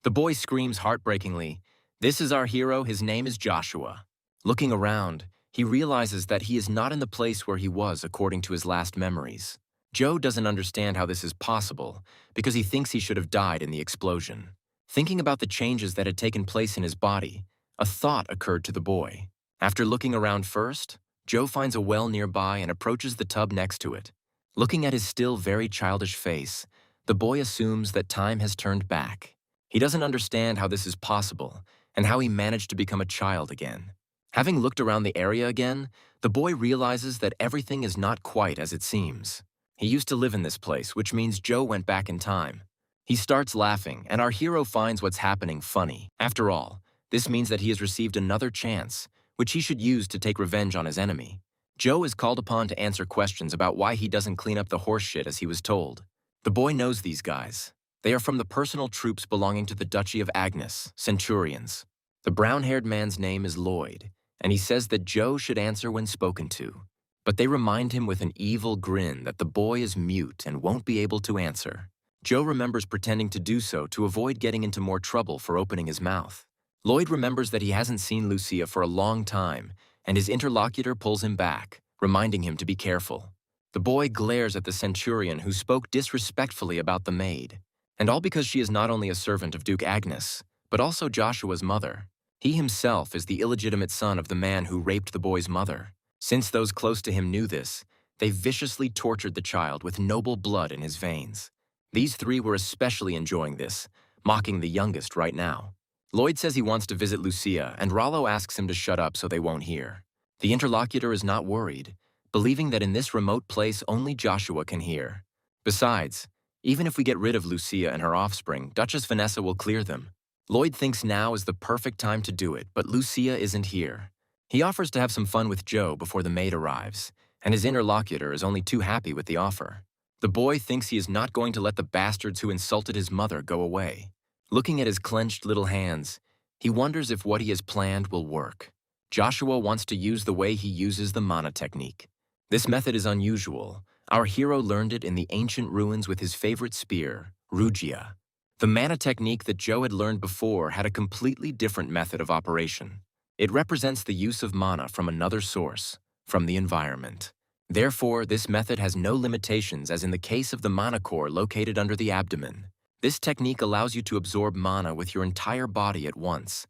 The boy screams heartbreakingly, "This is our hero, his name is Joshua." Looking around, he realizes that he is not in the place where he was according to his last memories. Joe doesn't understand how this is possible because he thinks he should have died in the explosion. Thinking about the changes that had taken place in his body, a thought occurred to the boy. After looking around first, Joe finds a well nearby and approaches the tub next to it. Looking at his still very childish face, the boy assumes that time has turned back. He doesn't understand how this is possible and how he managed to become a child again. Having looked around the area again, the boy realizes that everything is not quite as it seems. He used to live in this place, which means Joe went back in time. He starts laughing, and our hero finds what's happening funny. After all, this means that he has received another chance, which he should use to take revenge on his enemy. Joe is called upon to answer questions about why he doesn't clean up the horse shit as he was told. The boy knows these guys. They are from the personal troops belonging to the Duchy of Agnes, centurions. The brown-haired man's name is Lloyd, and he says that Joe should answer when spoken to. But they remind him with an evil grin that the boy is mute and won't be able to answer. Joe remembers pretending to do so to avoid getting into more trouble for opening his mouth. Lloyd remembers that he hasn't seen Lucia for a long time, and his interlocutor pulls him back, reminding him to be careful. The boy glares at the centurion who spoke disrespectfully about the maid, and all because she is not only a servant of Duke Agnes, but also Joshua's mother. He himself is the illegitimate son of the man who raped the boy's mother. Since those close to him knew this, they viciously tortured the child with noble blood in his veins. These three were especially enjoying this, mocking the youngest right now. Lloyd says he wants to visit Lucia, and Rollo asks him to shut up so they won't hear. The interlocutor is not worried, believing that in this remote place only Joshua can hear. Besides, even if we get rid of Lucia and her offspring, Duchess Vanessa will clear them. Lloyd thinks now is the perfect time to do it, but Lucia isn't here. He offers to have some fun with Joe before the maid arrives, and his interlocutor is only too happy with the offer. The boy thinks he is not going to let the bastards who insulted his mother go away. Looking at his clenched little hands, he wonders if what he has planned will work. Joshua wants to use the way he uses the mana technique. This method is unusual. Our hero learned it in the ancient ruins with his favorite spear, Rugia. The mana technique that Joe had learned before had a completely different method of operation. It represents the use of mana from another source, from the environment. Therefore, this method has no limitations as in the case of the mana core located under the abdomen. This technique allows you to absorb mana with your entire body at once.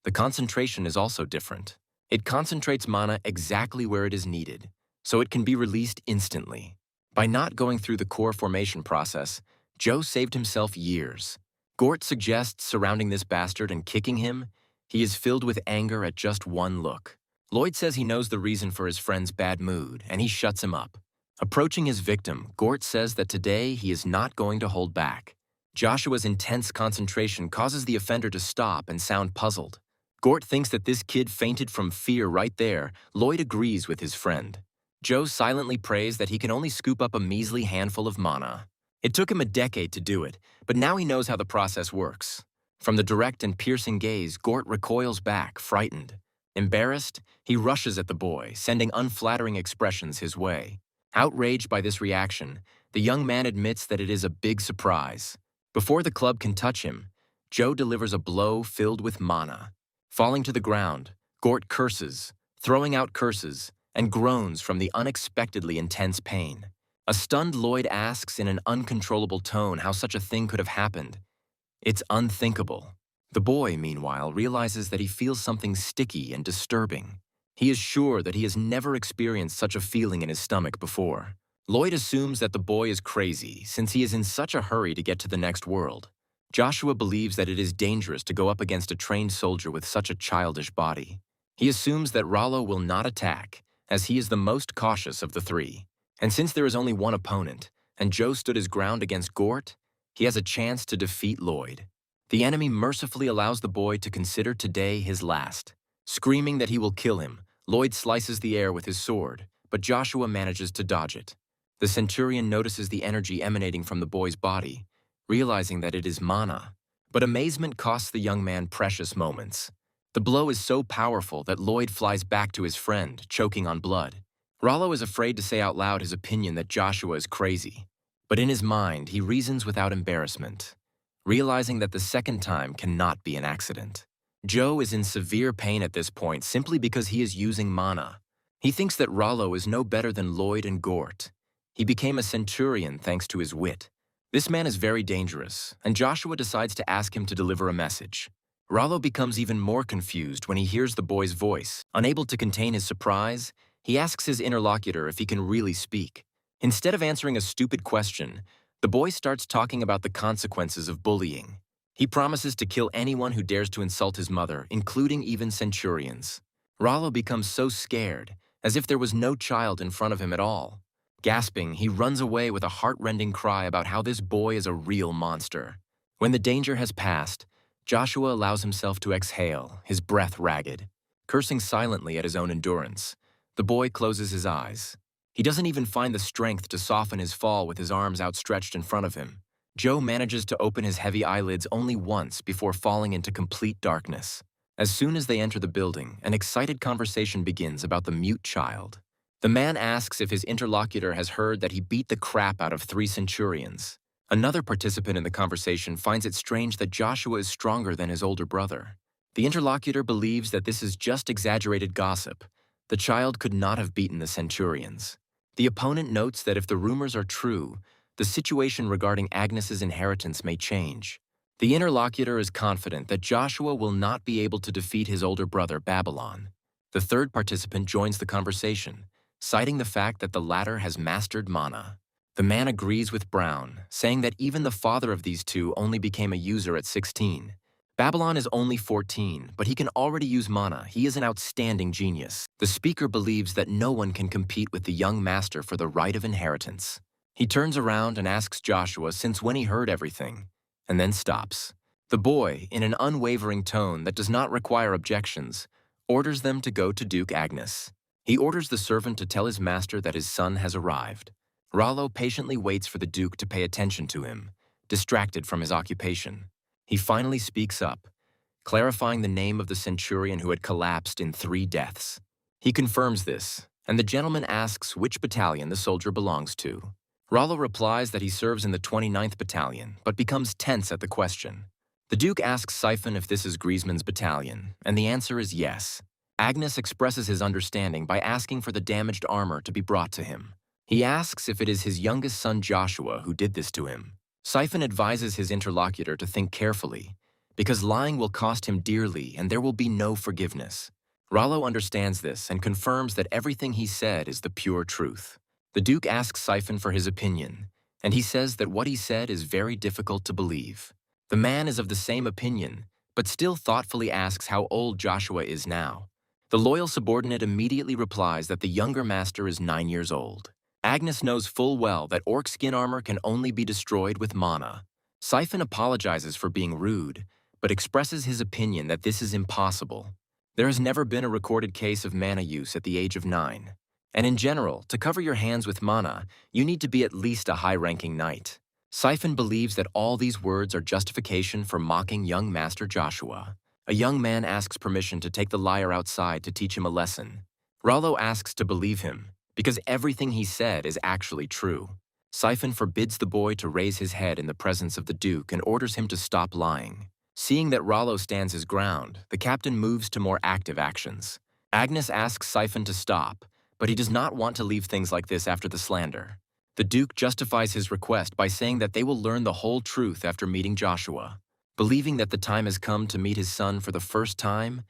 The concentration is also different. It concentrates mana exactly where it is needed, so it can be released instantly. By not going through the core formation process, Joe saved himself years. Gort suggests surrounding this bastard and kicking him. He is filled with anger at just one look. Lloyd says he knows the reason for his friend's bad mood, and he shuts him up. Approaching his victim, Gort says that today he is not going to hold back. Joshua's intense concentration causes the offender to stop and sound puzzled. Gort thinks that this kid fainted from fear right there. Lloyd agrees with his friend. Joe silently prays that he can only scoop up a measly handful of mana. It took him a decade to do it, but now he knows how the process works. From the direct and piercing gaze, Gort recoils back, frightened. Embarrassed, he rushes at the boy, sending unflattering expressions his way. Outraged by this reaction, the young man admits that it is a big surprise. Before the club can touch him, Joe delivers a blow filled with mana. Falling to the ground, Gort curses, throwing out curses, and groans from the unexpectedly intense pain. A stunned Lloyd asks in an uncontrollable tone how such a thing could have happened. It's unthinkable. The boy, meanwhile, realizes that he feels something sticky and disturbing. He is sure that he has never experienced such a feeling in his stomach before. Lloyd assumes that the boy is crazy since he is in such a hurry to get to the next world. Joshua believes that it is dangerous to go up against a trained soldier with such a childish body. He assumes that Rollo will not attack, as he is the most cautious of the three. And since there is only one opponent, and Joe stood his ground against Gort, he has a chance to defeat Lloyd. The enemy mercifully allows the boy to consider today his last. Screaming that he will kill him, Lloyd slices the air with his sword, but Joshua manages to dodge it. The centurion notices the energy emanating from the boy's body, realizing that it is mana. But amazement costs the young man precious moments. The blow is so powerful that Lloyd flies back to his friend, choking on blood. Rollo is afraid to say out loud his opinion that Joshua is crazy, but in his mind he reasons without embarrassment. realizing that the second time cannot be an accident. Joe is in severe pain at this point simply because he is using mana. He thinks that Rollo is no better than Lloyd and Gort. He became a centurion thanks to his wit. This man is very dangerous, and Joshua decides to ask him to deliver a message. Rollo becomes even more confused when he hears the boy's voice. Unable to contain his surprise, he asks his interlocutor if he can really speak. Instead of answering a stupid question, the boy starts talking about the consequences of bullying. He promises to kill anyone who dares to insult his mother, including even centurions. Rollo becomes so scared, as if there was no child in front of him at all. Gasping, he runs away with a heart-rending cry about how this boy is a real monster. When the danger has passed, Joshua allows himself to exhale, his breath ragged. Cursing silently at his own endurance, the boy closes his eyes. He doesn't even find the strength to soften his fall with his arms outstretched in front of him. Joe manages to open his heavy eyelids only once before falling into complete darkness. As soon as they enter the building, an excited conversation begins about the mute child. The man asks if his interlocutor has heard that he beat the crap out of 3 centurions. Another participant in the conversation finds it strange that Joshua is stronger than his older brother. The interlocutor believes that this is just exaggerated gossip. The child could not have beaten the centurions. The opponent notes that if the rumors are true, the situation regarding Agnes's inheritance may change. The interlocutor is confident that Joshua will not be able to defeat his older brother, Babylon. The third participant joins the conversation, citing the fact that the latter has mastered mana. The man agrees with Brown, saying that even the father of these two only became a user at 16. Babylon is only 14, but he can already use mana. He is an outstanding genius. The speaker believes that no one can compete with the young master for the right of inheritance. He turns around and asks Joshua since when he heard everything, and then stops. The boy, in an unwavering tone that does not require objections, orders them to go to Duke Agnes. He orders the servant to tell his master that his son has arrived. Rollo patiently waits for the Duke to pay attention to him, distracted from his occupation. He finally speaks up, clarifying the name of the centurion who had collapsed in 3 deaths. He confirms this, and the gentleman asks which battalion the soldier belongs to. Rollo replies that he serves in the 29th Battalion, but becomes tense at the question. The Duke asks Siphon if this is Griezmann's battalion, and the answer is yes. Agnes expresses his understanding by asking for the damaged armor to be brought to him. He asks if it is his youngest son Joshua who did this to him. Siphon advises his interlocutor to think carefully, because lying will cost him dearly and there will be no forgiveness. Rollo understands this and confirms that everything he said is the pure truth. The Duke asks Siphon for his opinion, and he says that what he said is very difficult to believe. The man is of the same opinion, but still thoughtfully asks how old Joshua is now. The loyal subordinate immediately replies that the younger master is 9 years old. Agnes knows full well that orc skin armor can only be destroyed with mana. Siphon apologizes for being rude, but expresses his opinion that this is impossible. There has never been a recorded case of mana use at the age of 9. And in general, to cover your hands with mana, you need to be at least a high-ranking knight. Siphon believes that all these words are justification for mocking young Master Joshua. A young man asks permission to take the liar outside to teach him a lesson. Rollo asks to believe him, because everything he said is actually true. Siphon forbids the boy to raise his head in the presence of the Duke and orders him to stop lying. Seeing that Rollo stands his ground, the captain moves to more active actions. Agnes asks Siphon to stop, but he does not want to leave things like this after the slander. The Duke justifies his request by saying that they will learn the whole truth after meeting Joshua. Believing that the time has come to meet his son for the first time,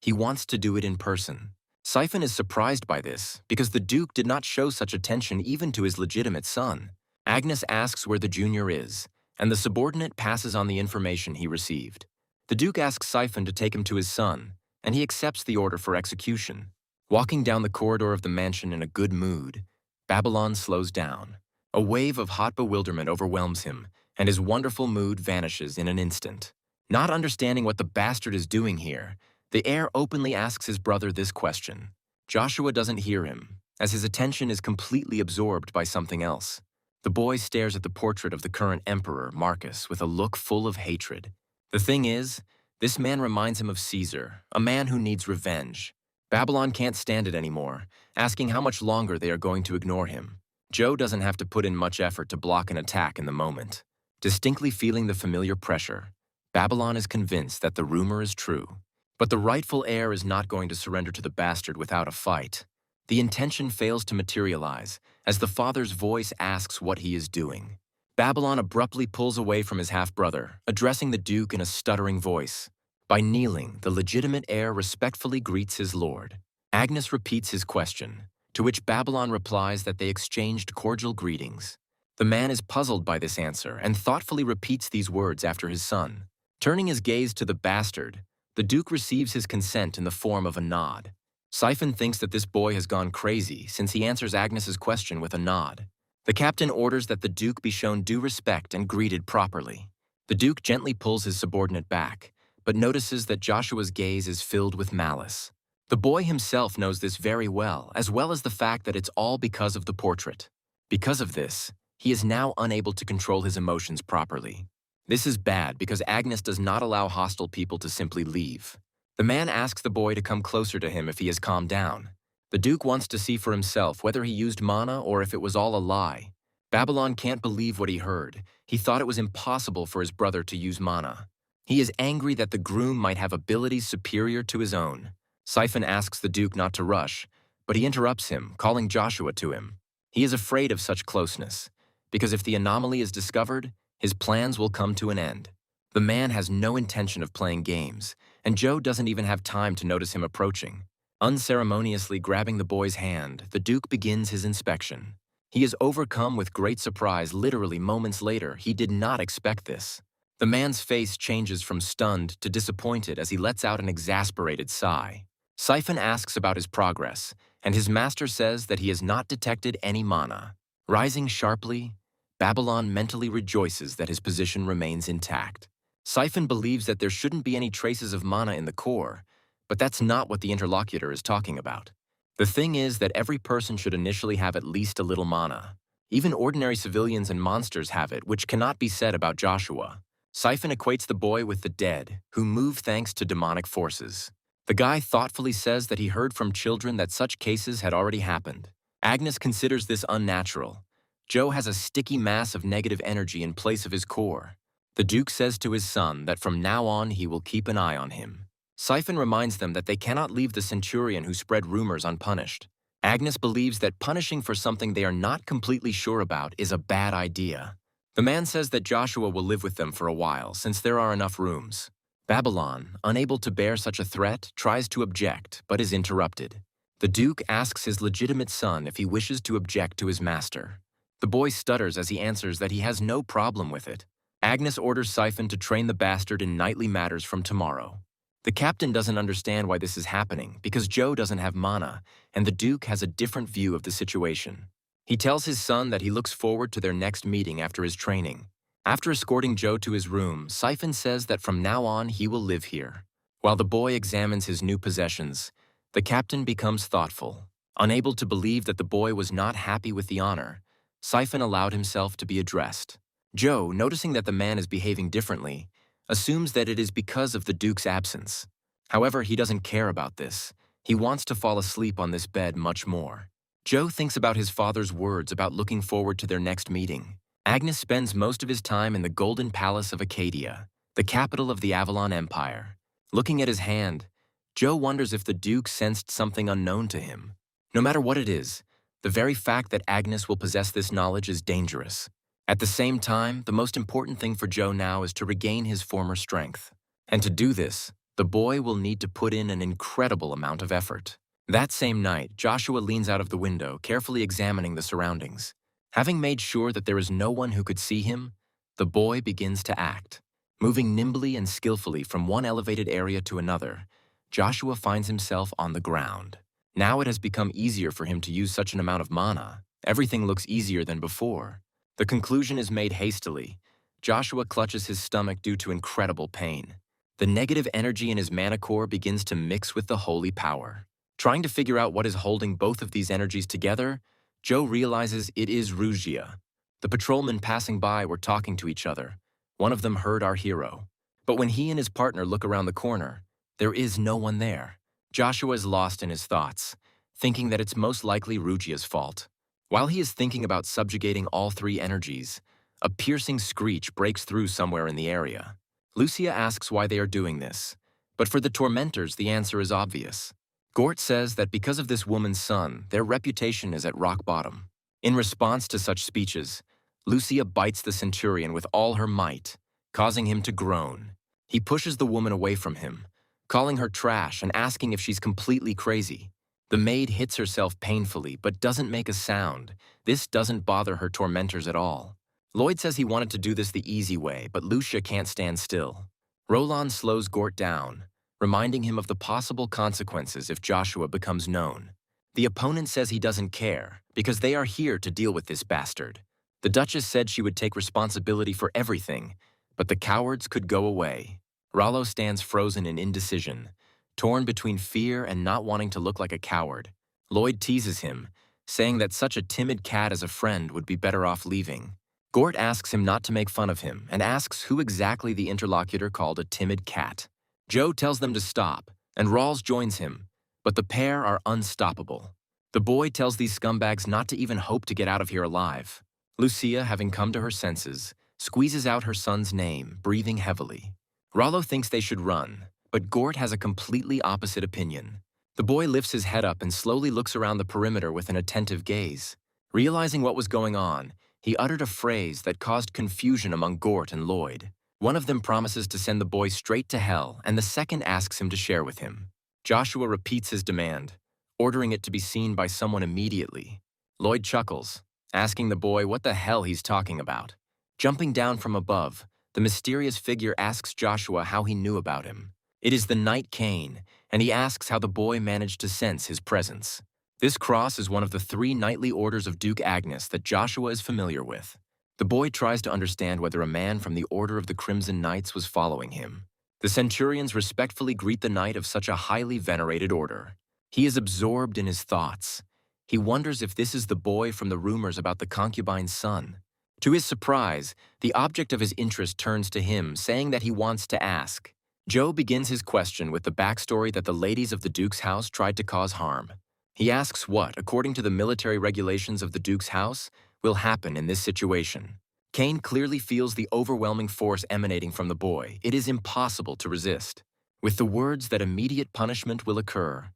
he wants to do it in person. Siphon is surprised by this because the Duke did not show such attention even to his legitimate son. Agnes asks where the junior is, and the subordinate passes on the information he received. The Duke asks Siphon to take him to his son, and he accepts the order for execution. Walking down the corridor of the mansion in a good mood, Babylon slows down. A wave of hot bewilderment overwhelms him, and his wonderful mood vanishes in an instant. Not understanding what the bastard is doing here, the heir openly asks his brother this question. Joshua doesn't hear him, as his attention is completely absorbed by something else. The boy stares at the portrait of the current emperor, Marcus, with a look full of hatred. The thing is, this man reminds him of Caesar, a man who needs revenge. Babylon can't stand it anymore, asking how much longer they are going to ignore him. Joe doesn't have to put in much effort to block an attack in the moment. Distinctly feeling the familiar pressure, Babylon is convinced that the rumor is true. But the rightful heir is not going to surrender to the bastard without a fight. The intention fails to materialize as the father's voice asks what he is doing. Babylon abruptly pulls away from his half-brother, addressing the Duke in a stuttering voice. By kneeling, the legitimate heir respectfully greets his lord. Agnes repeats his question, to which Babylon replies that they exchanged cordial greetings. The man is puzzled by this answer and thoughtfully repeats these words after his son. Turning his gaze to the bastard, the Duke receives his consent in the form of a nod. Siphon thinks that this boy has gone crazy since he answers Agnes's question with a nod. The captain orders that the Duke be shown due respect and greeted properly. The Duke gently pulls his subordinate back, but notices that Joshua's gaze is filled with malice. The boy himself knows this very well as the fact that it's all because of the portrait. Because of this, he is now unable to control his emotions properly. This is bad because Agnes does not allow hostile people to simply leave. The man asks the boy to come closer to him if he has calmed down. The Duke wants to see for himself whether he used mana or if it was all a lie. Babylon can't believe what he heard. He thought it was impossible for his brother to use mana. He is angry that the groom might have abilities superior to his own. Siphon asks the Duke not to rush, but he interrupts him, calling Joshua to him. He is afraid of such closeness, because if the anomaly is discovered, his plans will come to an end. The man has no intention of playing games, and Joe doesn't even have time to notice him approaching. Unceremoniously grabbing the boy's hand, the Duke begins his inspection. He is overcome with great surprise. Literally moments later, he did not expect this. The man's face changes from stunned to disappointed as he lets out an exasperated sigh. Siphon asks about his progress, and his master says that he has not detected any mana. Rising sharply, Babylon mentally rejoices that his position remains intact. Siphon believes that there shouldn't be any traces of mana in the core, but that's not what the interlocutor is talking about. The thing is that every person should initially have at least a little mana. Even ordinary civilians and monsters have it, which cannot be said about Joshua. Siphon equates the boy with the dead, who move thanks to demonic forces. The guy thoughtfully says that he heard from children that such cases had already happened. Agnes considers this unnatural. Joe has a sticky mass of negative energy in place of his core. The Duke says to his son that from now on he will keep an eye on him. Siphon reminds them that they cannot leave the centurion who spread rumors unpunished. Agnes believes that punishing for something they are not completely sure about is a bad idea. The man says that Joshua will live with them for a while since there are enough rooms. Babylon, unable to bear such a threat, tries to object but is interrupted. The Duke asks his legitimate son if he wishes to object to his master. The boy stutters as he answers that he has no problem with it. Agnes orders Siphon to train the bastard in knightly matters from tomorrow. The captain doesn't understand why this is happening because Joe doesn't have mana, and the Duke has a different view of the situation. He tells his son that he looks forward to their next meeting after his training. After escorting Joe to his room, Siphon says that from now on he will live here. While the boy examines his new possessions, the captain becomes thoughtful. Unable to believe that the boy was not happy with the honor, Siphon allowed himself to be addressed. Joe, noticing that the man is behaving differently, assumes that it is because of the Duke's absence. However, he doesn't care about this. He wants to fall asleep on this bed much more. Joe thinks about his father's words about looking forward to their next meeting. Agnes spends most of his time in the Golden Palace of Acadia, the capital of the Avalon Empire. Looking at his hand, Joe wonders if the Duke sensed something unknown to him. No matter what it is, the very fact that Agnes will possess this knowledge is dangerous. At the same time, the most important thing for Joe now is to regain his former strength. And to do this, the boy will need to put in an incredible amount of effort. That same night, Joshua leans out of the window, carefully examining the surroundings. Having made sure that there is no one who could see him, the boy begins to act. Moving nimbly and skillfully from one elevated area to another, Joshua finds himself on the ground. Now it has become easier for him to use such an amount of mana. Everything looks easier than before. The conclusion is made hastily. Joshua clutches his stomach due to incredible pain. The negative energy in his mana core begins to mix with the holy power. Trying to figure out what is holding both of these energies together, Joe realizes it is Rugia. The patrolmen passing by were talking to each other. One of them heard our hero. But when he and his partner look around the corner, there is no one there. Joshua is lost in his thoughts, thinking that it's most likely Rugia's fault. While he is thinking about subjugating all three energies, A piercing screech breaks through somewhere in the area. Lucia asks why they are doing this, but for the tormentors, the answer is obvious. Gort says that because of this woman's son, their reputation is at rock bottom. In response to such speeches, Lucia bites the centurion with all her might, causing him to groan. He pushes the woman away from him, calling her trash and asking if she's completely crazy. The maid hits herself painfully but doesn't make a sound. This doesn't bother her tormentors at all. Lloyd says he wanted to do this the easy way, but Lucia can't stand still. Roland slows Gort down, reminding him of the possible consequences if Joshua becomes known. The opponent says he doesn't care, because they are here to deal with this bastard. The Duchess said she would take responsibility for everything, but the cowards could go away. Rollo stands frozen in indecision, torn between fear and not wanting to look like a coward. Lloyd teases him, saying that such a timid cat as a friend would be better off leaving. Gort asks him not to make fun of him and asks who exactly the interlocutor called a timid cat. Joe tells them to stop, and Rawls joins him, but the pair are unstoppable. The boy tells these scumbags not to even hope to get out of here alive. Lucia, having come to her senses, squeezes out her son's name, breathing heavily. Rollo thinks they should run, but Gort has a completely opposite opinion. The boy lifts his head up and slowly looks around the perimeter with an attentive gaze. Realizing what was going on, he uttered a phrase that caused confusion among Gort and Lloyd. One of them promises to send the boy straight to hell, and the second asks him to share with him. Joshua repeats his demand, ordering it to be seen by someone immediately. Lloyd chuckles, asking the boy what the hell he's talking about. Jumping down from above, the mysterious figure asks Joshua how he knew about him. It is the knight Cain, and he asks how the boy managed to sense his presence. This cross is one of the 3 knightly orders of Duke Agnes that Joshua is familiar with. The boy tries to understand whether a man from the Order of the Crimson Knights was following him. The centurions respectfully greet the knight of such a highly venerated order. He is absorbed in his thoughts. He wonders if this is the boy from the rumors about the concubine's son. To his surprise, the object of his interest turns to him, saying that he wants to ask. Joe begins his question with the backstory that the ladies of the Duke's house tried to cause harm. He asks what, according to the military regulations of the Duke's house, will happen in this situation. Cain clearly feels the overwhelming force emanating from the boy. It is impossible to resist. With the words that immediate punishment will occur,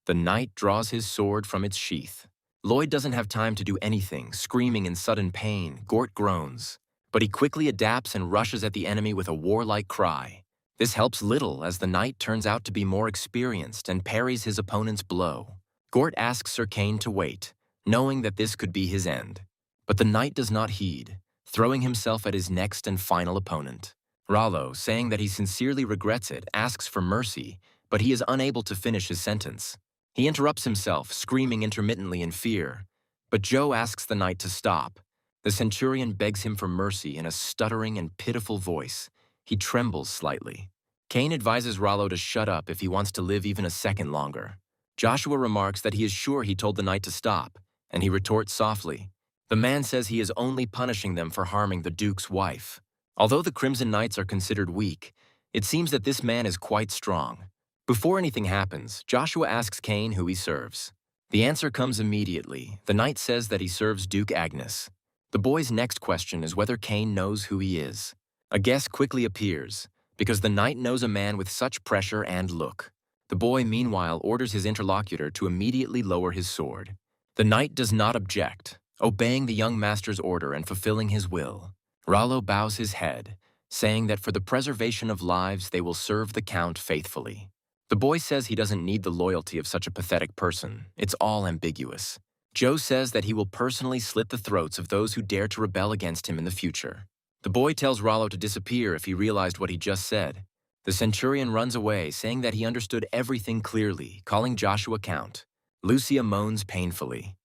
the knight draws his sword from its sheath. Lloyd doesn't have time to do anything, screaming in sudden pain. Gort groans, but he quickly adapts and rushes at the enemy with a warlike cry. This helps little as the knight turns out to be more experienced and parries his opponent's blow. Gort asks Sir Cain to wait, knowing that this could be his end. But the knight does not heed, throwing himself at his next and final opponent. Rollo, saying that he sincerely regrets it, asks for mercy, but he is unable to finish his sentence. He interrupts himself, screaming intermittently in fear. But Joe asks the knight to stop. The centurion begs him for mercy in a stuttering and pitiful voice. He trembles slightly. Cain advises Rollo to shut up if he wants to live even a second longer. Joshua remarks that he is sure he told the knight to stop, and he retorts softly. The man says he is only punishing them for harming the Duke's wife. Although the Crimson Knights are considered weak, it seems that this man is quite strong. Before anything happens, Joshua asks Cain who he serves. The answer comes immediately. The knight says that he serves Duke Agnes. The boy's next question is whether Cain knows who he is. A guess quickly appears, because the knight knows a man with such pressure and look. The boy, meanwhile, orders his interlocutor to immediately lower his sword. The knight does not object, obeying the young master's order and fulfilling his will. Rollo bows his head, saying that for the preservation of lives they will serve the Count faithfully. The boy says he doesn't need the loyalty of such a pathetic person. It's all ambiguous. Joe says that he will personally slit the throats of those who dare to rebel against him in the future. The boy tells Rollo to disappear if he realized what he just said. The centurion runs away, saying that he understood everything clearly, calling Joshua Count. Lucia moans painfully.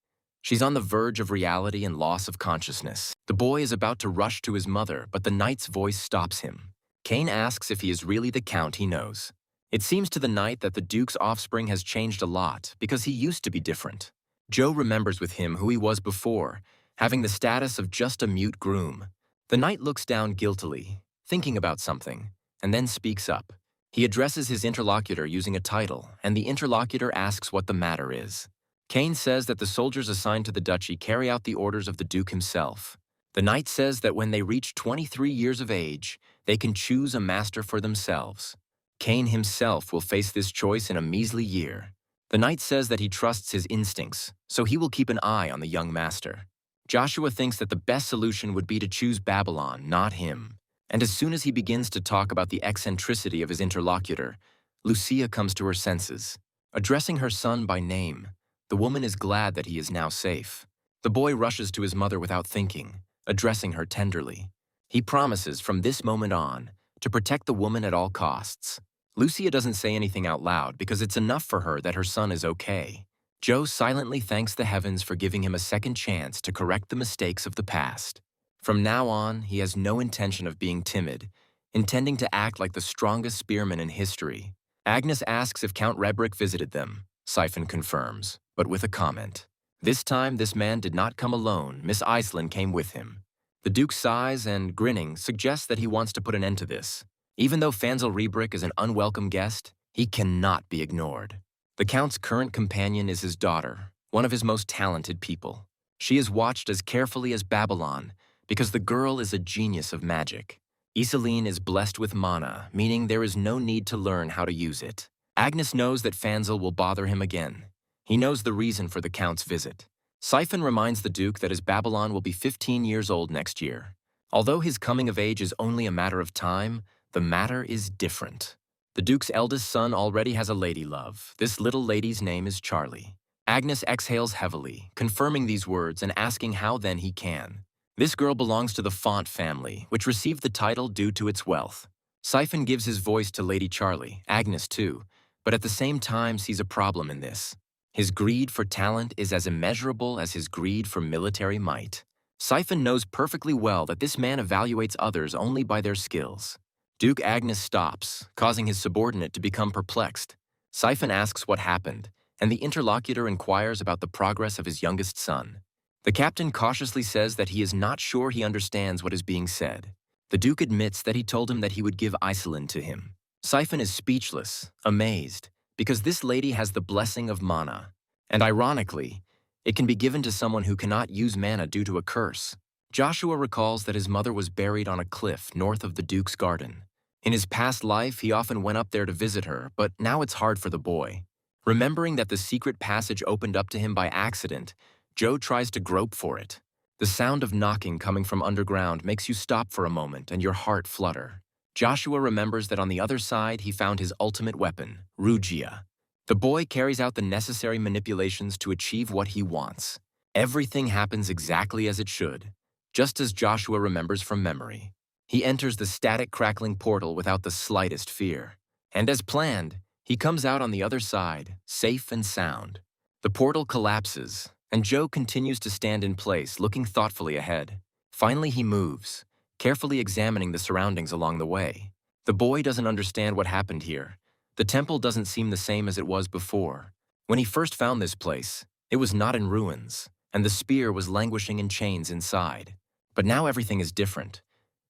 She's on the verge of reality and loss of consciousness. The boy is about to rush to his mother, but the knight's voice stops him. Cain asks if he is really the Count he knows. It seems to the knight that the Duke's offspring has changed a lot because he used to be different. Joe remembers with him who he was before, having the status of just a mute groom. The knight looks down guiltily, thinking about something, and then speaks up. He addresses his interlocutor using a title, and the interlocutor asks what the matter is. Cain says that the soldiers assigned to the duchy carry out the orders of the Duke himself. The knight says that when they reach 23 years of age, they can choose a master for themselves. Cain himself will face this choice in a measly year. The knight says that he trusts his instincts, so he will keep an eye on the young master. Joshua thinks that the best solution would be to choose Babylon, not him. And as soon as he begins to talk about the eccentricity of his interlocutor, Lucia comes to her senses. Addressing her son by name, the woman is glad that he is now safe. The boy rushes to his mother without thinking, addressing her tenderly. He promises from this moment on to protect the woman at all costs. Lucia doesn't say anything out loud because it's enough for her that her son is okay. Joe silently thanks the heavens for giving him a second chance to correct the mistakes of the past. From now on, he has no intention of being timid, intending to act like the strongest spearman in history. Agnes asks if Count Rebrick visited them. Siphon confirms, but with a comment. This time, this man did not come alone. Miss Iceland came with him. The Duke sighs and, grinning, suggests that he wants to put an end to this. Even though Fanzel Rebrick is an unwelcome guest, he cannot be ignored. The Count's current companion is his daughter, one of his most talented people. She is watched as carefully as Babylon because the girl is a genius of magic. Iselin is blessed with mana, meaning there is no need to learn how to use it. Agnes knows that Fanzel will bother him again. He knows the reason for the Count's visit. Siphon reminds the Duke that his Babylon will be 15 years old next year. Although his coming of age is only a matter of time, the matter is different. The Duke's eldest son already has a lady love. This little lady's name is Charlie. Agnes exhales heavily, confirming these words and asking how then he can. This girl belongs to the Font family, which received the title due to its wealth. Siphon gives his voice to Lady Charlie, Agnes too, but at the same time sees a problem in this. His greed for talent is as immeasurable as his greed for military might. Siphon knows perfectly well that this man evaluates others only by their skills. Duke Agnes stops, causing his subordinate to become perplexed. Siphon asks what happened, and the interlocutor inquires about the progress of his youngest son. The captain cautiously says that he is not sure he understands what is being said. The Duke admits that he told him that he would give Iselin to him. Siphon is speechless, amazed, because this lady has the blessing of mana. And ironically, it can be given to someone who cannot use mana due to a curse. Joshua recalls that his mother was buried on a cliff north of the Duke's garden. In his past life, he often went up there to visit her, but now it's hard for the boy. Remembering that the secret passage opened up to him by accident, Joe tries to grope for it. The sound of knocking coming from underground makes you stop for a moment and your heart flutter. Joshua remembers that on the other side he found his ultimate weapon, Rugia. The boy carries out the necessary manipulations to achieve what he wants. Everything happens exactly as it should, just as Joshua remembers from memory. He enters the static crackling portal without the slightest fear. And as planned, he comes out on the other side, safe and sound. The portal collapses, and Joe continues to stand in place, looking thoughtfully ahead. Finally, he moves, carefully examining the surroundings along the way. The boy doesn't understand what happened here. The temple doesn't seem the same as it was before. When he first found this place, it was not in ruins, and the spear was languishing in chains inside. But now everything is different.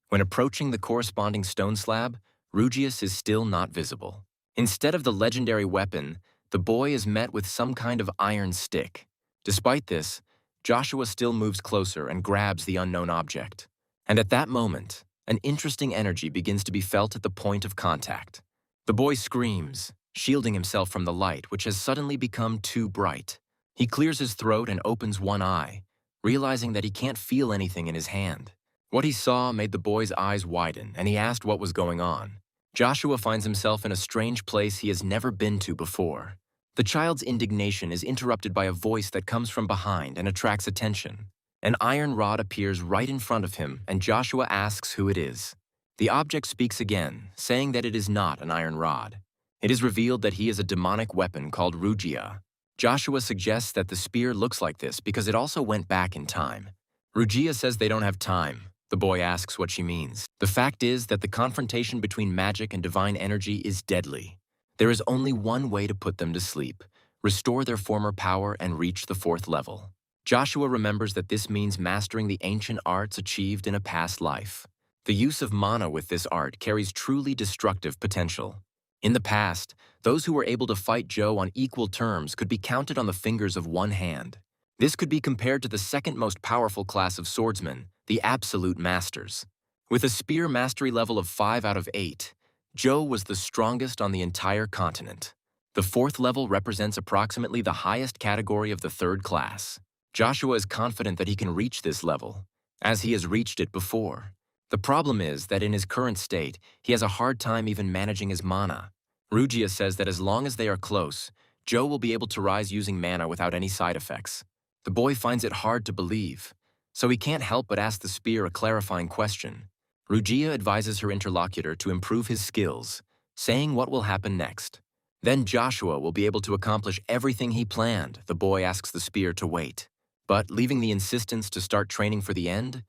When approaching the corresponding stone slab, Rugius is still not visible. Instead of the legendary weapon, the boy is met with some kind of iron stick. Despite this, Joshua still moves closer and grabs the unknown object. And at that moment, an interesting energy begins to be felt at the point of contact. The boy screams, shielding himself from the light, which has suddenly become too bright. He clears his throat and opens one eye, realizing that he can't feel anything in his hand. What he saw made the boy's eyes widen, and he asked what was going on. Joshua finds himself in a strange place he has never been to before. The child's indignation is interrupted by a voice that comes from behind and attracts attention. An iron rod appears right in front of him, and Joshua asks who it is. The object speaks again, saying that it is not an iron rod. It is revealed that he is a demonic weapon called Rugia. Joshua suggests that the spear looks like this because it also went back in time. Rugia says they don't have time. The boy asks what she means. The fact is that the confrontation between magic and divine energy is deadly. There is only one way to put them to sleep, restore their former power and reach the 4th level. Joshua remembers that this means mastering the ancient arts achieved in a past life. The use of mana with this art carries truly destructive potential. In the past, those who were able to fight Joe on equal terms could be counted on the fingers of one hand. This could be compared to the second most powerful class of swordsmen, the absolute masters. With a spear mastery level of 5 out of 8, Joe was the strongest on the entire continent. The 4th level represents approximately the highest category of the 3rd class. Joshua is confident that he can reach this level, as he has reached it before. The problem is that in his current state, he has a hard time even managing his mana. Rugia says that as long as they are close, Joe will be able to rise using mana without any side effects. The boy finds it hard to believe, so he can't help but ask the spear a clarifying question. Rugia advises her interlocutor to improve his skills, saying what will happen next. Then Joshua will be able to accomplish everything he planned. The boy asks the spear to wait. But leaving the insistence to start training for the end,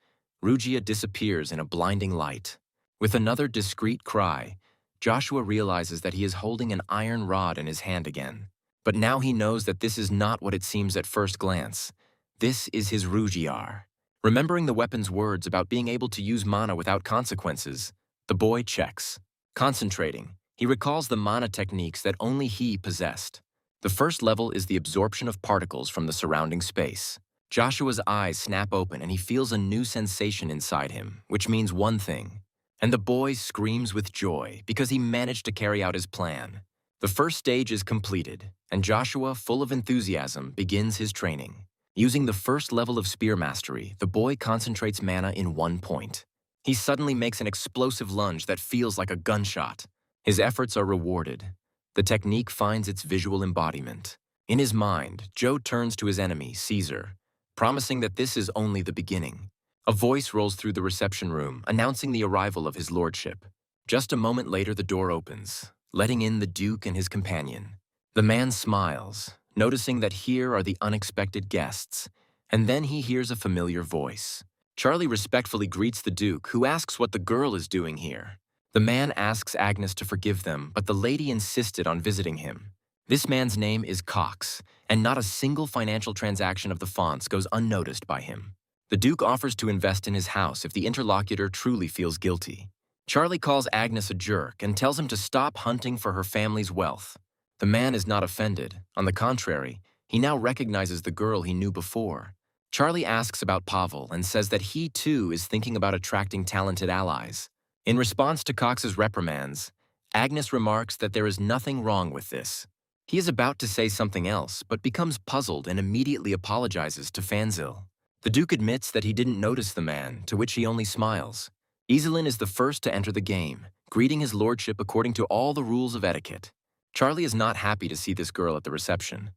Rugia disappears in a blinding light. With another discreet cry, Joshua realizes that he is holding an iron rod in his hand again. But now he knows that this is not what it seems at first glance. This is his Rugiar. Remembering the weapon's words about being able to use mana without consequences, the boy checks. Concentrating, he recalls the mana techniques that only he possessed. The first level is the absorption of particles from the surrounding space. Joshua's eyes snap open and he feels a new sensation inside him, which means one thing. And the boy screams with joy because he managed to carry out his plan. The first stage is completed, and Joshua, full of enthusiasm, begins his training. Using the first level of spear mastery, the boy concentrates mana in one point. He suddenly makes an explosive lunge that feels like a gunshot. His efforts are rewarded. The technique finds its visual embodiment. In his mind, Joe turns to his enemy, Caesar, promising that this is only the beginning. A voice rolls through the reception room, announcing the arrival of his lordship. Just a moment later, the door opens, letting in the Duke and his companion. The man smiles, noticing that here are the unexpected guests, and then he hears a familiar voice. Charlie respectfully greets the Duke, who asks what the girl is doing here. The man asks Agnes to forgive them, but the lady insisted on visiting him. This man's name is Cox, and not a single financial transaction of the fonts goes unnoticed by him. The Duke offers to invest in his house if the interlocutor truly feels guilty. Charlie calls Agnes a jerk and tells him to stop hunting for her family's wealth. The man is not offended. On the contrary, he now recognizes the girl he knew before. Charlie asks about Pavel and says that he too is thinking about attracting talented allies. In response to Cox's reprimands, Agnes remarks that there is nothing wrong with this. He is about to say something else, but becomes puzzled and immediately apologizes to Fanzil. The Duke admits that he didn't notice the man, to which he only smiles. Iselin is the first to enter the game, greeting his lordship according to all the rules of etiquette. Charlie is not happy to see this girl at the reception.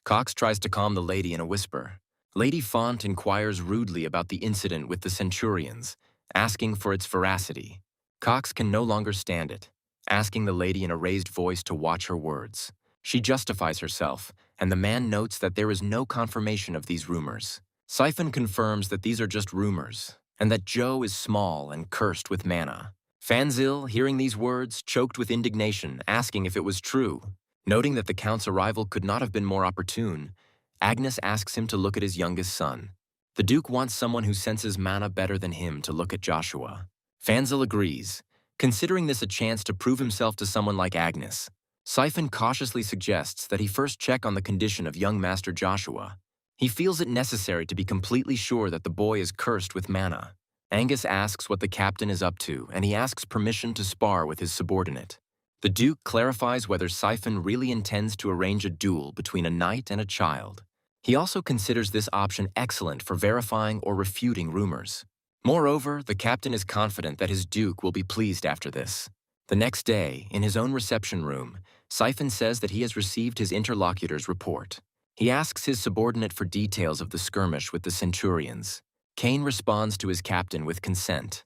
Cox tries to calm the lady in a whisper. Lady Font inquires rudely about the incident with the centurions, asking for its veracity. Cox can no longer stand it, asking the lady in a raised voice to watch her words. She justifies herself, and the man notes that there is no confirmation of these rumors. Siphon confirms that these are just rumors, and that Joe is small and cursed with mana. Fanzil, hearing these words, choked with indignation, asking if it was true. Noting that the Count's arrival could not have been more opportune, Agnes asks him to look at his youngest son. The Duke wants someone who senses mana better than him to look at Joshua. Fanzil agrees, considering this a chance to prove himself to someone like Agnes. Siphon cautiously suggests that he first check on the condition of young Master Joshua. He feels it necessary to be completely sure that the boy is cursed with mana. Angus asks what the captain is up to, and he asks permission to spar with his subordinate. The Duke clarifies whether Siphon really intends to arrange a duel between a knight and a child. He also considers this option excellent for verifying or refuting rumors. Moreover, the captain is confident that his Duke will be pleased after this. The next day, in his own reception room, Siphon says that he has received his interlocutor's report. He asks his subordinate for details of the skirmish with the centurions. Cain responds to his captain with consent,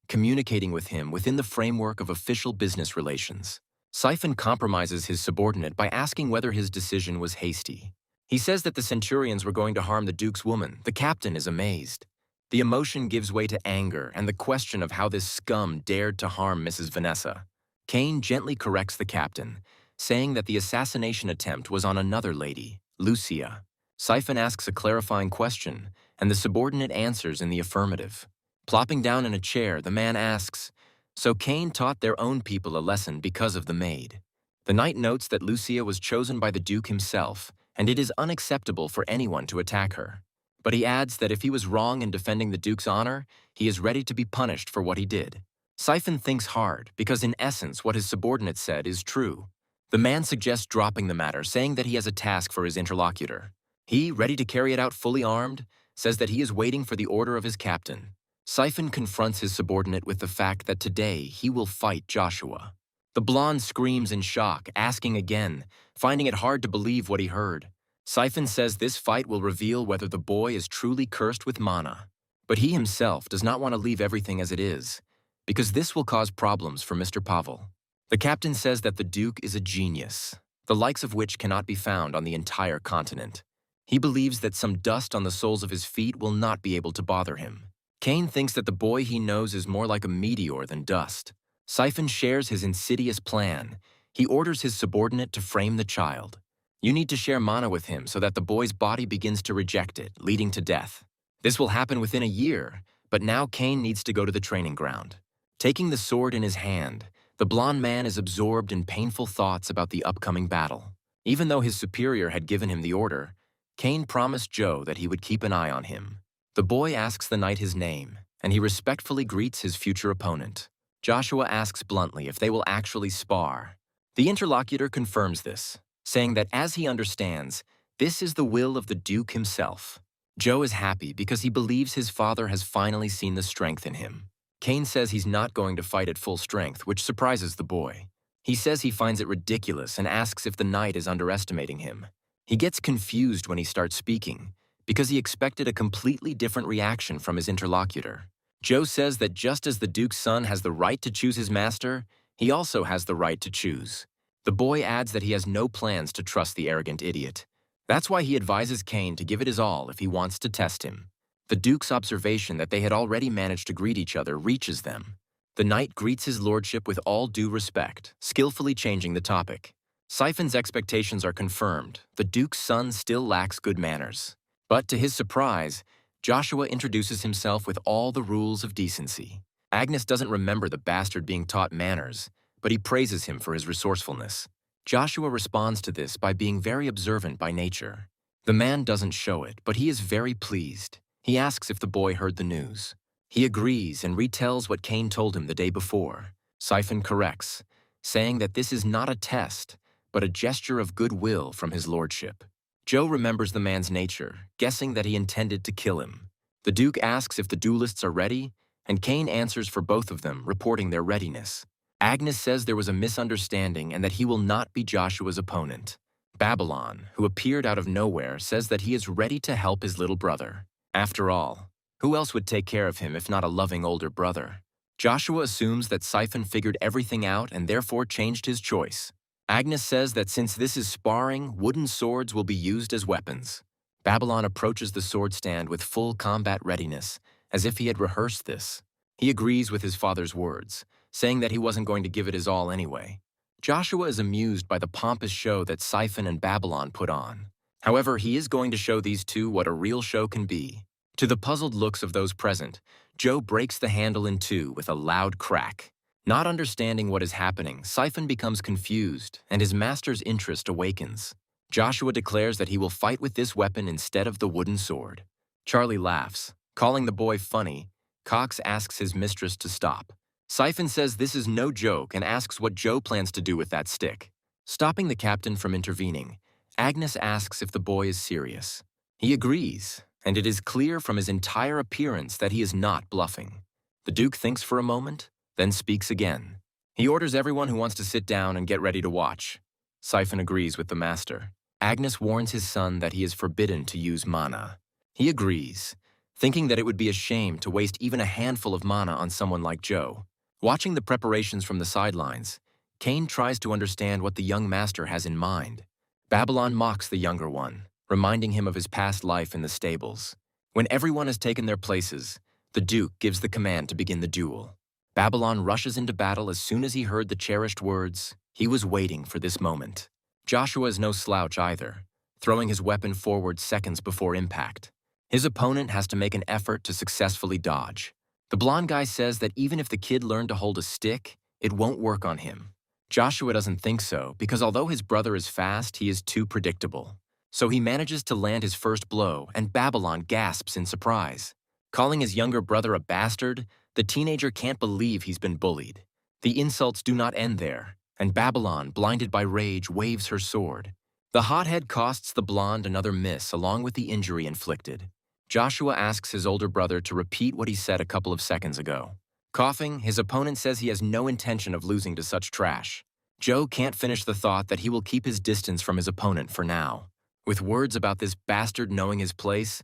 communicating with him within the framework of official business relations. Siphon compromises his subordinate by asking whether his decision was hasty. He says that the centurions were going to harm the Duke's woman. The captain is amazed. The emotion gives way to anger and the question of how this scum dared to harm Mrs. Vanessa. Cain gently corrects the captain, saying that the assassination attempt was on another lady, Lucia. Siphon asks a clarifying question, and the subordinate answers in the affirmative. Plopping down in a chair, the man asks, "So Cain taught their own people a lesson because of the maid." The knight notes that Lucia was chosen by the Duke himself, and it is unacceptable for anyone to attack her. But he adds that if he was wrong in defending the Duke's honor, he is ready to be punished for what he did. Siphon thinks hard, because in essence what his subordinate said is true. The man suggests dropping the matter, saying that he has a task for his interlocutor. He, ready to carry it out fully armed, says that he is waiting for the order of his captain. Siphon confronts his subordinate with the fact that today he will fight Joshua. The blonde screams in shock, asking again, finding it hard to believe what he heard. Siphon says this fight will reveal whether the boy is truly cursed with mana. But he himself does not want to leave everything as it is, because this will cause problems for Mr. Pavel. The captain says that the Duke is a genius, the likes of which cannot be found on the entire continent. He believes that some dust on the soles of his feet will not be able to bother him. Cain thinks that the boy he knows is more like a meteor than dust. Siphon shares his insidious plan. He orders his subordinate to frame the child. You need to share mana with him so that the boy's body begins to reject it, leading to death. This will happen within a year, but now Cain needs to go to the training ground. Taking the sword in his hand, the blonde man is absorbed in painful thoughts about the upcoming battle. Even though his superior had given him the order, Cain promised Joe that he would keep an eye on him. The boy asks the knight his name, and he respectfully greets his future opponent. Joshua asks bluntly if they will actually spar. The interlocutor confirms this, saying that as he understands, this is the will of the Duke himself. Joe is happy because he believes his father has finally seen the strength in him. Cain says he's not going to fight at full strength, which surprises the boy. He says he finds it ridiculous and asks if the knight is underestimating him. He gets confused when he starts speaking, because he expected a completely different reaction from his interlocutor. Joe says that just as the Duke's son has the right to choose his master, he also has the right to choose. The boy adds that he has no plans to trust the arrogant idiot. That's why he advises Cain to give it his all if he wants to test him. The Duke's observation that they had already managed to greet each other reaches them. The knight greets his lordship with all due respect, skillfully changing the topic. Siphon's expectations are confirmed. The Duke's son still lacks good manners. But to his surprise, Joshua introduces himself with all the rules of decency. Agnes doesn't remember the bastard being taught manners, but he praises him for his resourcefulness. Joshua responds to this by being very observant by nature. The man doesn't show it, but he is very pleased. He asks if the boy heard the news. He agrees and retells what Cain told him the day before. Siphon corrects, saying that this is not a test, but a gesture of goodwill from his lordship. Joe remembers the man's nature, guessing that he intended to kill him. The Duke asks if the duelists are ready, and Cain answers for both of them, reporting their readiness. Agnes says there was a misunderstanding and that he will not be Joshua's opponent. Babylon, who appeared out of nowhere, says that he is ready to help his little brother. After all, who else would take care of him if not a loving older brother? Joshua assumes that Siphon figured everything out and therefore changed his choice. Agnes says that since this is sparring, wooden swords will be used as weapons. Babylon approaches the sword stand with full combat readiness, as if he had rehearsed this. He agrees with his father's words, saying that he wasn't going to give it his all anyway. Joshua is amused by the pompous show that Siphon and Babylon put on. However, he is going to show these two what a real show can be. To the puzzled looks of those present, Joe breaks the handle in two with a loud crack. Not understanding what is happening, Siphon becomes confused, and his master's interest awakens. Joshua declares that he will fight with this weapon instead of the wooden sword. Charlie laughs. Calling the boy funny, Cox asks his mistress to stop. Siphon says this is no joke and asks what Joe plans to do with that stick. Stopping the captain from intervening, Agnes asks if the boy is serious. He agrees, and it is clear from his entire appearance that he is not bluffing. The Duke thinks for a moment, then speaks again. He orders everyone who wants to sit down and get ready to watch. Siphon agrees with the master. Agnes warns his son that he is forbidden to use mana. He agrees, thinking that it would be a shame to waste even a handful of mana on someone like Joe. Watching the preparations from the sidelines, Cain tries to understand what the young master has in mind. Babylon mocks the younger one, reminding him of his past life in the stables. When everyone has taken their places, the Duke gives the command to begin the duel. Babylon rushes into battle as soon as he heard the cherished words. He was waiting for this moment. Joshua is no slouch either, throwing his weapon forward seconds before impact. His opponent has to make an effort to successfully dodge. The blonde guy says that even if the kid learned to hold a stick, it won't work on him. Joshua doesn't think so because although his brother is fast, he is too predictable. So he manages to land his first blow, and Babylon gasps in surprise. Calling his younger brother a bastard, the teenager can't believe he's been bullied. The insults do not end there, and Babylon, blinded by rage, waves her sword. The hothead costs the blonde another miss along with the injury inflicted. Joshua asks his older brother to repeat what he said a couple of seconds ago. Coughing, his opponent says he has no intention of losing to such trash. Joe can't finish the thought that he will keep his distance from his opponent for now. With words about this bastard knowing his place,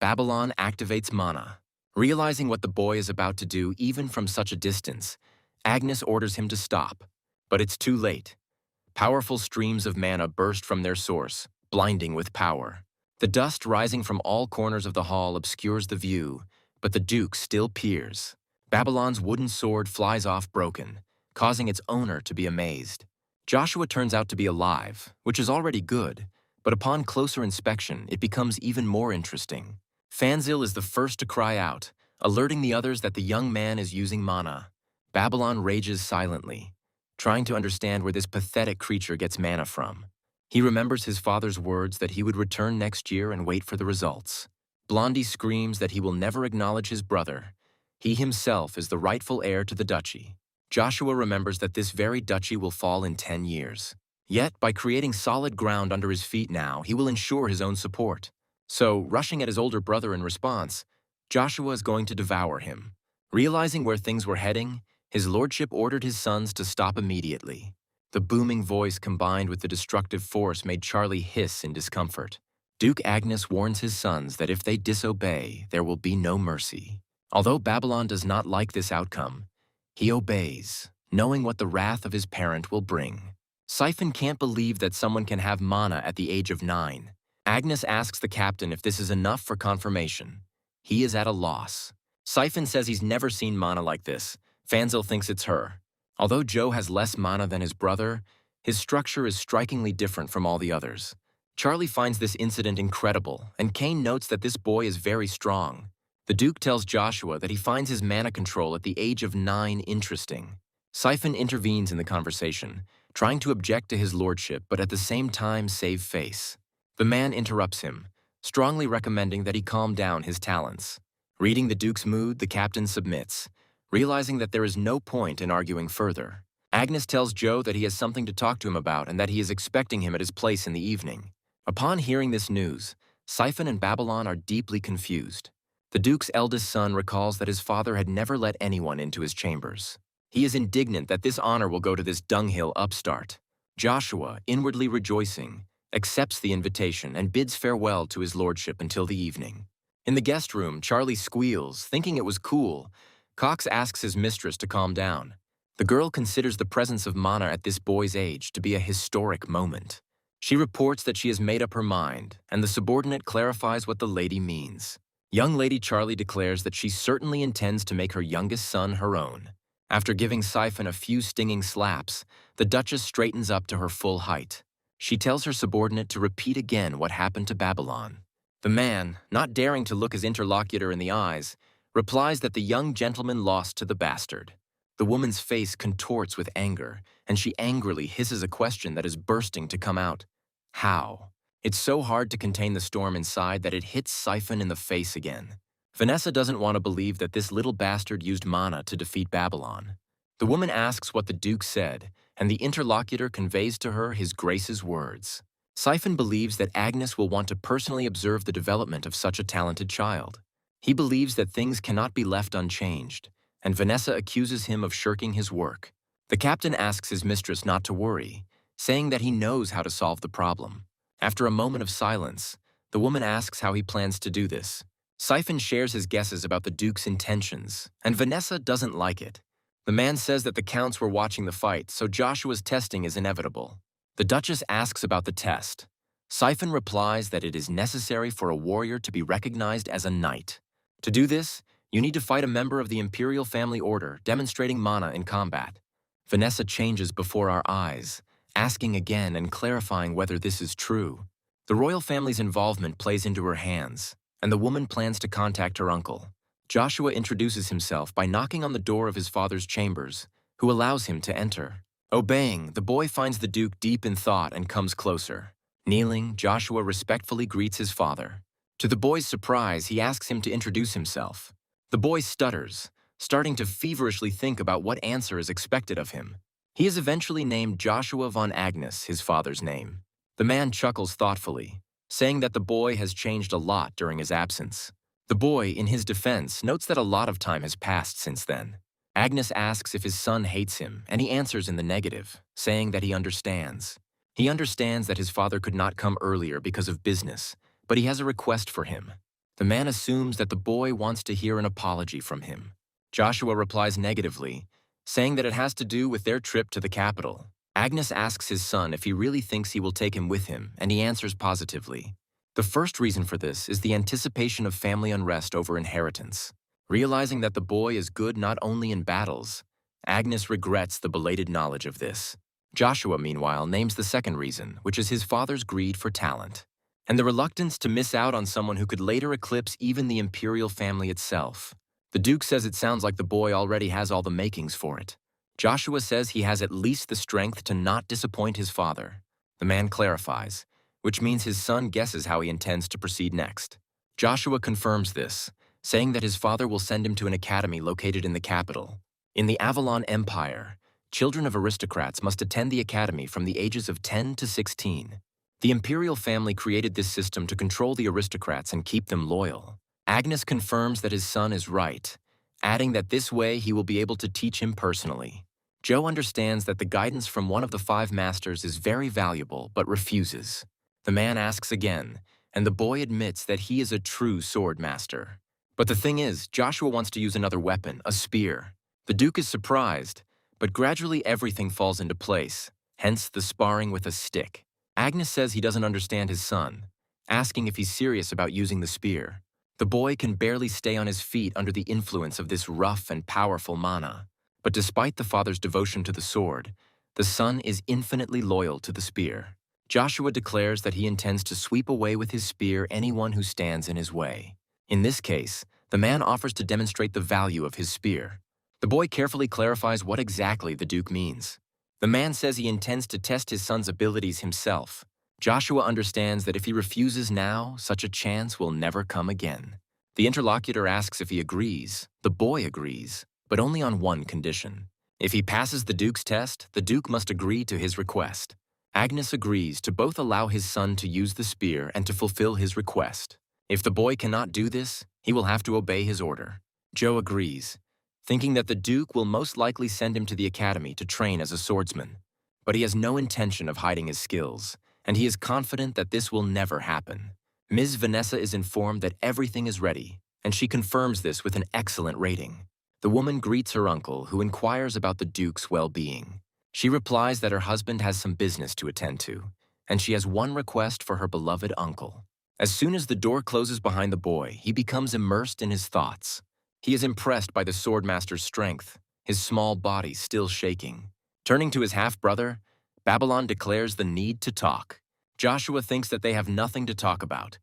Babylon activates mana. Realizing what the boy is about to do even from such a distance, Agnes orders him to stop. But it's too late. Powerful streams of mana burst from their source, blinding with power. The dust rising from all corners of the hall obscures the view, but the Duke still peers. Babylon's wooden sword flies off broken, causing its owner to be amazed. Joshua turns out to be alive, which is already good, but upon closer inspection, it becomes even more interesting. Fanzil is the first to cry out, alerting the others that the young man is using mana. Babylon rages silently, trying to understand where this pathetic creature gets mana from. He remembers his father's words that he would return next year and wait for the results. Blondie screams that he will never acknowledge his brother. He himself is the rightful heir to the duchy. Joshua remembers that this very duchy will fall in 10 years. Yet, by creating solid ground under his feet now, he will ensure his own support. So, rushing at his older brother in response, Joshua is going to devour him. Realizing where things were heading, his lordship ordered his sons to stop immediately. The booming voice combined with the destructive force made Charlie hiss in discomfort. Duke Agnes warns his sons that if they disobey, there will be no mercy. Although Babylon does not like this outcome, he obeys, knowing what the wrath of his parent will bring. Siphon can't believe that someone can have mana at the age of 9. Agnes asks the captain if this is enough for confirmation. He is at a loss. Siphon says he's never seen mana like this. Fanzil thinks it's her. Although Joe has less mana than his brother, his structure is strikingly different from all the others. Charlie finds this incident incredible, and Cain notes that this boy is very strong. The Duke tells Joshua that he finds his mana control at the age of 9 interesting. Siphon intervenes in the conversation, trying to object to his lordship but at the same time save face. The man interrupts him, strongly recommending that he calm down his talents. Reading the Duke's mood, the captain submits, realizing that there is no point in arguing further. Agnes tells Joe that he has something to talk to him about and that he is expecting him at his place in the evening. Upon hearing this news, Siphon and Babylon are deeply confused. The Duke's eldest son recalls that his father had never let anyone into his chambers. He is indignant that this honor will go to this dunghill upstart. Joshua, inwardly rejoicing, accepts the invitation and bids farewell to his lordship until the evening. In the guest room, Charlie squeals, thinking it was cool. Cox asks his mistress to calm down. The girl considers the presence of mana at this boy's age to be a historic moment. She reports that she has made up her mind, and the subordinate clarifies what the lady means. Young Lady Charlie declares that she certainly intends to make her youngest son her own. After giving Siphon a few stinging slaps, the Duchess straightens up to her full height. She tells her subordinate to repeat again what happened to Babylon. The man, not daring to look his interlocutor in the eyes, replies that the young gentleman lost to the bastard. The woman's face contorts with anger, and she angrily hisses a question that is bursting to come out. How? It's so hard to contain the storm inside that it hits Siphon in the face again. Vanessa doesn't want to believe that this little bastard used mana to defeat Babylon. The woman asks what the Duke said, and the interlocutor conveys to her his grace's words. Siphon believes that Agnes will want to personally observe the development of such a talented child. He believes that things cannot be left unchanged, and Vanessa accuses him of shirking his work. The captain asks his mistress not to worry, saying that he knows how to solve the problem. After a moment of silence, the woman asks how he plans to do this. Siphon shares his guesses about the Duke's intentions, and Vanessa doesn't like it. The man says that the counts were watching the fight, so Joshua's testing is inevitable. The Duchess asks about the test. Siphon replies that it is necessary for a warrior to be recognized as a knight. To do this, you need to fight a member of the Imperial Family Order, demonstrating mana in combat. Vanessa changes before our eyes, asking again and clarifying whether this is true. The royal family's involvement plays into her hands, and the woman plans to contact her uncle. Joshua introduces himself by knocking on the door of his father's chambers, who allows him to enter. Obeying, the boy finds the Duke deep in thought and comes closer. Kneeling, Joshua respectfully greets his father. To the boy's surprise, he asks him to introduce himself. The boy stutters, starting to feverishly think about what answer is expected of him. He is eventually named Joshua von Agnes, his father's name. The man chuckles thoughtfully, saying that the boy has changed a lot during his absence. The boy, in his defense, notes that a lot of time has passed since then. Agnes asks if his son hates him, and he answers in the negative, saying that he understands. He understands that his father could not come earlier because of business, but he has a request for him. The man assumes that the boy wants to hear an apology from him. Joshua replies negatively, saying that it has to do with their trip to the capital. Agnes asks his son if he really thinks he will take him with him, and he answers positively. The first reason for this is the anticipation of family unrest over inheritance. Realizing that the boy is good not only in battles, Agnes regrets the belated knowledge of this. Joshua, meanwhile, names the second reason, which is his father's greed for talent, and the reluctance to miss out on someone who could later eclipse even the imperial family itself. The Duke says it sounds like the boy already has all the makings for it. Joshua says he has at least the strength to not disappoint his father. The man clarifies, which means his son guesses how he intends to proceed next. Joshua confirms this, saying that his father will send him to an academy located in the capital. In the Avalon Empire, children of aristocrats must attend the academy from the ages of 10 to 16. The imperial family created this system to control the aristocrats and keep them loyal. Agnes confirms that his son is right, adding that this way he will be able to teach him personally. Joe understands that the guidance from one of the 5 masters is very valuable, but refuses. The man asks again, and the boy admits that he is a true sword master. But the thing is, Joshua wants to use another weapon, a spear. The Duke is surprised, but gradually everything falls into place, hence the sparring with a stick. Agnes says he doesn't understand his son, asking if he's serious about using the spear. The boy can barely stay on his feet under the influence of this rough and powerful mana. But despite the father's devotion to the sword, the son is infinitely loyal to the spear. Joshua declares that he intends to sweep away with his spear anyone who stands in his way. In this case, the man offers to demonstrate the value of his spear. The boy carefully clarifies what exactly the Duke means. The man says he intends to test his son's abilities himself. Joshua understands that if he refuses now, such a chance will never come again. The interlocutor asks if he agrees. The boy agrees, but only on one condition. If he passes the Duke's test, the Duke must agree to his request. Agnes agrees to both allow his son to use the spear and to fulfill his request. If the boy cannot do this, he will have to obey his order. Joe agrees, thinking that the Duke will most likely send him to the academy to train as a swordsman. But he has no intention of hiding his skills, and he is confident that this will never happen. Ms. Vanessa is informed that everything is ready, and she confirms this with an excellent rating. The woman greets her uncle, who inquires about the Duke's well-being. She replies that her husband has some business to attend to, and she has one request for her beloved uncle. As soon as the door closes behind the boy, he becomes immersed in his thoughts. He is impressed by the swordmaster's strength, his small body still shaking. Turning to his half-brother, Babylon declares the need to talk. Joshua thinks that they have nothing to talk about.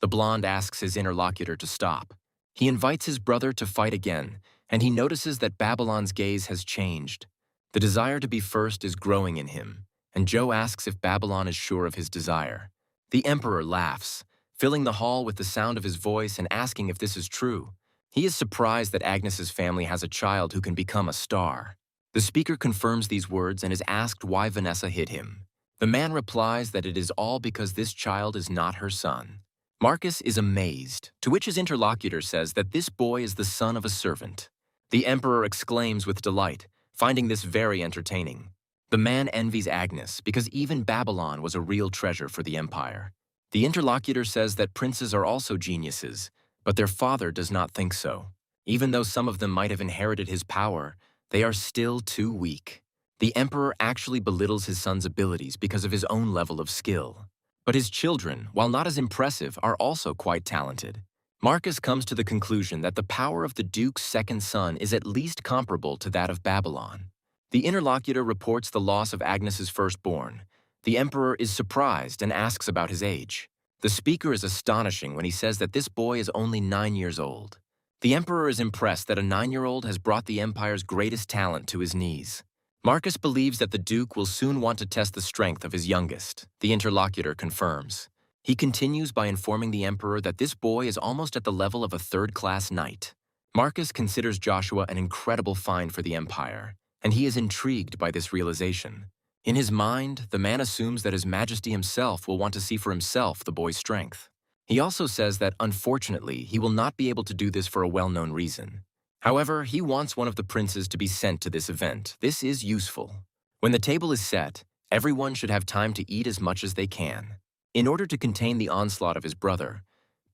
The blonde asks his interlocutor to stop. He invites his brother to fight again, and he notices that Babylon's gaze has changed. The desire to be first is growing in him, and Joe asks if Babylon is sure of his desire. The Emperor laughs, filling the hall with the sound of his voice and asking if this is true. He is surprised that Agnes's family has a child who can become a star. The speaker confirms these words and is asked why Vanessa hit him. The man replies that it is all because this child is not her son. Marcus is amazed, to which his interlocutor says that this boy is the son of a servant. The Emperor exclaims with delight, finding this very entertaining. The man envies Agnes because even Babylon was a real treasure for the Empire. The interlocutor says that princes are also geniuses, but their father does not think so. Even though some of them might have inherited his power, they are still too weak. The Emperor actually belittles his son's abilities because of his own level of skill. But his children, while not as impressive, are also quite talented. Marcus comes to the conclusion that the power of the Duke's second son is at least comparable to that of Babylon. The interlocutor reports the loss of Agnes's firstborn. The Emperor is surprised and asks about his age. The speaker is astonishing when he says that this boy is only 9 years old. The Emperor is impressed that a 9-year-old has brought the Empire's greatest talent to his knees. Marcus believes that the Duke will soon want to test the strength of his youngest, the interlocutor confirms. He continues by informing the Emperor that this boy is almost at the level of a third-class knight. Marcus considers Joshua an incredible find for the Empire, and he is intrigued by this realization. In his mind, the man assumes that His Majesty himself will want to see for himself the boy's strength. He also says that, unfortunately, he will not be able to do this for a well-known reason. However, he wants one of the princes to be sent to this event. This is useful. When the table is set, everyone should have time to eat as much as they can. In order to contain the onslaught of his brother,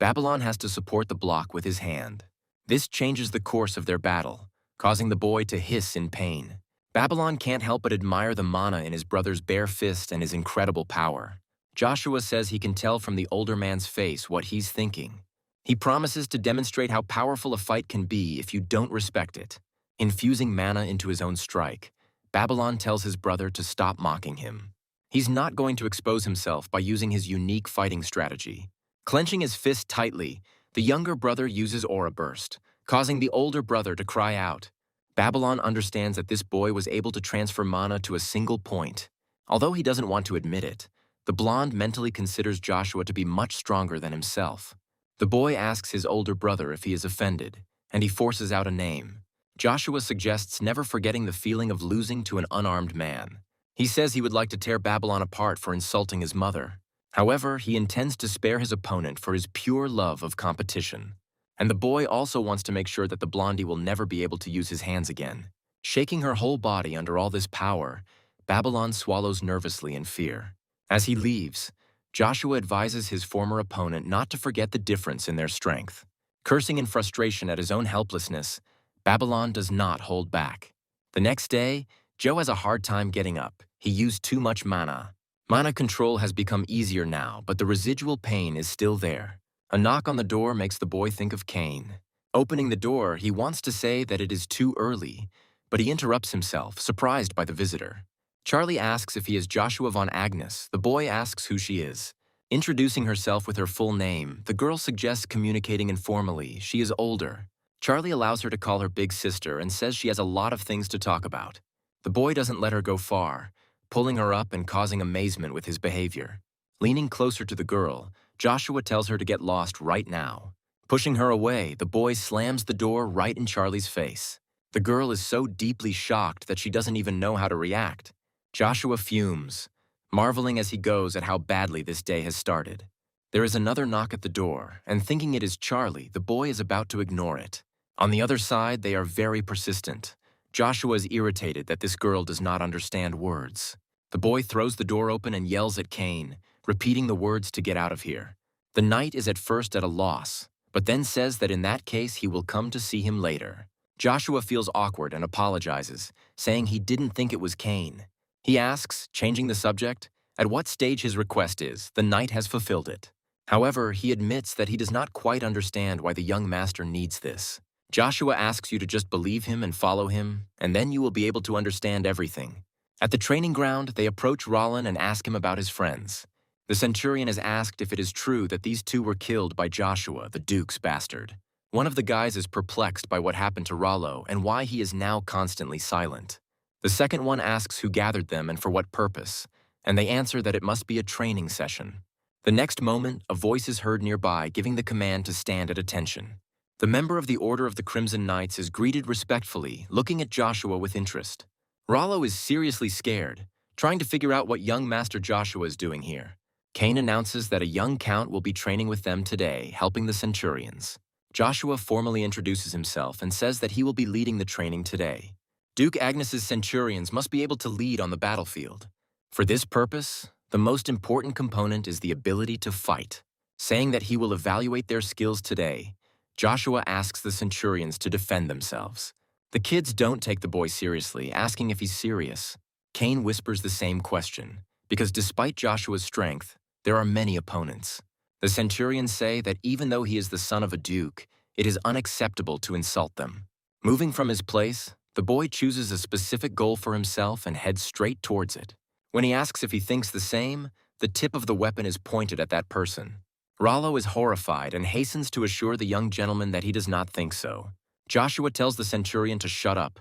Babylon has to support the block with his hand. This changes the course of their battle, causing the boy to hiss in pain. Babylon can't help but admire the mana in his brother's bare fist and his incredible power. Joshua says he can tell from the older man's face what he's thinking. He promises to demonstrate how powerful a fight can be if you don't respect it. Infusing mana into his own strike, Babylon tells his brother to stop mocking him. He's not going to expose himself by using his unique fighting strategy. Clenching his fist tightly, the younger brother uses Aura Burst, causing the older brother to cry out. Babylon understands that this boy was able to transfer mana to a single point. Although he doesn't want to admit it, the blonde mentally considers Joshua to be much stronger than himself. The boy asks his older brother if he is offended, and he forces out a name. Joshua suggests never forgetting the feeling of losing to an unarmed man. He says he would like to tear Babylon apart for insulting his mother. However, he intends to spare his opponent for his pure love of competition. And the boy also wants to make sure that the blondie will never be able to use his hands again. Shaking her whole body under all this power, Babylon swallows nervously in fear. As he leaves, Joshua advises his former opponent not to forget the difference in their strength. Cursing in frustration at his own helplessness, Babylon does not hold back. The next day, Joe has a hard time getting up. He used too much mana. Mana control has become easier now, but the residual pain is still there. A knock on the door makes the boy think of Cain. Opening the door, he wants to say that it is too early, but he interrupts himself, surprised by the visitor. Charlie asks if he is Joshua von Agnes. The boy asks who she is. Introducing herself with her full name, the girl suggests communicating informally. She is older. Charlie allows her to call her big sister and says she has a lot of things to talk about. The boy doesn't let her go far, pulling her up and causing amazement with his behavior. Leaning closer to the girl, Joshua tells her to get lost right now. Pushing her away, the boy slams the door right in Charlie's face. The girl is so deeply shocked that she doesn't even know how to react. Joshua fumes, marveling as he goes at how badly this day has started. There is another knock at the door, and thinking it is Charlie, the boy is about to ignore it. On the other side, they are very persistent. Joshua is irritated that this girl does not understand words. The boy throws the door open and yells at Cain, repeating the words to get out of here. The knight is at first at a loss, but then says that in that case he will come to see him later. Joshua feels awkward and apologizes, saying he didn't think it was Cain. He asks, changing the subject, at what stage his request is. The knight has fulfilled it. However, he admits that he does not quite understand why the young master needs this. Joshua asks you to just believe him and follow him, and then you will be able to understand everything. At the training ground, they approach Rollin and ask him about his friends. The centurion is asked if it is true that these two were killed by Joshua, the Duke's bastard. One of the guys is perplexed by what happened to Rollo and why he is now constantly silent. The second one asks who gathered them and for what purpose, and they answer that it must be a training session. The next moment, a voice is heard nearby giving the command to stand at attention. The member of the Order of the Crimson Knights is greeted respectfully, looking at Joshua with interest. Rollo is seriously scared, trying to figure out what young Master Joshua is doing here. Cain announces that a young count will be training with them today, helping the centurions. Joshua formally introduces himself and says that he will be leading the training today. Duke Agnes's centurions must be able to lead on the battlefield. For this purpose, the most important component is the ability to fight. Saying that he will evaluate their skills today, Joshua asks the centurions to defend themselves. The kids don't take the boy seriously, asking if he's serious. Cain whispers the same question, because despite Joshua's strength, there are many opponents. The centurions say that even though he is the son of a duke, it is unacceptable to insult them. Moving from his place, the boy chooses a specific goal for himself and heads straight towards it. When he asks if he thinks the same, the tip of the weapon is pointed at that person. Rollo is horrified and hastens to assure the young gentleman that he does not think so. Joshua tells the centurion to shut up,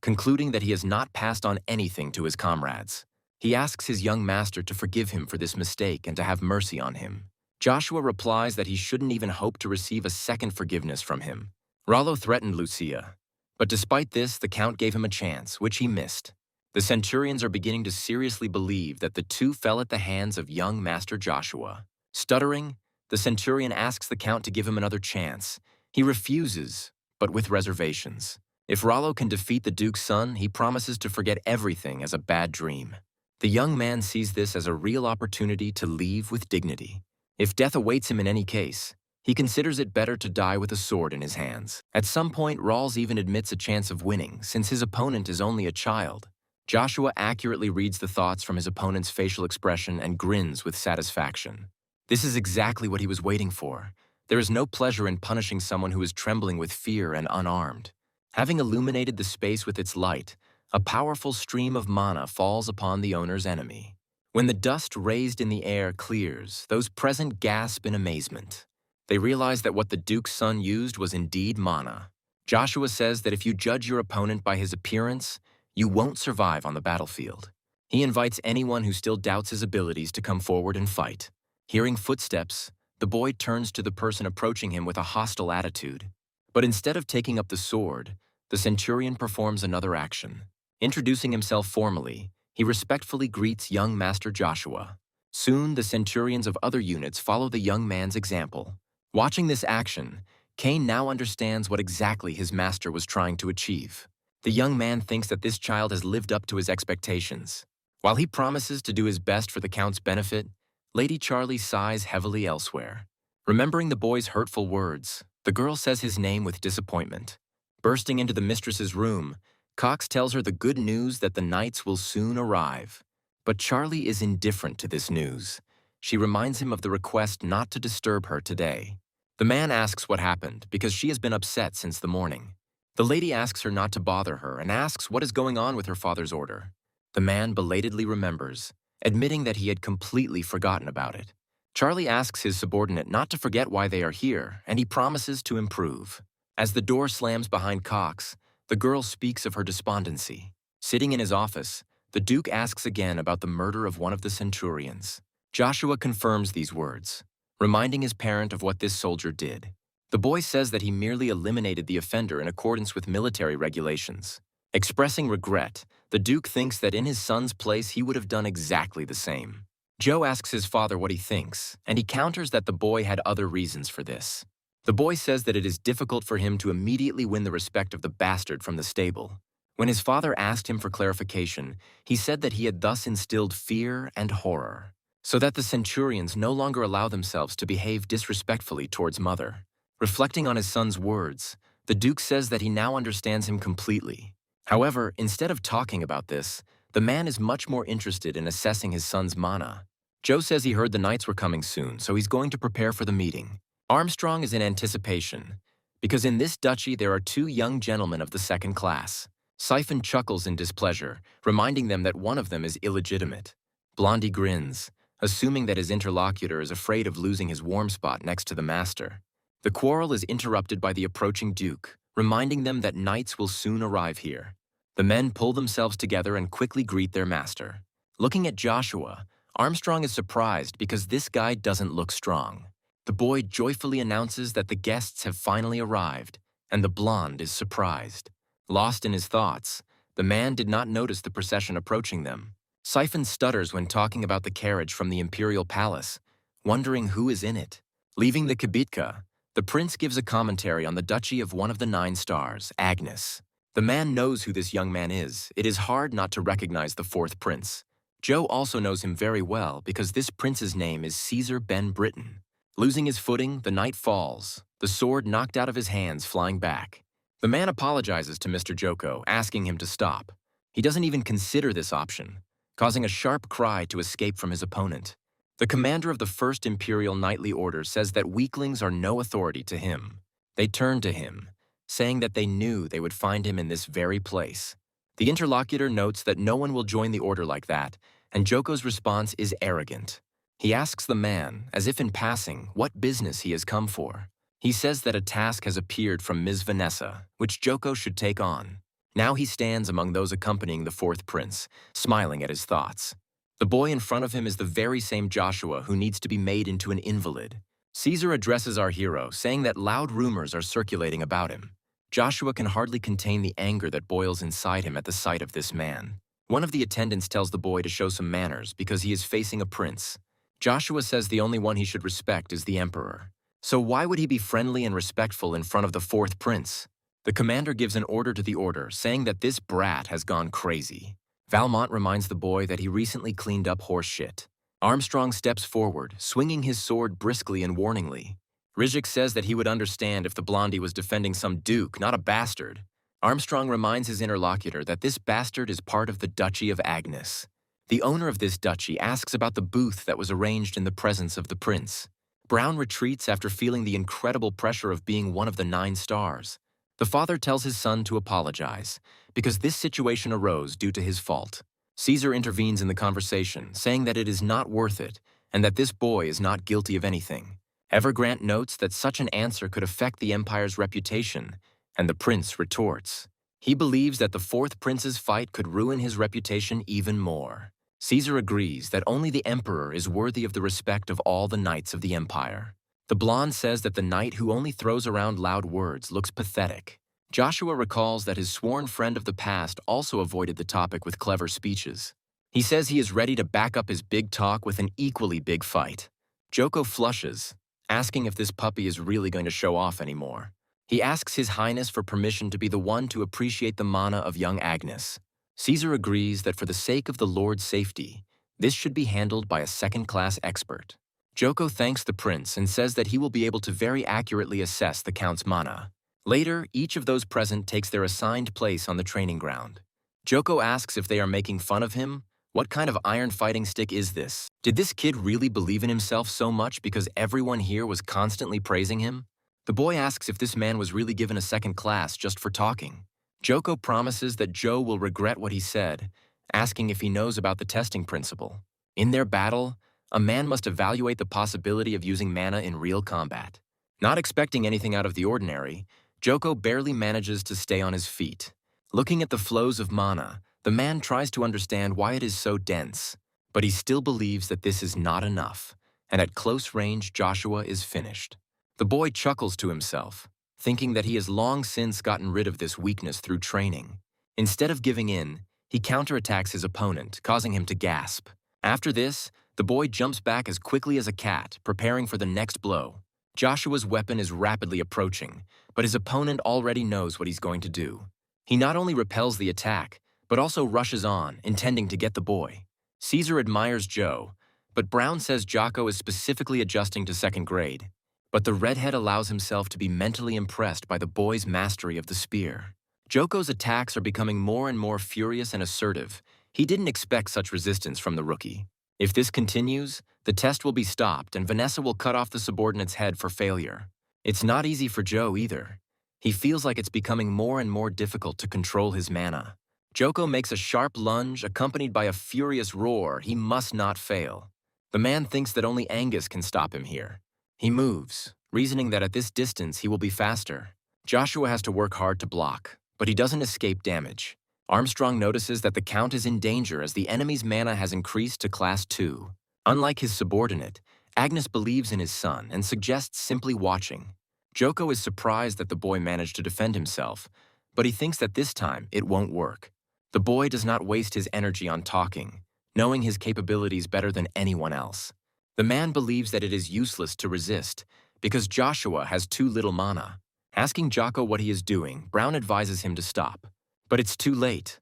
concluding that he has not passed on anything to his comrades. He asks his young master to forgive him for this mistake and to have mercy on him. Joshua replies that he shouldn't even hope to receive a second forgiveness from him. Rollo threatened Lucia, but despite this, the Count gave him a chance, which he missed. The centurions are beginning to seriously believe that the two fell at the hands of young Master Joshua. Stuttering, the centurion asks the Count to give him another chance. He refuses, but with reservations. If Rollo can defeat the Duke's son, he promises to forget everything as a bad dream. The young man sees this as a real opportunity to leave with dignity. If death awaits him in any case, he considers it better to die with a sword in his hands. At some point, Rawls even admits a chance of winning, since his opponent is only a child. Joshua accurately reads the thoughts from his opponent's facial expression and grins with satisfaction. This is exactly what he was waiting for. There is no pleasure in punishing someone who is trembling with fear and unarmed. Having illuminated the space with its light, a powerful stream of mana falls upon the owner's enemy. When the dust raised in the air clears, those present gasp in amazement. They realize that what the Duke's son used was indeed mana. Joshua says that if you judge your opponent by his appearance, you won't survive on the battlefield. He invites anyone who still doubts his abilities to come forward and fight. Hearing footsteps, the boy turns to the person approaching him with a hostile attitude. But instead of taking up the sword, the centurion performs another action. Introducing himself formally, he respectfully greets young Master Joshua. Soon, the centurions of other units follow the young man's example. Watching this action, Cain now understands what exactly his master was trying to achieve. The young man thinks that this child has lived up to his expectations. While he promises to do his best for the Count's benefit, Lady Charlie sighs heavily elsewhere. Remembering the boy's hurtful words, the girl says his name with disappointment. Bursting into the mistress's room, Cox tells her the good news that the knights will soon arrive. But Charlie is indifferent to this news. She reminds him of the request not to disturb her today. The man asks what happened because she has been upset since the morning. The lady asks her not to bother her and asks what is going on with her father's order. The man belatedly remembers, admitting that he had completely forgotten about it. Charlie asks his subordinate not to forget why they are here, and he promises to improve. As the door slams behind Cox, the girl speaks of her despondency. Sitting in his office, the Duke asks again about the murder of one of the centurions. Joshua confirms these words, reminding his parent of what this soldier did. The boy says that he merely eliminated the offender in accordance with military regulations. Expressing regret, the Duke thinks that in his son's place he would have done exactly the same. Joe asks his father what he thinks, and he counters that the boy had other reasons for this. The boy says that it is difficult for him to immediately win the respect of the bastard from the stable. When his father asked him for clarification, he said that he had thus instilled fear and horror, so that the centurions no longer allow themselves to behave disrespectfully towards mother. Reflecting on his son's words, the Duke says that he now understands him completely. However, instead of talking about this, the man is much more interested in assessing his son's mana. Joe says he heard the knights were coming soon, so he's going to prepare for the meeting. Armstrong is in anticipation, because in this duchy there are two young gentlemen of the second class. Siphon chuckles in displeasure, reminding them that one of them is illegitimate. Blondie grins, assuming that his interlocutor is afraid of losing his warm spot next to the master. The quarrel is interrupted by the approaching Duke, reminding them that knights will soon arrive here. The men pull themselves together and quickly greet their master. Looking at Joshua, Armstrong is surprised because this guy doesn't look strong. The boy joyfully announces that the guests have finally arrived, and the blonde is surprised. Lost in his thoughts, the man did not notice the procession approaching them. Siphon stutters when talking about the carriage from the imperial palace, wondering who is in it. Leaving the kibitka, the prince gives a commentary on the duchy of one of the 9 stars, Agnes. The man knows who this young man is. It is hard not to recognize the 4th prince. Joe also knows him very well because this prince's name is Caesar Ben Britain. Losing his footing, the knight falls, the sword knocked out of his hands flying back. The man apologizes to Mr. Joko, asking him to stop. He doesn't even consider this option, causing a sharp cry to escape from his opponent. The commander of the 1st Imperial Knightly Order says that weaklings are no authority to him. They turn to him, saying that they knew they would find him in this very place. The interlocutor notes that no one will join the order like that, and Joko's response is arrogant. He asks the man, as if in passing, what business he has come for. He says that a task has appeared from Ms. Vanessa, which Joko should take on. Now he stands among those accompanying the fourth prince, smiling at his thoughts. The boy in front of him is the very same Joshua who needs to be made into an invalid. Caesar addresses our hero, saying that loud rumors are circulating about him. Joshua can hardly contain the anger that boils inside him at the sight of this man. One of the attendants tells the boy to show some manners because he is facing a prince. Joshua says the only one he should respect is the emperor. So why would he be friendly and respectful in front of the fourth prince? The commander gives an order to the order, saying that this brat has gone crazy. Valmont reminds the boy that he recently cleaned up horse shit. Armstrong steps forward, swinging his sword briskly and warningly. Rizhik says that he would understand if the blondie was defending some duke, not a bastard. Armstrong reminds his interlocutor that this bastard is part of the Duchy of Agnes. The owner of this duchy asks about the booth that was arranged in the presence of the prince. Brown retreats after feeling the incredible pressure of being one of the 9 stars. The father tells his son to apologize, because this situation arose due to his fault. Caesar intervenes in the conversation, saying that it is not worth it, and that this boy is not guilty of anything. Evergrant notes that such an answer could affect the empire's reputation, and the prince retorts. He believes that the fourth prince's fight could ruin his reputation even more. Caesar agrees that only the emperor is worthy of the respect of all the knights of the empire. The blonde says that the knight who only throws around loud words looks pathetic. Joshua recalls that his sworn friend of the past also avoided the topic with clever speeches. He says he is ready to back up his big talk with an equally big fight. Joko flushes, asking if this puppy is really going to show off anymore. He asks His Highness for permission to be the one to appreciate the mana of young Agnes. Caesar agrees that for the sake of the Lord's safety, this should be handled by a second-class expert. Joko thanks the prince and says that he will be able to very accurately assess the count's mana. Later, each of those present takes their assigned place on the training ground. Joko asks if they are making fun of him. What kind of iron fighting stick is this? Did this kid really believe in himself so much because everyone here was constantly praising him? The boy asks if this man was really given a second class just for talking. Joko promises that Joe will regret what he said, asking if he knows about the testing principle. In their battle, a man must evaluate the possibility of using mana in real combat. Not expecting anything out of the ordinary, Joko barely manages to stay on his feet. Looking at the flows of mana, the man tries to understand why it is so dense, but he still believes that this is not enough, and at close range, Joshua is finished. The boy chuckles to himself, thinking that he has long since gotten rid of this weakness through training. Instead of giving in, he counterattacks his opponent, causing him to gasp. After this, the boy jumps back as quickly as a cat, preparing for the next blow. Joshua's weapon is rapidly approaching, but his opponent already knows what he's going to do. He not only repels the attack, but also rushes on, intending to get the boy. Caesar admires Joe, but Brown says Jocko is specifically adjusting to second grade. But the redhead allows himself to be mentally impressed by the boy's mastery of the spear. Joko's attacks are becoming more and more furious and assertive. He didn't expect such resistance from the rookie. If this continues, the test will be stopped and Vanessa will cut off the subordinate's head for failure. It's not easy for Joe either. He feels like it's becoming more and more difficult to control his mana. Joko makes a sharp lunge accompanied by a furious roar. He must not fail. The man thinks that only Angus can stop him here. He moves, reasoning that at this distance he will be faster. Joshua has to work hard to block, but he doesn't escape damage. Armstrong notices that the Count is in danger as the enemy's mana has increased to Class 2. Unlike his subordinate, Agnes believes in his son and suggests simply watching. Joko is surprised that the boy managed to defend himself, but he thinks that this time it won't work. The boy does not waste his energy on talking, knowing his capabilities better than anyone else. The man believes that it is useless to resist because Joshua has too little mana. Asking Jocko what he is doing, Brown advises him to stop. But it's too late.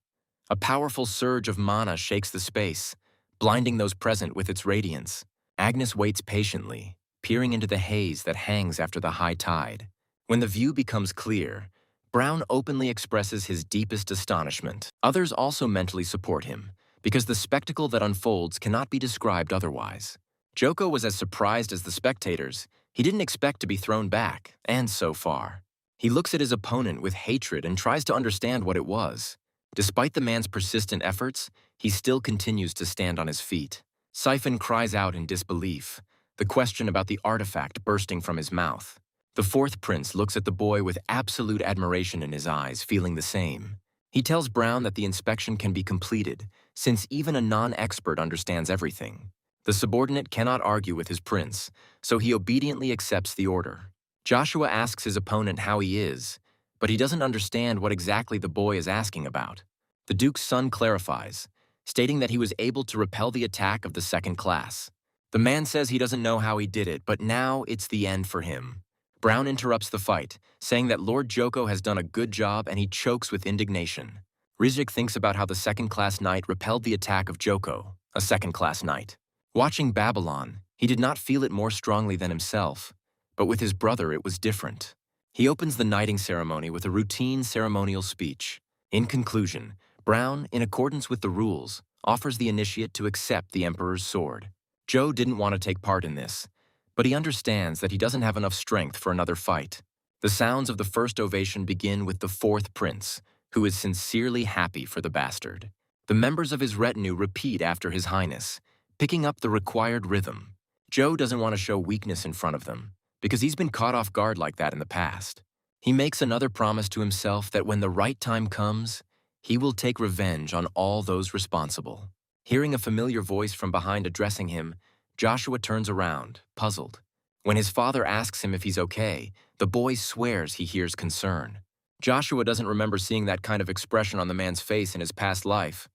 A powerful surge of mana shakes the space, blinding those present with its radiance. Agnes waits patiently, peering into the haze that hangs after the high tide. When the view becomes clear, Brown openly expresses his deepest astonishment. Others also mentally support him, because the spectacle that unfolds cannot be described otherwise. Joko was as surprised as the spectators. He didn't expect to be thrown back, and so far. He looks at his opponent with hatred and tries to understand what it was. Despite the man's persistent efforts, he still continues to stand on his feet. Siphon cries out in disbelief, the question about the artifact bursting from his mouth. The fourth prince looks at the boy with absolute admiration in his eyes, feeling the same. He tells Brown that the inspection can be completed, since even a non-expert understands everything. The subordinate cannot argue with his prince, so he obediently accepts the order. Joshua asks his opponent how he is, but he doesn't understand what exactly the boy is asking about. The Duke's son clarifies, stating that he was able to repel the attack of the second class. The man says he doesn't know how he did it, but now it's the end for him. Brown interrupts the fight, saying that Lord Joko has done a good job, and he chokes with indignation. Rizek thinks about how the second-class knight repelled the attack of Joko, a second-class knight. Watching Babylon, he did not feel it more strongly than himself, but with his brother it was different. He opens the knighting ceremony with a routine ceremonial speech. In conclusion, Brown, in accordance with the rules, offers the initiate to accept the Emperor's sword. Joe didn't want to take part in this, but he understands that he doesn't have enough strength for another fight. The sounds of the first ovation begin with the fourth prince, who is sincerely happy for the bastard. The members of his retinue repeat after His Highness, picking up the required rhythm. Joe doesn't want to show weakness in front of them, because he's been caught off guard like that in the past. He makes another promise to himself that when the right time comes, he will take revenge on all those responsible. Hearing a familiar voice from behind addressing him, Joshua turns around, puzzled. When his father asks him if he's okay, the boy swears he hears concern. Joshua doesn't remember seeing that kind of expression on the man's face in his past life.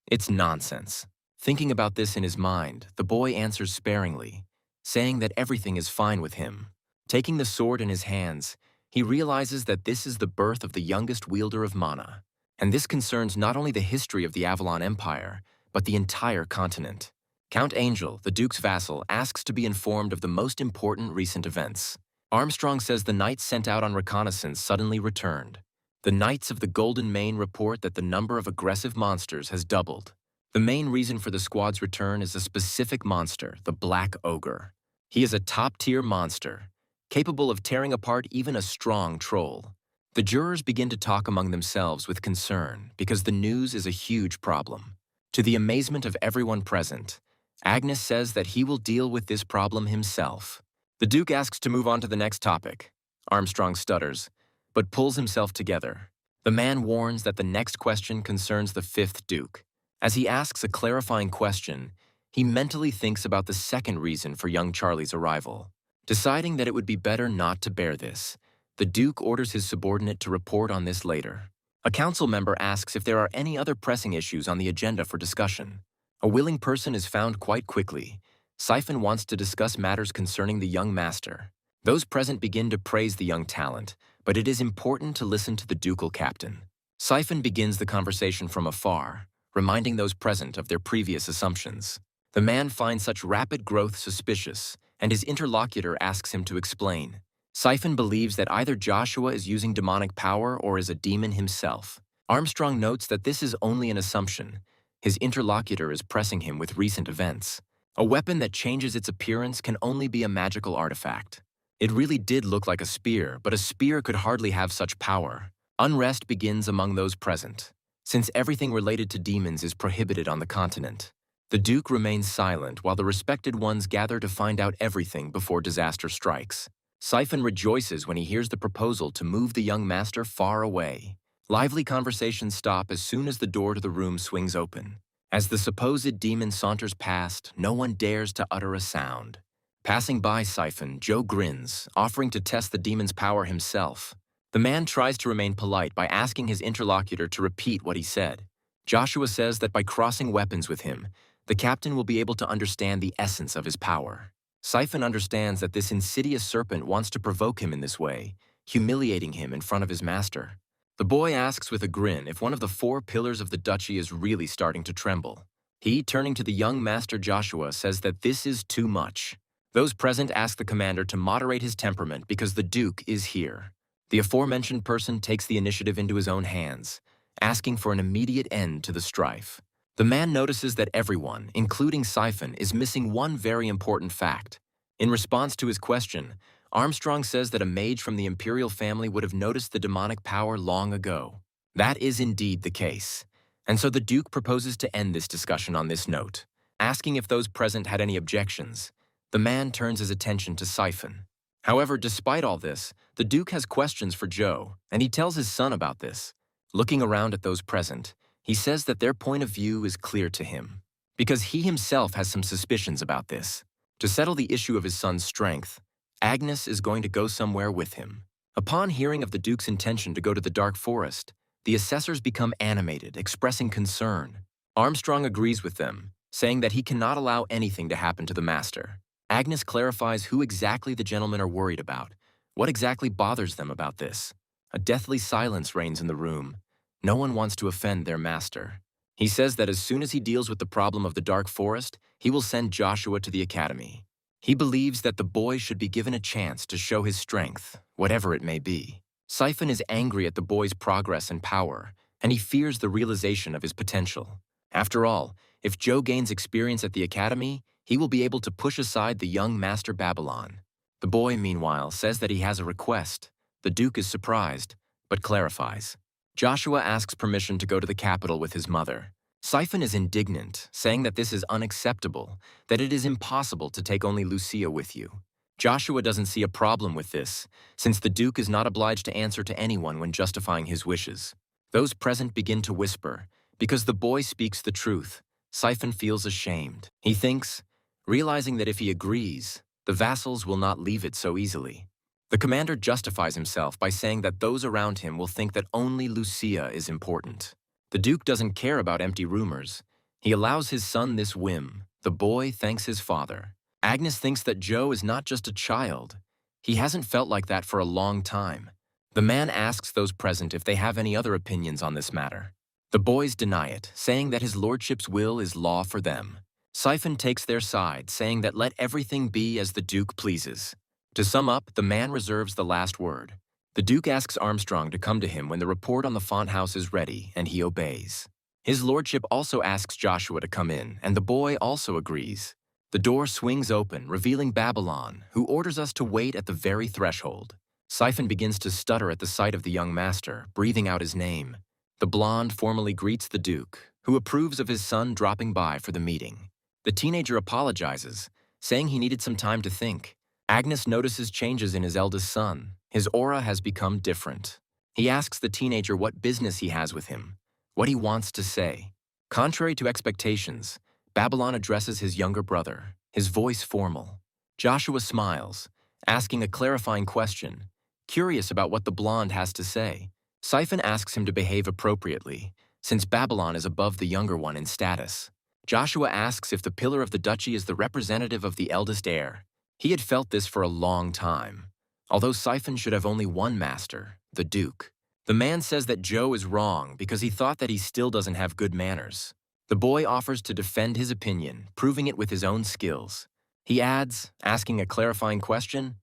It's nonsense. Thinking about this in his mind, the boy answers sparingly, saying that everything is fine with him. Taking the sword in his hands, he realizes that this is the birth of the youngest wielder of mana, and this concerns not only the history of the Avalon Empire, but the entire continent. Count Angel, the Duke's vassal, asks to be informed of the most important recent events. Armstrong says the knights sent out on reconnaissance suddenly returned. The Knights of the Golden Mane report that the number of aggressive monsters has doubled. The main reason for the squad's return is a specific monster, the Black Ogre. He is a top-tier monster, capable of tearing apart even a strong troll. The jurors begin to talk among themselves with concern because the news is a huge problem. To the amazement of everyone present, Agnes says that he will deal with this problem himself. The Duke asks to move on to the next topic. Armstrong stutters, but pulls himself together. The man warns that the next question concerns the fifth Duke. As he asks a clarifying question, he mentally thinks about the second reason for young Charlie's arrival. Deciding that it would be better not to bear this, the Duke orders his subordinate to report on this later. A council member asks if there are any other pressing issues on the agenda for discussion. A willing person is found quite quickly. Siphon wants to discuss matters concerning the young master. Those present begin to praise the young talent, but it is important to listen to the ducal captain. Siphon begins the conversation from afar, reminding those present of their previous assumptions. The man finds such rapid growth suspicious, and his interlocutor asks him to explain. Siphon believes that either Joshua is using demonic power or is a demon himself. Armstrong notes that this is only an assumption. His interlocutor is pressing him with recent events. A weapon that changes its appearance can only be a magical artifact. It really did look like a spear, but a spear could hardly have such power. Unrest begins among those present, since everything related to demons is prohibited on the continent. The Duke remains silent while the respected ones gather to find out everything before disaster strikes. Siphon rejoices when he hears the proposal to move the young master far away. Lively conversations stop as soon as the door to the room swings open. As the supposed demon saunters past, no one dares to utter a sound. Passing by Siphon, Joe grins, offering to test the demon's power himself. The man tries to remain polite by asking his interlocutor to repeat what he said. Joshua says that by crossing weapons with him, the captain will be able to understand the essence of his power. Siphon understands that this insidious serpent wants to provoke him in this way, humiliating him in front of his master. The boy asks with a grin if one of the 4 pillars of the duchy is really starting to tremble. He, turning to the young master Joshua, says that this is too much. Those present ask the commander to moderate his temperament because the Duke is here. The aforementioned person takes the initiative into his own hands, asking for an immediate end to the strife. The man notices that everyone, including Siphon, is missing one very important fact. In response to his question, Armstrong says that a mage from the imperial family would have noticed the demonic power long ago. That is indeed the case, and so the Duke proposes to end this discussion on this note. Asking if those present had any objections, the man turns his attention to Siphon. However, despite all this, the Duke has questions for Joe, and he tells his son about this. Looking around at those present, he says that their point of view is clear to him, because he himself has some suspicions about this. To settle the issue of his son's strength, Agnes is going to go somewhere with him. Upon hearing of the Duke's intention to go to the Dark Forest, the assessors become animated, expressing concern. Armstrong agrees with them, saying that he cannot allow anything to happen to the master. Agnes clarifies who exactly the gentlemen are worried about. What exactly bothers them about this? A deathly silence reigns in the room. No one wants to offend their master. He says that as soon as he deals with the problem of the Dark Forest, he will send Joshua to the academy. He believes that the boy should be given a chance to show his strength, whatever it may be. Siphon is angry at the boy's progress and power, and he fears the realization of his potential. After all, if Joe gains experience at the academy, he will be able to push aside the young Master Babylon. The boy, meanwhile, says that he has a request. The Duke is surprised, but clarifies. Joshua asks permission to go to the capital with his mother. Siphon is indignant, saying that this is unacceptable, that it is impossible to take only Lucia with you. Joshua doesn't see a problem with this, since the Duke is not obliged to answer to anyone when justifying his wishes. Those present begin to whisper, because the boy speaks the truth. Siphon feels ashamed. He thinks, realizing that if he agrees, the vassals will not leave it so easily. The commander justifies himself by saying that those around him will think that only Lucia is important. The Duke doesn't care about empty rumors. He allows his son this whim. The boy thanks his father. Agnes thinks that Joe is not just a child. He hasn't felt like that for a long time. The man asks those present if they have any other opinions on this matter. The boys deny it, saying that his lordship's will is law for them. Siphon takes their side, saying that let everything be as the Duke pleases. To sum up, the man reserves the last word. The Duke asks Armstrong to come to him when the report on the font house is ready, and he obeys. His lordship also asks Joshua to come in, and the boy also agrees. The door swings open, revealing Babylon, who orders us to wait at the very threshold. Siphon begins to stutter at the sight of the young master, breathing out his name. The blonde formally greets the Duke, who approves of his son dropping by for the meeting. The teenager apologizes, saying he needed some time to think. Agnes notices changes in his eldest son. His aura has become different. He asks the teenager what business he has with him, what he wants to say. Contrary to expectations, Babylon addresses his younger brother, his voice formal. Joshua smiles, asking a clarifying question, curious about what the blonde has to say. Siphon asks him to behave appropriately, since Babylon is above the younger one in status. Joshua asks if the pillar of the duchy is the representative of the eldest heir. He had felt this for a long time, although Siphon should have only one master, the Duke. The man says that Joe is wrong because he thought that he still doesn't have good manners. The boy offers to defend his opinion, proving it with his own skills. He adds, asking a clarifying question,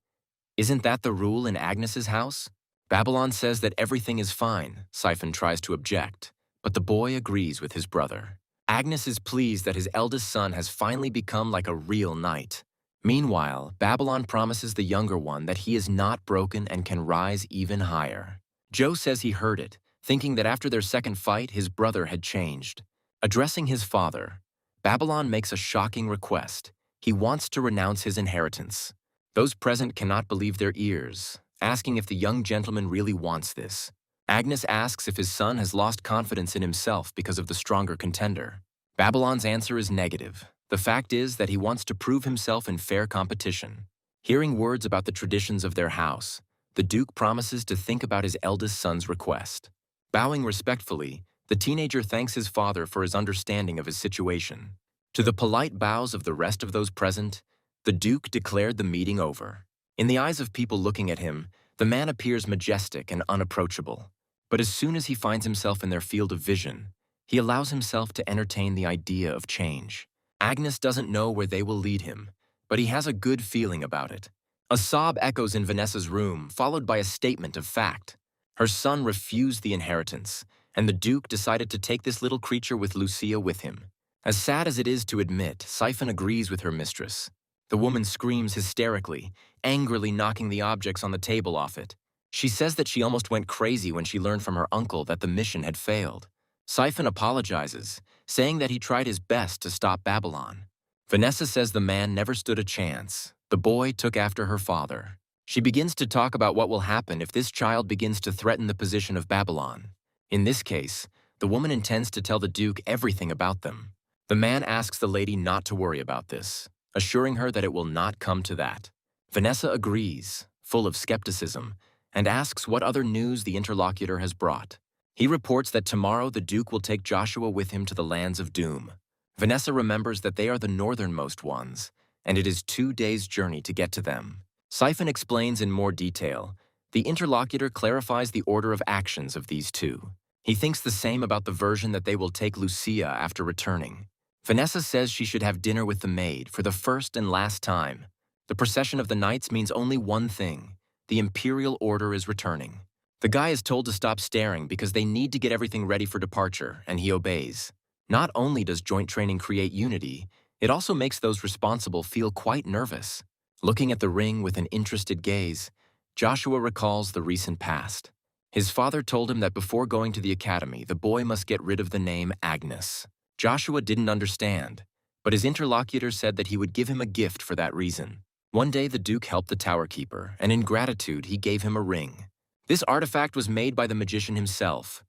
"Isn't that the rule in Agnes's house?" Babylon says that everything is fine. Siphon tries to object, but the boy agrees with his brother. Agnes is pleased that his eldest son has finally become like a real knight. Meanwhile, Babylon promises the younger one that he is not broken and can rise even higher. Joe says he heard it, thinking that after their second fight, his brother had changed. Addressing his father, Babylon makes a shocking request. He wants to renounce his inheritance. Those present cannot believe their ears, asking if the young gentleman really wants this. Agnes asks if his son has lost confidence in himself because of the stronger contender. Babylon's answer is negative. The fact is that he wants to prove himself in fair competition. Hearing words about the traditions of their house, the Duke promises to think about his eldest son's request. Bowing respectfully, the teenager thanks his father for his understanding of his situation. To the polite bows of the rest of those present, the Duke declared the meeting over. In the eyes of people looking at him, the man appears majestic and unapproachable. But as soon as he finds himself in their field of vision, he allows himself to entertain the idea of change. Agnes doesn't know where they will lead him, but he has a good feeling about it. A sob echoes in Vanessa's room, followed by a statement of fact. Her son refused the inheritance, and the Duke decided to take this little creature with Lucia with him. As sad as it is to admit, Siphon agrees with her mistress. The woman screams hysterically, angrily knocking the objects on the table off it. She says that she almost went crazy when she learned from her uncle that the mission had failed. Siphon apologizes, saying that he tried his best to stop Babylon. Vanessa says the man never stood a chance. The boy took after her father. She begins to talk about what will happen if this child begins to threaten the position of Babylon. In this case, the woman intends to tell the Duke everything about them. The man asks the lady not to worry about this, assuring her that it will not come to that. Vanessa agrees, full of skepticism, and asks what other news the interlocutor has brought. He reports that tomorrow the Duke will take Joshua with him to the lands of doom. Vanessa remembers that they are the northernmost ones, and it is 2 days' journey to get to them. Siphon explains in more detail. The interlocutor clarifies the order of actions of these two. He thinks the same about the version that they will take Lucia after returning. Vanessa says she should have dinner with the maid for the first and last time. The procession of the knights means only one thing: the imperial order is returning. The guy is told to stop staring because they need to get everything ready for departure, and he obeys. Not only does joint training create unity, it also makes those responsible feel quite nervous. Looking at the ring with an interested gaze, Joshua recalls the recent past. His father told him that before going to the academy, the boy must get rid of the name Agnes. Joshua didn't understand, but his interlocutor said that he would give him a gift for that reason. One day the Duke helped the tower keeper, and in gratitude he gave him a ring. This artifact was made by the magician himself.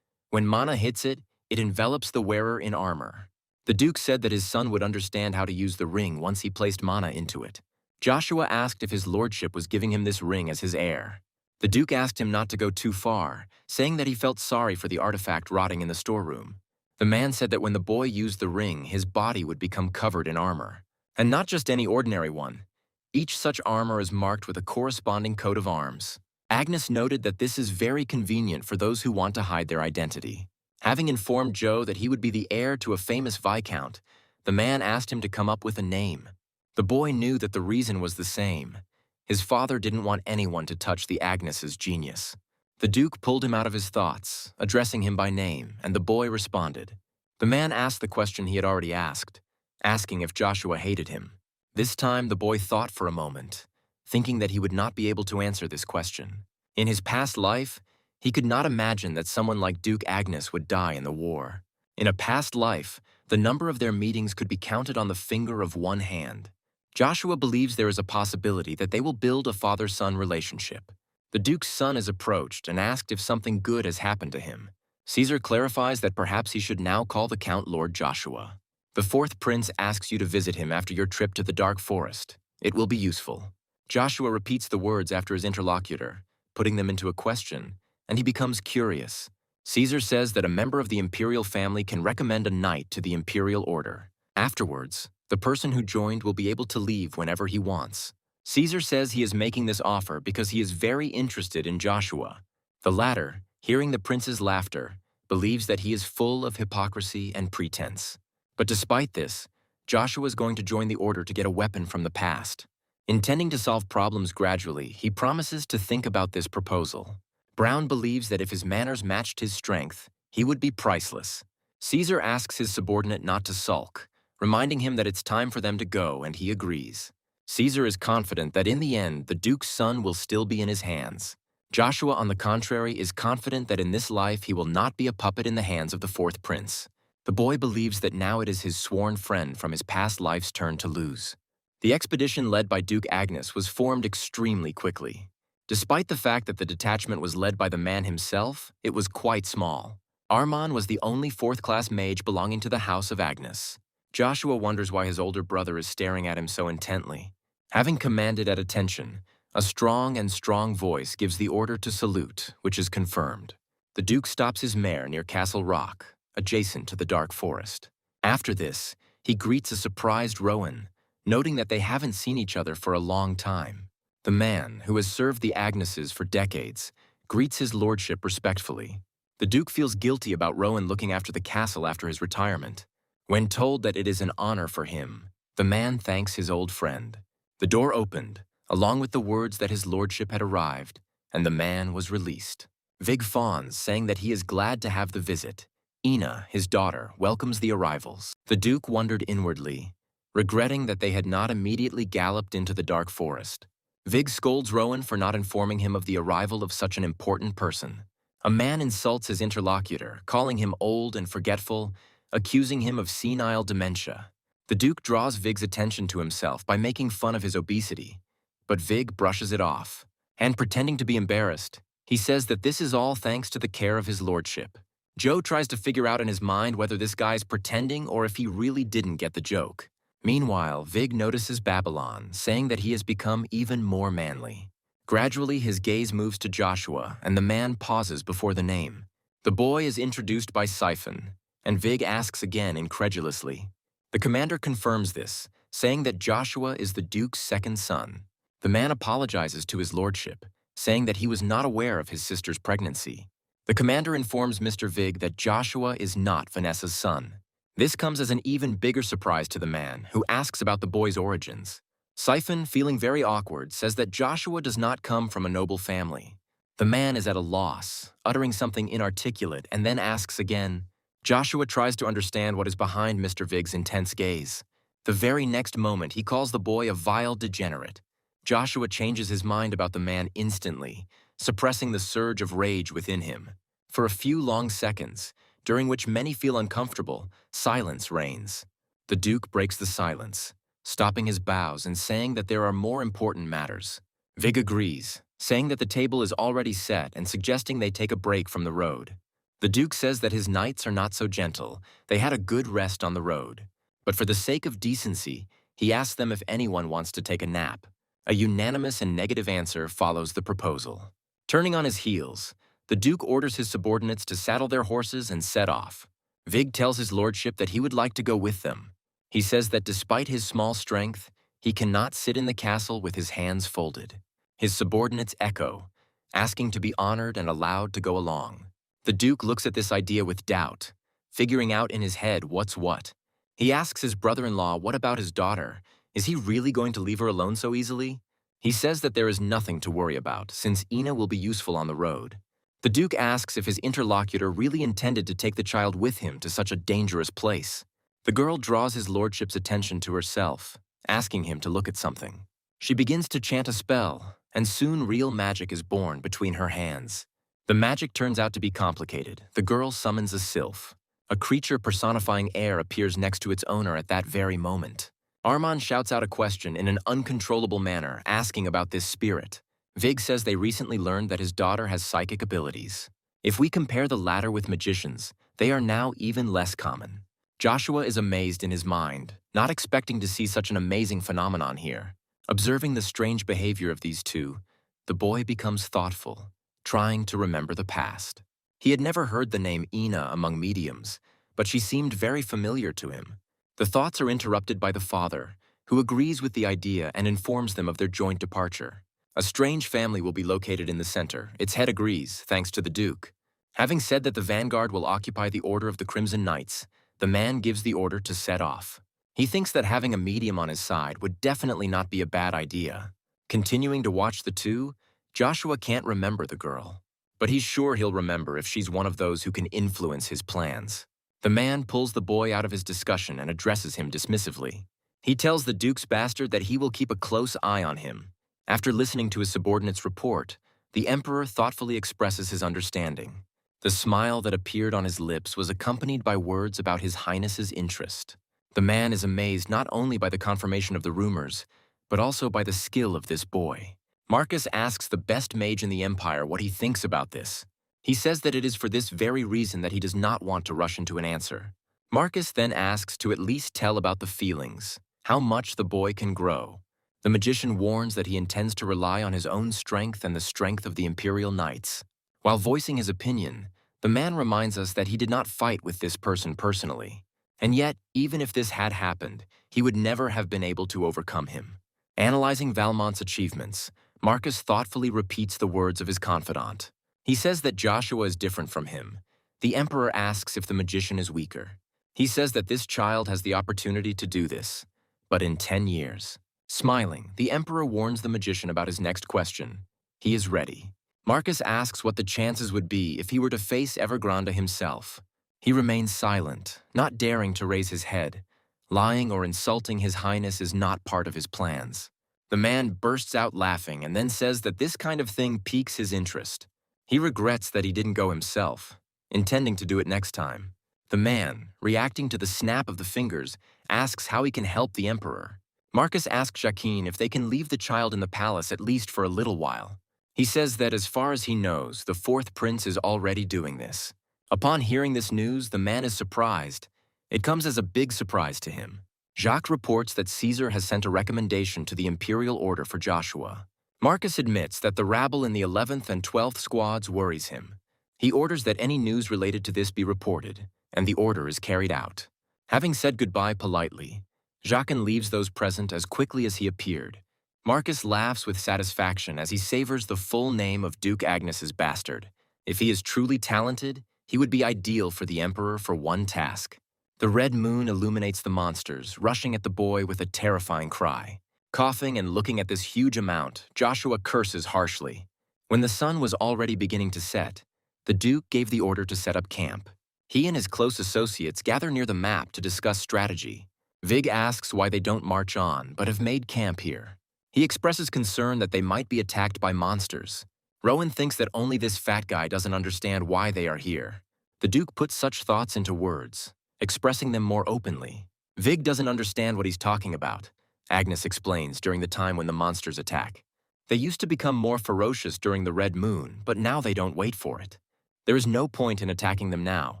When mana hits it, it envelops the wearer in armor. The Duke said that his son would understand how to use the ring once he placed mana into it. Joshua asked if his lordship was giving him this ring as his heir. The Duke asked him not to go too far, saying that he felt sorry for the artifact rotting in the storeroom. The man said that when the boy used the ring, his body would become covered in armor. And not just any ordinary one. Each such armor is marked with a corresponding coat of arms. Agnes noted that this is very convenient for those who want to hide their identity. Having informed Joe that he would be the heir to a famous viscount, the man asked him to come up with a name. The boy knew that the reason was the same. His father didn't want anyone to touch the Agnes's genius. The Duke pulled him out of his thoughts, addressing him by name, and the boy responded. The man asked the question he had already asked, asking if Joshua hated him. This time the boy thought for a moment, thinking that he would not be able to answer this question. In his past life, he could not imagine that someone like Duke Agnes would die in the war. In a past life, the number of their meetings could be counted on the finger of one hand. Joshua believes there is a possibility that they will build a father-son relationship. The Duke's son is approached and asked if something good has happened to him. Caesar clarifies that perhaps he should now call the Count Lord Joshua. The fourth prince asks you to visit him after your trip to the dark forest. It will be useful. Joshua repeats the words after his interlocutor, putting them into a question, and he becomes curious. Caesar says that a member of the imperial family can recommend a knight to the imperial order. Afterwards, the person who joined will be able to leave whenever he wants. Caesar says he is making this offer because he is very interested in Joshua. The latter, hearing the prince's laughter, believes that he is full of hypocrisy and pretense. But despite this, Joshua is going to join the order to get a weapon from the past. Intending to solve problems gradually, he promises to think about this proposal. Brown believes that if his manners matched his strength, he would be priceless. Caesar asks his subordinate not to sulk, reminding him that it's time for them to go, and he agrees. Caesar is confident that in the end, the Duke's son will still be in his hands. Joshua, on the contrary, is confident that in this life he will not be a puppet in the hands of the fourth prince. The boy believes that now it is his sworn friend from his past life's turn to lose. The expedition led by Duke Agnes was formed extremely quickly. Despite the fact that the detachment was led by the man himself, it was quite small. Armand was the only fourth-class mage belonging to the house of Agnes. Joshua wonders why his older brother is staring at him so intently. Having commanded at attention, a strong voice gives the order to salute, which is confirmed. The Duke stops his mare near Castle Rock, adjacent to the dark forest. After this, he greets a surprised Rowan, noting that they haven't seen each other for a long time. The man, who has served the Agneses for decades, greets his lordship respectfully. The Duke feels guilty about Rowan looking after the castle after his retirement. When told that it is an honor for him, the man thanks his old friend. The door opened, along with the words that his lordship had arrived, and the man was released. Vig fawns, saying that he is glad to have the visit. Ina, his daughter, welcomes the arrivals. The Duke wondered inwardly, regretting that they had not immediately galloped into the dark forest. Vig scolds Rowan for not informing him of the arrival of such an important person. A man insults his interlocutor, calling him old and forgetful, accusing him of senile dementia. The Duke draws Vig's attention to himself by making fun of his obesity, but Vig brushes it off, and pretending to be embarrassed, he says that this is all thanks to the care of his lordship. Joe tries to figure out in his mind whether this guy's pretending or if he really didn't get the joke. Meanwhile, Vig notices Babylon, saying that he has become even more manly. Gradually, his gaze moves to Joshua, and the man pauses before the name. The boy is introduced by Siphon, and Vig asks again incredulously. The commander confirms this, saying that Joshua is the Duke's second son. The man apologizes to his lordship, saying that he was not aware of his sister's pregnancy. The commander informs Mr. Vig that Joshua is not Vanessa's son. This comes as an even bigger surprise to the man, who asks about the boy's origins. Siphon, feeling very awkward, says that Joshua does not come from a noble family. The man is at a loss, uttering something inarticulate, and then asks again. Joshua tries to understand what is behind Mr. Vig's intense gaze. The very next moment, he calls the boy a vile degenerate. Joshua changes his mind about the man instantly, suppressing the surge of rage within him. For a few long seconds, during which many feel uncomfortable, silence reigns. The Duke breaks the silence, stopping his bows and saying that there are more important matters. Vig agrees, saying that the table is already set and suggesting they take a break from the road. The Duke says that his knights are not so gentle, they had a good rest on the road. But for the sake of decency, he asks them if anyone wants to take a nap. A unanimous and negative answer follows the proposal. Turning on his heels, the Duke orders his subordinates to saddle their horses and set off. Vig tells his lordship that he would like to go with them. He says that despite his small strength, he cannot sit in the castle with his hands folded. His subordinates echo, asking to be honored and allowed to go along. The Duke looks at this idea with doubt, figuring out in his head what's what. He asks his brother-in-law what about his daughter. Is he really going to leave her alone so easily? He says that there is nothing to worry about, since Ina will be useful on the road. The Duke asks if his interlocutor really intended to take the child with him to such a dangerous place. The girl draws his lordship's attention to herself, asking him to look at something. She begins to chant a spell, and soon real magic is born between her hands. The magic turns out to be complicated. The girl summons a sylph. A creature personifying air appears next to its owner at that very moment. Armand shouts out a question in an uncontrollable manner, asking about this spirit. Vig says they recently learned that his daughter has psychic abilities. If we compare the latter with magicians, they are now even less common. Joshua is amazed in his mind, not expecting to see such an amazing phenomenon here. Observing the strange behavior of these two, the boy becomes thoughtful, trying to remember the past. He had never heard the name Ina among mediums, but she seemed very familiar to him. The thoughts are interrupted by the father, who agrees with the idea and informs them of their joint departure. A strange family will be located in the center. Its head agrees, thanks to the Duke. Having said that the vanguard will occupy the Order of the Crimson Knights, the man gives the order to set off. He thinks that having a medium on his side would definitely not be a bad idea. Continuing to watch the two, Joshua can't remember the girl, but he's sure he'll remember if she's one of those who can influence his plans. The man pulls the boy out of his discussion and addresses him dismissively. He tells the Duke's bastard that he will keep a close eye on him. After listening to his subordinate's report, the Emperor thoughtfully expresses his understanding. The smile that appeared on his lips was accompanied by words about His Highness's interest. The man is amazed not only by the confirmation of the rumors, but also by the skill of this boy. Marcus asks the best mage in the Empire what he thinks about this. He says that it is for this very reason that he does not want to rush into an answer. Marcus then asks to at least tell about the feelings, how much the boy can grow. The magician warns that he intends to rely on his own strength and the strength of the Imperial Knights. While voicing his opinion, the man reminds us that he did not fight with this person personally. And yet, even if this had happened, he would never have been able to overcome him. Analyzing Valmont's achievements, Marcus thoughtfully repeats the words of his confidant. He says that Joshua is different from him. The Emperor asks if the magician is weaker. He says that this child has the opportunity to do this, but in 10 years. Smiling, the Emperor warns the magician about his next question. He is ready. Marcus asks what the chances would be if he were to face Evergrande himself. He remains silent, not daring to raise his head. Lying or insulting His Highness is not part of his plans. The man bursts out laughing and then says that this kind of thing piques his interest. He regrets that he didn't go himself, intending to do it next time. The man, reacting to the snap of the fingers, asks how he can help the Emperor. Marcus asks Jacquin if they can leave the child in the palace at least for a little while. He says that as far as he knows, the fourth prince is already doing this. Upon hearing this news, the man is surprised. It comes as a big surprise to him. Jacques reports that Caesar has sent a recommendation to the imperial order for Joshua. Marcus admits that the rabble in the 11th and 12th squads worries him. He orders that any news related to this be reported, and the order is carried out. Having said goodbye politely, Jacques leaves those present as quickly as he appeared. Marcus laughs with satisfaction as he savors the full name of Duke Agnes's bastard. If he is truly talented, he would be ideal for the Emperor for one task. The red moon illuminates the monsters, rushing at the boy with a terrifying cry. Coughing and looking at this huge amount, Joshua curses harshly. When the sun was already beginning to set, the Duke gave the order to set up camp. He and his close associates gather near the map to discuss strategy. Vig asks why they don't march on, but have made camp here. He expresses concern that they might be attacked by monsters. Rowan thinks that only this fat guy doesn't understand why they are here. The Duke puts such thoughts into words, expressing them more openly. Vig doesn't understand what he's talking about. Agnes explains during the time when the monsters attack. They used to become more ferocious during the red moon, but now they don't wait for it. There is no point in attacking them now,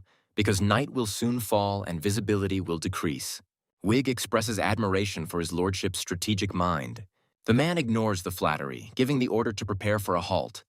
because night will soon fall and visibility will decrease. Wig expresses admiration for his lordship's strategic mind. The man ignores the flattery, giving the order to prepare for a halt.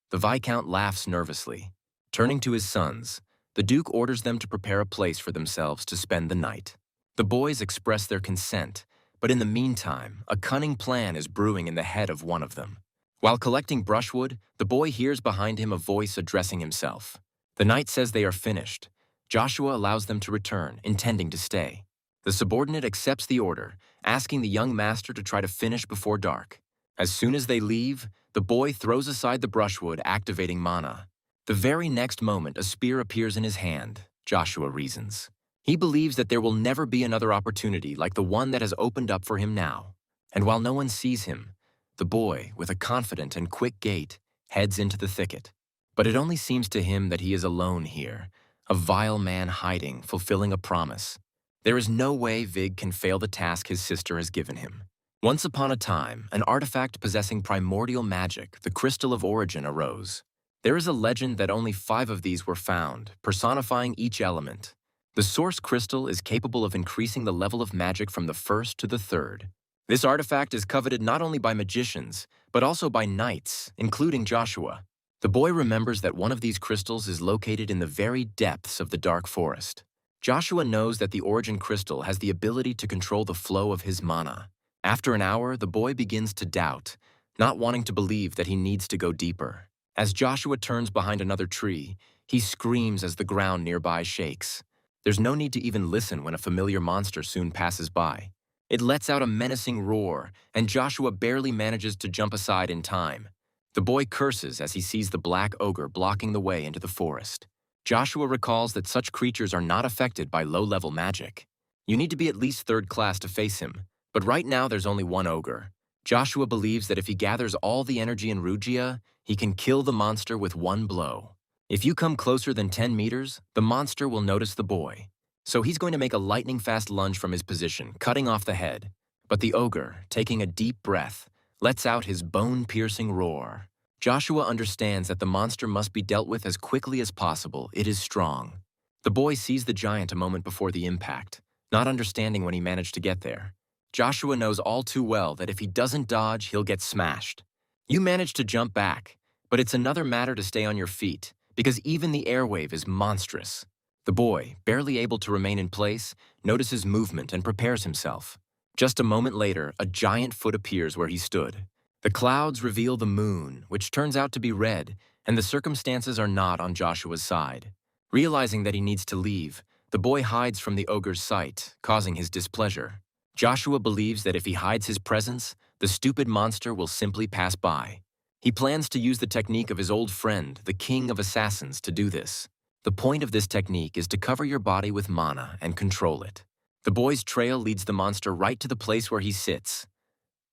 The Viscount laughs nervously. Turning to his sons, the Duke orders them to prepare a place for themselves to spend the night. The boys express their consent, but in the meantime, a cunning plan is brewing in the head of one of them. While collecting brushwood, the boy hears behind him a voice addressing himself. The knight says they are finished. Joshua allows them to return, intending to stay. The subordinate accepts the order, asking the young master to try to finish before dark. As soon as they leave, the boy throws aside the brushwood, activating mana. The very next moment, a spear appears in his hand, Joshua reasons. He believes that there will never be another opportunity like the one that has opened up for him now. And while no one sees him, the boy, with a confident and quick gait, heads into the thicket. But it only seems to him that he is alone here, a vile man hiding, fulfilling a promise. There is no way Vig can fail the task his sister has given him. Once upon a time, an artifact possessing primordial magic, the Crystal of Origin, arose. There is a legend that only 5 of these were found, personifying each element. The source crystal is capable of increasing the level of magic from the 1st to the 3rd. This artifact is coveted not only by magicians, but also by knights, including Joshua. The boy remembers that one of these crystals is located in the very depths of the dark forest. Joshua knows that the Origin Crystal has the ability to control the flow of his mana. After an hour, the boy begins to doubt, not wanting to believe that he needs to go deeper. As Joshua turns behind another tree, he screams as the ground nearby shakes. There's no need to even listen when a familiar monster soon passes by. It lets out a menacing roar, and Joshua barely manages to jump aside in time. The boy curses as he sees the black ogre blocking the way into the forest. Joshua recalls that such creatures are not affected by low-level magic. You need to be at least 3rd class to face him, but right now there's only one ogre. Joshua believes that if he gathers all the energy in Rugia, he can kill the monster with one blow. If you come closer than 10 meters, the monster will notice the boy. So he's going to make a lightning-fast lunge from his position, cutting off the head. But the ogre, taking a deep breath, lets out his bone-piercing roar. Joshua understands that the monster must be dealt with as quickly as possible. It is strong. The boy sees the giant a moment before the impact, not understanding when he managed to get there. Joshua knows all too well that if he doesn't dodge, he'll get smashed. You manage to jump back, but it's another matter to stay on your feet, because even the airwave is monstrous. The boy, barely able to remain in place, notices movement and prepares himself. Just a moment later, a giant foot appears where he stood. The clouds reveal the moon, which turns out to be red, and the circumstances are not on Joshua's side. Realizing that he needs to leave, the boy hides from the ogre's sight, causing his displeasure. Joshua believes that if he hides his presence, the stupid monster will simply pass by. He plans to use the technique of his old friend, the King of Assassins, to do this. The point of this technique is to cover your body with mana and control it. The boy's trail leads the monster right to the place where he sits.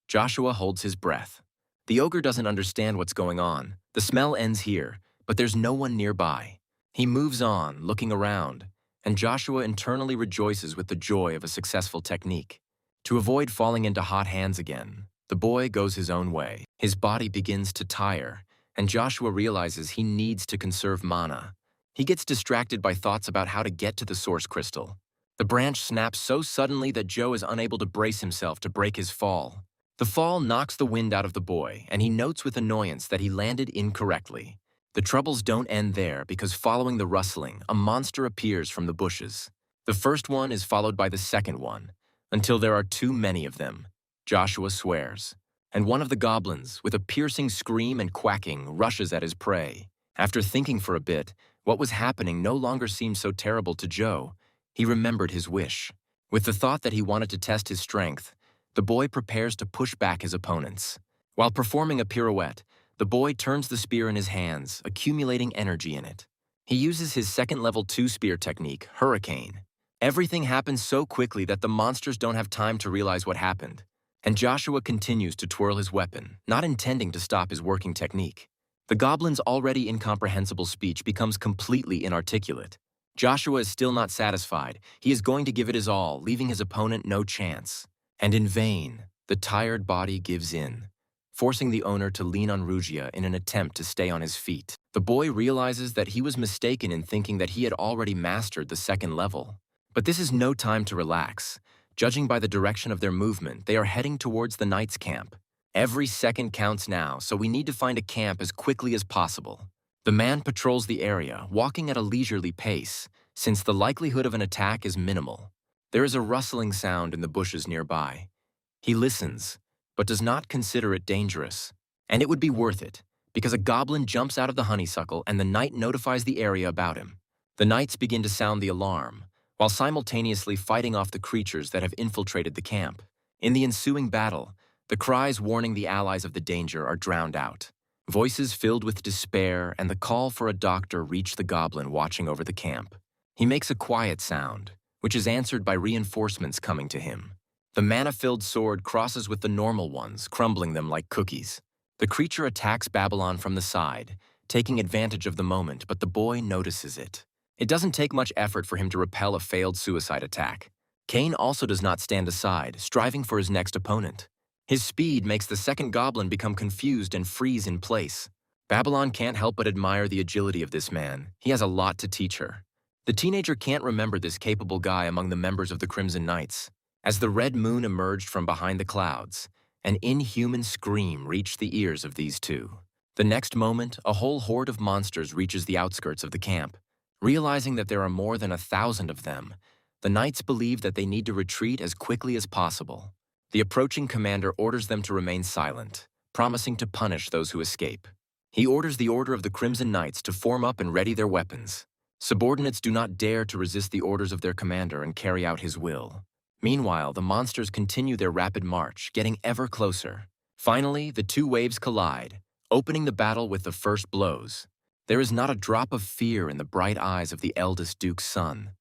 Joshua holds his breath. The ogre doesn't understand what's going on. The smell ends here, but there's no one nearby. He moves on, looking around, and Joshua internally rejoices with the joy of a successful technique. To avoid falling into hot hands again, the boy goes his own way. His body begins to tire, and Joshua realizes he needs to conserve mana. He gets distracted by thoughts about how to get to the source crystal. The branch snaps so suddenly that Joe is unable to brace himself to break his fall. The fall knocks the wind out of the boy, and he notes with annoyance that he landed incorrectly. The troubles don't end there because following the rustling, a monster appears from the bushes. The first one is followed by the second one, until there are too many of them. Joshua swears, and one of the goblins, with a piercing scream and quacking, rushes at his prey. After thinking for a bit, what was happening no longer seemed so terrible to Joe. He remembered his wish. With the thought that he wanted to test his strength, the boy prepares to push back his opponents. While performing a pirouette, the boy turns the spear in his hands, accumulating energy in it. He uses his second level 2 spear technique, Hurricane. Everything happens so quickly that the monsters don't have time to realize what happened, and Joshua continues to twirl his weapon, not intending to stop his working technique. The goblin's already incomprehensible speech becomes completely inarticulate. Joshua is still not satisfied. He is going to give it his all, leaving his opponent no chance. And in vain, the tired body gives in, forcing the owner to lean on Rugia in an attempt to stay on his feet. The boy realizes that he was mistaken in thinking that he had already mastered the second level. But this is no time to relax. Judging by the direction of their movement, they are heading towards the knight's camp. Every second counts now, so we need to find a camp as quickly as possible. The man patrols the area, walking at a leisurely pace, since the likelihood of an attack is minimal. There is a rustling sound in the bushes nearby. He listens, but does not consider it dangerous. And it would be worth it, because a goblin jumps out of the honeysuckle and the knight notifies the area about him. The knights begin to sound the alarm, while simultaneously fighting off the creatures that have infiltrated the camp. In the ensuing battle, the cries warning the allies of the danger are drowned out. Voices filled with despair and the call for a doctor reach the goblin watching over the camp. He makes a quiet sound, which is answered by reinforcements coming to him. The mana-filled sword crosses with the normal ones, crumbling them like cookies. The creature attacks Babylon from the side, taking advantage of the moment, but the boy notices it. It doesn't take much effort for him to repel a failed suicide attack. Cain also does not stand aside, striving for his next opponent. His speed makes the second goblin become confused and freeze in place. Babylon can't help but admire the agility of this man. He has a lot to teach her. The teenager can't remember this capable guy among the members of the Crimson Knights. As the red moon emerged from behind the clouds, an inhuman scream reached the ears of these two. The next moment, a whole horde of monsters reaches the outskirts of the camp. Realizing that there are more than 1,000 of them, the knights believe that they need to retreat as quickly as possible. The approaching commander orders them to remain silent, promising to punish those who escape. He orders the Order of the Crimson Knights to form up and ready their weapons. Subordinates do not dare to resist the orders of their commander and carry out his will. Meanwhile, the monsters continue their rapid march, getting ever closer. Finally, the two waves collide, opening the battle with the first blows. There is not a drop of fear in the bright eyes of the eldest Duke's son,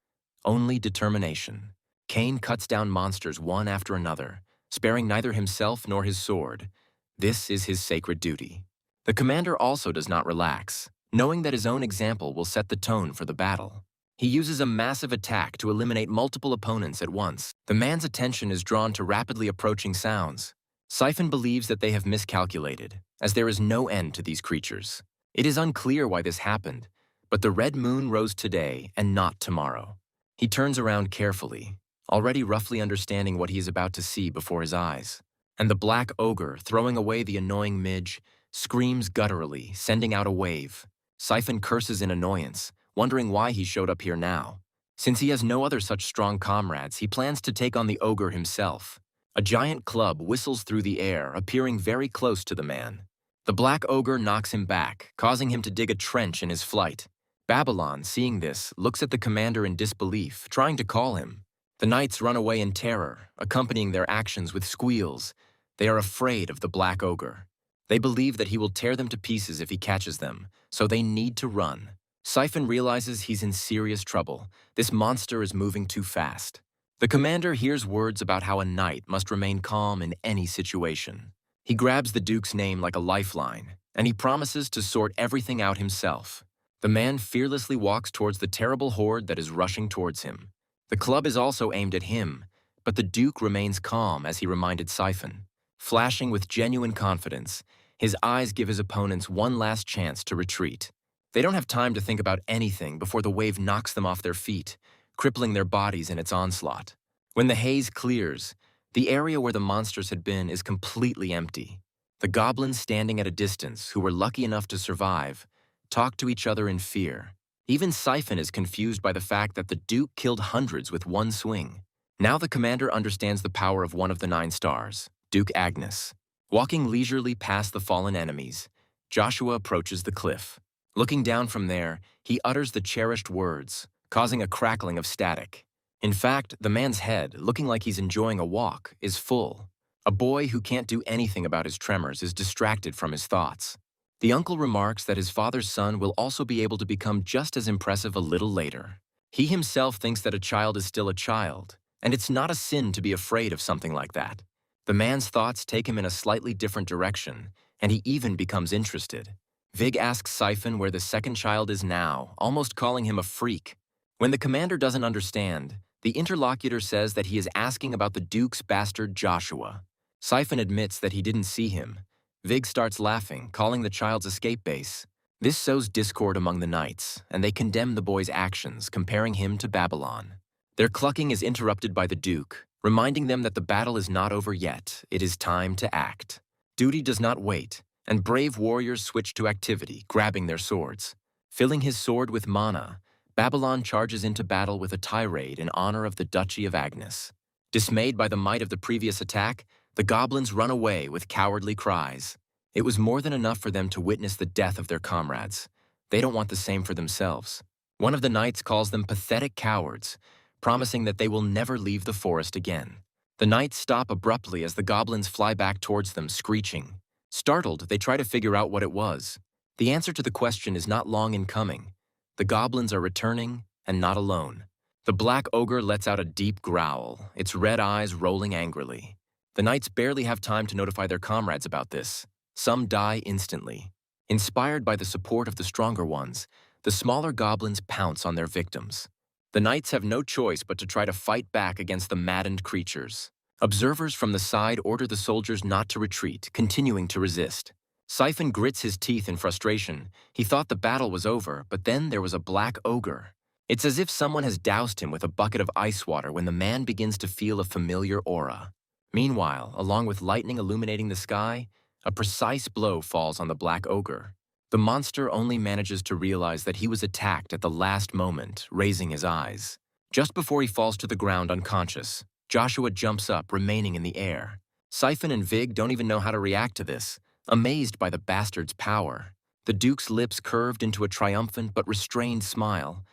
only determination. Cain cuts down monsters one after another, sparing neither himself nor his sword. This is his sacred duty. The commander also does not relax, knowing that his own example will set the tone for the battle. He uses a massive attack to eliminate multiple opponents at once. The man's attention is drawn to rapidly approaching sounds. Siphon believes that they have miscalculated, as there is no end to these creatures. It is unclear why this happened, but the red moon rose today and not tomorrow. He turns around carefully, already roughly understanding what he is about to see before his eyes. And the black ogre, throwing away the annoying midge, screams gutturally, sending out a wave. Siphon curses in annoyance, wondering why he showed up here now. Since he has no other such strong comrades, he plans to take on the ogre himself. A giant club whistles through the air, appearing very close to the man. The black ogre knocks him back, causing him to dig a trench in his flight. Babylon, seeing this, looks at the commander in disbelief, trying to call him. The knights run away in terror, accompanying their actions with squeals. They are afraid of the black ogre. They believe that he will tear them to pieces if he catches them, so they need to run. Siphon realizes he's in serious trouble. This monster is moving too fast. The commander hears words about how a knight must remain calm in any situation. He grabs the Duke's name like a lifeline, and he promises to sort everything out himself. The man fearlessly walks towards the terrible horde that is rushing towards him. The club is also aimed at him, but the Duke remains calm as he reminded Siphon. Flashing with genuine confidence, his eyes give his opponents one last chance to retreat. They don't have time to think about anything before the wave knocks them off their feet, crippling their bodies in its onslaught. When the haze clears, the area where the monsters had been is completely empty. The goblins standing at a distance, who were lucky enough to survive, talk to each other in fear. Even Siphon is confused by the fact that the Duke killed hundreds with one swing. Now the commander understands the power of one of the 9 stars, Duke Agnes. Walking leisurely past the fallen enemies, Joshua approaches the cliff. Looking down from there, he utters the cherished words, causing a crackling of static. In fact, the man's head, looking like he's enjoying a walk, is full. A boy who can't do anything about his tremors is distracted from his thoughts. The uncle remarks that his father's son will also be able to become just as impressive a little later. He himself thinks that a child is still a child, and it's not a sin to be afraid of something like that. The man's thoughts take him in a slightly different direction, and he even becomes interested. Vig asks Siphon where the second child is now, almost calling him a freak. When the commander doesn't understand, the interlocutor says that he is asking about the Duke's bastard Joshua. Siphon admits that he didn't see him. Vig starts laughing, calling the child's escape base. This sows discord among the knights, and they condemn the boy's actions, comparing him to Babylon. Their clucking is interrupted by the Duke, reminding them that the battle is not over yet. It is time to act. Duty does not wait, and brave warriors switch to activity, grabbing their swords. Filling his sword with mana, Babylon charges into battle with a tirade in honor of the Duchy of Agnes. Dismayed by the might of the previous attack, the goblins run away with cowardly cries. It was more than enough for them to witness the death of their comrades. They don't want the same for themselves. One of the knights calls them pathetic cowards, promising that they will never leave the forest again. The knights stop abruptly as the goblins fly back towards them, screeching. Startled, they try to figure out what it was. The answer to the question is not long in coming. The goblins are returning, and not alone. The black ogre lets out a deep growl, its red eyes rolling angrily. The knights barely have time to notify their comrades about this. Some die instantly. Inspired by the support of the stronger ones, the smaller goblins pounce on their victims. The knights have no choice but to try to fight back against the maddened creatures. Observers from the side order the soldiers not to retreat, continuing to resist. Siphon grits his teeth in frustration. He thought the battle was over, but then there was a black ogre. It's as if someone has doused him with a bucket of ice water when the man begins to feel a familiar aura. Meanwhile, along with lightning illuminating the sky, a precise blow falls on the black ogre. The monster only manages to realize that he was attacked at the last moment, raising his eyes. Just before he falls to the ground unconscious, Joshua jumps up, remaining in the air. Siphon and Vig don't even know how to react to this, amazed by the bastard's power. The Duke's lips curved into a triumphant but restrained smile.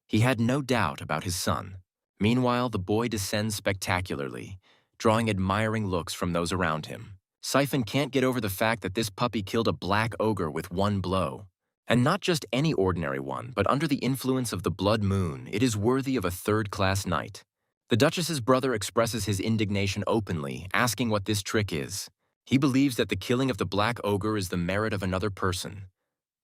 He had no doubt about his son. Meanwhile, the boy descends spectacularly, drawing admiring looks from those around him. Siphon can't get over the fact that this puppy killed a black ogre with one blow. And not just any ordinary one, but under the influence of the blood moon, it is worthy of a third-class knight. The Duchess's brother expresses his indignation openly, asking what this trick is. He believes that the killing of the black ogre is the merit of another person,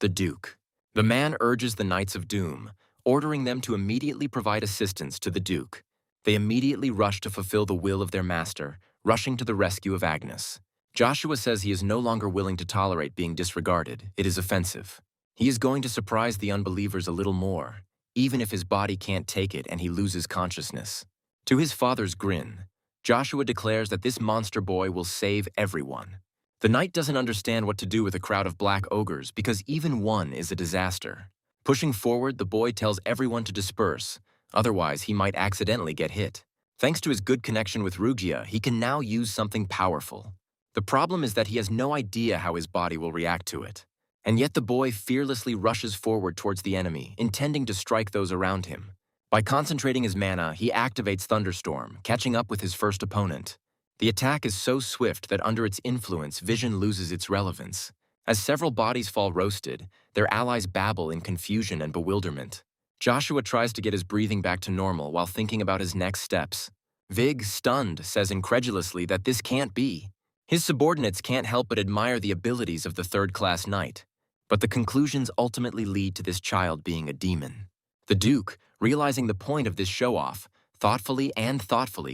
the Duke. The man urges the Knights of Doom, ordering them to immediately provide assistance to the Duke. They immediately rush to fulfill the will of their master, rushing to the rescue of Agnes. Joshua says he is no longer willing to tolerate being disregarded. It is offensive. He is going to surprise the unbelievers a little more, even if his body can't take it and he loses consciousness. To his father's grin, Joshua declares that this monster boy will save everyone. The knight doesn't understand what to do with a crowd of black ogres because even one is a disaster. Pushing forward, the boy tells everyone to disperse, otherwise he might accidentally get hit. Thanks to his good connection with Rugia, he can now use something powerful. The problem is that he has no idea how his body will react to it. And yet the boy fearlessly rushes forward towards the enemy, intending to strike those around him. By concentrating his mana, he activates Thunderstorm, catching up with his first opponent. The attack is so swift that under its influence, vision loses its relevance. As several bodies fall roasted, their allies babble in confusion and bewilderment. Joshua tries to get his breathing back to normal while thinking about his next steps. Vig, stunned, says incredulously that this can't be. His subordinates can't help but admire the abilities of the third-class knight. But the conclusions ultimately lead to this child being a demon. The Duke, realizing the point of this show-off, thoughtfully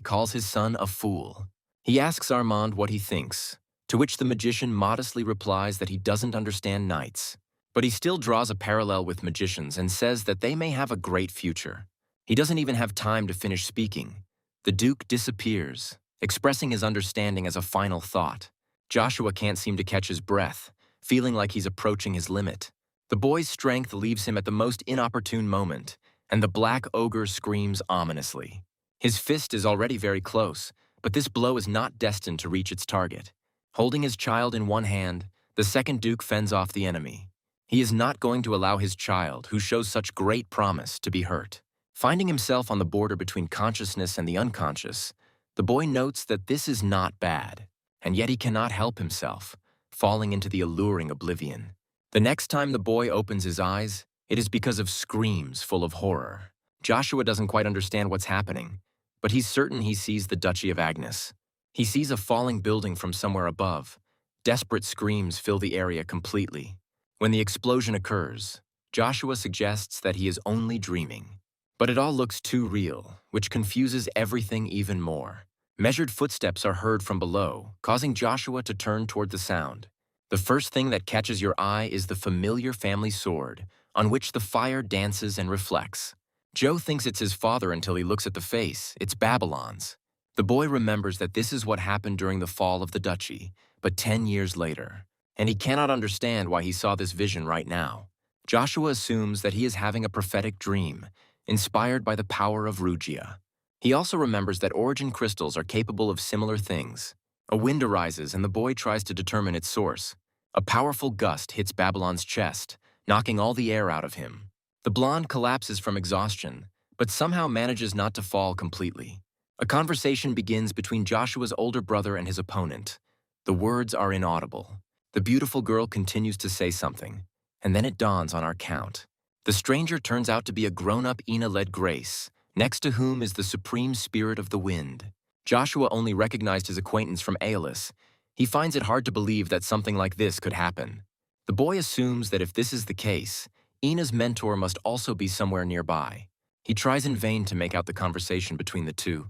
calls his son a fool. He asks Armand what he thinks, to which the magician modestly replies that he doesn't understand knights. But he still draws a parallel with magicians and says that they may have a great future. He doesn't even have time to finish speaking. The Duke disappears, expressing his understanding as a final thought. Joshua can't seem to catch his breath, feeling like he's approaching his limit. The boy's strength leaves him at the most inopportune moment, and the black ogre screams ominously. His fist is already very close, but this blow is not destined to reach its target. Holding his child in one hand, the second Duke fends off the enemy. He is not going to allow his child, who shows such great promise, to be hurt. Finding himself on the border between consciousness and the unconscious, the boy notes that this is not bad, and yet he cannot help himself, falling into the alluring oblivion. The next time the boy opens his eyes, it is because of screams full of horror. Joshua doesn't quite understand what's happening, but he's certain he sees the Duchy of Agnes. He sees a falling building from somewhere above. Desperate screams fill the area completely. When the explosion occurs, Joshua suggests that he is only dreaming. But it all looks too real, which confuses everything even more. Measured footsteps are heard from below, causing Joshua to turn toward the sound. The first thing that catches your eye is the familiar family sword, on which the fire dances and reflects. Joe thinks it's his father until he looks at the face. It's Babylon's. The boy remembers that this is what happened during the fall of the duchy, but 10 years later, and he cannot understand why he saw this vision right now. Joshua assumes that he is having a prophetic dream, inspired by the power of Rugia. He also remembers that origin crystals are capable of similar things. A wind arises and the boy tries to determine its source. A powerful gust hits Babylon's chest, knocking all the air out of him. The blonde collapses from exhaustion, but somehow manages not to fall completely. A conversation begins between Joshua's older brother and his opponent. The words are inaudible. The beautiful girl continues to say something, and then it dawns on our count. The stranger turns out to be a grown-up Ina-led Grace, next to whom is the supreme spirit of the wind. Joshua only recognized his acquaintance from Aeolus. He finds it hard to believe that something like this could happen. The boy assumes that if this is the case, Ina's mentor must also be somewhere nearby. He tries in vain to make out the conversation between the two.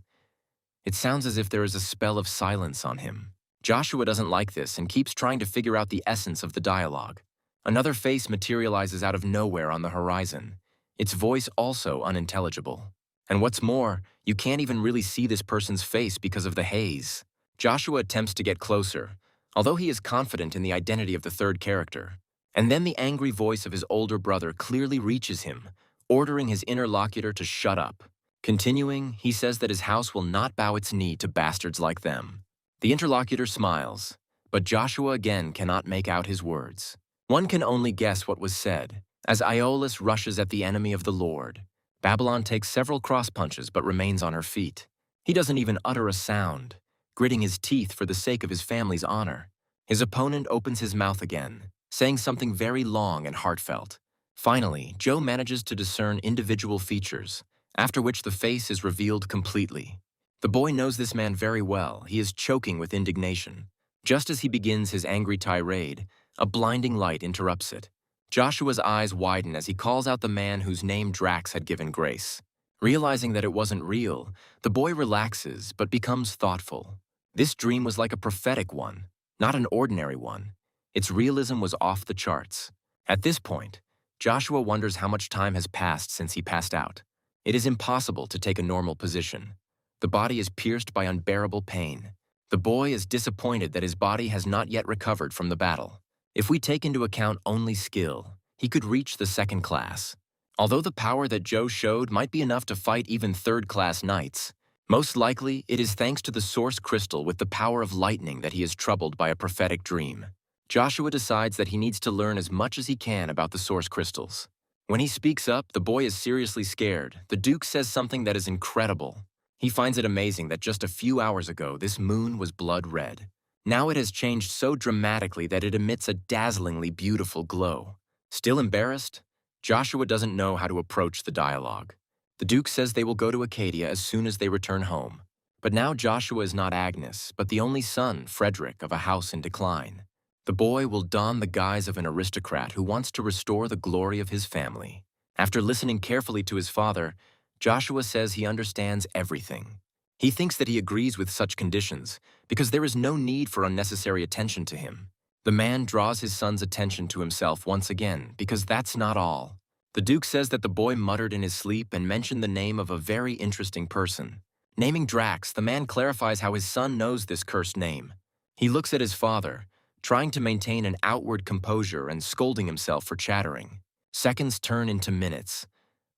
It sounds as if there is a spell of silence on him. Joshua doesn't like this and keeps trying to figure out the essence of the dialogue. Another face materializes out of nowhere on the horizon, its voice also unintelligible. And what's more, you can't even really see this person's face because of the haze. Joshua attempts to get closer, although he is confident in the identity of the third character. And then the angry voice of his older brother clearly reaches him, ordering his interlocutor to shut up. Continuing, he says that his house will not bow its knee to bastards like them. The interlocutor smiles, but Joshua again cannot make out his words. One can only guess what was said. As Aeolus rushes at the enemy of the Lord, Babylon takes several cross punches but remains on her feet. He doesn't even utter a sound, gritting his teeth for the sake of his family's honor. His opponent opens his mouth again, saying something very long and heartfelt. Finally, Joe manages to discern individual features, after which the face is revealed completely. The boy knows this man very well. He is choking with indignation. Just as he begins his angry tirade, a blinding light interrupts it. Joshua's eyes widen as he calls out the man whose name Drax had given Grace. Realizing that it wasn't real, the boy relaxes but becomes thoughtful. This dream was like a prophetic one, not an ordinary one. Its realism was off the charts. At this point, Joshua wonders how much time has passed since he passed out. It is impossible to take a normal position. The body is pierced by unbearable pain. The boy is disappointed that his body has not yet recovered from the battle. If we take into account only skill, he could reach the second class. Although the power that Joe showed might be enough to fight even third-class knights, most likely it is thanks to the source crystal with the power of lightning that he is troubled by a prophetic dream. Joshua decides that he needs to learn as much as he can about the source crystals. When he speaks up, the boy is seriously scared. The Duke says something that is incredible. He finds it amazing that just a few hours ago, this moon was blood red. Now it has changed so dramatically that it emits a dazzlingly beautiful glow. Still embarrassed, Joshua doesn't know how to approach the dialogue. The Duke says they will go to Acadia as soon as they return home. But now Joshua is not Agnes, but the only son, Frederick, of a house in decline. The boy will don the guise of an aristocrat who wants to restore the glory of his family. After listening carefully to his father, Joshua says he understands everything. He thinks that he agrees with such conditions because there is no need for unnecessary attention to him. The man draws his son's attention to himself once again, because that's not all. The Duke says that the boy muttered in his sleep and mentioned the name of a very interesting person. Naming Drax, the man clarifies how his son knows this cursed name. He looks at his father, trying to maintain an outward composure and scolding himself for chattering. Seconds turn into minutes,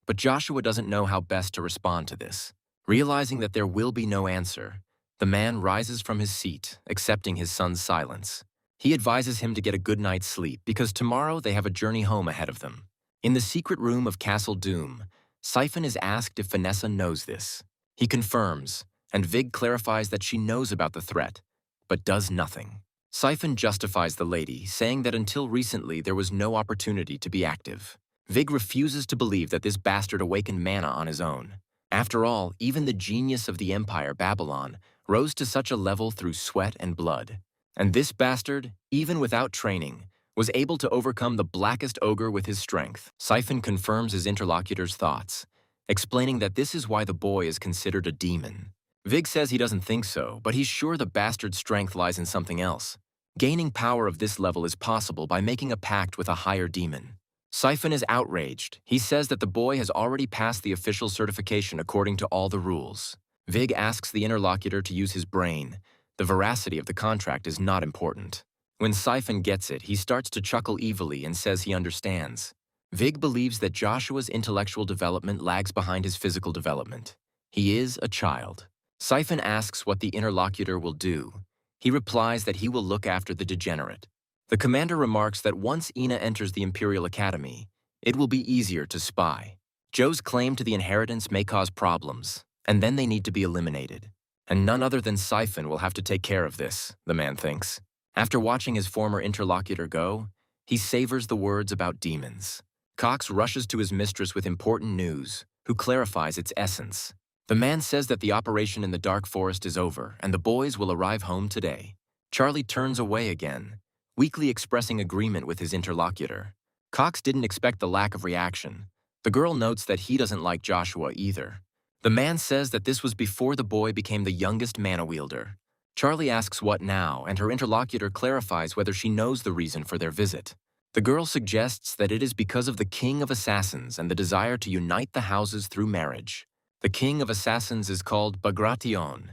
but Joshua doesn't know how best to respond to this. Realizing that there will be no answer, the man rises from his seat, accepting his son's silence. He advises him to get a good night's sleep because tomorrow they have a journey home ahead of them. In the secret room of Castle Doom, Siphon is asked if Vanessa knows this. He confirms, and Vig clarifies that she knows about the threat, but does nothing. Siphon justifies the lady, saying that until recently there was no opportunity to be active. Vig refuses to believe that this bastard awakened mana on his own. After all, even the genius of the Empire, Babylon, rose to such a level through sweat and blood. And this bastard, even without training, was able to overcome the blackest ogre with his strength. Siphon confirms his interlocutor's thoughts, explaining that this is why the boy is considered a demon. Vig says he doesn't think so, but he's sure the bastard's strength lies in something else. Gaining power of this level is possible by making a pact with a higher demon. Siphon is outraged. He says that the boy has already passed the official certification according to all the rules. Vig asks the interlocutor to use his brain. The veracity of the contract is not important. When Siphon gets it, he starts to chuckle evilly and says he understands. Vig believes that Joshua's intellectual development lags behind his physical development. He is a child. Siphon asks what the interlocutor will do. He replies that he will look after the degenerate. The commander remarks that once Ina enters the Imperial Academy, it will be easier to spy. Joe's claim to the inheritance may cause problems, and then they need to be eliminated. And none other than Siphon will have to take care of this, the man thinks. After watching his former interlocutor go, he savors the words about demons. Cox rushes to his mistress with important news, who clarifies its essence. The man says that the operation in the Dark Forest is over, and the boys will arrive home today. Charlie turns away again, weakly expressing agreement with his interlocutor. Cox didn't expect the lack of reaction. The girl notes that he doesn't like Joshua either. The man says that this was before the boy became the youngest mana wielder. Charlie asks what now, and her interlocutor clarifies whether she knows the reason for their visit. The girl suggests that it is because of the King of Assassins and the desire to unite the houses through marriage. The King of Assassins is called Bagration.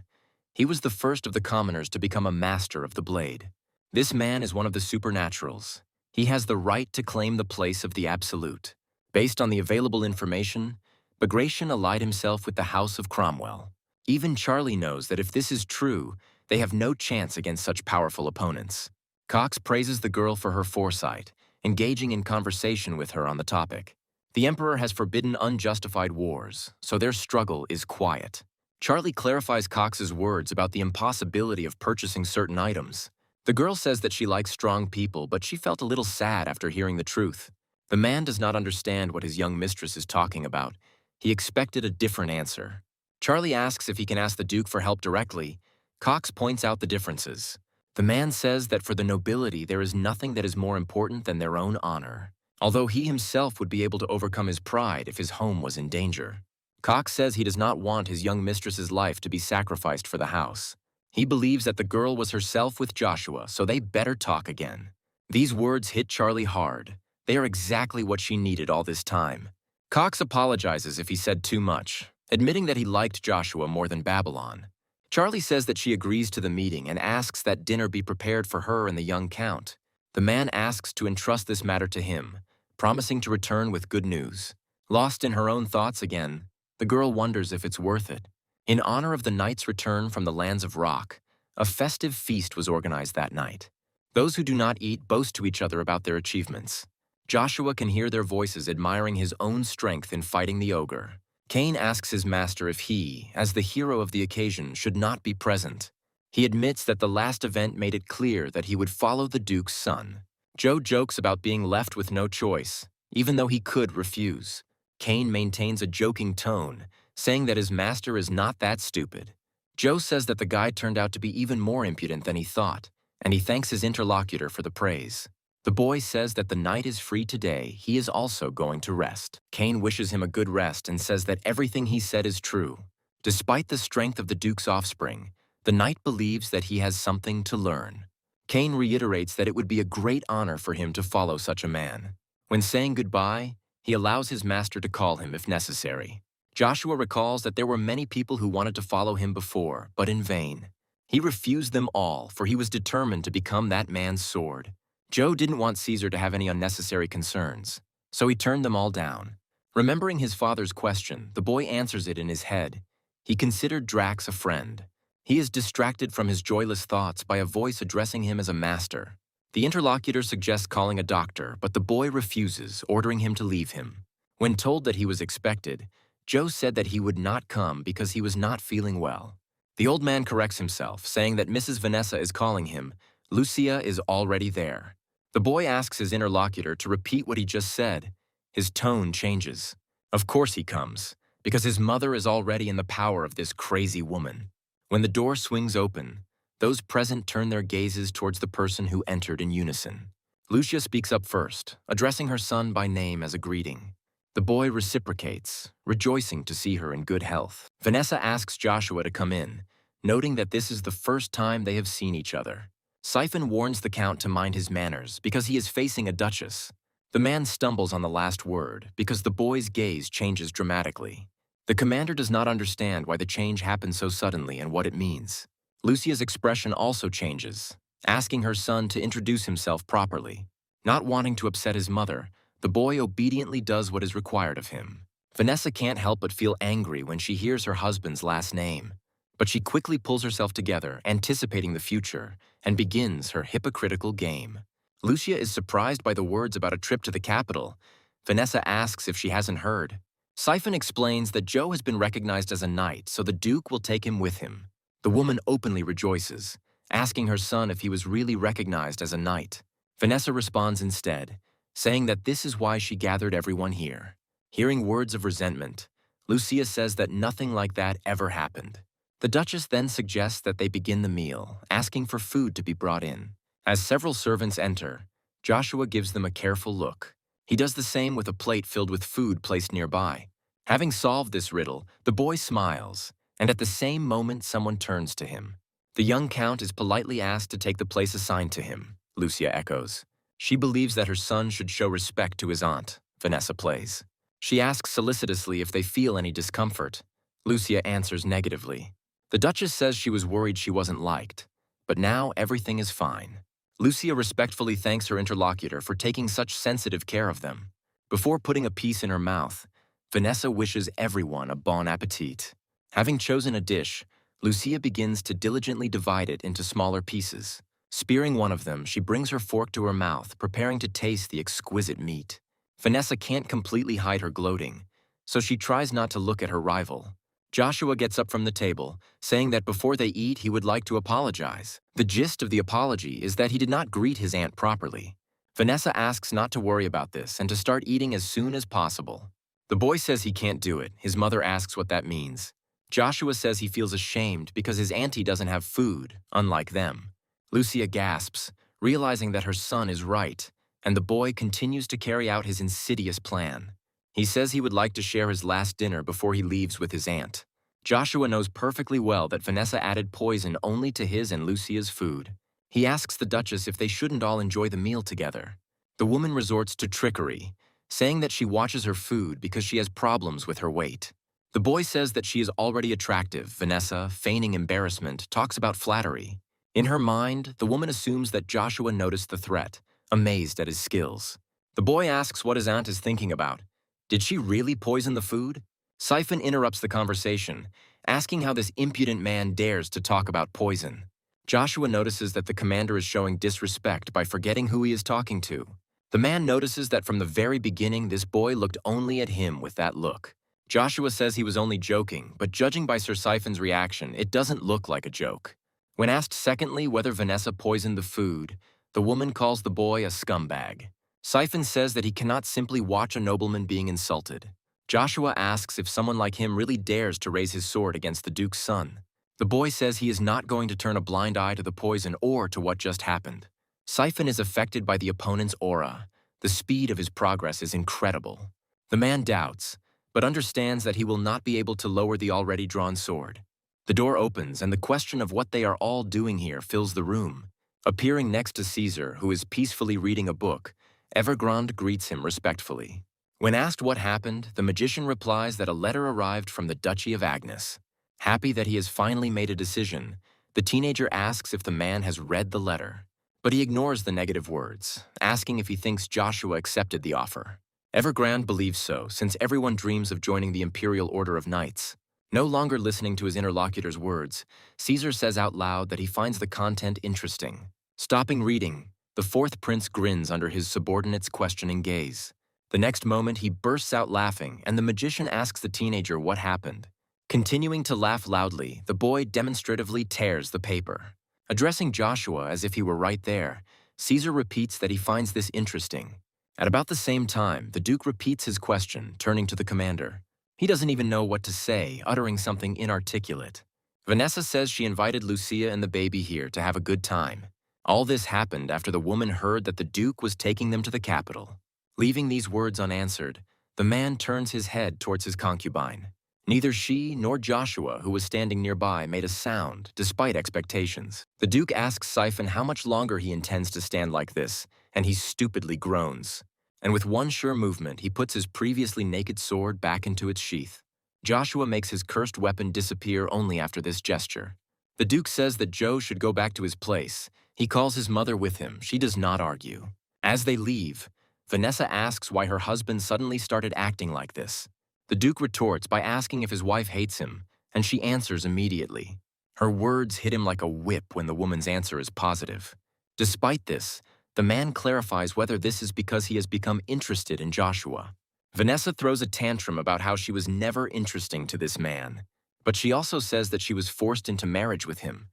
He was the first of the commoners to become a master of the blade. This man is one of the supernaturals. He has the right to claim the place of the absolute. Based on the available information, Bagration allied himself with the House of Cromwell. Even Charlie knows that if this is true, they have no chance against such powerful opponents. Cox praises the girl for her foresight, engaging in conversation with her on the topic. The Emperor has forbidden unjustified wars, so their struggle is quiet. Charlie clarifies Cox's words about the impossibility of purchasing certain items. The girl says that she likes strong people, but she felt a little sad after hearing the truth. The man does not understand what his young mistress is talking about. He expected a different answer. Charlie asks if he can ask the Duke for help directly. Cox points out the differences. The man says that for the nobility there is nothing that is more important than their own honor, although he himself would be able to overcome his pride if his home was in danger. Cox says he does not want his young mistress's life to be sacrificed for the house. He believes that the girl was herself with Joshua, so they better talk again. These words hit Charlie hard. They are exactly what she needed all this time. Cox apologizes if he said too much, admitting that he liked Joshua more than Babylon. Charlie says that she agrees to the meeting and asks that dinner be prepared for her and the young count. The man asks to entrust this matter to him, promising to return with good news. Lost in her own thoughts again, the girl wonders if it's worth it. In honor of the knight's return from the lands of rock, a festive feast was organized that night. Those who do not eat boast to each other about their achievements. Joshua can hear their voices admiring his own strength in fighting the ogre. Cain asks his master if he, as the hero of the occasion, should not be present. He admits that the last event made it clear that he would follow the Duke's son. Joe jokes about being left with no choice, even though he could refuse. Cain maintains a joking tone, saying that his master is not that stupid. Joe says that the guy turned out to be even more impudent than he thought, and he thanks his interlocutor for the praise. The boy says that the knight is free today. He is also going to rest. Cain wishes him a good rest and says that everything he said is true. Despite the strength of the Duke's offspring, the knight believes that he has something to learn. Cain reiterates that it would be a great honor for him to follow such a man. When saying goodbye, he allows his master to call him if necessary. Joshua recalls that there were many people who wanted to follow him before, but in vain. He refused them all, for he was determined to become that man's sword. Joe didn't want Caesar to have any unnecessary concerns, so he turned them all down. Remembering his father's question, the boy answers it in his head. He considered Drax a friend. He is distracted from his joyless thoughts by a voice addressing him as a master. The interlocutor suggests calling a doctor, but the boy refuses, ordering him to leave him. When told that he was expected, Joe said that he would not come because he was not feeling well. The old man corrects himself, saying that Mrs. Vanessa is calling him. Lucia is already there. The boy asks his interlocutor to repeat what he just said. His tone changes. Of course he comes, because his mother is already in the power of this crazy woman. When the door swings open, those present turn their gazes towards the person who entered in unison. Lucia speaks up first, addressing her son by name as a greeting. The boy reciprocates, rejoicing to see her in good health. Vanessa asks Joshua to come in, noting that this is the first time they have seen each other. Siphon warns the Count to mind his manners because he is facing a duchess. The man stumbles on the last word because the boy's gaze changes dramatically. The commander does not understand why the change happened so suddenly and what it means. Lucia's expression also changes, asking her son to introduce himself properly. Not wanting to upset his mother, the boy obediently does what is required of him. Vanessa can't help but feel angry when she hears her husband's last name. But she quickly pulls herself together, anticipating the future, and begins her hypocritical game. Lucia is surprised by the words about a trip to the capital. Vanessa asks if she hasn't heard. Siphon explains that Joe has been recognized as a knight, so the Duke will take him with him. The woman openly rejoices, asking her son if he was really recognized as a knight. Vanessa responds instead, saying that this is why she gathered everyone here. Hearing words of resentment, Lucia says that nothing like that ever happened. The Duchess then suggests that they begin the meal, asking for food to be brought in. As several servants enter, Joshua gives them a careful look. He does the same with a plate filled with food placed nearby. Having solved this riddle, the boy smiles, and at the same moment someone turns to him. The young Count is politely asked to take the place assigned to him, Lucia echoes. She believes that her son should show respect to his aunt, Vanessa plays. She asks solicitously if they feel any discomfort. Lucia answers negatively. The Duchess says she was worried she wasn't liked, but now everything is fine. Lucia respectfully thanks her interlocutor for taking such sensitive care of them. Before putting a piece in her mouth, Vanessa wishes everyone a bon appetit. Having chosen a dish, Lucia begins to diligently divide it into smaller pieces. Spearing one of them, she brings her fork to her mouth, preparing to taste the exquisite meat. Vanessa can't completely hide her gloating, so she tries not to look at her rival. Joshua gets up from the table, saying that before they eat, he would like to apologize. The gist of the apology is that he did not greet his aunt properly. Vanessa asks not to worry about this and to start eating as soon as possible. The boy says he can't do it. His mother asks what that means. Joshua says he feels ashamed because his auntie doesn't have food, unlike them. Lucia gasps, realizing that her son is right, and the boy continues to carry out his insidious plan. He says he would like to share his last dinner before he leaves with his aunt. Joshua knows perfectly well that Vanessa added poison only to his and Lucia's food. He asks the Duchess if they shouldn't all enjoy the meal together. The woman resorts to trickery, saying that she watches her food because she has problems with her weight. The boy says that she is already attractive. Vanessa, feigning embarrassment, talks about flattery. In her mind, the woman assumes that Joshua noticed the threat, amazed at his skills. The boy asks what his aunt is thinking about. Did she really poison the food? Siphon interrupts the conversation, asking how this impudent man dares to talk about poison. Joshua notices that the commander is showing disrespect by forgetting who he is talking to. The man notices that from the very beginning, this boy looked only at him with that look. Joshua says he was only joking, but judging by Sir Siphon's reaction, it doesn't look like a joke. When asked secondly whether Vanessa poisoned the food, the woman calls the boy a scumbag. Siphon says that he cannot simply watch a nobleman being insulted. Joshua asks if someone like him really dares to raise his sword against the Duke's son. The boy says he is not going to turn a blind eye to the poison or to what just happened. Siphon is affected by the opponent's aura. The speed of his progress is incredible. The man doubts, but understands that he will not be able to lower the already drawn sword. The door opens and the question of what they are all doing here fills the room. Appearing next to Caesar, who is peacefully reading a book, Evergrande greets him respectfully. When asked what happened, the magician replies that a letter arrived from the Duchy of Agnes. Happy that he has finally made a decision, the teenager asks if the man has read the letter. But he ignores the negative words, asking if he thinks Joshua accepted the offer. Evergrande believes so, since everyone dreams of joining the Imperial Order of Knights. No longer listening to his interlocutor's words, Caesar says out loud that he finds the content interesting. Stopping reading, the fourth prince grins under his subordinate's questioning gaze. The next moment, he bursts out laughing, and the magician asks the teenager what happened. Continuing to laugh loudly, the boy demonstratively tears the paper. Addressing Joshua as if he were right there, Caesar repeats that he finds this interesting. At about the same time, the Duke repeats his question, turning to the commander. He doesn't even know what to say, uttering something inarticulate. Vanessa says she invited Lucia and the baby here to have a good time. All this happened after the woman heard that the Duke was taking them to the capital. Leaving these words unanswered, the man turns his head towards his concubine. Neither she nor Joshua, who was standing nearby, made a sound, despite expectations. The Duke asks Siphon how much longer he intends to stand like this, and he stupidly groans. And with one sure movement, he puts his previously naked sword back into its sheath. Joshua makes his cursed weapon disappear only after this gesture. The Duke says that Joe should go back to his place. He calls his mother with him. She does not argue. As they leave, Vanessa asks why her husband suddenly started acting like this. The Duke retorts by asking if his wife hates him, and she answers immediately. Her words hit him like a whip when the woman's answer is positive. Despite this, the man clarifies whether this is because he has become interested in Joshua. Vanessa throws a tantrum about how she was never interesting to this man, but she also says that she was forced into marriage with him.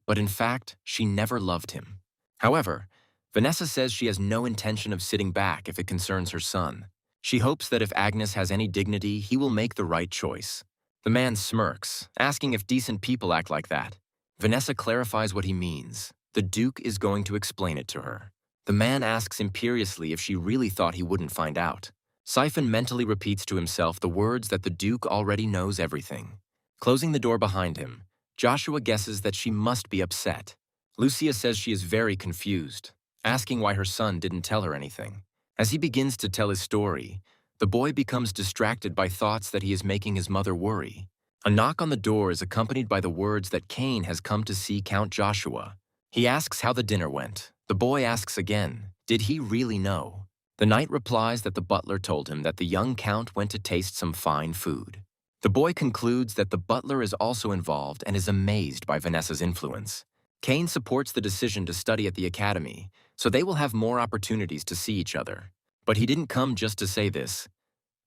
But in fact, she never loved him. However, Vanessa says she has no intention of sitting back if it concerns her son. She hopes that if Agnes has any dignity, he will make the right choice. The man smirks, asking if decent people act like that. Vanessa clarifies what he means. The Duke is going to explain it to her. The man asks imperiously if she really thought he wouldn't find out. Siphon mentally repeats to himself the words that the Duke already knows everything. Closing the door behind him, Joshua guesses that she must be upset. Lucia says she is very confused, asking why her son didn't tell her anything. As he begins to tell his story, the boy becomes distracted by thoughts that he is making his mother worry. A knock on the door is accompanied by the words that Cain has come to see Count Joshua. He asks how the dinner went. The boy asks again, did he really know? The knight replies that the butler told him that the young count went to taste some fine food. The boy concludes that the butler is also involved and is amazed by Vanessa's influence. Cain supports the decision to study at the academy, so they will have more opportunities to see each other. But he didn't come just to say this.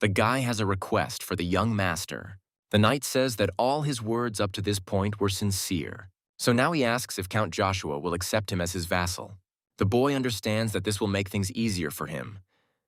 The guy has a request for the young master. The knight says that all his words up to this point were sincere, so now he asks if Count Joshua will accept him as his vassal. The boy understands that this will make things easier for him.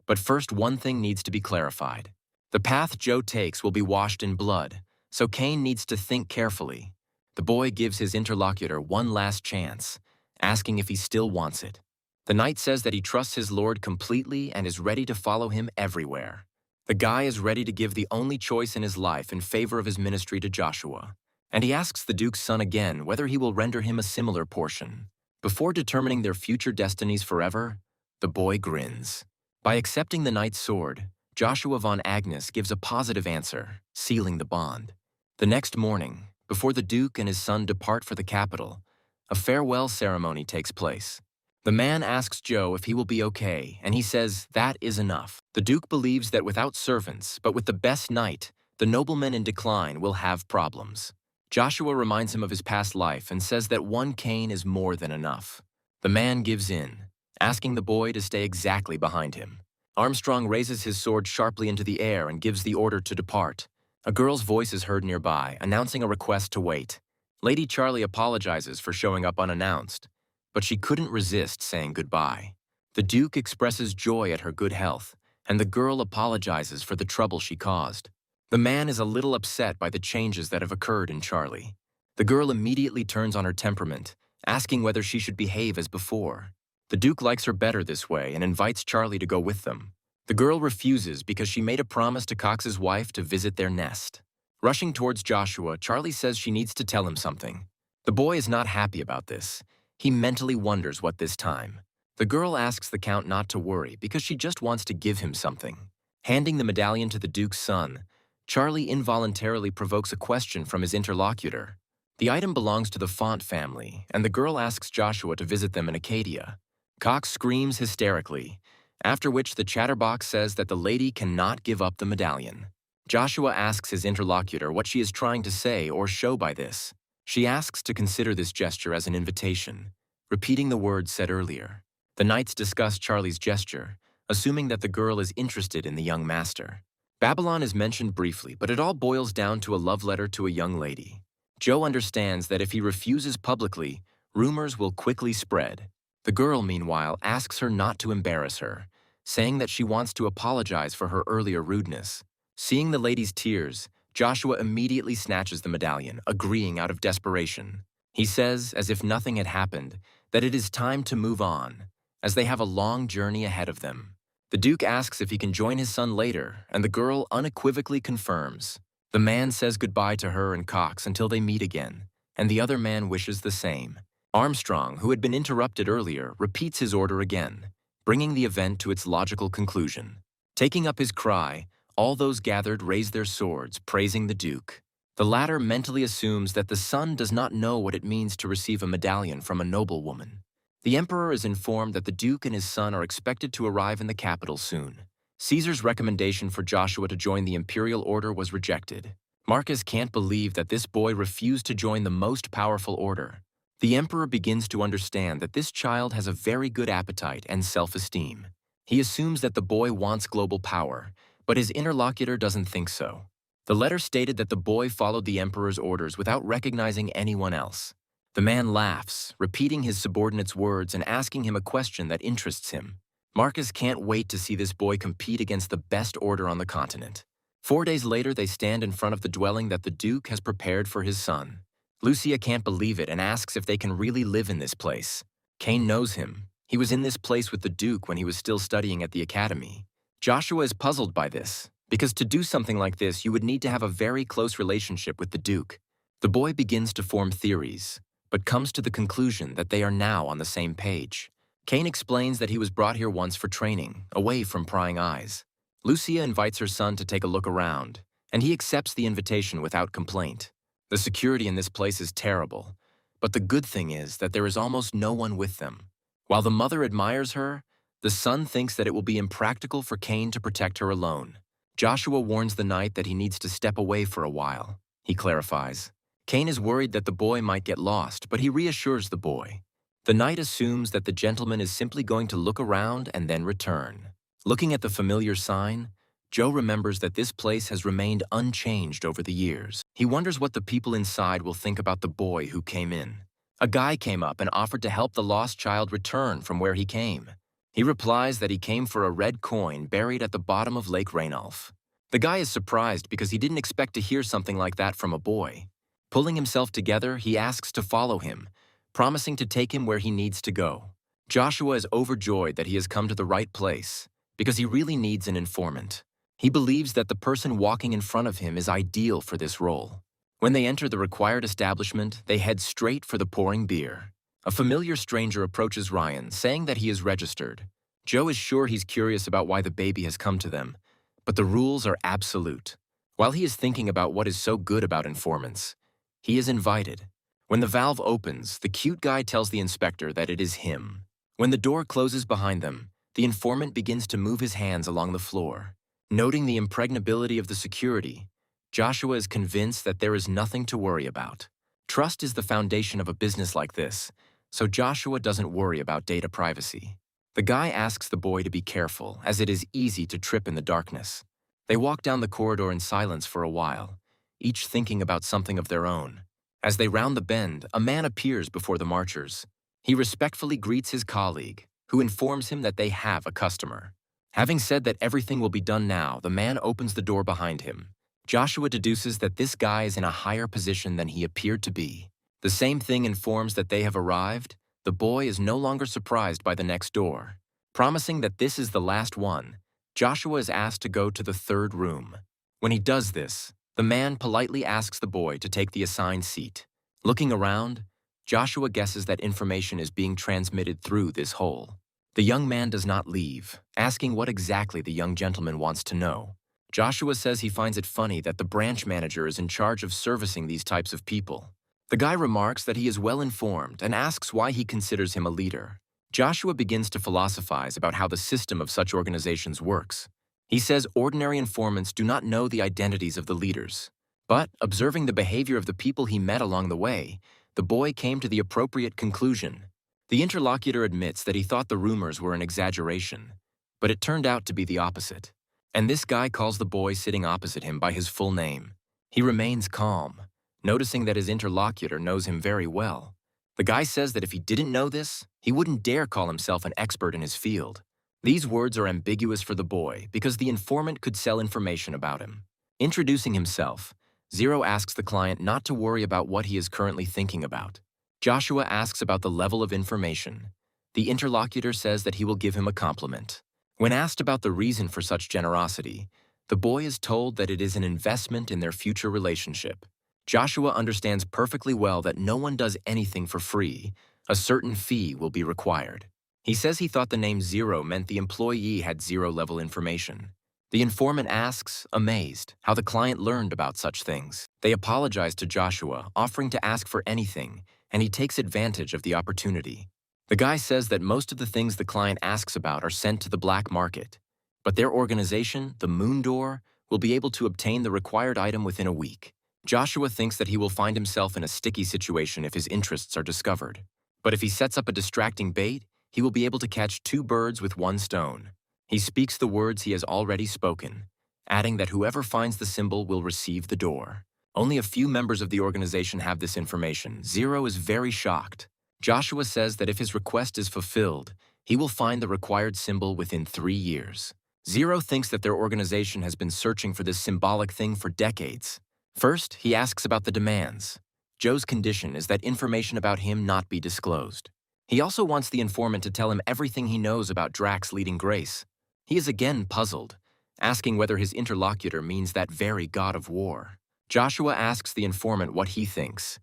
But first, one thing needs to be clarified. The path Joe takes will be washed in blood, so Cain needs to think carefully. The boy gives his interlocutor one last chance, asking if he still wants it. The knight says that he trusts his lord completely and is ready to follow him everywhere. The guy is ready to give the only choice in his life in favor of his ministry to Joshua, and he asks the Duke's son again whether he will render him a similar portion. Before determining their future destinies forever, the boy grins. By accepting the knight's sword, Joshua von Agnes gives a positive answer, sealing the bond. The next morning, before the Duke and his son depart for the capital, a farewell ceremony takes place. The man asks Joe if he will be okay, and he says that is enough. The Duke believes that without servants, but with the best knight, the nobleman in decline will have problems. Joshua reminds him of his past life and says that one Cain is more than enough. The man gives in, asking the boy to stay exactly behind him. Armstrong raises his sword sharply into the air and gives the order to depart. A girl's voice is heard nearby, announcing a request to wait. Lady Charlie apologizes for showing up unannounced, but she couldn't resist saying goodbye. The Duke expresses joy at her good health, and the girl apologizes for the trouble she caused. The man is a little upset by the changes that have occurred in Charlie. The girl immediately turns on her temperament, asking whether she should behave as before. The Duke likes her better this way and invites Charlie to go with them. The girl refuses because she made a promise to Cox's wife to visit their nest. Rushing towards Joshua, Charlie says she needs to tell him something. The boy is not happy about this. He mentally wonders what this time. The girl asks the Count not to worry because she just wants to give him something. Handing the medallion to the Duke's son, Charlie involuntarily provokes a question from his interlocutor. The item belongs to the Font family, and the girl asks Joshua to visit them in Acadia. Cox screams hysterically, after which the chatterbox says that the lady cannot give up the medallion. Joshua asks his interlocutor what she is trying to say or show by this. She asks to consider this gesture as an invitation, repeating the words said earlier. The knights discuss Charlie's gesture, assuming that the girl is interested in the young master. Babylon is mentioned briefly, but it all boils down to a love letter to a young lady. Joe understands that if he refuses publicly, rumors will quickly spread. The girl, meanwhile, asks her not to embarrass her, saying that she wants to apologize for her earlier rudeness. Seeing the lady's tears, Joshua immediately snatches the medallion, agreeing out of desperation. He says, as if nothing had happened, that it is time to move on, as they have a long journey ahead of them. The Duke asks if he can join his son later, and the girl unequivocally confirms. The man says goodbye to her and Cox until they meet again, and the other man wishes the same. Armstrong, who had been interrupted earlier, repeats his order again, bringing the event to its logical conclusion. Taking up his cry, all those gathered raise their swords, praising the Duke. The latter mentally assumes that the son does not know what it means to receive a medallion from a noblewoman. The Emperor is informed that the Duke and his son are expected to arrive in the capital soon. Caesar's recommendation for Joshua to join the imperial order was rejected. Marcus can't believe that this boy refused to join the most powerful order. The Emperor begins to understand that this child has a very good appetite and self-esteem. He assumes that the boy wants global power, but his interlocutor doesn't think so. The letter stated that the boy followed the Emperor's orders without recognizing anyone else. The man laughs, repeating his subordinate's words and asking him a question that interests him. Marcus can't wait to see this boy compete against the best order on the continent. 4 days later, they stand in front of the dwelling that the Duke has prepared for his son. Lucia can't believe it and asks if they can really live in this place. Cain knows him. He was in this place with the Duke when he was still studying at the academy. Joshua is puzzled by this, because to do something like this, you would need to have a very close relationship with the Duke. The boy begins to form theories, but comes to the conclusion that they are now on the same page. Cain explains that he was brought here once for training, away from prying eyes. Lucia invites her son to take a look around, and he accepts the invitation without complaint. The security in this place is terrible, but the good thing is that there is almost no one with them. While the mother admires her, the son thinks that it will be impractical for Cain to protect her alone. Joshua warns the knight that he needs to step away for a while. He clarifies. Cain is worried that the boy might get lost, but he reassures the boy. The knight assumes that the gentleman is simply going to look around and then return. Looking at the familiar sign, Joe remembers that this place has remained unchanged over the years. He wonders what the people inside will think about the boy who came in. A guy came up and offered to help the lost child return from where he came. He replies that he came for a red coin buried at the bottom of Lake Rainulf. The guy is surprised because he didn't expect to hear something like that from a boy. Pulling himself together, he asks to follow him, promising to take him where he needs to go. Joshua is overjoyed that he has come to the right place, because he really needs an informant. He believes that the person walking in front of him is ideal for this role. When they enter the required establishment, they head straight for the pouring beer. A familiar stranger approaches Ryan, saying that he is registered. Joe is sure he's curious about why the baby has come to them, but the rules are absolute. While he is thinking about what is so good about informants, he is invited. When the valve opens, the cute guy tells the inspector that it is him. When the door closes behind them, the informant begins to move his hands along the floor. Noting the impregnability of the security, Joshua is convinced that there is nothing to worry about. Trust is the foundation of a business like this, so Joshua doesn't worry about data privacy. The guy asks the boy to be careful, as it is easy to trip in the darkness. They walk down the corridor in silence for a while, each thinking about something of their own. As they round the bend, a man appears before the marchers. He respectfully greets his colleague, who informs him that they have a customer. Having said that everything will be done now, the man opens the door behind him. Joshua deduces that this guy is in a higher position than he appeared to be. The same thing informs that they have arrived. The boy is no longer surprised by the next door. Promising that this is the last one, Joshua is asked to go to the third room. When he does this, the man politely asks the boy to take the assigned seat. Looking around, Joshua guesses that information is being transmitted through this hole. The young man does not leave, asking what exactly the young gentleman wants to know. Joshua says he finds it funny that the branch manager is in charge of servicing these types of people. The guy remarks that he is well informed and asks why he considers him a leader. Joshua begins to philosophize about how the system of such organizations works. He says ordinary informants do not know the identities of the leaders. But, observing the behavior of the people he met along the way, the boy came to the appropriate conclusion. The interlocutor admits that he thought the rumors were an exaggeration, but it turned out to be the opposite. And this guy calls the boy sitting opposite him by his full name. He remains calm, noticing that his interlocutor knows him very well. The guy says that if he didn't know this, he wouldn't dare call himself an expert in his field. These words are ambiguous for the boy because the informant could sell information about him. Introducing himself, Zero asks the client not to worry about what he is currently thinking about. Joshua asks about the level of information. The interlocutor says that he will give him a compliment. When asked about the reason for such generosity, the boy is told that it is an investment in their future relationship. Joshua understands perfectly well that no one does anything for free. A certain fee will be required. He says he thought the name Zero meant the employee had zero-level information. The informant asks, amazed, how the client learned about such things. They apologize to Joshua, offering to ask for anything, and he takes advantage of the opportunity. The guy says that most of the things the client asks about are sent to the black market, but their organization, the Moon Door, will be able to obtain the required item within a week. Joshua thinks that he will find himself in a sticky situation if his interests are discovered. But if he sets up a distracting bait, he will be able to catch two birds with one stone. He speaks the words he has already spoken, adding that whoever finds the symbol will receive the door. Only a few members of the organization have this information. Zero is very shocked. Joshua says that if his request is fulfilled, he will find the required symbol within 3 years. Zero thinks that their organization has been searching for this symbolic thing for decades. First, he asks about the demands. Joe's condition is that information about him not be disclosed. He also wants the informant to tell him everything he knows about Drax leading Grace. He is again puzzled, asking whether his interlocutor means that very god of war. Joshua asks the informant what he thinks.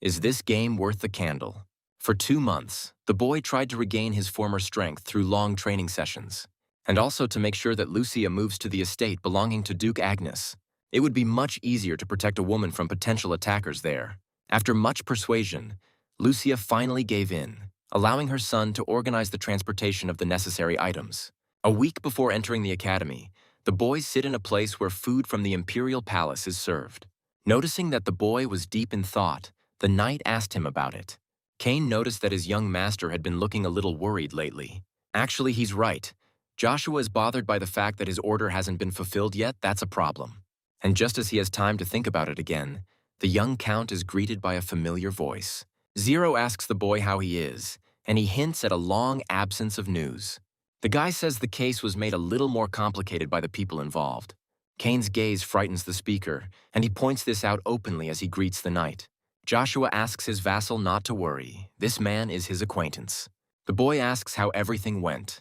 Is this game worth the candle? For 2 months, the boy tried to regain his former strength through long training sessions, and also to make sure that Lucia moves to the estate belonging to Duke Agnes. It would be much easier to protect a woman from potential attackers there. After much persuasion, Lucia finally gave in, allowing her son to organize the transportation of the necessary items. A week before entering the academy, the boys sit in a place where food from the imperial palace is served. Noticing that the boy was deep in thought, the knight asked him about it. Cain noticed that his young master had been looking a little worried lately. Actually, he's right. Joshua is bothered by the fact that his order hasn't been fulfilled yet. That's a problem. And just as he has time to think about it again, the young count is greeted by a familiar voice. Zero asks the boy how he is, and he hints at a long absence of news. The guy says the case was made a little more complicated by the people involved. Cain's gaze frightens the speaker, and he points this out openly as he greets the knight. Joshua asks his vassal not to worry. This man is his acquaintance. The boy asks how everything went.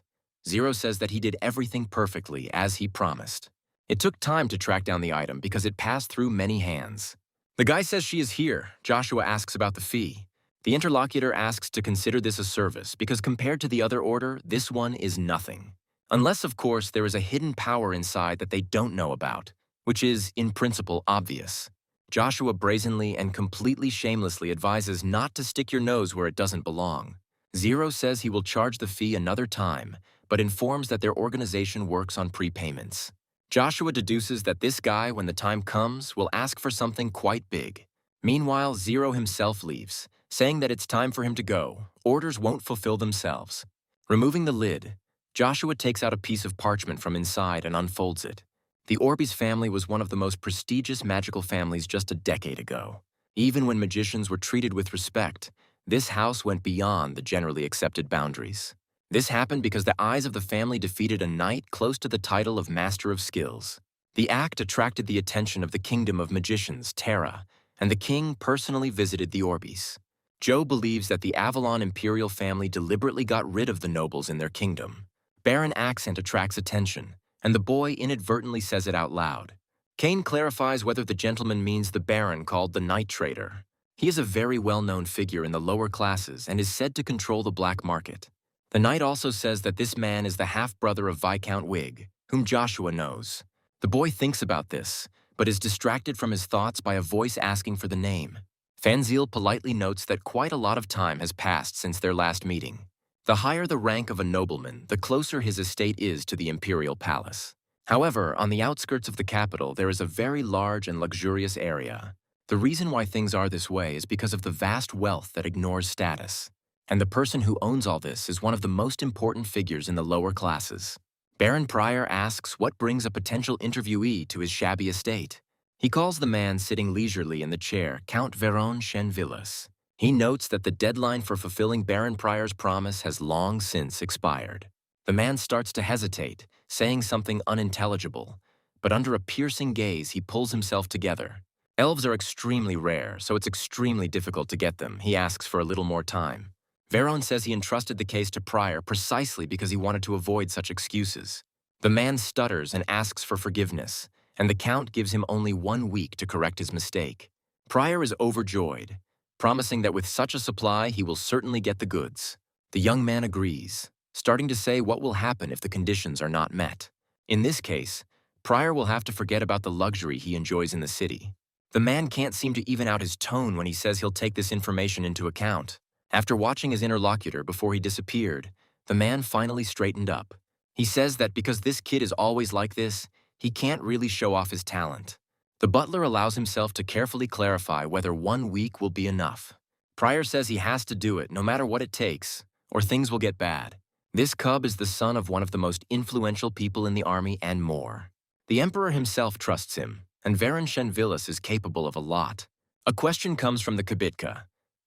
Zero says that he did everything perfectly, as he promised. It took time to track down the item because it passed through many hands. The guy says she is here. Joshua asks about the fee. The interlocutor asks to consider this a service because compared to the other order, this one is nothing. Unless, of course, there is a hidden power inside that they don't know about, which is, in principle, obvious. Joshua brazenly and completely shamelessly advises not to stick your nose where it doesn't belong. Zero says he will charge the fee another time, but informs that their organization works on prepayments. Joshua deduces that this guy, when the time comes, will ask for something quite big. Meanwhile, Zero himself leaves, saying that it's time for him to go. Orders won't fulfill themselves. Removing the lid, Joshua takes out a piece of parchment from inside and unfolds it. The Orbeez family was one of the most prestigious magical families just a decade ago. Even when magicians were treated with respect, this house went beyond the generally accepted boundaries. This happened because the eyes of the family defeated a knight close to the title of Master of Skills. The act attracted the attention of the Kingdom of Magicians, Terra, and the king personally visited the Orbeez. Joe believes that the Avalon imperial family deliberately got rid of the nobles in their kingdom. Baron accent attracts attention, and the boy inadvertently says it out loud. Cain clarifies whether the gentleman means the baron called the Night Trader. He is a very well-known figure in the lower classes and is said to control the black market. The knight also says that this man is the half-brother of Viscount Wig, whom Joshua knows. The boy thinks about this, but is distracted from his thoughts by a voice asking for the name. Fanzil politely notes that quite a lot of time has passed since their last meeting. The higher the rank of a nobleman, the closer his estate is to the imperial palace. However, on the outskirts of the capital, there is a very large and luxurious area. The reason why things are this way is because of the vast wealth that ignores status. And the person who owns all this is one of the most important figures in the lower classes. Baron Pryor asks what brings a potential interviewee to his shabby estate. He calls the man sitting leisurely in the chair Count Veron Chenvillas. He notes that the deadline for fulfilling Baron Pryor's promise has long since expired. The man starts to hesitate, saying something unintelligible, but under a piercing gaze he pulls himself together. Elves are extremely rare, so it's extremely difficult to get them. He asks for a little more time. Veron says he entrusted the case to Pryor precisely because he wanted to avoid such excuses. The man stutters and asks for forgiveness, and the Count gives him only 1 week to correct his mistake. Pryor is overjoyed, promising that with such a supply he will certainly get the goods. The young man agrees, starting to say what will happen if the conditions are not met. In this case, Pryor will have to forget about the luxury he enjoys in the city. The man can't seem to even out his tone when he says he'll take this information into account. After watching his interlocutor before he disappeared, the man finally straightened up. He says that because this kid is always like this, he can't really show off his talent. The butler allows himself to carefully clarify whether 1 week will be enough. Pryor says he has to do it no matter what it takes, or things will get bad. This cub is the son of one of the most influential people in the army and more. The emperor himself trusts him, and Veron Chenvillas is capable of a lot. A question comes from the Kibitka.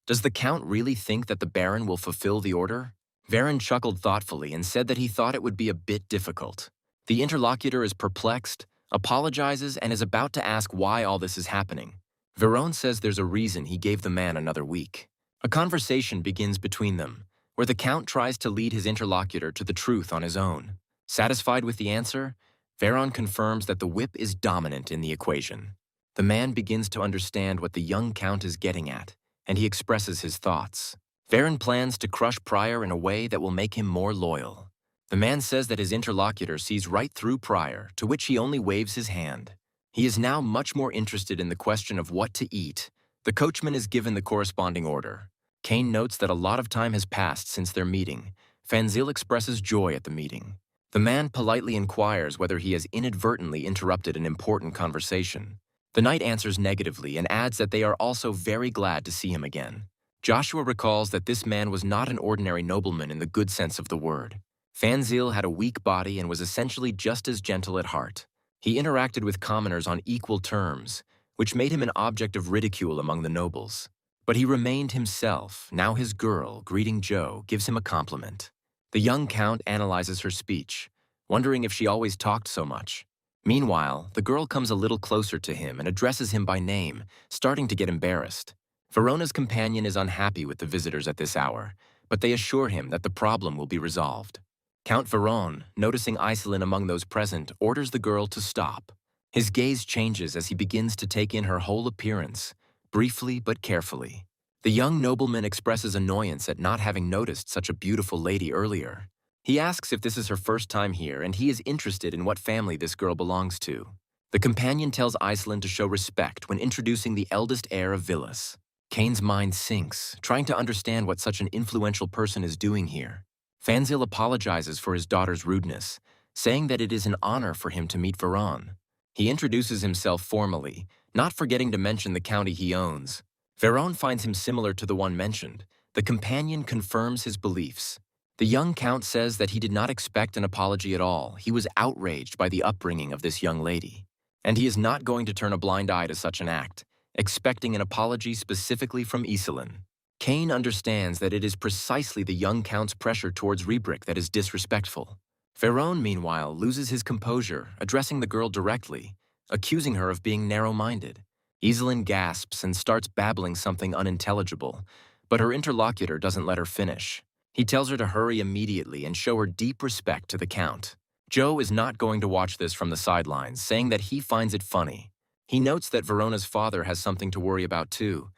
Does the Count really think that the Baron will fulfill the order? Veron chuckled thoughtfully and said that he thought it would be a bit difficult. The interlocutor is perplexed, apologizes, and is about to ask why all this is happening. Veron says there's a reason he gave the man another week. A conversation begins between them, where the Count tries to lead his interlocutor to the truth on his own. Satisfied with the answer, Veron confirms that the whip is dominant in the equation. The man begins to understand what the young Count is getting at, and he expresses his thoughts. Veron plans to crush Pryor in a way that will make him more loyal. The man says that his interlocutor sees right through Pryor, to which he only waves his hand. He is now much more interested in the question of what to eat. The coachman is given the corresponding order. Cain notes that a lot of time has passed since their meeting. Fanzil expresses joy at the meeting. The man politely inquires whether he has inadvertently interrupted an important conversation. The knight answers negatively and adds that they are also very glad to see him again. Joshua recalls that this man was not an ordinary nobleman in the good sense of the word. Fanzil had a weak body and was essentially just as gentle at heart. He interacted with commoners on equal terms, which made him an object of ridicule among the nobles. But he remained himself. Now his girl, greeting Joe, gives him a compliment. The young Count analyzes her speech, wondering if she always talked so much. Meanwhile, the girl comes a little closer to him and addresses him by name, starting to get embarrassed. Verona's companion is unhappy with the visitors at this hour, but they assure him that the problem will be resolved. Count Veron, noticing Iselin among those present, orders the girl to stop. His gaze changes as he begins to take in her whole appearance, briefly but carefully. The young nobleman expresses annoyance at not having noticed such a beautiful lady earlier. He asks if this is her first time here, and he is interested in what family this girl belongs to. The companion tells Iselin to show respect when introducing the eldest heir of Villas. Cain's mind sinks, trying to understand what such an influential person is doing here. Fanzil apologizes for his daughter's rudeness, saying that it is an honor for him to meet Veron. He introduces himself formally, not forgetting to mention the county he owns. Veron finds him similar to the one mentioned. The companion confirms his beliefs. The young Count says that he did not expect an apology at all. He was outraged by the upbringing of this young lady. And he is not going to turn a blind eye to such an act, expecting an apology specifically from Iselin. Cain understands that it is precisely the young Count's pressure towards Rebrick that is disrespectful. Veron, meanwhile, loses his composure, addressing the girl directly, accusing her of being narrow-minded. Iselin gasps and starts babbling something unintelligible, but her interlocutor doesn't let her finish. He tells her to hurry immediately and show her deep respect to the Count. Joe is not going to watch this from the sidelines, saying that he finds it funny. He notes that Verona's father has something to worry about too,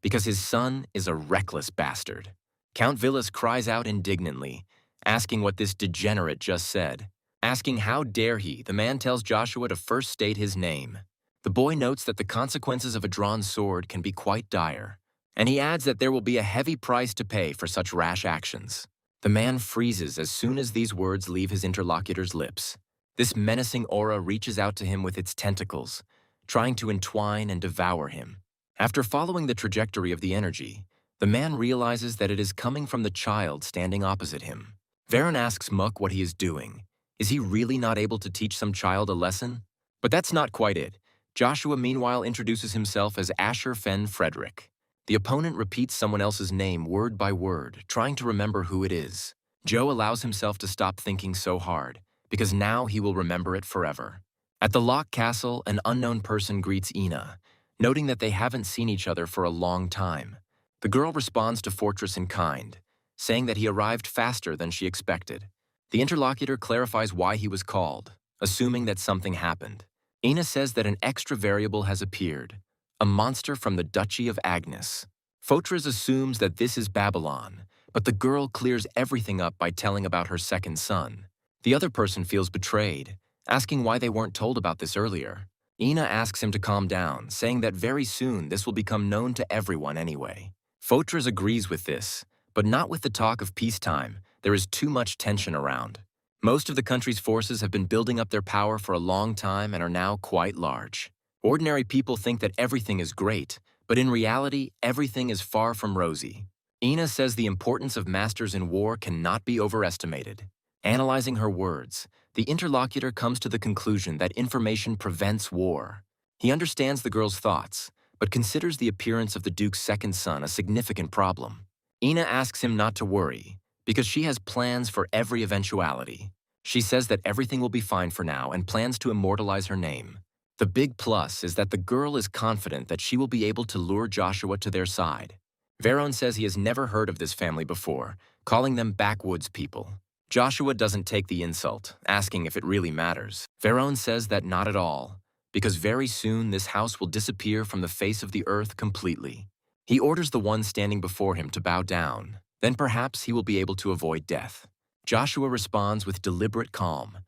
because his son is a reckless bastard. Count Villas cries out indignantly, asking what this degenerate just said. Asking how dare he, the man tells Joshua to first state his name. The boy notes that the consequences of a drawn sword can be quite dire, and he adds that there will be a heavy price to pay for such rash actions. The man freezes as soon as these words leave his interlocutor's lips. This menacing aura reaches out to him with its tentacles, trying to entwine and devour him. After following the trajectory of the energy, the man realizes that it is coming from the child standing opposite him. Varen asks Muck what he is doing. Is he really not able to teach some child a lesson? But that's not quite it. Joshua meanwhile introduces himself as Asher Fen Frederick. The opponent repeats someone else's name word by word, trying to remember who it is. Joe allows himself to stop thinking so hard, because now he will remember it forever. At the Lock Castle, an unknown person greets Ina, noting that they haven't seen each other for a long time. The girl responds to Fortress in kind, saying that he arrived faster than she expected. The interlocutor clarifies why he was called, assuming that something happened. Ina says that an extra variable has appeared, a monster from the Duchy of Agnes. Fortress assumes that this is Babylon, but the girl clears everything up by telling about her second son. The other person feels betrayed, asking why they weren't told about this earlier. Ina asks him to calm down, saying that very soon this will become known to everyone anyway. Fortress agrees with this, but not with the talk of peacetime. There is too much tension around. Most of the country's forces have been building up their power for a long time and are now quite large. Ordinary people think that everything is great, but in reality, everything is far from rosy. Ina says the importance of masters in war cannot be overestimated. Analyzing her words, the interlocutor comes to the conclusion that information prevents war. He understands the girl's thoughts, but considers the appearance of the Duke's second son a significant problem. Ina asks him not to worry, because she has plans for every eventuality. She says that everything will be fine for now and plans to immortalize her name. The big plus is that the girl is confident that she will be able to lure Joshua to their side. Varen says he has never heard of this family before, calling them backwoods people. Joshua doesn't take the insult, asking if it really matters. Varen says that not at all, because very soon this house will disappear from the face of the earth completely. He orders the one standing before him to bow down, then perhaps he will be able to avoid death. Joshua responds with deliberate calm,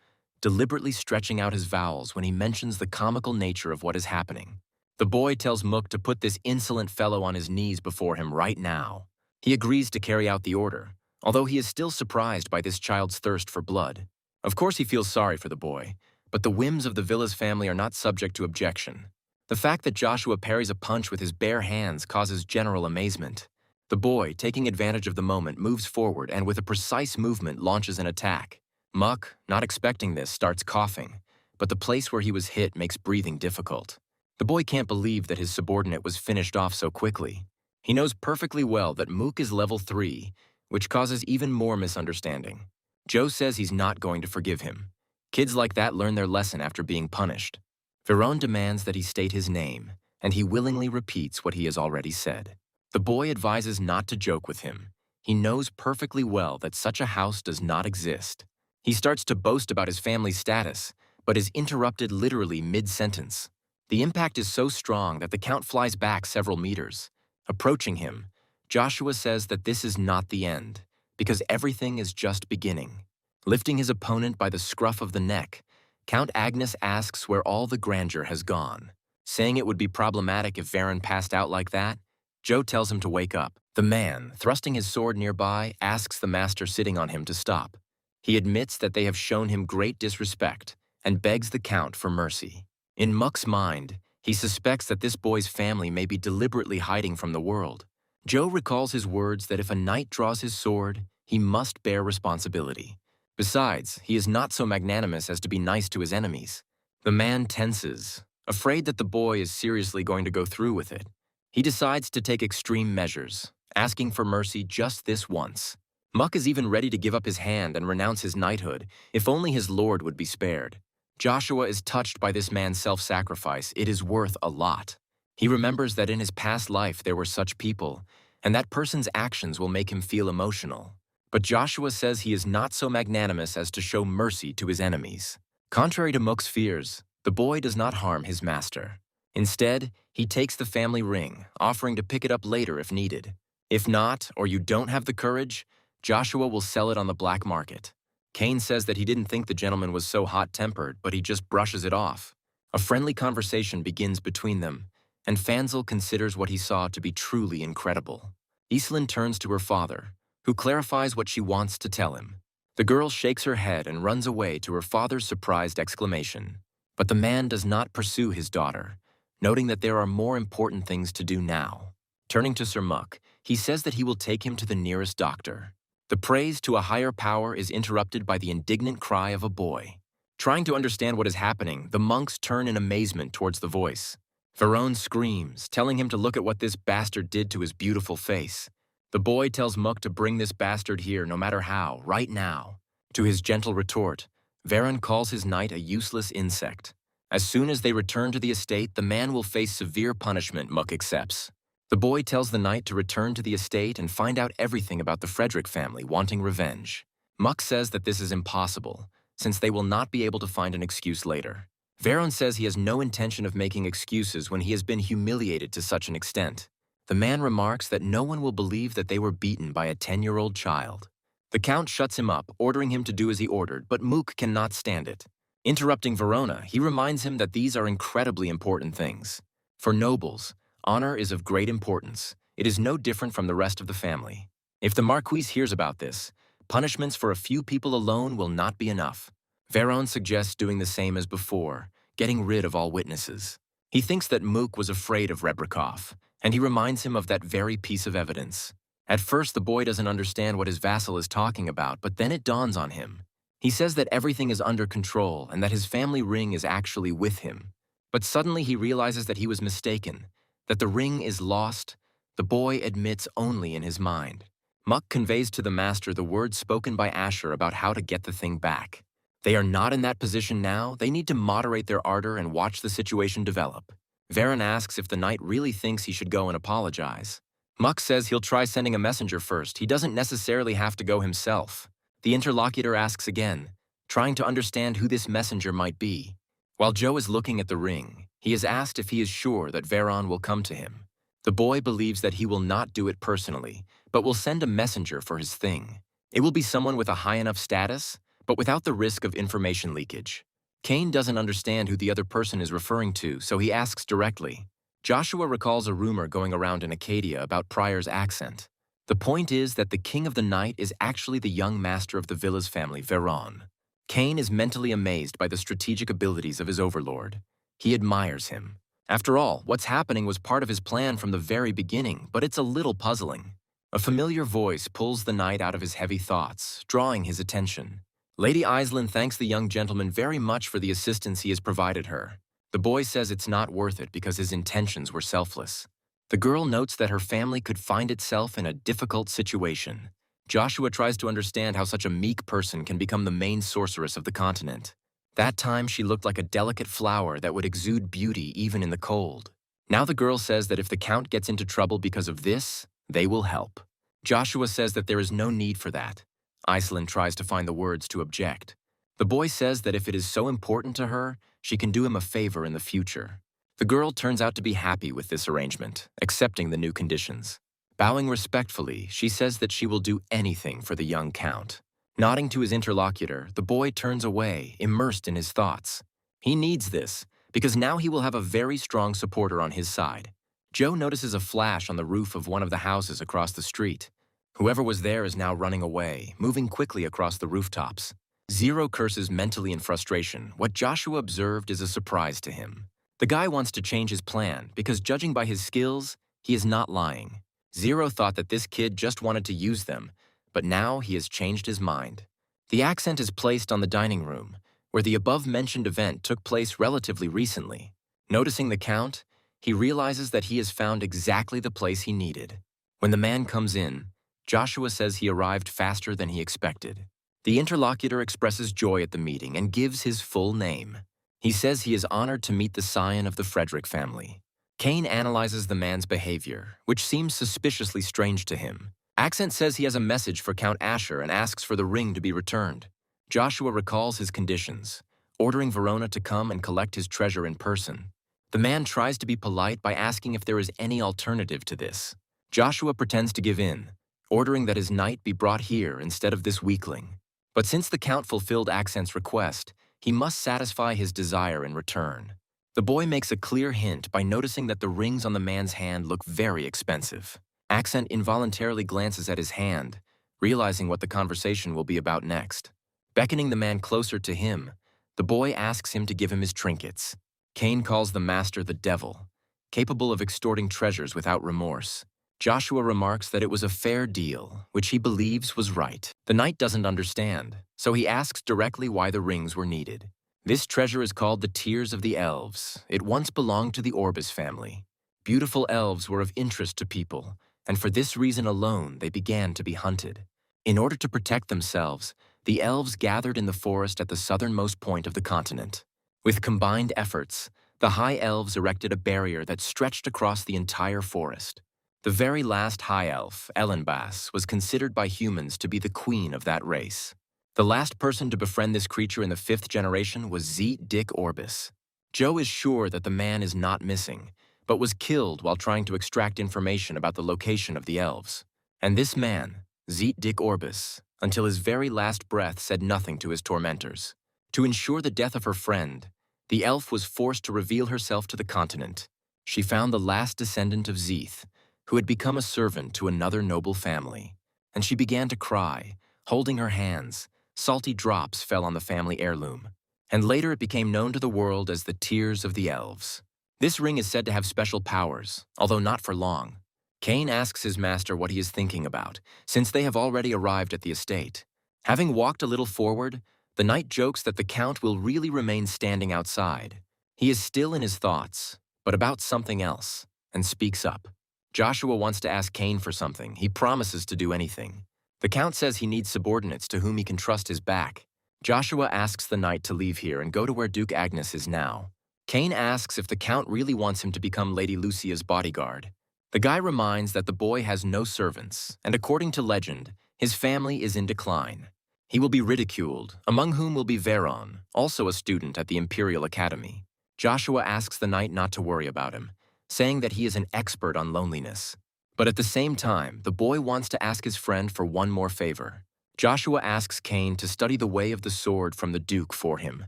deliberately stretching out his vowels when he mentions the comical nature of what is happening. The boy tells Mook to put this insolent fellow on his knees before him right now. He agrees to carry out the order, although he is still surprised by this child's thirst for blood. Of course he feels sorry for the boy, but the whims of the Villas family are not subject to objection. The fact that Joshua parries a punch with his bare hands causes general amazement. The boy, taking advantage of the moment, moves forward and with a precise movement launches an attack. Muck, not expecting this, starts coughing, but the place where he was hit makes breathing difficult. The boy can't believe that his subordinate was finished off so quickly. He knows perfectly well that Mook is level 3, which causes even more misunderstanding. Joe says he's not going to forgive him. Kids like that learn their lesson after being punished. Varen demands that he state his name, and he willingly repeats what he has already said. The boy advises not to joke with him. He knows perfectly well that such a house does not exist. He starts to boast about his family's status, but is interrupted literally mid-sentence. The impact is so strong that the Count flies back several meters. Approaching him, Joshua says that this is not the end, because everything is just beginning. Lifting his opponent by the scruff of the neck, Count Agnes asks where all the grandeur has gone. Saying it would be problematic if Varen passed out like that, Joe tells him to wake up. The man, thrusting his sword nearby, asks the master sitting on him to stop. He admits that they have shown him great disrespect and begs the Count for mercy. In Muck's mind, he suspects that this boy's family may be deliberately hiding from the world. Joe recalls his words that if a knight draws his sword, he must bear responsibility. Besides, he is not so magnanimous as to be nice to his enemies. The man tenses, afraid that the boy is seriously going to go through with it. He decides to take extreme measures, asking for mercy just this once. Muck is even ready to give up his hand and renounce his knighthood, if only his lord would be spared. Joshua is touched by this man's self-sacrifice. It is worth a lot. He remembers that in his past life there were such people, and that person's actions will make him feel emotional. But Joshua says he is not so magnanimous as to show mercy to his enemies. Contrary to Mook's fears, the boy does not harm his master. Instead, he takes the family ring, offering to pick it up later if needed. If not, or you don't have the courage, Joshua will sell it on the black market. Cain says that he didn't think the gentleman was so hot-tempered, but he just brushes it off. A friendly conversation begins between them, and Fanzel considers what he saw to be truly incredible. Iselin turns to her father, who clarifies what she wants to tell him. The girl shakes her head and runs away to her father's surprised exclamation. But the man does not pursue his daughter, noting that there are more important things to do now. Turning to Sir Muck, he says that he will take him to the nearest doctor. The praise to a higher power is interrupted by the indignant cry of a boy. Trying to understand what is happening, the monks turn in amazement towards the voice. Verone screams, telling him to look at what this bastard did to his beautiful face. The boy tells Muck to bring this bastard here no matter how, right now. To his gentle retort, Veron calls his knight a useless insect. As soon as they return to the estate, the man will face severe punishment, Muck accepts. The boy tells the knight to return to the estate and find out everything about the Frederick family wanting revenge. Muck says that this is impossible, since they will not be able to find an excuse later. Veron says he has no intention of making excuses when he has been humiliated to such an extent. The man remarks that no one will believe that they were beaten by a 10-year-old child. The Count shuts him up, ordering him to do as he ordered, but Mook cannot stand it. Interrupting Verona, he reminds him that these are incredibly important things. For nobles, honor is of great importance. It is no different from the rest of the family. If the Marquis hears about this, punishments for a few people alone will not be enough. Veron suggests doing the same as before, getting rid of all witnesses. He thinks that Mook was afraid of Rebrikov, and he reminds him of that very piece of evidence. At first, the boy doesn't understand what his vassal is talking about, but then it dawns on him. He says that everything is under control and that his family ring is actually with him. But suddenly he realizes that he was mistaken, that the ring is lost. The boy admits only in his mind. Muck conveys to the master the words spoken by Asher about how to get the thing back. They are not in that position now. They need to moderate their ardor and watch the situation develop. Veron asks if the knight really thinks he should go and apologize. Muck says he'll try sending a messenger first. He doesn't necessarily have to go himself. The interlocutor asks again, trying to understand who this messenger might be. While Joe is looking at the ring, he is asked if he is sure that Veron will come to him. The boy believes that he will not do it personally, but will send a messenger for his thing. It will be someone with a high enough status, but without the risk of information leakage. Cain doesn't understand who the other person is referring to, so he asks directly. Joshua recalls a rumor going around in Acadia about Pryor's accent. The point is that the king of the night is actually the young master of the villa's family, Veron. Cain is mentally amazed by the strategic abilities of his overlord. He admires him. After all, what's happening was part of his plan from the very beginning, but it's a little puzzling. A familiar voice pulls the knight out of his heavy thoughts, drawing his attention. Lady Iselin thanks the young gentleman very much for the assistance he has provided her. The boy says it's not worth it because his intentions were selfless. The girl notes that her family could find itself in a difficult situation. Joshua tries to understand how such a meek person can become the main sorceress of the continent. That time she looked like a delicate flower that would exude beauty even in the cold. Now the girl says that if the Count gets into trouble because of this, they will help. Joshua says that there is no need for that. Iselin tries to find the words to object. The boy says that if it is so important to her, she can do him a favor in the future. The girl turns out to be happy with this arrangement, accepting the new conditions. Bowing respectfully, she says that she will do anything for the young Count. Nodding to his interlocutor, the boy turns away, immersed in his thoughts. He needs this, because now he will have a very strong supporter on his side. Joe notices a flash on the roof of one of the houses across the street. Whoever was there is now running away, moving quickly across the rooftops. Zero curses mentally in frustration. What Joshua observed is a surprise to him. The guy wants to change his plan because, judging by his skills, he is not lying. Zero thought that this kid just wanted to use them, but now he has changed his mind. The accent is placed on the dining room, where the above-mentioned event took place relatively recently. Noticing the Count, he realizes that he has found exactly the place he needed. When the man comes in, Joshua says he arrived faster than he expected. The interlocutor expresses joy at the meeting and gives his full name. He says he is honored to meet the scion of the Frederick family. Cain analyzes the man's behavior, which seems suspiciously strange to him. Accent says he has a message for Count Asher and asks for the ring to be returned. Joshua recalls his conditions, ordering Verona to come and collect his treasure in person. The man tries to be polite by asking if there is any alternative to this. Joshua pretends to give in, ordering that his knight be brought here instead of this weakling. But since the Count fulfilled Accent's request, he must satisfy his desire in return. The boy makes a clear hint by noticing that the rings on the man's hand look very expensive. Accent involuntarily glances at his hand, realizing what the conversation will be about next. Beckoning the man closer to him, the boy asks him to give him his trinkets. Cain calls the master the devil, capable of extorting treasures without remorse. Joshua remarks that it was a fair deal, which he believes was right. The knight doesn't understand, so he asks directly why the rings were needed. This treasure is called the Tears of the Elves. It once belonged to the Orbis family. Beautiful elves were of interest to people, and for this reason alone they began to be hunted. In order to protect themselves, the elves gathered in the forest at the southernmost point of the continent. With combined efforts, the High Elves erected a barrier that stretched across the entire forest. The very last High Elf, Ellenbass, was considered by humans to be the queen of that race. The last person to befriend this creature in the 5th generation was Zeet Dick Orbis. Joe is sure that the man is not missing, but was killed while trying to extract information about the location of the elves. And this man, Zeet Dick Orbis, until his very last breath said nothing to his tormentors. To ensure the death of her friend, the elf was forced to reveal herself to the continent. She found the last descendant of Zeeth, who had become a servant to another noble family, and she began to cry, holding her hands. Salty drops fell on the family heirloom, and later it became known to the world as the Tears of the Elves. This ring is said to have special powers, although not for long. Cain asks his master what he is thinking about, since they have already arrived at the estate. Having walked a little forward, the knight jokes that the Count will really remain standing outside. He is still in his thoughts, but about something else, and speaks up. Joshua wants to ask Cain for something. He promises to do anything. The Count says he needs subordinates to whom he can trust his back. Joshua asks the knight to leave here and go to where Duke Agnes is now. Cain asks if the Count really wants him to become Lady Lucia's bodyguard. The guy reminds that the boy has no servants, and according to legend, his family is in decline. He will be ridiculed, among whom will be Veron, also a student at the Imperial Academy. Joshua asks the knight not to worry about him, saying that he is an expert on loneliness. But at the same time, the boy wants to ask his friend for one more favor. Joshua asks Cain to study the way of the sword from the Duke for him,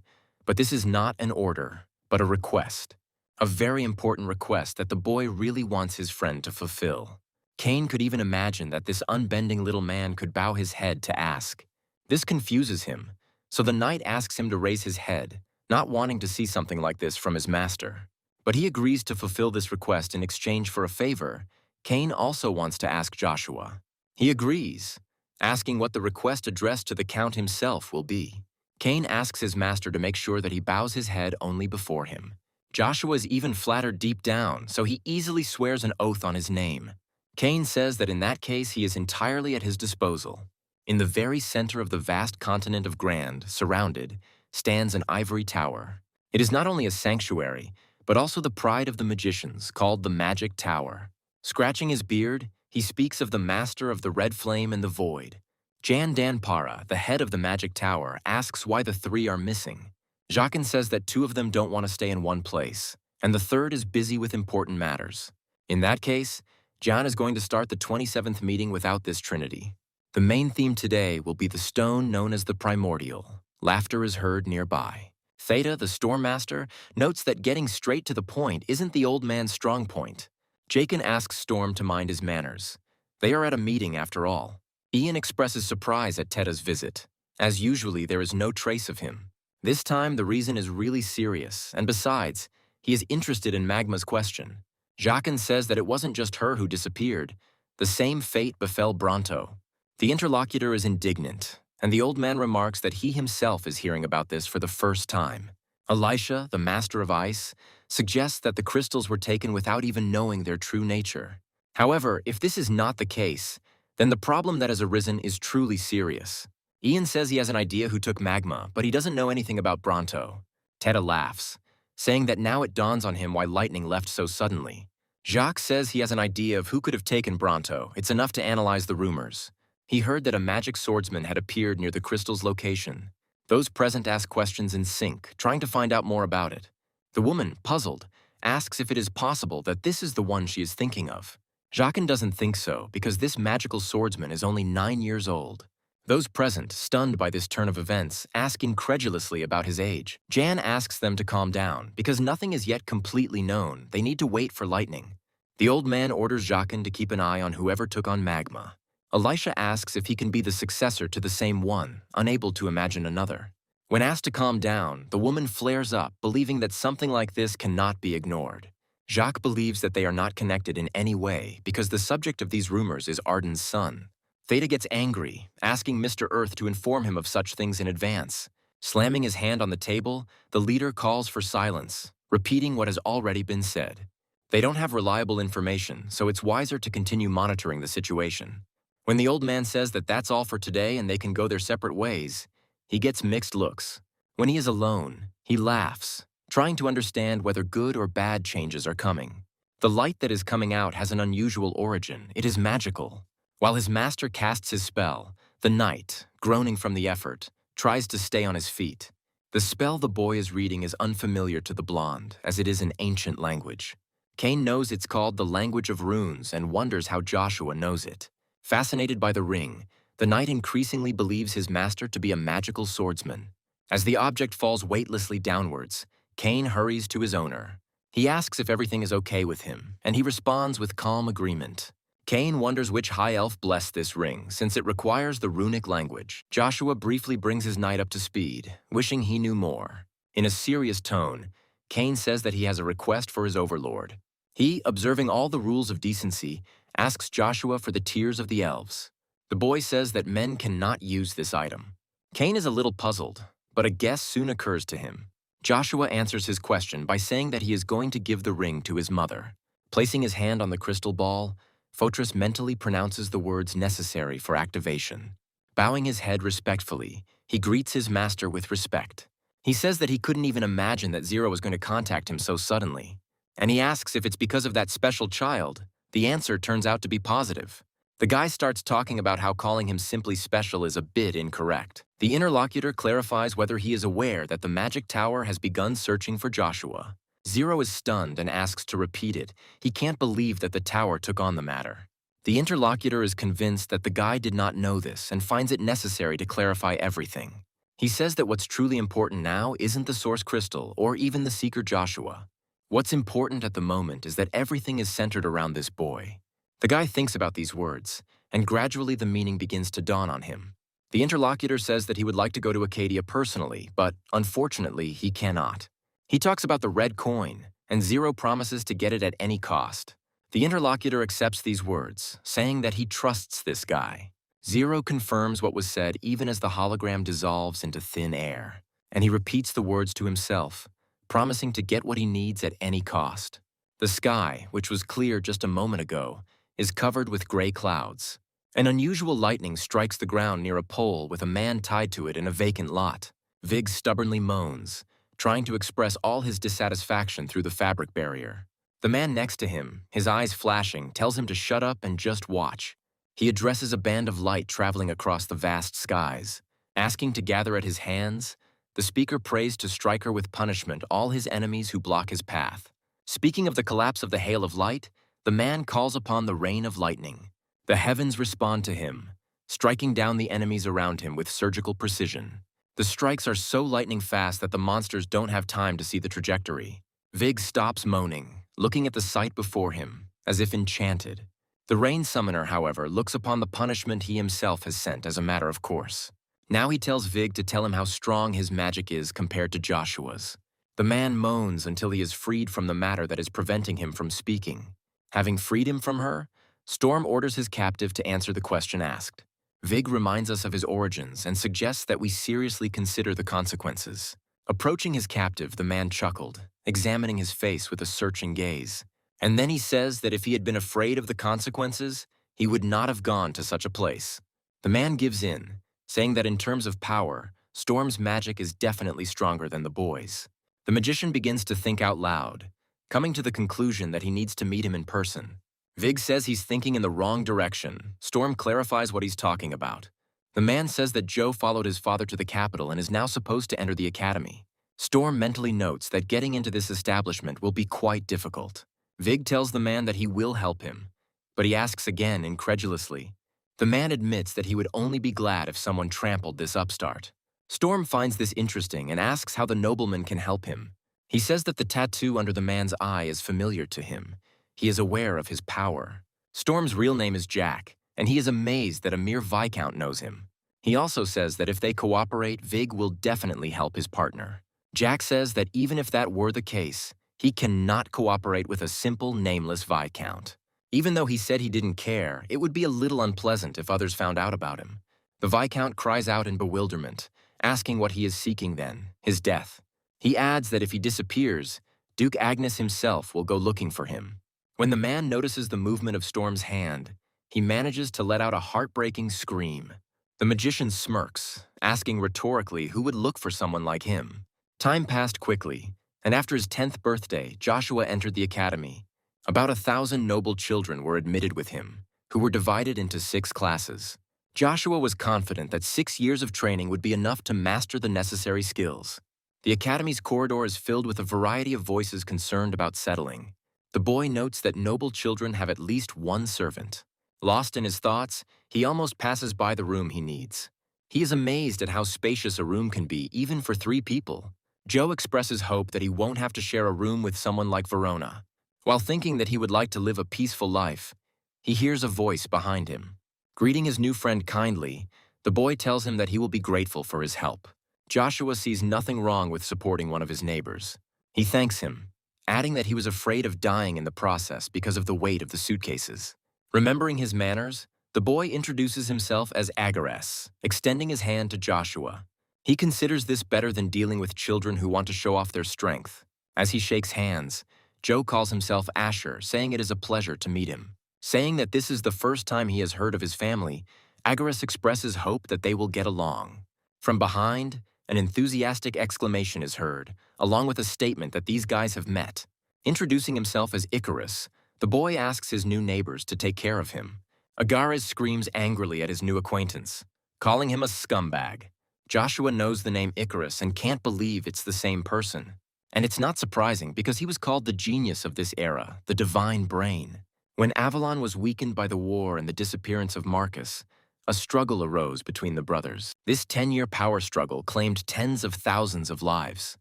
but this is not an order, but a request. A very important request that the boy really wants his friend to fulfill. Cain could even imagine that this unbending little man could bow his head to ask. This confuses him, so the knight asks him to raise his head, not wanting to see something like this from his master. But he agrees to fulfill this request in exchange for a favor. Cain also wants to ask Joshua. He agrees, asking what the request addressed to the Count himself will be. Cain asks his master to make sure that he bows his head only before him. Joshua is even flattered deep down, so he easily swears an oath on his name. Cain says that in that case he is entirely at his disposal. In the very center of the vast continent of Grand, surrounded, stands an ivory tower. It is not only a sanctuary, but also the pride of the magicians, called the Magic Tower. Scratching his beard, he speaks of the master of the Red Flame and the Void. Jan Danpara, the head of the Magic Tower, asks why the 3 are missing. Jacques says that 2 of them don't want to stay in one place, and the 3rd is busy with important matters. In that case, Jan is going to start the 27th meeting without this trinity. The main theme today will be the stone known as the Primordial. Laughter is heard nearby. Theta, the Storm Master, notes that getting straight to the point isn't the old man's strong point. Jacen asks Storm to mind his manners. They are at a meeting after all. Ian expresses surprise at Teta's visit. As usually, there is no trace of him. This time, the reason is really serious, and besides, he is interested in Magma's question. Jacen says that it wasn't just her who disappeared. The same fate befell Bronto. The interlocutor is indignant, and the old man remarks that he himself is hearing about this for the first time. Elisha, the master of ice, suggests that the crystals were taken without even knowing their true nature. However, if this is not the case, then the problem that has arisen is truly serious. Ian says he has an idea who took Magma, but he doesn't know anything about Bronto. Teta laughs, saying that now it dawns on him why Lightning left so suddenly. Jacques says he has an idea of who could have taken Bronto. It's enough to analyze the rumors. He heard that a magic swordsman had appeared near the crystal's location. Those present ask questions in sync, trying to find out more about it. The woman, puzzled, asks if it is possible that this is the one she is thinking of. Jacques doesn't think so because this magical swordsman is only 9 years old. Those present, stunned by this turn of events, ask incredulously about his age. Jan asks them to calm down because nothing is yet completely known. They need to wait for lightning. The old man orders Jacques to keep an eye on whoever took on Magma. Elisha asks if he can be the successor to the same one, unable to imagine another. When asked to calm down, the woman flares up, believing that something like this cannot be ignored. Jacques believes that they are not connected in any way because the subject of these rumors is Arden's son. Theta gets angry, asking Mr. Earth to inform him of such things in advance. Slamming his hand on the table, the leader calls for silence, repeating what has already been said. They don't have reliable information, so it's wiser to continue monitoring the situation. When the old man says that that's all for today and they can go their separate ways, he gets mixed looks. When he is alone, he laughs, trying to understand whether good or bad changes are coming. The light that is coming out has an unusual origin. It is magical. While his master casts his spell, the knight, groaning from the effort, tries to stay on his feet. The spell the boy is reading is unfamiliar to the blonde, as it is an ancient language. Cain knows it's called the language of runes and wonders how Joshua knows it. Fascinated by the ring, the knight increasingly believes his master to be a magical swordsman. As the object falls weightlessly downwards, Cain hurries to his owner. He asks if everything is okay with him, and he responds with calm agreement. Cain wonders which high elf blessed this ring, since it requires the runic language. Joshua briefly brings his knight up to speed, wishing he knew more. In a serious tone, Cain says that he has a request for his overlord. He, observing all the rules of decency, asks Joshua for the tears of the elves. The boy says that men cannot use this item. Cain is a little puzzled, but a guess soon occurs to him. Joshua answers his question by saying that he is going to give the ring to his mother. Placing his hand on the crystal ball, Fortress mentally pronounces the words necessary for activation. Bowing his head respectfully, he greets his master with respect. He says that he couldn't even imagine that Zero was going to contact him so suddenly. And he asks if it's because of that special child. The answer turns out to be positive. The guy starts talking about how calling him simply special is a bit incorrect. The interlocutor clarifies whether he is aware that the magic tower has begun searching for Joshua. Zero is stunned and asks to repeat it. He can't believe that the tower took on the matter. The interlocutor is convinced that the guy did not know this and finds it necessary to clarify everything. He says that what's truly important now isn't the source crystal or even the seeker Joshua. What's important at the moment is that everything is centered around this boy. The guy thinks about these words, and gradually the meaning begins to dawn on him. The interlocutor says that he would like to go to Acadia personally, but unfortunately he cannot. He talks about the red coin, and Zero promises to get it at any cost. The interlocutor accepts these words, saying that he trusts this guy. Zero confirms what was said even as the hologram dissolves into thin air, and he repeats the words to himself, promising to get what he needs at any cost. The sky, which was clear just a moment ago, is covered with gray clouds. An unusual lightning strikes the ground near a pole with a man tied to it in a vacant lot. Vig stubbornly moans, trying to express all his dissatisfaction through the fabric barrier. The man next to him, his eyes flashing, tells him to shut up and just watch. He addresses a band of light traveling across the vast skies. Asking to gather at his hands, the speaker prays to strike her with punishment all his enemies who block his path. Speaking of the collapse of the hail of light, the man calls upon the rain of lightning. The heavens respond to him, striking down the enemies around him with surgical precision. The strikes are so lightning fast that the monsters don't have time to see the trajectory. Vig stops moaning, looking at the sight before him, as if enchanted. The rain summoner, however, looks upon the punishment he himself has sent as a matter of course. Now he tells Vig to tell him how strong his magic is compared to Joshua's. The man moans until he is freed from the matter that is preventing him from speaking. Having freed him from her, Storm orders his captive to answer the question asked. Vig reminds us of his origins and suggests that we seriously consider the consequences. Approaching his captive, the man chuckled, examining his face with a searching gaze. And then he says that if he had been afraid of the consequences, he would not have gone to such a place. The man gives in, saying that in terms of power, Storm's magic is definitely stronger than the boy's. The magician begins to think out loud, coming to the conclusion that he needs to meet him in person. Vig says he's thinking in the wrong direction. Storm clarifies what he's talking about. The man says that Joe followed his father to the capital and is now supposed to enter the academy. Storm mentally notes that getting into this establishment will be quite difficult. Vig tells the man that he will help him, but he asks again incredulously. The man admits that he would only be glad if someone trampled this upstart. Storm finds this interesting and asks how the nobleman can help him. He says that the tattoo under the man's eye is familiar to him. He is aware of his power. Storm's real name is Jack, and he is amazed that a mere viscount knows him. He also says that if they cooperate, Vig will definitely help his partner. Jack says that even if that were the case, he cannot cooperate with a simple, nameless viscount. Even though he said he didn't care, it would be a little unpleasant if others found out about him. The viscount cries out in bewilderment, asking what he is seeking then, his death. He adds that if he disappears, Duke Agnes himself will go looking for him. When the man notices the movement of Storm's hand, he manages to let out a heartbreaking scream. The magician smirks, asking rhetorically who would look for someone like him. Time passed quickly, and after his 10th birthday, Joshua entered the academy. About 1,000 noble children were admitted with him, who were divided into 6 classes. Joshua was confident that 6 years of training would be enough to master the necessary skills. The academy's corridor is filled with a variety of voices concerned about settling. The boy notes that noble children have at least one servant. Lost in his thoughts, he almost passes by the room he needs. He is amazed at how spacious a room can be, even for 3 people. Joe expresses hope that he won't have to share a room with someone like Verona. While thinking that he would like to live a peaceful life, he hears a voice behind him. Greeting his new friend kindly, the boy tells him that he will be grateful for his help. Joshua sees nothing wrong with supporting one of his neighbors. He thanks him, adding that he was afraid of dying in the process because of the weight of the suitcases. Remembering his manners, the boy introduces himself as Agares, extending his hand to Joshua. He considers this better than dealing with children who want to show off their strength. As he shakes hands, Joe calls himself Asher, saying it is a pleasure to meet him. Saying that this is the first time he has heard of his family, Agares expresses hope that they will get along. From behind, an enthusiastic exclamation is heard, along with a statement that these guys have met. Introducing himself as Icarus, the boy asks his new neighbors to take care of him. Agares screams angrily at his new acquaintance, calling him a scumbag. Joshua knows the name Icarus and can't believe it's the same person. And it's not surprising because he was called the genius of this era, the divine brain. When Avalon was weakened by the war and the disappearance of Marcus, a struggle arose between the brothers. This 10-year power struggle claimed tens of thousands of lives.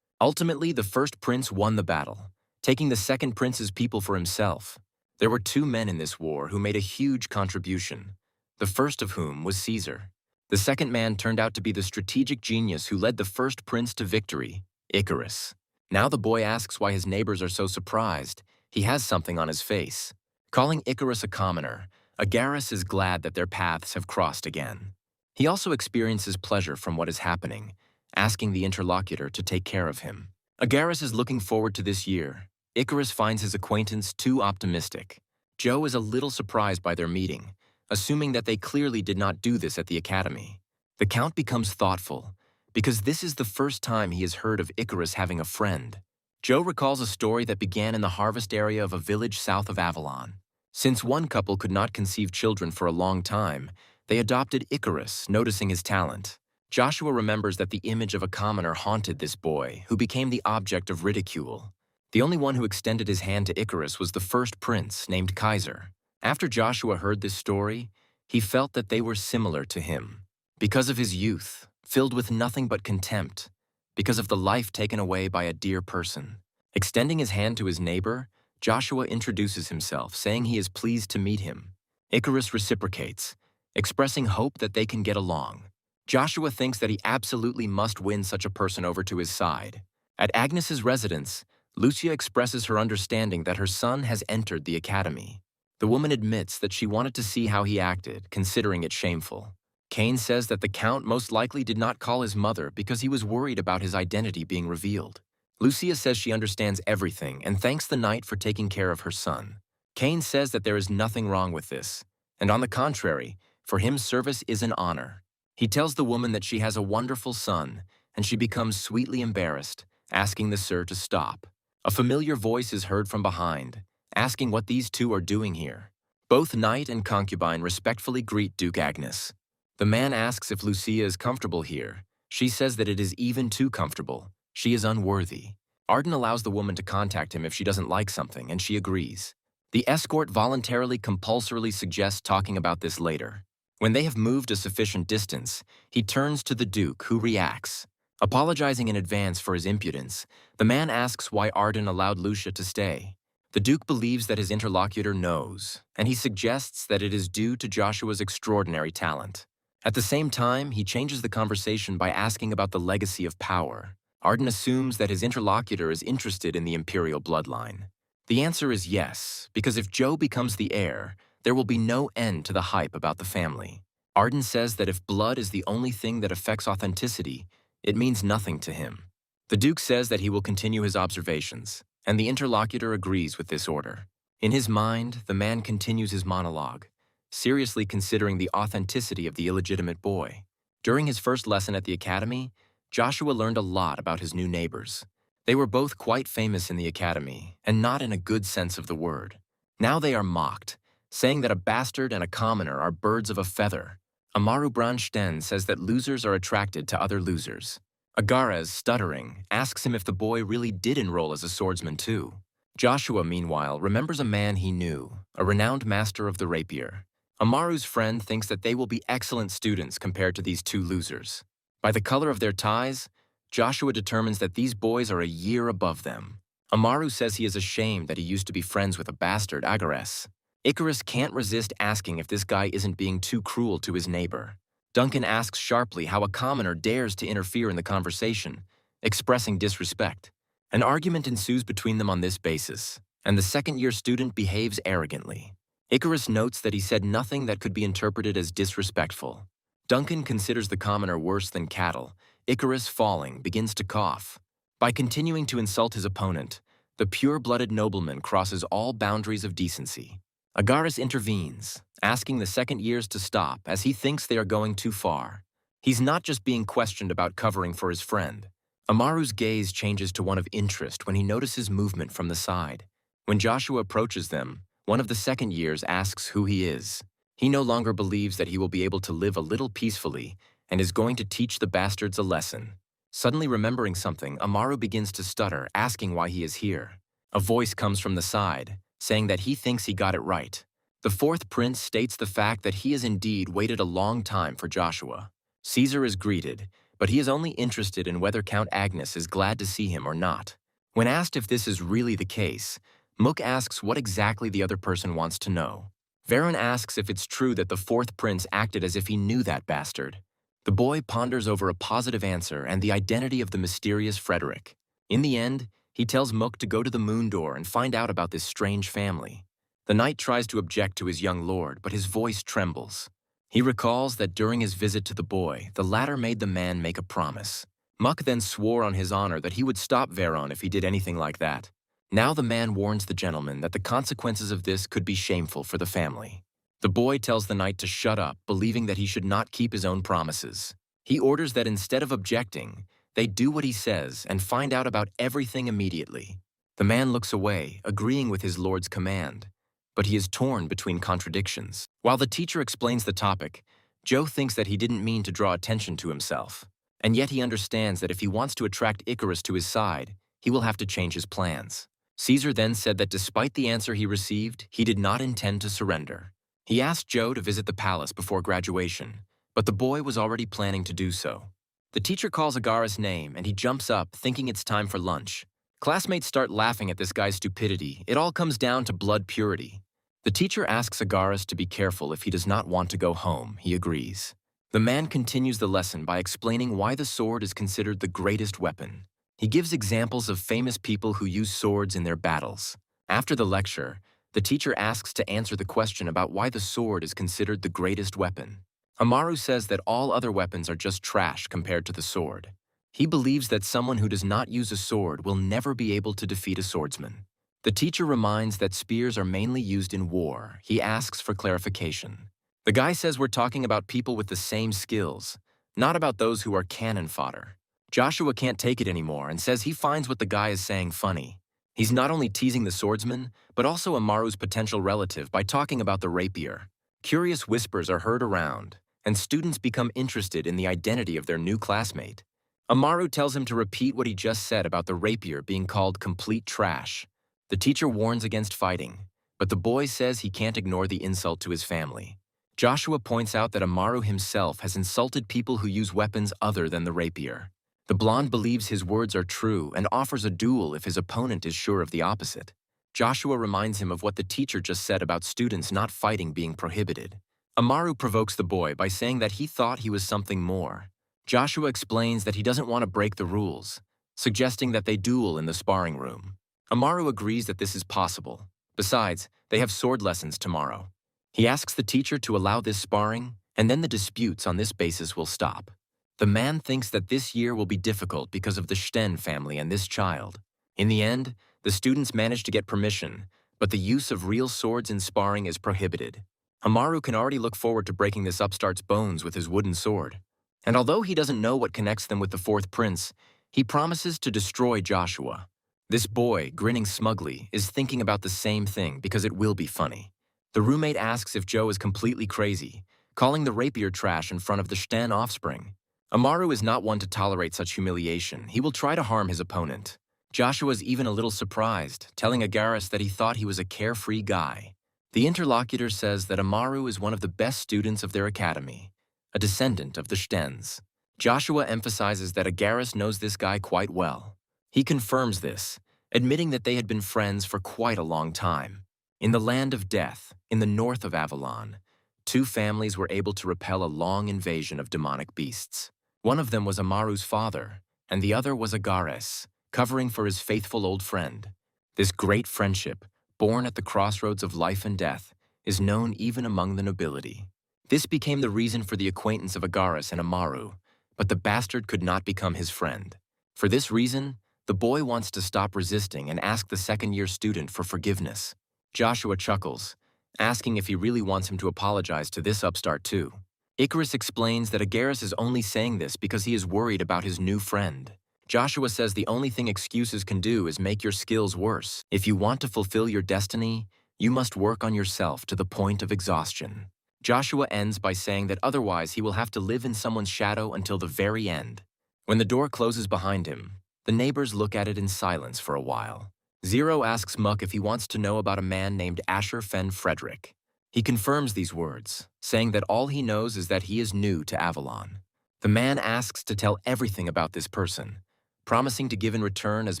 Ultimately, the first prince won the battle, taking the second prince's people for himself. There were 2 men in this war who made a huge contribution, the first of whom was Caesar. The second man turned out to be the strategic genius who led the first prince to victory, Icarus. Now the boy asks why his neighbors are so surprised. He has something on his face. Calling Icarus a commoner, Agares is glad that their paths have crossed again. He also experiences pleasure from what is happening, asking the interlocutor to take care of him. Agares is looking forward to this year. Icarus finds his acquaintance too optimistic. Joe is a little surprised by their meeting, assuming that they clearly did not do this at the academy. The Count becomes thoughtful, because this is the first time he has heard of Icarus having a friend. Joe recalls a story that began in the harvest area of a village south of Avalon. Since one couple could not conceive children for a long time, they adopted Icarus, noticing his talent. Joshua remembers that the image of a commoner haunted this boy, who became the object of ridicule. The only one who extended his hand to Icarus was the first prince, named Kaiser. After Joshua heard this story, he felt that they were similar to him. Because of his youth, filled with nothing but contempt, because of the life taken away by a dear person. Extending his hand to his neighbor, Joshua introduces himself, saying he is pleased to meet him. Icarus reciprocates, expressing hope that they can get along. Joshua thinks that he absolutely must win such a person over to his side. At Agnes's residence, Lucia expresses her understanding that her son has entered the academy. The woman admits that she wanted to see how he acted, considering it shameful. Cain says that the Count most likely did not call his mother because he was worried about his identity being revealed. Lucia says she understands everything and thanks the knight for taking care of her son. Cain says that there is nothing wrong with this, and on the contrary, for him service is an honor. He tells the woman that she has a wonderful son, and she becomes sweetly embarrassed, asking the sir to stop. A familiar voice is heard from behind, asking what these two are doing here. Both knight and concubine respectfully greet Duke Agnes. The man asks if Lucia is comfortable here. She says that it is even too comfortable, She is unworthy. Arden allows the woman to contact him if she doesn't like something, and she agrees. The escort voluntarily compulsorily suggests talking about this later. When they have moved a sufficient distance, he turns to the Duke, who reacts. Apologizing in advance for his impudence, the man asks why Arden allowed Lucia to stay. The Duke believes that his interlocutor knows, and he suggests that it is due to Joshua's extraordinary talent. At the same time, he changes the conversation by asking about the legacy of power. Arden assumes that his interlocutor is interested in the imperial bloodline. The answer is yes, because if Joe becomes the heir, there will be no end to the hype about the family. Arden says that if blood is the only thing that affects authenticity, it means nothing to him. The Duke says that he will continue his observations, and the interlocutor agrees with this order. In his mind, the man continues his monologue, seriously considering the authenticity of the illegitimate boy. During his first lesson at the academy, Joshua learned a lot about his new neighbors. They were both quite famous in the academy, and not in a good sense of the word. Now they are mocked, saying that a bastard and a commoner are birds of a feather. Amaru Bransten says that losers are attracted to other losers. Agares, stuttering, asks him if the boy really did enroll as a swordsman too. Joshua, meanwhile, remembers a man he knew, a renowned master of the rapier. Amaru's friend thinks that they will be excellent students compared to these two losers. By the color of their ties, Joshua determines that these boys are a year above them. Amaru says he is ashamed that he used to be friends with a bastard, Agares. Icarus can't resist asking if this guy isn't being too cruel to his neighbor. Duncan asks sharply how a commoner dares to interfere in the conversation, expressing disrespect. An argument ensues between them on this basis, and the second-year student behaves arrogantly. Icarus notes that he said nothing that could be interpreted as disrespectful. Duncan considers the commoner worse than cattle. Icarus, falling, begins to cough. By continuing to insult his opponent, the pure-blooded nobleman crosses all boundaries of decency. Agares intervenes, asking the second years to stop as he thinks they are going too far. He's not just being questioned about covering for his friend. Amaru's gaze changes to one of interest when he notices movement from the side. When Joshua approaches them, one of the second years asks who he is. He no longer believes that he will be able to live a little peacefully and is going to teach the bastards a lesson. Suddenly remembering something, Amaru begins to stutter, asking why he is here. A voice comes from the side, saying that he thinks he got it right. The fourth prince states the fact that he has indeed waited a long time for Joshua. Caesar is greeted, but he is only interested in whether Count Agnes is glad to see him or not. When asked if this is really the case, Mook asks what exactly the other person wants to know. Veron asks if it's true that the fourth prince acted as if he knew that bastard. The boy ponders over a positive answer and the identity of the mysterious Frederick. In the end, he tells Mook to go to the moon door and find out about this strange family. The knight tries to object to his young lord, but his voice trembles. He recalls that during his visit to the boy, the latter made the man make a promise. Muck then swore on his honor that he would stop Veron if he did anything like that. Now the man warns the gentleman that the consequences of this could be shameful for the family. The boy tells the knight to shut up, believing that he should not keep his own promises. He orders that instead of objecting, they do what he says and find out about everything immediately. The man looks away, agreeing with his lord's command, but he is torn between contradictions. While the teacher explains the topic, Joe thinks that he didn't mean to draw attention to himself, and yet he understands that if he wants to attract Icarus to his side, he will have to change his plans. Caesar then said that despite the answer he received, he did not intend to surrender. He asked Joe to visit the palace before graduation, but the boy was already planning to do so. The teacher calls Agares' name, and he jumps up, thinking it's time for lunch. Classmates start laughing at this guy's stupidity. It all comes down to blood purity. The teacher asks Agares to be careful if he does not want to go home. He agrees. The man continues the lesson by explaining why the sword is considered the greatest weapon. He gives examples of famous people who use swords in their battles. After the lecture, the teacher asks to answer the question about why the sword is considered the greatest weapon. Amaru says that all other weapons are just trash compared to the sword. He believes that someone who does not use a sword will never be able to defeat a swordsman. The teacher reminds that spears are mainly used in war. He asks for clarification. The guy says we're talking about people with the same skills, not about those who are cannon fodder. Joshua can't take it anymore and says he finds what the guy is saying funny. He's not only teasing the swordsman, but also Amaru's potential relative by talking about the rapier. Curious whispers are heard around, and students become interested in the identity of their new classmate. Amaru tells him to repeat what he just said about the rapier being called complete trash. The teacher warns against fighting, but the boy says he can't ignore the insult to his family. Joshua points out that Amaru himself has insulted people who use weapons other than the rapier. The blonde believes his words are true and offers a duel if his opponent is sure of the opposite. Joshua reminds him of what the teacher just said about students not fighting being prohibited. Amaru provokes the boy by saying that he thought he was something more. Joshua explains that he doesn't want to break the rules, suggesting that they duel in the sparring room. Amaru agrees that this is possible. Besides, they have sword lessons tomorrow. He asks the teacher to allow this sparring, and then the disputes on this basis will stop. The man thinks that this year will be difficult because of the Sten family and this child. In the end, the students manage to get permission, but the use of real swords in sparring is prohibited. Amaru can already look forward to breaking this upstart's bones with his wooden sword. And although he doesn't know what connects them with the fourth prince, he promises to destroy Joshua. This boy, grinning smugly, is thinking about the same thing because it will be funny. The roommate asks if Joe is completely crazy, calling the rapier trash in front of the Sten offspring. Amaru is not one to tolerate such humiliation. He will try to harm his opponent. Joshua's even a little surprised, telling Agaris that he thought he was a carefree guy. The interlocutor says that Amaru is one of the best students of their academy, a descendant of the Stens. Joshua emphasizes that Agaris knows this guy quite well. He confirms this, admitting that they had been friends for quite a long time. In the land of death, in the north of Avalon, two families were able to repel a long invasion of demonic beasts. One of them was Amaru's father, and the other was Agaris, covering for his faithful old friend. This great friendship, born at the crossroads of life and death, is known even among the nobility. This became the reason for the acquaintance of Agaris and Amaru, but the bastard could not become his friend. For this reason, the boy wants to stop resisting and ask the second-year student for forgiveness. Joshua chuckles, asking if he really wants him to apologize to this upstart too. Icarus explains that Agaris is only saying this because he is worried about his new friend. Joshua says the only thing excuses can do is make your skills worse. If you want to fulfill your destiny, you must work on yourself to the point of exhaustion. Joshua ends by saying that otherwise he will have to live in someone's shadow until the very end. When the door closes behind him, the neighbors look at it in silence for a while. Zero asks Muck if he wants to know about a man named Asher Fen Frederick. He confirms these words, saying that all he knows is that he is new to Avalon. The man asks to tell everything about this person, promising to give in return as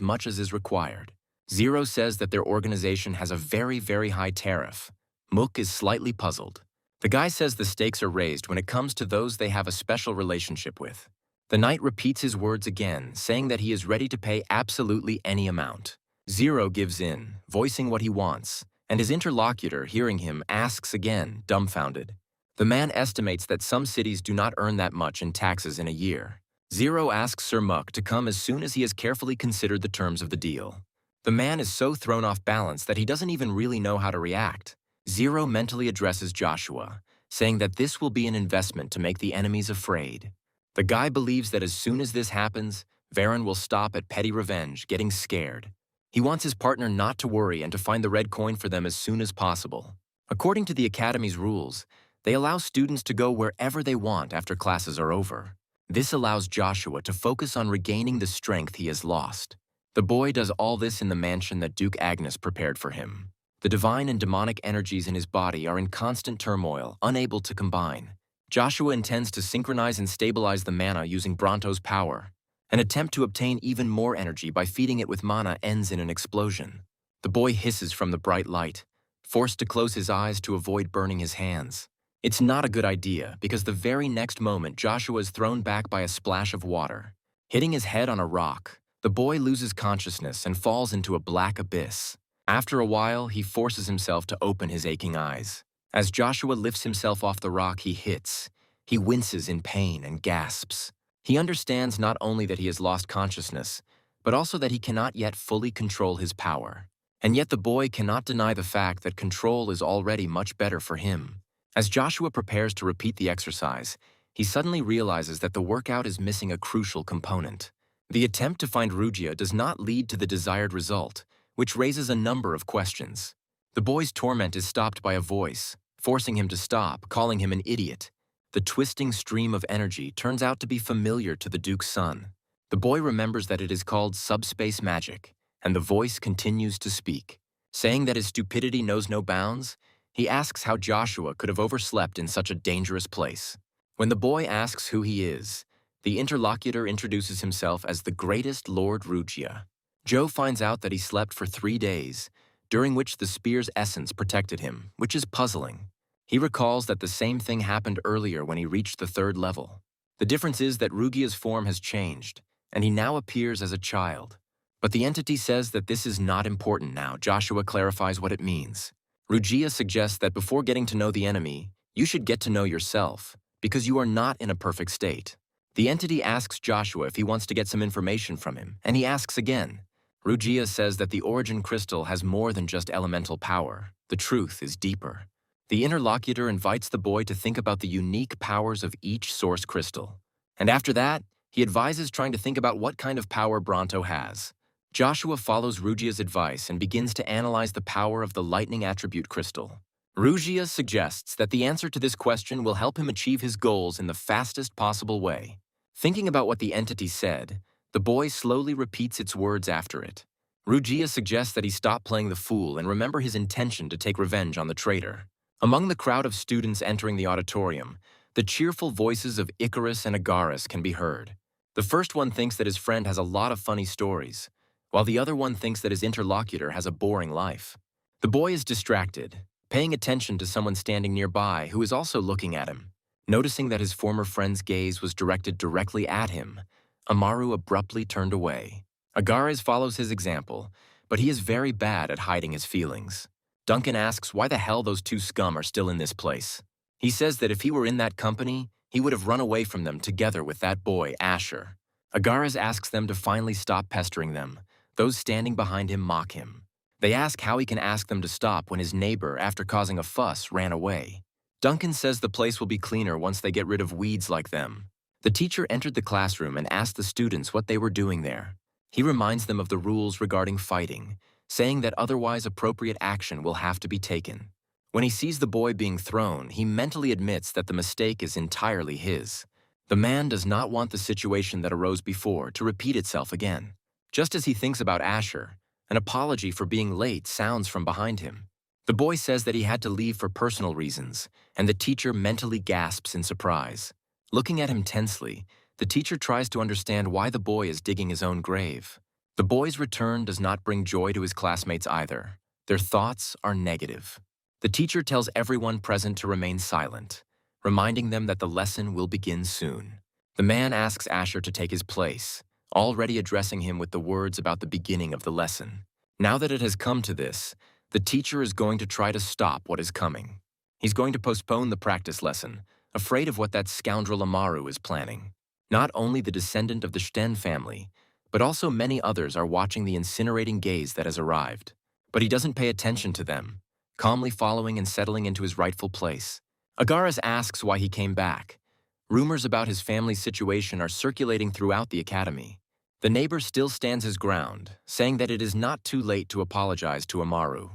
much as is required. Zero says that their organization has a very, very high tariff. Mook is slightly puzzled. The guy says the stakes are raised when it comes to those they have a special relationship with. The knight repeats his words again, saying that he is ready to pay absolutely any amount. Zero gives in, voicing what he wants, and his interlocutor, hearing him, asks again, dumbfounded. The man estimates that some cities do not earn that much in taxes in a year. Zero asks Sir Muck to come as soon as he has carefully considered the terms of the deal. The man is so thrown off balance that he doesn't even really know how to react. Zero mentally addresses Joshua, saying that this will be an investment to make the enemies afraid. The guy believes that as soon as this happens, Varen will stop at petty revenge, getting scared. He wants his partner not to worry and to find the red coin for them as soon as possible. According to the Academy's rules, they allow students to go wherever they want after classes are over. This allows Joshua to focus on regaining the strength he has lost. The boy does all this in the mansion that Duke Agnes prepared for him. The divine and demonic energies in his body are in constant turmoil, unable to combine. Joshua intends to synchronize and stabilize the mana using Bronto's power. An attempt to obtain even more energy by feeding it with mana ends in an explosion. The boy hisses from the bright light, forced to close his eyes to avoid burning his hands. It's not a good idea because the very next moment Joshua is thrown back by a splash of water. Hitting his head on a rock, the boy loses consciousness and falls into a black abyss. After a while, he forces himself to open his aching eyes. As Joshua lifts himself off the rock he hits, he winces in pain and gasps. He understands not only that he has lost consciousness, but also that he cannot yet fully control his power. And yet the boy cannot deny the fact that control is already much better for him. As Joshua prepares to repeat the exercise, he suddenly realizes that the workout is missing a crucial component. The attempt to find Rugia does not lead to the desired result, which raises a number of questions. The boy's torment is stopped by a voice, forcing him to stop, calling him an idiot. The twisting stream of energy turns out to be familiar to the Duke's son. The boy remembers that it is called subspace magic, and the voice continues to speak. Saying that his stupidity knows no bounds, he asks how Joshua could have overslept in such a dangerous place. When the boy asks who he is, the interlocutor introduces himself as the greatest Lord Rugia. Joe finds out that he slept for 3 days, during which the spear's essence protected him, which is puzzling. He recalls that the same thing happened earlier when he reached the 3rd level. The difference is that Rugia's form has changed, and he now appears as a child. But the entity says that this is not important now. Joshua clarifies what it means. Rugia suggests that before getting to know the enemy, you should get to know yourself, because you are not in a perfect state. The entity asks Joshua if he wants to get some information from him, and he asks again. Rugia says that the origin crystal has more than just elemental power. The truth is deeper. The interlocutor invites the boy to think about the unique powers of each source crystal. And after that, he advises trying to think about what kind of power Bronto has. Joshua follows Rugia's advice and begins to analyze the power of the lightning attribute crystal. Rugia suggests that the answer to this question will help him achieve his goals in the fastest possible way. Thinking about what the entity said, the boy slowly repeats its words after it. Rugia suggests that he stop playing the fool and remember his intention to take revenge on the traitor. Among the crowd of students entering the auditorium, the cheerful voices of Icarus and Agaris can be heard. The first one thinks that his friend has a lot of funny stories, while the other one thinks that his interlocutor has a boring life. The boy is distracted, paying attention to someone standing nearby who is also looking at him. Noticing that his former friend's gaze was directed directly at him, Amaru abruptly turned away. Agares follows his example, but he is very bad at hiding his feelings. Duncan asks why the hell those 2 scum are still in this place. He says that if he were in that company, he would have run away from them together with that boy, Asher. Agares asks them to finally stop pestering them. Those standing behind him mock him. They ask how he can ask them to stop when his neighbor, after causing a fuss, ran away. Duncan says the place will be cleaner once they get rid of weeds like them. The teacher entered the classroom and asked the students what they were doing there. He reminds them of the rules regarding fighting, saying that otherwise appropriate action will have to be taken. When he sees the boy being thrown, he mentally admits that the mistake is entirely his. The man does not want the situation that arose before to repeat itself again. Just as he thinks about Asher, an apology for being late sounds from behind him. The boy says that he had to leave for personal reasons, and the teacher mentally gasps in surprise. Looking at him tensely, the teacher tries to understand why the boy is digging his own grave. The boy's return does not bring joy to his classmates either. Their thoughts are negative. The teacher tells everyone present to remain silent, reminding them that the lesson will begin soon. The man asks Asher to take his place, already addressing him with the words about the beginning of the lesson. Now that it has come to this, the teacher is going to try to stop what is coming. He's going to postpone the practice lesson, afraid of what that scoundrel Amaru is planning. Not only the descendant of the Sten family, but also many others are watching the incinerating gaze that has arrived. But he doesn't pay attention to them, calmly following and settling into his rightful place. Agares asks why he came back. Rumors about his family's situation are circulating throughout the academy. The neighbor still stands his ground, saying that it is not too late to apologize to Amaru.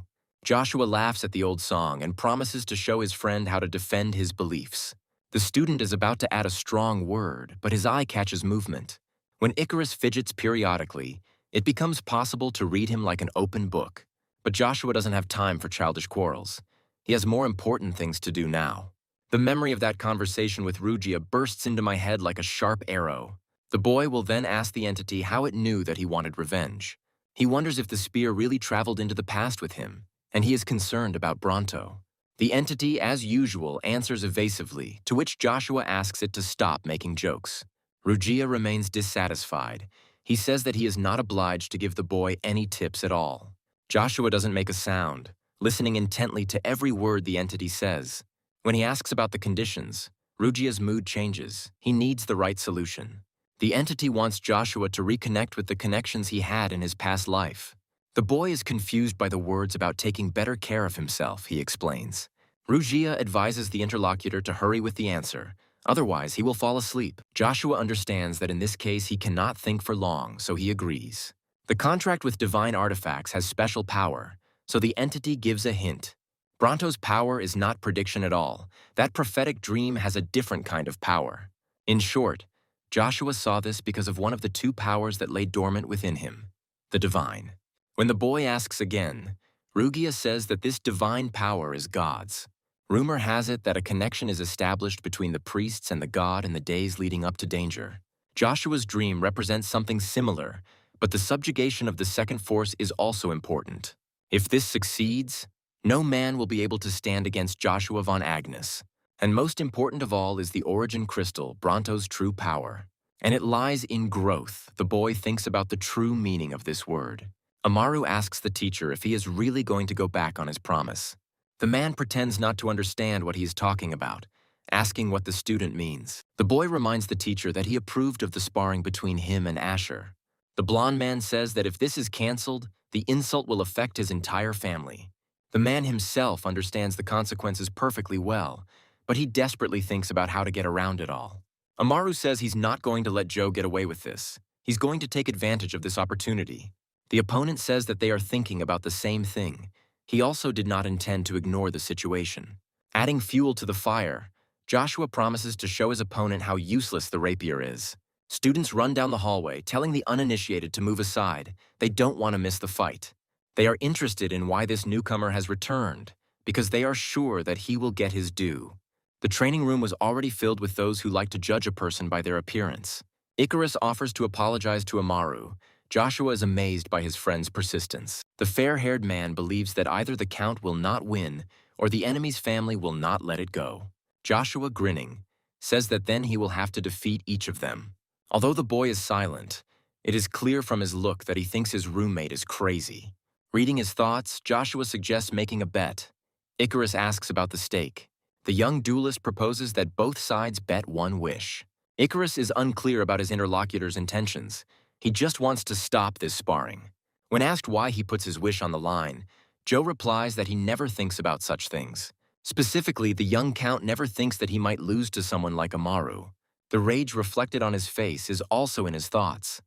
Joshua laughs at the old song and promises to show his friend how to defend his beliefs. The student is about to add a strong word, but his eye catches movement. When Icarus fidgets periodically, it becomes possible to read him like an open book. But Joshua doesn't have time for childish quarrels. He has more important things to do now. The memory of that conversation with Rugia bursts into my head like a sharp arrow. The boy will then ask the entity how it knew that he wanted revenge. He wonders if the spear really traveled into the past with him, and he is concerned about Bronto. The entity, as usual, answers evasively, to which Joshua asks it to stop making jokes. Rugia remains dissatisfied. He says that he is not obliged to give the boy any tips at all. Joshua doesn't make a sound, listening intently to every word the entity says. When he asks about the conditions, Rugia's mood changes. He needs the right solution. The entity wants Joshua to reconnect with the connections he had in his past life. The boy is confused by the words about taking better care of himself, he explains. Rugia advises the interlocutor to hurry with the answer, otherwise he will fall asleep. Joshua understands that in this case he cannot think for long, so he agrees. The contract with divine artifacts has special power, so the entity gives a hint. Bronto's power is not prediction at all. That prophetic dream has a different kind of power. In short, Joshua saw this because of one of the two powers that lay dormant within him, the divine. When the boy asks again, Rugia says that this divine power is God's. Rumor has it that a connection is established between the priests and the god in the days leading up to danger. Joshua's dream represents something similar, but the subjugation of the second force is also important. If this succeeds, no man will be able to stand against Joshua von Agnes. And most important of all is the origin crystal, Bronto's true power. And it lies in growth. The boy thinks about the true meaning of this word. Amaru asks the teacher if he is really going to go back on his promise. The man pretends not to understand what he is talking about, asking what the student means. The boy reminds the teacher that he approved of the sparring between him and Asher. The blonde man says that if this is cancelled, the insult will affect his entire family. The man himself understands the consequences perfectly well, but he desperately thinks about how to get around it all. Amaru says he's not going to let Joe get away with this. He's going to take advantage of this opportunity. The opponent says that they are thinking about the same thing. He also did not intend to ignore the situation. Adding fuel to the fire, Joshua promises to show his opponent how useless the rapier is. Students run down the hallway, telling the uninitiated to move aside. They don't want to miss the fight. They are interested in why this newcomer has returned, because they are sure that he will get his due. The training room was already filled with those who like to judge a person by their appearance. Icarus offers to apologize to Amaru. Joshua is amazed by his friend's persistence. The fair-haired man believes that either the count will not win or the enemy's family will not let it go. Joshua, grinning, says that then he will have to defeat each of them. Although the boy is silent, it is clear from his look that he thinks his roommate is crazy. Reading his thoughts, Joshua suggests making a bet. Icarus asks about the stake. The young duelist proposes that both sides bet one wish. Icarus is unclear about his interlocutor's intentions. He just wants to stop this sparring. When asked why he puts his wish on the line, Joe replies that he never thinks about such things. Specifically, the young count never thinks that he might lose to someone like Amaru. The rage reflected on his face is also in his thoughts.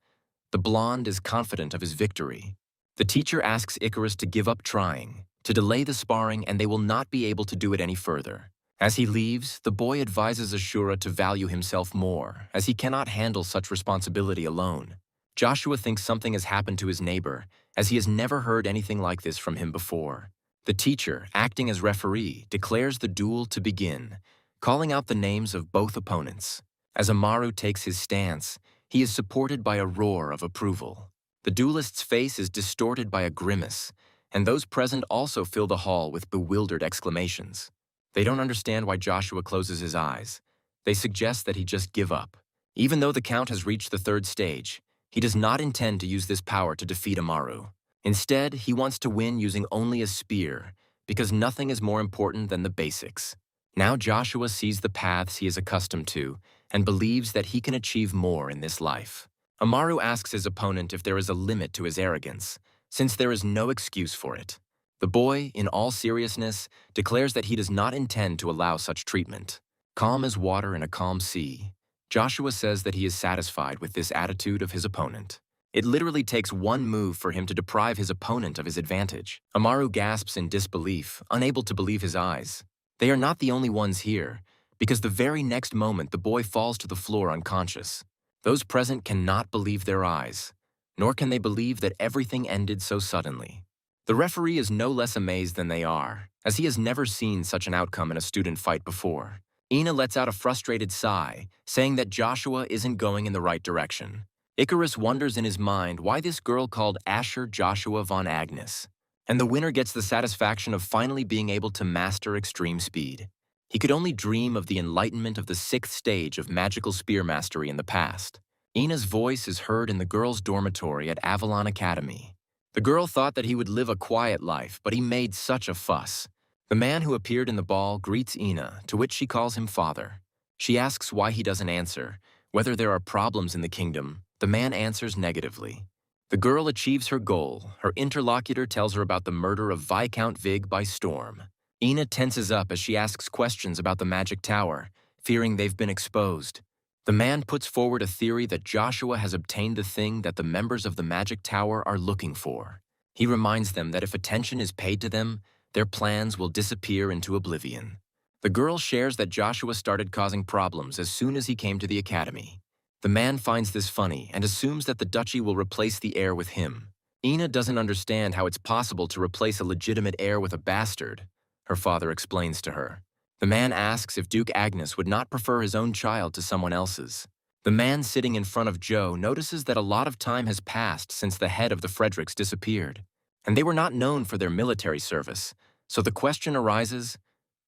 The blonde is confident of his victory. The teacher asks Icarus to give up trying, to delay the sparring, and they will not be able to do it any further. As he leaves, the boy advises Asura to value himself more, as he cannot handle such responsibility alone. Joshua thinks something has happened to his neighbor, as he has never heard anything like this from him before. The teacher, acting as referee, declares the duel to begin, calling out the names of both opponents. As Amaru takes his stance, he is supported by a roar of approval. The duelist's face is distorted by a grimace, and those present also fill the hall with bewildered exclamations. They don't understand why Joshua closes his eyes. They suggest that he just give up. Even though the count has reached the third stage, he does not intend to use this power to defeat Amaru. Instead, he wants to win using only a spear, because nothing is more important than the basics. Now Joshua sees the paths he is accustomed to and believes that he can achieve more in this life. Amaru asks his opponent if there is a limit to his arrogance, since there is no excuse for it. The boy, in all seriousness, declares that he does not intend to allow such treatment. Calm as water in a calm sea, Joshua says that he is satisfied with this attitude of his opponent. It literally takes one move for him to deprive his opponent of his advantage. Amaru gasps in disbelief, unable to believe his eyes. They are not the only ones here, because the very next moment the boy falls to the floor unconscious. Those present cannot believe their eyes, nor can they believe that everything ended so suddenly. The referee is no less amazed than they are, as he has never seen such an outcome in a student fight before. Ina lets out a frustrated sigh, saying that Joshua isn't going in the right direction. Icarus wonders in his mind why this girl called Asher Joshua von Agnes. And the winner gets the satisfaction of finally being able to master extreme speed. He could only dream of the enlightenment of the 6th stage of magical spear mastery in the past. Ina's voice is heard in the girls' dormitory at Avalon Academy. The girl thought that he would live a quiet life, but he made such a fuss. The man who appeared in the ball greets Ina, to which she calls him father. She asks why he doesn't answer, whether there are problems in the kingdom. The man answers negatively. The girl achieves her goal. Her interlocutor tells her about the murder of Viscount Vig by storm. Ina tenses up as she asks questions about the magic tower, fearing they've been exposed. The man puts forward a theory that Joshua has obtained the thing that the members of the magic tower are looking for. He reminds them that if attention is paid to them, their plans will disappear into oblivion. The girl shares that Joshua started causing problems as soon as he came to the academy. The man finds this funny and assumes that the duchy will replace the heir with him. Ina doesn't understand how it's possible to replace a legitimate heir with a bastard, her father explains to her. The man asks if Duke Agnes would not prefer his own child to someone else's. The man sitting in front of Joe notices that a lot of time has passed since the head of the Fredericks disappeared, and they were not known for their military service, so the question arises,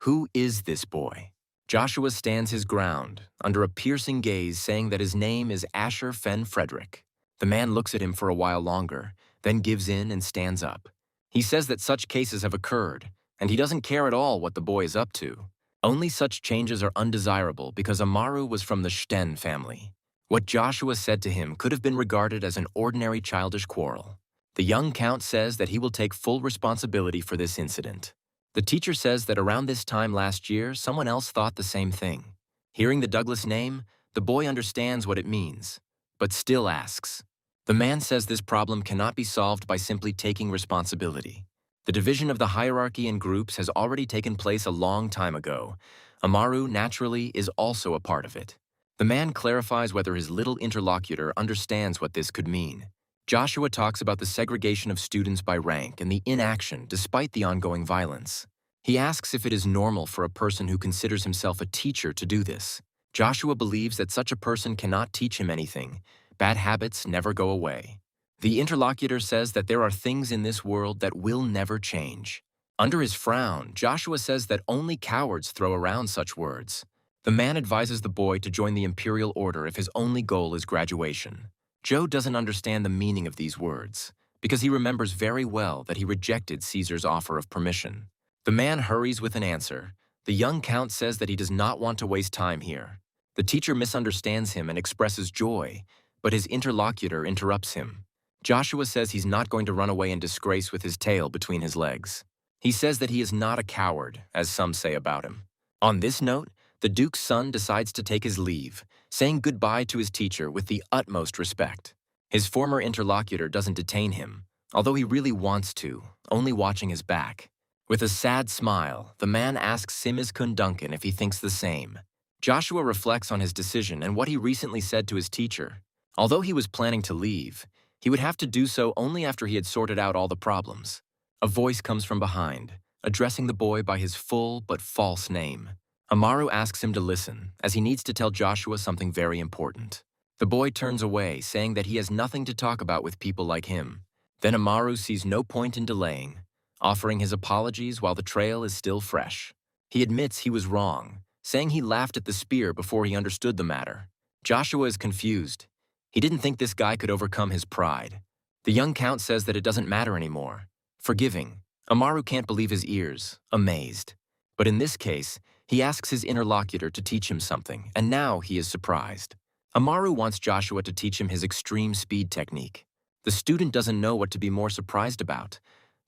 who is this boy? Joshua stands his ground, under a piercing gaze saying that his name is Asher Fen Frederick. The man looks at him for a while longer, then gives in and stands up. He says that such cases have occurred, and he doesn't care at all what the boy is up to. Only such changes are undesirable because Amaru was from the Sten family. What Joshua said to him could have been regarded as an ordinary childish quarrel. The young count says that he will take full responsibility for this incident. The teacher says that around this time last year, someone else thought the same thing. Hearing the Douglas name, the boy understands what it means, but still asks. The man says this problem cannot be solved by simply taking responsibility. The division of the hierarchy in groups has already taken place a long time ago. Amaru, naturally, is also a part of it. The man clarifies whether his little interlocutor understands what this could mean. Joshua talks about the segregation of students by rank and the inaction despite the ongoing violence. He asks if it is normal for a person who considers himself a teacher to do this. Joshua believes that such a person cannot teach him anything. Bad habits never go away. The interlocutor says that there are things in this world that will never change. Under his frown, Joshua says that only cowards throw around such words. The man advises the boy to join the Imperial Order if his only goal is graduation. Joe doesn't understand the meaning of these words, because he remembers very well that he rejected Caesar's offer of permission. The man hurries with an answer. The young count says that he does not want to waste time here. The teacher misunderstands him and expresses joy, but his interlocutor interrupts him. Joshua says he's not going to run away in disgrace with his tail between his legs. He says that he is not a coward, as some say about him. On this note, the Duke's son decides to take his leave, saying goodbye to his teacher with the utmost respect. His former interlocutor doesn't detain him, although he really wants to, only watching his back. With a sad smile, the man asks Simmiskun Duncan if he thinks the same. Joshua reflects on his decision and what he recently said to his teacher. Although he was planning to leave, he would have to do so only after he had sorted out all the problems. A voice comes from behind, addressing the boy by his full but false name. Amaru asks him to listen, as he needs to tell Joshua something very important. The boy turns away, saying that he has nothing to talk about with people like him. Then Amaru sees no point in delaying, offering his apologies while the trail is still fresh. He admits he was wrong, saying he laughed at the spear before he understood the matter. Joshua is confused. He didn't think this guy could overcome his pride. The young count says that it doesn't matter anymore. Forgiving. Amaru can't believe his ears, amazed. But in this case, he asks his interlocutor to teach him something, and now he is surprised. Amaru wants Joshua to teach him his extreme speed technique. The student doesn't know what to be more surprised about,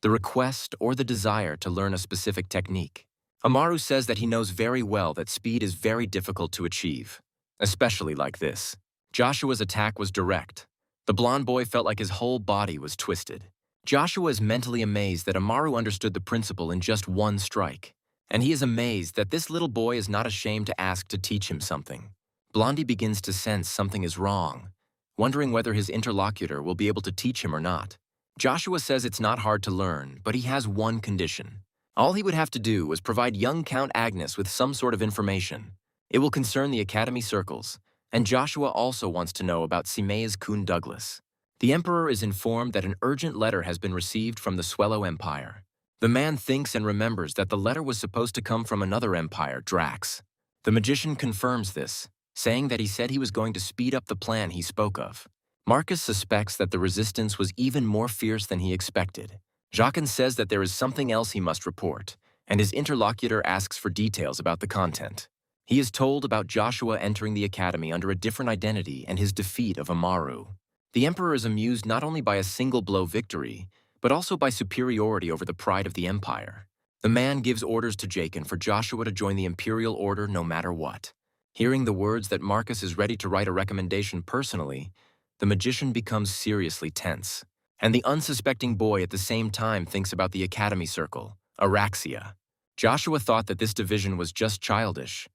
the request or the desire to learn a specific technique. Amaru says that he knows very well that speed is very difficult to achieve, especially like this. Joshua's attack was direct. The blond boy felt like his whole body was twisted. Joshua is mentally amazed that Amaru understood the principle in just one strike. And he is amazed that this little boy is not ashamed to ask to teach him something. Blondie begins to sense something is wrong, wondering whether his interlocutor will be able to teach him or not. Joshua says it's not hard to learn, but he has one condition. All he would have to do was provide young Count Agnes with some sort of information. It will concern the Academy circles, and Joshua also wants to know about Simeas Kun Douglas. The Emperor is informed that an urgent letter has been received from the Swello Empire. The man thinks and remembers that the letter was supposed to come from another empire, Drax. The magician confirms this, saying that he said he was going to speed up the plan he spoke of. Marcus suspects that the resistance was even more fierce than he expected. Jacques says that there is something else he must report, and his interlocutor asks for details about the content. He is told about Joshua entering the academy under a different identity and his defeat of Amaru. The Emperor is amused not only by a single-blow victory, but also by superiority over the pride of the empire. The man gives orders to Jachin for Joshua to join the Imperial Order no matter what. Hearing the words that Marcus is ready to write a recommendation personally, the magician becomes seriously tense. And the unsuspecting boy at the same time thinks about the Academy Circle, Araxia. Joshua thought that this division was just childish,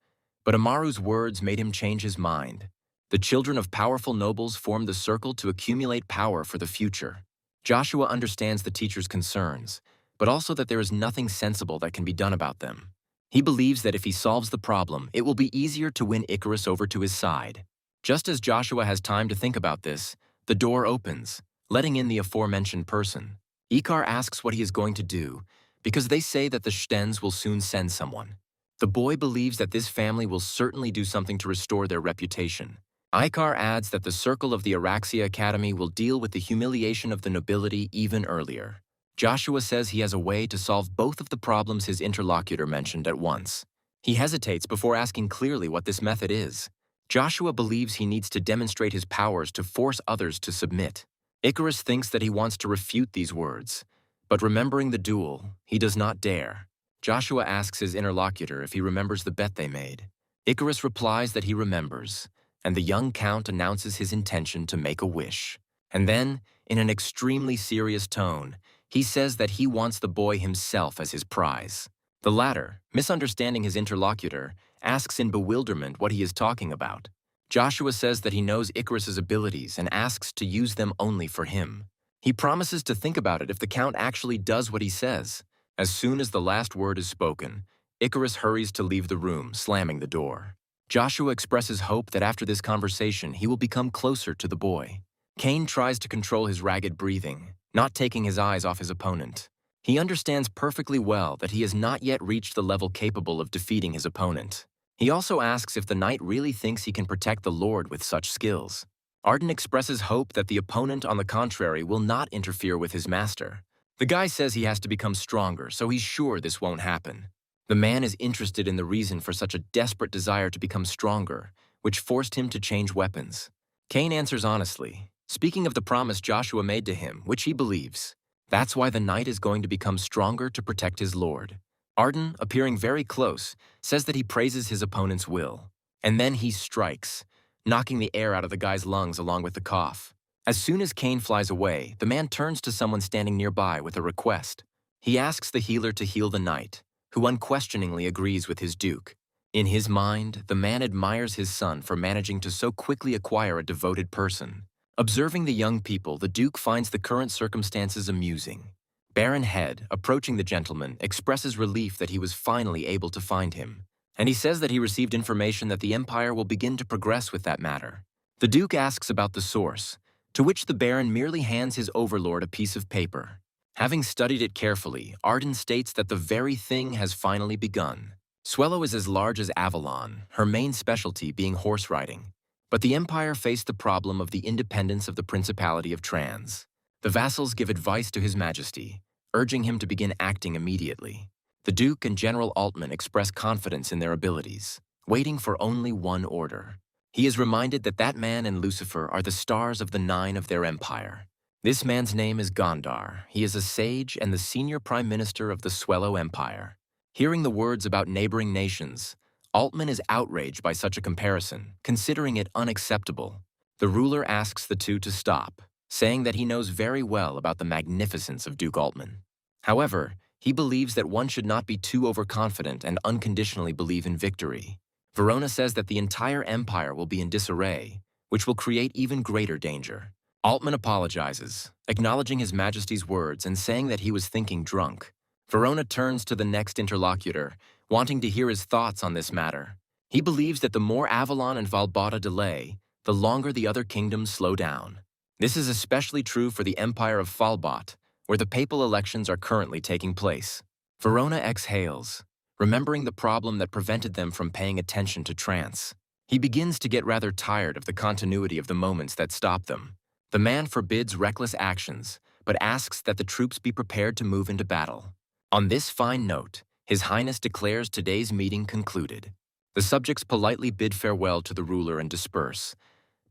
but Amaru's words made him change his mind. The children of powerful nobles form the circle to accumulate power for the future. Joshua understands the teacher's concerns, but also that there is nothing sensible that can be done about them. He believes that if he solves the problem, it will be easier to win Icarus over to his side. Just as Joshua has time to think about this, the door opens, letting in the aforementioned person. Ikar asks what he is going to do, because they say that the Stens will soon send someone. The boy believes that this family will certainly do something to restore their reputation. Ikar adds that the circle of the Araxia Academy will deal with the humiliation of the nobility even earlier. Joshua says he has a way to solve both of the problems his interlocutor mentioned at once. He hesitates before asking clearly what this method is. Joshua believes he needs to demonstrate his powers to force others to submit. Icarus thinks that he wants to refute these words, but remembering the duel, he does not dare. Joshua asks his interlocutor if he remembers the bet they made. Icarus replies that he remembers, and the young count announces his intention to make a wish. And then, in an extremely serious tone, he says that he wants the boy himself as his prize. The latter, misunderstanding his interlocutor, asks in bewilderment what he is talking about. Joshua says that he knows Icarus's abilities and asks to use them only for him. He promises to think about it if the count actually does what he says. As soon as the last word is spoken, Icarus hurries to leave the room, slamming the door. Joshua expresses hope that after this conversation he will become closer to the boy. Cain tries to control his ragged breathing, not taking his eyes off his opponent. He understands perfectly well that he has not yet reached the level capable of defeating his opponent. He also asks if the knight really thinks he can protect the lord with such skills. Arden expresses hope that the opponent, on the contrary, will not interfere with his master. The guy says he has to become stronger, so he's sure this won't happen. The man is interested in the reason for such a desperate desire to become stronger, which forced him to change weapons. Cain answers honestly, speaking of the promise Joshua made to him, which he believes. That's why the knight is going to become stronger to protect his lord. Arden, appearing very close, says that he praises his opponent's will. And then he strikes, knocking the air out of the guy's lungs along with the cough. As soon as Cain flies away, the man turns to someone standing nearby with a request. He asks the healer to heal the knight, who unquestioningly agrees with his duke. In his mind, the man admires his son for managing to so quickly acquire a devoted person. Observing the young people, the duke finds the current circumstances amusing. Baron Head, approaching the gentleman, expresses relief that he was finally able to find him, and he says that he received information that the Empire will begin to progress with that matter. The Duke asks about the source, to which the Baron merely hands his overlord a piece of paper. Having studied it carefully, Arden states that the very thing has finally begun. Swellow is as large as Avalon, her main specialty being horse riding. But the Empire faced the problem of the independence of the Principality of Trans. The vassals give advice to His Majesty, urging him to begin acting immediately. The Duke and General Altman express confidence in their abilities, waiting for only one order. He is reminded that that man and Lucifer are the stars of the nine of their empire. This man's name is Gondar. He is a sage and the senior prime minister of the Swellow Empire. Hearing the words about neighboring nations, Altman is outraged by such a comparison, considering it unacceptable. The ruler asks the two to stop, saying that he knows very well about the magnificence of Duke Altman. However, he believes that one should not be too overconfident and unconditionally believe in victory. Verona says that the entire empire will be in disarray, which will create even greater danger. Altman apologizes, acknowledging His Majesty's words and saying that he was thinking drunk. Verona turns to the next interlocutor, wanting to hear his thoughts on this matter. He believes that the more Avalon and Valbata delay, the longer the other kingdoms slow down. This is especially true for the Empire of Falbot, where the papal elections are currently taking place. Verona exhales, remembering the problem that prevented them from paying attention to trance. He begins to get rather tired of the continuity of the moments that stop them. The man forbids reckless actions, but asks that the troops be prepared to move into battle. On this fine note, His Highness declares today's meeting concluded. The subjects politely bid farewell to the ruler and disperse,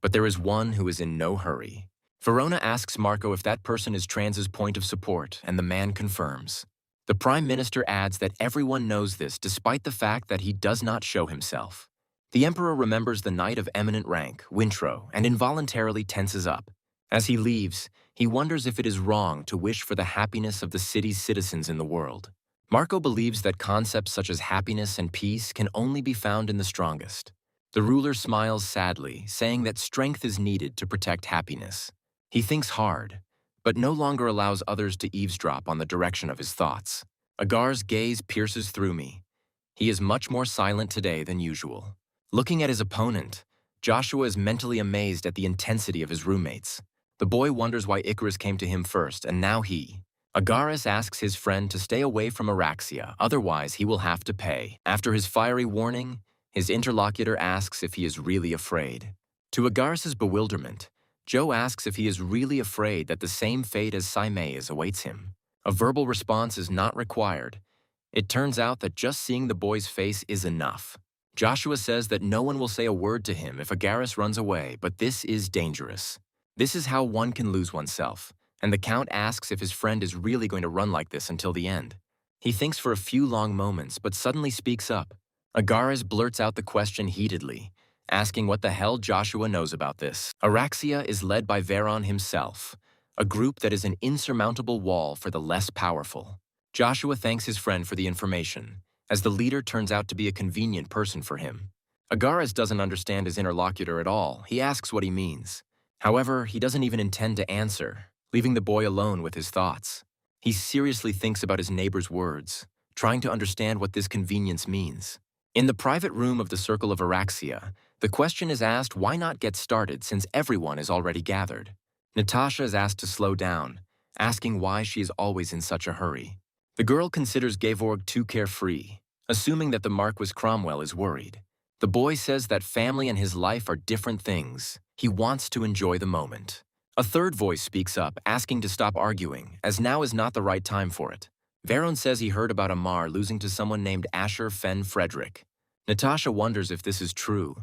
but there is one who is in no hurry. Verona asks Marco if that person is Trans's point of support, and the man confirms. The Prime Minister adds that everyone knows this despite the fact that he does not show himself. The Emperor remembers the knight of eminent rank, Wintro, and involuntarily tenses up. As he leaves, he wonders if it is wrong to wish for the happiness of the city's citizens in the world. Marco believes that concepts such as happiness and peace can only be found in the strongest. The ruler smiles sadly, saying that strength is needed to protect happiness. He thinks hard, but no longer allows others to eavesdrop on the direction of his thoughts. Agar's gaze pierces through me. He is much more silent today than usual. Looking at his opponent, Joshua is mentally amazed at the intensity of his roommates. The boy wonders why Icarus came to him first, and now he. Agaris asks his friend to stay away from Araxia, otherwise he will have to pay. After his fiery warning, his interlocutor asks if he is really afraid. To Agaris's bewilderment, Joe asks if he is really afraid that the same fate as Saimeas awaits him. A verbal response is not required. It turns out that just seeing the boy's face is enough. Joshua says that no one will say a word to him if Agaris runs away, but this is dangerous. This is how one can lose oneself, and the Count asks if his friend is really going to run like this until the end. He thinks for a few long moments, but suddenly speaks up. Agaris blurts out the question heatedly, asking what the hell Joshua knows about this. Araxia is led by Veron himself, a group that is an insurmountable wall for the less powerful. Joshua thanks his friend for the information, as the leader turns out to be a convenient person for him. Agaris doesn't understand his interlocutor at all. He asks what he means. However, he doesn't even intend to answer, leaving the boy alone with his thoughts. He seriously thinks about his neighbor's words, trying to understand what this convenience means. In the private room of the Circle of Araxia, the question is asked why not get started since everyone is already gathered. Natasha is asked to slow down, asking why she is always in such a hurry. The girl considers Gevorg too carefree, assuming that the Marquis Cromwell is worried. The boy says that family and his life are different things. He wants to enjoy the moment. A third voice speaks up, asking to stop arguing, as now is not the right time for it. Veron says he heard about Amar losing to someone named Asher Fen Frederick. Natasha wonders if this is true.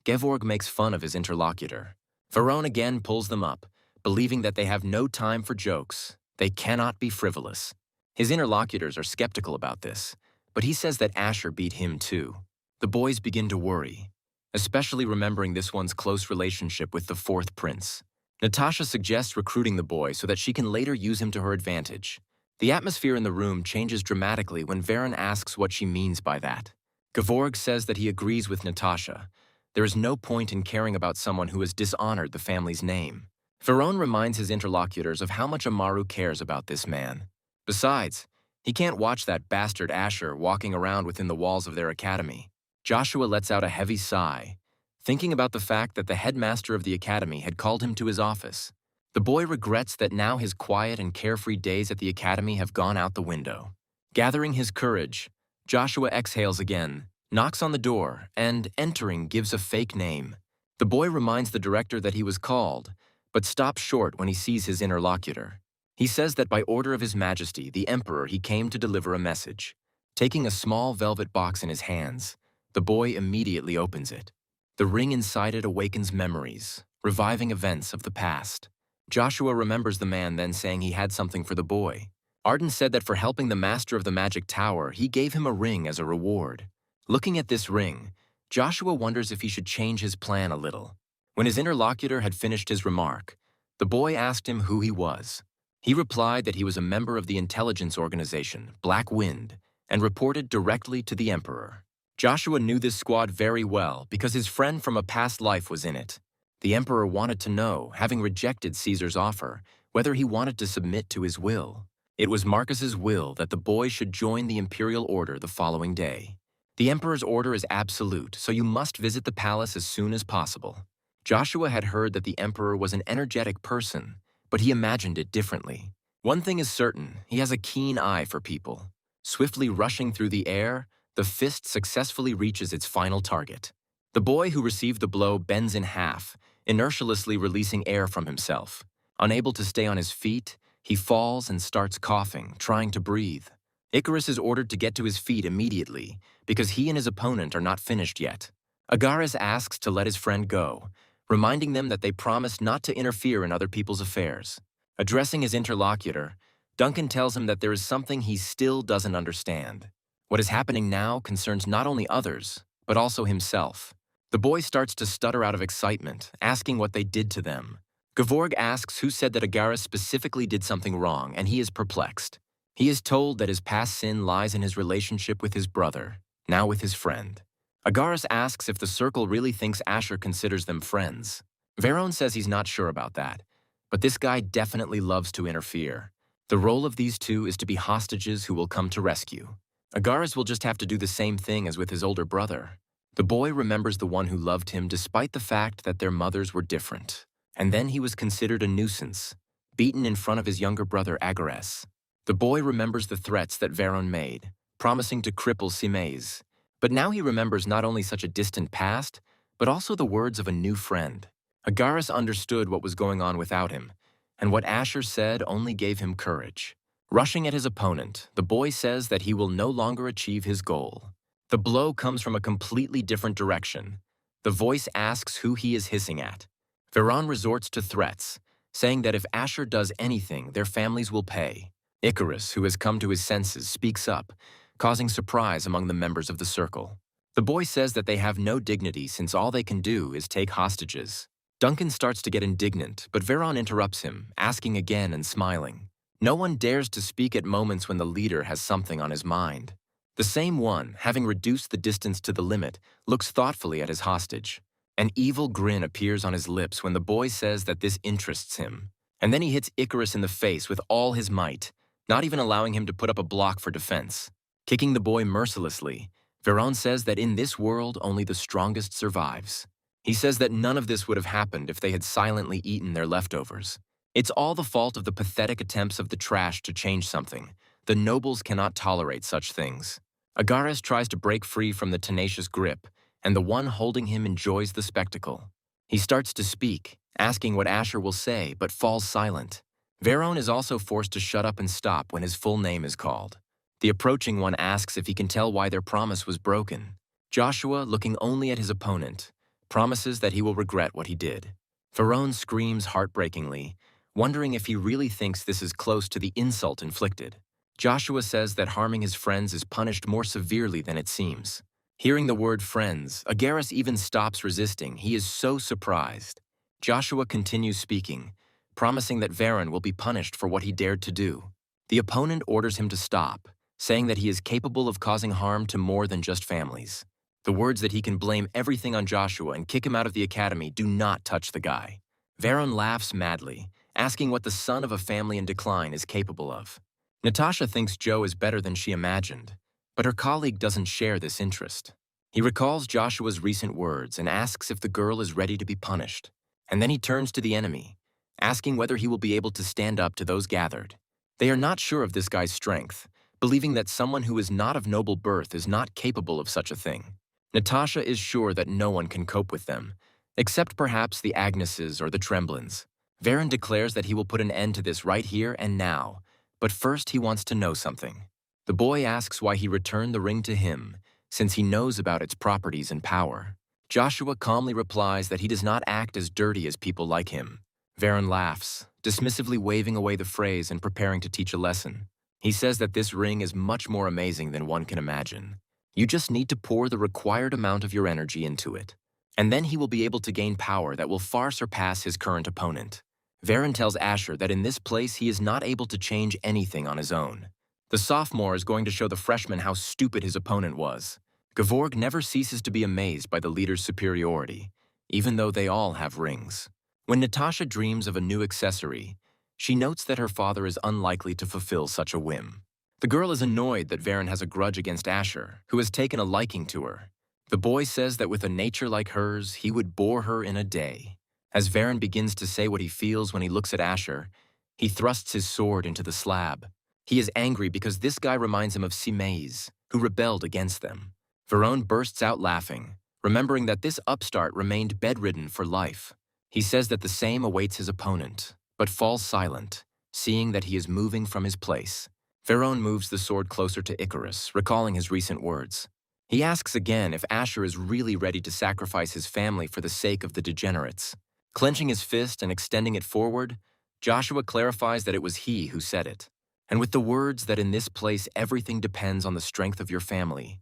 Gevorg makes fun of his interlocutor. Veron again pulls them up, believing that they have no time for jokes. They cannot be frivolous. His interlocutors are skeptical about this, but he says that Asher beat him too. The boys begin to worry, especially remembering this one's close relationship with the fourth prince. Natasha suggests recruiting the boy so that she can later use him to her advantage. The atmosphere in the room changes dramatically when Veron asks what she means by that. Gevorg says that he agrees with Natasha. There is no point in caring about someone who has dishonored the family's name. Veron reminds his interlocutors of how much Amaru cares about this man. Besides, he can't watch that bastard Asher walking around within the walls of their academy. Joshua lets out a heavy sigh, thinking about the fact that the headmaster of the academy had called him to his office. The boy regrets that now his quiet and carefree days at the academy have gone out the window. Gathering his courage, Joshua exhales again, knocks on the door, and, entering, gives a fake name. The boy reminds the director that he was called, but stops short when he sees his interlocutor. He says that by order of His Majesty, the Emperor, he came to deliver a message. Taking a small velvet box in his hands, the boy immediately opens it. The ring inside it awakens memories, reviving events of the past. Joshua remembers the man then saying he had something for the boy. Arden said that for helping the master of the magic tower, he gave him a ring as a reward. Looking at this ring, Joshua wonders if he should change his plan a little. When his interlocutor had finished his remark, the boy asked him who he was. He replied that he was a member of the intelligence organization, Black Wind, and reported directly to the Emperor. Joshua knew this squad very well because his friend from a past life was in it. The Emperor wanted to know, having rejected Caesar's offer, whether he wanted to submit to his will. It was Marcus's will that the boy should join the imperial order the following day. The Emperor's order is absolute, so you must visit the palace as soon as possible. Joshua had heard that the Emperor was an energetic person, but he imagined it differently. One thing is certain, he has a keen eye for people. Swiftly rushing through the air, the fist successfully reaches its final target. The boy who received the blow bends in half, inertialously releasing air from himself. Unable to stay on his feet, he falls and starts coughing, trying to breathe. Icarus is ordered to get to his feet immediately, because he and his opponent are not finished yet. Agaris asks to let his friend go, reminding them that they promised not to interfere in other people's affairs. Addressing his interlocutor, Duncan tells him that there is something he still doesn't understand. What is happening now concerns not only others, but also himself. The boy starts to stutter out of excitement, asking what they did to them. Gevorg asks who said that Agaris specifically did something wrong, and he is perplexed. He is told that his past sin lies in his relationship with his brother, now with his friend. Agaris asks if the circle really thinks Asher considers them friends. Veron says he's not sure about that, but this guy definitely loves to interfere. The role of these two is to be hostages who will come to rescue. Agaris will just have to do the same thing as with his older brother. The boy remembers the one who loved him despite the fact that their mothers were different. And then he was considered a nuisance, beaten in front of his younger brother Agares. The boy remembers the threats that Veron made, promising to cripple Simez. But now he remembers not only such a distant past, but also the words of a new friend. Agaris understood what was going on without him, and what Asher said only gave him courage. Rushing at his opponent, the boy says that he will no longer achieve his goal. The blow comes from a completely different direction. The voice asks who he is hissing at. Veron resorts to threats, saying that if Asher does anything, their families will pay. Icarus, who has come to his senses, speaks up, causing surprise among the members of the circle. The boy says that they have no dignity since all they can do is take hostages. Duncan starts to get indignant, but Veron interrupts him, asking again and smiling. No one dares to speak at moments when the leader has something on his mind. The same one, having reduced the distance to the limit, looks thoughtfully at his hostage. An evil grin appears on his lips when the boy says that this interests him. And then he hits Icarus in the face with all his might, not even allowing him to put up a block for defense. Kicking the boy mercilessly, Veron says that in this world only the strongest survives. He says that none of this would have happened if they had silently eaten their leftovers. It's all the fault of the pathetic attempts of the trash to change something. The nobles cannot tolerate such things. Agares tries to break free from the tenacious grip, and the one holding him enjoys the spectacle. He starts to speak, asking what Asher will say, but falls silent. Veron is also forced to shut up and stop when his full name is called. The approaching one asks if he can tell why their promise was broken. Joshua, looking only at his opponent, promises that he will regret what he did. Veron screams heartbreakingly, wondering if he really thinks this is close to the insult inflicted. Joshua says that harming his friends is punished more severely than it seems. Hearing the word friends, Agares even stops resisting. He is so surprised. Joshua continues speaking, promising that Veron will be punished for what he dared to do. The opponent orders him to stop, saying that he is capable of causing harm to more than just families. The words that he can blame everything on Joshua and kick him out of the academy do not touch the guy. Veron laughs madly, asking what the son of a family in decline is capable of. Natasha thinks Joe is better than she imagined, but her colleague doesn't share this interest. He recalls Joshua's recent words and asks if the girl is ready to be punished. And then he turns to the enemy, asking whether he will be able to stand up to those gathered. They are not sure of this guy's strength, believing that someone who is not of noble birth is not capable of such a thing. Natasha is sure that no one can cope with them, except perhaps the Agneses or the Tremblins. Veron declares that he will put an end to this right here and now, but first he wants to know something. The boy asks why he returned the ring to him, since he knows about its properties and power. Joshua calmly replies that he does not act as dirty as people like him. Veron laughs, dismissively waving away the phrase and preparing to teach a lesson. He says that this ring is much more amazing than one can imagine. You just need to pour the required amount of your energy into it. And then he will be able to gain power that will far surpass his current opponent. Veron tells Asher that in this place he is not able to change anything on his own. The sophomore is going to show the freshman how stupid his opponent was. Gevorg never ceases to be amazed by the leader's superiority, even though they all have rings. When Natasha dreams of a new accessory, she notes that her father is unlikely to fulfill such a whim. The girl is annoyed that Veron has a grudge against Asher, who has taken a liking to her. The boy says that with a nature like hers, he would bore her in a day. As Veron begins to say what he feels when he looks at Asher, he thrusts his sword into the slab. He is angry because this guy reminds him of Simez, who rebelled against them. Veron bursts out laughing, remembering that this upstart remained bedridden for life. He says that the same awaits his opponent, but falls silent, seeing that he is moving from his place. Veron moves the sword closer to Icarus, recalling his recent words. He asks again if Asher is really ready to sacrifice his family for the sake of the degenerates. Clenching his fist and extending it forward, Joshua clarifies that it was he who said it. And with the words that in this place everything depends on the strength of your family,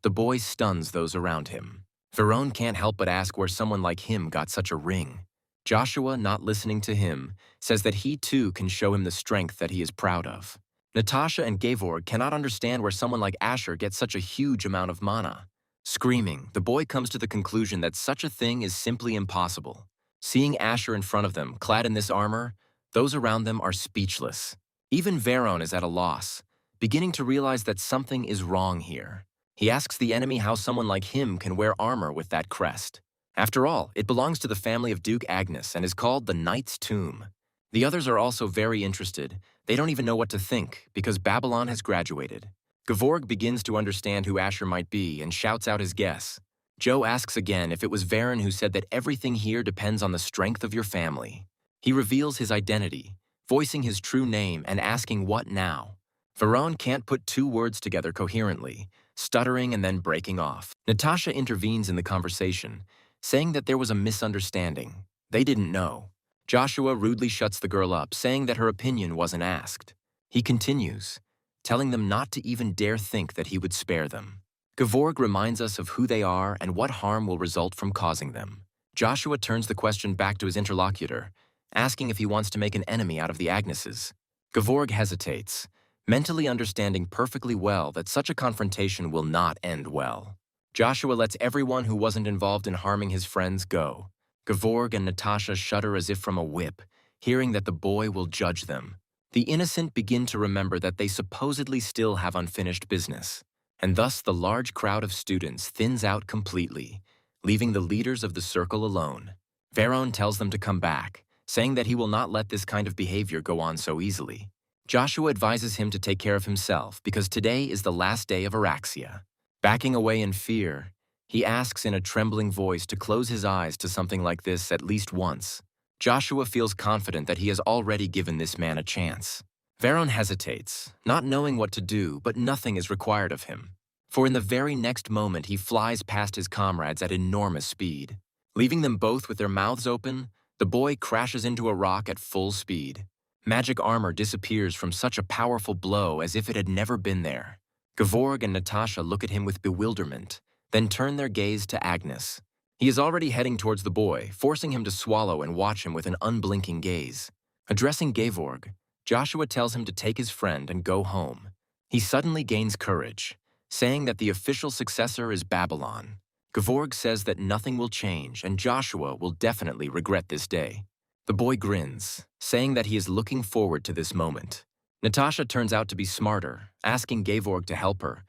the boy stuns those around him. Veron can't help but ask where someone like him got such a ring. Joshua, not listening to him, says that he too can show him the strength that he is proud of. Natasha and Gevorg cannot understand where someone like Asher gets such a huge amount of mana. Screaming, the boy comes to the conclusion that such a thing is simply impossible. Seeing Asher in front of them, clad in this armor, those around them are speechless. Even Veron is at a loss, beginning to realize that something is wrong here. He asks the enemy how someone like him can wear armor with that crest. After all, it belongs to the family of Duke Agnes and is called the Knight's Tomb. The others are also very interested. They don't even know what to think, because Babylon has graduated. Gevorg begins to understand who Asher might be and shouts out his guess. Joe asks again if it was Veron who said that everything here depends on the strength of your family. He reveals his identity, voicing his true name and asking what now. Veron can't put two words together coherently, stuttering and then breaking off. Natasha intervenes in the conversation, saying that there was a misunderstanding. They didn't know. Joshua rudely shuts the girl up, saying that her opinion wasn't asked. He continues, telling them not to even dare think that he would spare them. Gevorg reminds us of who they are and what harm will result from causing them. Joshua turns the question back to his interlocutor, asking if he wants to make an enemy out of the Agneses. Gevorg hesitates, mentally understanding perfectly well that such a confrontation will not end well. Joshua lets everyone who wasn't involved in harming his friends go. Gevorg and Natasha shudder as if from a whip, hearing that the boy will judge them. The innocent begin to remember that they supposedly still have unfinished business, and thus the large crowd of students thins out completely, leaving the leaders of the circle alone. Veron tells them to come back, saying that he will not let this kind of behavior go on so easily. Joshua advises him to take care of himself because today is the last day of Araxia. Backing away in fear, he asks in a trembling voice to close his eyes to something like this at least once. Joshua feels confident that he has already given this man a chance. Veron hesitates, not knowing what to do, but nothing is required of him. For in the very next moment, he flies past his comrades at enormous speed. Leaving them both with their mouths open, the boy crashes into a rock at full speed. Magic armor disappears from such a powerful blow as if it had never been there. Gevorg and Natasha look at him with bewilderment, then turn their gaze to Agnes. He is already heading towards the boy, forcing him to swallow and watch him with an unblinking gaze. Addressing Gevorg, Joshua tells him to take his friend and go home. He suddenly gains courage, saying that the official successor is Babylon. Gevorg says that nothing will change and Joshua will definitely regret this day. The boy grins, saying that he is looking forward to this moment. Natasha turns out to be smarter, asking Gevorg to help her.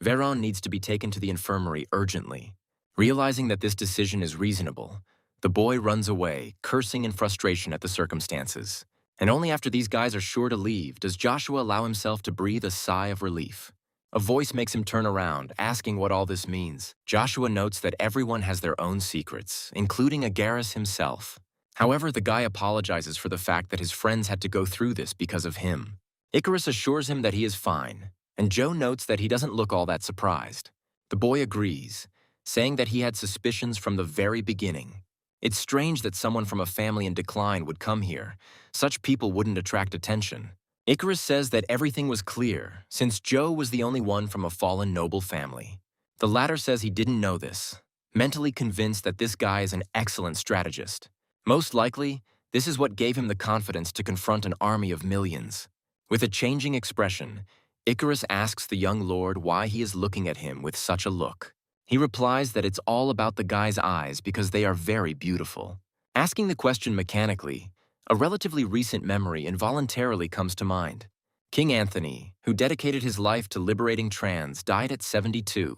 Veron needs to be taken to the infirmary urgently. Realizing that this decision is reasonable, the boy runs away, cursing in frustration at the circumstances. And only after these guys are sure to leave does Joshua allow himself to breathe a sigh of relief. A voice makes him turn around, asking what all this means. Joshua notes that everyone has their own secrets, including Agaris himself. However, the guy apologizes for the fact that his friends had to go through this because of him. Icarus assures him that he is fine, and Joe notes that he doesn't look all that surprised. The boy agrees, saying that he had suspicions from the very beginning. It's strange that someone from a family in decline would come here. Such people wouldn't attract attention. Icarus says that everything was clear, since Joe was the only one from a fallen noble family. The latter says he didn't know this, mentally convinced that this guy is an excellent strategist. Most likely, this is what gave him the confidence to confront an army of millions. With a changing expression, Icarus asks the young lord why he is looking at him with such a look. He replies that it's all about the guy's eyes because they are very beautiful. Asking the question mechanically, a relatively recent memory involuntarily comes to mind. King Anthony, who dedicated his life to liberating trans, died at 72.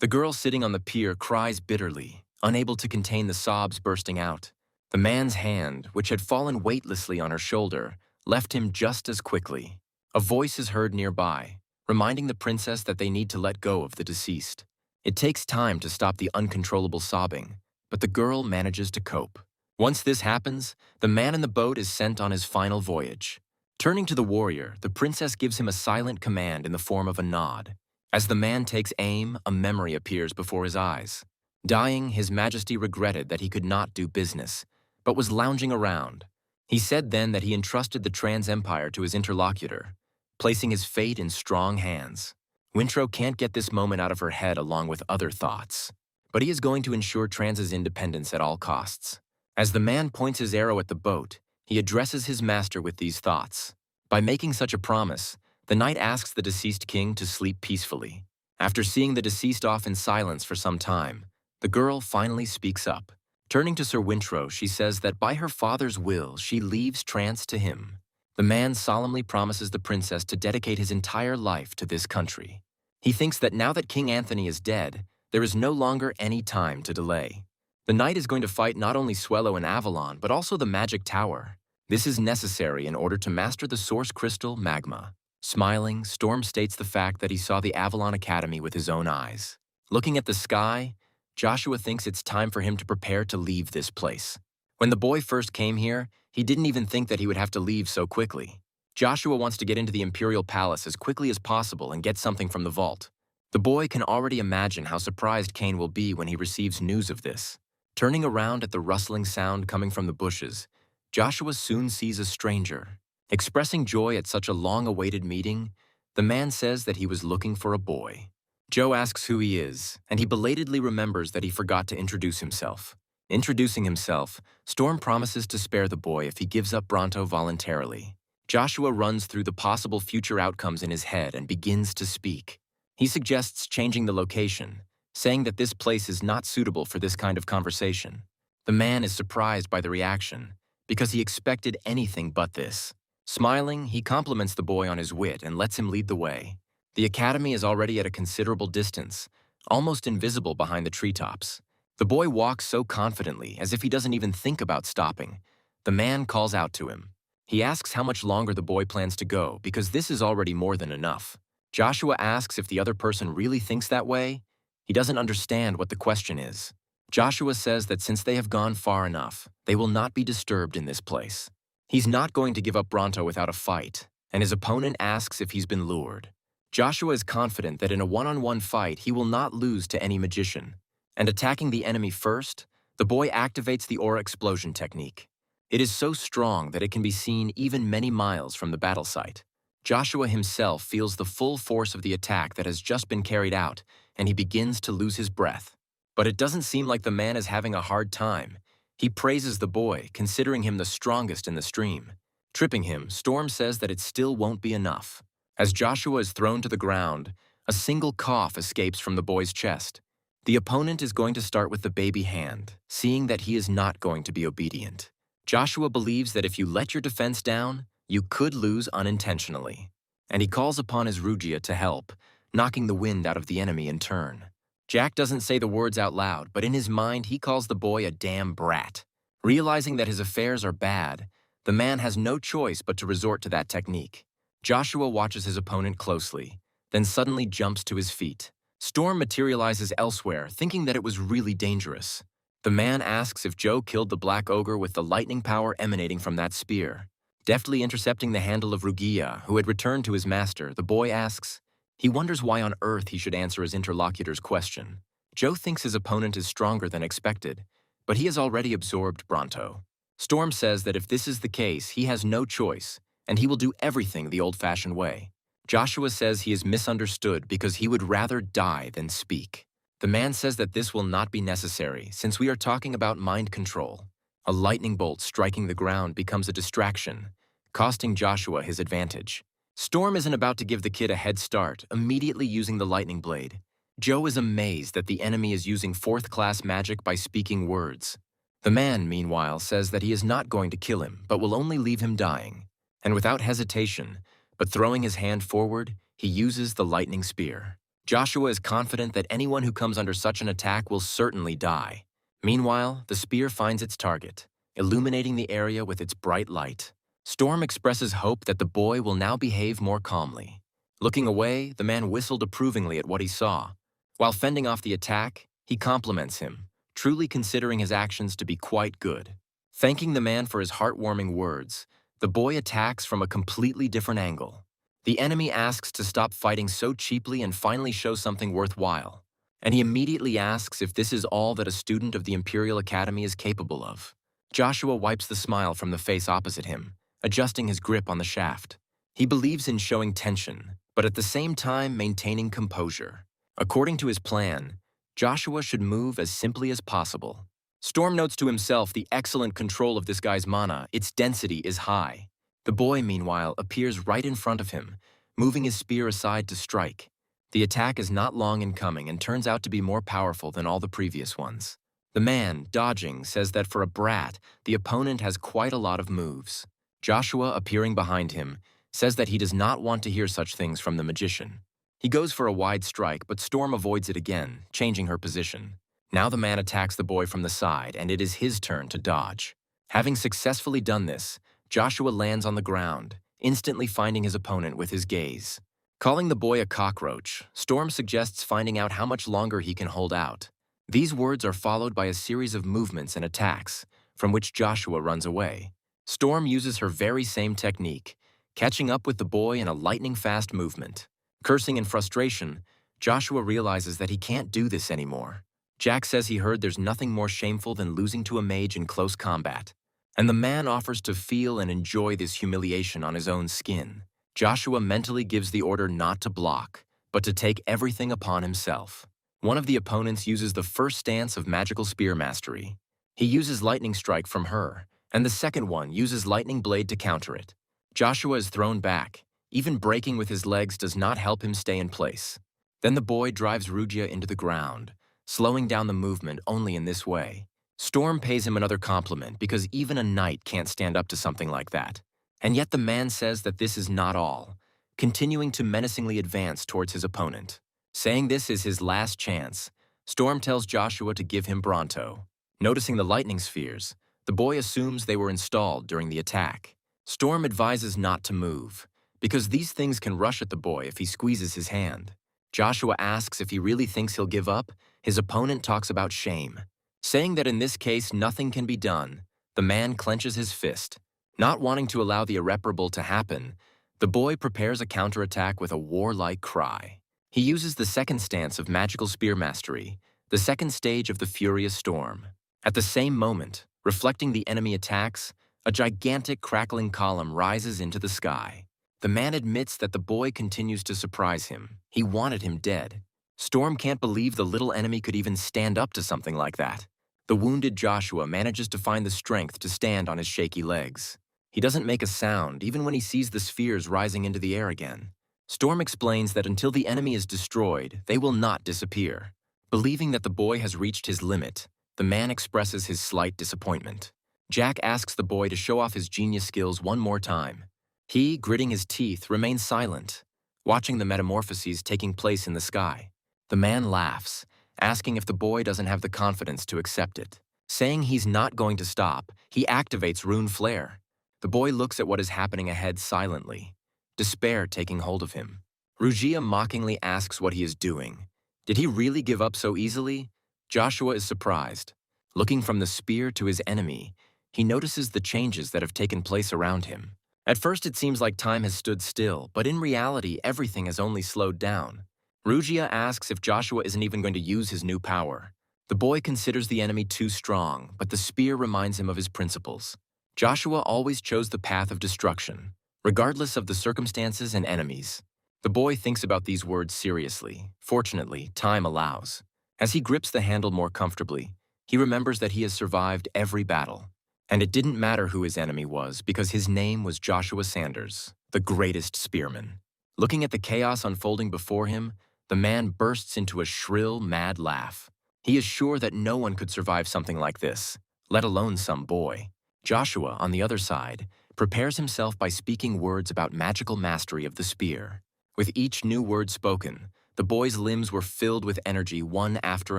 The girl sitting on the pier cries bitterly, unable to contain the sobs bursting out. The man's hand, which had fallen weightlessly on her shoulder, left him just as quickly. A voice is heard nearby, reminding the princess that they need to let go of the deceased. It takes time to stop the uncontrollable sobbing, but the girl manages to cope. Once this happens, the man in the boat is sent on his final voyage. Turning to the warrior, the princess gives him a silent command in the form of a nod. As the man takes aim, a memory appears before his eyes. Dying, His Majesty regretted that he could not do business, but was lounging around. He said then that he entrusted the Trans Empire to his interlocutor, placing his fate in strong hands. Wintro can't get this moment out of her head along with other thoughts, but he is going to ensure Trans's independence at all costs. As the man points his arrow at the boat, he addresses his master with these thoughts. By making such a promise, the knight asks the deceased king to sleep peacefully. After seeing the deceased off in silence for some time, the girl finally speaks up. Turning to Sir Wintro, she says that by her father's will, she leaves trance to him. The man solemnly promises the princess to dedicate his entire life to this country. He thinks that now that King Anthony is dead, there is no longer any time to delay. The knight is going to fight not only Swello and Avalon, but also the Magic Tower. This is necessary in order to master the source crystal magma. Smiling, Storm states the fact that he saw the Avalon Academy with his own eyes. Looking at the sky, Joshua thinks it's time for him to prepare to leave this place. When the boy first came here, he didn't even think that he would have to leave so quickly. Joshua wants to get into the Imperial Palace as quickly as possible and get something from the vault. The boy can already imagine how surprised Cain will be when he receives news of this. Turning around at the rustling sound coming from the bushes, Joshua soon sees a stranger. Expressing joy at such a long-awaited meeting, the man says that he was looking for a boy. Joe asks who he is, and he belatedly remembers that he forgot to introduce himself. Introducing himself, Storm promises to spare the boy if he gives up Bronto voluntarily. Joshua runs through the possible future outcomes in his head and begins to speak. He suggests changing the location, saying that this place is not suitable for this kind of conversation. The man is surprised by the reaction, because he expected anything but this. Smiling, he compliments the boy on his wit and lets him lead the way. The academy is already at a considerable distance, almost invisible behind the treetops. The boy walks so confidently, as if he doesn't even think about stopping. The man calls out to him. He asks how much longer the boy plans to go, because this is already more than enough. Joshua asks if the other person really thinks that way. He doesn't understand what the question is. Joshua says that since they have gone far enough, they will not be disturbed in this place. He's not going to give up Bronto without a fight, and his opponent asks if he's been lured. Joshua is confident that in a one-on-one fight he will not lose to any magician. And attacking the enemy first, the boy activates the aura explosion technique. It is so strong that it can be seen even many miles from the battle site. Joshua himself feels the full force of the attack that has just been carried out, and he begins to lose his breath. But it doesn't seem like the man is having a hard time. He praises the boy, considering him the strongest in the stream. Tripping him, Storm says that it still won't be enough. As Joshua is thrown to the ground, a single cough escapes from the boy's chest. The opponent is going to start with the baby hand, seeing that he is not going to be obedient. Joshua believes that if you let your defense down, you could lose unintentionally. And he calls upon his Rugia to help, knocking the wind out of the enemy in turn. Jack doesn't say the words out loud, but in his mind he calls the boy a damn brat. Realizing that his affairs are bad, the man has no choice but to resort to that technique. Joshua watches his opponent closely, then suddenly jumps to his feet. Storm materializes elsewhere, thinking that it was really dangerous. The man asks if Joe killed the Black Ogre with the lightning power emanating from that spear. Deftly intercepting the handle of Rugia, who had returned to his master, the boy asks. He wonders why on earth he should answer his interlocutor's question. Joe thinks his opponent is stronger than expected, but he has already absorbed Bronto. Storm says that if this is the case, he has no choice, and he will do everything the old-fashioned way. Joshua says he is misunderstood because he would rather die than speak. The man says that this will not be necessary, since we are talking about mind control. A lightning bolt striking the ground becomes a distraction, costing Joshua his advantage. Storm isn't about to give the kid a head start, immediately using the lightning blade. Joe is amazed that the enemy is using fourth-class magic by speaking words. The man, meanwhile, says that he is not going to kill him, but will only leave him dying. And without hesitation, but throwing his hand forward, he uses the lightning spear. Joshua is confident that anyone who comes under such an attack will certainly die. Meanwhile, the spear finds its target, illuminating the area with its bright light. Storm expresses hope that the boy will now behave more calmly. Looking away, the man whistled approvingly at what he saw. While fending off the attack, he compliments him, truly considering his actions to be quite good. Thanking the man for his heartwarming words, the boy attacks from a completely different angle. The enemy asks to stop fighting so cheaply and finally show something worthwhile. And he immediately asks if this is all that a student of the Imperial Academy is capable of. Joshua wipes the smile from the face opposite him, adjusting his grip on the shaft. He believes in showing tension, but at the same time maintaining composure. According to his plan, Joshua should move as simply as possible. Storm notes to himself the excellent control of this guy's mana. Its density is high. The boy, meanwhile, appears right in front of him, moving his spear aside to strike. The attack is not long in coming and turns out to be more powerful than all the previous ones. The man, dodging, says that for a brat, the opponent has quite a lot of moves. Joshua, appearing behind him, says that he does not want to hear such things from the magician. He goes for a wide strike, but Storm avoids it again, changing her position. Now the man attacks the boy from the side, and it is his turn to dodge. Having successfully done this, Joshua lands on the ground, instantly finding his opponent with his gaze. Calling the boy a cockroach, Storm suggests finding out how much longer he can hold out. These words are followed by a series of movements and attacks, from which Joshua runs away. Storm uses her very same technique, catching up with the boy in a lightning-fast movement. Cursing in frustration, Joshua realizes that he can't do this anymore. Jack says he heard there's nothing more shameful than losing to a mage in close combat, and the man offers to feel and enjoy this humiliation on his own skin. Joshua mentally gives the order not to block, but to take everything upon himself. One of the opponents uses the first stance of magical spear mastery. He uses lightning strike from her, and the second one uses lightning blade to counter it. Joshua is thrown back. Even breaking with his legs does not help him stay in place. Then the boy drives Rugia into the ground, slowing down the movement only in this way. Storm pays him another compliment because even a knight can't stand up to something like that. And yet the man says that this is not all, continuing to menacingly advance towards his opponent. Saying this is his last chance, Storm tells Joshua to give him Bronto. Noticing the lightning spheres, the boy assumes they were installed during the attack. Storm advises not to move, because these things can rush at the boy if he squeezes his hand. Joshua asks if he really thinks he'll give up. His opponent talks about shame. Saying that in this case nothing can be done, the man clenches his fist. Not wanting to allow the irreparable to happen, the boy prepares a counterattack with a warlike cry. He uses the second stance of magical spear mastery, the second stage of the furious storm. At the same moment, reflecting the enemy attacks, a gigantic crackling column rises into the sky. The man admits that the boy continues to surprise him. He wanted him dead. Storm can't believe the little enemy could even stand up to something like that. The wounded Joshua manages to find the strength to stand on his shaky legs. He doesn't make a sound even when he sees the spheres rising into the air again. Storm explains that until the enemy is destroyed, they will not disappear. Believing that the boy has reached his limit, the man expresses his slight disappointment. Jack asks the boy to show off his genius skills one more time. He, gritting his teeth, remains silent, watching the metamorphoses taking place in the sky. The man laughs, asking if the boy doesn't have the confidence to accept it. Saying he's not going to stop, he activates Rune Flare. The boy looks at what is happening ahead silently, despair taking hold of him. Rugia mockingly asks what he is doing. Did he really give up so easily? Joshua is surprised. Looking from the spear to his enemy, he notices the changes that have taken place around him. At first it seems like time has stood still, but in reality everything has only slowed down. Rugia asks if Joshua isn't even going to use his new power. The boy considers the enemy too strong, but the spear reminds him of his principles. Joshua always chose the path of destruction, regardless of the circumstances and enemies. The boy thinks about these words seriously. Fortunately, time allows. As he grips the handle more comfortably, he remembers that he has survived every battle. And it didn't matter who his enemy was because his name was Joshua Sanders, the greatest spearman. Looking at the chaos unfolding before him, the man bursts into a shrill, mad laugh. He is sure that no one could survive something like this, let alone some boy. Joshua, on the other side, prepares himself by speaking words about magical mastery of the spear. With each new word spoken, the boy's limbs were filled with energy one after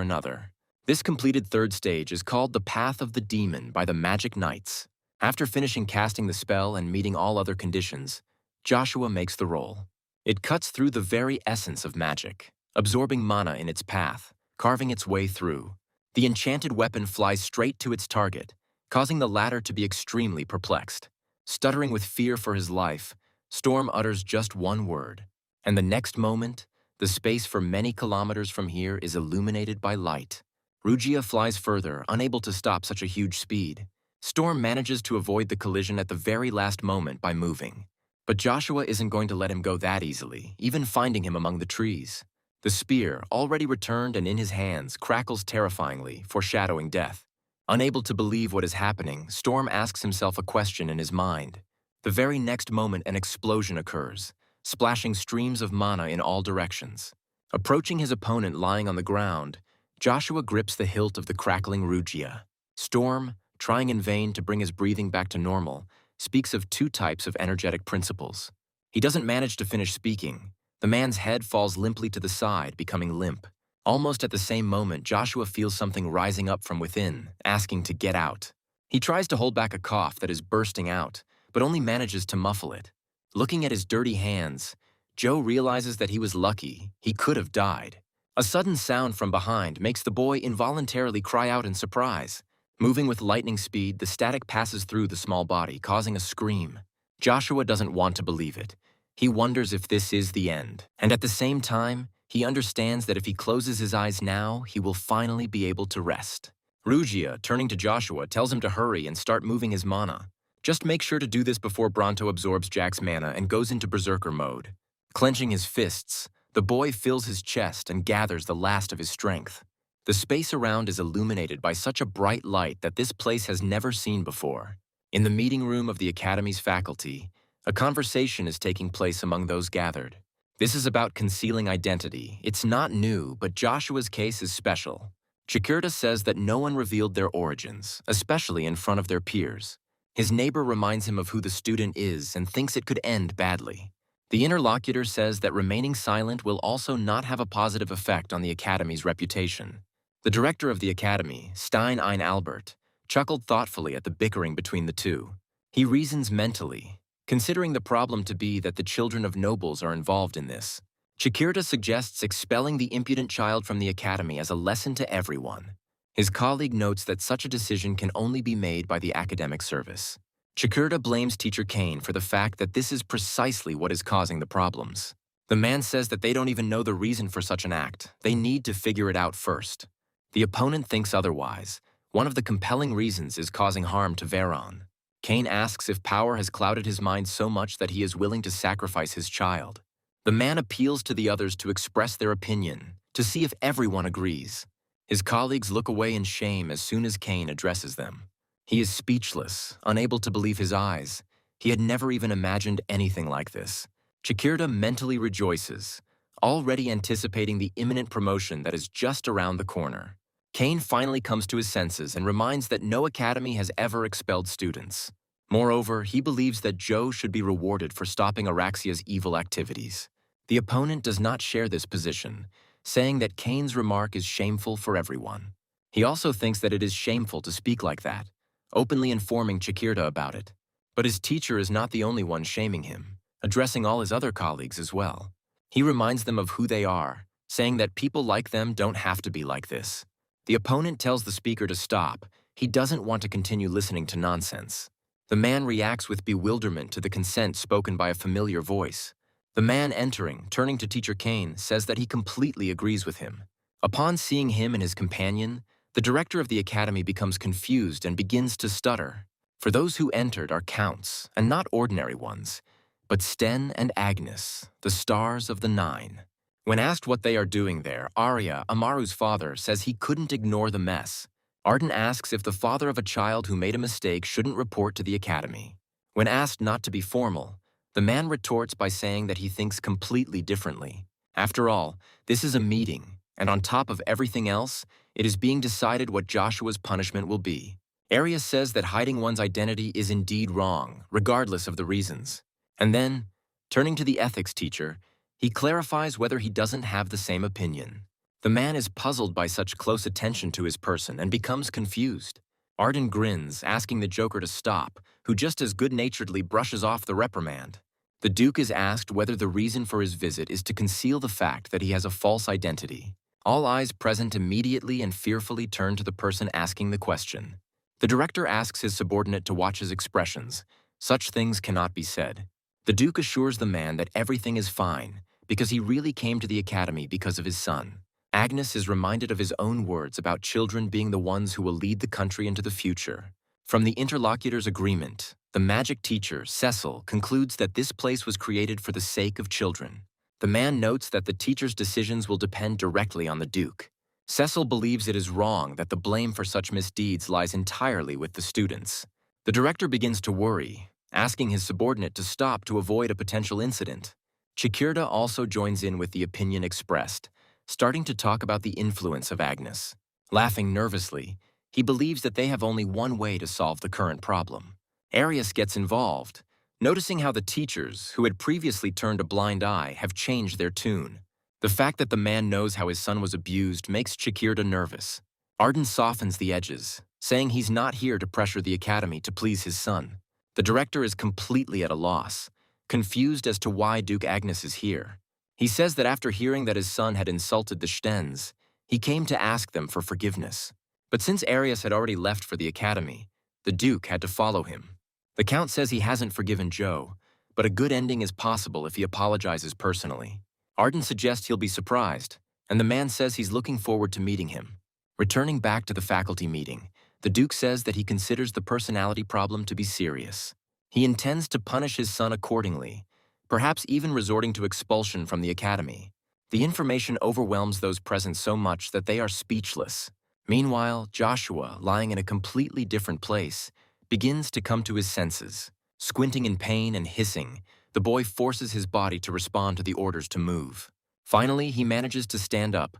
another. This completed third stage is called the Path of the Demon by the Magic Knights. After finishing casting the spell and meeting all other conditions, Joshua makes the roll. It cuts through the very essence of magic, absorbing mana in its path, carving its way through. The enchanted weapon flies straight to its target, causing the latter to be extremely perplexed. Stuttering with fear for his life, Storm utters just one word, and the next moment, the space for many kilometers from here is illuminated by light. Rugia flies further, unable to stop such a huge speed. Storm manages to avoid the collision at the very last moment by moving. But Joshua isn't going to let him go that easily, even finding him among the trees. The spear, already returned and in his hands, crackles terrifyingly, foreshadowing death. Unable to believe what is happening, Storm asks himself a question in his mind. The very next moment an explosion occurs, splashing streams of mana in all directions. Approaching his opponent lying on the ground, Joshua grips the hilt of the crackling Rugia. Storm, trying in vain to bring his breathing back to normal, speaks of two types of energetic principles. He doesn't manage to finish speaking. The man's head falls limply to the side, becoming limp. Almost at the same moment, Joshua feels something rising up from within, asking to get out. He tries to hold back a cough that is bursting out, but only manages to muffle it. Looking at his dirty hands, Joe realizes that he was lucky. He could have died. A sudden sound from behind makes the boy involuntarily cry out in surprise. Moving with lightning speed, the static passes through the small body, causing a scream. Joshua doesn't want to believe it. He wonders if this is the end. And at the same time, he understands that if he closes his eyes now, he will finally be able to rest. Rugia, turning to Joshua, tells him to hurry and start moving his mana. Just make sure to do this before Bronto absorbs Jack's mana and goes into berserker mode. Clenching his fists, the boy fills his chest and gathers the last of his strength. The space around is illuminated by such a bright light that this place has never seen before. In the meeting room of the Academy's faculty, a conversation is taking place among those gathered. This is about concealing identity. It's not new, but Joshua's case is special. Chikirta says that no one revealed their origins, especially in front of their peers. His neighbor reminds him of who the student is and thinks it could end badly. The interlocutor says that remaining silent will also not have a positive effect on the Academy's reputation. The director of the Academy, Stein Ein Albert, chuckled thoughtfully at the bickering between the two. He reasons mentally, considering the problem to be that the children of nobles are involved in this. Chikirta suggests expelling the impudent child from the Academy as a lesson to everyone. His colleague notes that such a decision can only be made by the academic service. Chikirta blames teacher Cain for the fact that this is precisely what is causing the problems. The man says that they don't even know the reason for such an act. They need to figure it out first. The opponent thinks otherwise. One of the compelling reasons is causing harm to Veron. Cain asks if power has clouded his mind so much that he is willing to sacrifice his child. The man appeals to the others to express their opinion, to see if everyone agrees. His colleagues look away in shame as soon as Cain addresses them. He is speechless, unable to believe his eyes. He had never even imagined anything like this. Chikirta mentally rejoices, already anticipating the imminent promotion that is just around the corner. Cain finally comes to his senses and reminds that no academy has ever expelled students. Moreover, he believes that Joe should be rewarded for stopping Araxia's evil activities. The opponent does not share this position, saying that Cain's remark is shameful for everyone. He also thinks that it is shameful to speak like that, openly informing Chikirta about it. But his teacher is not the only one shaming him, addressing all his other colleagues as well. He reminds them of who they are, saying that people like them don't have to be like this. The opponent tells the speaker to stop. He doesn't want to continue listening to nonsense. The man reacts with bewilderment to the consent spoken by a familiar voice. The man entering, turning to teacher Cain, says that he completely agrees with him. Upon seeing him and his companion, the director of the academy becomes confused and begins to stutter. For those who entered are counts, and not ordinary ones, but Sten and Agnes, the stars of the Nine. When asked what they are doing there, Arya, Amaru's father, says he couldn't ignore the mess. Arden asks if the father of a child who made a mistake shouldn't report to the academy. When asked not to be formal, the man retorts by saying that he thinks completely differently. After all, this is a meeting, and on top of everything else, it is being decided what Joshua's punishment will be. Arya says that hiding one's identity is indeed wrong, regardless of the reasons. And then, turning to the ethics teacher, he clarifies whether he doesn't have the same opinion. The man is puzzled by such close attention to his person and becomes confused. Arden grins, asking the Joker to stop, who just as good-naturedly brushes off the reprimand. The Duke is asked whether the reason for his visit is to conceal the fact that he has a false identity. All eyes present immediately and fearfully turn to the person asking the question. The director asks his subordinate to watch his expressions. Such things cannot be said. The Duke assures the man that everything is fine, because he really came to the academy because of his son. Agnes is reminded of his own words about children being the ones who will lead the country into the future. From the interlocutor's agreement, the magic teacher, Cecil, concludes that this place was created for the sake of children. The man notes that the teacher's decisions will depend directly on the Duke. Cecil believes it is wrong that the blame for such misdeeds lies entirely with the students. The director begins to worry, asking his subordinate to stop to avoid a potential incident. Chikirta also joins in with the opinion expressed, starting to talk about the influence of Agnes. Laughing nervously, he believes that they have only one way to solve the current problem. Arius gets involved, noticing how the teachers, who had previously turned a blind eye, have changed their tune. The fact that the man knows how his son was abused makes Chikirda nervous. Arden softens the edges, saying he's not here to pressure the academy to please his son. The director is completely at a loss, confused as to why Duke Agnes is here. He says that after hearing that his son had insulted the Stens, he came to ask them for forgiveness. But since Arius had already left for the academy, the Duke had to follow him. The Count says he hasn't forgiven Joe, but a good ending is possible if he apologizes personally. Arden suggests he'll be surprised, and the man says he's looking forward to meeting him. Returning back to the faculty meeting, the Duke says that he considers the personality problem to be serious. He intends to punish his son accordingly, perhaps even resorting to expulsion from the academy. The information overwhelms those present so much that they are speechless. Meanwhile, Joshua, lying in a completely different place, begins to come to his senses. Squinting in pain and hissing, the boy forces his body to respond to the orders to move. Finally, he manages to stand up.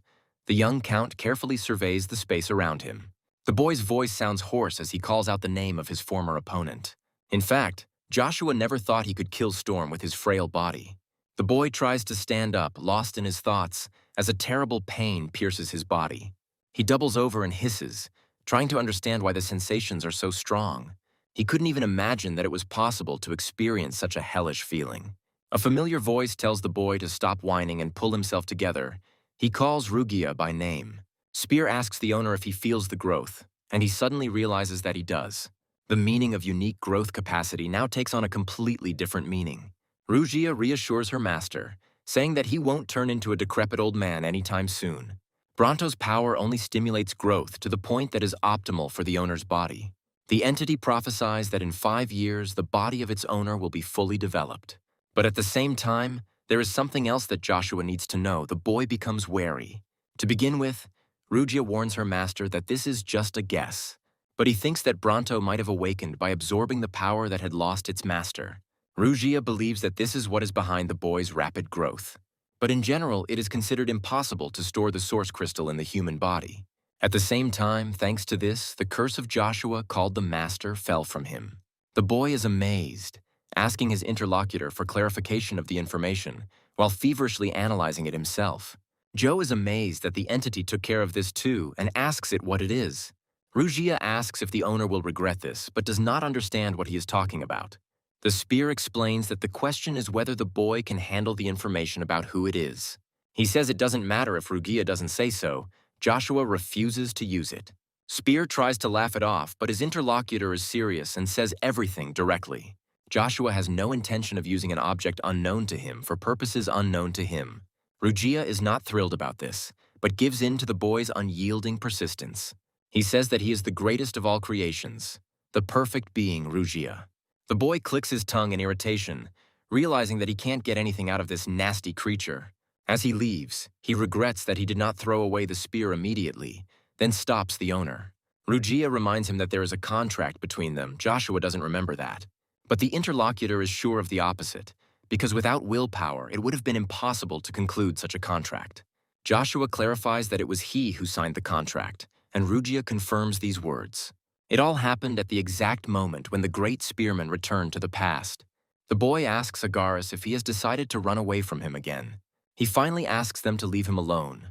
The young Count carefully surveys the space around him. The boy's voice sounds hoarse as he calls out the name of his former opponent. In fact, Joshua never thought he could kill Storm with his frail body. The boy tries to stand up, lost in his thoughts, as a terrible pain pierces his body. He doubles over and hisses, trying to understand why the sensations are so strong. He couldn't even imagine that it was possible to experience such a hellish feeling. A familiar voice tells the boy to stop whining and pull himself together. He calls Rugia by name. Spear asks the owner if he feels the growth, and he suddenly realizes that he does. The meaning of unique growth capacity now takes on a completely different meaning. Rugia reassures her master, saying that he won't turn into a decrepit old man anytime soon. Bronto's power only stimulates growth to the point that is optimal for the owner's body. The entity prophesies that in 5 years, the body of its owner will be fully developed. But at the same time, there is something else that Joshua needs to know. The boy becomes wary. To begin with, Rugia warns her master that this is just a guess, but he thinks that Bronto might have awakened by absorbing the power that had lost its master. Rugia believes that this is what is behind the boy's rapid growth. But in general, it is considered impossible to store the source crystal in the human body. At the same time, thanks to this, the curse of Joshua, called the Master, fell from him. The boy is amazed, asking his interlocutor for clarification of the information, while feverishly analyzing it himself. Joe is amazed that the entity took care of this too and asks it what it is. Rugia asks if the owner will regret this, but does not understand what he is talking about. The spear explains that the question is whether the boy can handle the information about who it is. He says it doesn't matter if Rugia doesn't say so. Joshua refuses to use it. Spear tries to laugh it off, but his interlocutor is serious and says everything directly. Joshua has no intention of using an object unknown to him for purposes unknown to him. Rugia is not thrilled about this, but gives in to the boy's unyielding persistence. He says that he is the greatest of all creations, the perfect being Rugia. The boy clicks his tongue in irritation, realizing that he can't get anything out of this nasty creature. As he leaves, he regrets that he did not throw away the spear immediately, then stops the owner. Rugia reminds him that there is a contract between them. Joshua doesn't remember that. But the interlocutor is sure of the opposite, because without willpower, it would have been impossible to conclude such a contract. Joshua clarifies that it was he who signed the contract, and Rugia confirms these words. It all happened at the exact moment when the great spearman returned to the past. The boy asks Agaris if he has decided to run away from him again. He finally asks them to leave him alone,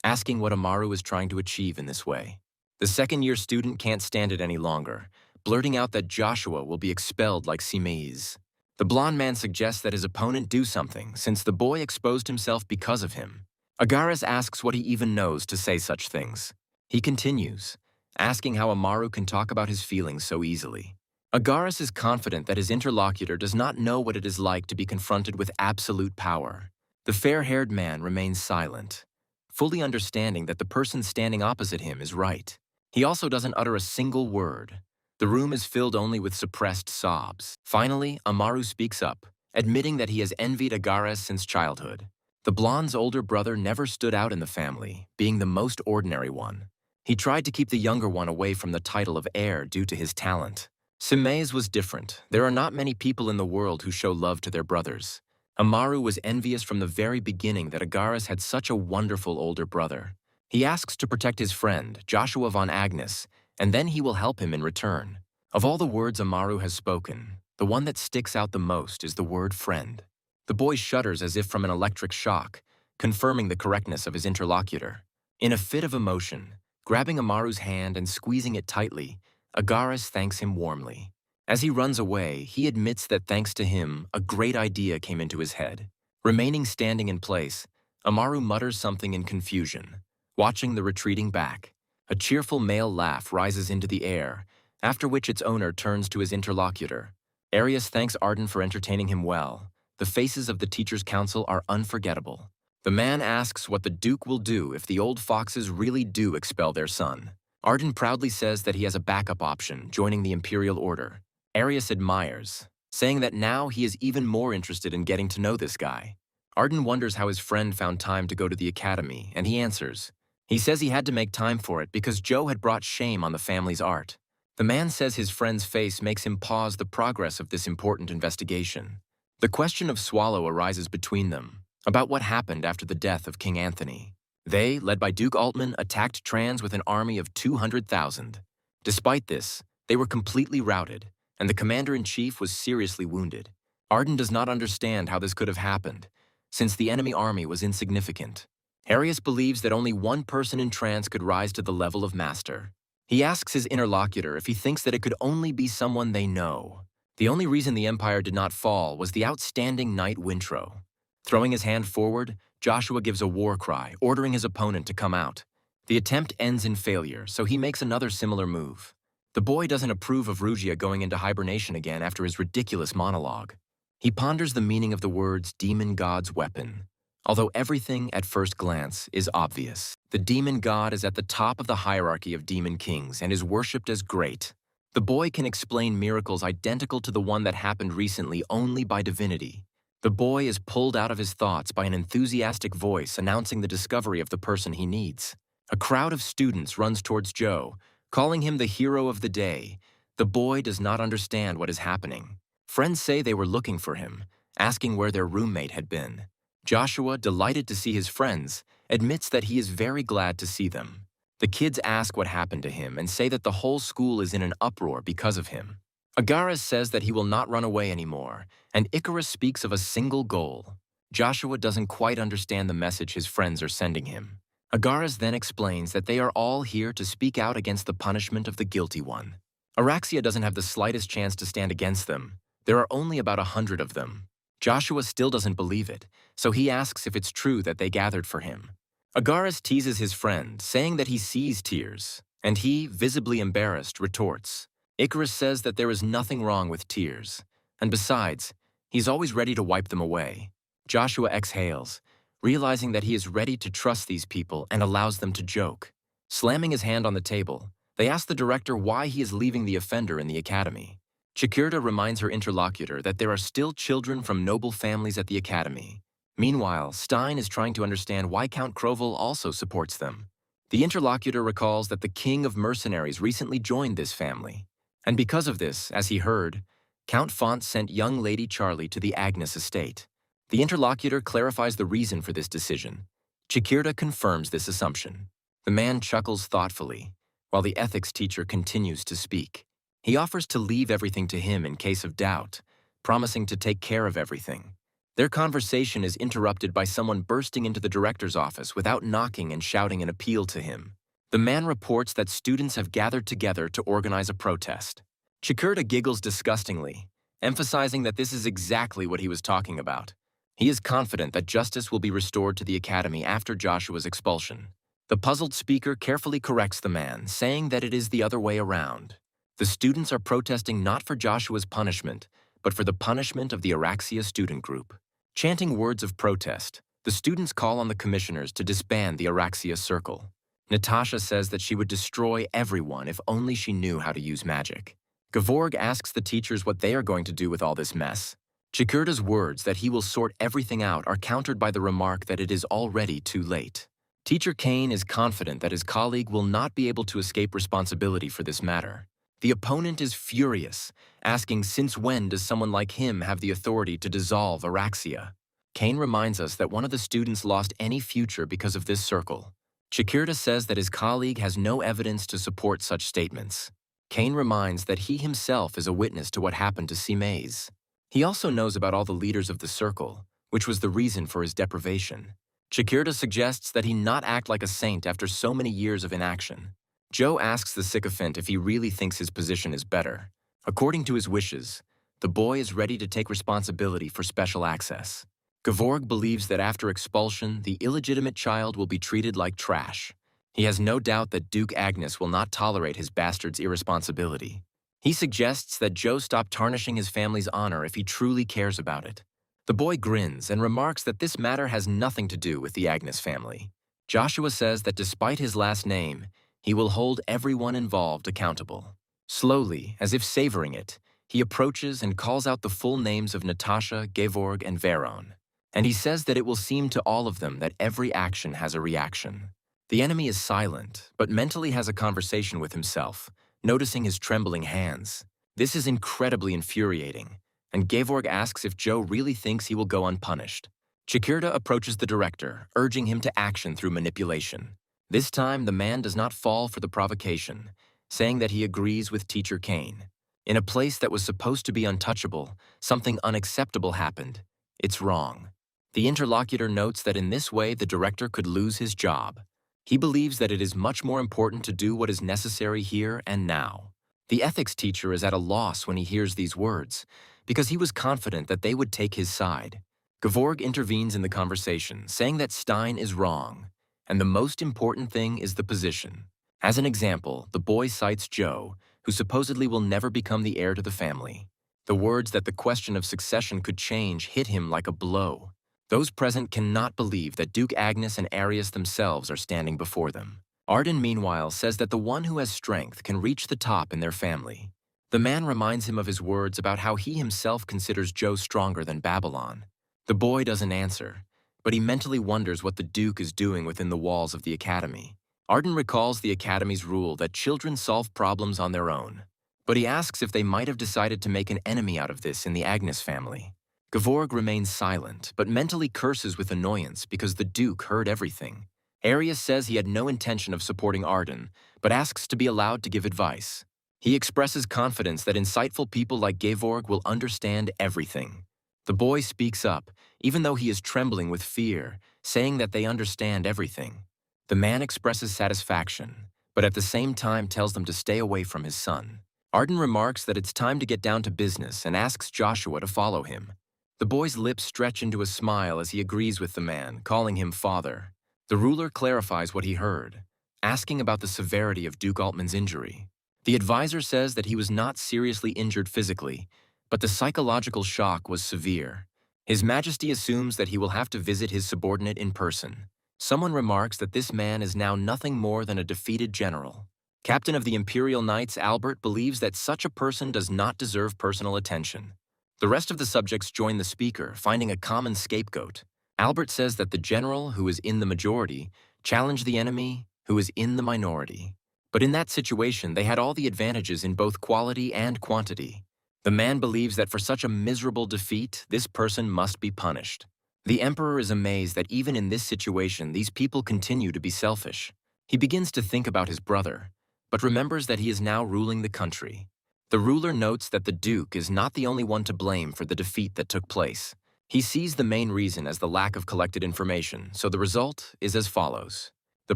asking what Amaru is trying to achieve in this way. The second-year student can't stand it any longer, blurting out that Joshua will be expelled like Simeiz. The blond man suggests that his opponent do something, since the boy exposed himself because of him. Agaris asks what he even knows to say such things. He continues, asking how Amaru can talk about his feelings so easily. Agaris is confident that his interlocutor does not know what it is like to be confronted with absolute power. The fair-haired man remains silent, fully understanding that the person standing opposite him is right. He also doesn't utter a single word. The room is filled only with suppressed sobs. Finally, Amaru speaks up, admitting that he has envied Agaris since childhood. The blonde's older brother never stood out in the family, being the most ordinary one. He tried to keep the younger one away from the title of heir due to his talent. Simeiz was different. There are not many people in the world who show love to their brothers. Amaru was envious from the very beginning that Agaris had such a wonderful older brother. He asks to protect his friend, Joshua von Agnes, and then he will help him in return. Of all the words Amaru has spoken, the one that sticks out the most is the word friend. The boy shudders as if from an electric shock, confirming the correctness of his interlocutor. In a fit of emotion, grabbing Amaru's hand and squeezing it tightly, Agaris thanks him warmly. As he runs away, he admits that thanks to him, a great idea came into his head. Remaining standing in place, Amaru mutters something in confusion, watching the retreating back. A cheerful male laugh rises into the air, after which its owner turns to his interlocutor. Arius thanks Arden for entertaining him well. The faces of the teacher's council are unforgettable. The man asks what the Duke will do if the old foxes really do expel their son. Arden proudly says that he has a backup option, joining the Imperial Order. Arius admires, saying that now he is even more interested in getting to know this guy. Arden wonders how his friend found time to go to the academy, and he answers. He says he had to make time for it because Joe had brought shame on the family's art. The man says his friend's face makes him pause the progress of this important investigation. The question of Swallow arises between them, about what happened after the death of King Anthony. They, led by Duke Altman, attacked Trans with an army of 200,000. Despite this, they were completely routed, and the commander-in-chief was seriously wounded. Arden does not understand how this could have happened, since the enemy army was insignificant. Arius believes that only one person in Trans could rise to the level of master. He asks his interlocutor if he thinks that it could only be someone they know. The only reason the Empire did not fall was the outstanding Knight Wintro. Throwing his hand forward, Joshua gives a war cry, ordering his opponent to come out. The attempt ends in failure, so he makes another similar move. The boy doesn't approve of Rugia going into hibernation again after his ridiculous monologue. He ponders the meaning of the words demon god's weapon. Although everything, at first glance, is obvious, the demon god is at the top of the hierarchy of demon kings and is worshipped as great. The boy can explain miracles identical to the one that happened recently only by divinity. The boy is pulled out of his thoughts by an enthusiastic voice announcing the discovery of the person he needs. A crowd of students runs towards Joe, calling him the hero of the day. The boy does not understand what is happening. Friends say they were looking for him, asking where their roommate had been. Joshua, delighted to see his friends, admits that he is very glad to see them. The kids ask what happened to him and say that the whole school is in an uproar because of him. Agaris says that he will not run away anymore, and Icarus speaks of a single goal. Joshua doesn't quite understand the message his friends are sending him. Agaris then explains that they are all here to speak out against the punishment of the guilty one. Araxia doesn't have the slightest chance to stand against them. There are only about 100 of them. Joshua still doesn't believe it, so he asks if it's true that they gathered for him. Agaris teases his friend, saying that he sees tears, and he, visibly embarrassed, retorts. Icarus says that there is nothing wrong with tears, and besides, he's always ready to wipe them away. Joshua exhales, realizing that he is ready to trust these people and allows them to joke. Slamming his hand on the table, they ask the director why he is leaving the offender in the academy. Chikirta reminds her interlocutor that there are still children from noble families at the academy. Meanwhile, Stein is trying to understand why Count Krovel also supports them. The interlocutor recalls that the king of mercenaries recently joined this family. And because of this, as he heard, Count Font sent young Lady Charlie to the Agnes estate. The interlocutor clarifies the reason for this decision. Chikirta confirms this assumption. The man chuckles thoughtfully, while the ethics teacher continues to speak. He offers to leave everything to him in case of doubt, promising to take care of everything. Their conversation is interrupted by someone bursting into the director's office without knocking and shouting an appeal to him. The man reports that students have gathered together to organize a protest. Chikirta giggles disgustingly, emphasizing that this is exactly what he was talking about. He is confident that justice will be restored to the academy after Joshua's expulsion. The puzzled speaker carefully corrects the man, saying that it is the other way around. The students are protesting not for Joshua's punishment, but for the punishment of the Araxia student group. Chanting words of protest, the students call on the commissioners to disband the Araxia Circle. Natasha says that she would destroy everyone if only she knew how to use magic. Gevorg asks the teachers what they are going to do with all this mess. Chikirta's words that he will sort everything out are countered by the remark that it is already too late. Teacher Cain is confident that his colleague will not be able to escape responsibility for this matter. The opponent is furious, asking since when does someone like him have the authority to dissolve Araxia? Cain reminds us that one of the students lost any future because of this circle. Chikirta says that his colleague has no evidence to support such statements. Cain reminds that he himself is a witness to what happened to Simaze. He also knows about all the leaders of the circle, which was the reason for his deprivation. Chikirta suggests that he not act like a saint after so many years of inaction. Joe asks the sycophant if he really thinks his position is better. According to his wishes, the boy is ready to take responsibility for special access. Gevorg believes that after expulsion, the illegitimate child will be treated like trash. He has no doubt that Duke Agnes will not tolerate his bastard's irresponsibility. He suggests that Joe stop tarnishing his family's honor if he truly cares about it. The boy grins and remarks that this matter has nothing to do with the Agnes family. Joshua says that despite his last name, he will hold everyone involved accountable. Slowly, as if savoring it, he approaches and calls out the full names of Natasha, Gevorg, and Veron. And he says that it will seem to all of them that every action has a reaction. The enemy is silent, but mentally has a conversation with himself, noticing his trembling hands. This is incredibly infuriating, and Gevorg asks if Joe really thinks he will go unpunished. Chikirta approaches the director, urging him to action through manipulation. This time, the man does not fall for the provocation, saying that he agrees with Teacher Cain. In a place that was supposed to be untouchable, something unacceptable happened. It's wrong. The interlocutor notes that in this way the director could lose his job. He believes that it is much more important to do what is necessary here and now. The ethics teacher is at a loss when he hears these words, because he was confident that they would take his side. Gevorg intervenes in the conversation, saying that Stein is wrong, and the most important thing is the position. As an example, the boy cites Joe, who supposedly will never become the heir to the family. The words that the question of succession could change hit him like a blow. Those present cannot believe that Duke Agnes and Arius themselves are standing before them. Arden, meanwhile, says that the one who has strength can reach the top in their family. The man reminds him of his words about how he himself considers Joe stronger than Babylon. The boy doesn't answer, but he mentally wonders what the Duke is doing within the walls of the academy. Arden recalls the academy's rule that children solve problems on their own, but he asks if they might have decided to make an enemy out of this in the Agnes family. Gevorg remains silent, but mentally curses with annoyance because the Duke heard everything. Arius says he had no intention of supporting Arden, but asks to be allowed to give advice. He expresses confidence that insightful people like Gevorg will understand everything. The boy speaks up, even though he is trembling with fear, saying that they understand everything. The man expresses satisfaction, but at the same time tells them to stay away from his son. Arden remarks that it's time to get down to business and asks Joshua to follow him. The boy's lips stretch into a smile as he agrees with the man, calling him father. The ruler clarifies what he heard, asking about the severity of Duke Altman's injury. The advisor says that he was not seriously injured physically, but the psychological shock was severe. His Majesty assumes that he will have to visit his subordinate in person. Someone remarks that this man is now nothing more than a defeated general. Captain of the Imperial Knights Albert believes that such a person does not deserve personal attention. The rest of the subjects join the speaker, finding a common scapegoat. Albert says that the general, who is in the majority, challenged the enemy, who is in the minority. But in that situation, they had all the advantages in both quality and quantity. The man believes that for such a miserable defeat, this person must be punished. The emperor is amazed that even in this situation, these people continue to be selfish. He begins to think about his brother, but remembers that he is now ruling the country. The ruler notes that the Duke is not the only one to blame for the defeat that took place. He sees the main reason as the lack of collected information, so the result is as follows. The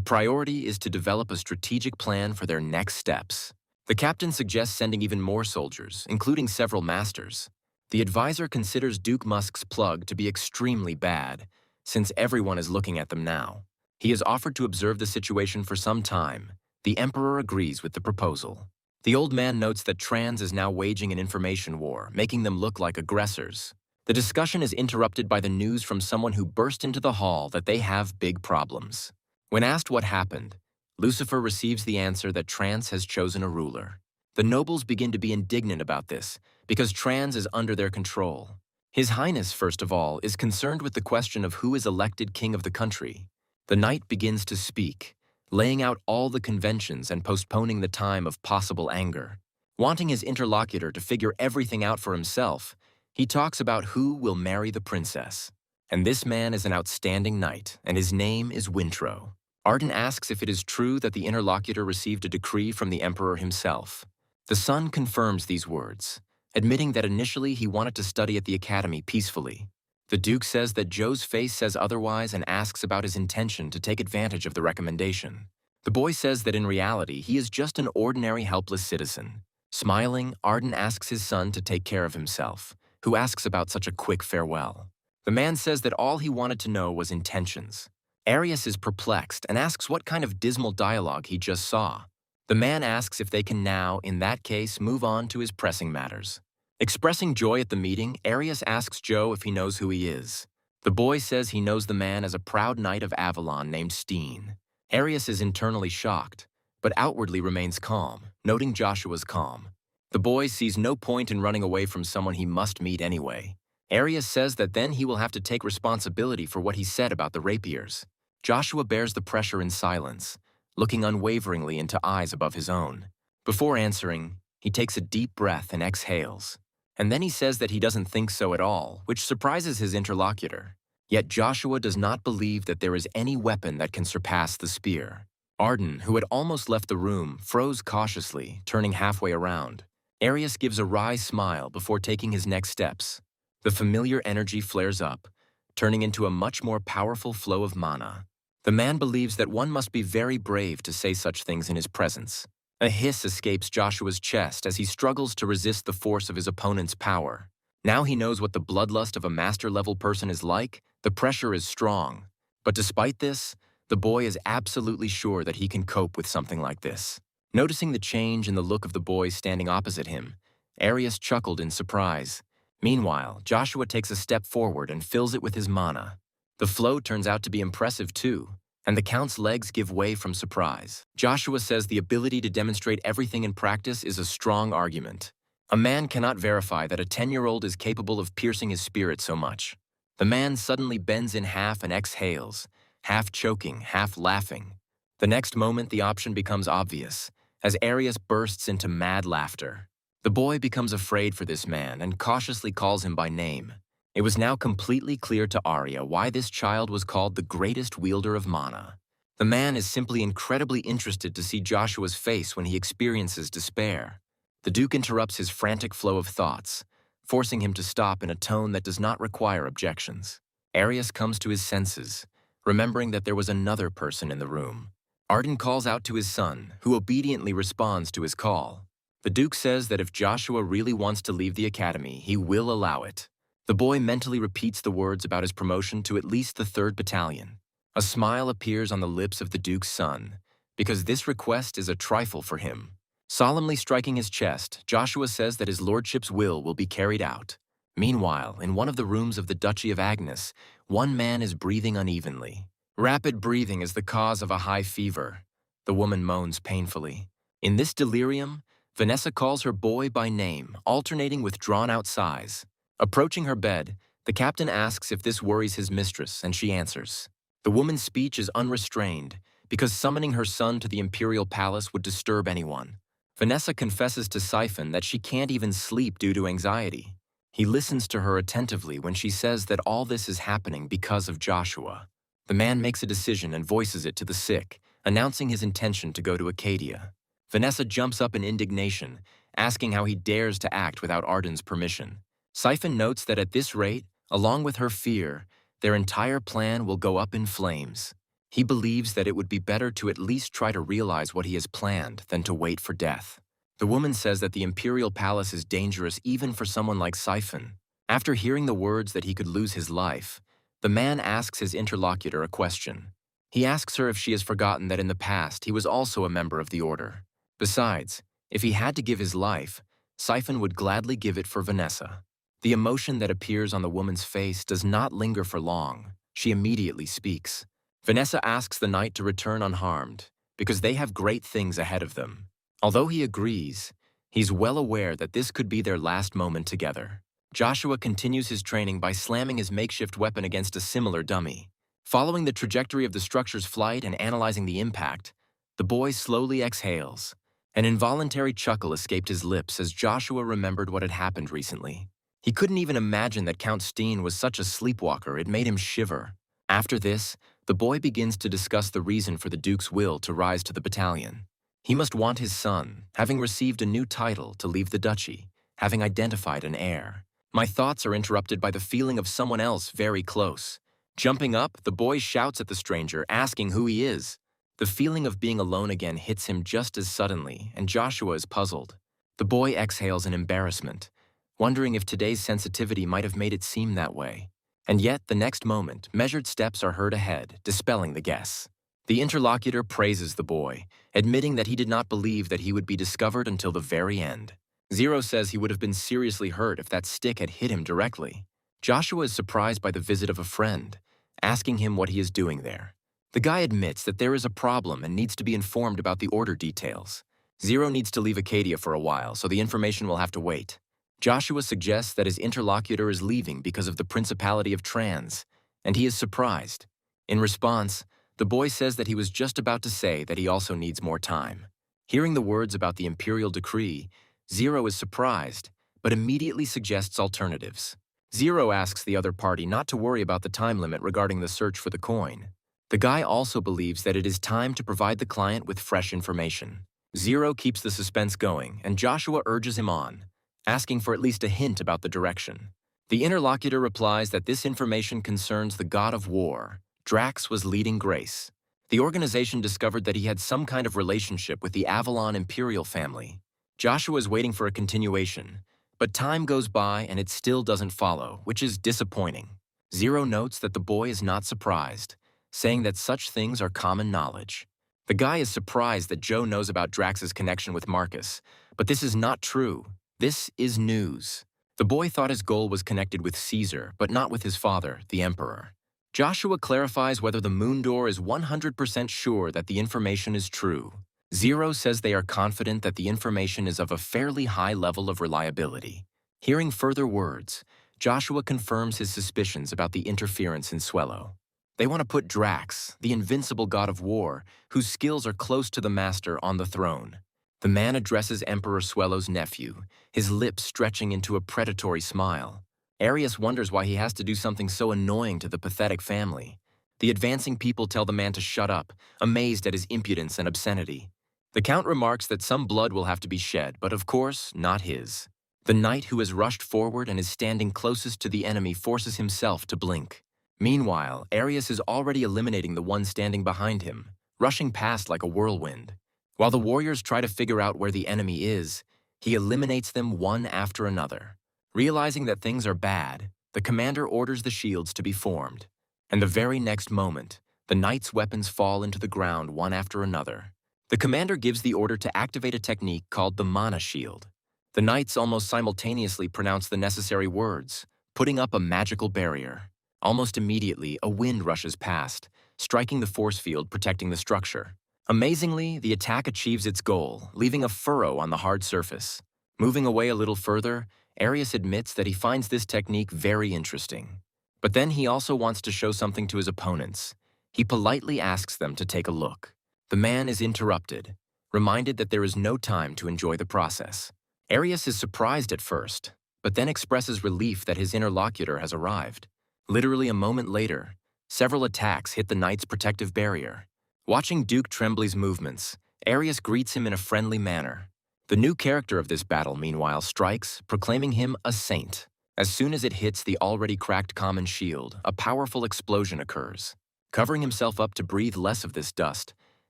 priority is to develop a strategic plan for their next steps. The captain suggests sending even more soldiers, including several masters. The advisor considers Duke Musk's plug to be extremely bad, since everyone is looking at them now. He has offered to observe the situation for some time. The emperor agrees with the proposal. The old man notes that Trans is now waging an information war, making them look like aggressors. The discussion is interrupted by the news from someone who burst into the hall that they have big problems. When asked what happened, Lucifer receives the answer that Trans has chosen a ruler. The nobles begin to be indignant about this, because Trans is under their control. His Highness, first of all, is concerned with the question of who is elected king of the country. The knight begins to speak, laying out all the conventions and postponing the time of possible anger. Wanting his interlocutor to figure everything out for himself, he talks about who will marry the princess. And this man is an outstanding knight, and his name is Wintro. Arden asks if it is true that the interlocutor received a decree from the emperor himself. The son confirms these words, admitting that initially he wanted to study at the academy peacefully. The Duke says that Joe's face says otherwise and asks about his intention to take advantage of the recommendation. The boy says that in reality he is just an ordinary helpless citizen. Smiling, Arden asks his son to take care of himself, who asks about such a quick farewell. The man says that all he wanted to know was intentions. Arius is perplexed and asks what kind of dismal dialogue he just saw. The man asks if they can now, in that case, move on to his pressing matters. Expressing joy at the meeting, Arius asks Joe if he knows who he is. The boy says he knows the man as a proud knight of Avalon named Steen. Arius is internally shocked, but outwardly remains calm, noting Joshua's calm. The boy sees no point in running away from someone he must meet anyway. Arius says that then he will have to take responsibility for what he said about the rapiers. Joshua bears the pressure in silence, looking unwaveringly into eyes above his own. Before answering, he takes a deep breath and exhales. And then he says that he doesn't think so at all, which surprises his interlocutor. Yet Joshua does not believe that there is any weapon that can surpass the spear. Arden, who had almost left the room, froze cautiously, turning halfway around. Arius gives a wry smile before taking his next steps. The familiar energy flares up, turning into a much more powerful flow of mana. The man believes that one must be very brave to say such things in his presence. A hiss escapes Joshua's chest as he struggles to resist the force of his opponent's power. Now he knows what the bloodlust of a master-level person is like. The pressure is strong. But despite this, the boy is absolutely sure that he can cope with something like this. Noticing the change in the look of the boy standing opposite him, Arius chuckled in surprise. Meanwhile, Joshua takes a step forward and fills it with his mana. The flow turns out to be impressive too, and the Count's legs give way from surprise. Joshua says the ability to demonstrate everything in practice is a strong argument. A man cannot verify that a 10-year-old is capable of piercing his spirit so much. The man suddenly bends in half and exhales, half choking, half laughing. The next moment, the option becomes obvious, as Arius bursts into mad laughter. The boy becomes afraid for this man and cautiously calls him by name. It was now completely clear to Arya why this child was called the greatest wielder of mana. The man is simply incredibly interested to see Joshua's face when he experiences despair. The Duke interrupts his frantic flow of thoughts, forcing him to stop in a tone that does not require objections. Arius comes to his senses, remembering that there was another person in the room. Arden calls out to his son, who obediently responds to his call. The Duke says that if Joshua really wants to leave the academy, he will allow it. The boy mentally repeats the words about his promotion to at least the 3rd Battalion. A smile appears on the lips of the Duke's son, because this request is a trifle for him. Solemnly striking his chest, Joshua says that his lordship's will be carried out. Meanwhile, in one of the rooms of the Duchy of Agnes, one man is breathing unevenly. Rapid breathing is the cause of a high fever. The woman moans painfully. In this delirium, Vanessa calls her boy by name, alternating with drawn-out sighs. Approaching her bed, the captain asks if this worries his mistress, and she answers. The woman's speech is unrestrained, because summoning her son to the imperial palace would disturb anyone. Vanessa confesses to Siphon that she can't even sleep due to anxiety. He listens to her attentively when she says that all this is happening because of Joshua. The man makes a decision and voices it to the sick, announcing his intention to go to Acadia. Vanessa jumps up in indignation, asking how he dares to act without Arden's permission. Siphon notes that at this rate, along with her fear, their entire plan will go up in flames. He believes that it would be better to at least try to realize what he has planned than to wait for death. The woman says that the imperial palace is dangerous even for someone like Siphon. After hearing the words that he could lose his life, the man asks his interlocutor a question. He asks her if she has forgotten that in the past he was also a member of the Order. Besides, if he had to give his life, Siphon would gladly give it for Vanessa. The emotion that appears on the woman's face does not linger for long. She immediately speaks. Vanessa asks the knight to return unharmed, because they have great things ahead of them. Although he agrees, he's well aware that this could be their last moment together. Joshua continues his training by slamming his makeshift weapon against a similar dummy. Following the trajectory of the structure's flight and analyzing the impact, the boy slowly exhales. An involuntary chuckle escaped his lips as Joshua remembered what had happened recently. He couldn't even imagine that Count Steen was such a sleepwalker, it made him shiver. After this, the boy begins to discuss the reason for the Duke's will to rise to the battalion. He must want his son, having received a new title, to leave the duchy, having identified an heir. My thoughts are interrupted by the feeling of someone else very close. Jumping up, the boy shouts at the stranger, asking who he is. The feeling of being alone again hits him just as suddenly, and Joshua is puzzled. The boy exhales in embarrassment, wondering if today's sensitivity might have made it seem that way. And yet, the next moment, measured steps are heard ahead, dispelling the guess. The interlocutor praises the boy, admitting that he did not believe that he would be discovered until the very end. Zero says he would have been seriously hurt if that stick had hit him directly. Joshua is surprised by the visit of a friend, asking him what he is doing there. The guy admits that there is a problem and needs to be informed about the order details. Zero needs to leave Acadia for a while, so the information will have to wait. Joshua suggests that his interlocutor is leaving because of the Principality of Trans, and he is surprised. In response, the boy says that he was just about to say that he also needs more time. Hearing the words about the imperial decree, Zero is surprised, but immediately suggests alternatives. Zero asks the other party not to worry about the time limit regarding the search for the coin. The guy also believes that it is time to provide the client with fresh information. Zero keeps the suspense going, and Joshua urges him on, asking for at least a hint about the direction. The interlocutor replies that this information concerns the god of war. Drax was leading Grace. The organization discovered that he had some kind of relationship with the Avalon Imperial family. Joshua is waiting for a continuation, but time goes by and it still doesn't follow, which is disappointing. Zero notes that the boy is not surprised, saying that such things are common knowledge. The guy is surprised that Joe knows about Drax's connection with Marcus, but this is not true. This is news. The boy thought his goal was connected with Caesar, but not with his father, the Emperor. Joshua clarifies whether the Moon Door is 100% sure that the information is true. Zero says they are confident that the information is of a fairly high level of reliability. Hearing further words, Joshua confirms his suspicions about the interference in Swello. They want to put Drax, the invincible god of war, whose skills are close to the master, on the throne. The man addresses Emperor Swello's nephew, his lips stretching into a predatory smile. Arius wonders why he has to do something so annoying to the pathetic family. The advancing people tell the man to shut up, amazed at his impudence and obscenity. The Count remarks that some blood will have to be shed, but of course, not his. The knight who has rushed forward and is standing closest to the enemy forces himself to blink. Meanwhile, Arius is already eliminating the one standing behind him, rushing past like a whirlwind. While the warriors try to figure out where the enemy is, he eliminates them one after another. Realizing that things are bad, the commander orders the shields to be formed. And the very next moment, the knight's weapons fall into the ground one after another. The commander gives the order to activate a technique called the mana shield. The knights almost simultaneously pronounce the necessary words, putting up a magical barrier. Almost immediately, a wind rushes past, striking the force field protecting the structure. Amazingly, the attack achieves its goal, leaving a furrow on the hard surface. Moving away a little further, Arius admits that he finds this technique very interesting. But then he also wants to show something to his opponents. He politely asks them to take a look. The man is interrupted, reminded that there is no time to enjoy the process. Arius is surprised at first, but then expresses relief that his interlocutor has arrived. Literally a moment later, several attacks hit the knight's protective barrier. Watching Duke Tremblay's movements, Arius greets him in a friendly manner. The new character of this battle, meanwhile, strikes, proclaiming him a saint. As soon as it hits the already cracked common shield, a powerful explosion occurs. Covering himself up to breathe less of this dust,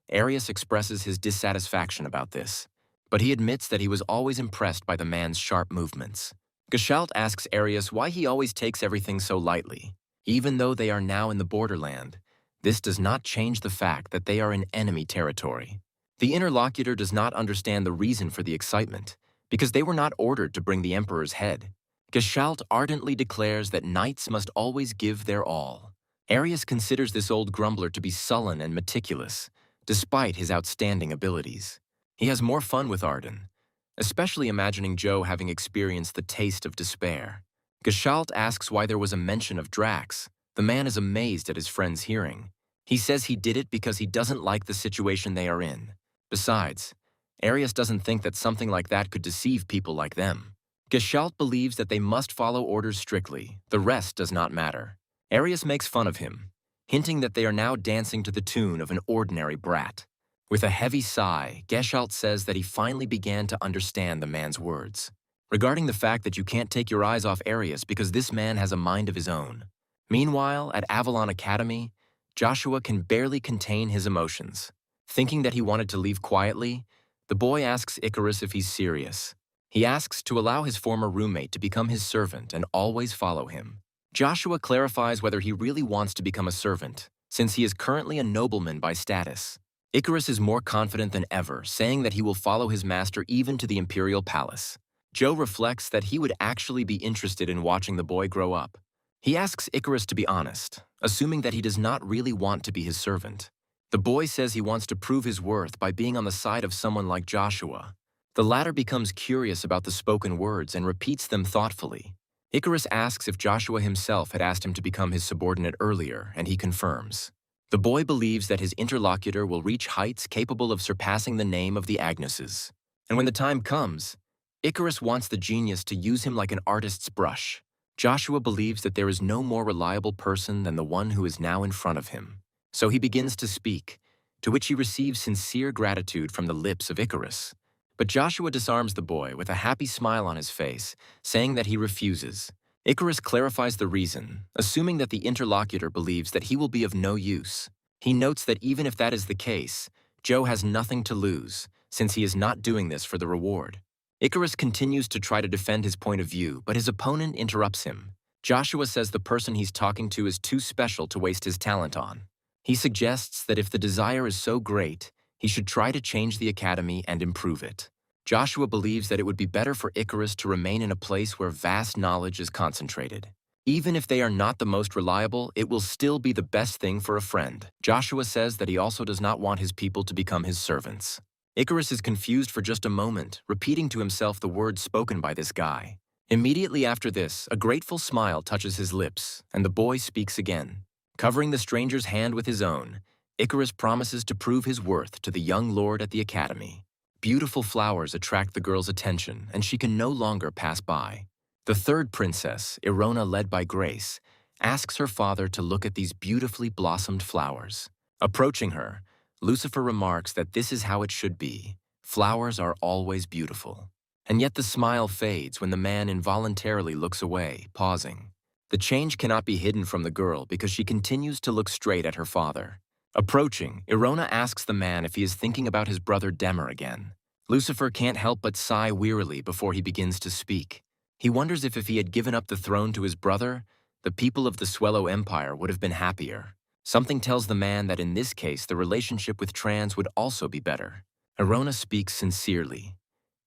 Arius expresses his dissatisfaction about this, but he admits that he was always impressed by the man's sharp movements. Gestalt asks Arius why he always takes everything so lightly. Even though they are now in the borderland, this does not change the fact that they are in enemy territory. The interlocutor does not understand the reason for the excitement, because they were not ordered to bring the Emperor's head. Gestalt ardently declares that knights must always give their all. Arius considers this old grumbler to be sullen and meticulous, despite his outstanding abilities. He has more fun with Arden, especially imagining Joe having experienced the taste of despair. Gestalt asks why there was a mention of Drax. The man is amazed at his friend's hearing. He says he did it because he doesn't like the situation they are in. Besides, Arius doesn't think that something like that could deceive people like them. Gestalt believes that they must follow orders strictly, the rest does not matter. Arius makes fun of him, hinting that they are now dancing to the tune of an ordinary brat. With a heavy sigh, Gestalt says that he finally began to understand the man's words, regarding the fact that you can't take your eyes off Arius because this man has a mind of his own. Meanwhile, at Avalon Academy, Joshua can barely contain his emotions. Thinking that he wanted to leave quietly, the boy asks Icarus if he's serious. He asks to allow his former roommate to become his servant and always follow him. Joshua clarifies whether he really wants to become a servant, since he is currently a nobleman by status. Icarus is more confident than ever, saying that he will follow his master even to the imperial palace. Joe reflects that he would actually be interested in watching the boy grow up. He asks Icarus to be honest, assuming that he does not really want to be his servant. The boy says he wants to prove his worth by being on the side of someone like Joshua. The latter becomes curious about the spoken words and repeats them thoughtfully. Icarus asks if Joshua himself had asked him to become his subordinate earlier, and he confirms. The boy believes that his interlocutor will reach heights capable of surpassing the name of the Agneses. And when the time comes, Icarus wants the genius to use him like an artist's brush. Joshua believes that there is no more reliable person than the one who is now in front of him. So he begins to speak, to which he receives sincere gratitude from the lips of Icarus. But Joshua disarms the boy with a happy smile on his face, saying that he refuses. Icarus clarifies the reason, assuming that the interlocutor believes that he will be of no use. He notes that even if that is the case, Joe has nothing to lose, since he is not doing this for the reward. Icarus continues to try to defend his point of view, but his opponent interrupts him. Joshua says the person he's talking to is too special to waste his talent on. He suggests that if the desire is so great, he should try to change the academy and improve it. Joshua believes that it would be better for Icarus to remain in a place where vast knowledge is concentrated. Even if they are not the most reliable, it will still be the best thing for a friend. Joshua says that he also does not want his people to become his servants. Icarus is confused for just a moment, repeating to himself the words spoken by this guy. Immediately after this, a grateful smile touches his lips, and the boy speaks again. Covering the stranger's hand with his own, Icarus promises to prove his worth to the young lord at the academy. Beautiful flowers attract the girl's attention, and she can no longer pass by. The third princess, Irona led by Grace, asks her father to look at these beautifully blossomed flowers. Approaching her, Lucifer remarks that this is how it should be. Flowers are always beautiful. And yet the smile fades when the man involuntarily looks away, pausing. The change cannot be hidden from the girl because she continues to look straight at her father. Approaching, Irona asks the man if he is thinking about his brother Demer again. Lucifer can't help but sigh wearily before he begins to speak. He wonders if he had given up the throne to his brother, the people of the Swellow Empire would have been happier. Something tells the man that in this case the relationship with Trans would also be better. Irona speaks sincerely,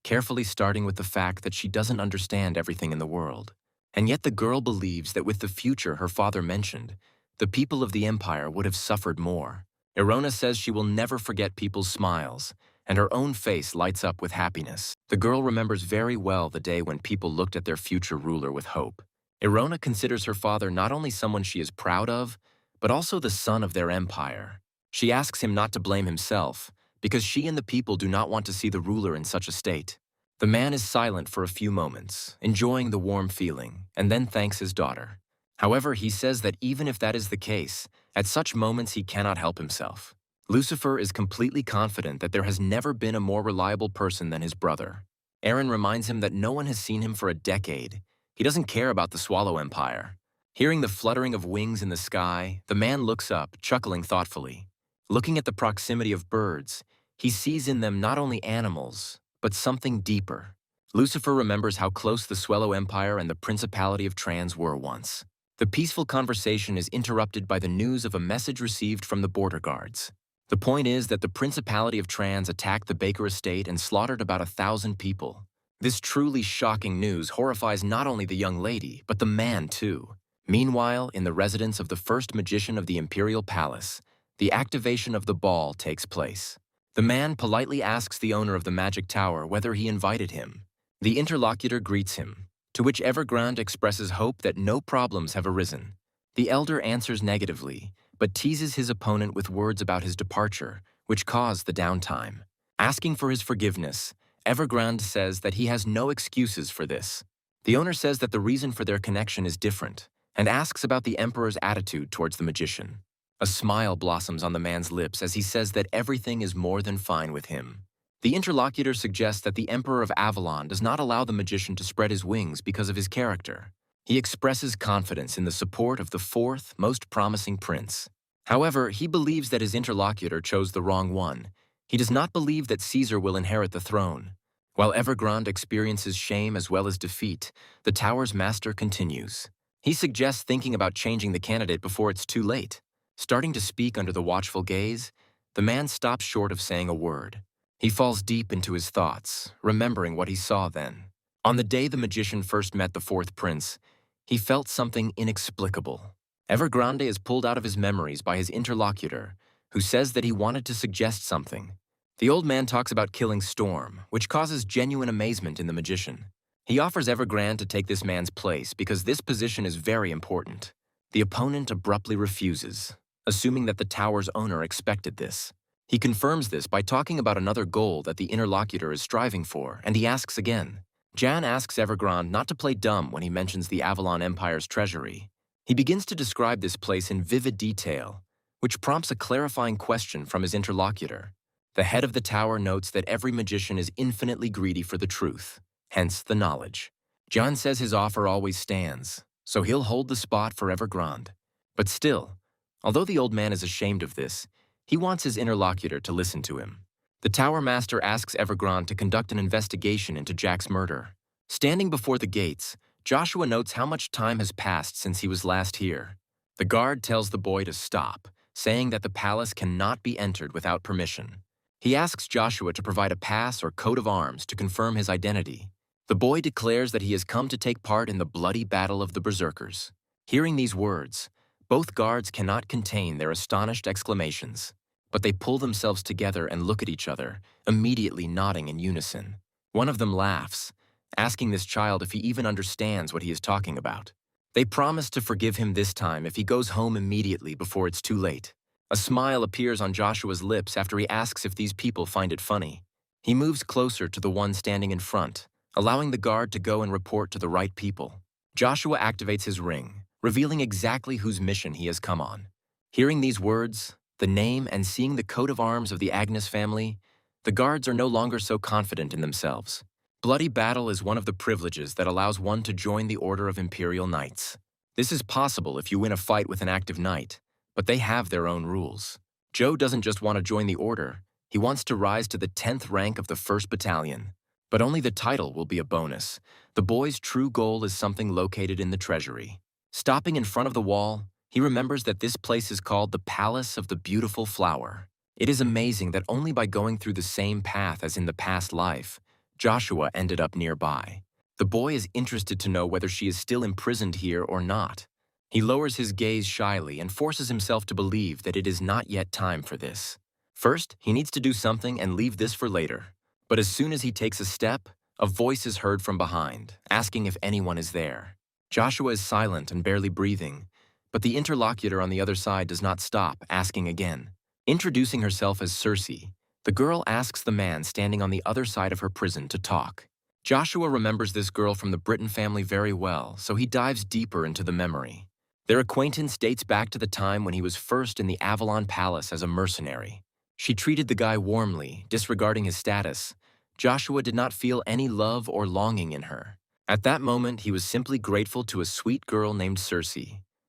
carefully starting with the fact that she doesn't understand everything in the world. And yet the girl believes that with the future her father mentioned, the people of the Empire would have suffered more. Irona says she will never forget people's smiles, and her own face lights up with happiness. The girl remembers very well the day when people looked at their future ruler with hope. Irona considers her father not only someone she is proud of, but also the son of their empire. She asks him not to blame himself, because she and the people do not want to see the ruler in such a state. The man is silent for a few moments, enjoying the warm feeling, and then thanks his daughter. However, he says that even if that is the case, at such moments he cannot help himself. Lucifer is completely confident that there has never been a more reliable person than his brother. Aaron reminds him that no one has seen him for a decade. He doesn't care about the Swallow Empire. Hearing the fluttering of wings in the sky, the man looks up, chuckling thoughtfully. Looking at the proximity of birds, he sees in them not only animals, but something deeper. Lucifer remembers how close the Swellow Empire and the Principality of Trans were once. The peaceful conversation is interrupted by the news of a message received from the border guards. The point is that the Principality of Trans attacked the Baker estate and slaughtered about 1,000 people. This truly shocking news horrifies not only the young lady, but the man too. Meanwhile, in the residence of the first magician of the Imperial Palace, the activation of the ball takes place. The man politely asks the owner of the magic tower whether he invited him. The interlocutor greets him, to which Evergrande expresses hope that no problems have arisen. The elder answers negatively, but teases his opponent with words about his departure, which caused the downtime. Asking for his forgiveness, Evergrande says that he has no excuses for this. The owner says that the reason for their connection is different and asks about the emperor's attitude towards the magician. A smile blossoms on the man's lips as he says that everything is more than fine with him. The interlocutor suggests that the Emperor of Avalon does not allow the magician to spread his wings because of his character. He expresses confidence in the support of the fourth, most promising prince. However, he believes that his interlocutor chose the wrong one. He does not believe that Caesar will inherit the throne. While Evergrande experiences shame as well as defeat, the tower's master continues. He suggests thinking about changing the candidate before it's too late. Starting to speak under the watchful gaze, the man stops short of saying a word. He falls deep into his thoughts, remembering what he saw then. On the day the magician first met the fourth prince, he felt something inexplicable. Evergrande is pulled out of his memories by his interlocutor, who says that he wanted to suggest something. The old man talks about killing Storm, which causes genuine amazement in the magician. He offers Evergrande to take this man's place because this position is very important. The opponent abruptly refuses, assuming that the tower's owner expected this. He confirms this by talking about another goal that the interlocutor is striving for, and he asks again. Jan asks Evergrande not to play dumb when he mentions the Avalon Empire's treasury. He begins to describe this place in vivid detail, which prompts a clarifying question from his interlocutor. The head of the tower notes that every magician is infinitely greedy for the truth, hence the knowledge. Jan says his offer always stands, so he'll hold the spot for Evergrande. But still, although the old man is ashamed of this, he wants his interlocutor to listen to him. The tower master asks Evergrande to conduct an investigation into Jack's murder. Standing before the gates, Joshua notes how much time has passed since he was last here. The guard tells the boy to stop, saying that the palace cannot be entered without permission. He asks Joshua to provide a pass or coat of arms to confirm his identity. The boy declares that he has come to take part in the bloody battle of the Berserkers. Hearing these words, both guards cannot contain their astonished exclamations, but they pull themselves together and look at each other, immediately nodding in unison. One of them laughs, asking this child if he even understands what he is talking about. They promise to forgive him this time if he goes home immediately before it's too late. A smile appears on Joshua's lips after he asks if these people find it funny. He moves closer to the one standing in front, allowing the guard to go and report to the right people. Joshua activates his ring, revealing exactly whose mission he has come on. Hearing these words, the name, and seeing the coat of arms of the Agnes family, the guards are no longer so confident in themselves. Bloody battle is one of the privileges that allows one to join the Order of Imperial Knights. This is possible if you win a fight with an active knight, but they have their own rules. Joe doesn't just want to join the order, he wants to rise to the 10th rank of the 1st Battalion. But only the title will be a bonus. The boy's true goal is something located in the treasury. Stopping in front of the wall, he remembers that this place is called the Palace of the Beautiful Flower. It is amazing that only by going through the same path as in the past life, Joshua ended up nearby. The boy is interested to know whether she is still imprisoned here or not. He lowers his gaze shyly and forces himself to believe that it is not yet time for this. First, he needs to do something and leave this for later. But as soon as he takes a step, a voice is heard from behind, asking if anyone is there. Joshua is silent and barely breathing, but the interlocutor on the other side does not stop, asking again. Introducing herself as Circe, the girl asks the man standing on the other side of her prison to talk. Joshua remembers this girl from the Britton family very well, so he dives deeper into the memory. Their acquaintance dates back to the time when he was first in the Avalon Palace as a mercenary. She treated the guy warmly, disregarding his status. Joshua did not feel any love or longing in her. At that moment, he was simply grateful to a sweet girl named Circe.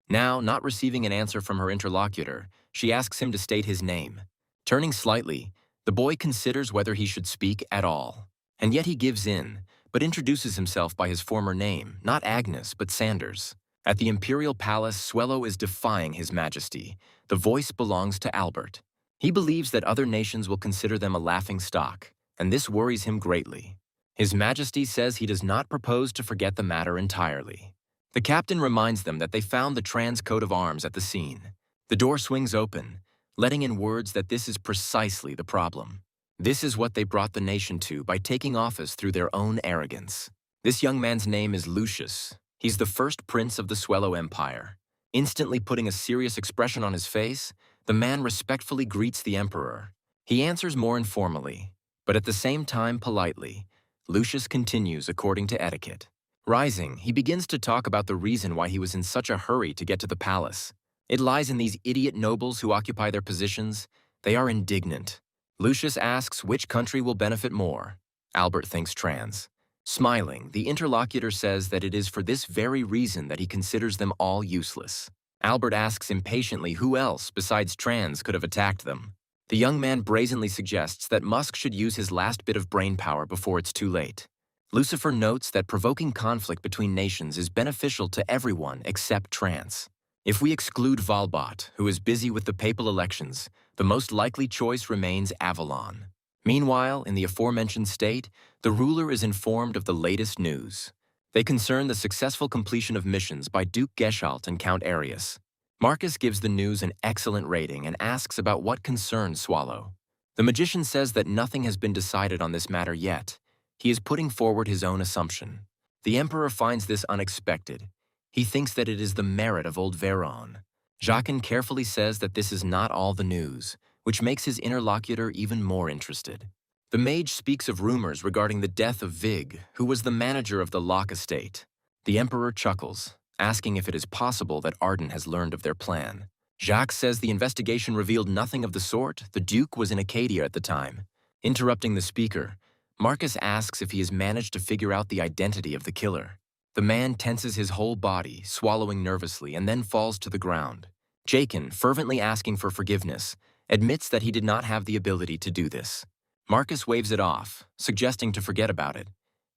Now, not receiving an answer from her interlocutor, she asks him to state his name. Turning slightly, the boy considers whether he should speak at all. And yet he gives in, but introduces himself by his former name, not Agnes, but Sanders. At the Imperial Palace, Swello is defying His Majesty. The voice belongs to Albert. He believes that other nations will consider them a laughing stock, and this worries him greatly. His Majesty says he does not propose to forget the matter entirely. The captain reminds them that they found the trans coat of arms at the scene. The door swings open, letting in words that this is precisely the problem. This is what they brought the nation to by taking office through their own arrogance. This young man's name is Lucius. He's the first prince of the Swello Empire. Instantly putting a serious expression on his face, the man respectfully greets the emperor. He answers more informally, but at the same time politely. Lucius continues according to etiquette. Rising, he begins to talk about the reason why he was in such a hurry to get to the palace. It lies in these idiot nobles who occupy their positions. They are indignant. Lucius asks which country will benefit more. Albert thinks trans. Smiling, the interlocutor says that it is for this very reason that he considers them all useless. Albert asks impatiently who else besides trans could have attacked them. The young man brazenly suggests that Musk should use his last bit of brain power before it's too late. Lucifer notes that provoking conflict between nations is beneficial to everyone except trans. If we exclude Valbot, who is busy with the papal elections, the most likely choice remains Avalon. Meanwhile, in the aforementioned state, the ruler is informed of the latest news. They concern the successful completion of missions by Duke Geschalt and Count Arius. Marcus gives the news an excellent rating and asks about what concerns Swallow. The magician says that nothing has been decided on this matter yet. He is putting forward his own assumption. The emperor finds this unexpected. He thinks that it is the merit of old Veron. Jacques carefully says that this is not all the news, which makes his interlocutor even more interested. The mage speaks of rumors regarding the death of Vig, who was the manager of the Locke estate. The emperor chuckles, asking if it is possible that Arden has learned of their plan. Jacques says the investigation revealed nothing of the sort. The Duke was in Acadia at the time. Interrupting the speaker, Marcus asks if he has managed to figure out the identity of the killer. The man tenses his whole body, swallowing nervously, and then falls to the ground. Jachin, fervently asking for forgiveness, admits that he did not have the ability to do this. Marcus waves it off, suggesting to forget about it.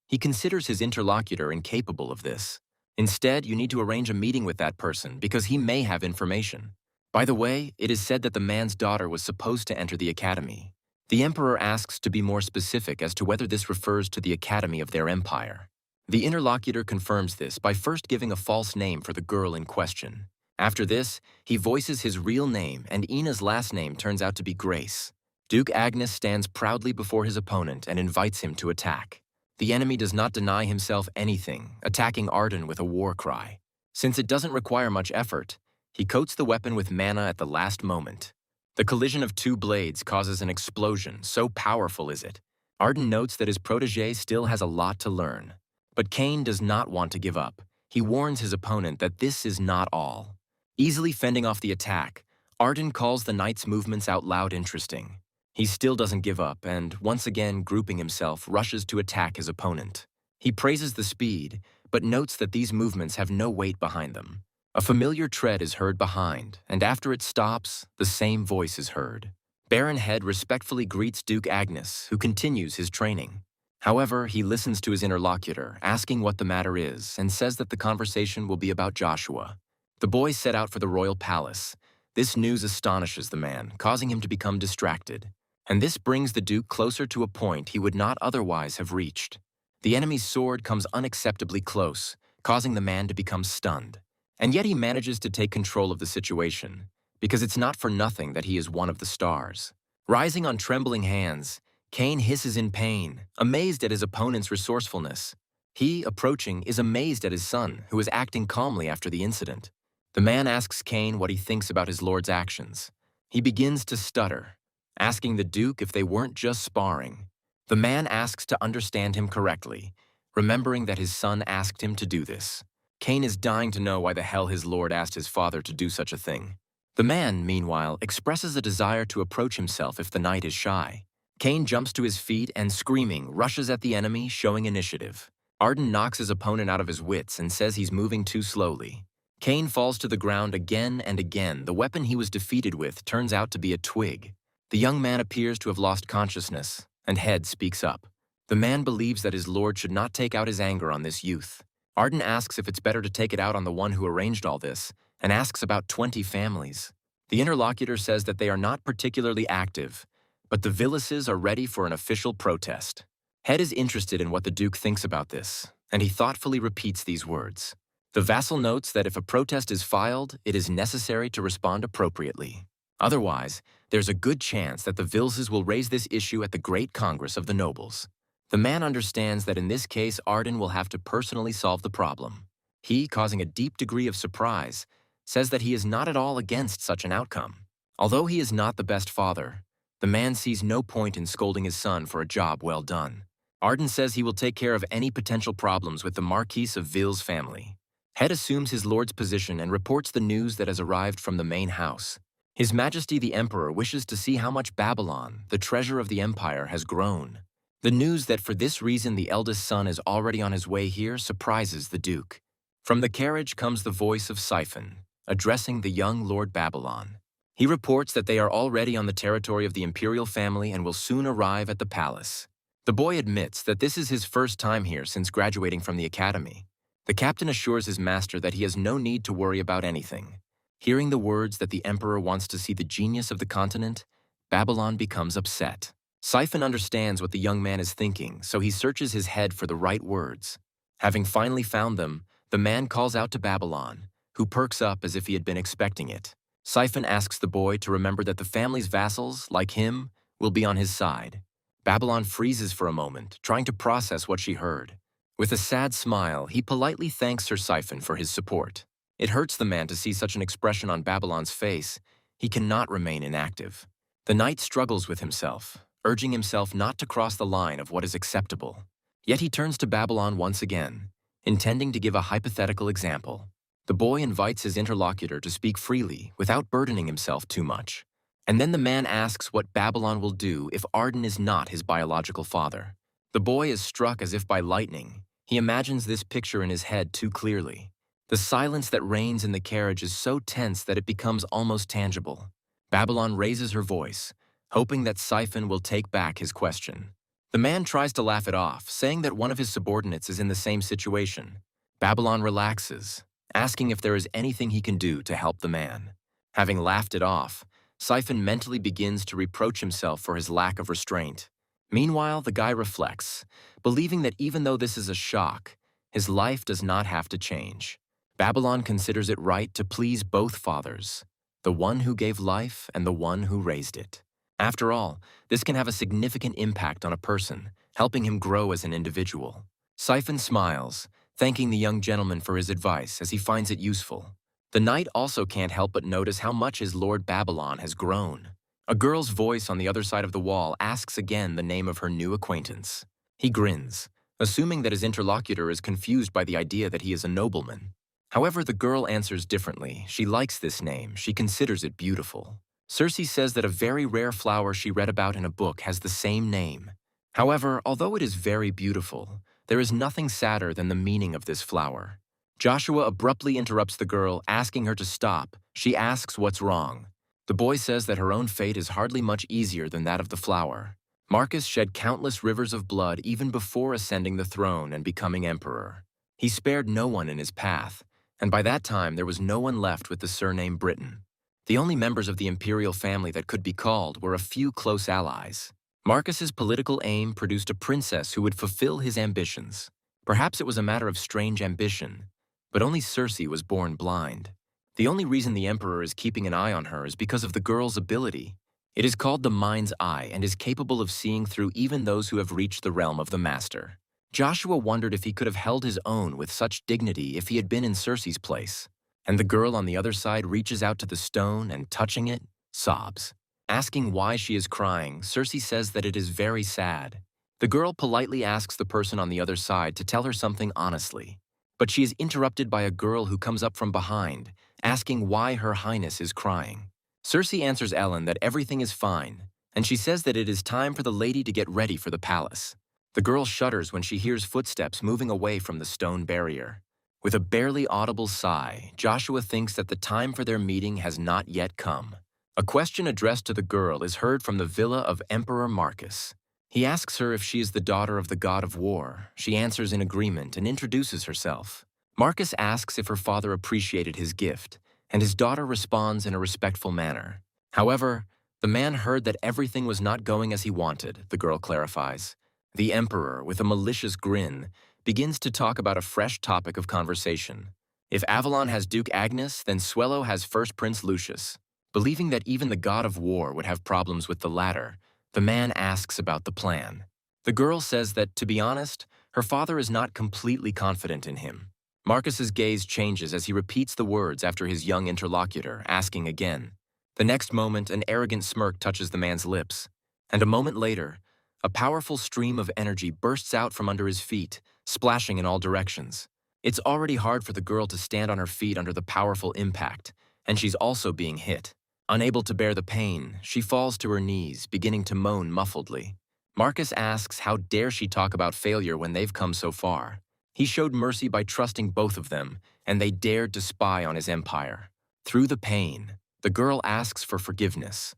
He considers his interlocutor incapable of this. Instead, you need to arrange a meeting with that person because he may have information. By the way, it is said that the man's daughter was supposed to enter the academy. The emperor asks to be more specific as to whether this refers to the academy of their empire. The interlocutor confirms this by first giving a false name for the girl in question. After this, he voices his real name, and Ina's last name turns out to be Grace. Duke Agnes stands proudly before his opponent and invites him to attack. The enemy does not deny himself anything, attacking Arden with a war cry. Since it doesn't require much effort, he coats the weapon with mana at the last moment. The collision of two blades causes an explosion, so powerful is it. Arden notes that his protege still has a lot to learn. But Cain does not want to give up. He warns his opponent that this is not all. Easily fending off the attack, Arden calls the knight's movements out loud interesting. He still doesn't give up and, once again grouping himself, rushes to attack his opponent. He praises the speed, but notes that these movements have no weight behind them. A familiar tread is heard behind, and after it stops, the same voice is heard. Baron Head respectfully greets Duke Agnes, who continues his training. However, he listens to his interlocutor, asking what the matter is, and says that the conversation will be about Joshua. The boys set out for the royal palace. This news astonishes the man, causing him to become distracted. And this brings the Duke closer to a point he would not otherwise have reached. The enemy's sword comes unacceptably close, causing the man to become stunned. And yet he manages to take control of the situation, because it's not for nothing that he is one of the stars. Rising on trembling hands, Cain hisses in pain, amazed at his opponent's resourcefulness. He, approaching, is amazed at his son, who is acting calmly after the incident. The man asks Cain what he thinks about his lord's actions. He begins to stutter, asking the Duke if they weren't just sparring. The man asks to understand him correctly, remembering that his son asked him to do this. Cain is dying to know why the hell his lord asked his father to do such a thing. The man, meanwhile, expresses a desire to approach himself if the knight is shy. Cain jumps to his feet and, screaming, rushes at the enemy, showing initiative. Arden knocks his opponent out of his wits and says he's moving too slowly. Cain falls to the ground again and again. The weapon he was defeated with turns out to be a twig. The young man appears to have lost consciousness, and Head speaks up. The man believes that his lord should not take out his anger on this youth. Arden asks if it's better to take it out on the one who arranged all this, and asks about 20 families. The interlocutor says that they are not particularly active, but the Villises are ready for an official protest. Head is interested in what the Duke thinks about this, and he thoughtfully repeats these words. The vassal notes that if a protest is filed, it is necessary to respond appropriately. Otherwise, there's a good chance that the Villises will raise this issue at the Great Congress of the Nobles. The man understands that in this case, Arden will have to personally solve the problem. He, causing a deep degree of surprise, says that he is not at all against such an outcome. Although he is not the best father, the man sees no point in scolding his son for a job well done. Arden says he will take care of any potential problems with the Marquis of Ville's family. Head assumes his lord's position and reports the news that has arrived from the main house. His Majesty the Emperor wishes to see how much Babylon, the treasure of the empire, has grown. The news that for this reason the eldest son is already on his way here surprises the Duke. From the carriage comes the voice of Siphon, addressing the young Lord Babylon. He reports that they are already on the territory of the imperial family and will soon arrive at the palace. The boy admits that this is his first time here since graduating from the academy. The captain assures his master that he has no need to worry about anything. Hearing the words that the emperor wants to see the genius of the continent, Babylon becomes upset. Siphon understands what the young man is thinking, so he searches his head for the right words. Having finally found them, the man calls out to Babylon, who perks up as if he had been expecting it. Siphon asks the boy to remember that the family's vassals, like him, will be on his side. Babylon freezes for a moment, trying to process what she heard. With a sad smile, he politely thanks Sir Siphon for his support. It hurts the man to see such an expression on Babylon's face. He cannot remain inactive. The knight struggles with himself, urging himself not to cross the line of what is acceptable. Yet he turns to Babylon once again, intending to give a hypothetical example. The boy invites his interlocutor to speak freely without burdening himself too much. And then the man asks what Babylon will do if Arden is not his biological father. The boy is struck as if by lightning. He imagines this picture in his head too clearly. The silence that reigns in the carriage is so tense that it becomes almost tangible. Babylon raises her voice, hoping that Siphon will take back his question. The man tries to laugh it off, saying that one of his subordinates is in the same situation. Babylon relaxes, asking if there is anything he can do to help the man. Having laughed it off, Siphon mentally begins to reproach himself for his lack of restraint. Meanwhile, the guy reflects, believing that even though this is a shock, his life does not have to change. Babylon considers it right to please both fathers, the one who gave life and the one who raised it. After all, this can have a significant impact on a person, helping him grow as an individual. Siphon smiles, thanking the young gentleman for his advice as he finds it useful. The knight also can't help but notice how much his Lord Babylon has grown. A girl's voice on the other side of the wall asks again the name of her new acquaintance. He grins, assuming that his interlocutor is confused by the idea that he is a nobleman. However, the girl answers differently. She likes this name. She considers it beautiful. Circe says that a very rare flower she read about in a book has the same name. However, although it is very beautiful, there is nothing sadder than the meaning of this flower. Joshua abruptly interrupts the girl, asking her to stop. She asks what's wrong. The boy says that her own fate is hardly much easier than that of the flower. Marcus shed countless rivers of blood even before ascending the throne and becoming emperor. He spared no one in his path, and by that time there was no one left with the surname Britain. The only members of the imperial family that could be called were a few close allies. Marcus's political aim produced a princess who would fulfill his ambitions. Perhaps it was a matter of strange ambition, but only Circe was born blind. The only reason the emperor is keeping an eye on her is because of the girl's ability. It is called the mind's eye and is capable of seeing through even those who have reached the realm of the master. Joshua wondered if he could have held his own with such dignity if he had been in Circe's place. And the girl on the other side reaches out to the stone and, touching it, sobs. Asking why she is crying, Circe says that it is very sad. The girl politely asks the person on the other side to tell her something honestly. But she is interrupted by a girl who comes up from behind, asking why Her Highness is crying. Circe answers Ellen that everything is fine, and she says that it is time for the lady to get ready for the palace. The girl shudders when she hears footsteps moving away from the stone barrier. With a barely audible sigh, Joshua thinks that the time for their meeting has not yet come. A question addressed to the girl is heard from the villa of Emperor Marcus. He asks her if she is the daughter of the god of war. She answers in agreement and introduces herself. Marcus asks if her father appreciated his gift, and his daughter responds in a respectful manner. However, the man heard that everything was not going as he wanted, the girl clarifies. The emperor, with a malicious grin, begins to talk about a fresh topic of conversation. If Avalon has Duke Agnes, then Suello has First Prince Lucius. Believing that even the god of war would have problems with the latter, the man asks about the plan. The girl says that, to be honest, her father is not completely confident in him. Marcus's gaze changes as he repeats the words after his young interlocutor, asking again. The next moment, an arrogant smirk touches the man's lips, and a moment later, A powerful stream of energy bursts out from under his feet, splashing in all directions. It's already hard for the girl to stand on her feet under the powerful impact, and she's also being hit. Unable to bear the pain, she falls to her knees, beginning to moan muffledly. Marcus asks how dare she talk about failure when they've come so far. He showed mercy by trusting both of them, and they dared to spy on his empire. Through the pain, the girl asks for forgiveness,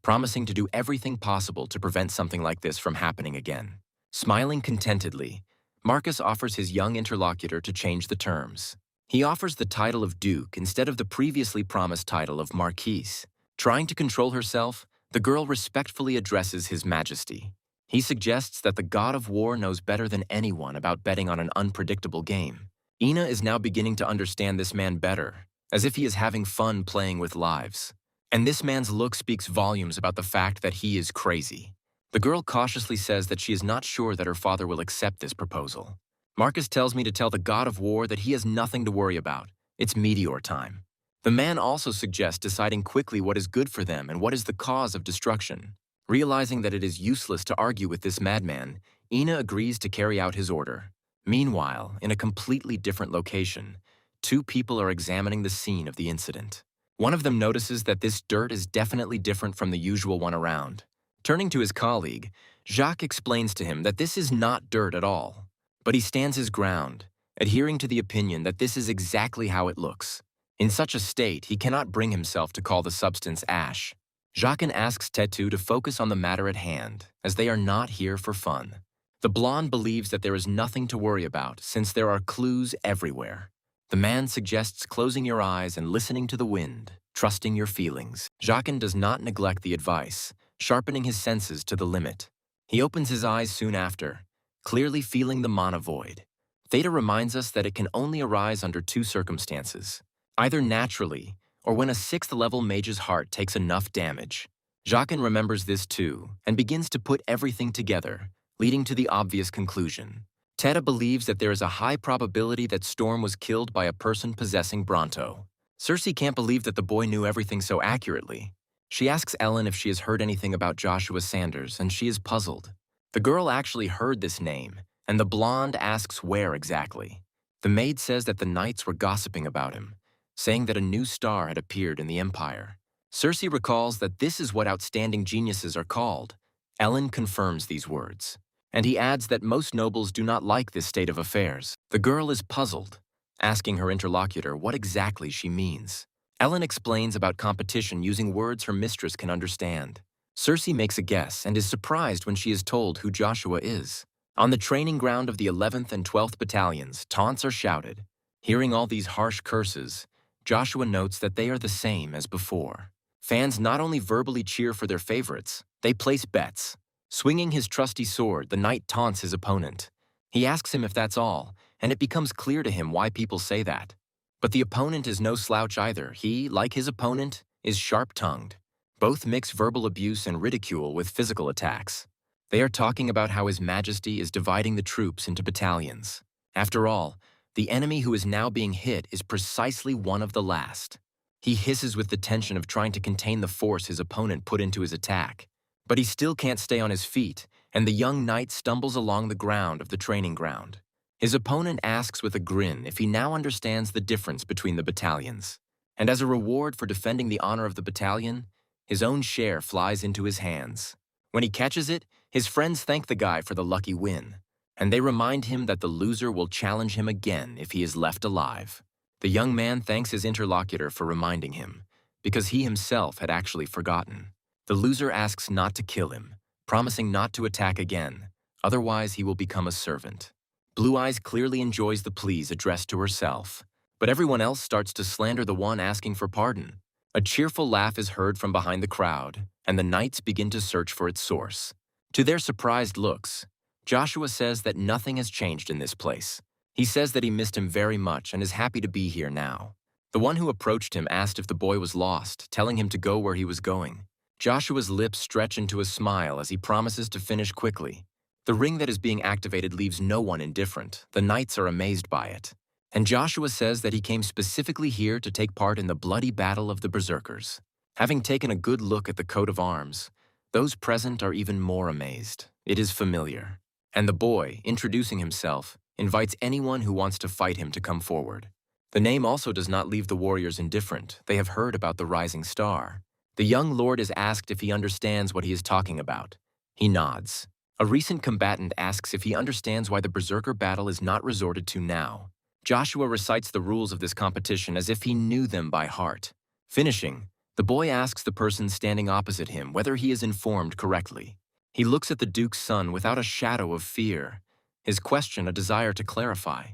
promising to do everything possible to prevent something like this from happening again. Smiling contentedly, Marcus offers his young interlocutor to change the terms. He offers the title of Duke instead of the previously promised title of Marquise. Trying to control herself, the girl respectfully addresses His Majesty. He suggests that the god of war knows better than anyone about betting on an unpredictable game. Ina is now beginning to understand this man better, as if he is having fun playing with lives. And this man's look speaks volumes about the fact that he is crazy. The girl cautiously says that she is not sure that her father will accept this proposal. Marcus tells me to tell the god of war that he has nothing to worry about. It's meteor time. The man also suggests deciding quickly what is good for them and what is the cause of destruction. Realizing that it is useless to argue with this madman, Ina agrees to carry out his order. Meanwhile, in a completely different location, two people are examining the scene of the incident. One of them notices that this dirt is definitely different from the usual one around. Turning to his colleague, Jacques explains to him that this is not dirt at all. But he stands his ground, adhering to the opinion that this is exactly how it looks. In such a state, he cannot bring himself to call the substance ash. Jacques asks Tetu to focus on the matter at hand, as they are not here for fun. The blonde believes that there is nothing to worry about since there are clues everywhere. The man suggests closing your eyes and listening to the wind, trusting your feelings. Jacques does not neglect the advice, sharpening his senses to the limit. He opens his eyes soon after, clearly feeling the mana void. Theta reminds us that it can only arise under two circumstances, either naturally or when a 6th level mage's heart takes enough damage. Jacques remembers this too and begins to put everything together, leading to the obvious conclusion. Teta believes that there is a high probability that Storm was killed by a person possessing Bronto. Cersei can't believe that the boy knew everything so accurately. She asks Ellen if she has heard anything about Joshua Sanders, and she is puzzled. The girl actually heard this name, and the blonde asks where exactly. The maid says that the knights were gossiping about him, saying that a new star had appeared in the Empire. Cersei recalls that this is what outstanding geniuses are called. Ellen confirms these words, and he adds that most nobles do not like this state of affairs. The girl is puzzled, asking her interlocutor what exactly she means. Ellen explains about competition using words her mistress can understand. Cersei makes a guess and is surprised when she is told who Joshua is. On the training ground of the 11th and 12th battalions, taunts are shouted. Hearing all these harsh curses, Joshua notes that they are the same as before. Fans not only verbally cheer for their favorites, they place bets. Swinging his trusty sword, the knight taunts his opponent. He asks him if that's all, and it becomes clear to him why people say that. But the opponent is no slouch either. He, like his opponent, is sharp-tongued. Both mix verbal abuse and ridicule with physical attacks. They are talking about how His Majesty is dividing the troops into battalions. After all, the enemy who is now being hit is precisely one of the last. He hisses with the tension of trying to contain the force his opponent put into his attack. But he still can't stay on his feet, and the young knight stumbles along the ground of the training ground. His opponent asks with a grin if he now understands the difference between the battalions. And as a reward for defending the honor of the battalion, his own share flies into his hands. When he catches it, his friends thank the guy for the lucky win, and they remind him that the loser will challenge him again if he is left alive. The young man thanks his interlocutor for reminding him, because he himself had actually forgotten. The loser asks not to kill him, promising not to attack again, otherwise he will become a servant. Blue Eyes clearly enjoys the pleas addressed to herself, but everyone else starts to slander the one asking for pardon. A cheerful laugh is heard from behind the crowd, and the knights begin to search for its source. To their surprised looks, Joshua says that nothing has changed in this place. He says that he missed him very much and is happy to be here now. The one who approached him asked if the boy was lost, telling him to go where he was going. Joshua's lips stretch into a smile as he promises to finish quickly. The ring that is being activated leaves no one indifferent. The knights are amazed by it. And Joshua says that he came specifically here to take part in the bloody battle of the Berserkers. Having taken a good look at the coat of arms, those present are even more amazed. It is familiar. And the boy, introducing himself, invites anyone who wants to fight him to come forward. The name also does not leave the warriors indifferent. They have heard about the rising star. The young lord is asked if he understands what he is talking about. He nods. A recent combatant asks if he understands why the berserker battle is not resorted to now. Joshua recites the rules of this competition as if he knew them by heart. Finishing, the boy asks the person standing opposite him whether he is informed correctly. He looks at the Duke's son without a shadow of fear, his question a desire to clarify.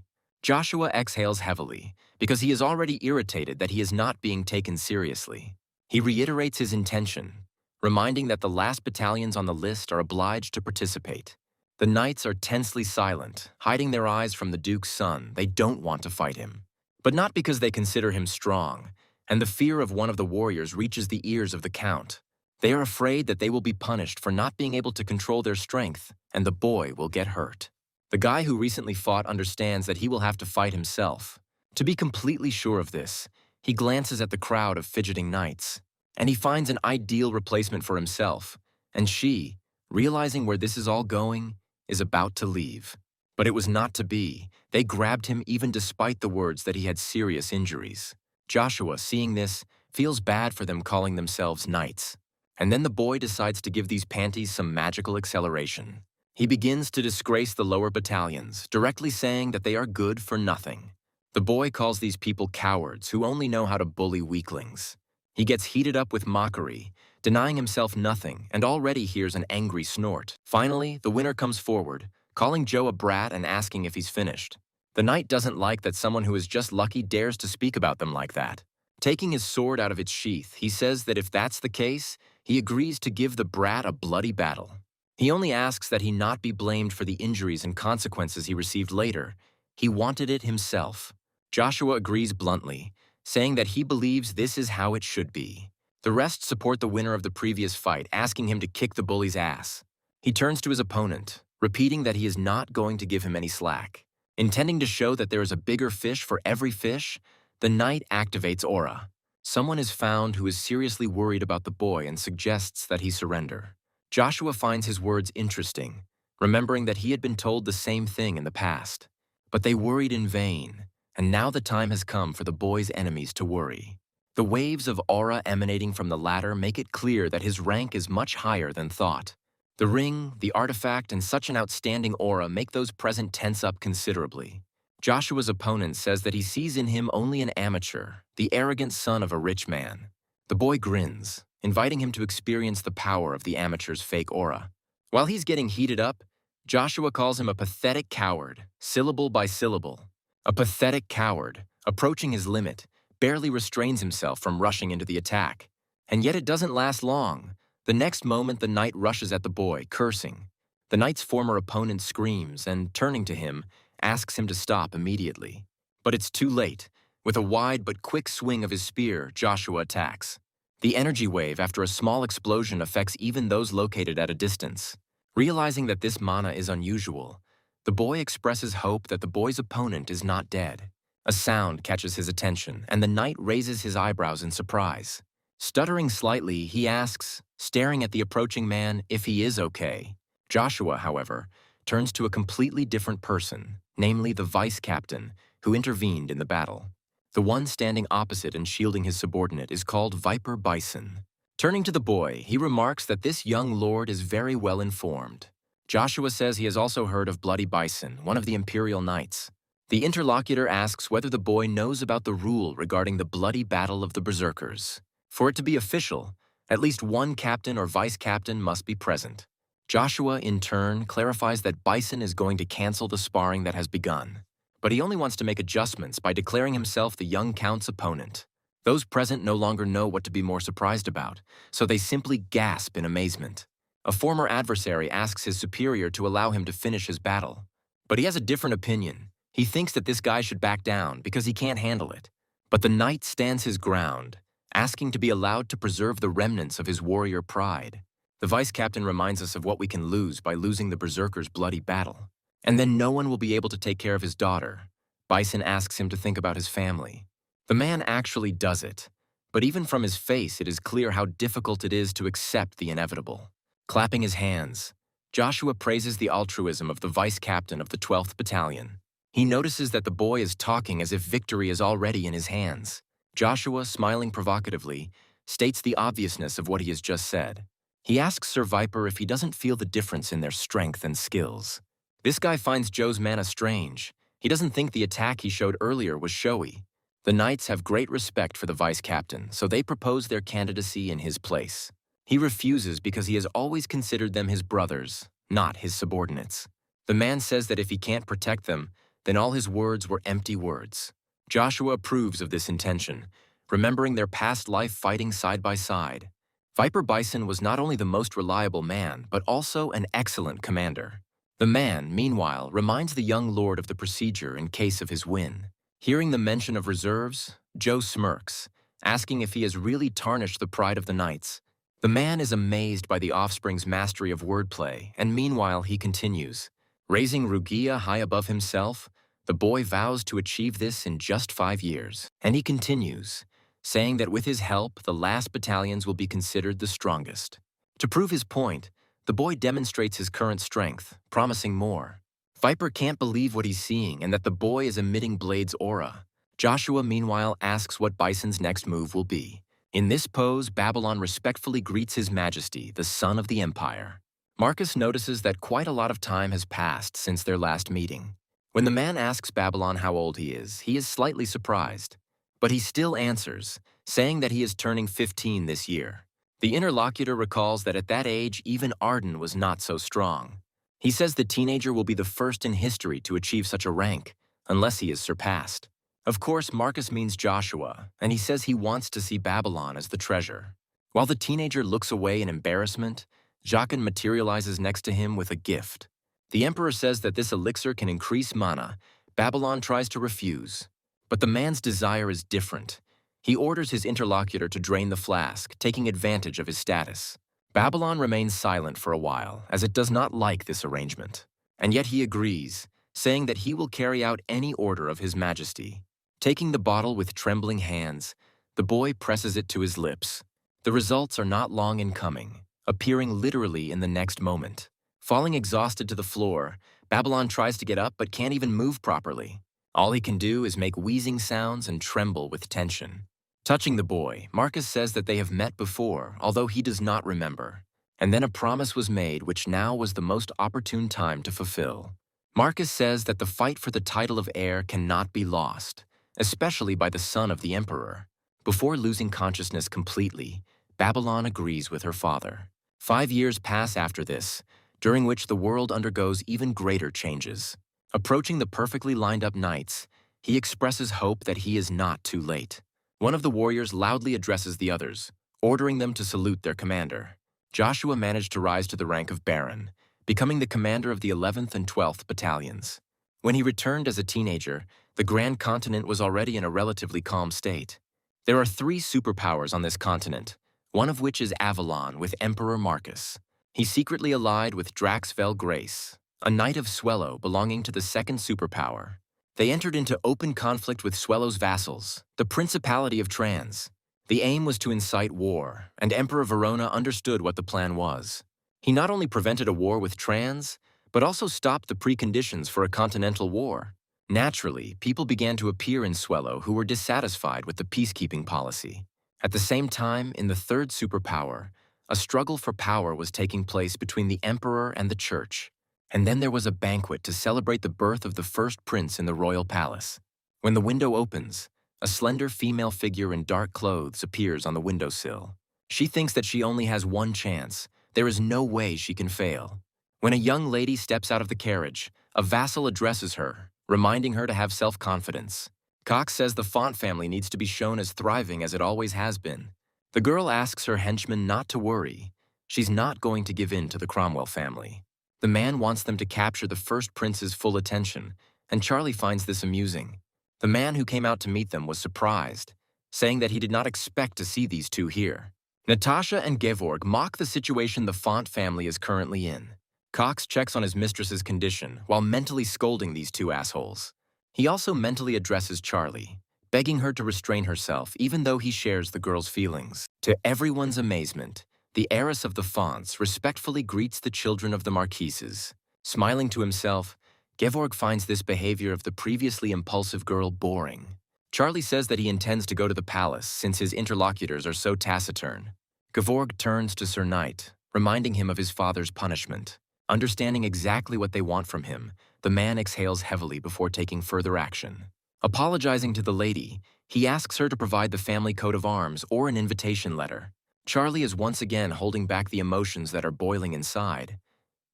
Joshua exhales heavily because he is already irritated that he is not being taken seriously. He reiterates his intention, reminding that the last battalions on the list are obliged to participate. The knights are tensely silent, hiding their eyes from the Duke's son. They don't want to fight him. But not because they consider him strong, and the fear of one of the warriors reaches the ears of the Count. They are afraid that they will be punished for not being able to control their strength, and the boy will get hurt. The guy who recently fought understands that he will have to fight himself. To be completely sure of this, he glances at the crowd of fidgeting knights, and he finds an ideal replacement for himself, and she, realizing where this is all going, is about to leave. But it was not to be. They grabbed him even despite the words that he had serious injuries. Joshua, seeing this, feels bad for them calling themselves knights. And then the boy decides to give these panties some magical acceleration. He begins to disgrace the lower battalions, directly saying that they are good for nothing. The boy calls these people cowards who only know how to bully weaklings. He gets heated up with mockery, denying himself nothing, and already hears an angry snort. Finally, the winner comes forward, calling Joe a brat and asking if he's finished. The knight doesn't like that someone who is just lucky dares to speak about them like that. Taking his sword out of its sheath, he says that if that's the case, he agrees to give the brat a bloody battle. He only asks that he not be blamed for the injuries and consequences he received later. He wanted it himself. Joshua agrees bluntly, saying that he believes this is how it should be. The rest support the winner of the previous fight, asking him to kick the bully's ass. He turns to his opponent, repeating that he is not going to give him any slack. Intending to show that there is a bigger fish for every fish, the knight activates Aura. Someone is found who is seriously worried about the boy and suggests that he surrender. Joshua finds his words interesting, remembering that he had been told the same thing in the past. But they worried in vain, and now the time has come for the boy's enemies to worry. The waves of aura emanating from the latter make it clear that his rank is much higher than thought. The ring, the artifact, and such an outstanding aura make those present tense up considerably. Joshua's opponent says that he sees in him only an amateur, the arrogant son of a rich man. The boy grins, inviting him to experience the power of the amateur's fake aura. While he's getting heated up, Joshua calls him a pathetic coward, syllable by syllable. A pathetic coward, approaching his limit, barely restrains himself from rushing into the attack. And yet it doesn't last long. The next moment the knight rushes at the boy, cursing. The knight's former opponent screams and, turning to him, asks him to stop immediately. But it's too late. With a wide but quick swing of his spear, Joshua attacks. The energy wave after a small explosion affects even those located at a distance. Realizing that this mana is unusual, the boy expresses hope that the boy's opponent is not dead. A sound catches his attention, and the knight raises his eyebrows in surprise. Stuttering slightly, he asks, staring at the approaching man, if he is okay. Joshua, however, turns to a completely different person, namely the vice captain, who intervened in the battle. The one standing opposite and shielding his subordinate is called Viper Bison. Turning to the boy, he remarks that this young lord is very well informed. Joshua says he has also heard of Bloody Bison, one of the Imperial Knights. The interlocutor asks whether the boy knows about the rule regarding the bloody battle of the Berserkers. For it to be official, at least one captain or vice captain must be present. Joshua, in turn, clarifies that Bison is going to cancel the sparring that has begun. But he only wants to make adjustments by declaring himself the young count's opponent. Those present no longer know what to be more surprised about, so they simply gasp in amazement. A former adversary asks his superior to allow him to finish his battle. But he has a different opinion. He thinks that this guy should back down because he can't handle it. But the knight stands his ground, asking to be allowed to preserve the remnants of his warrior pride. The vice captain reminds us of what we can lose by losing the Berserker's bloody battle. And then no one will be able to take care of his daughter. Bison asks him to think about his family. The man actually does it, but even from his face it is clear how difficult it is to accept the inevitable. Clapping his hands, Joshua praises the altruism of the vice captain of the 12th Battalion. He notices that the boy is talking as if victory is already in his hands. Joshua, smiling provocatively, states the obviousness of what he has just said. He asks Sir Viper if he doesn't feel the difference in their strength and skills. This guy finds Joe's mana strange. He doesn't think the attack he showed earlier was showy. The Knights have great respect for the vice captain, so they propose their candidacy in his place. He refuses because he has always considered them his brothers, not his subordinates. The man says that if he can't protect them, then all his words were empty words. Joshua approves of this intention, remembering their past life fighting side by side. Viper Bison was not only the most reliable man, but also an excellent commander. The man, meanwhile, reminds the young lord of the procedure in case of his win. Hearing the mention of reserves, Joe smirks, asking if he has really tarnished the pride of the Knights. The man is amazed by the offspring's mastery of wordplay, and meanwhile he continues. Raising Rugia high above himself, the boy vows to achieve this in just 5 years. And he continues, saying that with his help, the last battalions will be considered the strongest. To prove his point, the boy demonstrates his current strength, promising more. Viper can't believe what he's seeing and that the boy is emitting Blade's aura. Joshua, meanwhile, asks what Bison's next move will be. In this pose, Babylon respectfully greets His Majesty, the Son of the Empire. Marcus notices that quite a lot of time has passed since their last meeting. When the man asks Babylon how old he is slightly surprised. But he still answers, saying that he is turning 15 this year. The interlocutor recalls that at that age, even Arden was not so strong. He says the teenager will be the first in history to achieve such a rank, unless he is surpassed. Of course, Marcus means Joshua, and he says he wants to see Babylon as the treasure. While the teenager looks away in embarrassment, Jaqen materializes next to him with a gift. The Emperor says that this elixir can increase mana. Babylon tries to refuse. But the man's desire is different. He orders his interlocutor to drain the flask, taking advantage of his status. Babylon remains silent for a while, as it does not like this arrangement. And yet he agrees, saying that he will carry out any order of His Majesty. Taking the bottle with trembling hands, the boy presses it to his lips. The results are not long in coming, appearing literally in the next moment. Falling exhausted to the floor, Babylon tries to get up but can't even move properly. All he can do is make wheezing sounds and tremble with tension. Touching the boy, Marcus says that they have met before, although he does not remember. And then a promise was made which now was the most opportune time to fulfill. Marcus says that the fight for the title of heir cannot be lost, especially by the son of the Emperor. Before losing consciousness completely, Babylon agrees with her father. 5 years pass after this, during which the world undergoes even greater changes. Approaching the perfectly lined up knights, he expresses hope that he is not too late. One of the warriors loudly addresses the others, ordering them to salute their commander. Joshua managed to rise to the rank of Baron, becoming the commander of the 11th and 12th battalions. When he returned as a teenager, the Grand Continent was already in a relatively calm state. There are 3 superpowers on this continent, one of which is Avalon with Emperor Marcus. He secretly allied with Draxvel Grace, a knight of Swellow belonging to the 2nd superpower. They entered into open conflict with Swellow's vassals, the Principality of Trans. The aim was to incite war, and Emperor Verona understood what the plan was. He not only prevented a war with Trans, but also stopped the preconditions for a continental war. Naturally, people began to appear in Swellow who were dissatisfied with the peacekeeping policy. At the same time, in the 3rd superpower, a struggle for power was taking place between the Emperor and the Church. And then there was a banquet to celebrate the birth of the first prince in the royal palace. When the window opens, a slender female figure in dark clothes appears on the windowsill. She thinks that she only has one chance. There is no way she can fail. When a young lady steps out of the carriage, a vassal addresses her, reminding her to have self-confidence. Cox says the Font family needs to be shown as thriving as it always has been. The girl asks her henchman not to worry. She's not going to give in to the Cromwell family. The man wants them to capture the first prince's full attention, and Charlie finds this amusing. The man who came out to meet them was surprised, saying that he did not expect to see these two here. Natasha and Gevorg mock the situation the Font family is currently in. Cox checks on his mistress's condition while mentally scolding these two assholes. He also mentally addresses Charlie, begging her to restrain herself even though he shares the girl's feelings. To everyone's amazement, the heiress of the Fonts respectfully greets the children of the Marquises. Smiling to himself, Gevorg finds this behavior of the previously impulsive girl boring. Charlie says that he intends to go to the palace since his interlocutors are so taciturn. Gevorg turns to Sir Knight, reminding him of his father's punishment. Understanding exactly what they want from him, the man exhales heavily before taking further action. Apologizing to the lady, he asks her to provide the family coat of arms or an invitation letter. Charlie is once again holding back the emotions that are boiling inside.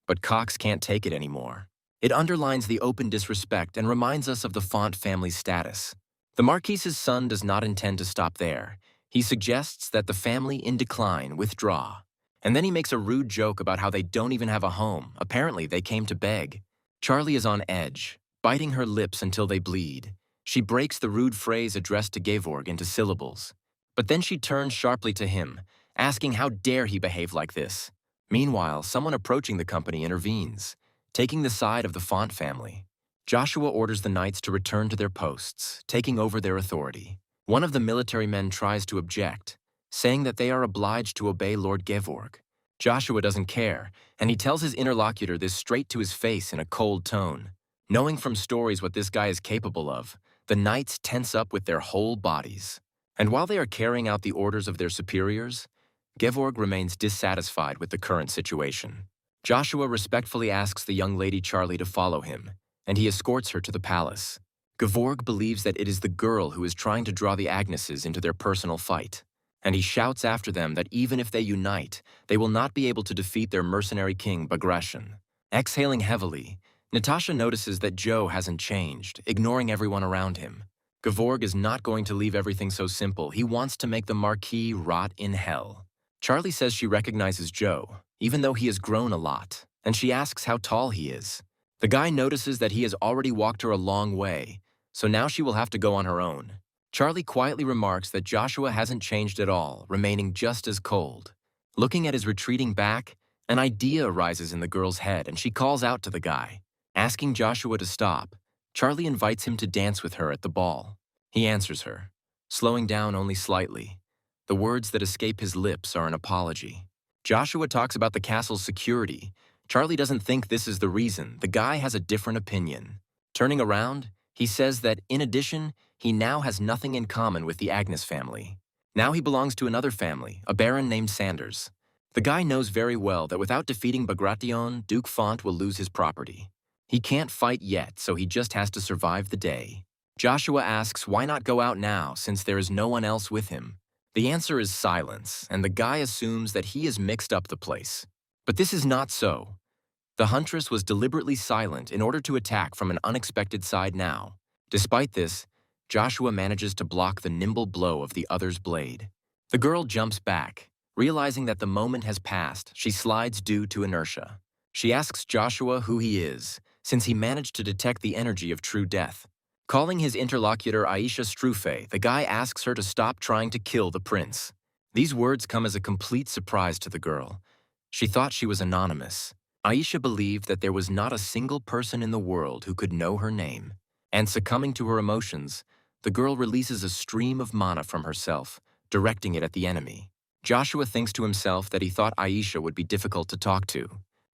But Cox can't take it anymore. It underlines the open disrespect and reminds us of the Font family's status. The Marquise's son does not intend to stop there. He suggests that the family in decline withdraw. And then he makes a rude joke about how they don't even have a home. Apparently, they came to beg. Charlie is on edge, biting her lips until they bleed. She breaks the rude phrase addressed to Gevorg into syllables. But then she turns sharply to him, asking how dare he behave like this. Meanwhile, someone approaching the company intervenes, taking the side of the Font family. Joshua orders the knights to return to their posts, taking over their authority. One of the military men tries to object, saying that they are obliged to obey Lord Gevorg. Joshua doesn't care, and he tells his interlocutor this straight to his face in a cold tone. Knowing from stories what this guy is capable of, the knights tense up with their whole bodies. And while they are carrying out the orders of their superiors, Gevorg remains dissatisfied with the current situation. Joshua respectfully asks the young lady Charlie to follow him, and he escorts her to the palace. Gevorg believes that it is the girl who is trying to draw the Agneses into their personal fight, and he shouts after them that even if they unite, they will not be able to defeat their mercenary king Bagration. Exhaling heavily, Natasha notices that Joe hasn't changed, ignoring everyone around him. Gevorg is not going to leave everything so simple. He wants to make the Marquis rot in hell. Charlie says she recognizes Joe, even though he has grown a lot, and she asks how tall he is. The guy notices that he has already walked her a long way, so now she will have to go on her own. Charlie quietly remarks that Joshua hasn't changed at all, remaining just as cold. Looking at his retreating back, an idea arises in the girl's head and she calls out to the guy. Asking Joshua to stop, Charlie invites him to dance with her at the ball. He answers her, slowing down only slightly. The words that escape his lips are an apology. Joshua talks about the castle's security. Charlie doesn't think this is the reason. The guy has a different opinion. Turning around, he says that, in addition, he now has nothing in common with the Agnes family. Now he belongs to another family, a baron named Sanders. The guy knows very well that without defeating Bagration, Duke Font will lose his property. He can't fight yet, so he just has to survive the day. Joshua asks why not go out now since there is no one else with him. The answer is silence, and the guy assumes that he has mixed up the place. But this is not so. The huntress was deliberately silent in order to attack from an unexpected side now. Despite this, Joshua manages to block the nimble blow of the other's blade. The girl jumps back. Realizing that the moment has passed, she slides due to inertia. She asks Joshua who he is, since he managed to detect the energy of true death. Calling his interlocutor Aisha Strufe, the guy asks her to stop trying to kill the prince. These words come as a complete surprise to the girl. She thought she was anonymous. Aisha believed that there was not a single person in the world who could know her name. And succumbing to her emotions, the girl releases a stream of mana from herself, directing it at the enemy. Joshua thinks to himself that he thought Aisha would be difficult to talk to.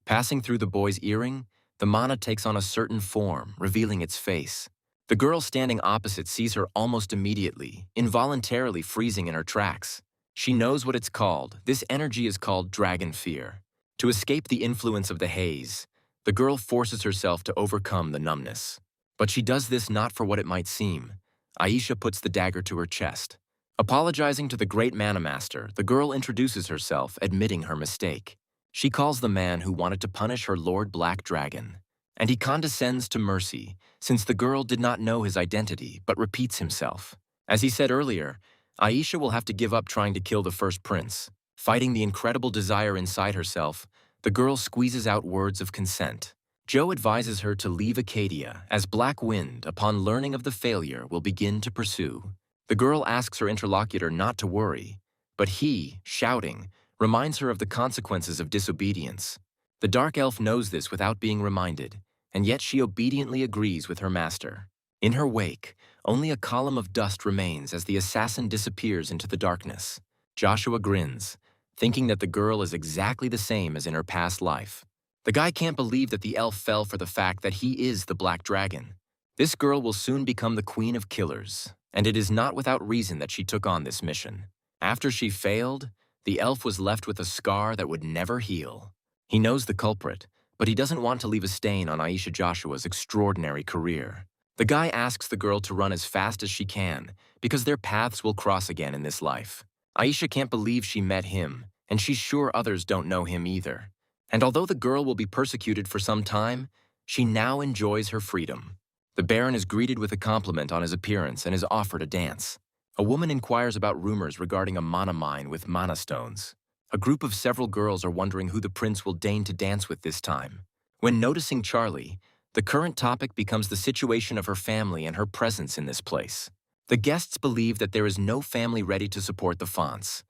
Passing through the boy's earring, the mana takes on a certain form, revealing its face. The girl standing opposite sees her almost immediately, involuntarily freezing in her tracks. She knows what it's called. This energy is called dragon fear. To escape the influence of the haze, the girl forces herself to overcome the numbness. But she does this not for what it might seem. Aisha puts the dagger to her chest. Apologizing to the great mana master, the girl introduces herself, admitting her mistake. She calls the man who wanted to punish her Lord Black Dragon, and he condescends to mercy, since the girl did not know his identity, but repeats himself. As he said earlier, Aisha will have to give up trying to kill the first prince. Fighting the incredible desire inside herself, the girl squeezes out words of consent. Joe advises her to leave Acadia, as Black Wind, upon learning of the failure, will begin to pursue. The girl asks her interlocutor not to worry, but he, shouting, reminds her of the consequences of disobedience. The dark elf knows this without being reminded, and yet she obediently agrees with her master. In her wake, only a column of dust remains as the assassin disappears into the darkness. Joshua grins. thinking that the girl is exactly the same as in her past life. The guy can't believe that the elf fell for the fact that he is the Black Dragon. This girl will soon become the Queen of Killers, and it is not without reason that she took on this mission. After she failed, the elf was left with a scar that would never heal. He knows the culprit, but he doesn't want to leave a stain on Aisha Joshua's extraordinary career. The guy asks the girl to run as fast as she can, because their paths will cross again in this life. Aisha can't believe she met him, and she's sure others don't know him either. And although the girl will be persecuted for some time, she now enjoys her freedom. The Baron is greeted with a compliment on his appearance and is offered a dance. A woman inquires about rumors regarding a mana mine with mana stones. A group of several girls are wondering who the prince will deign to dance with this time. When noticing Charlie, the current topic becomes the situation of her family and her presence in this place. The guests believe that there is no family ready to support the Fonts.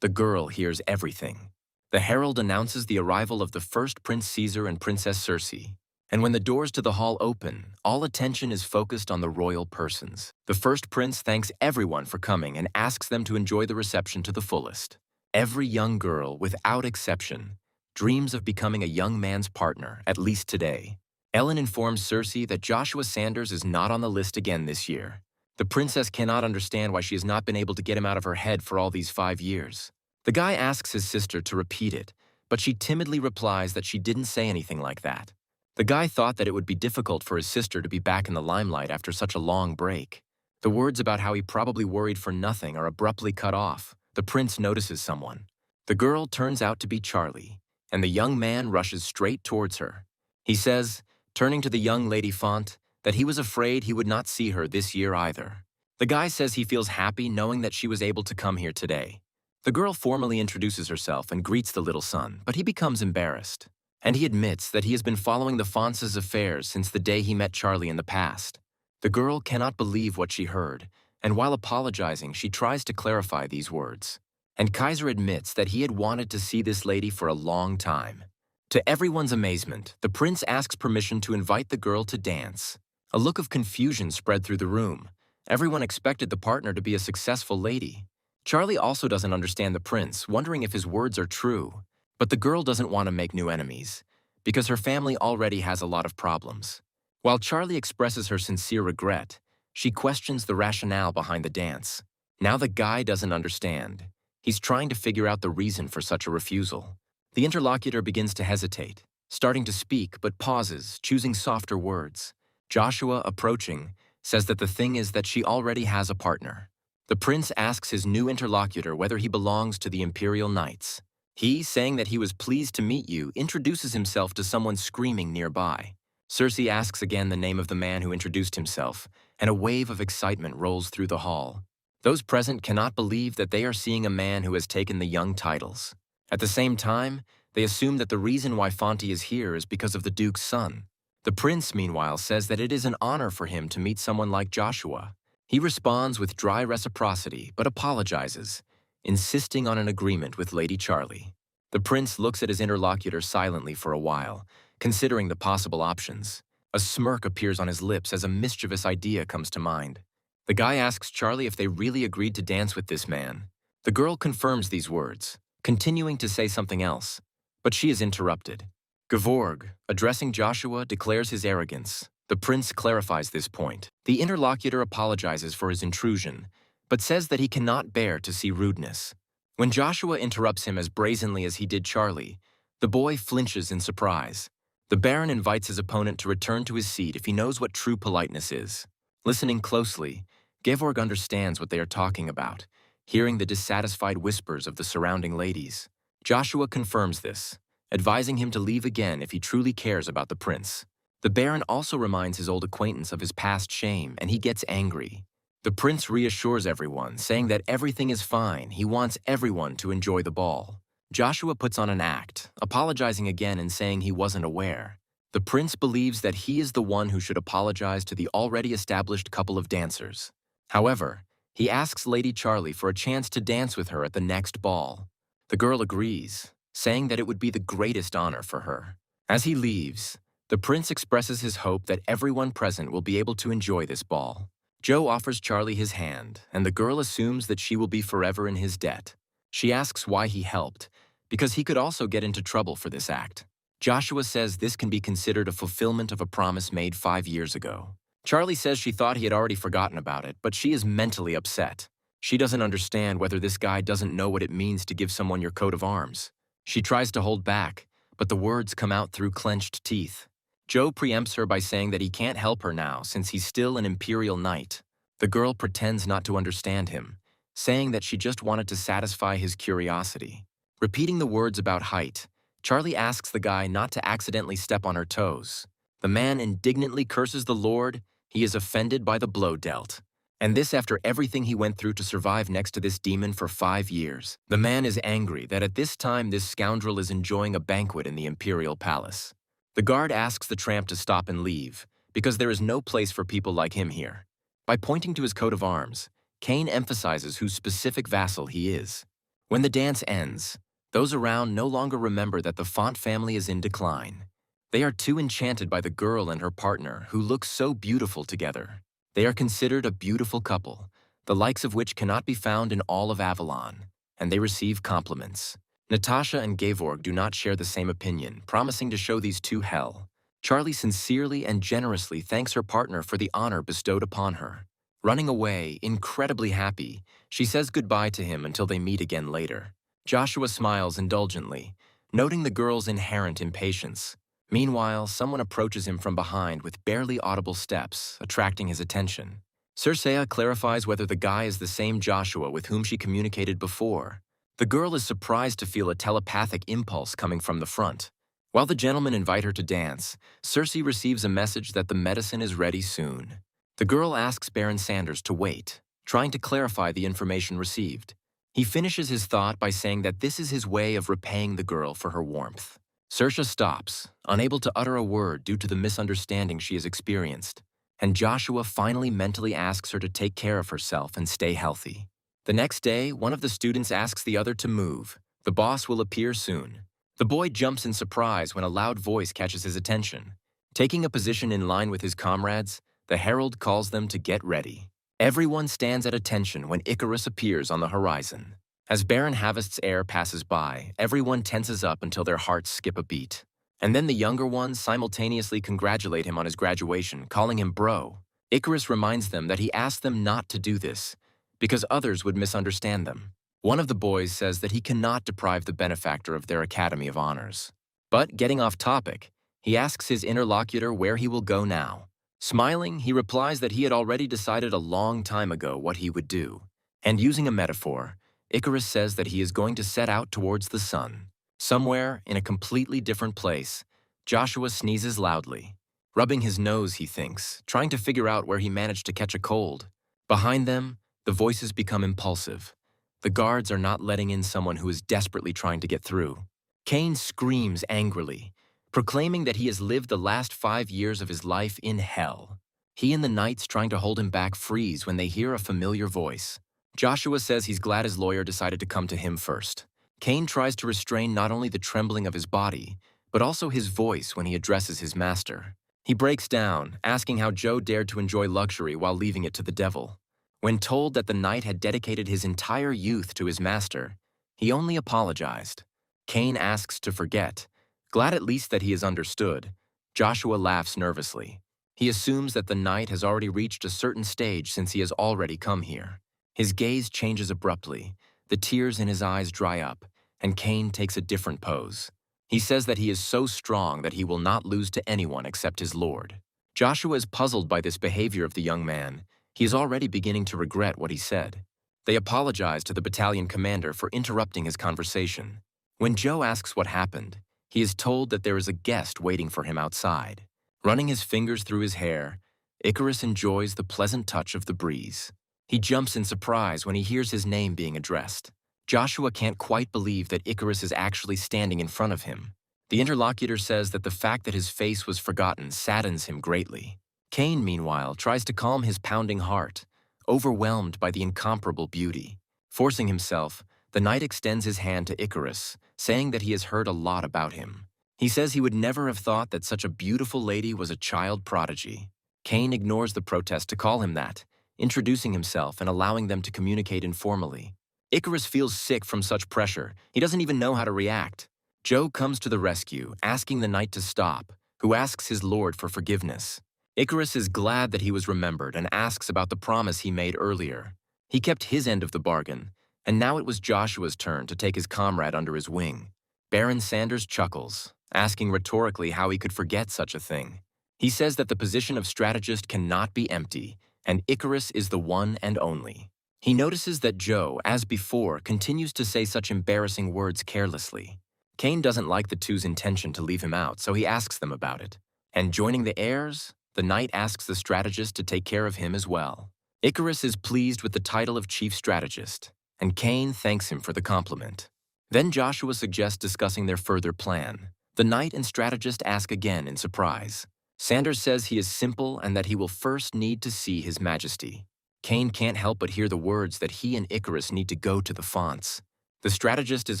The girl hears everything. The herald announces the arrival of the first Prince Caesar and Princess Circe. And when the doors to the hall open, all attention is focused on the royal persons. The first prince thanks everyone for coming and asks them to enjoy the reception to the fullest. Every young girl, without exception, dreams of becoming a young man's partner, at least today. Ellen informs Circe that Joshua Sanders is not on the list again this year. The princess cannot understand why she has not been able to get him out of her head for all these 5 years. The guy asks his sister to repeat it, but she timidly replies that she didn't say anything like that. The guy thought that it would be difficult for his sister to be back in the limelight after such a long break. The words about how he probably worried for nothing are abruptly cut off. The prince notices someone. The girl turns out to be Charlie, and the young man rushes straight towards her. He says, turning to the young lady Font, that he was afraid he would not see her this year either. The guy says he feels happy knowing that she was able to come here today. The girl formally introduces herself and greets the little son, but he becomes embarrassed. And he admits that he has been following the Fonts' affairs since the day he met Charlie in the past. The girl cannot believe what she heard, and while apologizing, she tries to clarify these words. And Kaiser admits that he had wanted to see this lady for a long time. To everyone's amazement, the prince asks permission to invite the girl to dance. A look of confusion spread through the room. Everyone expected the partner to be a successful lady. Charlie also doesn't understand the prince, wondering if his words are true. But the girl doesn't want to make new enemies, because her family already has a lot of problems. While Charlie expresses her sincere regret, she questions the rationale behind the dance. Now the guy doesn't understand. He's trying to figure out the reason for such a refusal. The interlocutor begins to hesitate, starting to speak but pauses, choosing softer words. Joshua, approaching, says that the thing is that she already has a partner. The prince asks his new interlocutor whether he belongs to the Imperial Knights. He, saying that he was pleased to meet you, introduces himself to someone screaming nearby. Circe asks again the name of the man who introduced himself, and a wave of excitement rolls through the hall. Those present cannot believe that they are seeing a man who has taken the young titles. At the same time, they assume that the reason why Fonty is here is because of the Duke's son. The prince, meanwhile, says that it is an honor for him to meet someone like Joshua. He responds with dry reciprocity, but apologizes, insisting on an agreement with Lady Charlie. The prince looks at his interlocutor silently for a while, considering the possible options. A smirk appears on his lips as a mischievous idea comes to mind. The guy asks Charlie if they really agreed to dance with this man. The girl confirms these words, continuing to say something else, but she is interrupted. Gevorg, addressing Joshua, declares his arrogance. The prince clarifies this point. The interlocutor apologizes for his intrusion, but says that he cannot bear to see rudeness. When Joshua interrupts him as brazenly as he did Charlie, the boy flinches in surprise. The Baron invites his opponent to return to his seat if he knows what true politeness is. Listening closely, Gevorg understands what they are talking about, hearing the dissatisfied whispers of the surrounding ladies. Joshua confirms this, advising him to leave again if he truly cares about the prince. The Baron also reminds his old acquaintance of his past shame, and he gets angry. The prince reassures everyone, saying that everything is fine. He wants everyone to enjoy the ball. Joshua puts on an act, apologizing again and saying he wasn't aware. The prince believes that he is the one who should apologize to the already established couple of dancers. However, he asks Lady Charlie for a chance to dance with her at the next ball. The girl agrees, saying that it would be the greatest honor for her. As he leaves, the prince expresses his hope that everyone present will be able to enjoy this ball. Joe offers Charlie his hand, and the girl assumes that she will be forever in his debt. She asks why he helped, because he could also get into trouble for this act. Joshua says this can be considered a fulfillment of a promise made 5 years ago. Charlie says she thought he had already forgotten about it, but she is mentally upset. She doesn't understand whether this guy doesn't know what it means to give someone your coat of arms. She tries to hold back, but the words come out through clenched teeth. Joe preempts her by saying that he can't help her now since he's still an Imperial Knight. The girl pretends not to understand him, saying that she just wanted to satisfy his curiosity. Repeating the words about height, Charlie asks the guy not to accidentally step on her toes. The man indignantly curses the Lord. He is offended by the blow dealt. And this after everything he went through to survive next to this demon for 5 years. The man is angry that at this time this scoundrel is enjoying a banquet in the Imperial Palace. The guard asks the tramp to stop and leave, because there is no place for people like him here. By pointing to his coat of arms, Cain emphasizes whose specific vassal he is. When the dance ends, those around no longer remember that the Font family is in decline. They are too enchanted by the girl and her partner, who look so beautiful together. They are considered a beautiful couple, the likes of which cannot be found in all of Avalon, and they receive compliments. Natasha and Gevorg do not share the same opinion, promising to show these two hell. Charlie sincerely and generously thanks her partner for the honor bestowed upon her. Running away, incredibly happy, she says goodbye to him until they meet again later. Joshua smiles indulgently, noting the girl's inherent impatience. Meanwhile, someone approaches him from behind with barely audible steps, attracting his attention. Circea clarifies whether the guy is the same Joshua with whom she communicated before. The girl is surprised to feel a telepathic impulse coming from the front. While the gentlemen invite her to dance, Cersei receives a message that the medicine is ready soon. The girl asks Baron Sanders to wait, trying to clarify the information received. He finishes his thought by saying that this is his way of repaying the girl for her warmth. Cersei stops, unable to utter a word due to the misunderstanding she has experienced, and Joshua finally mentally asks her to take care of herself and stay healthy. The next day, one of the students asks the other to move. The boss will appear soon. The boy jumps in surprise when a loud voice catches his attention. Taking a position in line with his comrades, the herald calls them to get ready. Everyone stands at attention when Icarus appears on the horizon. As Baron Havist's heir passes by, everyone tenses up until their hearts skip a beat. And then the younger ones simultaneously congratulate him on his graduation, calling him bro. Icarus reminds them that he asked them not to do this, because others would misunderstand them. One of the boys says that he cannot deprive the benefactor of their Academy of Honors. But getting off topic, he asks his interlocutor where he will go now. Smiling, he replies that he had already decided a long time ago what he would do. And using a metaphor, Icarus says that he is going to set out towards the sun. Somewhere, in a completely different place, Joshua sneezes loudly. Rubbing his nose, he thinks, trying to figure out where he managed to catch a cold. Behind them, the voices become impulsive. The guards are not letting in someone who is desperately trying to get through. Cain screams angrily, proclaiming that he has lived the last 5 years of his life in hell. He and the knights trying to hold him back freeze when they hear a familiar voice. Joshua says he's glad his lawyer decided to come to him first. Cain tries to restrain not only the trembling of his body, but also his voice when he addresses his master. He breaks down, asking how Joe dared to enjoy luxury while leaving it to the devil. When told that the knight had dedicated his entire youth to his master, he only apologized. Cain asks to forget. Glad at least that he is understood, Joshua laughs nervously. He assumes that the knight has already reached a certain stage since he has already come here. His gaze changes abruptly, the tears in his eyes dry up, and Cain takes a different pose. He says that he is so strong that he will not lose to anyone except his lord. Joshua is puzzled by this behavior of the young man. He is already beginning to regret what he said. They apologize to the battalion commander for interrupting his conversation. When Joe asks what happened, he is told that there is a guest waiting for him outside. Running his fingers through his hair, Icarus enjoys the pleasant touch of the breeze. He jumps in surprise when he hears his name being addressed. Joshua can't quite believe that Icarus is actually standing in front of him. The interlocutor says that the fact that his face was forgotten saddens him greatly. Cain, meanwhile, tries to calm his pounding heart, overwhelmed by the incomparable beauty. Forcing himself, the knight extends his hand to Icarus, saying that he has heard a lot about him. He says he would never have thought that such a beautiful lady was a child prodigy. Cain ignores the protest to call him that, introducing himself and allowing them to communicate informally. Icarus feels sick from such pressure. He doesn't even know how to react. Joe comes to the rescue, asking the knight to stop, who asks his lord for forgiveness. Icarus is glad that he was remembered and asks about the promise he made earlier. He kept his end of the bargain, and now it was Joshua's turn to take his comrade under his wing. Baron Sanders chuckles, asking rhetorically how he could forget such a thing. He says that the position of strategist cannot be empty, and Icarus is the one and only. He notices that Joe, as before, continues to say such embarrassing words carelessly. Cain doesn't like the two's intention to leave him out, so he asks them about it. And joining the heirs, the knight asks the strategist to take care of him as well. Icarus is pleased with the title of chief strategist, and Cain thanks him for the compliment. Then Joshua suggests discussing their further plan. The knight and strategist ask again in surprise. Sanders says he is simple and that he will first need to see his majesty. Cain can't help but hear the words that he and Icarus need to go to the fonts. The strategist is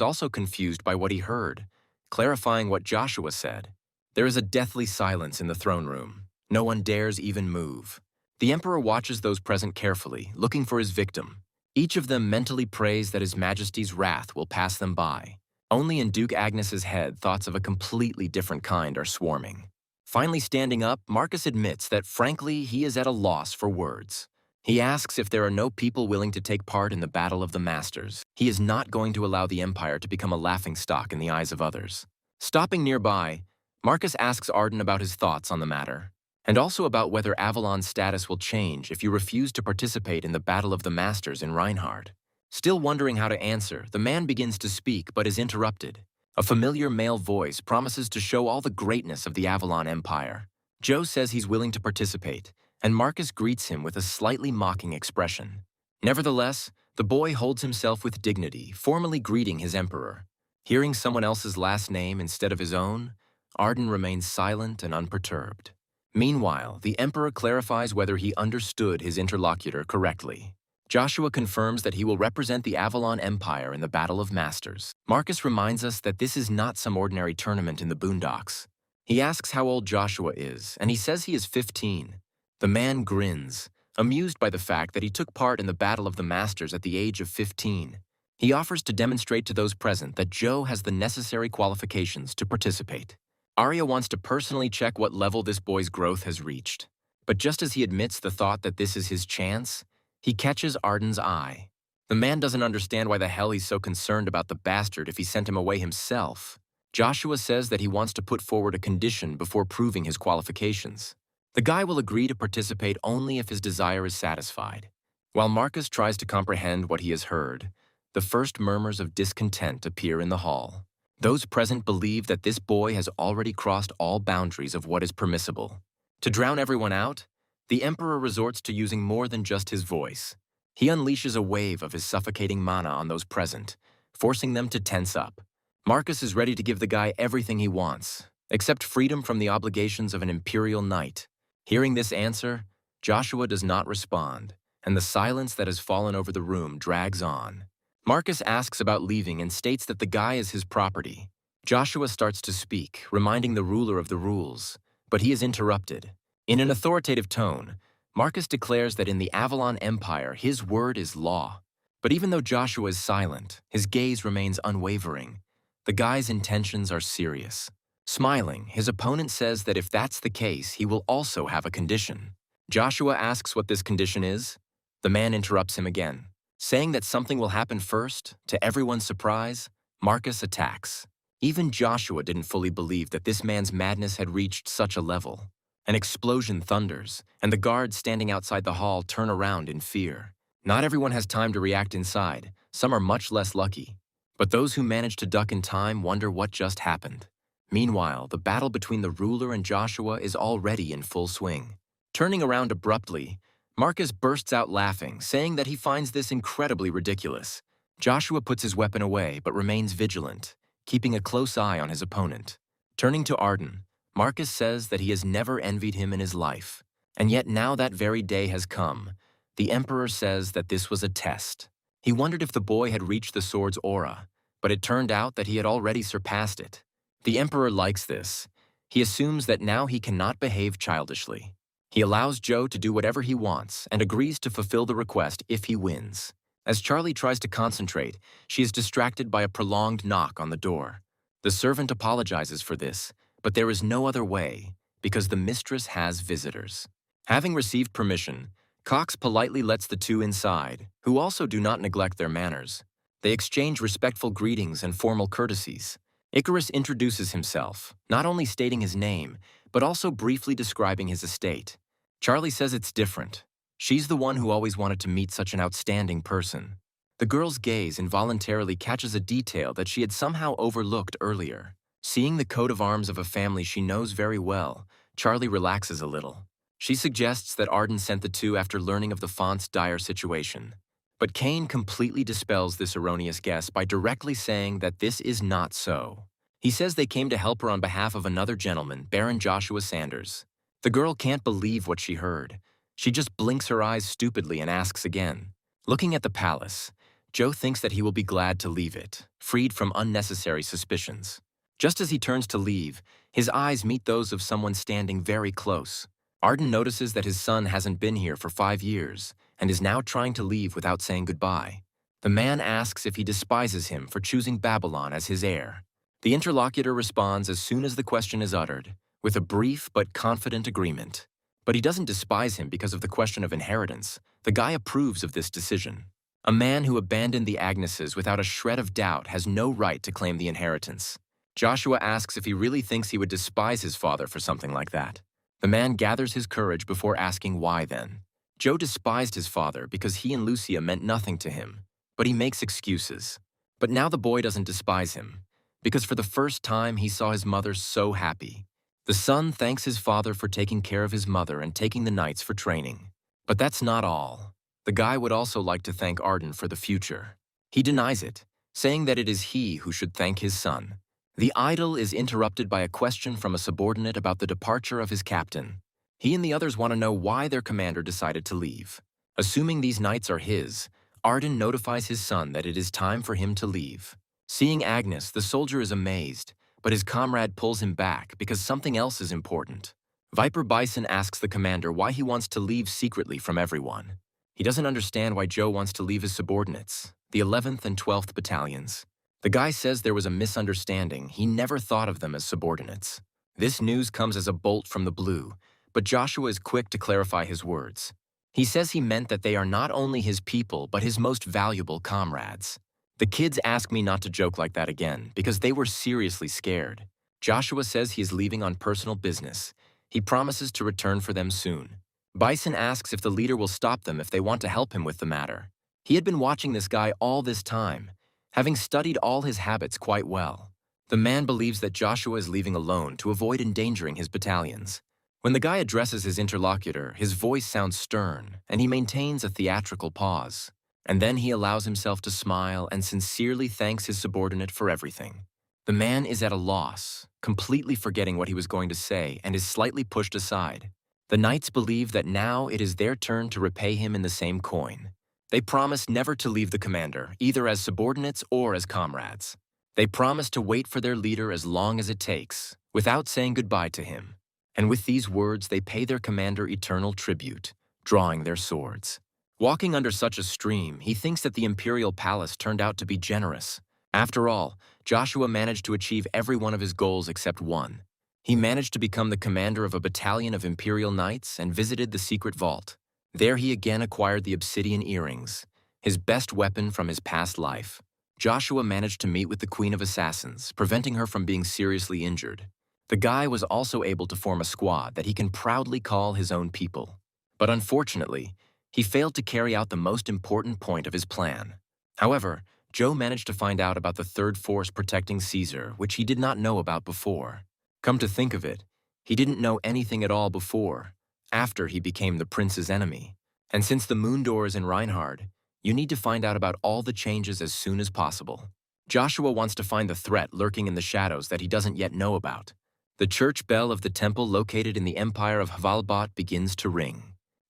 also confused by what he heard, clarifying what Joshua said. There is a deathly silence in the throne room. No one dares even move. The emperor watches those present carefully, looking for his victim. Each of them mentally prays that his majesty's wrath will pass them by. Only in Duke Agnes's head thoughts of a completely different kind are swarming. Finally standing up, Marcus admits that frankly he is at a loss for words. He asks if there are no people willing to take part in the Battle of the Masters. He is not going to allow the Empire to become a laughingstock in the eyes of others. Stopping nearby, Marcus asks Arden about his thoughts on the matter, and also about whether Avalon's status will change if you refuse to participate in the Battle of the Masters in Reinhardt. Still wondering how to answer, the man begins to speak but is interrupted. A familiar male voice promises to show all the greatness of the Avalon Empire. Joe says he's willing to participate, and Marcus greets him with a slightly mocking expression. Nevertheless, the boy holds himself with dignity, formally greeting his emperor. Hearing someone else's last name instead of his own, Arden remains silent and unperturbed. Meanwhile, the emperor clarifies whether he understood his interlocutor correctly. Joshua confirms that he will represent the Avalon Empire in the Battle of Masters. Marcus reminds us that this is not some ordinary tournament in the boondocks. He asks how old Joshua is, and he says he is 15. The man grins, amused by the fact that he took part in the Battle of the Masters at the age of 15. He offers to demonstrate to those present that Joe has the necessary qualifications to participate. Arya wants to personally check what level this boy's growth has reached. But just as he admits the thought that this is his chance, he catches Arden's eye. The man doesn't understand why the hell he's so concerned about the bastard if he sent him away himself. Joshua says that he wants to put forward a condition before proving his qualifications. The guy will agree to participate only if his desire is satisfied. While Marcus tries to comprehend what he has heard, the first murmurs of discontent appear in the hall. Those present believe that this boy has already crossed all boundaries of what is permissible. To drown everyone out, the emperor resorts to using more than just his voice. He unleashes a wave of his suffocating mana on those present, forcing them to tense up. Marcus is ready to give the guy everything he wants, except freedom from the obligations of an imperial knight. Hearing this answer, Joshua does not respond, and the silence that has fallen over the room drags on. Marcus asks about leaving and states that the guy is his property. Joshua starts to speak, reminding the ruler of the rules, but he is interrupted. In an authoritative tone, Marcus declares that in the Avalon Empire, his word is law. But even though Joshua is silent, his gaze remains unwavering. The guy's intentions are serious. Smiling, his opponent says that if that's the case, he will also have a condition. Joshua asks what this condition is. The man interrupts him again. Saying that something will happen first, to everyone's surprise, Marcus attacks. Even Joshua didn't fully believe that this man's madness had reached such a level. An explosion thunders, and the guards standing outside the hall turn around in fear. Not everyone has time to react inside. Some are much less lucky. But those who manage to duck in time wonder what just happened. Meanwhile, the battle between the ruler and Joshua is already in full swing. Turning around abruptly, Marcus bursts out laughing, saying that he finds this incredibly ridiculous. Joshua puts his weapon away but remains vigilant, keeping a close eye on his opponent. Turning to Arden, Marcus says that he has never envied him in his life, and yet now that very day has come. The Emperor says that this was a test. He wondered if the boy had reached the sword's aura, but it turned out that he had already surpassed it. The Emperor likes this. He assumes that now he cannot behave childishly. He allows Joe to do whatever he wants and agrees to fulfill the request if he wins. As Charlie tries to concentrate, she is distracted by a prolonged knock on the door. The servant apologizes for this, but there is no other way, because the mistress has visitors. Having received permission, Cox politely lets the two inside, who also do not neglect their manners. They exchange respectful greetings and formal courtesies. Icarus introduces himself, not only stating his name, but also briefly describing his estate. Charlie says it's different. She's the one who always wanted to meet such an outstanding person. The girl's gaze involuntarily catches a detail that she had somehow overlooked earlier. Seeing the coat of arms of a family she knows very well, Charlie relaxes a little. She suggests that Arden sent the two after learning of the font's dire situation. But Cain completely dispels this erroneous guess by directly saying that this is not so. He says they came to help her on behalf of another gentleman, Baron Joshua Sanders. The girl can't believe what she heard. She just blinks her eyes stupidly and asks again. Looking at the palace, Joe thinks that he will be glad to leave it, freed from unnecessary suspicions. Just as he turns to leave, his eyes meet those of someone standing very close. Arden notices that his son hasn't been here for 5 years and is now trying to leave without saying goodbye. The man asks if he despises him for choosing Babylon as his heir. The interlocutor responds as soon as the question is uttered, with a brief but confident agreement. But he doesn't despise him because of the question of inheritance. The guy approves of this decision. A man who abandoned the Agneses without a shred of doubt has no right to claim the inheritance. Joshua asks if he really thinks he would despise his father for something like that. The man gathers his courage before asking why then. Joe despised his father because he and Lucia meant nothing to him, but he makes excuses. But now the boy doesn't despise him, because for the first time he saw his mother so happy. The son thanks his father for taking care of his mother and taking the knights for training. But that's not all. The guy would also like to thank Arden for the future. He denies it, saying that it is he who should thank his son. The idyll is interrupted by a question from a subordinate about the departure of his captain. He and the others want to know why their commander decided to leave. Assuming these knights are his, Arden notifies his son that it is time for him to leave. Seeing Agnes, the soldier is amazed, but his comrade pulls him back because something else is important. Viper Bison asks the commander why he wants to leave secretly from everyone. He doesn't understand why Joe wants to leave his subordinates, the 11th and 12th battalions. The guy says there was a misunderstanding. He never thought of them as subordinates. This news comes as a bolt from the blue, but Joshua is quick to clarify his words. He says he meant that they are not only his people, but his most valuable comrades. The kids ask me not to joke like that again, because they were seriously scared. Joshua says he is leaving on personal business. He promises to return for them soon. Bison asks if the leader will stop them if they want to help him with the matter. He had been watching this guy all this time, having studied all his habits quite well. The man believes that Joshua is leaving alone to avoid endangering his battalions. When the guy addresses his interlocutor, his voice sounds stern, and he maintains a theatrical pause. And then he allows himself to smile and sincerely thanks his subordinate for everything. The man is at a loss, completely forgetting what he was going to say, and is slightly pushed aside. The knights believe that now it is their turn to repay him in the same coin. They promise never to leave the commander, either as subordinates or as comrades. They promise to wait for their leader as long as it takes, without saying goodbye to him. And with these words, they pay their commander eternal tribute, drawing their swords. Walking under such a stream, he thinks that the imperial palace turned out to be generous. After all, Joshua managed to achieve every one of his goals except one. He managed to become the commander of a battalion of imperial knights and visited the secret vault. There he again acquired the obsidian earrings, his best weapon from his past life. Joshua managed to meet with the Queen of Assassins, preventing her from being seriously injured. The guy was also able to form a squad that he can proudly call his own people. But unfortunately, he failed to carry out the most important point of his plan. However, Joe managed to find out about the third force protecting Caesar, which he did not know about before. Come to think of it, he didn't know anything at all before, after he became the prince's enemy. And since the moon door is in Reinhard, you need to find out about all the changes as soon as possible. Joshua wants to find the threat lurking in the shadows that he doesn't yet know about. The church bell of the temple located in the empire of Hvalbot begins to ring.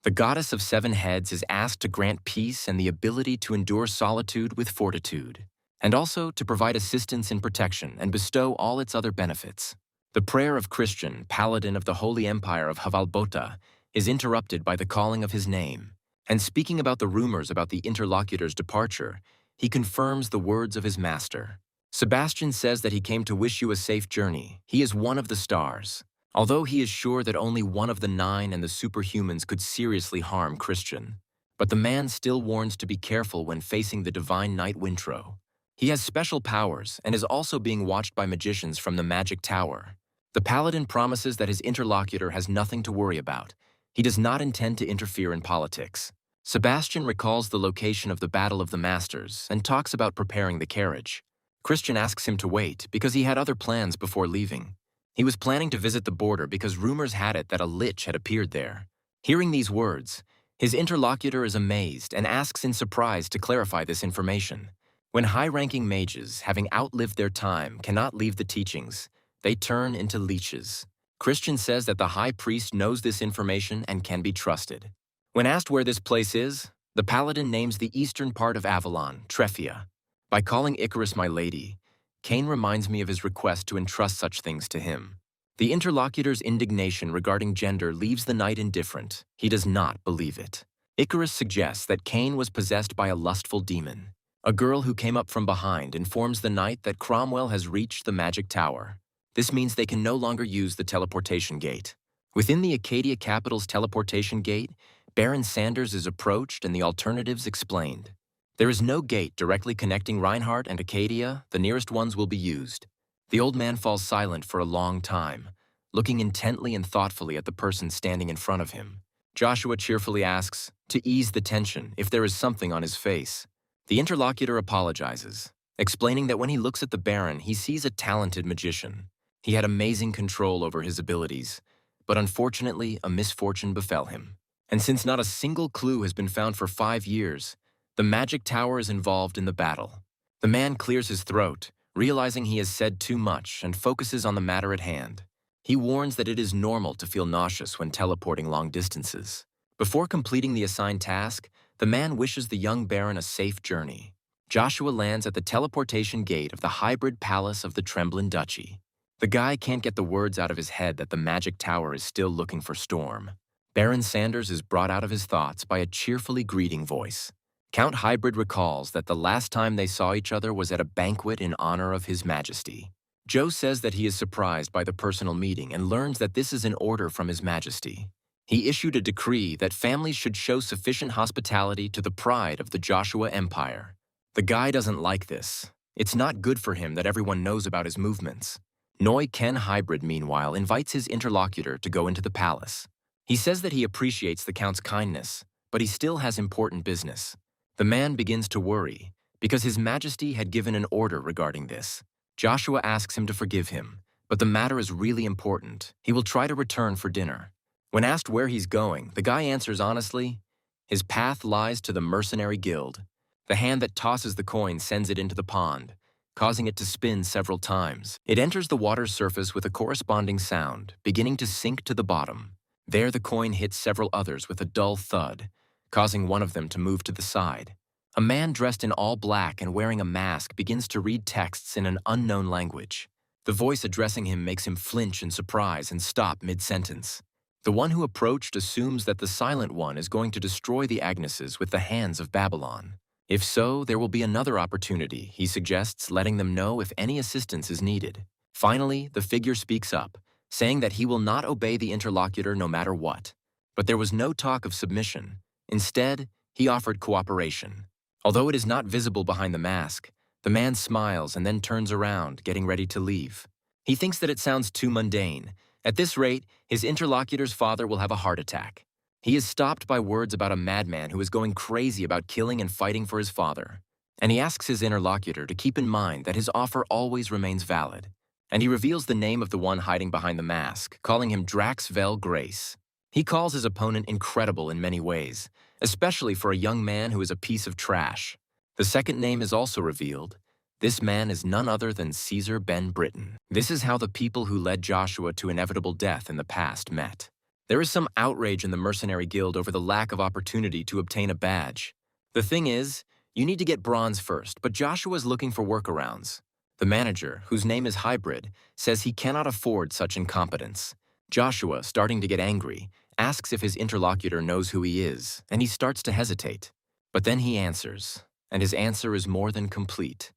The goddess of 7 heads is asked to grant peace and the ability to endure solitude with fortitude, and also to provide assistance in protection and bestow all its other benefits. The prayer of Christian, paladin of the Holy Empire of Hvalbota, is interrupted by the calling of his name, And speaking about the rumors about the interlocutor's departure, he confirms the words of his master. Sebastian says that he came to wish you a safe journey. He is one of the stars. Although he is sure that only one of the 9 and the superhumans could seriously harm Christian. But the man still warns to be careful when facing the divine knight Wintro. He has special powers and is also being watched by magicians from the magic tower. The paladin promises that his interlocutor has nothing to worry about. He does not intend to interfere in politics. Sebastian recalls the location of the Battle of the Masters and talks about preparing the carriage. Christian asks him to wait because he had other plans before leaving. He was planning to visit the border because rumors had it that a lich had appeared there. Hearing these words, his interlocutor is amazed and asks in surprise to clarify this information. When high-ranking mages, having outlived their time, cannot leave the teachings, they turn into leeches. Christian says that the high priest knows this information and can be trusted. When asked where this place is, the paladin names the eastern part of Avalon, Treffia. By calling Icarus my lady, Cain reminds me of his request to entrust such things to him. The interlocutor's indignation regarding gender leaves the knight indifferent. He does not believe it. Icarus suggests that Cain was possessed by a lustful demon. A girl who came up from behind informs the knight that Cromwell has reached the magic tower. This means they can no longer use the teleportation gate. Within the Acadia capital's teleportation gate, Baron Sanders is approached and the alternatives explained. There is no gate directly connecting Reinhardt and Acadia. The nearest ones will be used. The old man falls silent for a long time, looking intently and thoughtfully at the person standing in front of him. Joshua cheerfully asks to ease the tension if there is something on his face. The interlocutor apologizes, explaining that when he looks at the Baron, he sees a talented magician. He had amazing control over his abilities, but unfortunately, a misfortune befell him. And since not a single clue has been found for 5 years, the magic tower is involved in the battle. The man clears his throat, realizing he has said too much, and focuses on the matter at hand. He warns that it is normal to feel nauseous when teleporting long distances. Before completing the assigned task, the man wishes the young Baron a safe journey. Joshua lands at the teleportation gate of the hybrid palace of the Tremblin Duchy. The guy can't get the words out of his head that the magic tower is still looking for Storm. Baron Sanders is brought out of his thoughts by a cheerfully greeting voice. Count Hybrid recalls that the last time they saw each other was at a banquet in honor of His Majesty. Joe says that he is surprised by the personal meeting and learns that this is an order from His Majesty. He issued a decree that families should show sufficient hospitality to the pride of the Joshua Empire. The guy doesn't like this. It's not good for him that everyone knows about his movements. Noi Ken Hybrid, meanwhile, invites his interlocutor to go into the palace. He says that he appreciates the Count's kindness, but he still has important business. The man begins to worry, because His Majesty had given an order regarding this. Joshua asks him to forgive him, but the matter is really important. He will try to return for dinner. When asked where he's going, the guy answers honestly, his path lies to the Mercenary Guild. The hand that tosses the coin sends it into the pond, causing it to spin several times. It enters the water's surface with a corresponding sound, beginning to sink to the bottom. There the coin hits several others with a dull thud, causing one of them to move to the side. A man dressed in all black and wearing a mask begins to read texts in an unknown language. The voice addressing him makes him flinch in surprise and stop mid-sentence. The one who approached assumes that the Silent One is going to destroy the Agneses with the hands of Babylon. If so, there will be another opportunity, he suggests, letting them know if any assistance is needed. Finally, the figure speaks up, saying that he will not obey the interlocutor no matter what. But there was no talk of submission. Instead, he offered cooperation. Although it is not visible behind the mask, the man smiles and then turns around, getting ready to leave. He thinks that it sounds too mundane. At this rate, his interlocutor's father will have a heart attack. He is stopped by words about a madman who is going crazy about killing and fighting for his father. And he asks his interlocutor to keep in mind that his offer always remains valid. And he reveals the name of the one hiding behind the mask, calling him Draxvel Grace. He calls his opponent incredible in many ways, especially for a young man who is a piece of trash. The second name is also revealed. This man is none other than Caesar Ben Britain. This is how the people who led Joshua to inevitable death in the past met. There is some outrage in the Mercenary Guild over the lack of opportunity to obtain a badge. The thing is, you need to get bronze first, but Joshua is looking for workarounds. The manager, whose name is Hybrid, says he cannot afford such incompetence. Joshua, starting to get angry, asks if his interlocutor knows who he is, and he starts to hesitate. But then he answers, and his answer is more than complete.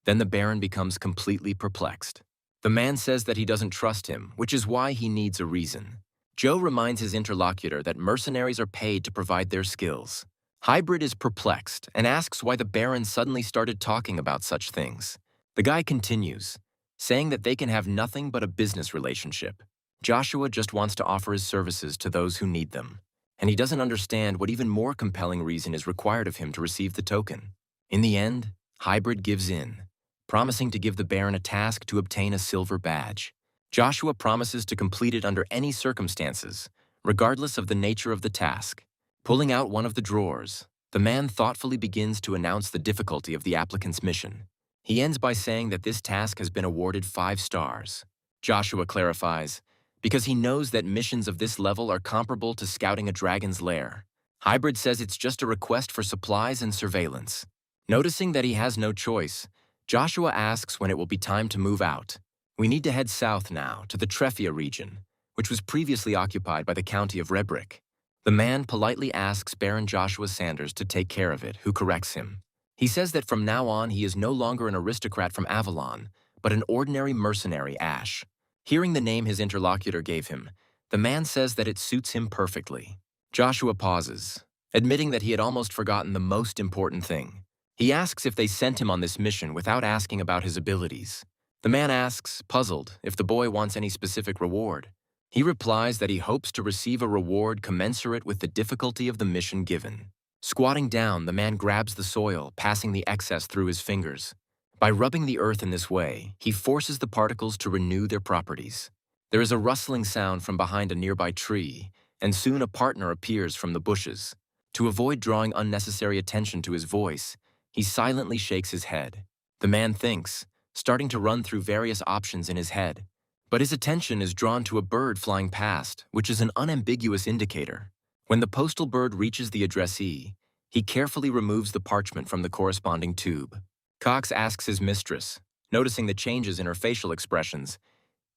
Then the Baron becomes completely perplexed. The man says that he doesn't trust him, which is why he needs a reason. Joe reminds his interlocutor that mercenaries are paid to provide their skills. Hybrid is perplexed and asks why the Baron suddenly started talking about such things. The guy continues, saying that they can have nothing but a business relationship. Joshua just wants to offer his services to those who need them, and he doesn't understand what even more compelling reason is required of him to receive the token. In the end, Hybrid gives in, promising to give the Baron a task to obtain a silver badge. Joshua promises to complete it under any circumstances, regardless of the nature of the task. Pulling out one of the drawers, the man thoughtfully begins to announce the difficulty of the applicant's mission. He ends by saying that this task has been awarded 5 stars. Joshua clarifies, because he knows that missions of this level are comparable to scouting a dragon's lair. Hybrid says it's just a request for supplies and surveillance. Noticing that he has no choice, Joshua asks when it will be time to move out. We need to head south now, to the Treffia region, which was previously occupied by the county of Rebrick. The man politely asks Baron Joshua Sanders to take care of it, who corrects him. He says that from now on he is no longer an aristocrat from Avalon, but an ordinary mercenary Ash. Hearing the name his interlocutor gave him, the man says that it suits him perfectly. Joshua pauses, admitting that he had almost forgotten the most important thing. He asks if they sent him on this mission without asking about his abilities. The man asks, puzzled, if the boy wants any specific reward. He replies that he hopes to receive a reward commensurate with the difficulty of the mission given. Squatting down, the man grabs the soil, passing the excess through his fingers. By rubbing the earth in this way, he forces the particles to renew their properties. There is a rustling sound from behind a nearby tree, and soon a partner appears from the bushes. To avoid drawing unnecessary attention to his voice, he silently shakes his head. The man thinks, starting to run through various options in his head. But his attention is drawn to a bird flying past, which is an unambiguous indicator. When the postal bird reaches the addressee, he carefully removes the parchment from the corresponding tube. Cox asks his mistress, noticing the changes in her facial expressions,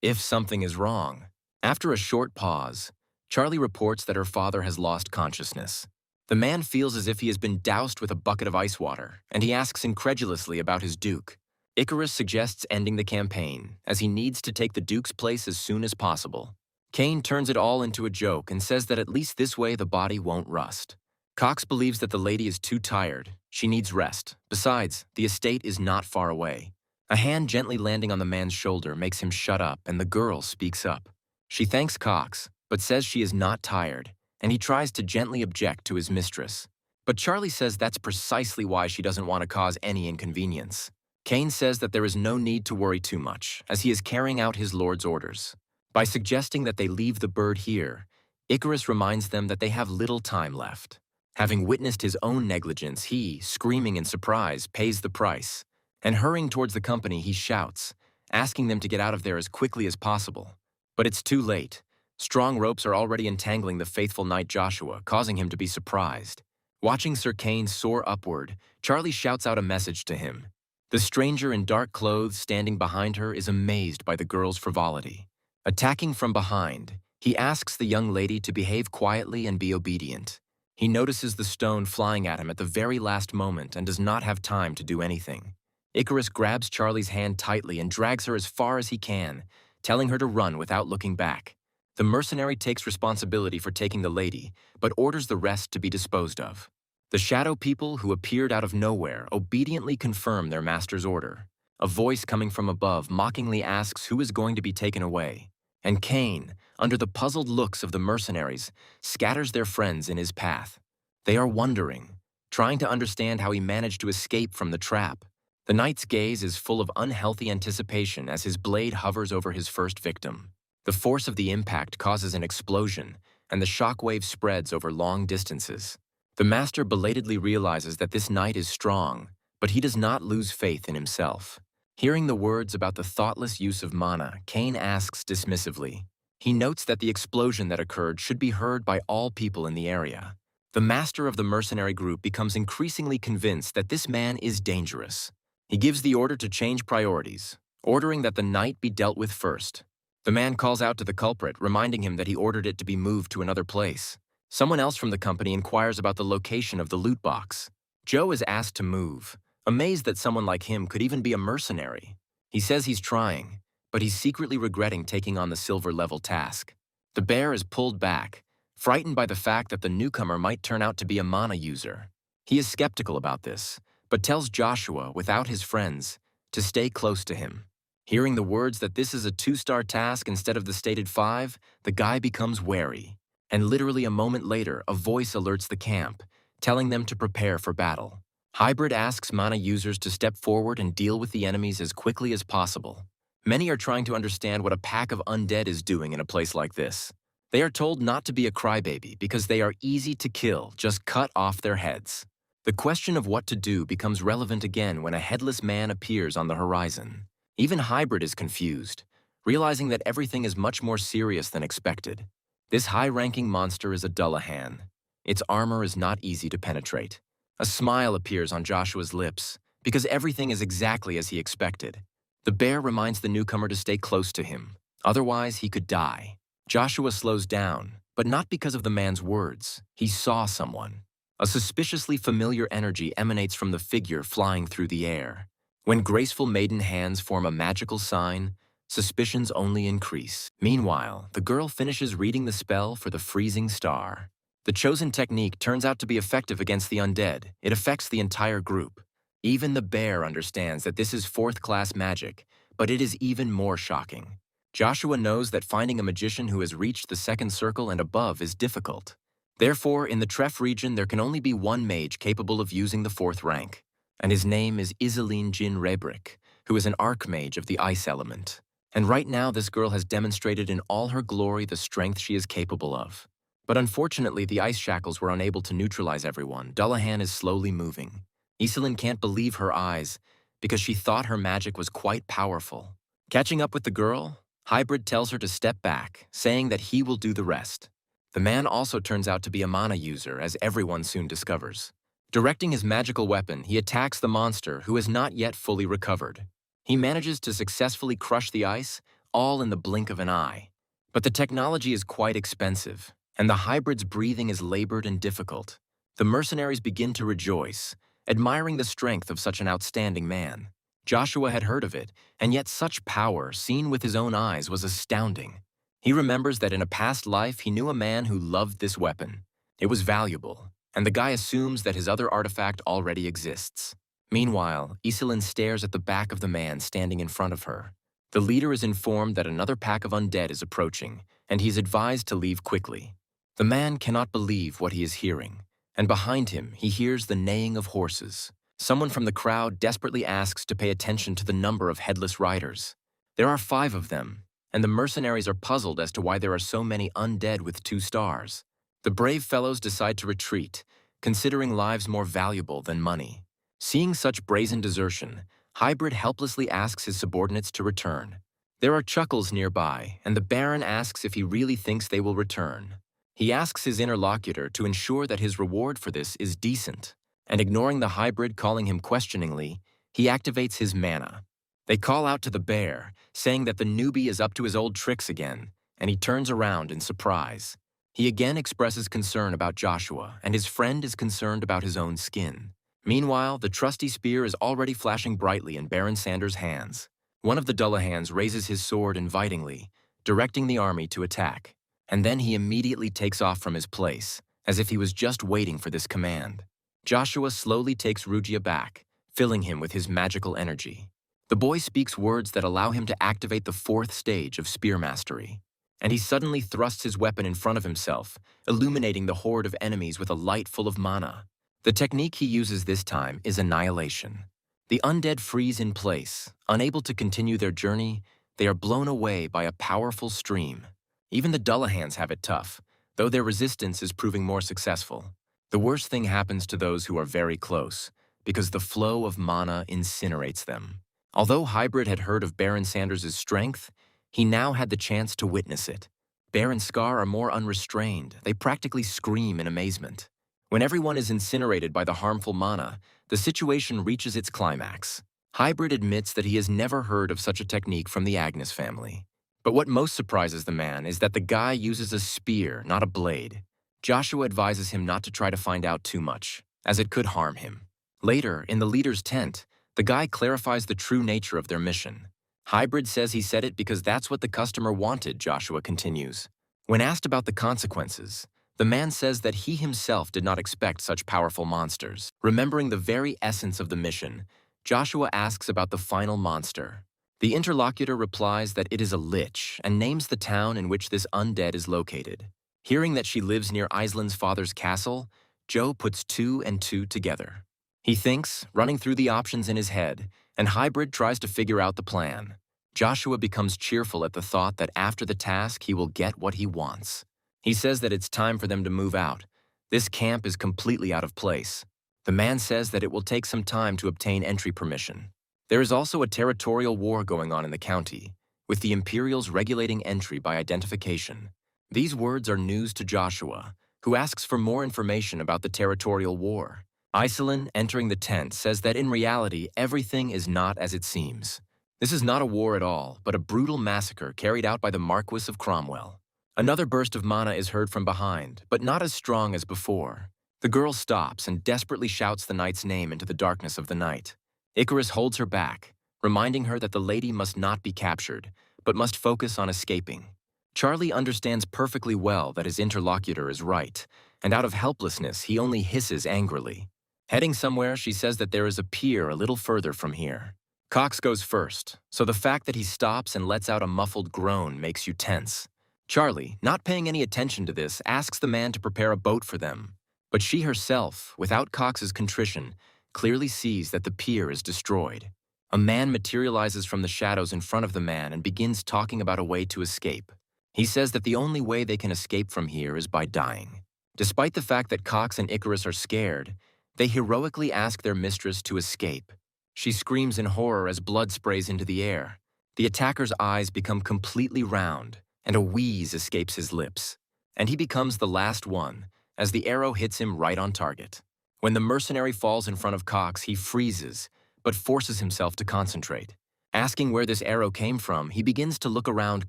if something is wrong. After a short pause, Charlie reports that her father has lost consciousness. The man feels as if he has been doused with a bucket of ice water, and he asks incredulously about his duke. Icarus suggests ending the campaign, as he needs to take the Duke's place as soon as possible. Cain turns it all into a joke and says that at least this way the body won't rust. Cox believes that the lady is too tired. She needs rest. Besides, the estate is not far away. A hand gently landing on the man's shoulder makes him shut up, and the girl speaks up. She thanks Cox, but says she is not tired, and he tries to gently object to his mistress. But Charlie says that's precisely why she doesn't want to cause any inconvenience. Cain says that there is no need to worry too much, as he is carrying out his lord's orders. By suggesting that they leave the bird here, Icarus reminds them that they have little time left. Having witnessed his own negligence, he, screaming in surprise, pays the price. And hurrying towards the company, he shouts, asking them to get out of there as quickly as possible. But it's too late. Strong ropes are already entangling the faithful knight Joshua, causing him to be surprised. Watching Sir Cain soar upward, Charlie shouts out a message to him. The stranger in dark clothes standing behind her is amazed by the girl's frivolity. Attacking from behind, he asks the young lady to behave quietly and be obedient. He notices the stone flying at him at the very last moment and does not have time to do anything. Icarus grabs Charlie's hand tightly and drags her as far as he can, telling her to run without looking back. The mercenary takes responsibility for taking the lady, but orders the rest to be disposed of. The shadow people who appeared out of nowhere obediently confirm their master's order. A voice coming from above mockingly asks who is going to be taken away, and Cain, under the puzzled looks of the mercenaries, scatters their friends in his path. They are wondering, trying to understand how he managed to escape from the trap. The knight's gaze is full of unhealthy anticipation as his blade hovers over his first victim. The force of the impact causes an explosion, and the shockwave spreads over long distances. The master belatedly realizes that this knight is strong, but he does not lose faith in himself. Hearing the words about the thoughtless use of mana, Cain asks dismissively. He notes that the explosion that occurred should be heard by all people in the area. The master of the mercenary group becomes increasingly convinced that this man is dangerous. He gives the order to change priorities, ordering that the knight be dealt with first. The man calls out to the culprit, reminding him that he ordered it to be moved to another place. Someone else from the company inquires about the location of the loot box. Joe is asked to move, amazed that someone like him could even be a mercenary. He says he's trying, but he's secretly regretting taking on the silver-level task. The bear is pulled back, frightened by the fact that the newcomer might turn out to be a mana user. He is skeptical about this, but tells Joshua, without his friends, to stay close to him. Hearing the words that this is a 2-star task instead of the stated 5, the guy becomes wary. And literally a moment later, a voice alerts the camp, telling them to prepare for battle. Hybrid asks mana users to step forward and deal with the enemies as quickly as possible. Many are trying to understand what a pack of undead is doing in a place like this. They are told not to be a crybaby because they are easy to kill, just cut off their heads. The question of what to do becomes relevant again when a headless man appears on the horizon. Even Hybrid is confused, realizing that everything is much more serious than expected. This high-ranking monster is a Dullahan. Its armor is not easy to penetrate. A smile appears on Joshua's lips, because everything is exactly as he expected. The bear reminds the newcomer to stay close to him, otherwise he could die. Joshua slows down, but not because of the man's words. He saw someone. A suspiciously familiar energy emanates from the figure flying through the air. When graceful maiden hands form a magical sign, suspicions only increase. Meanwhile, the girl finishes reading the spell for the freezing star. The chosen technique turns out to be effective against the undead. It affects the entire group. Even the bear understands that this is 4th-class magic, but it is even more shocking. Joshua knows that finding a magician who has reached the 2nd circle and above is difficult. Therefore, in the Tref region, there can only be one mage capable of using the 4th rank, and his name is Iselin Jin Rebrick, who is an archmage of the ice element. And right now, this girl has demonstrated in all her glory the strength she is capable of. But unfortunately, the ice shackles were unable to neutralize everyone. Dullahan is slowly moving. Iselin can't believe her eyes, because she thought her magic was quite powerful. Catching up with the girl, Hybrid tells her to step back, saying that he will do the rest. The man also turns out to be a mana user, as everyone soon discovers. Directing his magical weapon, he attacks the monster, who has not yet fully recovered. He manages to successfully crush the ice, all in the blink of an eye. But the technology is quite expensive, and the hybrid's breathing is labored and difficult. The mercenaries begin to rejoice, admiring the strength of such an outstanding man. Joshua had heard of it, and yet such power, seen with his own eyes, was astounding. He remembers that in a past life he knew a man who loved this weapon. It was valuable, and the guy assumes that his other artifact already exists. Meanwhile, Iselin stares at the back of the man standing in front of her. The leader is informed that another pack of undead is approaching, and he's advised to leave quickly. The man cannot believe what he is hearing, and behind him he hears the neighing of horses. Someone from the crowd desperately asks to pay attention to the number of headless riders. There are 5 of them, and the mercenaries are puzzled as to why there are so many undead with 2 stars. The brave fellows decide to retreat, considering lives more valuable than money. Seeing such brazen desertion, Hybrid helplessly asks his subordinates to return. There are chuckles nearby, and the Baron asks if he really thinks they will return. He asks his interlocutor to ensure that his reward for this is decent, and ignoring the Hybrid calling him questioningly, he activates his mana. They call out to the bear, saying that the newbie is up to his old tricks again, and he turns around in surprise. He again expresses concern about Joshua, and his friend is concerned about his own skin. Meanwhile, the trusty spear is already flashing brightly in Baron Sanders' hands. One of the Dullahans raises his sword invitingly, directing the army to attack, and then he immediately takes off from his place, as if he was just waiting for this command. Joshua slowly takes Rugia back, filling him with his magical energy. The boy speaks words that allow him to activate the 4th stage of spear mastery, and he suddenly thrusts his weapon in front of himself, illuminating the horde of enemies with a light full of mana. The technique he uses this time is annihilation. The undead freeze in place. Unable to continue their journey, they are blown away by a powerful stream. Even the Dullahans have it tough, though their resistance is proving more successful. The worst thing happens to those who are very close, because the flow of mana incinerates them. Although Hybrid had heard of Baron Sanders' strength, he now had the chance to witness it. Bear and Scar are more unrestrained. They practically scream in amazement. When everyone is incinerated by the harmful mana, the situation reaches its climax. Hybrid admits that he has never heard of such a technique from the Agnes family. But what most surprises the man is that the guy uses a spear, not a blade. Joshua advises him not to try to find out too much, as it could harm him. Later, in the leader's tent, the guy clarifies the true nature of their mission. Hybrid says he said it because that's what the customer wanted, Joshua continues. When asked about the consequences, the man says that he himself did not expect such powerful monsters. Remembering the very essence of the mission, Joshua asks about the final monster. The interlocutor replies that it is a lich and names the town in which this undead is located. Hearing that she lives near Aislin's father's castle, Joe puts 2 and 2 together. He thinks, running through the options in his head, and Hybrid tries to figure out the plan. Joshua becomes cheerful at the thought that after the task he will get what he wants. He says that it's time for them to move out. This camp is completely out of place. The man says that it will take some time to obtain entry permission. There is also a territorial war going on in the county, with the Imperials regulating entry by identification. These words are news to Joshua, who asks for more information about the territorial war. Iselin, entering the tent, says that in reality, everything is not as it seems. This is not a war at all, but a brutal massacre carried out by the Marquis of Cromwell. Another burst of mana is heard from behind, but not as strong as before. The girl stops and desperately shouts the knight's name into the darkness of the night. Icarus holds her back, reminding her that the lady must not be captured, but must focus on escaping. Charlie understands perfectly well that his interlocutor is right, and out of helplessness he only hisses angrily. Heading somewhere, she says that there is a pier a little further from here. Cox goes first, so the fact that he stops and lets out a muffled groan makes you tense. Charlie, not paying any attention to this, asks the man to prepare a boat for them. But she herself, without Cox's contrition, clearly sees that the pier is destroyed. A man materializes from the shadows in front of the man and begins talking about a way to escape. He says that the only way they can escape from here is by dying. Despite the fact that Cox and Icarus are scared, they heroically ask their mistress to escape. She screams in horror as blood sprays into the air. The attacker's eyes become completely round, and a wheeze escapes his lips. And he becomes the last one, as the arrow hits him right on target. When the mercenary falls in front of Cox, he freezes, but forces himself to concentrate. Asking where this arrow came from, he begins to look around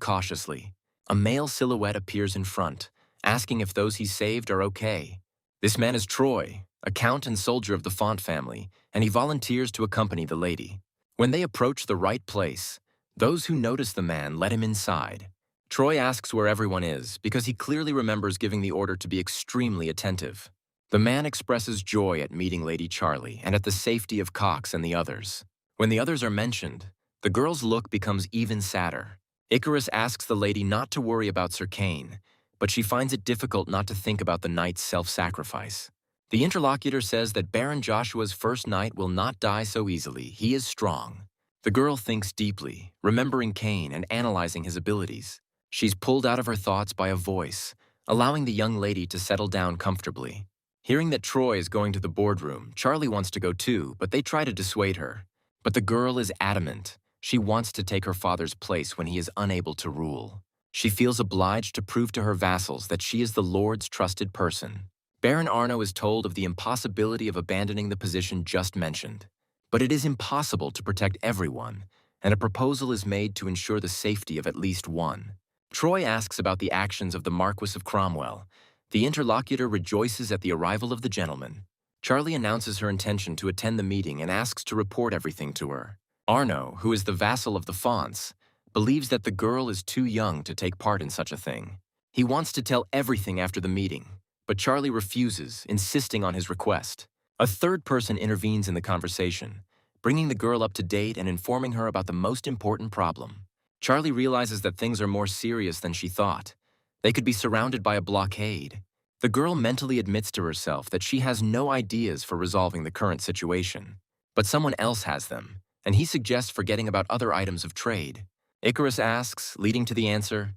cautiously. A male silhouette appears in front, asking if those he saved are okay. This man is Troy, a count and soldier of the Font family, and he volunteers to accompany the lady. When they approach the right place, those who notice the man let him inside. Troy asks where everyone is, because he clearly remembers giving the order to be extremely attentive. The man expresses joy at meeting Lady Charlie and at the safety of Cox and the others. When the others are mentioned, the girl's look becomes even sadder. Icarus asks the lady not to worry about Sir Cain, but she finds it difficult not to think about the knight's self-sacrifice. The interlocutor says that Baron Joshua's first knight will not die so easily. He is strong. The girl thinks deeply, remembering Cain and analyzing his abilities. She's pulled out of her thoughts by a voice, allowing the young lady to settle down comfortably. Hearing that Troy is going to the boardroom, Charlie wants to go too, but they try to dissuade her. But the girl is adamant. She wants to take her father's place when he is unable to rule. She feels obliged to prove to her vassals that she is the Lord's trusted person. Baron Arno is told of the impossibility of abandoning the position just mentioned. But it is impossible to protect everyone, and a proposal is made to ensure the safety of at least one. Troy asks about the actions of the Marquis of Cromwell. The interlocutor rejoices at the arrival of the gentleman. Charlie announces her intention to attend the meeting and asks to report everything to her. Arno, who is the vassal of the Fonts, believes that the girl is too young to take part in such a thing. He wants to tell everything after the meeting, but Charlie refuses, insisting on his request. A third person intervenes in the conversation, bringing the girl up to date and informing her about the most important problem. Charlie realizes that things are more serious than she thought. They could be surrounded by a blockade. The girl mentally admits to herself that she has no ideas for resolving the current situation. But someone else has them, and he suggests forgetting about other items of trade. Icarus asks, leading to the answer,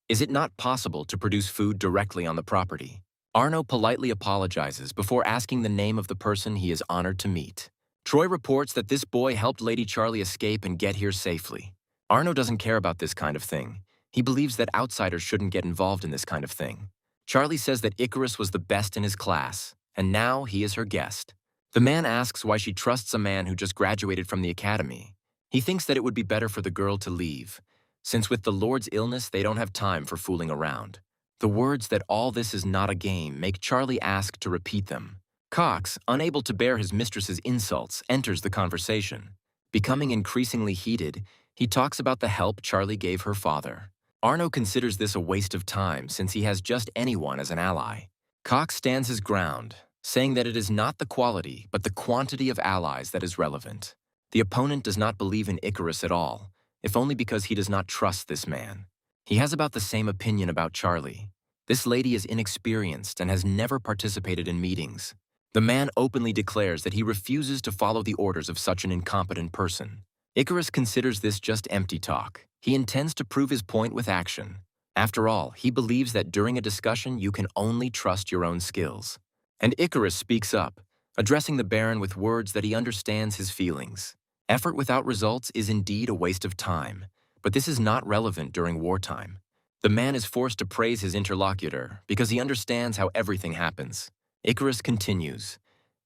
"Is it not possible to produce food directly on the property?" Arno politely apologizes before asking the name of the person he is honored to meet. Troy reports that this boy helped Lady Charlie escape and get here safely. Arno doesn't care about this kind of thing. He believes that outsiders shouldn't get involved in this kind of thing. Charlie says that Icarus was the best in his class, and now he is her guest. The man asks why she trusts a man who just graduated from the academy. He thinks that it would be better for the girl to leave. since with the Lord's illness they don't have time for fooling around. The words that all this is not a game make Charlie ask to repeat them. Cox, unable to bear his mistress's insults, enters the conversation. Becoming increasingly heated, he talks about the help Charlie gave her father. Arno considers this a waste of time since he has just anyone as an ally. Cox stands his ground, saying that it is not the quality but the quantity of allies that is relevant. The opponent does not believe in Icarus at all, if only because he does not trust this man. He has about the same opinion about Charlie. This lady is inexperienced and has never participated in meetings. The man openly declares that he refuses to follow the orders of such an incompetent person. Icarus considers this just empty talk. He intends to prove his point with action. After all, he believes that during a discussion you can only trust your own skills. And Icarus speaks up, addressing the Baron with words that he understands his feelings. Effort without results is indeed a waste of time, but this is not relevant during wartime. The man is forced to praise his interlocutor because he understands how everything happens. Icarus continues,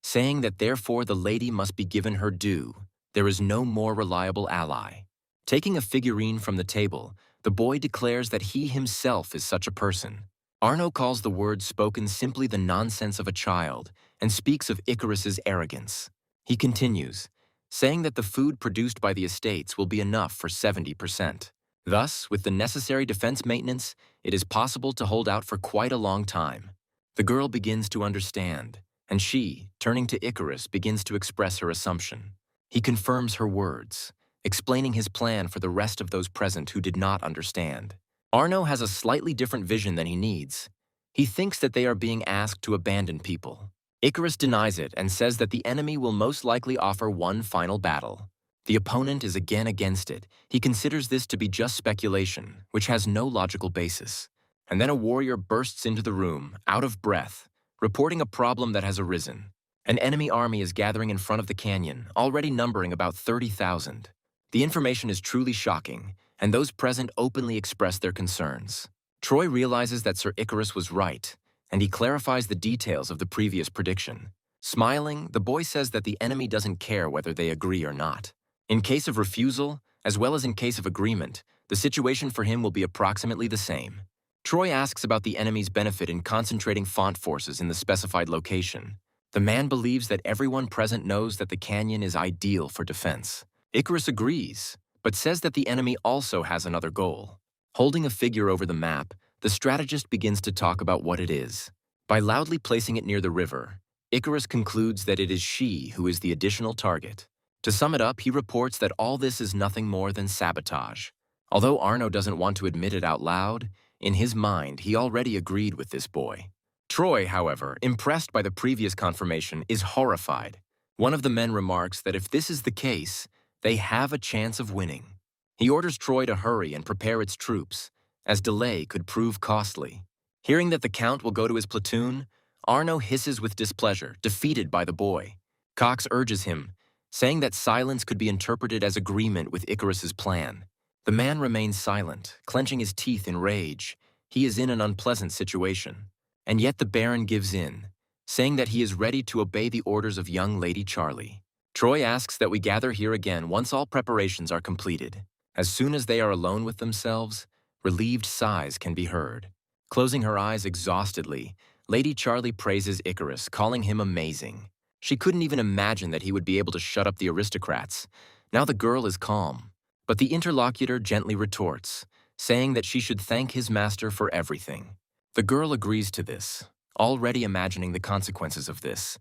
saying that therefore the lady must be given her due. There is no more reliable ally. Taking a figurine from the table, the boy declares that he himself is such a person. Arno calls the words spoken simply the nonsense of a child and speaks of Icarus's arrogance. He continues, saying that the food produced by the estates will be enough for 70%. Thus, with the necessary defense maintenance, it is possible to hold out for quite a long time. The girl begins to understand, and she, turning to Icarus, begins to express her assumption. He confirms her words, explaining his plan for the rest of those present who did not understand. Arno has a slightly different vision than he needs. He thinks that they are being asked to abandon people. Icarus denies it and says that the enemy will most likely offer one final battle. The opponent is again against it. He considers this to be just speculation, which has no logical basis. And then a warrior bursts into the room, out of breath, reporting a problem that has arisen. An enemy army is gathering in front of the canyon, already numbering about 30,000. The information is truly shocking, and those present openly express their concerns. Troy realizes that Sir Icarus was right, and he clarifies the details of the previous prediction. Smiling, the boy says that the enemy doesn't care whether they agree or not. In case of refusal, as well as in case of agreement, the situation for him will be approximately the same. Troy asks about the enemy's benefit in concentrating font forces in the specified location. The man believes that everyone present knows that the canyon is ideal for defense. Icarus agrees, but says that the enemy also has another goal. Holding a figure over the map, the strategist begins to talk about what it is. By loudly placing it near the river, Icarus concludes that it is she who is the additional target. To sum it up, he reports that all this is nothing more than sabotage. Although Arno doesn't want to admit it out loud, in his mind he already agreed with this boy. Troy, however, impressed by the previous confirmation, is horrified. One of the men remarks that if this is the case, they have a chance of winning. He orders Troy to hurry and prepare its troops, as delay could prove costly. Hearing that the Count will go to his platoon, Arno hisses with displeasure, defeated by the boy. Cox urges him, saying that silence could be interpreted as agreement with Icarus's plan. The man remains silent, clenching his teeth in rage. He is in an unpleasant situation. And yet the Baron gives in, saying that he is ready to obey the orders of young Lady Charlie. Troy asks that we gather here again once all preparations are completed. As soon as they are alone with themselves, relieved sighs can be heard. Closing her eyes exhaustedly, Lady Charlie praises Icarus, calling him amazing. She couldn't even imagine that he would be able to shut up the aristocrats. Now the girl is calm. But the interlocutor gently retorts, saying that she should thank his master for everything. The girl agrees to this, already imagining the consequences of this.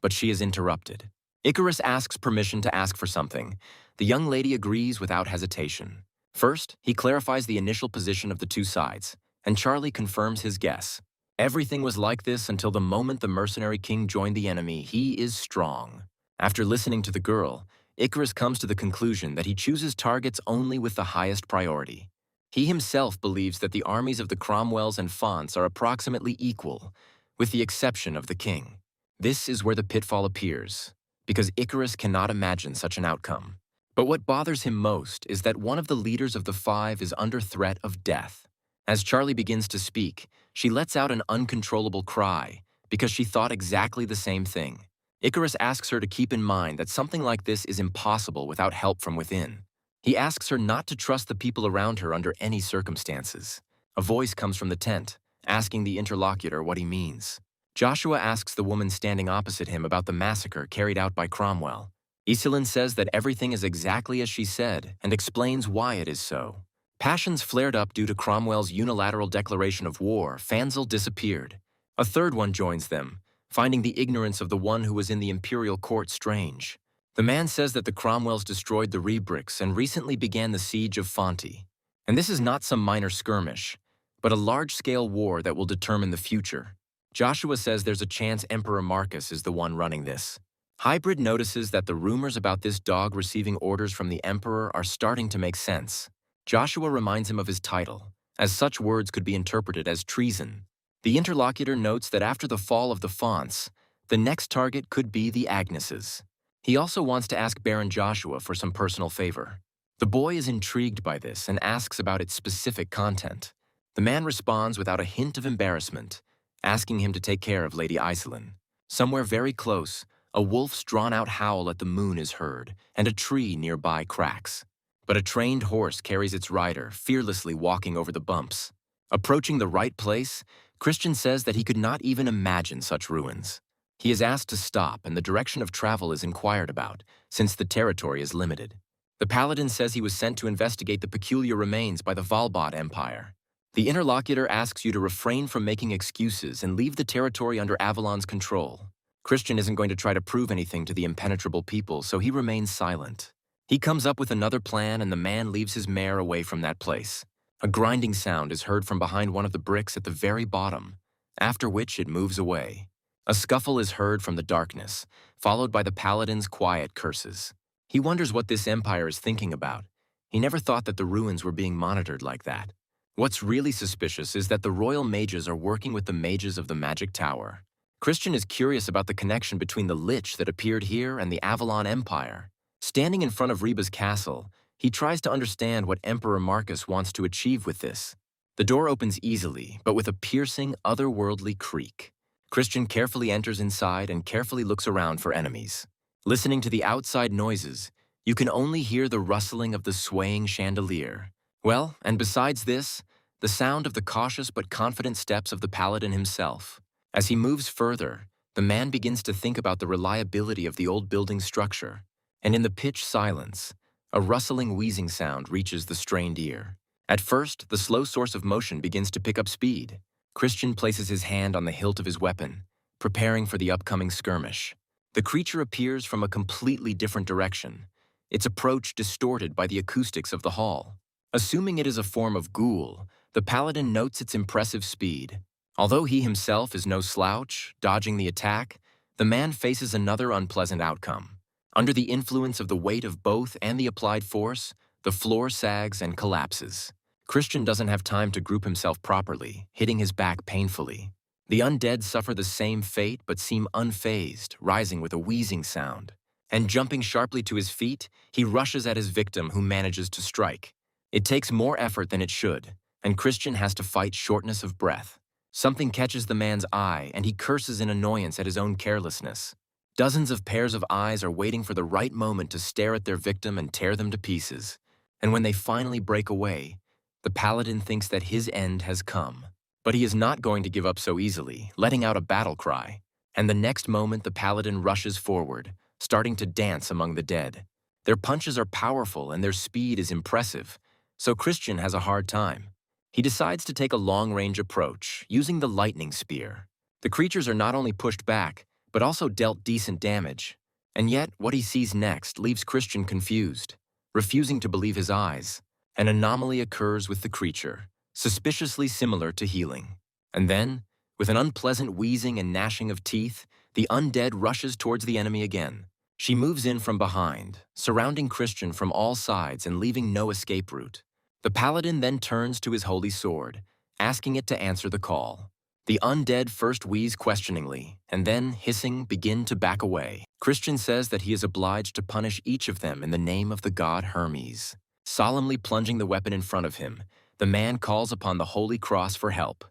But she is interrupted. Icarus asks permission to ask for something. The young lady agrees without hesitation. First, he clarifies the initial position of the two sides, and Charlie confirms his guess. Everything was like this until the moment the mercenary king joined the enemy. He is strong. After listening to the girl, Icarus comes to the conclusion that he chooses targets only with the highest priority. He himself believes that the armies of the Cromwells and Fonts are approximately equal, with the exception of the king. This is where the pitfall appears, because Icarus cannot imagine such an outcome. But what bothers him most is that one of the leaders of the five is under threat of death. As Charlie begins to speak, she lets out an uncontrollable cry because she thought exactly the same thing. Icarus asks her to keep in mind that something like this is impossible without help from within. He asks her not to trust the people around her under any circumstances. A voice comes from the tent, asking the interlocutor what he means. Joshua asks the woman standing opposite him about the massacre carried out by Cromwell. Iselin says that everything is exactly as she said and explains why it is so. Passions flared up due to Cromwell's unilateral declaration of war. Fanzel disappeared. A third one joins them, finding the ignorance of the one who was in the imperial court strange. The man says that the Cromwells destroyed the Rebricks and recently began the siege of Fonty. And this is not some minor skirmish, but a large-scale war that will determine the future. Joshua says there's a chance Emperor Marcus is the one running this. Hybrid notices that the rumors about this dog receiving orders from the Emperor are starting to make sense. Joshua reminds him of his title, as such words could be interpreted as treason. The interlocutor notes that after the fall of the Fonts, the next target could be the Agneses. He also wants to ask Baron Joshua for some personal favor. The boy is intrigued by this and asks about its specific content. The man responds without a hint of embarrassment, asking him to take care of Lady Iselin. Somewhere very close, a wolf's drawn-out howl at the moon is heard, and a tree nearby cracks. But a trained horse carries its rider, fearlessly walking over the bumps. Approaching the right place, Christian says that he could not even imagine such ruins. He is asked to stop, and the direction of travel is inquired about, since the territory is limited. The paladin says he was sent to investigate the peculiar remains by the Valbot Empire. The interlocutor asks you to refrain from making excuses and leave the territory under Avalon's control. Christian isn't going to try to prove anything to the impenetrable people, so he remains silent. He comes up with another plan, and the man leaves his mare away from that place. A grinding sound is heard from behind one of the bricks at the very bottom, after which it moves away. A scuffle is heard from the darkness, followed by the paladin's quiet curses. He wonders what this empire is thinking about. He never thought that the ruins were being monitored like that. What's really suspicious is that the royal mages are working with the mages of the Magic Tower. Christian is curious about the connection between the Lich that appeared here and the Avalon Empire. Standing in front of Reba's castle, he tries to understand what Emperor Marcus wants to achieve with this. The door opens easily, but with a piercing, otherworldly creak. Christian carefully enters inside and carefully looks around for enemies. Listening to the outside noises, you can only hear the rustling of the swaying chandelier. Well, and besides this, the sound of the cautious but confident steps of the paladin himself. As he moves further, the man begins to think about the reliability of the old building's structure. And in the pitch silence, a rustling wheezing sound reaches the strained ear. At first, the slow source of motion begins to pick up speed. Christian places his hand on the hilt of his weapon, preparing for the upcoming skirmish. The creature appears from a completely different direction, its approach distorted by the acoustics of the hall. Assuming it is a form of ghoul, the paladin notes its impressive speed. Although he himself is no slouch, dodging the attack, the man faces another unpleasant outcome. Under the influence of the weight of both and the applied force, the floor sags and collapses. Christian doesn't have time to group himself properly, hitting his back painfully. The undead suffer the same fate but seem unfazed, rising with a wheezing sound. And jumping sharply to his feet, he rushes at his victim who manages to strike. It takes more effort than it should, and Christian has to fight shortness of breath. Something catches the man's eye, and he curses in annoyance at his own carelessness. Dozens of pairs of eyes are waiting for the right moment to stare at their victim and tear them to pieces. And when they finally break away, the paladin thinks that his end has come. But he is not going to give up so easily, letting out a battle cry. And the next moment, the paladin rushes forward, starting to dance among the dead. Their punches are powerful and their speed is impressive, so Christian has a hard time. He decides to take a long-range approach, using the lightning spear. The creatures are not only pushed back, but also dealt decent damage. And yet, what he sees next leaves Christian confused, refusing to believe his eyes. An anomaly occurs with the creature, suspiciously similar to healing. And then, with an unpleasant wheezing and gnashing of teeth, the undead rushes towards the enemy again. She moves in from behind, surrounding Christian from all sides and leaving no escape route. The paladin then turns to his holy sword, asking it to answer the call. The undead first wheeze questioningly, and then, hissing, begin to back away. Christian says that he is obliged to punish each of them in the name of the god Hermes. Solemnly plunging the weapon in front of him, the man calls upon the holy cross for help.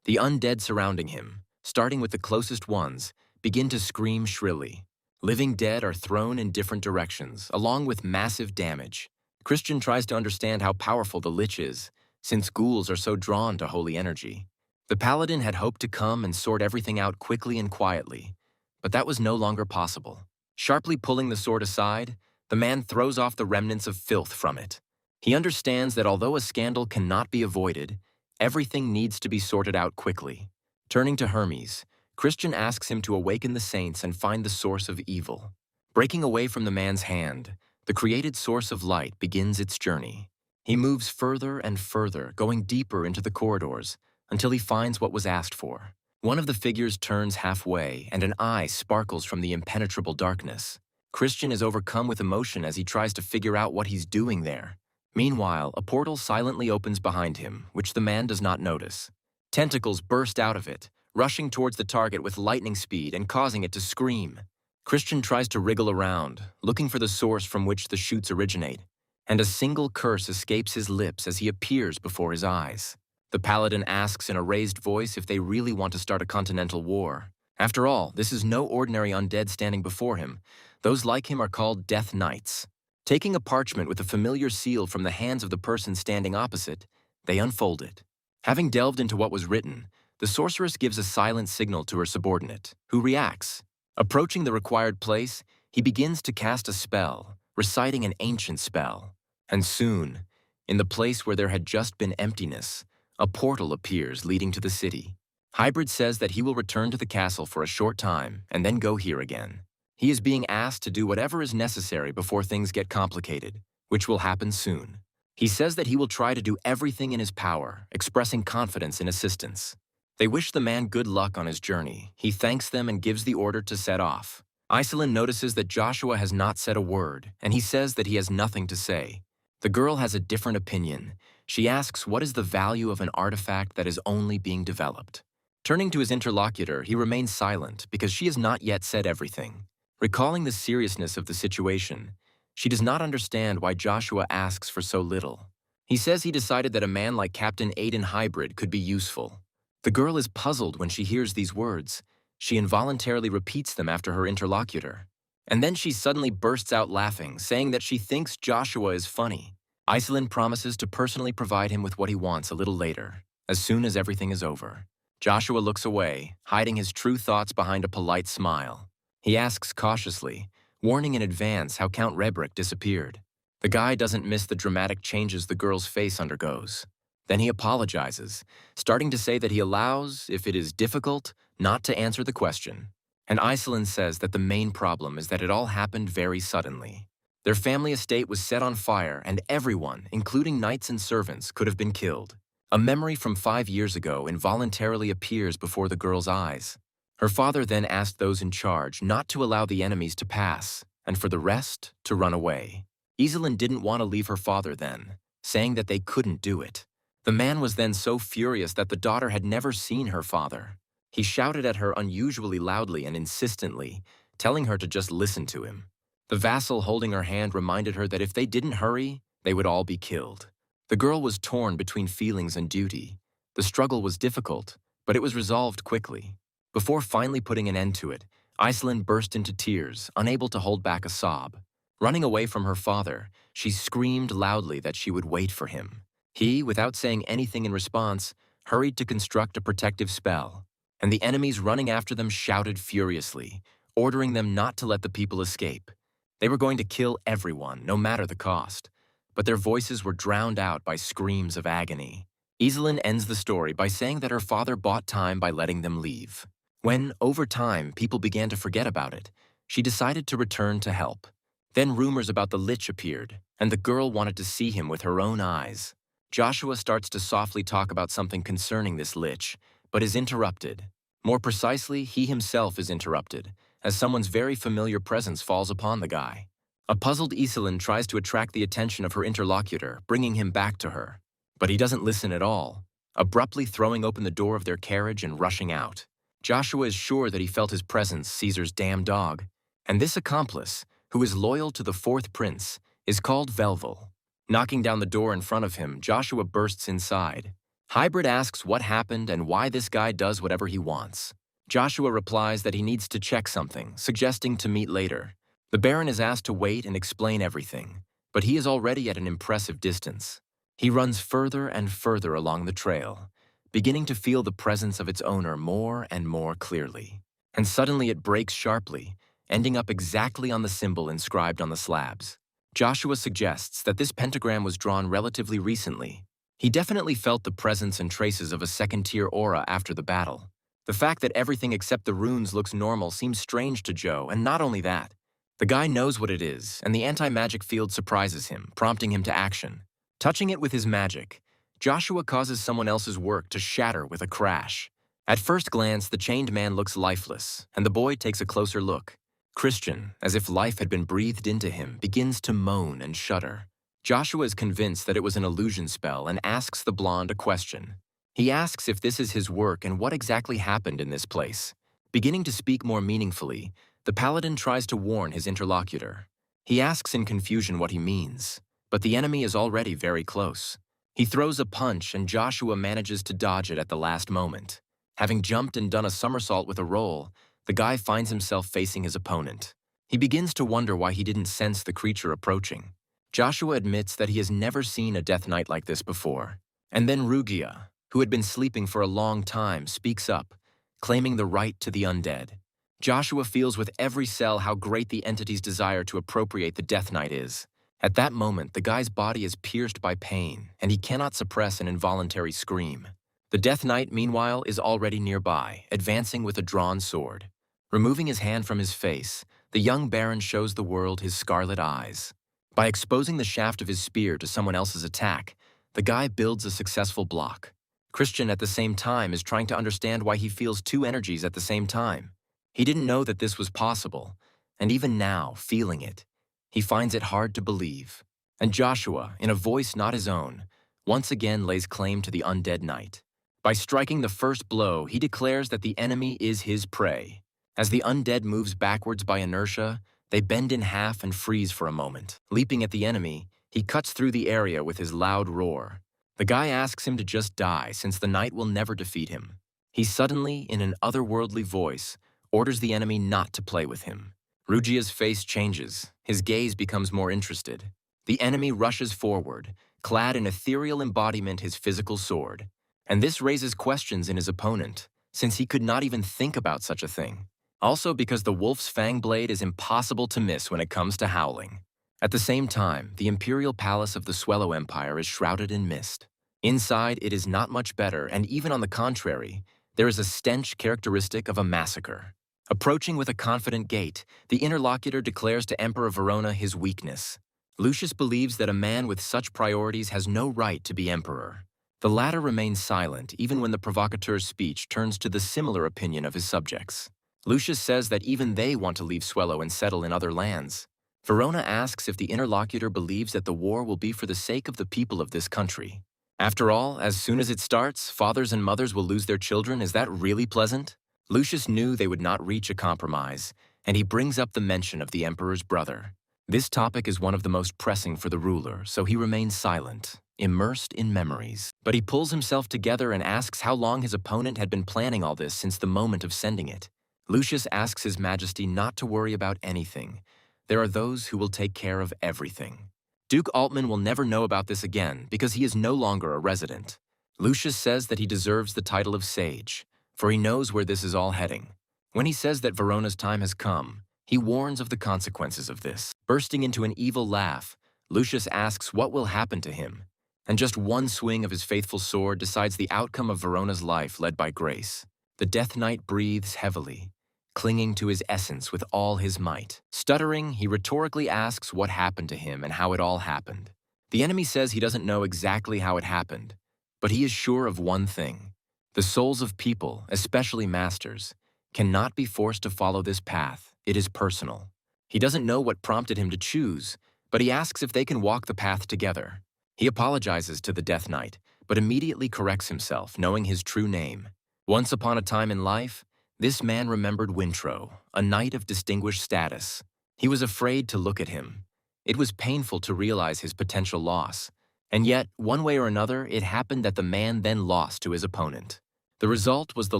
The undead surrounding him, starting with the closest ones, begin to scream shrilly. Living dead are thrown in different directions, along with massive damage. Christian tries to understand how powerful the Lich is, since ghouls are so drawn to holy energy. The paladin had hoped to come and sort everything out quickly and quietly, but that was no longer possible. Sharply pulling the sword aside, the man throws off the remnants of filth from it. He understands that although a scandal cannot be avoided, everything needs to be sorted out quickly. Turning to Hermes, Christian asks him to awaken the saints and find the source of evil. Breaking away from the man's hand, the created source of light begins its journey. He moves further and further, going deeper into the corridors, until he finds what was asked for. One of the figures turns halfway, and an eye sparkles from the impenetrable darkness. Christian is overcome with emotion as he tries to figure out what he's doing there. Meanwhile, a portal silently opens behind him, which the man does not notice. Tentacles burst out of it, rushing towards the target with lightning speed and causing it to scream. Christian tries to wriggle around, looking for the source from which the shoots originate, and a single curse escapes his lips as he appears before his eyes. The paladin asks in a raised voice if they really want to start a continental war. After all, this is no ordinary undead standing before him. Those like him are called Death Knights. Taking a parchment with a familiar seal from the hands of the person standing opposite, they unfold it. Having delved into what was written, the sorceress gives a silent signal to her subordinate, who reacts. Approaching the required place, he begins to cast a spell, reciting an ancient spell. And soon, in the place where there had just been emptiness, a portal appears leading to the city. Hybrid says that he will return to the castle for a short time and then go here again. He is being asked to do whatever is necessary before things get complicated, which will happen soon. He says that he will try to do everything in his power, expressing confidence in assistance. They wish the man good luck on his journey. He thanks them and gives the order to set off. Iselin notices that Joshua has not said a word, and he says that he has nothing to say. The girl has a different opinion. She asks what is the value of an artifact that is only being developed. Turning to his interlocutor, he remains silent because she has not yet said everything. Recalling the seriousness of the situation, she does not understand why Joshua asks for so little. He says he decided that a man like Captain Aiden Hybrid could be useful. The girl is puzzled when she hears these words. She involuntarily repeats them after her interlocutor. And then she suddenly bursts out laughing, saying that she thinks Joshua is funny. Iselin promises to personally provide him with what he wants a little later, as soon as everything is over. Joshua looks away, hiding his true thoughts behind a polite smile. He asks cautiously, warning in advance how Count Rebrick disappeared. The guy doesn't miss the dramatic changes the girl's face undergoes. Then he apologizes, starting to say that he allows, if it is difficult, not to answer the question. And Iselin says that the main problem is that it all happened very suddenly. Their family estate was set on fire and everyone, including knights and servants, could have been killed. A memory from 5 years ago involuntarily appears before the girl's eyes. Her father then asked those in charge not to allow the enemies to pass, and for the rest to run away. Iselin didn't want to leave her father then, saying that they couldn't do it. The man was then so furious that the daughter had never seen her father. He shouted at her unusually loudly and insistently, telling her to just listen to him. The vassal holding her hand reminded her that if they didn't hurry, they would all be killed. The girl was torn between feelings and duty. The struggle was difficult, but it was resolved quickly. Before finally putting an end to it, Iselin burst into tears, unable to hold back a sob. Running away from her father, she screamed loudly that she would wait for him. He, without saying anything in response, hurried to construct a protective spell, and the enemies running after them shouted furiously, ordering them not to let the people escape. They were going to kill everyone, no matter the cost, but their voices were drowned out by screams of agony. Iselin ends the story by saying that her father bought time by letting them leave. When, over time, people began to forget about it, she decided to return to help. Then rumors about the Lich appeared, and the girl wanted to see him with her own eyes. Joshua starts to softly talk about something concerning this Lich, but is interrupted. More precisely, he himself is interrupted, as someone's very familiar presence falls upon the guy. A puzzled Iselin tries to attract the attention of her interlocutor, bringing him back to her. But he doesn't listen at all, abruptly throwing open the door of their carriage and rushing out. Joshua is sure that he felt his presence, Caesar's damn dog. And this accomplice, who is loyal to the fourth prince, is called Velvel. Knocking down the door in front of him, Joshua bursts inside. Hybrid asks what happened and why this guy does whatever he wants. Joshua replies that he needs to check something, suggesting to meet later. The Baron is asked to wait and explain everything. but he is already at an impressive distance. He runs further and further along the trail, beginning to feel the presence of its owner more and more clearly. And suddenly it breaks sharply, ending up exactly on the symbol inscribed on the slabs. Joshua suggests that this pentagram was drawn relatively recently. He definitely felt the presence and traces of a second-tier aura after the battle. The fact that everything except the runes looks normal seems strange to Joe, and not only that. The guy knows what it is, and the anti-magic field surprises him, prompting him to action. Touching it with his magic, Joshua causes someone else's work to shatter with a crash. At first glance, the chained man looks lifeless, and the boy takes a closer look. Christian, as if life had been breathed into him, begins to moan and shudder. Joshua is convinced that it was an illusion spell and asks the blonde a question. He asks if this is his work and what exactly happened in this place. Beginning to speak more meaningfully, the paladin tries to warn his interlocutor. He asks in confusion what he means, but the enemy is already very close. He throws a punch and Joshua manages to dodge it at the last moment. Having jumped and done a somersault with a roll, the guy finds himself facing his opponent. He begins to wonder why he didn't sense the creature approaching. Joshua admits that he has never seen a death knight like this before. And then Rugia, who had been sleeping for a long time, speaks up, claiming the right to the undead. Joshua feels with every cell how great the entity's desire to appropriate the Death Knight is. At that moment, the guy's body is pierced by pain, and he cannot suppress an involuntary scream. The Death Knight, meanwhile, is already nearby, advancing with a drawn sword. Removing his hand from his face, the young baron shows the world his scarlet eyes. By exposing the shaft of his spear to someone else's attack, the guy builds a successful block. Christian, at the same time, is trying to understand why he feels two energies at the same time. He didn't know that this was possible, and even now, feeling it, he finds it hard to believe. And Joshua, in a voice not his own, once again lays claim to the undead knight. By striking the first blow, he declares that the enemy is his prey. As the undead moves backwards by inertia, they bend in half and freeze for a moment. Leaping at the enemy, he cuts through the area with his loud roar. The guy asks him to just die, since the knight will never defeat him. He suddenly, in an otherworldly voice, orders the enemy not to play with him. Rugia's face changes. His gaze becomes more interested. The enemy rushes forward, clad in ethereal embodiment his physical sword. And this raises questions in his opponent, since he could not even think about such a thing. Also because the wolf's fang blade is impossible to miss when it comes to howling. At the same time, the imperial palace of the Swellow Empire is shrouded in mist. Inside, it is not much better, and even on the contrary, there is a stench characteristic of a massacre. Approaching with a confident gait, the interlocutor declares to Emperor Verona his weakness. Lucius believes that a man with such priorities has no right to be emperor. The latter remains silent even when the provocateur's speech turns to the similar opinion of his subjects. Lucius says that even they want to leave Swellow and settle in other lands. Verona asks if the interlocutor believes that the war will be for the sake of the people of this country. After all, as soon as it starts, fathers and mothers will lose their children. Is that really pleasant? Lucius knew they would not reach a compromise, and he brings up the mention of the emperor's brother. This topic is one of the most pressing for the ruler, so he remains silent, immersed in memories. But he pulls himself together and asks how long his opponent had been planning all this since the moment of sending it. Lucius asks His Majesty not to worry about anything. There are those who will take care of everything. Duke Altman will never know about this again because he is no longer a resident. Lucius says that he deserves the title of sage, for he knows where this is all heading. When he says that Verona's time has come, he warns of the consequences of this. Bursting into an evil laugh, Lucius asks what will happen to him, and just one swing of his faithful sword decides the outcome of Verona's life led by Grace. The Death Knight breathes heavily, clinging to his essence with all his might. Stuttering, he rhetorically asks what happened to him and how it all happened. The enemy says he doesn't know exactly how it happened, but he is sure of one thing. The souls of people, especially masters, cannot be forced to follow this path. It is personal. He doesn't know what prompted him to choose, but he asks if they can walk the path together. He apologizes to the Death Knight, but immediately corrects himself, knowing his true name. Once upon a time in life, this man remembered Wintro, a knight of distinguished status. He was afraid to look at him. It was painful to realize his potential loss. And yet, one way or another, it happened that the man then lost to his opponent. The result was the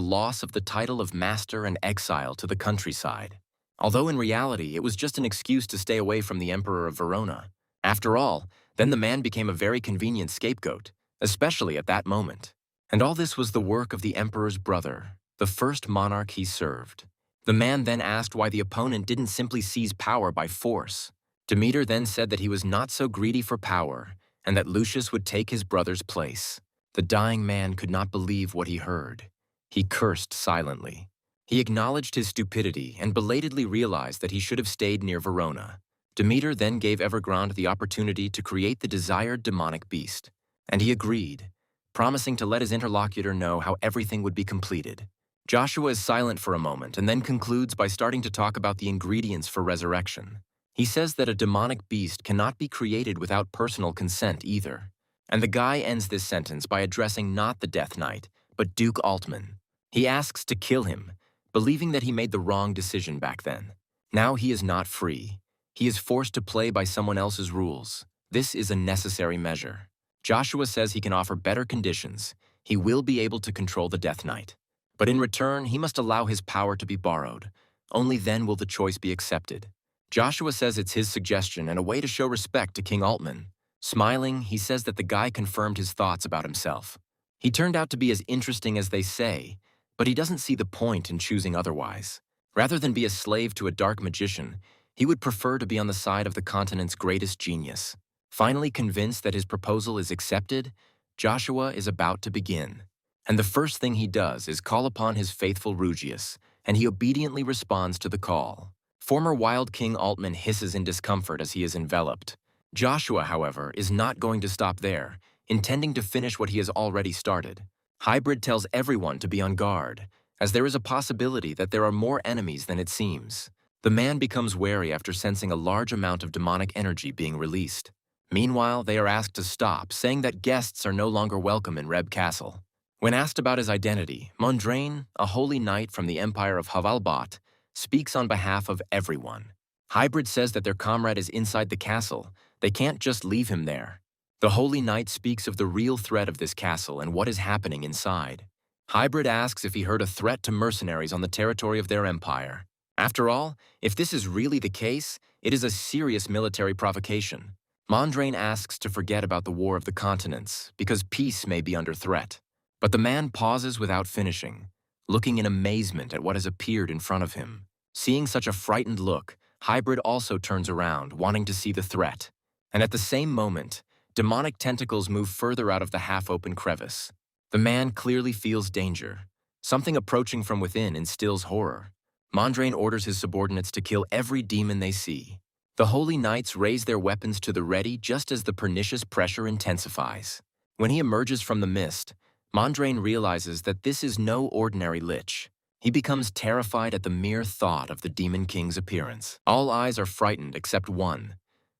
loss of the title of master and exile to the countryside. Although in reality, it was just an excuse to stay away from the Emperor of Verona. After all, then the man became a very convenient scapegoat, especially at that moment. And all this was the work of the emperor's brother, the first monarch he served. The man then asked why the opponent didn't simply seize power by force. Demeter then said that he was not so greedy for power, and that Lucius would take his brother's place. The dying man could not believe what he heard. He cursed silently. He acknowledged his stupidity and belatedly realized that he should have stayed near Verona. Demeter then gave Evergrande the opportunity to create the desired demonic beast, and he agreed, promising to let his interlocutor know how everything would be completed. Joshua is silent for a moment and then concludes by starting to talk about the ingredients for resurrection. He says that a demonic beast cannot be created without personal consent either. And the guy ends this sentence by addressing not the Death Knight, but Duke Altman. He asks to kill him, believing that he made the wrong decision back then. Now he is not free. He is forced to play by someone else's rules. This is a necessary measure. Joshua says he can offer better conditions. He will be able to control the Death Knight. But in return, he must allow his power to be borrowed. Only then will the choice be accepted. Joshua says it's his suggestion and a way to show respect to King Altman. Smiling, he says that the guy confirmed his thoughts about himself. He turned out to be as interesting as they say, but he doesn't see the point in choosing otherwise. Rather than be a slave to a dark magician, he would prefer to be on the side of the continent's greatest genius. Finally convinced that his proposal is accepted, Joshua is about to begin. And the first thing he does is call upon his faithful Rugius, and he obediently responds to the call. Former Wild King Altman hisses in discomfort as he is enveloped. Joshua, however, is not going to stop there, intending to finish what he has already started. Hybrid tells everyone to be on guard, as there is a possibility that there are more enemies than it seems. The man becomes wary after sensing a large amount of demonic energy being released. Meanwhile, they are asked to stop, saying that guests are no longer welcome in Reb Castle. When asked about his identity, Mondrain, a holy knight from the Empire of Havalbat, speaks on behalf of everyone. Hybrid says that their comrade is inside the castle. They can't just leave him there. The holy knight speaks of the real threat of this castle and what is happening inside. Hybrid asks if he heard a threat to mercenaries on the territory of their empire. After all, if this is really the case, it is a serious military provocation. Mondrain asks to forget about the War of the Continents, because peace may be under threat. But the man pauses without finishing, looking in amazement at what has appeared in front of him. Seeing such a frightened look, Hybrid also turns around, wanting to see the threat. And at the same moment, demonic tentacles move further out of the half-open crevice. The man clearly feels danger. Something approaching from within instills horror. Mondrain orders his subordinates to kill every demon they see. The holy knights raise their weapons to the ready just as the pernicious pressure intensifies. When he emerges from the mist, Mondrain realizes that this is no ordinary lich. He becomes terrified at the mere thought of the Demon King's appearance. All eyes are frightened except one.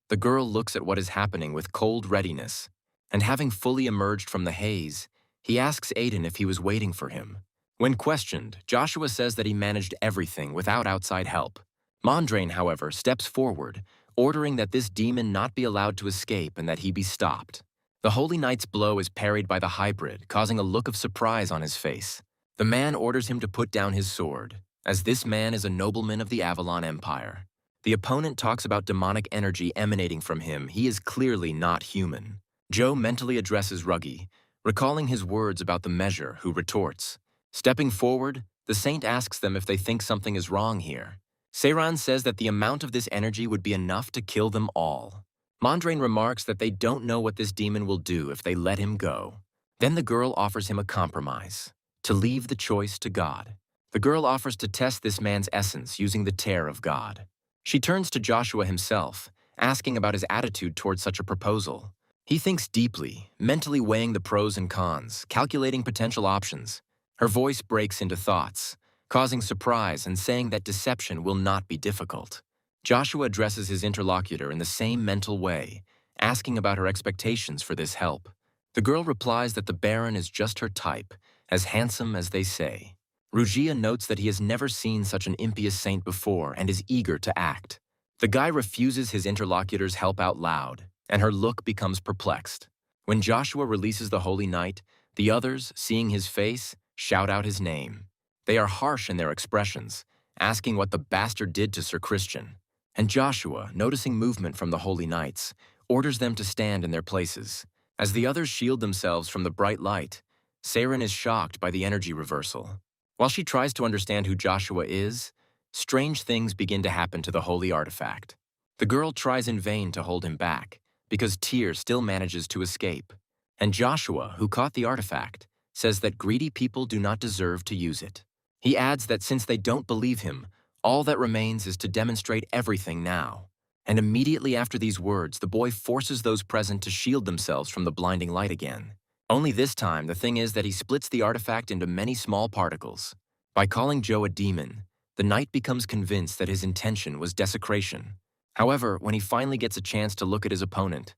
The girl looks at what is happening with cold readiness, and having fully emerged from the haze, he asks Aiden if he was waiting for him. When questioned, Joshua says that he managed everything without outside help. Mondrain, however, steps forward, ordering that this demon not be allowed to escape and that he be stopped. The Holy Knight's blow is parried by the hybrid, causing a look of surprise on his face. The man orders him to put down his sword, as this man is a nobleman of the Avalon Empire. The opponent talks about demonic energy emanating from him. He is clearly not human. Joe mentally addresses Ruggie, recalling his words about the measure, who retorts. Stepping forward, the saint asks them if they think something is wrong here. Seiran says that the amount of this energy would be enough to kill them all. Mondrain remarks that they don't know what this demon will do if they let him go. Then the girl offers him a compromise, to leave the choice to God. The girl offers to test this man's essence using the tear of God. She turns to Joshua himself, asking about his attitude towards such a proposal. He thinks deeply, mentally weighing the pros and cons, calculating potential options. Her voice breaks into thoughts, causing surprise and saying that deception will not be difficult. Joshua addresses his interlocutor in the same mental way, asking about her expectations for this help. The girl replies that the Baron is just her type, as handsome as they say. Rugia notes that he has never seen such an impious saint before and is eager to act. The guy refuses his interlocutor's help out loud, and her look becomes perplexed. When Joshua releases the Holy Knight, the others, seeing his face, shout out his name. They are harsh in their expressions, asking what the bastard did to Sir Christian. And Joshua, noticing movement from the Holy Knights, orders them to stand in their places. As the others shield themselves from the bright light, Saren is shocked by the energy reversal. While she tries to understand who Joshua is, strange things begin to happen to the holy artifact. The girl tries in vain to hold him back, because Tyr still manages to escape. And Joshua, who caught the artifact, says that greedy people do not deserve to use it. He adds that since they don't believe him, all that remains is to demonstrate everything now. And immediately after these words, the boy forces those present to shield themselves from the blinding light again. Only this time, the thing is that he splits the artifact into many small particles. By calling Joe a demon, the knight becomes convinced that his intention was desecration. However, when he finally gets a chance to look at his opponent,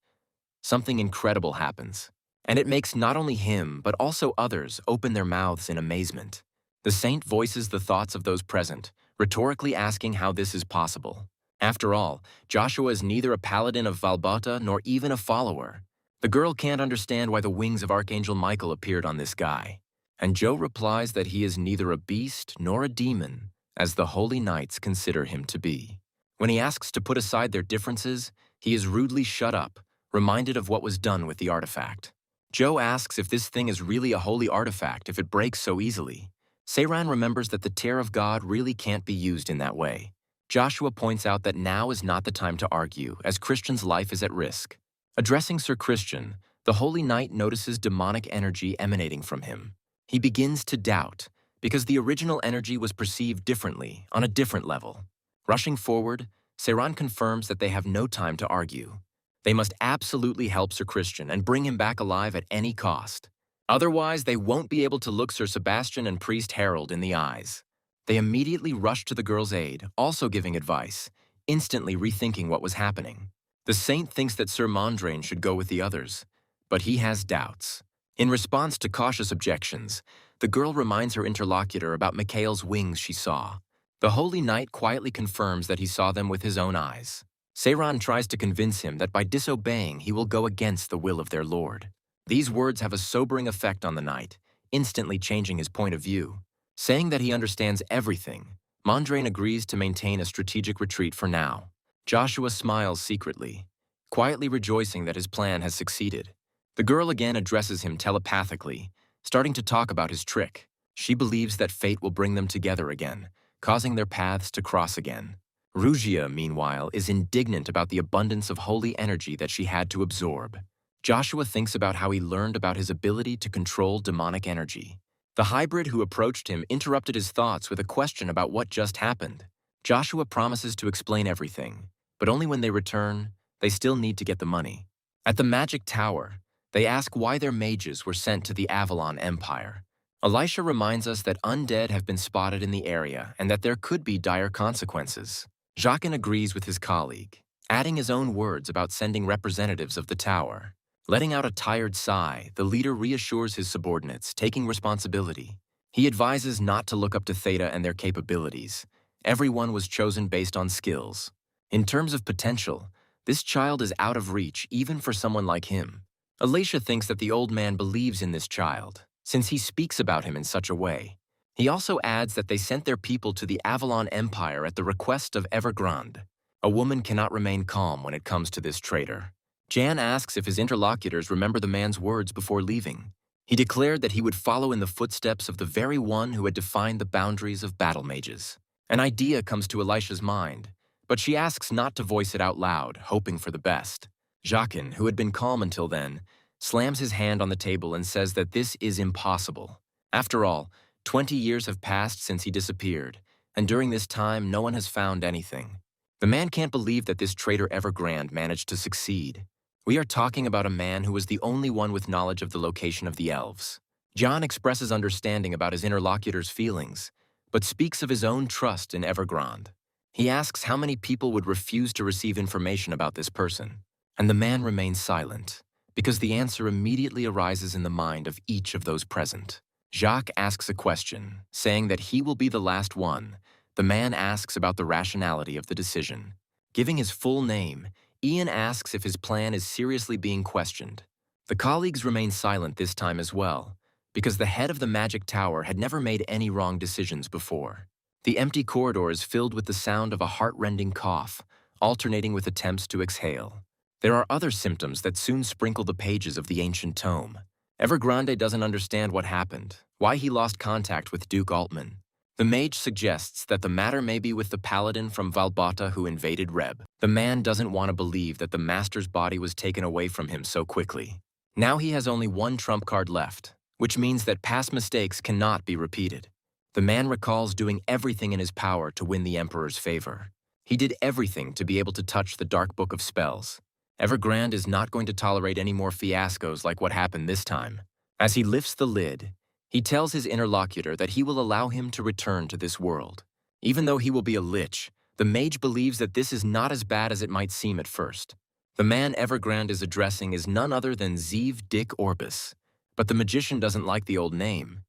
something incredible happens. And it makes not only him, but also others open their mouths in amazement. The saint voices the thoughts of those present, rhetorically asking how this is possible. After all, Joshua is neither a paladin of Valbata nor even a follower. The girl can't understand why the wings of Archangel Michael appeared on this guy. And Joe replies that he is neither a beast nor a demon, as the holy knights consider him to be. When he asks to put aside their differences, he is rudely shut up, reminded of what was done with the artifact. Joe asks if this thing is really a holy artifact if it breaks so easily. Seiran remembers that the tear of God really can't be used in that way. Joshua points out that now is not the time to argue, as Christian's life is at risk. Addressing Sir Christian, the holy knight notices demonic energy emanating from him. He begins to doubt, because the original energy was perceived differently, on a different level. Rushing forward, Seiran confirms that they have no time to argue. They must absolutely help Sir Christian and bring him back alive at any cost. Otherwise, they won't be able to look Sir Sebastian and Priest Harold in the eyes. They immediately rush to the girl's aid, also giving advice, instantly rethinking what was happening. The saint thinks that Sir Mondrain should go with the others, but he has doubts. In response to cautious objections, the girl reminds her interlocutor about Mikhail's wings she saw. The holy knight quietly confirms that he saw them with his own eyes. Seiran tries to convince him that by disobeying he will go against the will of their lord. These words have a sobering effect on the knight, instantly changing his point of view. Saying that he understands everything, Mondrain agrees to maintain a strategic retreat for now. Joshua smiles secretly, quietly rejoicing that his plan has succeeded. The girl again addresses him telepathically, starting to talk about his trick. She believes that fate will bring them together again, causing their paths to cross again. Rugia, meanwhile, is indignant about the abundance of holy energy that she had to absorb. Joshua thinks about how he learned about his ability to control demonic energy. The hybrid who approached him interrupted his thoughts with a question about what just happened. Joshua promises to explain everything, but only when they return, they still need to get the money. At the Magic Tower, they ask why their mages were sent to the Avalon Empire. Elisha reminds us that undead have been spotted in the area and that there could be dire consequences. Jacques agrees with his colleague, adding his own words about sending representatives of the tower. Letting out a tired sigh, the leader reassures his subordinates, taking responsibility. He advises not to look up to Theta and their capabilities. Everyone was chosen based on skills. In terms of potential, this child is out of reach even for someone like him. Elisha thinks that the old man believes in this child, since he speaks about him in such a way. He also adds that they sent their people to the Avalon Empire at the request of Evergrande. A woman cannot remain calm when it comes to this traitor. Jan asks if his interlocutors remember the man's words before leaving. He declared that he would follow in the footsteps of the very one who had defined the boundaries of battle mages. An idea comes to Elisha's mind, but she asks not to voice it out loud, hoping for the best. Jacques, who had been calm until then, slams his hand on the table and says that this is impossible. After all, 20 years have passed since he disappeared, and during this time no one has found anything. The man can't believe that this traitor Evergrande managed to succeed. We are talking about a man who was the only one with knowledge of the location of the elves. John expresses understanding about his interlocutor's feelings, but speaks of his own trust in Evergrande. He asks how many people would refuse to receive information about this person, and the man remains silent, because the answer immediately arises in the mind of each of those present. Jacques asks a question, saying that he will be the last one. The man asks about the rationality of the decision. Giving his full name, Ian asks if his plan is seriously being questioned. The colleagues remain silent this time as well, because the head of the Magic Tower had never made any wrong decisions before. The empty corridor is filled with the sound of a heart-rending cough, alternating with attempts to exhale. There are other symptoms that soon sprinkle the pages of the ancient tome. Evergrande doesn't understand what happened, why he lost contact with Duke Altman. The mage suggests that the matter may be with the paladin from Valbata who invaded Reb. The man doesn't want to believe that the master's body was taken away from him so quickly. Now he has only one trump card left, which means that past mistakes cannot be repeated. The man recalls doing everything in his power to win the Emperor's favor. He did everything to be able to touch the Dark Book of Spells. Evergrande is not going to tolerate any more fiascos like what happened this time. As he lifts the lid, he tells his interlocutor that he will allow him to return to this world. Even though he will be a lich, the mage believes that this is not as bad as it might seem at first. The man Evergrande is addressing is none other than Zeev Dick Orbis, but the magician doesn't like the old name.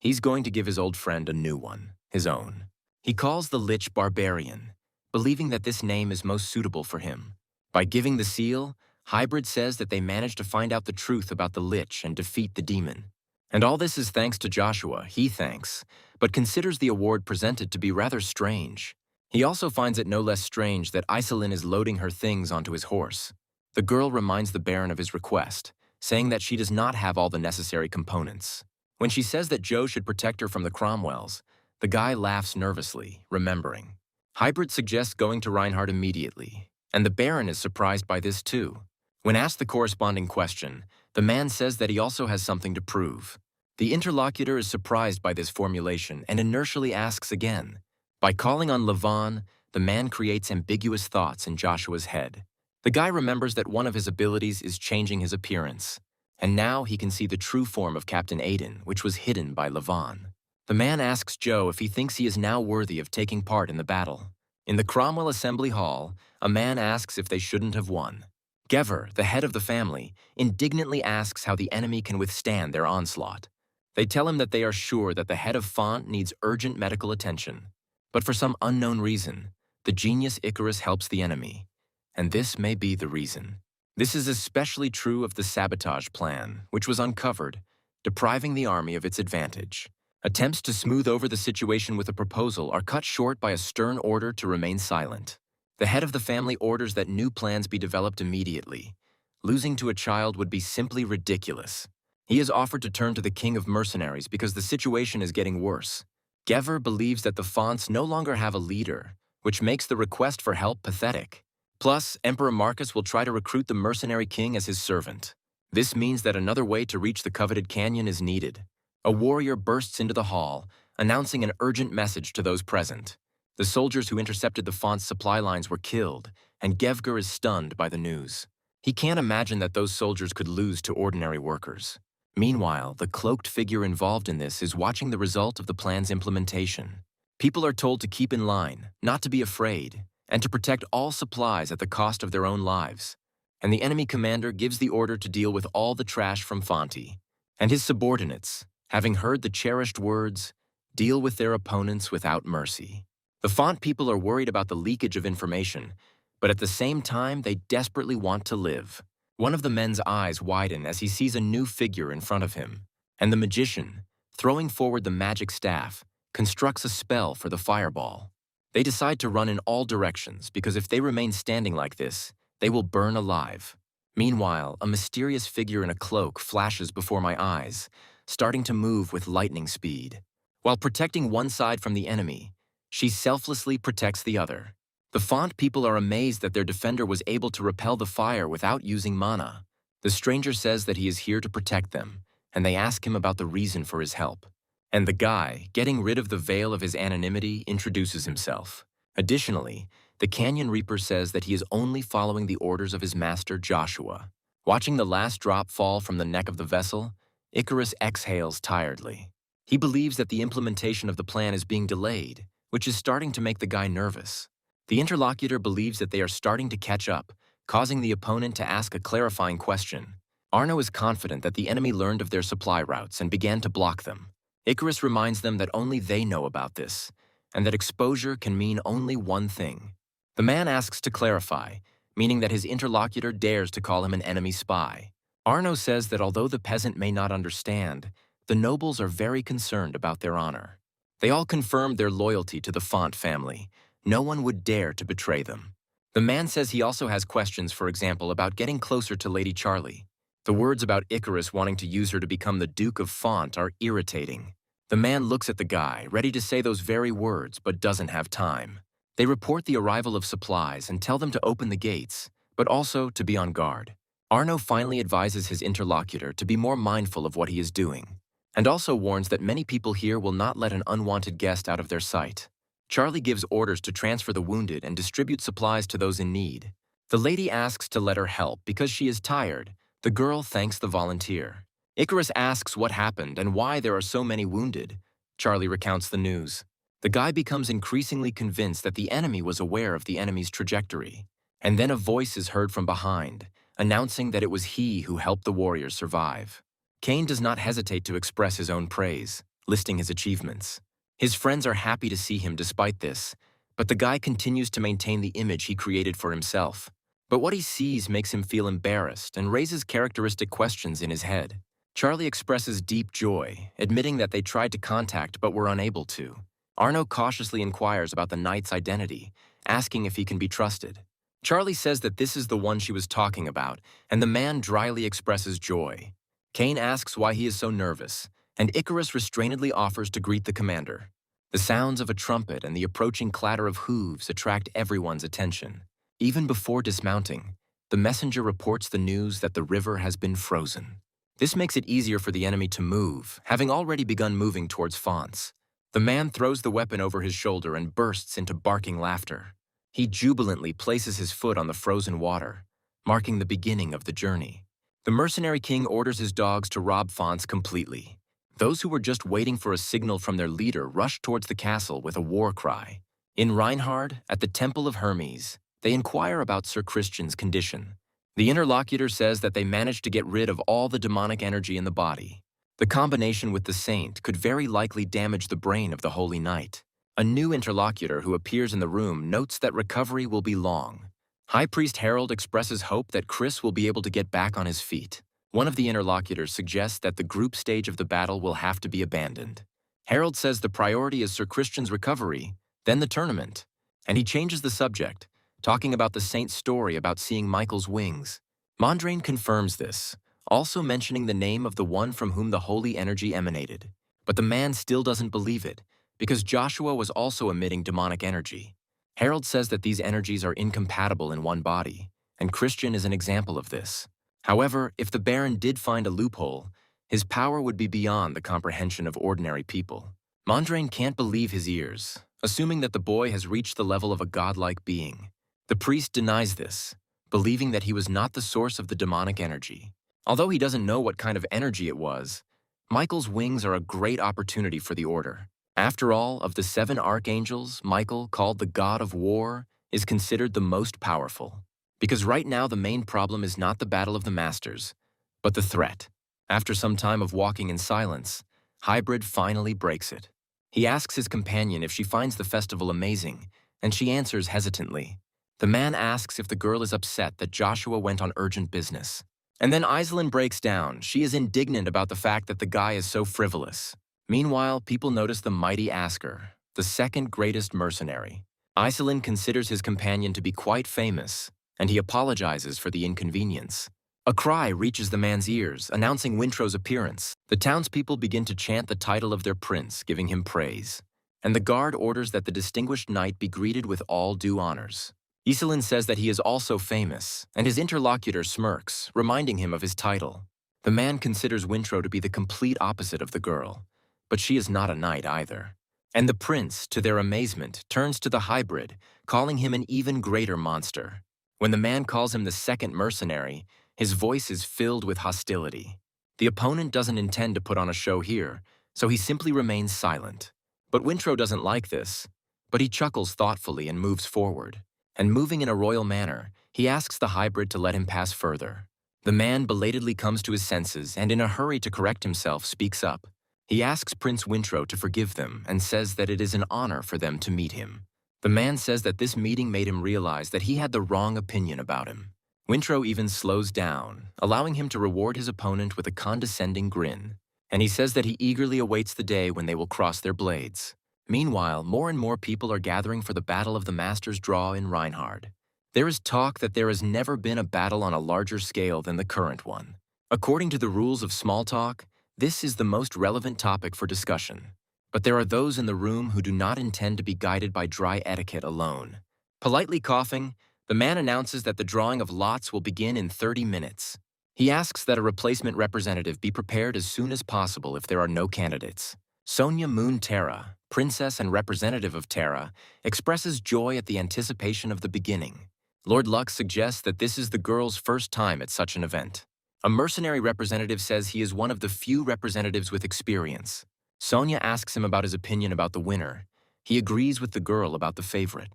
He's going to give his old friend a new one, his own. He calls the lich Barbarian, believing that this name is most suitable for him. By giving the seal, Hybrid says that they managed to find out the truth about the lich and defeat the demon. And all this is thanks to Joshua, he thanks, but considers the award presented to be rather strange. He also finds it no less strange that Iselin is loading her things onto his horse. The girl reminds the Baron of his request, saying that she does not have all the necessary components. When she says that Joe should protect her from the Cromwells, the guy laughs nervously, remembering. Hybrid suggests going to Reinhardt immediately, and the Baron is surprised by this too. When asked the corresponding question, the man says that he also has something to prove. The interlocutor is surprised by this formulation and inertially asks again. By calling on Levon, the man creates ambiguous thoughts in Joshua's head. The guy remembers that one of his abilities is changing his appearance, and now he can see the true form of Captain Aiden, which was hidden by Levon. The man asks Joe if he thinks he is now worthy of taking part in the battle. In the Cromwell Assembly Hall, a man asks if they shouldn't have won. Gever, the head of the family, indignantly asks how the enemy can withstand their onslaught. They tell him that they are sure that the head of Font needs urgent medical attention. But for some unknown reason, the genius Icarus helps the enemy. And this may be the reason. This is especially true of the sabotage plan, which was uncovered, depriving the army of its advantage. Attempts to smooth over the situation with a proposal are cut short by a stern order to remain silent. The head of the family orders that new plans be developed immediately. Losing to a child would be simply ridiculous. He is offered to turn to the king of mercenaries because the situation is getting worse. Gever believes that the Fonts no longer have a leader, which makes the request for help pathetic. Plus, Emperor Marcus will try to recruit the mercenary king as his servant. This means that another way to reach the coveted canyon is needed. A warrior bursts into the hall, announcing an urgent message to those present. The soldiers who intercepted the Font's supply lines were killed, and Gevger is stunned by the news. He can't imagine that those soldiers could lose to ordinary workers. Meanwhile, the cloaked figure involved in this is watching the result of the plan's implementation. People are told to keep in line, not to be afraid, and to protect all supplies at the cost of their own lives. And the enemy commander gives the order to deal with all the trash from Fonti. And his subordinates, having heard the cherished words, deal with their opponents without mercy. The Font people are worried about the leakage of information, but at the same time, they desperately want to live. One of the men's eyes widen as he sees a new figure in front of him, and the magician, throwing forward the magic staff, constructs a spell for the fireball. They decide to run in all directions because if they remain standing like this, they will burn alive. Meanwhile, a mysterious figure in a cloak flashes before my eyes, starting to move with lightning speed. While protecting one side from the enemy, she selflessly protects the other. The Font people are amazed that their defender was able to repel the fire without using mana. The stranger says that he is here to protect them, and they ask him about the reason for his help. And the guy, getting rid of the veil of his anonymity, introduces himself. Additionally, the Canyon Reaper says that he is only following the orders of his master Joshua. Watching the last drop fall from the neck of the vessel, Icarus exhales tiredly. He believes that the implementation of the plan is being delayed, which is starting to make the guy nervous. The interlocutor believes that they are starting to catch up, causing the opponent to ask a clarifying question. Arno is confident that the enemy learned of their supply routes and began to block them. Icarus reminds them that only they know about this, and that exposure can mean only one thing. The man asks to clarify, meaning that his interlocutor dares to call him an enemy spy. Arno says that although the peasant may not understand, the nobles are very concerned about their honor. They all confirmed their loyalty to the Font family. No one would dare to betray them. The man says he also has questions, for example, about getting closer to Lady Charlie. The words about Icarus wanting to use her to become the Duke of Font are irritating. The man looks at the guy, ready to say those very words, but doesn't have time. They report the arrival of supplies and tell them to open the gates, but also to be on guard. Arno finally advises his interlocutor to be more mindful of what he is doing, and also warns that many people here will not let an unwanted guest out of their sight. Charlie gives orders to transfer the wounded and distribute supplies to those in need. The lady asks to let her help because she is tired. The girl thanks the volunteer. Icarus asks what happened and why there are so many wounded. Charlie recounts the news. The guy becomes increasingly convinced that the enemy was aware of the enemy's trajectory. And then a voice is heard from behind, announcing that it was he who helped the warriors survive. Cain does not hesitate to express his own praise, listing his achievements. His friends are happy to see him despite this, but the guy continues to maintain the image he created for himself. But what he sees makes him feel embarrassed and raises characteristic questions in his head. Charlie expresses deep joy, admitting that they tried to contact but were unable to. Arno cautiously inquires about the knight's identity, asking if he can be trusted. Charlie says that this is the one she was talking about, and the man dryly expresses joy. Cain asks why he is so nervous, and Icarus restrainedly offers to greet the commander. The sounds of a trumpet and the approaching clatter of hooves attract everyone's attention. Even before dismounting, the messenger reports the news that the river has been frozen. This makes it easier for the enemy to move, having already begun moving towards Fonts. The man throws the weapon over his shoulder and bursts into barking laughter. He jubilantly places his foot on the frozen water, marking the beginning of the journey. The mercenary king orders his dogs to rob Fonts completely. Those who were just waiting for a signal from their leader rush towards the castle with a war cry. In Reinhard, at the Temple of Hermes, they inquire about Sir Christian's condition. The interlocutor says that they managed to get rid of all the demonic energy in the body. The combination with the saint could very likely damage the brain of the Holy Knight. A new interlocutor who appears in the room notes that recovery will be long. High Priest Harold expresses hope that Chris will be able to get back on his feet. One of the interlocutors suggests that the group stage of the battle will have to be abandoned. Harold says the priority is Sir Christian's recovery, then the tournament. And he changes the subject, talking about the saint's story about seeing Michael's wings. Mondrain confirms this, also mentioning the name of the one from whom the holy energy emanated. But the man still doesn't believe it, because Joshua was also emitting demonic energy. Harold says that these energies are incompatible in one body, and Christian is an example of this. However, if the Baron did find a loophole, his power would be beyond the comprehension of ordinary people. Mondrain can't believe his ears, assuming that the boy has reached the level of a godlike being. The priest denies this, believing that he was not the source of the demonic energy. Although he doesn't know what kind of energy it was, Michael's wings are a great opportunity for the Order. After all, of the 7 archangels, Michael, called the God of War, is considered the most powerful. Because right now the main problem is not the Battle of the Masters, but the threat. After some time of walking in silence, Hybrid finally breaks it. He asks his companion if she finds the festival amazing, and she answers hesitantly. The man asks if the girl is upset that Joshua went on urgent business. And then Iselin breaks down. She is indignant about the fact that the guy is so frivolous. Meanwhile, people notice the mighty Asker, the second greatest mercenary. Iselin considers his companion to be quite famous, and he apologizes for the inconvenience. A cry reaches the man's ears, announcing Wintrow's appearance. The townspeople begin to chant the title of their prince, giving him praise. And the guard orders that the distinguished knight be greeted with all due honors. Iselin says that he is also famous, and his interlocutor smirks, reminding him of his title. The man considers Wintrow to be the complete opposite of the girl, but she is not a knight either. And the prince, to their amazement, turns to the hybrid, calling him an even greater monster. When the man calls him the second mercenary, his voice is filled with hostility. The opponent doesn't intend to put on a show here, so he simply remains silent. But Wintrow doesn't like this, but he chuckles thoughtfully and moves forward. And moving in a royal manner, he asks the hybrid to let him pass further. The man belatedly comes to his senses and in a hurry to correct himself speaks up. He asks Prince Wintrow to forgive them and says that it is an honor for them to meet him. The man says that this meeting made him realize that he had the wrong opinion about him. Wintrow even slows down, allowing him to reward his opponent with a condescending grin. And he says that he eagerly awaits the day when they will cross their blades. Meanwhile, more and more people are gathering for the Battle of the Masters draw in Reinhard. There is talk that there has never been a battle on a larger scale than the current one. According to the rules of small talk, this is the most relevant topic for discussion. But there are those in the room who do not intend to be guided by dry etiquette alone. Politely coughing, the man announces that the drawing of lots will begin in 30 minutes. He asks that a replacement representative be prepared as soon as possible if there are no candidates. Sonia Moon Terra, princess and representative of Terra, expresses joy at the anticipation of the beginning. Lord Lux suggests that this is the girl's first time at such an event. A mercenary representative says he is one of the few representatives with experience. Sonia asks him about his opinion about the winner. He agrees with the girl about the favorite.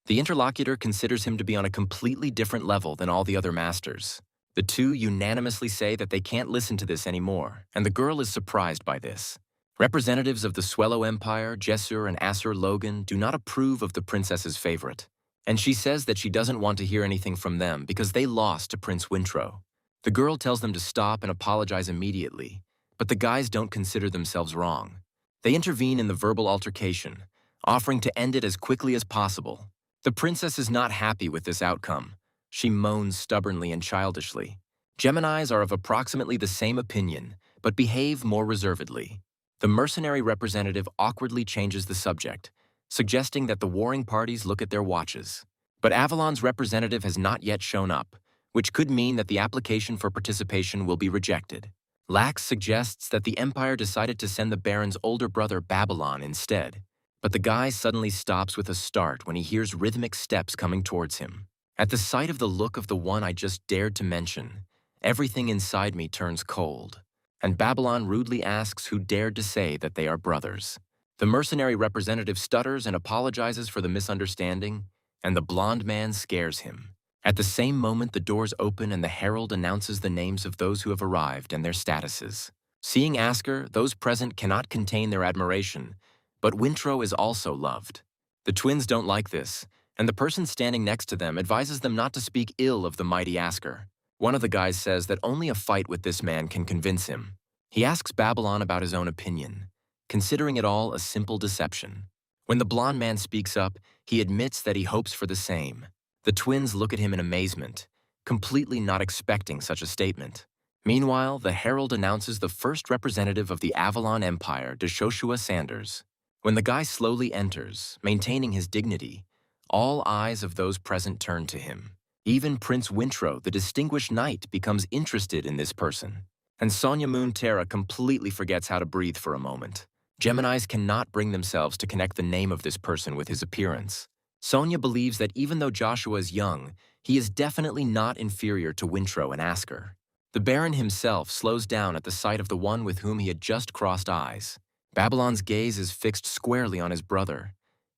The interlocutor considers him to be on a completely different level than all the other masters. The two unanimously say that they can't listen to this anymore, and the girl is surprised by this. Representatives of the Swello Empire, Jesur and Asur Logan, do not approve of the princess's favorite, and she says that she doesn't want to hear anything from them because they lost to Prince Wintro. The girl tells them to stop and apologize immediately, but the guys don't consider themselves wrong. They intervene in the verbal altercation, offering to end it as quickly as possible. The princess is not happy with this outcome. She moans stubbornly and childishly. Geminis are of approximately the same opinion, but behave more reservedly. The mercenary representative awkwardly changes the subject, suggesting that the warring parties look at their watches. But Avalon's representative has not yet shown up, which could mean that the application for participation will be rejected. Lax suggests that the Empire decided to send the Baron's older brother Babylon instead, but the guy suddenly stops with a start when he hears rhythmic steps coming towards him. At the sight of the look of the one I just dared to mention, everything inside me turns cold, and Babylon rudely asks who dared to say that they are brothers. The mercenary representative stutters and apologizes for the misunderstanding, and the blonde man scares him. At the same moment, the doors open and the herald announces the names of those who have arrived and their statuses. Seeing Asker, those present cannot contain their admiration, but Wintro is also loved. The twins don't like this, and the person standing next to them advises them not to speak ill of the mighty Asker. One of the guys says that only a fight with this man can convince him. He asks Babylon about his own opinion, considering it all a simple deception. When the blonde man speaks up, he admits that he hopes for the same. The twins look at him in amazement, completely not expecting such a statement. Meanwhile, the herald announces the first representative of the Avalon Empire, Deshoshua Sanders. When the guy slowly enters, maintaining his dignity, all eyes of those present turn to him. Even Prince Wintro, the distinguished knight, becomes interested in this person. And Sonia Moon Terra completely forgets how to breathe for a moment. Geminis cannot bring themselves to connect the name of this person with his appearance. Sonia believes that even though Joshua is young, he is definitely not inferior to Wintro and Asker. The Baron himself slows down at the sight of the one with whom he had just crossed eyes. Babylon's gaze is fixed squarely on his brother.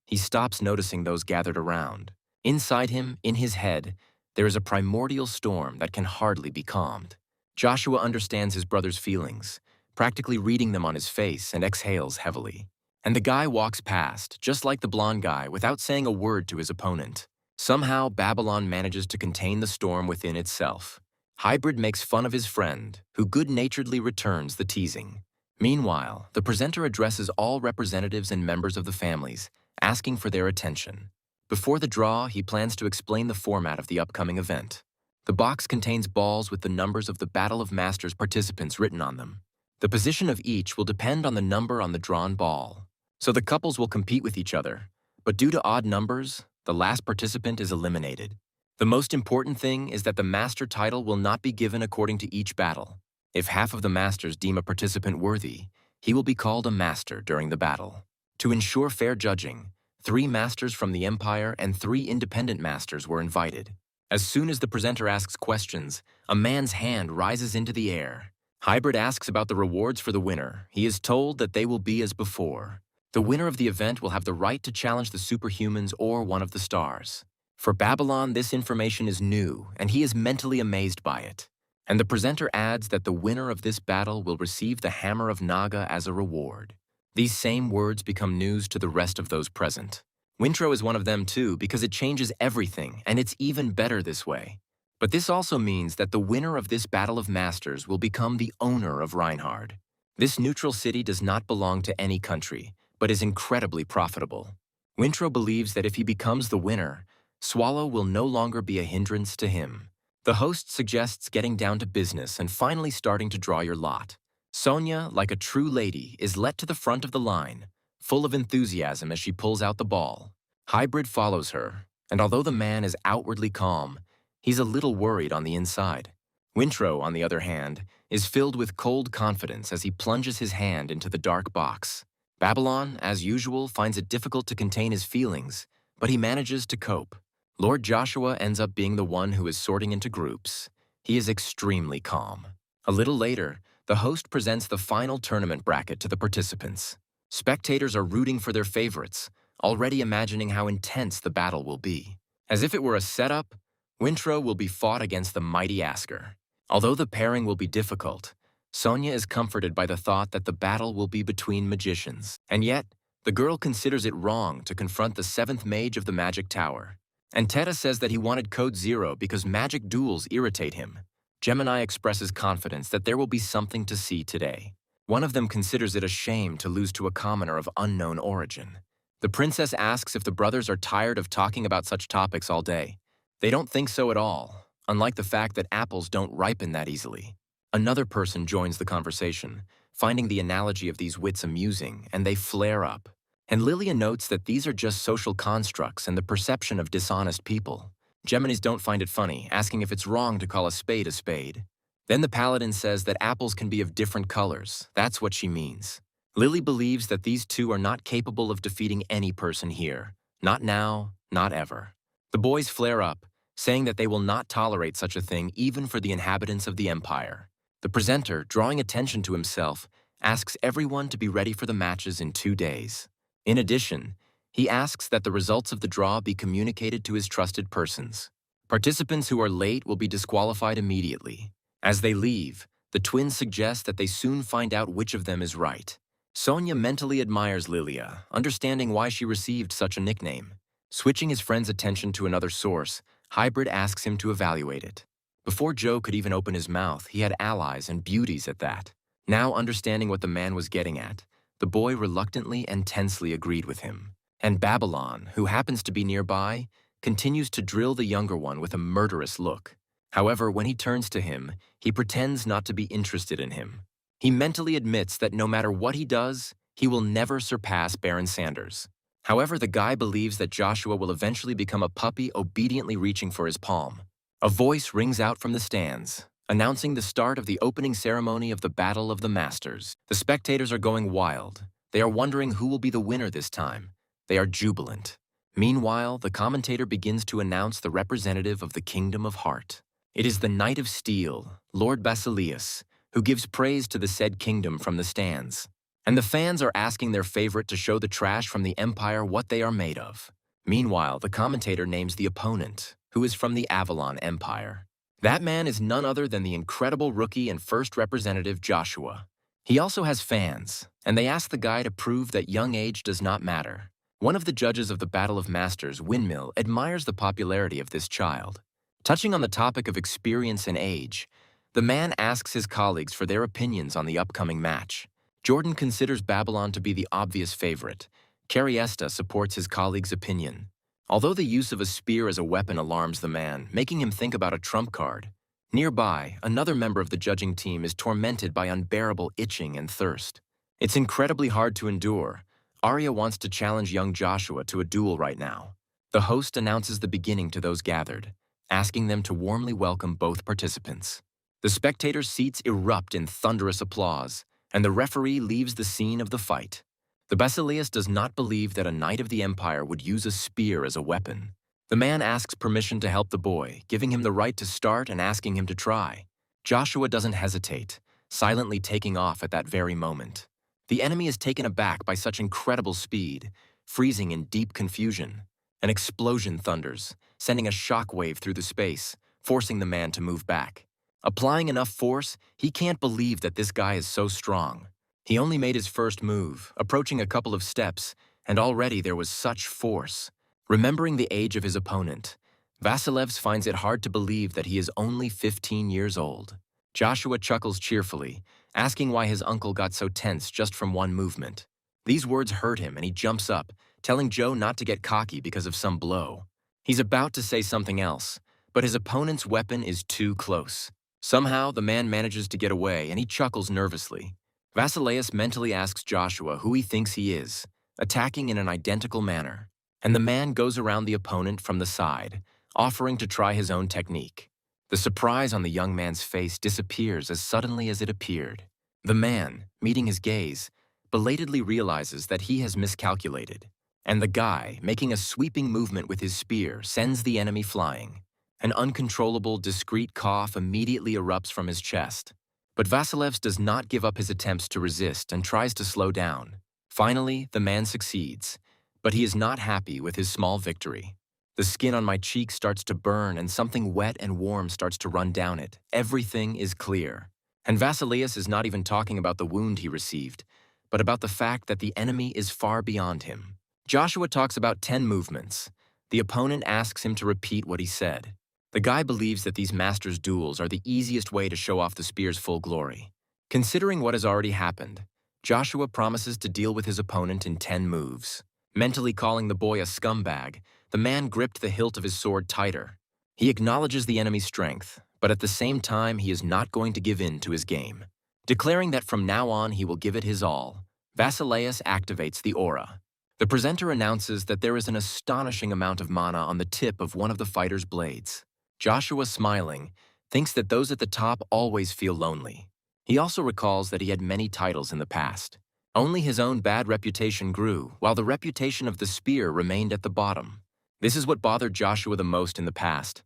He stops noticing those gathered around. Inside him, in his head, there is a primordial storm that can hardly be calmed. Joshua understands his brother's feelings, practically reading them on his face, and exhales heavily. And the guy walks past, just like the blonde guy, without saying a word to his opponent. Somehow, Babylon manages to contain the storm within itself. Hybrid makes fun of his friend, who good-naturedly returns the teasing. Meanwhile, the presenter addresses all representatives and members of the families, asking for their attention. Before the draw, he plans to explain the format of the upcoming event. The box contains balls with the numbers of the Battle of Masters participants written on them. The position of each will depend on the number on the drawn ball. So the couples will compete with each other, but due to odd numbers, the last participant is eliminated. The most important thing is that the master title will not be given according to each battle. If half of the masters deem a participant worthy, he will be called a master during the battle. To ensure fair judging, 3 masters from the Empire and 3 independent masters were invited. As soon as the presenter asks questions, a man's hand rises into the air. Hybrid asks about the rewards for the winner. He is told that they will be as before. The winner of the event will have the right to challenge the superhumans or one of the stars. For Babylon, this information is new, and he is mentally amazed by it. And the presenter adds that the winner of this battle will receive the Hammer of Naga as a reward. These same words become news to the rest of those present. Wintro is one of them too, because it changes everything, and it's even better this way. But this also means that the winner of this Battle of Masters will become the owner of Reinhard. This neutral city does not belong to any country, but is incredibly profitable. Wintro believes that if he becomes the winner, Swallow will no longer be a hindrance to him. The host suggests getting down to business and finally starting to draw your lot. Sonia, like a true lady, is let to the front of the line, full of enthusiasm as she pulls out the ball. Hybrid follows her, and although the man is outwardly calm, he's a little worried on the inside. Wintro, on the other hand, is filled with cold confidence as he plunges his hand into the dark box. Babylon, as usual, finds it difficult to contain his feelings, but he manages to cope. Lord Joshua ends up being the one who is sorting into groups. He is extremely calm. A little later, the host presents the final tournament bracket to the participants. Spectators are rooting for their favorites, already imagining how intense the battle will be. As if it were a setup, Wintro will be fought against the mighty Asker. Although the pairing will be difficult, Sonia is comforted by the thought that the battle will be between magicians. And yet, the girl considers it wrong to confront the seventh mage of the Magic Tower. And Teta says that he wanted Code Zero because magic duels irritate him. Gemini expresses confidence that there will be something to see today. One of them considers it a shame to lose to a commoner of unknown origin. The princess asks if the brothers are tired of talking about such topics all day. They don't think so at all, unlike the fact that apples don't ripen that easily. Another person joins the conversation, finding the analogy of these wits amusing, and they flare up. And Lilia notes that these are just social constructs and the perception of dishonest people. Geminis don't find it funny, asking if it's wrong to call a spade a spade. Then the paladin says that apples can be of different colors. That's what she means. Lily believes that these two are not capable of defeating any person here. Not now, not ever. The boys flare up, saying that they will not tolerate such a thing even for the inhabitants of the Empire. The presenter, drawing attention to himself, asks everyone to be ready for the matches in 2 days. In addition, he asks that the results of the draw be communicated to his trusted persons. Participants who are late will be disqualified immediately. As they leave, the twins suggest that they soon find out which of them is right. Sonia mentally admires Lilia, understanding why she received such a nickname. Switching his friend's attention to another source, Hybrid asks him to evaluate it. Before Joe could even open his mouth, he had allies and beauties at that. Now understanding what the man was getting at, the boy reluctantly and tensely agreed with him. And Babylon, who happens to be nearby, continues to drill the younger one with a murderous look. However, when he turns to him, he pretends not to be interested in him. He mentally admits that no matter what he does, he will never surpass Baron Sanders. However, the guy believes that Joshua will eventually become a puppy obediently reaching for his palm. A voice rings out from the stands, announcing the start of the opening ceremony of the Battle of the Masters. The spectators are going wild. They are wondering who will be the winner this time. They are jubilant. Meanwhile, the commentator begins to announce the representative of the Kingdom of Heart. It is the Knight of Steel, Lord Basileus, who gives praise to the said kingdom from the stands. And the fans are asking their favorite to show the trash from the Empire what they are made of. Meanwhile, the commentator names the opponent, who is from the Avalon Empire. That man is none other than the incredible rookie and first representative Joshua. He also has fans, and they ask the guy to prove that young age does not matter. One of the judges of the Battle of Masters, Windmill, admires the popularity of this child. Touching on the topic of experience and age, the man asks his colleagues for their opinions on the upcoming match. Jordan considers Babylon to be the obvious favorite. Cariesta supports his colleague's opinion. Although the use of a spear as a weapon alarms the man, making him think about a trump card. Nearby, another member of the judging team is tormented by unbearable itching and thirst. It's incredibly hard to endure. Arya wants to challenge young Joshua to a duel right now. The host announces the beginning to those gathered, asking them to warmly welcome both participants. The spectators' seats erupt in thunderous applause, and the referee leaves the scene of the fight. The Basileus does not believe that a knight of the Empire would use a spear as a weapon. The man asks permission to help the boy, giving him the right to start and asking him to try. Joshua doesn't hesitate, silently taking off at that very moment. The enemy is taken aback by such incredible speed, freezing in deep confusion. An explosion thunders, sending a shockwave through the space, forcing the man to move back. Applying enough force, he can't believe that this guy is so strong. He only made his first move, approaching a couple of steps, and already there was such force. Remembering the age of his opponent, Vasilevs finds it hard to believe that he is only 15 years old. Joshua chuckles cheerfully, asking why his uncle got so tense just from one movement. These words hurt him and he jumps up, telling Joe not to get cocky because of some blow. He's about to say something else, but his opponent's weapon is too close. Somehow, the man manages to get away, and he chuckles nervously. Vasileus mentally asks Joshua who he thinks he is, attacking in an identical manner, and the man goes around the opponent from the side, offering to try his own technique. The surprise on the young man's face disappears as suddenly as it appeared. The man, meeting his gaze, belatedly realizes that he has miscalculated, and the guy, making a sweeping movement with his spear, sends the enemy flying. An uncontrollable, discreet cough immediately erupts from his chest. But Vasilevs does not give up his attempts to resist and tries to slow down. Finally, the man succeeds, but he is not happy with his small victory. The skin on my cheek starts to burn and something wet and warm starts to run down it. Everything is clear. And Vasileus is not even talking about the wound he received, but about the fact that the enemy is far beyond him. Joshua talks about 10 movements. The opponent asks him to repeat what he said. The guy believes that these masters' duels are the easiest way to show off the spear's full glory. Considering what has already happened, Joshua promises to deal with his opponent in 10 moves. Mentally calling the boy a scumbag, the man gripped the hilt of his sword tighter. He acknowledges the enemy's strength, but at the same time he is not going to give in to his game. Declaring that from now on he will give it his all, Vasileus activates the aura. The presenter announces that there is an astonishing amount of mana on the tip of one of the fighter's blades. Joshua, smiling, thinks that those at the top always feel lonely. He also recalls that he had many titles in the past. Only his own bad reputation grew, while the reputation of the spear remained at the bottom. This is what bothered Joshua the most in the past.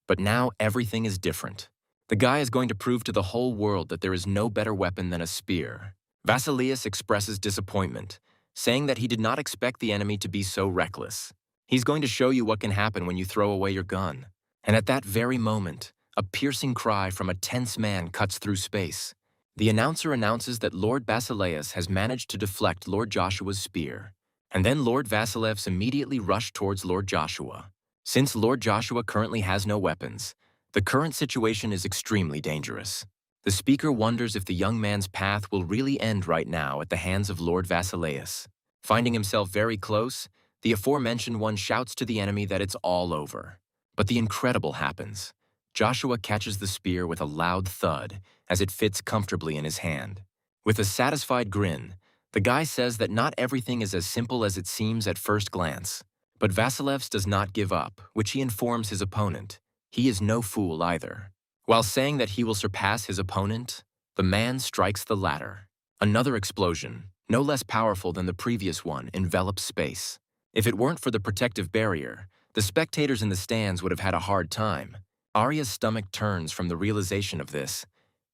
But now everything is different. The guy is going to prove to the whole world that there is no better weapon than a spear. Vasileus expresses disappointment, saying that he did not expect the enemy to be so reckless. He's going to show you what can happen when you throw away your gun. And at that very moment, a piercing cry from a tense man cuts through space. The announcer announces that Lord Basileus has managed to deflect Lord Joshua's spear. And then Lord Vasilevs immediately rushed towards Lord Joshua. Since Lord Joshua currently has no weapons, the current situation is extremely dangerous. The speaker wonders if the young man's path will really end right now at the hands of Lord Vasileus. Finding himself very close, the aforementioned one shouts to the enemy that it's all over. But the incredible happens. Joshua catches the spear with a loud thud as it fits comfortably in his hand. With a satisfied grin, the guy says that not everything is as simple as it seems at first glance. But Vasilevs does not give up, which he informs his opponent. He is no fool either. While saying that he will surpass his opponent, the man strikes the ladder. Another explosion, no less powerful than the previous one, envelops space. If it weren't for the protective barrier, the spectators in the stands would have had a hard time. Arya's stomach turns from the realization of this.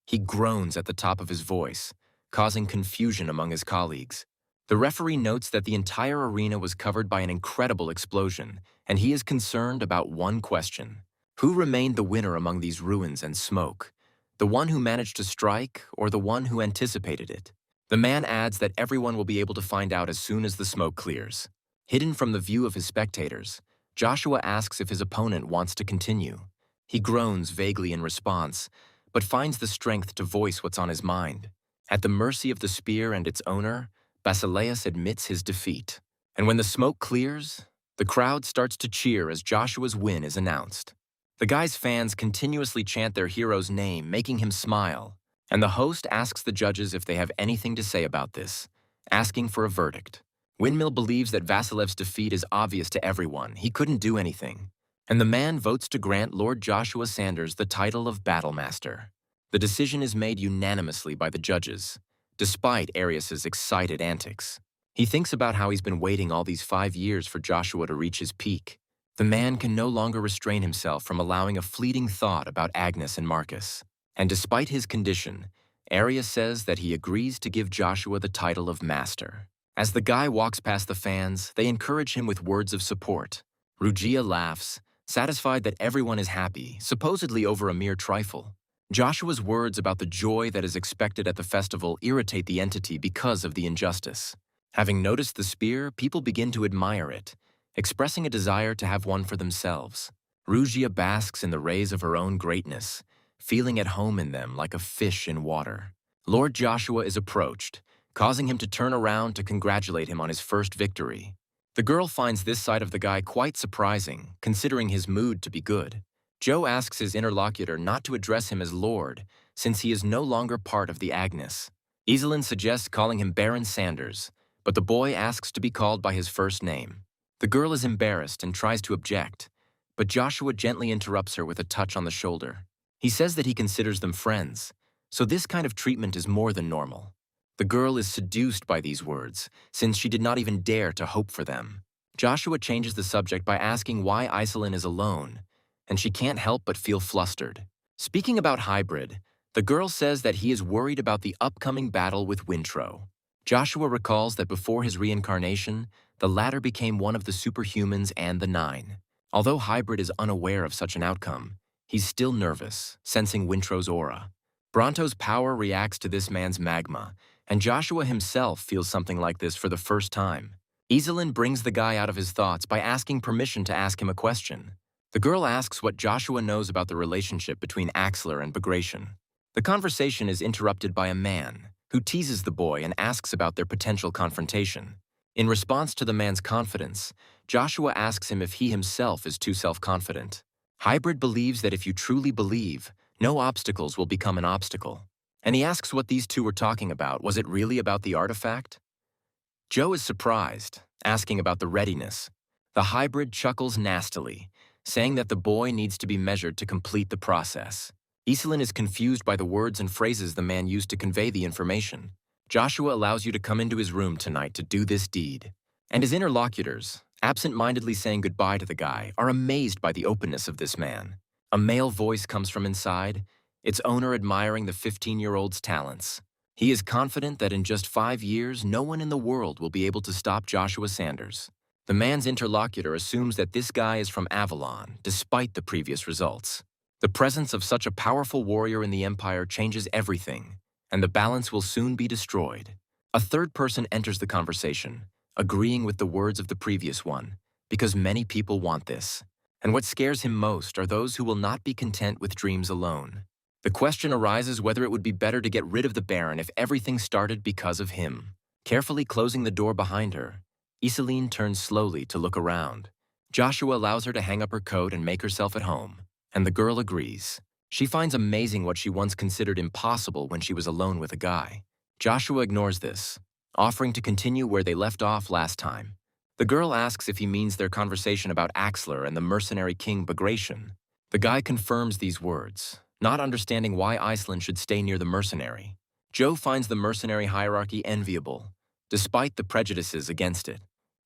He groans at the top of his voice, causing confusion among his colleagues. The referee notes that the entire arena was covered by an incredible explosion, and he is concerned about one question. Who remained the winner among these ruins and smoke? The one who managed to strike, or the one who anticipated it? The man adds that everyone will be able to find out as soon as the smoke clears. Hidden from the view of his spectators, Joshua asks if his opponent wants to continue. He groans vaguely in response, but finds the strength to voice what's on his mind. At the mercy of the spear and its owner, Basileus admits his defeat. And when the smoke clears, the crowd starts to cheer as Joshua's win is announced. The guy's fans continuously chant their hero's name, making him smile. And the host asks the judges if they have anything to say about this, asking for a verdict. Windmill believes that Vasilev's defeat is obvious to everyone. He couldn't do anything. And the man votes to grant Lord Joshua Sanders the title of Battlemaster. The decision is made unanimously by the judges, despite Arius's excited antics. He thinks about how he's been waiting all these 5 years for Joshua to reach his peak. The man can no longer restrain himself from allowing a fleeting thought about Agnes and Marcus. And despite his condition, Arius says that he agrees to give Joshua the title of Master. As the guy walks past the fans, they encourage him with words of support. Rugia laughs, satisfied that everyone is happy, supposedly over a mere trifle. Joshua's words about the joy that is expected at the festival irritate the entity because of the injustice. Having noticed the spear, people begin to admire it, expressing a desire to have one for themselves. Rugia basks in the rays of her own greatness, feeling at home in them like a fish in water. Lord Joshua is approached, causing him to turn around to congratulate him on his first victory. The girl finds this side of the guy quite surprising, considering his mood to be good. Joe asks his interlocutor not to address him as Lord, since he is no longer part of the Agnes. Iselin suggests calling him Baron Sanders, but the boy asks to be called by his first name. The girl is embarrassed and tries to object, but Joshua gently interrupts her with a touch on the shoulder. He says that he considers them friends, so this kind of treatment is more than normal. The girl is seduced by these words, since she did not even dare to hope for them. Joshua changes the subject by asking why Iselin is alone, and she can't help but feel flustered. Speaking about Hybrid, the girl says that he is worried about the upcoming battle with Wintro. Joshua recalls that before his reincarnation, the latter became one of the superhumans and the Nine. Although Hybrid is unaware of such an outcome, he's still nervous, sensing Wintro's aura. Bronto's power reacts to this man's magma, and Joshua himself feels something like this for the first time. Iselin brings the guy out of his thoughts by asking permission to ask him a question. The girl asks what Joshua knows about the relationship between Axler and Bagration. The conversation is interrupted by a man, who teases the boy and asks about their potential confrontation. In response to the man's confidence, Joshua asks him if he himself is too self-confident. Hybrid believes that if you truly believe, no obstacles will become an obstacle. And he asks what these two were talking about. Was it really about the artifact? Joe is surprised, asking about the readiness. The hybrid chuckles nastily, saying that the boy needs to be measured to complete the process. Iselin is confused by the words and phrases the man used to convey the information. Joshua allows you to come into his room tonight to do this deed. And his interlocutors, absent-mindedly saying goodbye to the guy, are amazed by the openness of this man. A male voice comes from inside, its owner admiring the 15-year-old's talents. He is confident that in just 5 years, no one in the world will be able to stop Joshua Sanders. The man's interlocutor assumes that this guy is from Avalon, despite the previous results. The presence of such a powerful warrior in the Empire changes everything, and the balance will soon be destroyed. A third person enters the conversation, agreeing with the words of the previous one, because many people want this. And what scares him most are those who will not be content with dreams alone. The question arises whether it would be better to get rid of the Baron if everything started because of him. Carefully closing the door behind her, Iselin turns slowly to look around. Joshua allows her to hang up her coat and make herself at home, and the girl agrees. She finds amazing what she once considered impossible when she was alone with a guy. Joshua ignores this, offering to continue where they left off last time. The girl asks if he means their conversation about Axler and the mercenary king Bagration. The guy confirms these words, not understanding why Iselin should stay near the mercenary. Joe finds the mercenary hierarchy enviable, despite the prejudices against it.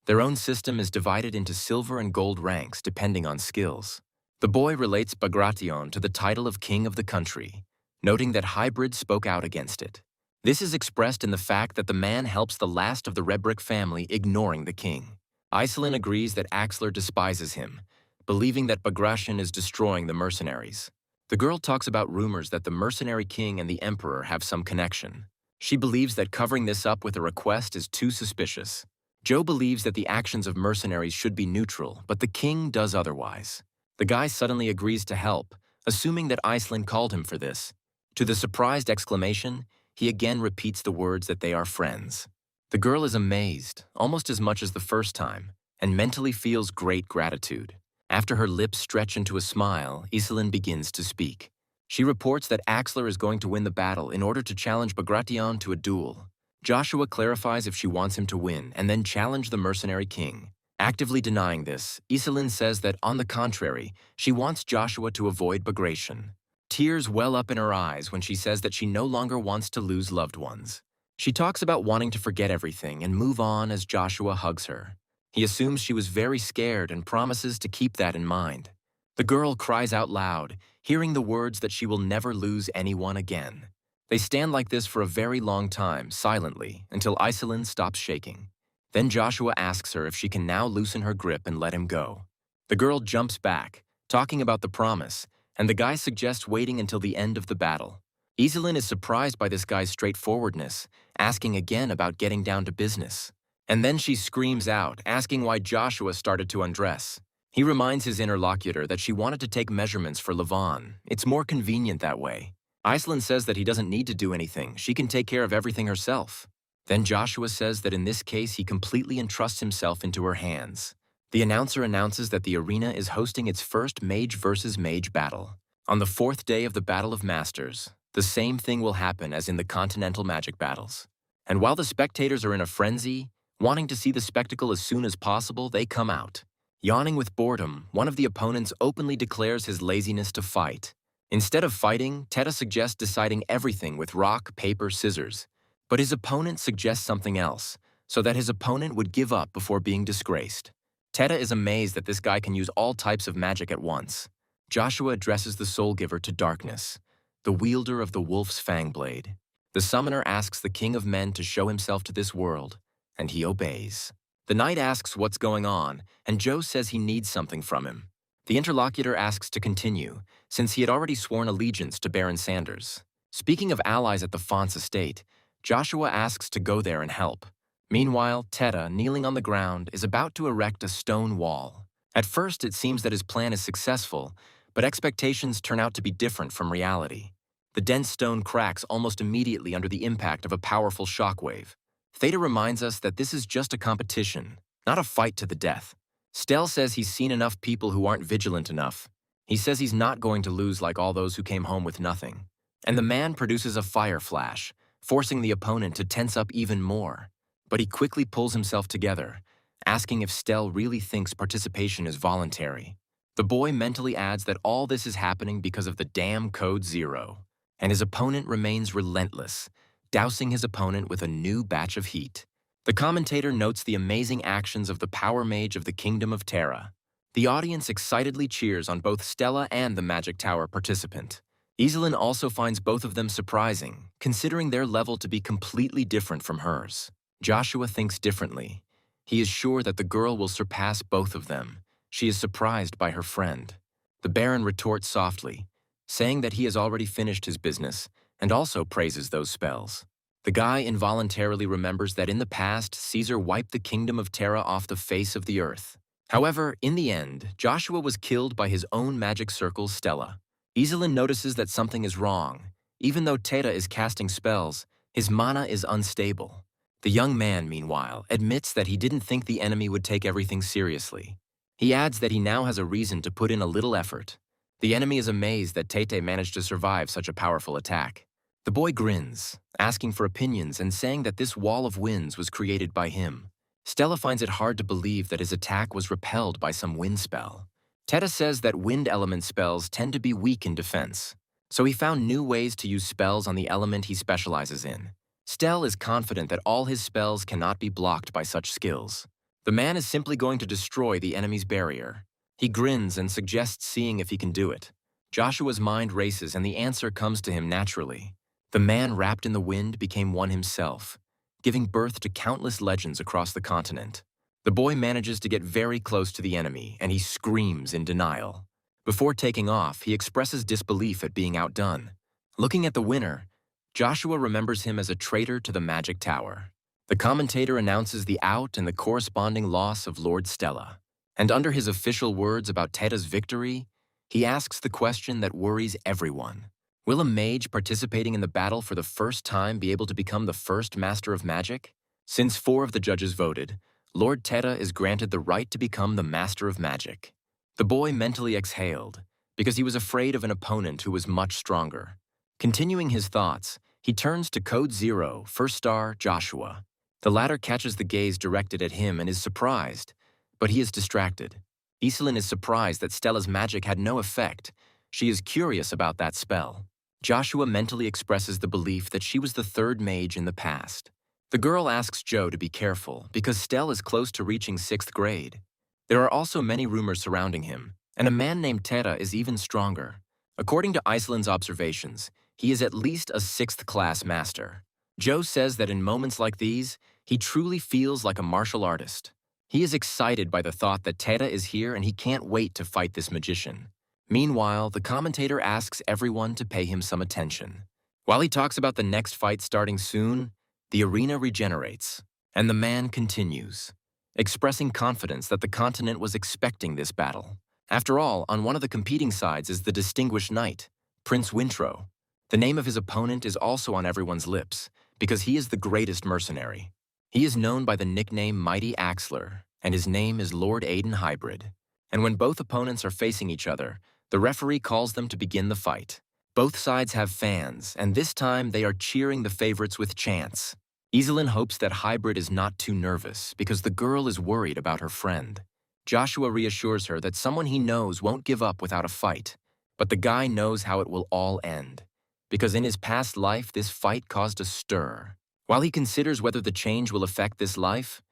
Their own system is divided into silver and gold ranks depending on skills. The boy relates Bagration to the title of king of the country, noting that Hybrid spoke out against it. This is expressed in the fact that the man helps the last of the Rebrick family, ignoring the king. Iselin agrees that Axler despises him, believing that Bagration is destroying the mercenaries. The girl talks about rumors that the mercenary king and the emperor have some connection. She believes that covering this up with a request is too suspicious. Joe believes that the actions of mercenaries should be neutral, but the king does otherwise. The guy suddenly agrees to help, assuming that Iselin called him for this. To the surprised exclamation, he again repeats the words that they are friends. The girl is amazed, almost as much as the first time, and mentally feels great gratitude. After her lips stretch into a smile, Iselin begins to speak. She reports that Axler is going to win the battle in order to challenge Bagration to a duel. Joshua clarifies if she wants him to win and then challenge the mercenary king. Actively denying this, Iselin says that, on the contrary, she wants Joshua to avoid Bagration. Tears well up in her eyes when she says that she no longer wants to lose loved ones. She talks about wanting to forget everything and move on as Joshua hugs her. He assumes she was very scared and promises to keep that in mind. The girl cries out loud, hearing the words that she will never lose anyone again. They stand like this for a very long time, silently, until Iselin stops shaking. Then Joshua asks her if she can now loosen her grip and let him go. The girl jumps back, talking about the promise, and the guy suggests waiting until the end of the battle. Iselin is surprised by this guy's straightforwardness, asking again about getting down to business. And then she screams out, asking why Joshua started to undress. He reminds his interlocutor that she wanted to take measurements for Levon. It's more convenient that way. Iselin says that he doesn't need to do anything. She can take care of everything herself. Then Joshua says that in this case he completely entrusts himself into her hands. The announcer announces that the arena is hosting its first mage versus mage battle. On the 4th day of the Battle of Masters, the same thing will happen as in the Continental Magic battles. And while the spectators are in a frenzy, wanting to see the spectacle as soon as possible, they come out. Yawning with boredom, one of the opponents openly declares his laziness to fight. Instead of fighting, Teta suggests deciding everything with rock, paper, scissors. But his opponent suggests something else, so that his opponent would give up before being disgraced. Teta is amazed that this guy can use all types of magic at once. Joshua addresses the Soul Giver to darkness, the wielder of the Wolf's Fang Blade. The summoner asks the King of Men to show himself to this world, and he obeys. The knight asks what's going on, and Joe says he needs something from him. The interlocutor asks to continue, since he had already sworn allegiance to Baron Sanders. Speaking of allies at the Font's estate, Joshua asks to go there and help. Meanwhile, Teta, kneeling on the ground, is about to erect a stone wall. At first, it seems that his plan is successful, but expectations turn out to be different from reality. The dense stone cracks almost immediately under the impact of a powerful shockwave. Theta reminds us that this is just a competition, not a fight to the death. Stell says he's seen enough people who aren't vigilant enough. He says he's not going to lose like all those who came home with nothing. And the man produces a fire flash, forcing the opponent to tense up even more. But he quickly pulls himself together, asking if Stell really thinks participation is voluntary. The boy mentally adds that all this is happening because of the damn Code Zero, and his opponent remains relentless, dousing his opponent with a new batch of heat. The commentator notes the amazing actions of the power mage of the Kingdom of Terra. The audience excitedly cheers on both Stella and the Magic Tower participant. Iselin also finds both of them surprising, considering their level to be completely different from hers. Joshua thinks differently. He is sure that the girl will surpass both of them. She is surprised by her friend. The Baron retorts softly, saying that he has already finished his business, and also praises those spells. The guy involuntarily remembers that in the past, Caesar wiped the Kingdom of Terra off the face of the earth. However, in the end, Joshua was killed by his own magic circle, Stella. Iselin notices that something is wrong. Even though Teta is casting spells, his mana is unstable. The young man, meanwhile, admits that he didn't think the enemy would take everything seriously. He adds that he now has a reason to put in a little effort. The enemy is amazed that Tete managed to survive such a powerful attack. The boy grins, asking for opinions and saying that this wall of winds was created by him. Stella finds it hard to believe that his attack was repelled by some wind spell. Teta says that wind element spells tend to be weak in defense, so he found new ways to use spells on the element he specializes in. Stell is confident that all his spells cannot be blocked by such skills. The man is simply going to destroy the enemy's barrier. He grins and suggests seeing if he can do it. Joshua's mind races and the answer comes to him naturally. The man wrapped in the wind became one himself, giving birth to countless legends across the continent. The boy manages to get very close to the enemy, and he screams in denial. Before taking off, he expresses disbelief at being outdone. Looking at the winner, Joshua remembers him as a traitor to the Magic Tower. The commentator announces the out and the corresponding loss of Lord Stella. And under his official words about Teta's victory, he asks the question that worries everyone. Will a mage participating in the battle for the first time be able to become the first master of magic? Since 4 of the judges voted, Lord Teta is granted the right to become the master of magic. The boy mentally exhaled, because he was afraid of an opponent who was much stronger. Continuing his thoughts, he turns to Code Zero, first star Joshua. The latter catches the gaze directed at him and is surprised, but he is distracted. Iselin is surprised that Stella's magic had no effect. She is curious about that spell. Joshua mentally expresses the belief that she was the 3rd mage in the past. The girl asks Joe to be careful because Stell is close to reaching 6th grade. There are also many rumors surrounding him, and a man named Teta is even stronger. According to Iselin's observations, he is at least a 6th class master. Joe says that in moments like these, he truly feels like a martial artist. He is excited by the thought that Teta is here and he can't wait to fight this magician. Meanwhile, the commentator asks everyone to pay him some attention. While he talks about the next fight starting soon, the arena regenerates, and the man continues, expressing confidence that the continent was expecting this battle. After all, on one of the competing sides is the distinguished knight, Prince Wintro. The name of his opponent is also on everyone's lips, because he is the greatest mercenary. He is known by the nickname Mighty Axler, and his name is Lord Aiden Hybrid. And when both opponents are facing each other, the referee calls them to begin the fight. Both sides have fans, and this time they are cheering the favorites with chants. Iselin hopes that Hybrid is not too nervous because the girl is worried about her friend. Joshua reassures her that someone he knows won't give up without a fight, but the guy knows how it will all end, because in his past life this fight caused a stir. While he considers whether the change will affect this life,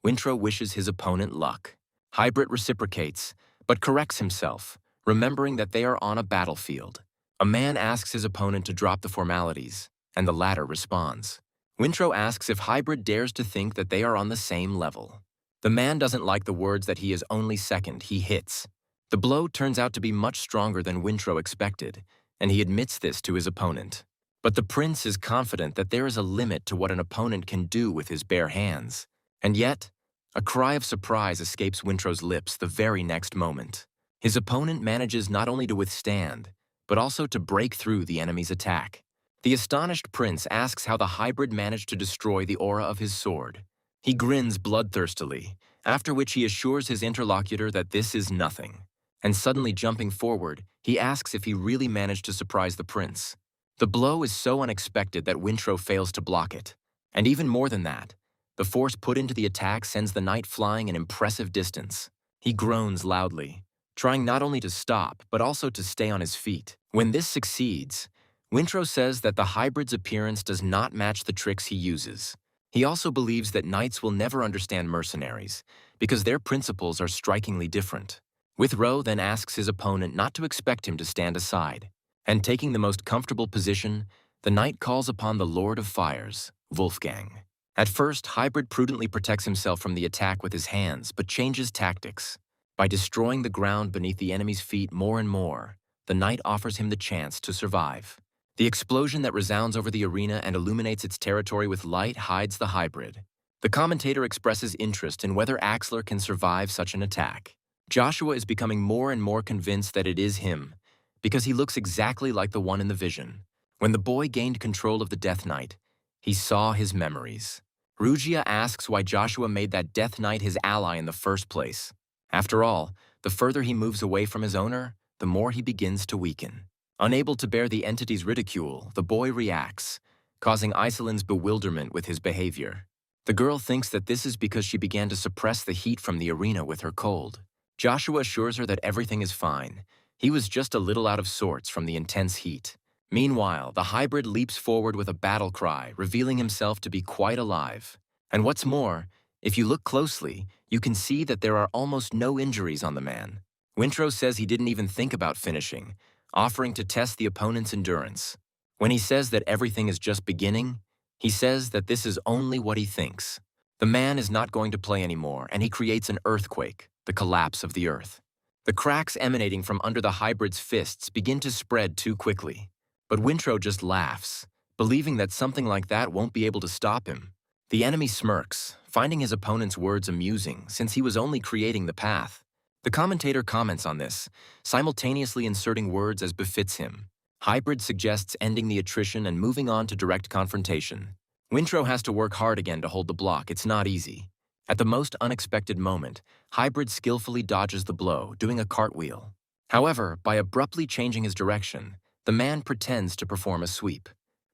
Wintro wishes his opponent luck. Hybrid reciprocates, but corrects himself, remembering that they are on a battlefield. A man asks his opponent to drop the formalities, and the latter responds. Wintro asks if Hybrid dares to think that they are on the same level. The man doesn't like the words that he is only second, he hits. The blow turns out to be much stronger than Wintro expected, and he admits this to his opponent. But the prince is confident that there is a limit to what an opponent can do with his bare hands. And yet, a cry of surprise escapes Wintro's lips the very next moment. His opponent manages not only to withstand, but also to break through the enemy's attack. The astonished prince asks how the Hybrid managed to destroy the aura of his sword. He grins bloodthirstily, after which he assures his interlocutor that this is nothing. And suddenly jumping forward, he asks if he really managed to surprise the prince. The blow is so unexpected that Wintro fails to block it. And even more than that, the force put into the attack sends the knight flying an impressive distance. He groans loudly, trying not only to stop, but also to stay on his feet. When this succeeds, Wintro says that the Hybrid's appearance does not match the tricks he uses. He also believes that knights will never understand mercenaries, because their principles are strikingly different. Withrow then asks his opponent not to expect him to stand aside, and taking the most comfortable position, the knight calls upon the Lord of Fires, Wolfgang. At first, Hybrid prudently protects himself from the attack with his hands, but changes tactics. By destroying the ground beneath the enemy's feet more and more, the knight offers him the chance to survive. The explosion that resounds over the arena and illuminates its territory with light hides the Hybrid. The commentator expresses interest in whether Axler can survive such an attack. Joshua is becoming more and more convinced that it is him, because he looks exactly like the one in the vision. When the boy gained control of the Death Knight, he saw his memories. Rugia asks why Joshua made that Death Knight his ally in the first place. After all, the further he moves away from his owner, the more he begins to weaken. Unable to bear the entity's ridicule, the boy reacts, causing Iselin's bewilderment with his behavior. The girl thinks that this is because she began to suppress the heat from the arena with her cold. Joshua assures her that everything is fine. He was just a little out of sorts from the intense heat. Meanwhile, the Hybrid leaps forward with a battle cry, revealing himself to be quite alive. And what's more, if you look closely, you can see that there are almost no injuries on the man. Wintro says he didn't even think about finishing, offering to test the opponent's endurance. When he says that everything is just beginning, he says that this is only what he thinks. The man is not going to play anymore, and he creates an earthquake, the collapse of the earth. The cracks emanating from under the Hybrid's fists begin to spread too quickly. But Wintro just laughs, believing that something like that won't be able to stop him. The enemy smirks, finding his opponent's words amusing since he was only creating the path. The commentator comments on this, simultaneously inserting words as befits him. Hybrid suggests ending the attrition and moving on to direct confrontation. Wintro has to work hard again to hold the block. It's not easy. At the most unexpected moment, Hybrid skillfully dodges the blow, doing a cartwheel. However, by abruptly changing his direction, the man pretends to perform a sweep.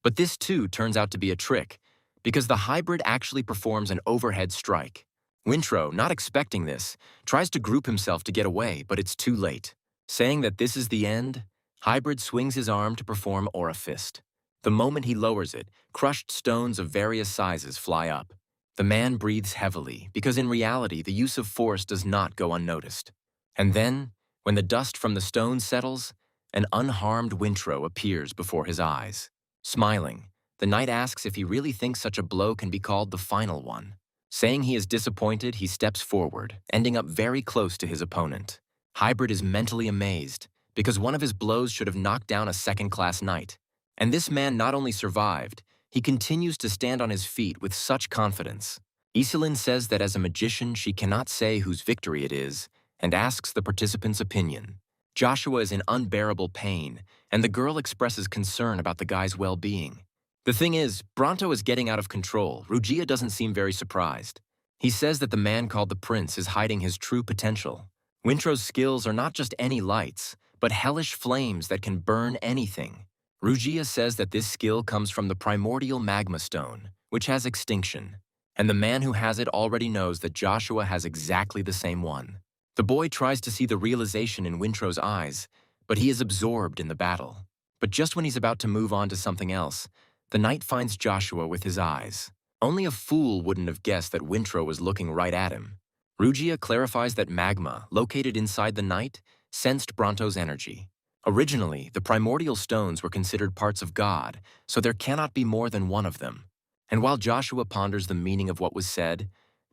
But this too turns out to be a trick, because the Hybrid actually performs an overhead strike. Wintro, not expecting this, tries to group himself to get away, but it's too late. Saying that this is the end, Hybrid swings his arm to perform Aura Fist. The moment he lowers it, crushed stones of various sizes fly up. The man breathes heavily, because in reality the use of force does not go unnoticed. And then, when the dust from the stones settles, an unharmed Wintro appears before his eyes. Smiling, the knight asks if he really thinks such a blow can be called the final one. Saying he is disappointed, he steps forward, ending up very close to his opponent. Hybrid is mentally amazed, because one of his blows should have knocked down a second-class knight. And this man not only survived, he continues to stand on his feet with such confidence. Iselin says that as a magician she cannot say whose victory it is, and asks the participants' opinion. Joshua is in unbearable pain, and the girl expresses concern about the guy's well-being. The thing is, Bronto is getting out of control. Rugia doesn't seem very surprised. He says that the man called the Prince is hiding his true potential. Wintrow's skills are not just any lights, but hellish flames that can burn anything. Rugia says that this skill comes from the primordial magma stone, which has extinction, and the man who has it already knows that Joshua has exactly the same one. The boy tries to see the realization in Wintrow's eyes, but he is absorbed in the battle. But just when he's about to move on to something else, the knight finds Joshua with his eyes. Only a fool wouldn't have guessed that Wintrow was looking right at him. Rugia clarifies that magma, located inside the knight, sensed Bronto's energy. Originally, the primordial stones were considered parts of God, so there cannot be more than one of them. And while Joshua ponders the meaning of what was said,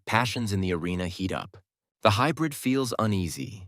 passions in the arena heat up. The hybrid feels uneasy.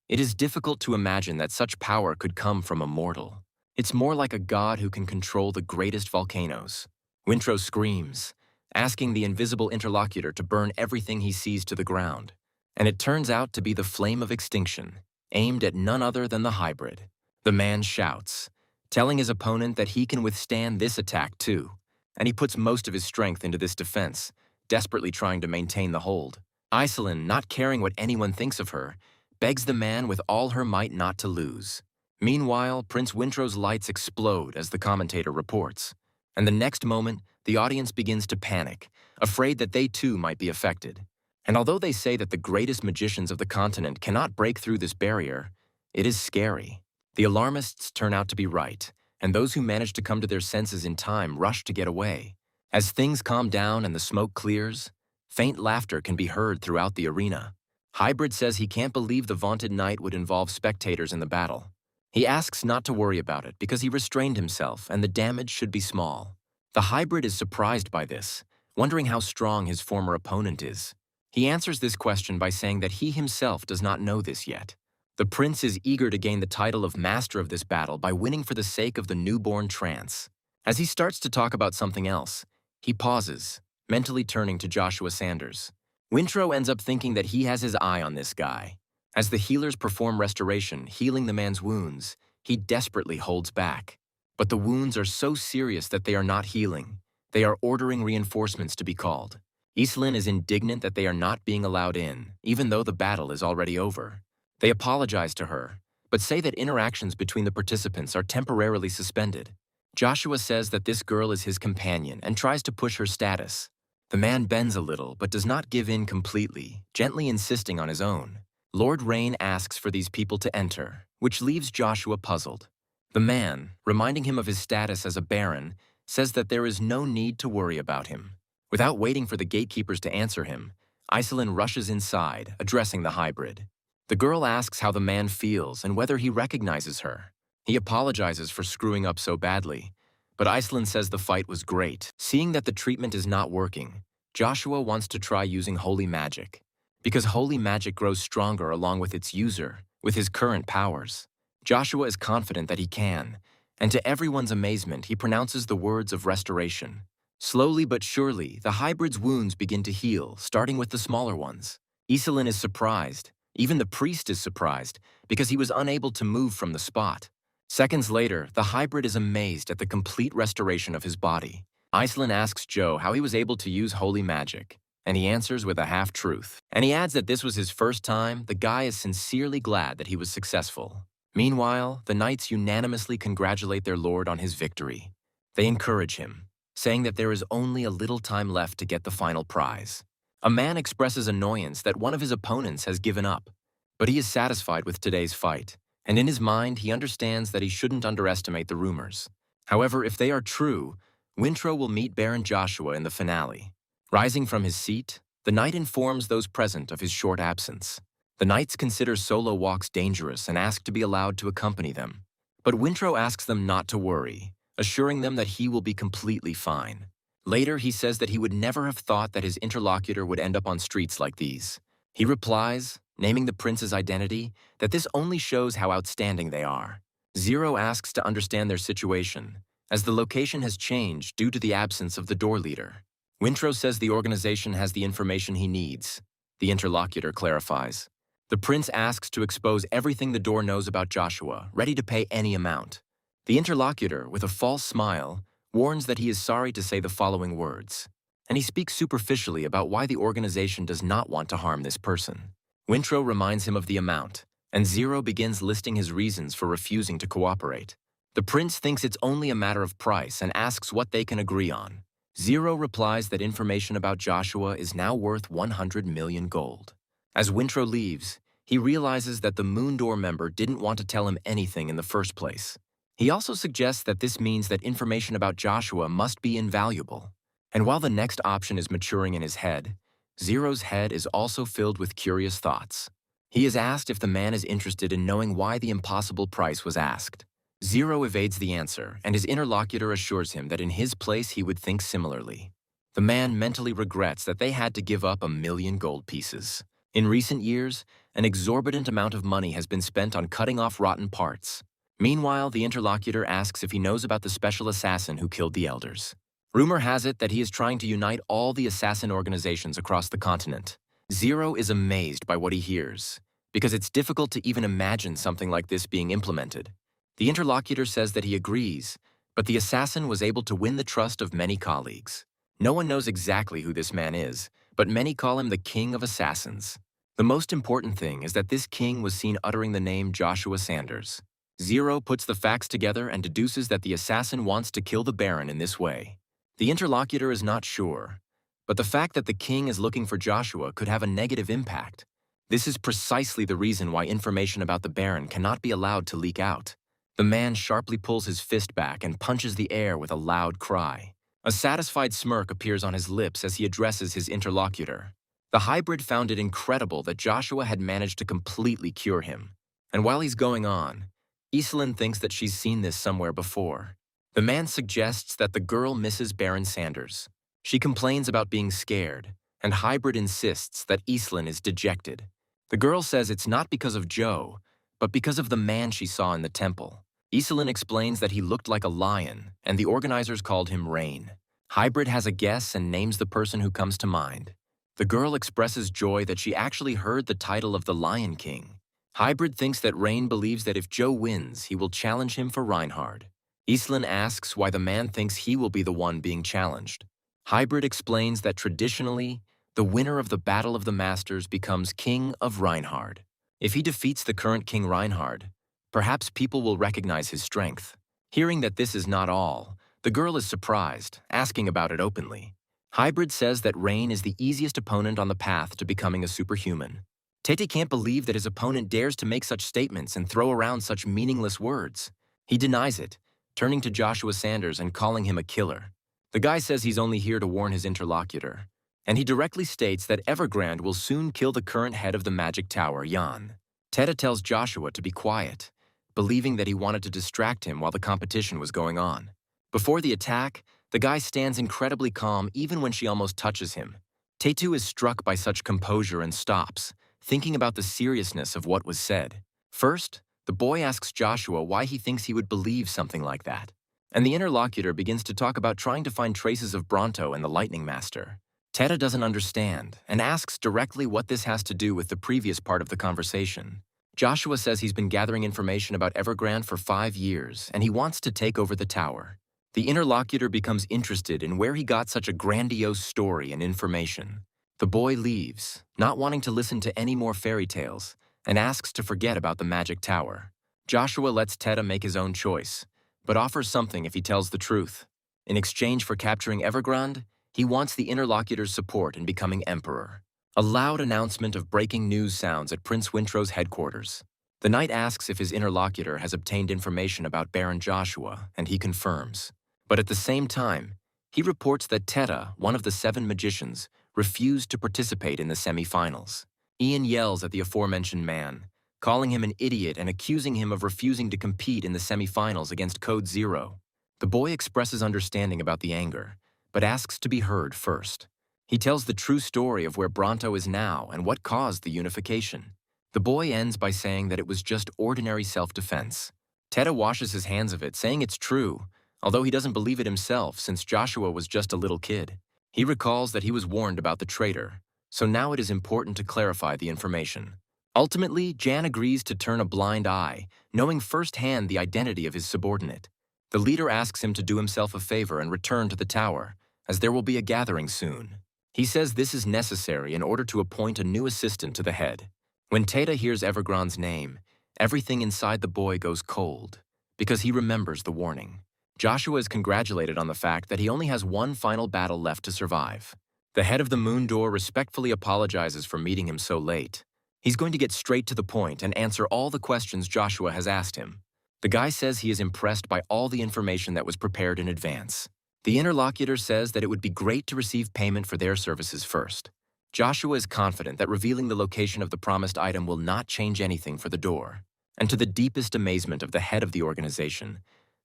It is difficult to imagine that such power could come from a mortal. It's more like a god who can control the greatest volcanoes. Wintrow screams, asking the invisible interlocutor to burn everything he sees to the ground. And it turns out to be the flame of extinction, aimed at none other than the hybrid. The man shouts, telling his opponent that he can withstand this attack too, and he puts most of his strength into this defense, desperately trying to maintain the hold. Iselin, not caring what anyone thinks of her, begs the man with all her might not to lose. Meanwhile, Prince Wintrow's lights explode as the commentator reports, and the next moment, the audience begins to panic, afraid that they too might be affected. And although they say that the greatest magicians of the continent cannot break through this barrier, it is scary. The alarmists turn out to be right, and those who manage to come to their senses in time rush to get away. As things calm down and the smoke clears, faint laughter can be heard throughout the arena. Hybrid says he can't believe the vaunted knight would involve spectators in the battle. He asks not to worry about it because he restrained himself and the damage should be small. The hybrid is surprised by this, wondering how strong his former opponent is. He answers this question by saying that he himself does not know this yet. The prince is eager to gain the title of master of this battle by winning for the sake of the newborn trance. As he starts to talk about something else, he pauses, mentally turning to Joshua Sanders. Wintrow ends up thinking that he has his eye on this guy. As the healers perform restoration, healing the man's wounds, he desperately holds back. But the wounds are so serious that they are not healing. They are ordering reinforcements to be called. Iselin is indignant that they are not being allowed in, even though the battle is already over. They apologize to her, but say that interactions between the participants are temporarily suspended. Joshua says that this girl is his companion and tries to push her status. The man bends a little but does not give in completely, gently insisting on his own. Lord Rain asks for these people to enter, which leaves Joshua puzzled. The man, reminding him of his status as a baron, says that there is no need to worry about him. Without waiting for the gatekeepers to answer him, Iselin rushes inside, addressing the hybrid. The girl asks how the man feels and whether he recognizes her. He apologizes for screwing up so badly, but Iselin says the fight was great. Seeing that the treatment is not working, Joshua wants to try using holy magic, because holy magic grows stronger along with its user, with his current powers. Joshua is confident that he can, and to everyone's amazement, he pronounces the words of restoration. Slowly but surely, the hybrid's wounds begin to heal, starting with the smaller ones. Iselin is surprised. Even the priest is surprised, because he was unable to move from the spot. Seconds later, the hybrid is amazed at the complete restoration of his body. Iselin asks Joe how he was able to use holy magic, and he answers with a half-truth. And he adds that this was his first time. The guy is sincerely glad that he was successful. Meanwhile, the knights unanimously congratulate their lord on his victory. They encourage him, saying that there is only a little time left to get the final prize. A man expresses annoyance that one of his opponents has given up, but he is satisfied with today's fight, and in his mind he understands that he shouldn't underestimate the rumors. However, if they are true, Wintrow will meet Baron Joshua in the finale. Rising from his seat, the knight informs those present of his short absence. The knights consider solo walks dangerous and ask to be allowed to accompany them. But Wintrow asks them not to worry, assuring them that he will be completely fine. Later, he says that he would never have thought that his interlocutor would end up on streets like these. He replies, naming the prince's identity, that this only shows how outstanding they are. Zero asks to understand their situation, as the location has changed due to the absence of the door leader. Wintrow says the organization has the information he needs. The interlocutor clarifies. The prince asks to expose everything the door knows about Joshua, ready to pay any amount. The interlocutor, with a false smile, warns that he is sorry to say the following words, and he speaks superficially about why the organization does not want to harm this person. Wintro reminds him of the amount, and Zero begins listing his reasons for refusing to cooperate. The prince thinks it's only a matter of price and asks what they can agree on. Zero replies that information about Joshua is now worth 100 million gold. As Wintro leaves, he realizes that the Moon Door member didn't want to tell him anything in the first place. He also suggests that this means that information about Joshua must be invaluable. And while the next option is maturing in his head, Zero's head is also filled with curious thoughts. He is asked if the man is interested in knowing why the impossible price was asked. Zero evades the answer, and his interlocutor assures him that in his place he would think similarly. The man mentally regrets that they had to give up 1,000,000 gold pieces. In recent years, an exorbitant amount of money has been spent on cutting off rotten parts. Meanwhile, the interlocutor asks if he knows about the special assassin who killed the elders. Rumor has it that he is trying to unite all the assassin organizations across the continent. Zero is amazed by what he hears, because it's difficult to even imagine something like this being implemented. The interlocutor says that he agrees, but the assassin was able to win the trust of many colleagues. No one knows exactly who this man is, but many call him the King of Assassins. The most important thing is that this king was seen uttering the name Joshua Sanders. Zero puts the facts together and deduces that the assassin wants to kill the Baron in this way. The interlocutor is not sure, but the fact that the king is looking for Joshua could have a negative impact. This is precisely the reason why information about the Baron cannot be allowed to leak out. The man sharply pulls his fist back and punches the air with a loud cry. A satisfied smirk appears on his lips as he addresses his interlocutor. The hybrid found it incredible that Joshua had managed to completely cure him. And while he's going on, Iselin thinks that she's seen this somewhere before. The man suggests that the girl misses Baron Sanders. She complains about being scared, and Hybrid insists that Iselin is dejected. The girl says it's not because of Joe, but because of the man she saw in the temple. Iselin explains that he looked like a lion, and the organizers called him Rain. Hybrid has a guess and names the person who comes to mind. The girl expresses joy that she actually heard the title of the Lion King. Hybrid thinks that Rain believes that if Joe wins, he will challenge him for Reinhard. Iselin asks why the man thinks he will be the one being challenged. Hybrid explains that traditionally, the winner of the Battle of the Masters becomes King of Reinhard. If he defeats the current King Reinhard, perhaps people will recognize his strength. Hearing that this is not all, the girl is surprised, asking about it openly. Hybrid says that Rain is the easiest opponent on the path to becoming a superhuman. Tete can't believe that his opponent dares to make such statements and throw around such meaningless words. He denies it, turning to Joshua Sanders and calling him a killer. The guy says he's only here to warn his interlocutor, and he directly states that Evergrande will soon kill the current head of the Magic Tower, Jan. Teta tells Joshua to be quiet, believing that he wanted to distract him while the competition was going on. Before the attack, the guy stands incredibly calm even when she almost touches him. Tetu is struck by such composure and stops, thinking about the seriousness of what was said. First, the boy asks Joshua why he thinks he would believe something like that, and the interlocutor begins to talk about trying to find traces of Bronto and the Lightning Master. Teta doesn't understand and asks directly what this has to do with the previous part of the conversation. Joshua says he's been gathering information about Evergrande for 5 years, and he wants to take over the tower. The interlocutor becomes interested in where he got such a grandiose story and information. The boy leaves, not wanting to listen to any more fairy tales, and asks to forget about the magic tower. Joshua lets Teta make his own choice, but offers something if he tells the truth. In exchange for capturing Evergrande, he wants the interlocutor's support in becoming emperor. A loud announcement of breaking news sounds at Prince Wintro's headquarters. The knight asks if his interlocutor has obtained information about Baron Joshua, and he confirms. But at the same time, he reports that Teta, one of the 7 magicians, refused to participate in the semi-finals. Ian yells at the aforementioned man, calling him an idiot and accusing him of refusing to compete in the semi-finals against Code Zero. The boy expresses understanding about the anger, but asks to be heard first. He tells the true story of where Bronto is now and what caused the unification. The boy ends by saying that it was just ordinary self-defense. Teta washes his hands of it, saying it's true, although he doesn't believe it himself since Joshua was just a little kid. He recalls that he was warned about the traitor, so now it is important to clarify the information. Ultimately, Jan agrees to turn a blind eye, knowing firsthand the identity of his subordinate. The leader asks him to do himself a favor and return to the tower, as there will be a gathering soon. He says this is necessary in order to appoint a new assistant to the head. When Tata hears Evergron's name, everything inside the boy goes cold, because he remembers the warning. Joshua is congratulated on the fact that he only has one final battle left to survive. The head of the Moon Door respectfully apologizes for meeting him so late. He's going to get straight to the point and answer all the questions Joshua has asked him. The guy says he is impressed by all the information that was prepared in advance. The interlocutor says that it would be great to receive payment for their services first. Joshua is confident that revealing the location of the promised item will not change anything for the door. And to the deepest amazement of the head of the organization,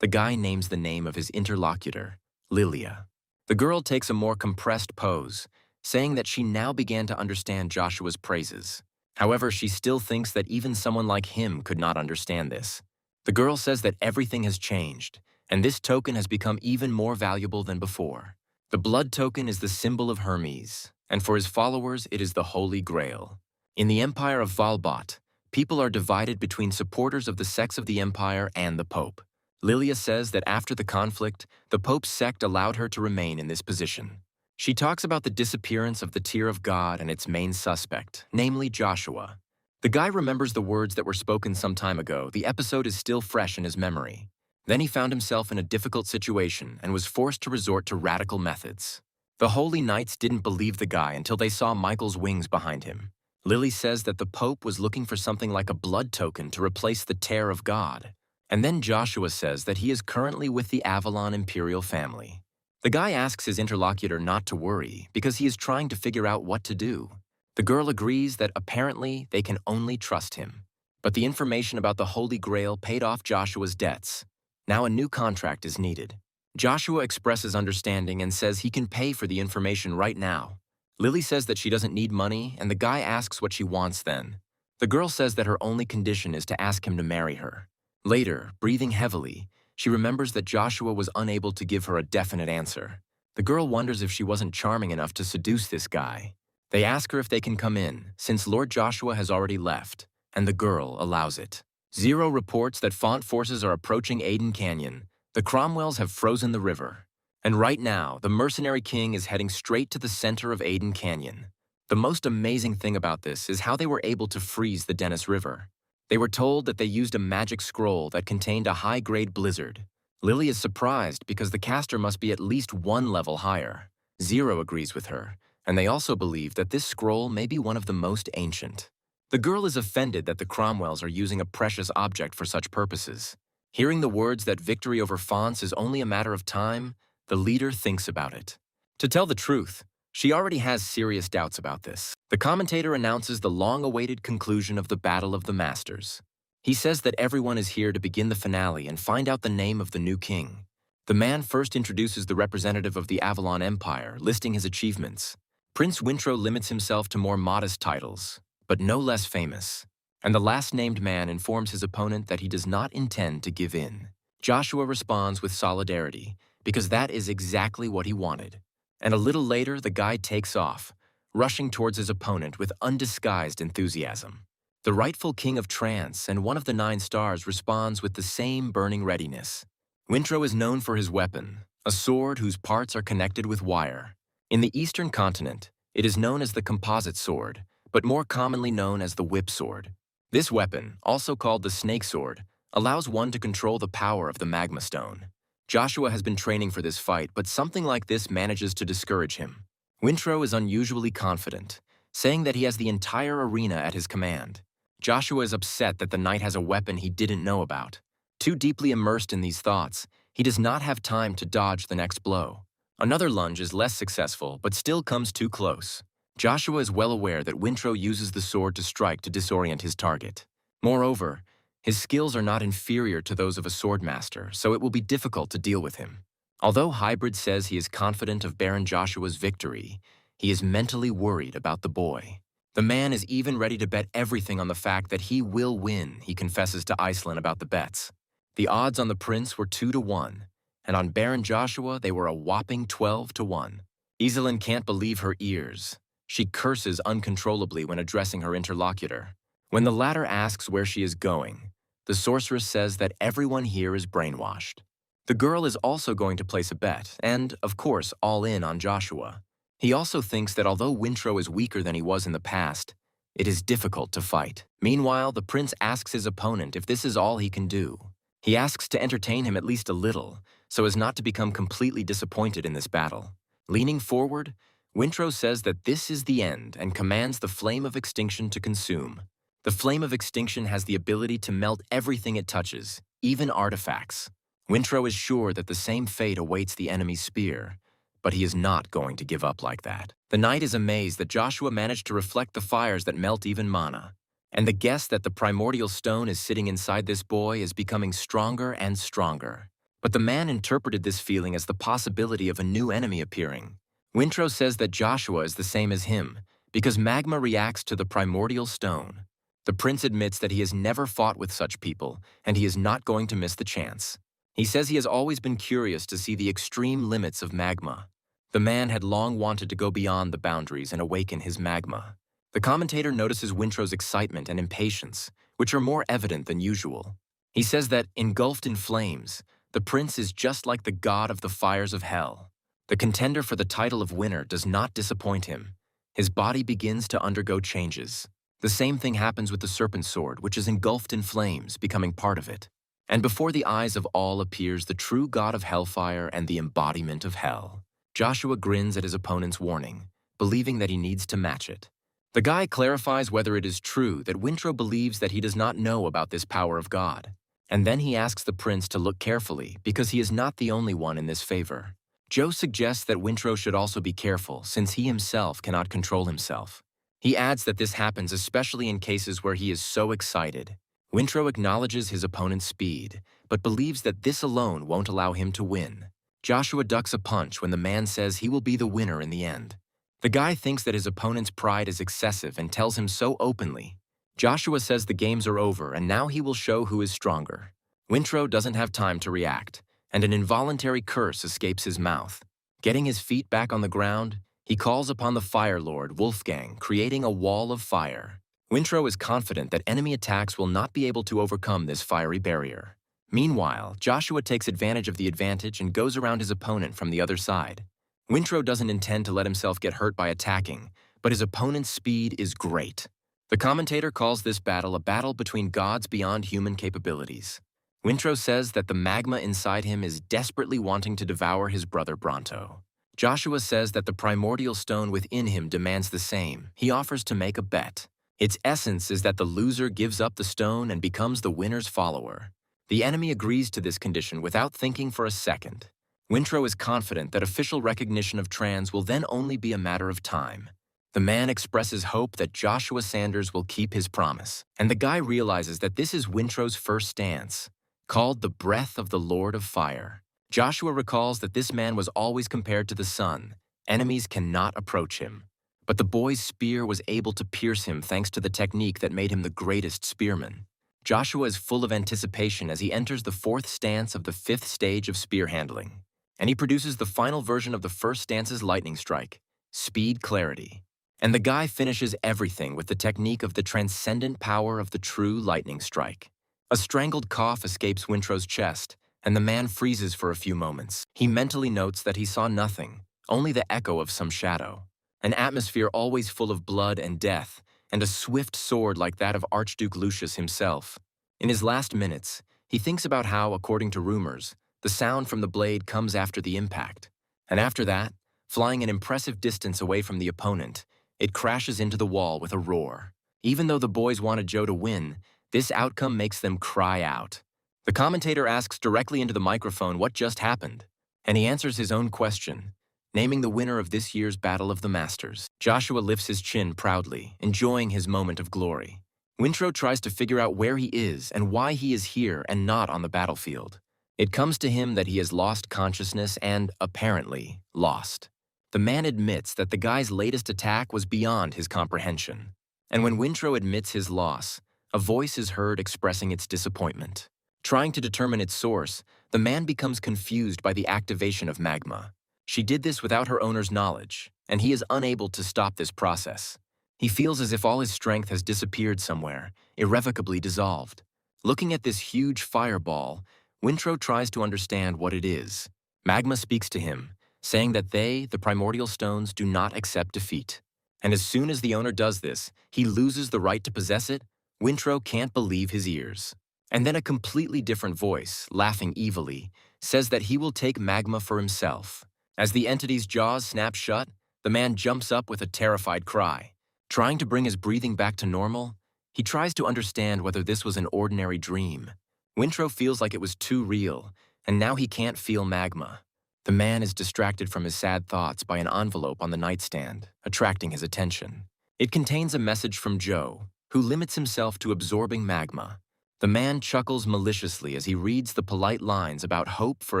the guy names the name of his interlocutor, Lilia. The girl takes a more compressed pose, saying that she now began to understand Joshua's praises. However, she still thinks that even someone like him could not understand this. The girl says that everything has changed, and this token has become even more valuable than before. The blood token is the symbol of Hermes, and for his followers it is the Holy Grail. In the Empire of Valbot, people are divided between supporters of the sects of the Empire and the Pope. Lilia says that after the conflict, the Pope's sect allowed her to remain in this position. She talks about the disappearance of the tier of God and its main suspect, namely Joshua. The guy remembers the words that were spoken some time ago. The episode is still fresh in his memory. Then he found himself in a difficult situation and was forced to resort to radical methods. The Holy Knights didn't believe the guy until they saw Michael's wings behind him. Lily says that the Pope was looking for something like a blood token to replace the tear of God. And then Joshua says that he is currently with the Avalon Imperial family. The guy asks his interlocutor not to worry because he is trying to figure out what to do. The girl agrees that apparently they can only trust him. But the information about the Holy Grail paid off Joshua's debts. Now a new contract is needed. Joshua expresses understanding and says he can pay for the information right now. Lily says that she doesn't need money, and the guy asks what she wants then. The girl says that her only condition is to ask him to marry her. Later, breathing heavily, she remembers that Joshua was unable to give her a definite answer. The girl wonders if she wasn't charming enough to seduce this guy. They ask her if they can come in, since Lord Joshua has already left, and the girl allows it. Zero reports that Font forces are approaching Aden Canyon. The Cromwells have frozen the river. And right now, the mercenary king is heading straight to the center of Aden Canyon. The most amazing thing about this is how they were able to freeze the Dennis River. They were told that they used a magic scroll that contained a high-grade blizzard. Lily is surprised because the caster must be at least one level higher. Zero agrees with her, and they also believe that this scroll may be one of the most ancient. The girl is offended that the Cromwells are using a precious object for such purposes. Hearing the words that victory over Fonts is only a matter of time, the leader thinks about it. To tell the truth, she already has serious doubts about this. The commentator announces the long-awaited conclusion of the Battle of the Masters. He says that everyone is here to begin the finale and find out the name of the new king. The man first introduces the representative of the Avalon Empire, listing his achievements. Prince Wintro limits himself to more modest titles, but no less famous. And the last-named man informs his opponent that he does not intend to give in. Joshua responds with solidarity, because that is exactly what he wanted. And a little later, the guy takes off, rushing towards his opponent with undisguised enthusiasm. The rightful king of trance and one of the 9 stars responds with the same burning readiness. Wintro is known for his weapon, a sword whose parts are connected with wire. In the Eastern continent, it is known as the composite sword, but more commonly known as the whip sword. This weapon, also called the snake sword, allows one to control the power of the magma stone. Joshua has been training for this fight, but something like this manages to discourage him. Wintro is unusually confident, saying that he has the entire arena at his command. Joshua is upset that the knight has a weapon he didn't know about. Too deeply immersed in these thoughts, he does not have time to dodge the next blow. Another lunge is less successful, but still comes too close. Joshua is well aware that Wintro uses the sword to strike to disorient his target. Moreover, his skills are not inferior to those of a swordmaster, so it will be difficult to deal with him. Although Hybrid says he is confident of Baron Joshua's victory, he is mentally worried about the boy. The man is even ready to bet everything on the fact that he will win, he confesses to Iceland about the bets. The odds on the prince were 2-1, and on Baron Joshua they were a whopping 12-1. Iselin can't believe her ears. She curses uncontrollably when addressing her interlocutor. When the latter asks where she is going, the sorceress says that everyone here is brainwashed. The girl is also going to place a bet, and, of course, all in on Joshua. He also thinks that although Wintro is weaker than he was in the past, it is difficult to fight. Meanwhile, the prince asks his opponent if this is all he can do. He asks to entertain him at least a little, so as not to become completely disappointed in this battle. Leaning forward, Wintro says that this is the end and commands the flame of extinction to consume. The flame of extinction has the ability to melt everything it touches, even artifacts. Wintro is sure that the same fate awaits the enemy's spear, but he is not going to give up like that. The knight is amazed that Joshua managed to reflect the fires that melt even mana, and the guess that the primordial stone is sitting inside this boy is becoming stronger and stronger. But the man interpreted this feeling as the possibility of a new enemy appearing. Wintro says that Joshua is the same as him, because magma reacts to the primordial stone. The prince admits that he has never fought with such people, and he is not going to miss the chance. He says he has always been curious to see the extreme limits of magma. The man had long wanted to go beyond the boundaries and awaken his magma. The commentator notices Wintro's excitement and impatience, which are more evident than usual. He says that, engulfed in flames, the prince is just like the god of the fires of hell. The contender for the title of winner does not disappoint him. His body begins to undergo changes. The same thing happens with the serpent sword, which is engulfed in flames, becoming part of it. And before the eyes of all appears the true god of hellfire and the embodiment of hell. Joshua grins at his opponent's warning, believing that he needs to match it. The guy clarifies whether it is true that Wintro believes that he does not know about this power of God. And then he asks the prince to look carefully because he is not the only one in this favor. Joe suggests that Wintro should also be careful since he himself cannot control himself. He adds that this happens especially in cases where he is so excited. Wintro acknowledges his opponent's speed, but believes that this alone won't allow him to win. Joshua ducks a punch when the man says he will be the winner in the end. The guy thinks that his opponent's pride is excessive and tells him so openly. Joshua says the games are over and now he will show who is stronger. Wintro doesn't have time to react, and an involuntary curse escapes his mouth. Getting his feet back on the ground, he calls upon the Fire Lord, Wolfgang, creating a wall of fire. Wintro is confident that enemy attacks will not be able to overcome this fiery barrier. Meanwhile, Joshua takes advantage of the advantage and goes around his opponent from the other side. Wintro doesn't intend to let himself get hurt by attacking, but his opponent's speed is great. The commentator calls this battle a battle between gods beyond human capabilities. Wintro says that the magma inside him is desperately wanting to devour his brother Bronto. Joshua says that the primordial stone within him demands the same. He offers to make a bet. Its essence is that the loser gives up the stone and becomes the winner's follower. The enemy agrees to this condition without thinking for a second. Wintro is confident that official recognition of trans will then only be a matter of time. The man expresses hope that Joshua Sanders will keep his promise, and the guy realizes that this is Wintro's first stance, called the breath of the Lord of Fire. Joshua recalls that this man was always compared to the sun. Enemies cannot approach him. But the boy's spear was able to pierce him thanks to the technique that made him the greatest spearman. Joshua is full of anticipation as he enters the fourth stance of the fifth stage of spear handling, and he produces the final version of the first stance's lightning strike, Speed Clarity. And the guy finishes everything with the technique of the transcendent power of the true lightning strike. A strangled cough escapes Wintro's chest, and the man freezes for a few moments. He mentally notes that he saw nothing, only the echo of some shadow. An atmosphere always full of blood and death, and a swift sword like that of Archduke Lucius himself. In his last minutes, he thinks about how, according to rumors, the sound from the blade comes after the impact. And after that, flying an impressive distance away from the opponent, it crashes into the wall with a roar. Even though the boys wanted Joe to win, this outcome makes them cry out. The commentator asks directly into the microphone what just happened, and he answers his own question, naming the winner of this year's Battle of the Masters. Joshua lifts his chin proudly, enjoying his moment of glory. Wintro tries to figure out where he is and why he is here and not on the battlefield. It comes to him that he has lost consciousness and, apparently, lost. The man admits that the guy's latest attack was beyond his comprehension. And when Wintro admits his loss, a voice is heard expressing its disappointment. Trying to determine its source, the man becomes confused by the activation of magma. She did this without her owner's knowledge, and he is unable to stop this process. He feels as if all his strength has disappeared somewhere, irrevocably dissolved. Looking at this huge fireball, Wintro tries to understand what it is. Magma speaks to him, saying that they, the primordial stones, do not accept defeat. And as soon as the owner does this, he loses the right to possess it. Wintro can't believe his ears. And then a completely different voice, laughing evilly, says that he will take Magma for himself. As the entity's jaws snap shut, the man jumps up with a terrified cry. Trying to bring his breathing back to normal, he tries to understand whether this was an ordinary dream. Wintro feels like it was too real, and now he can't feel Magma. The man is distracted from his sad thoughts by an envelope on the nightstand, attracting his attention. It contains a message from Joe, who limits himself to absorbing Magma. The man chuckles maliciously as he reads the polite lines about hope for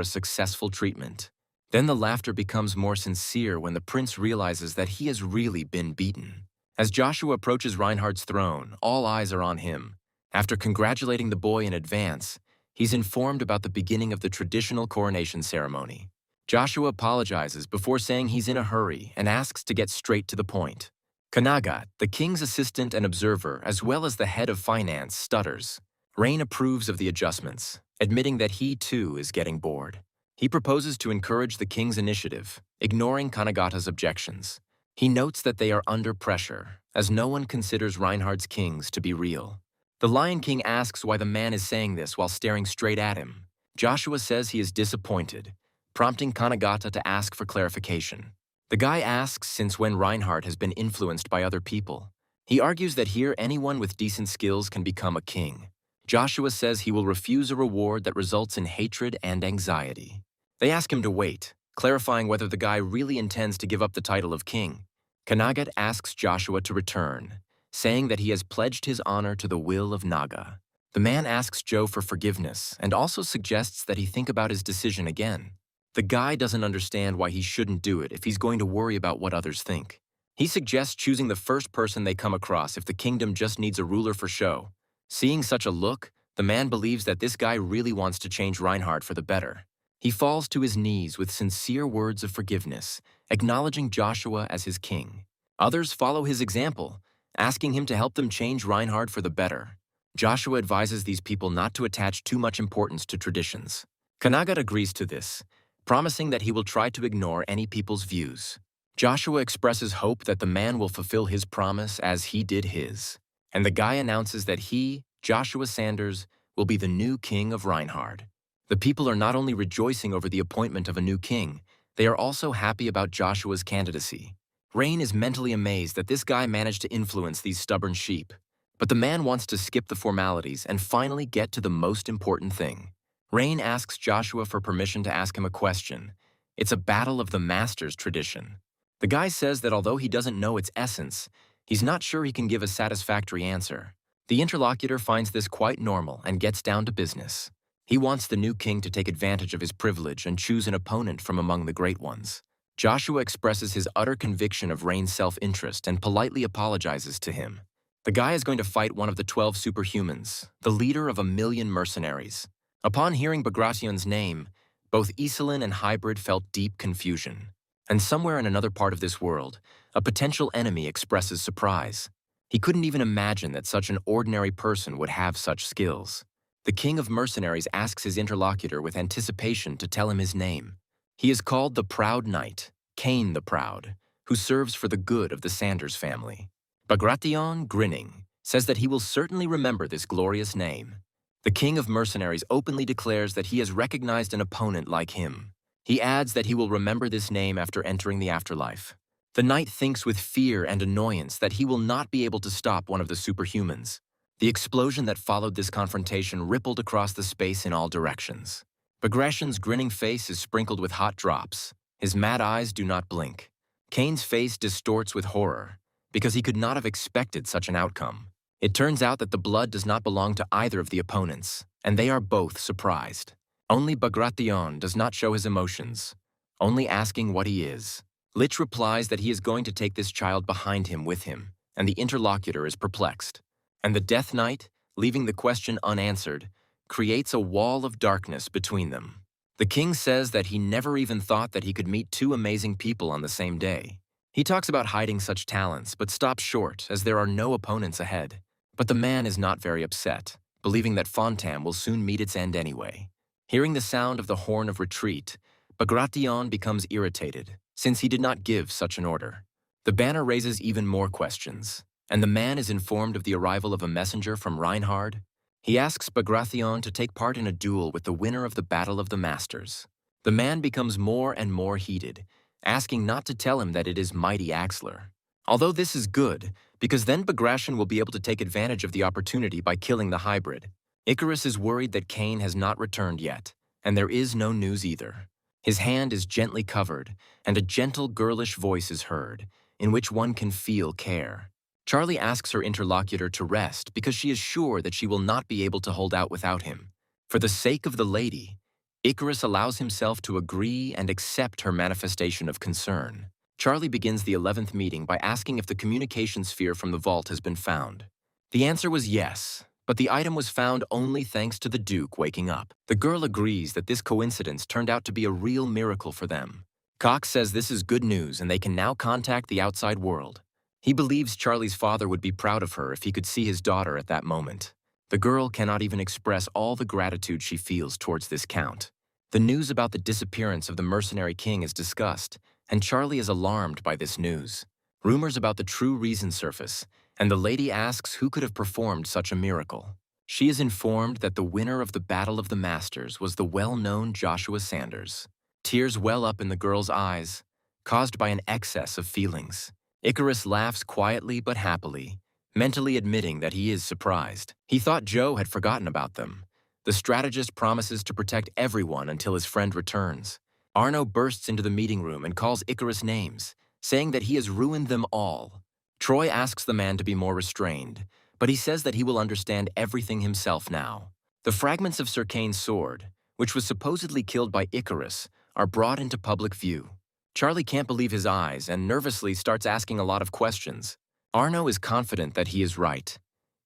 a successful treatment. Then the laughter becomes more sincere when the prince realizes that he has really been beaten. As Joshua approaches Reinhardt's throne, all eyes are on him. After congratulating the boy in advance, he's informed about the beginning of the traditional coronation ceremony. Joshua apologizes before saying he's in a hurry and asks to get straight to the point. Kanagat, the king's assistant and observer, as well as the head of finance, stutters. Rain approves of the adjustments, admitting that he too is getting bored. He proposes to encourage the king's initiative, ignoring Kanagata's objections. He notes that they are under pressure, as no one considers Reinhardt's kings to be real. The Lion King asks why the man is saying this while staring straight at him. Joshua says he is disappointed, prompting Kanagata to ask for clarification. The guy asks since when Reinhardt has been influenced by other people. He argues that here anyone with decent skills can become a king. Joshua says he will refuse a reward that results in hatred and anxiety. They ask him to wait, clarifying whether the guy really intends to give up the title of king. Kanagat asks Joshua to return, saying that he has pledged his honor to the will of Naga. The man asks Joe for forgiveness and also suggests that he think about his decision again. The guy doesn't understand why he shouldn't do it if he's going to worry about what others think. He suggests choosing the first person they come across if the kingdom just needs a ruler for show. Seeing such a look, the man believes that this guy really wants to change Reinhardt for the better. He falls to his knees with sincere words of forgiveness, acknowledging Joshua as his king. Others follow his example, asking him to help them change Reinhardt for the better. Joshua advises these people not to attach too much importance to traditions. Kanagat agrees to this, promising that he will try to ignore any people's views. Joshua expresses hope that the man will fulfill his promise as he did his. And the guy announces that he, Joshua Sanders, will be the new king of Reinhardt. The people are not only rejoicing over the appointment of a new king, they are also happy about Joshua's candidacy. Rain is mentally amazed that this guy managed to influence these stubborn sheep. But the man wants to skip the formalities and finally get to the most important thing. Rain asks Joshua for permission to ask him a question. It's a battle of the masters tradition. The guy says that although he doesn't know its essence, he's not sure he can give a satisfactory answer. The interlocutor finds this quite normal and gets down to business. He wants the new king to take advantage of his privilege and choose an opponent from among the great ones. Joshua expresses his utter conviction of Rain's self-interest and politely apologizes to him. The guy is going to fight one of the 12 superhumans, the leader of 1,000,000 mercenaries. Upon hearing Bagration's name, both Iselin and Hybrid felt deep confusion. And somewhere in another part of this world, a potential enemy expresses surprise. He couldn't even imagine that such an ordinary person would have such skills. The king of mercenaries asks his interlocutor with anticipation to tell him his name. He is called the Proud Knight, Cain the Proud, who serves for the good of the Sanders family. Bagration, grinning, says that he will certainly remember this glorious name. The king of mercenaries openly declares that he has recognized an opponent like him. He adds that he will remember this name after entering the afterlife. The knight thinks with fear and annoyance that he will not be able to stop one of the superhumans. The explosion that followed this confrontation rippled across the space in all directions. Bagration's grinning face is sprinkled with hot drops. His mad eyes do not blink. Cain's face distorts with horror, because he could not have expected such an outcome. It turns out that the blood does not belong to either of the opponents, and they are both surprised. Only Bagration does not show his emotions, only asking what he is. Lich replies that he is going to take this child behind him with him, and the interlocutor is perplexed. And the Death Knight, leaving the question unanswered, creates a wall of darkness between them. The king says that he never even thought that he could meet two amazing people on the same day. He talks about hiding such talents, but stops short as there are no opponents ahead. But the man is not very upset, believing that Fontam will soon meet its end anyway. Hearing the sound of the horn of retreat, Bagration becomes irritated, since he did not give such an order. The banner raises even more questions, and the man is informed of the arrival of a messenger from Reinhard. He asks Bagration to take part in a duel with the winner of the Battle of the Masters. The man becomes more and more heated, asking not to tell him that it is Mighty Axler. Although this is good, because then Bagration will be able to take advantage of the opportunity by killing the hybrid. Icarus is worried that Cain has not returned yet, and there is no news either. His hand is gently covered, and a gentle girlish voice is heard, in which one can feel care. Charlie asks her interlocutor to rest because she is sure that she will not be able to hold out without him. For the sake of the lady, Icarus allows himself to agree and accept her manifestation of concern. Charlie begins the 11th meeting by asking if the communication sphere from the vault has been found. The answer was yes, but the item was found only thanks to the Duke waking up. The girl agrees that this coincidence turned out to be a real miracle for them. Cox says this is good news and they can now contact the outside world. He believes Charlie's father would be proud of her if he could see his daughter at that moment. The girl cannot even express all the gratitude she feels towards this count. The news about the disappearance of the mercenary king is discussed, and Charlie is alarmed by this news. Rumors about the true reason surface, and the lady asks who could have performed such a miracle. She is informed that the winner of the Battle of the Masters was the well-known Joshua Sanders. Tears well up in the girl's eyes, caused by an excess of feelings. Icarus laughs quietly but happily, mentally admitting that he is surprised. He thought Joe had forgotten about them. The strategist promises to protect everyone until his friend returns. Arno bursts into the meeting room and calls Icarus names, saying that he has ruined them all. Troy asks the man to be more restrained, but he says that he will understand everything himself now. The fragments of Sir Cain's sword, which was supposedly killed by Icarus, are brought into public view. Charlie can't believe his eyes and nervously starts asking a lot of questions. Arno is confident that he is right.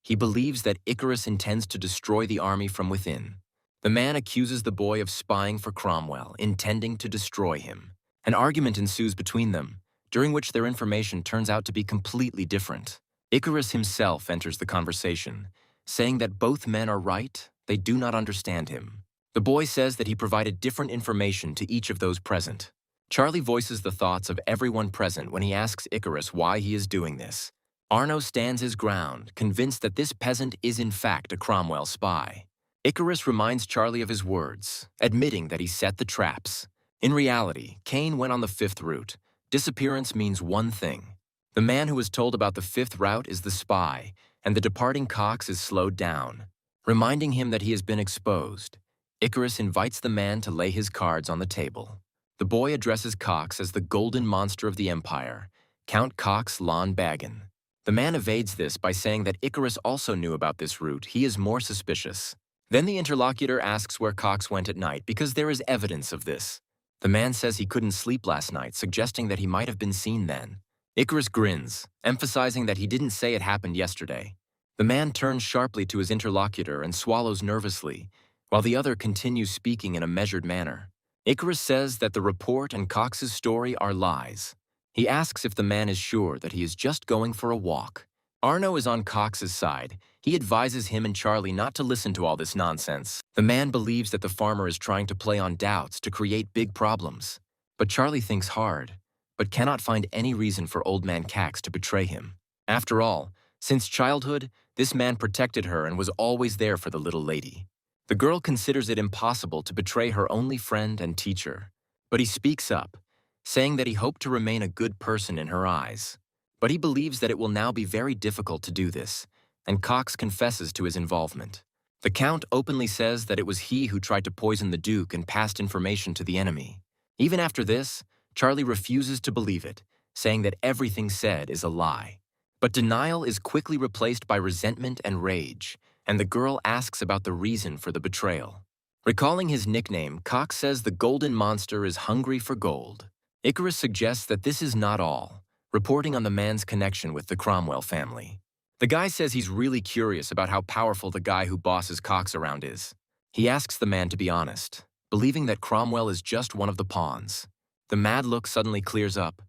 He believes that Icarus intends to destroy the army from within. The man accuses the boy of spying for Cromwell, intending to destroy him. An argument ensues between them, during which their information turns out to be completely different. Icarus himself enters the conversation, saying that both men are right, they do not understand him. The boy says that he provided different information to each of those present. Charlie voices the thoughts of everyone present when he asks Icarus why he is doing this. Arno stands his ground, convinced that this peasant is in fact a Cromwell spy. Icarus reminds Charlie of his words, admitting that he set the traps. In reality, Cain went on the 5th route. Disappearance means one thing. The man who was told about the 5th route is the spy, and the departing Cox is slowed down, reminding him that he has been exposed. Icarus invites the man to lay his cards on the table. The boy addresses Cox as the golden monster of the Empire, Count Cox Lon Baggin. The man evades this by saying that Icarus also knew about this route. He is more suspicious. Then the interlocutor asks where Cox went at night because there is evidence of this. The man says he couldn't sleep last night, suggesting that he might have been seen then. Icarus grins, emphasizing that he didn't say it happened yesterday. The man turns sharply to his interlocutor and swallows nervously, while the other continues speaking in a measured manner. Icarus says that the report and Cox's story are lies. He asks if the man is sure that he is just going for a walk. Arno is on Cox's side. He advises him and Charlie not to listen to all this nonsense. The man believes that the farmer is trying to play on doubts to create big problems. But Charlie thinks hard, but cannot find any reason for Old Man Cax to betray him. After all, since childhood, this man protected her and was always there for the little lady. The girl considers it impossible to betray her only friend and teacher. But he speaks up, saying that he hoped to remain a good person in her eyes. But he believes that it will now be very difficult to do this, and Cox confesses to his involvement. The Count openly says that it was he who tried to poison the Duke and passed information to the enemy. Even after this, Charlie refuses to believe it, saying that everything said is a lie. But denial is quickly replaced by resentment and rage, and the girl asks about the reason for the betrayal. Recalling his nickname, Cox says the golden monster is hungry for gold. Icarus suggests that this is not all, reporting on the man's connection with the Cromwell family. The guy says he's really curious about how powerful the guy who bosses Cox around is. He asks the man to be honest, believing that Cromwell is just one of the pawns. The mad look suddenly clears up.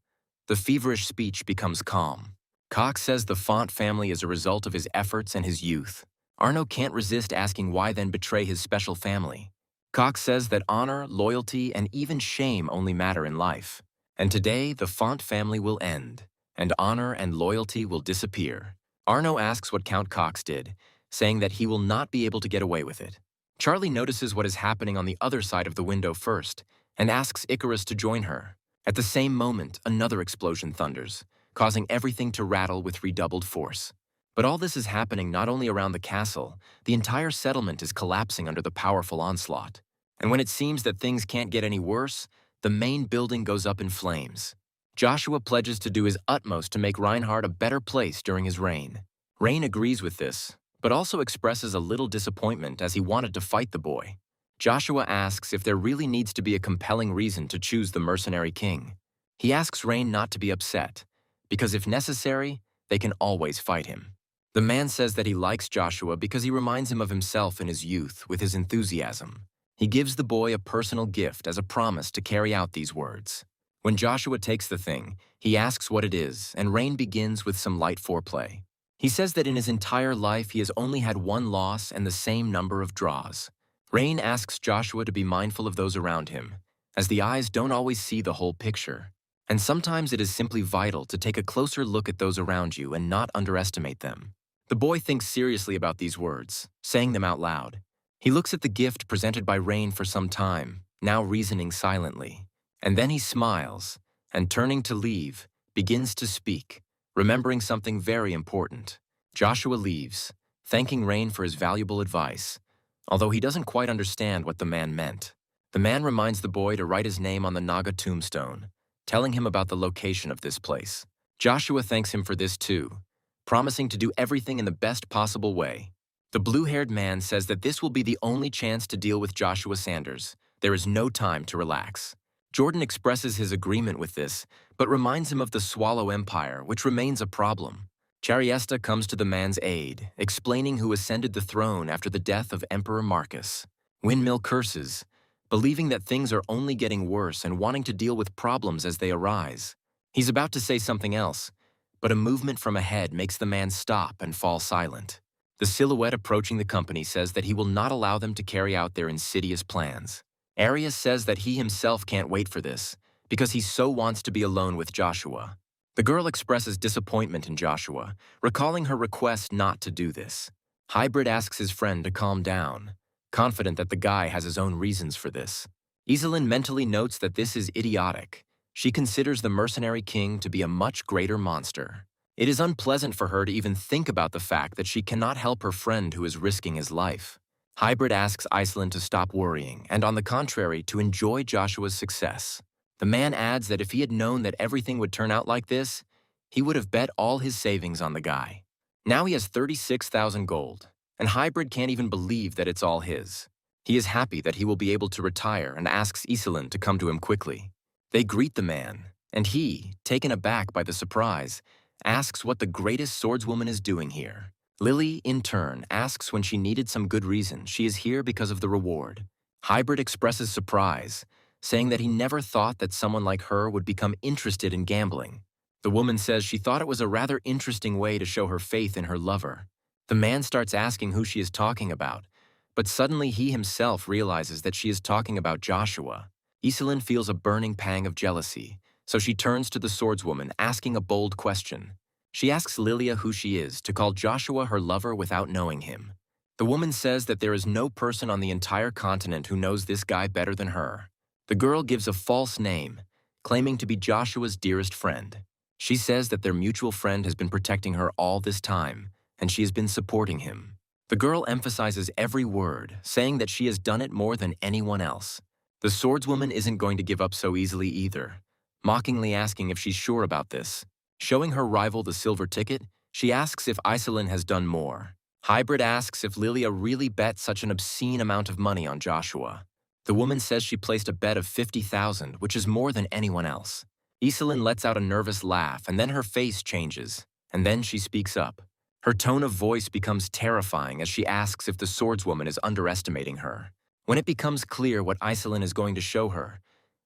The feverish speech becomes calm. Cox says the Font family is a result of his efforts and his youth. Arno can't resist asking why then betray his special family. Cox says that honor, loyalty, and even shame only matter in life. And today, the Font family will end, and honor and loyalty will disappear. Arno asks what Count Cox did, saying that he will not be able to get away with it. Charlie notices what is happening on the other side of the window first, and asks Icarus to join her. At the same moment, another explosion thunders, causing everything to rattle with redoubled force. But all this is happening not only around the castle, the entire settlement is collapsing under the powerful onslaught. And when it seems that things can't get any worse, the main building goes up in flames. Joshua pledges to do his utmost to make Reinhardt a better place during his reign. Rain agrees with this, but also expresses a little disappointment as he wanted to fight the boy. Joshua asks if there really needs to be a compelling reason to choose the mercenary king. He asks Rain not to be upset, because if necessary, they can always fight him. The man says that he likes Joshua because he reminds him of himself in his youth with his enthusiasm. He gives the boy a personal gift as a promise to carry out these words. When Joshua takes the thing, he asks what it is, and Rain begins with some light foreplay. He says that in his entire life he has only had one loss and the same number of draws. Rain asks Joshua to be mindful of those around him, as the eyes don't always see the whole picture. And sometimes it is simply vital to take a closer look at those around you and not underestimate them. The boy thinks seriously about these words, saying them out loud. He looks at the gift presented by Rain for some time, now reasoning silently. And then he smiles, and turning to leave, begins to speak, remembering something very important. Joshua leaves, thanking Rain for his valuable advice, although he doesn't quite understand what the man meant. The man reminds the boy to write his name on the Naga tombstone, telling him about the location of this place. Joshua thanks him for this too, promising to do everything in the best possible way. The blue-haired man says that this will be the only chance to deal with Joshua Sanders. There is no time to relax. Jordan expresses his agreement with this, but reminds him of the Swallow Empire, which remains a problem. Chariesta comes to the man's aid, explaining who ascended the throne after the death of Emperor Marcus. Windmill curses, believing that things are only getting worse and wanting to deal with problems as they arise. He's about to say something else, but a movement from ahead makes the man stop and fall silent. The silhouette approaching the company says that he will not allow them to carry out their insidious plans. Arius says that he himself can't wait for this, because he so wants to be alone with Joshua. The girl expresses disappointment in Joshua, recalling her request not to do this. Hybrid asks his friend to calm down, confident that the guy has his own reasons for this. Iselin mentally notes that this is idiotic. She considers the mercenary king to be a much greater monster. It is unpleasant for her to even think about the fact that she cannot help her friend who is risking his life. Hybrid asks Iselin to stop worrying and, on the contrary, to enjoy Joshua's success. The man adds that if he had known that everything would turn out like this, he would have bet all his savings on the guy. Now he has 36,000 gold, and Hybrid can't even believe that it's all his. He is happy that he will be able to retire and asks Iselin to come to him quickly. They greet the man, and he, taken aback by the surprise, asks what the greatest swordswoman is doing here. Lily, in turn, asks when she needed some good reason she is here because of the reward. Hybrid expresses surprise, saying that he never thought that someone like her would become interested in gambling. The woman says she thought it was a rather interesting way to show her faith in her lover. The man starts asking who she is talking about, but suddenly he himself realizes that she is talking about Joshua. Iselin feels a burning pang of jealousy, so she turns to the swordswoman, asking a bold question. She asks Lilia who she is to call Joshua her lover without knowing him. The woman says that there is no person on the entire continent who knows this guy better than her. The girl gives a false name, claiming to be Joshua's dearest friend. She says that their mutual friend has been protecting her all this time, and she has been supporting him. The girl emphasizes every word, saying that she has done it more than anyone else. The swordswoman isn't going to give up so easily either, mockingly asking if she's sure about this. Showing her rival the silver ticket, she asks if Iselin has done more. Hybrid asks if Lilia really bet such an obscene amount of money on Joshua. The woman says she placed a bet of 50,000, which is more than anyone else. Iselin lets out a nervous laugh, and then her face changes, and then she speaks up. Her tone of voice becomes terrifying as she asks if the swordswoman is underestimating her. When it becomes clear what Iselin is going to show her,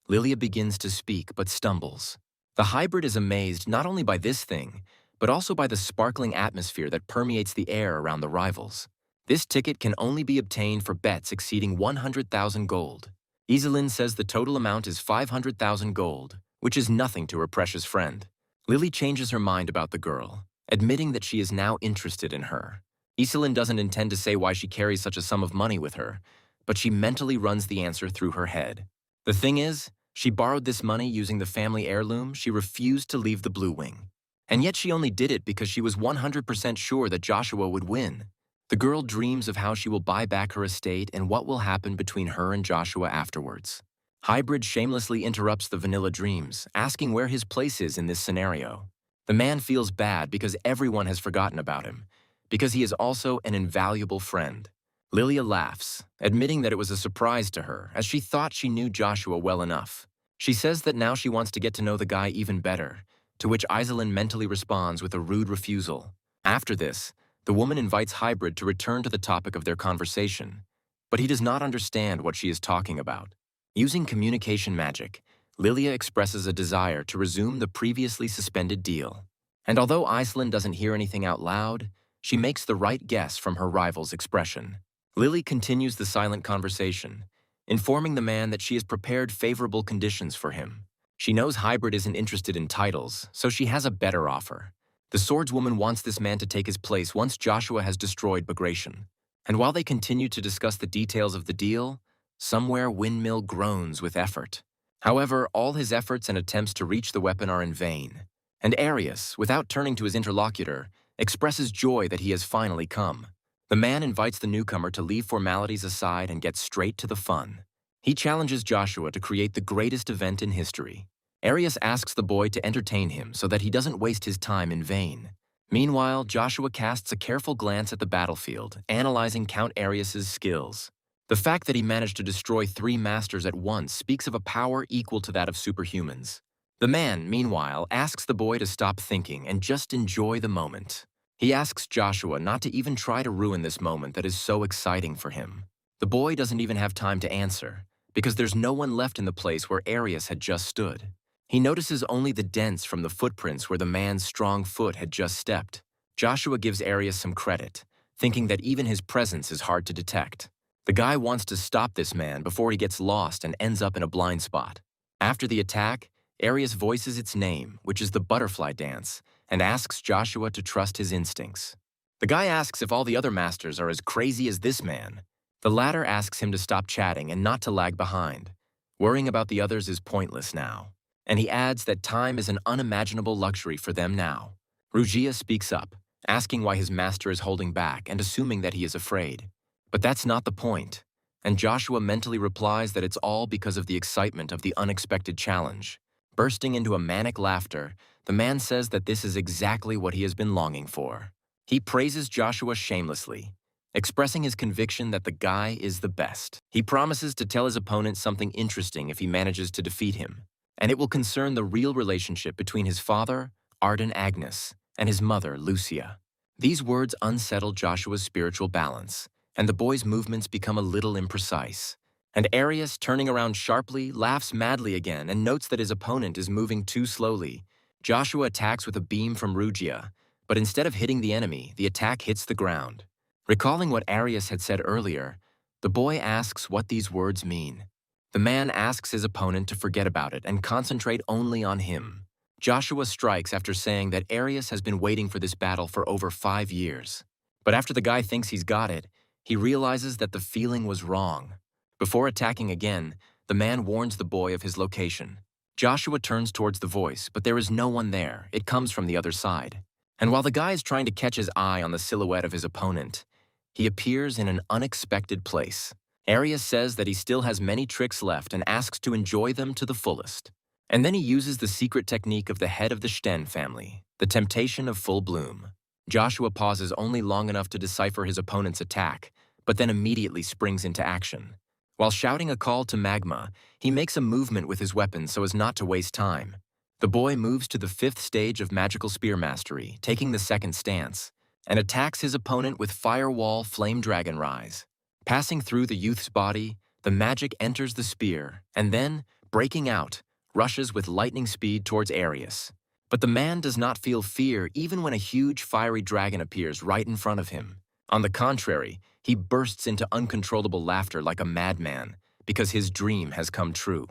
Lilia begins to speak but stumbles. The hybrid is amazed not only by this thing, but also by the sparkling atmosphere that permeates the air around the rivals. This ticket can only be obtained for bets exceeding 100,000 gold. Iselin says the total amount is 500,000 gold, which is nothing to her precious friend. Lily changes her mind about the girl, admitting that she is now interested in her. Iselin doesn't intend to say why she carries such a sum of money with her, but she mentally runs the answer through her head. The thing is, she borrowed this money using the family heirloom. She refused to leave the Blue Wing. And yet she only did it because she was 100% sure that Joshua would win. The girl dreams of how she will buy back her estate and what will happen between her and Joshua afterwards. Hybrid shamelessly interrupts the vanilla dreams, asking where his place is in this scenario. The man feels bad because everyone has forgotten about him, because he is also an invaluable friend. Lilia laughs, admitting that it was a surprise to her, as she thought she knew Joshua well enough. She says that now she wants to get to know the guy even better, to which Iselin mentally responds with a rude refusal. After this, the woman invites Hybrid to return to the topic of their conversation, but he does not understand what she is talking about. Using communication magic, Lilia expresses a desire to resume the previously suspended deal. And although Iselin doesn't hear anything out loud, she makes the right guess from her rival's expression. Lily continues the silent conversation, informing the man that she has prepared favorable conditions for him. She knows Hybrid isn't interested in titles, so she has a better offer. The swordswoman wants this man to take his place once Joshua has destroyed Bagration. And while they continue to discuss the details of the deal, somewhere Windmill groans with effort. However, all his efforts and attempts to reach the weapon are in vain. And Arius, without turning to his interlocutor, expresses joy that he has finally come. The man invites the newcomer to leave formalities aside and get straight to the fun. He challenges Joshua to create the greatest event in history. Arius asks the boy to entertain him so that he doesn't waste his time in vain. Meanwhile, Joshua casts a careful glance at the battlefield, analyzing Count Arius's skills. The fact that he managed to destroy 3 masters at once speaks of a power equal to that of superhumans. The man, meanwhile, asks the boy to stop thinking and just enjoy the moment. He asks Joshua not to even try to ruin this moment that is so exciting for him. The boy doesn't even have time to answer, because there's no one left in the place where Arius had just stood. He notices only the dents from the footprints where the man's strong foot had just stepped. Joshua gives Arius some credit, thinking that even his presence is hard to detect. The guy wants to stop this man before he gets lost and ends up in a blind spot. After the attack, Arius voices its name, which is the butterfly dance, and asks Joshua to trust his instincts. The guy asks if all the other masters are as crazy as this man. The latter asks him to stop chatting and not to lag behind. Worrying about the others is pointless now. And he adds that time is an unimaginable luxury for them now. Rugia speaks up, asking why his master is holding back and assuming that he is afraid. But that's not the point. And Joshua mentally replies that it's all because of the excitement of the unexpected challenge. Bursting into a manic laughter, the man says that this is exactly what he has been longing for. He praises Joshua shamelessly, expressing his conviction that the guy is the best. He promises to tell his opponent something interesting if he manages to defeat him, and it will concern the real relationship between his father, Arden Agnes, and his mother, Lucia. These words unsettle Joshua's spiritual balance, and the boy's movements become a little imprecise. And Arius, turning around sharply, laughs madly again and notes that his opponent is moving too slowly. Joshua attacks with a beam from Rugia, but instead of hitting the enemy, the attack hits the ground. Recalling what Arius had said earlier, the boy asks what these words mean. The man asks his opponent to forget about it and concentrate only on him. Joshua strikes after saying that Arius has been waiting for this battle for over 5 years. But after the guy thinks he's got it, he realizes that the feeling was wrong. Before attacking again, the man warns the boy of his location. Joshua turns towards the voice, but there is no one there. It comes from the other side. And while the guy is trying to catch his eye on the silhouette of his opponent, he appears in an unexpected place. Arius says that he still has many tricks left and asks to enjoy them to the fullest. And then he uses the secret technique of the head of the Sten family, the temptation of full bloom. Joshua pauses only long enough to decipher his opponent's attack, but then immediately springs into action. While shouting a call to magma, he makes a movement with his weapon so as not to waste time. The boy moves to the 5th stage of magical spear mastery, taking the 2nd stance, and attacks his opponent with Firewall Flame Dragon Rise. Passing through the youth's body, the magic enters the spear, and then, breaking out, rushes with lightning speed towards Arius. But the man does not feel fear even when a huge fiery dragon appears right in front of him. On the contrary, He bursts into uncontrollable laughter like a madman because his dream has come true.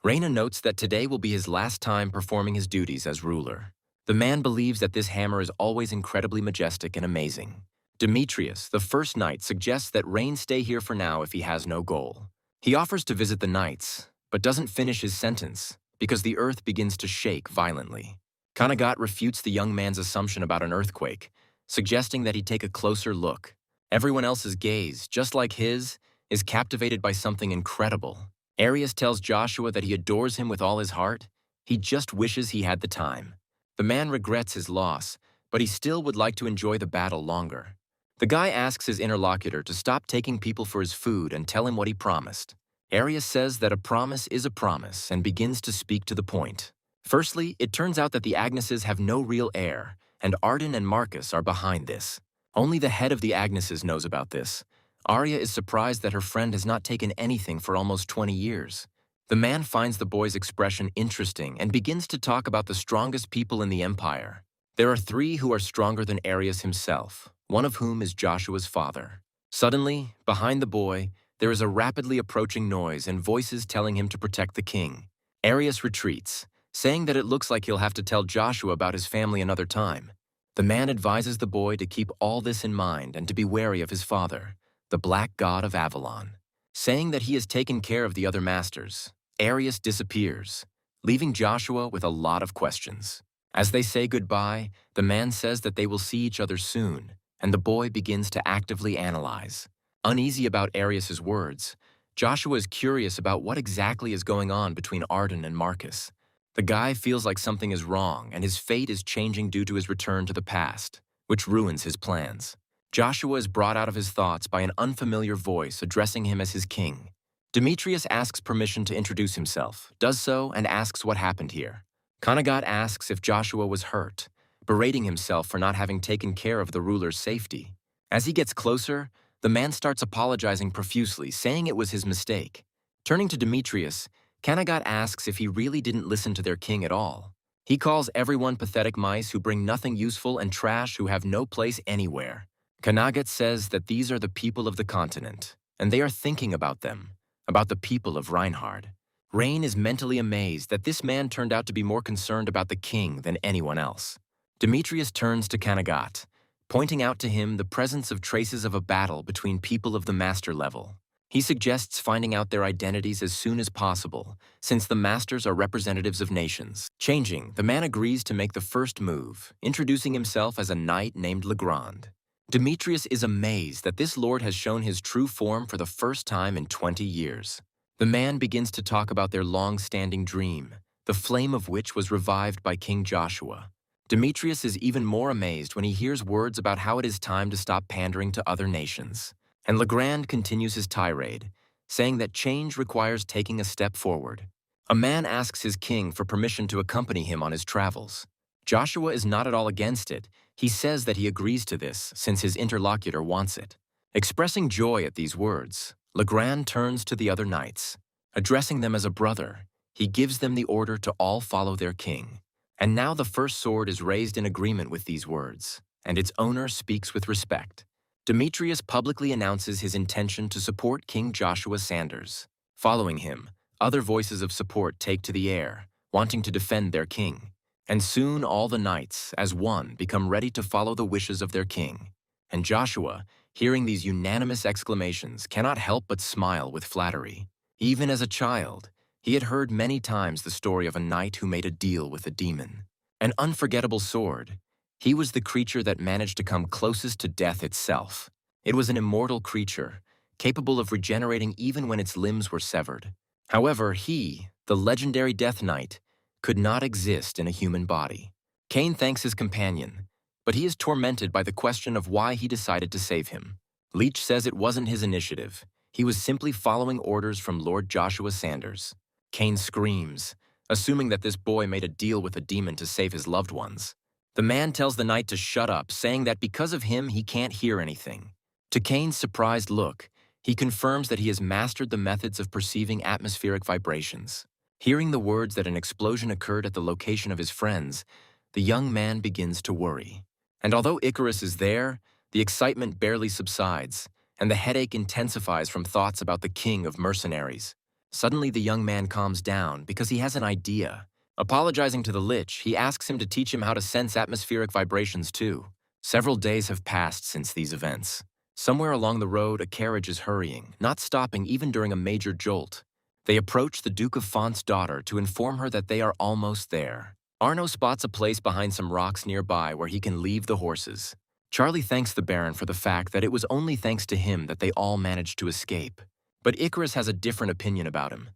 Reina notes that today will be his last time performing his duties as ruler. The man believes that this hammer is always incredibly majestic and amazing. Demetrius, the first knight, suggests that Rain stay here for now if he has no goal. He offers to visit the knights, but doesn't finish his sentence because the earth begins to shake violently. Kanagat refutes the young man's assumption about an earthquake, suggesting that he take a closer look. Everyone else's gaze, just like his, is captivated by something incredible. Arius tells Joshua that he adores him with all his heart. He just wishes he had the time. The man regrets his loss, but he still would like to enjoy the battle longer. The guy asks his interlocutor to stop taking people for his food and tell him what he promised. Arius says that a promise is a promise and begins to speak to the point. Firstly, it turns out that the Agneses have no real heir, and Arden and Marcus are behind this. Only the head of the Agneses knows about this. Arya is surprised that her friend has not taken anything for almost 20 years. The man finds the boy's expression interesting and begins to talk about the strongest people in the Empire. There are 3 who are stronger than Arius himself, one of whom is Joshua's father. Suddenly, behind the boy, there is a rapidly approaching noise and voices telling him to protect the king. Arius retreats, saying that it looks like he'll have to tell Joshua about his family another time. The man advises the boy to keep all this in mind and to be wary of his father, the Black God of Avalon. Saying that he has taken care of the other masters, Arius disappears, leaving Joshua with a lot of questions. As they say goodbye, the man says that they will see each other soon, and the boy begins to actively analyze. Uneasy about Arius's words, Joshua is curious about what exactly is going on between Arden and Marcus. The guy feels like something is wrong and his fate is changing due to his return to the past, which ruins his plans. Joshua is brought out of his thoughts by an unfamiliar voice addressing him as his king. Demetrius asks permission to introduce himself, does so, and asks what happened here. Kanagat asks if Joshua was hurt, berating himself for not having taken care of the ruler's safety. As he gets closer, the man starts apologizing profusely, saying it was his mistake. Turning to Demetrius, Kanagat asks if he really didn't listen to their king at all. He calls everyone pathetic mice who bring nothing useful and trash who have no place anywhere. Kanagat says that these are the people of the continent, and they are thinking about them, about the people of Reinhard. Rain is mentally amazed that this man turned out to be more concerned about the king than anyone else. Demetrius turns to Kanagat, pointing out to him the presence of traces of a battle between people of the master level. He suggests finding out their identities as soon as possible, since the masters are representatives of nations. Changing, the man agrees to make the first move, introducing himself as a knight named Legrand. Demetrius is amazed that this lord has shown his true form for the first time in 20 years. The man begins to talk about their long-standing dream, the flame of which was revived by King Joshua. Demetrius is even more amazed when he hears words about how it is time to stop pandering to other nations. And Legrand continues his tirade, saying that change requires taking a step forward. A man asks his king for permission to accompany him on his travels. Joshua is not at all against it. He says that he agrees to this since his interlocutor wants it. Expressing joy at these words, Legrand turns to the other knights. Addressing them as a brother, he gives them the order to all follow their king. And now the first sword is raised in agreement with these words, and its owner speaks with respect. Demetrius publicly announces his intention to support King Joshua Sanders. Following him, other voices of support take to the air, wanting to defend their king. And soon all the knights, as one, become ready to follow the wishes of their king. And Joshua, hearing these unanimous exclamations, cannot help but smile with flattery. Even as a child, he had heard many times the story of a knight who made a deal with a demon. An unforgettable sword. He was the creature that managed to come closest to death itself. It was an immortal creature, capable of regenerating even when its limbs were severed. However, he, the legendary Death Knight, could not exist in a human body. Cain thanks his companion, but he is tormented by the question of why he decided to save him. Leech says it wasn't his initiative. He was simply following orders from Lord Joshua Sanders. Cain screams, assuming that this boy made a deal with a demon to save his loved ones. The man tells the knight to shut up, saying that because of him he can't hear anything. To Cain's surprised look, he confirms that he has mastered the methods of perceiving atmospheric vibrations. Hearing the words that an explosion occurred at the location of his friends, the young man begins to worry. And although Icarus is there, the excitement barely subsides, and the headache intensifies from thoughts about the king of mercenaries. Suddenly, the young man calms down because he has an idea. Apologizing to the Lich, he asks him to teach him how to sense atmospheric vibrations too. Several days have passed since these events. Somewhere along the road, a carriage is hurrying, not stopping even during a major jolt. They approach the Duke of Font's daughter to inform her that they are almost there. Arno spots a place behind some rocks nearby where he can leave the horses. Charlie thanks the Baron for the fact that it was only thanks to him that they all managed to escape. But Icarus has a different opinion about him.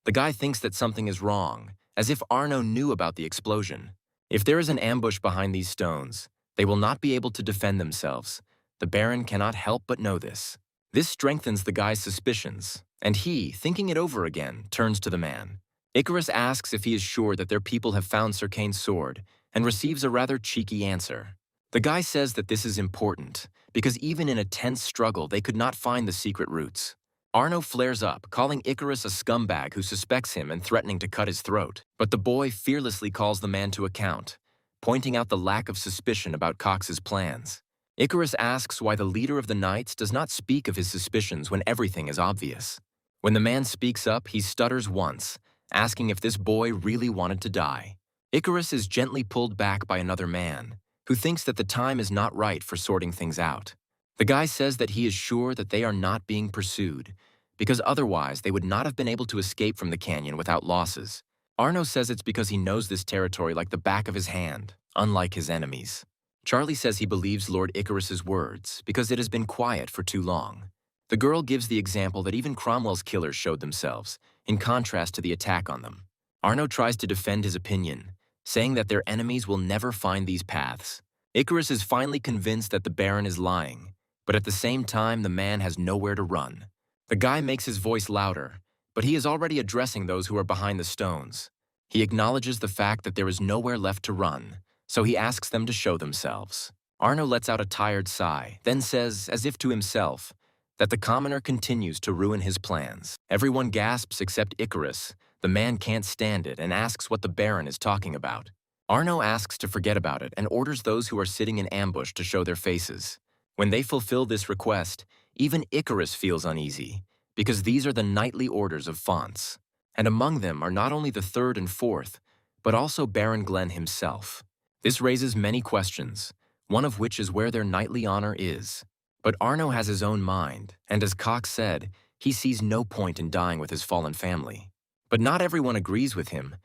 The guy thinks that something is wrong, as if Arno knew about the explosion. If there is an ambush behind these stones, they will not be able to defend themselves. The Baron cannot help but know this. This strengthens the guy's suspicions, and he, thinking it over again, turns to the man. Icarus asks if he is sure that their people have found Sir Cain's sword, and receives a rather cheeky answer. The guy says that this is important, because even in a tense struggle they could not find the secret routes. Arno flares up, calling Icarus a scumbag who suspects him and threatening to cut his throat. But the boy fearlessly calls the man to account, pointing out the lack of suspicion about Cox's plans. Icarus asks why the leader of the Knights does not speak of his suspicions when everything is obvious. When the man speaks up, he stutters once, asking if this boy really wanted to die. Icarus is gently pulled back by another man, who thinks that the time is not right for sorting things out. The guy says that he is sure that they are not being pursued, because otherwise they would not have been able to escape from the canyon without losses. Arno says it's because he knows this territory like the back of his hand, unlike his enemies. Charlie says he believes Lord Icarus's words because it has been quiet for too long. The girl gives the example that even Cromwell's killers showed themselves, in contrast to the attack on them. Arno tries to defend his opinion, saying that their enemies will never find these paths. Icarus is finally convinced that the Baron is lying, but at the same time the man has nowhere to run. The guy makes his voice louder, but he is already addressing those who are behind the stones. He acknowledges the fact that there is nowhere left to run, so he asks them to show themselves. Arno lets out a tired sigh, then says, as if to himself, that the commoner continues to ruin his plans. Everyone gasps except Icarus. The man can't stand it and asks what the Baron is talking about. Arno asks to forget about it and orders those who are sitting in ambush to show their faces. When they fulfill this request, even Icarus feels uneasy, because these are the knightly orders of Fonts, and among them are not only the third and fourth, but also Baron Glenn himself. This raises many questions, one of which is where their knightly honor is. But Arno has his own mind, and as Cox said, he sees no point in dying with his fallen family. But not everyone agrees with him.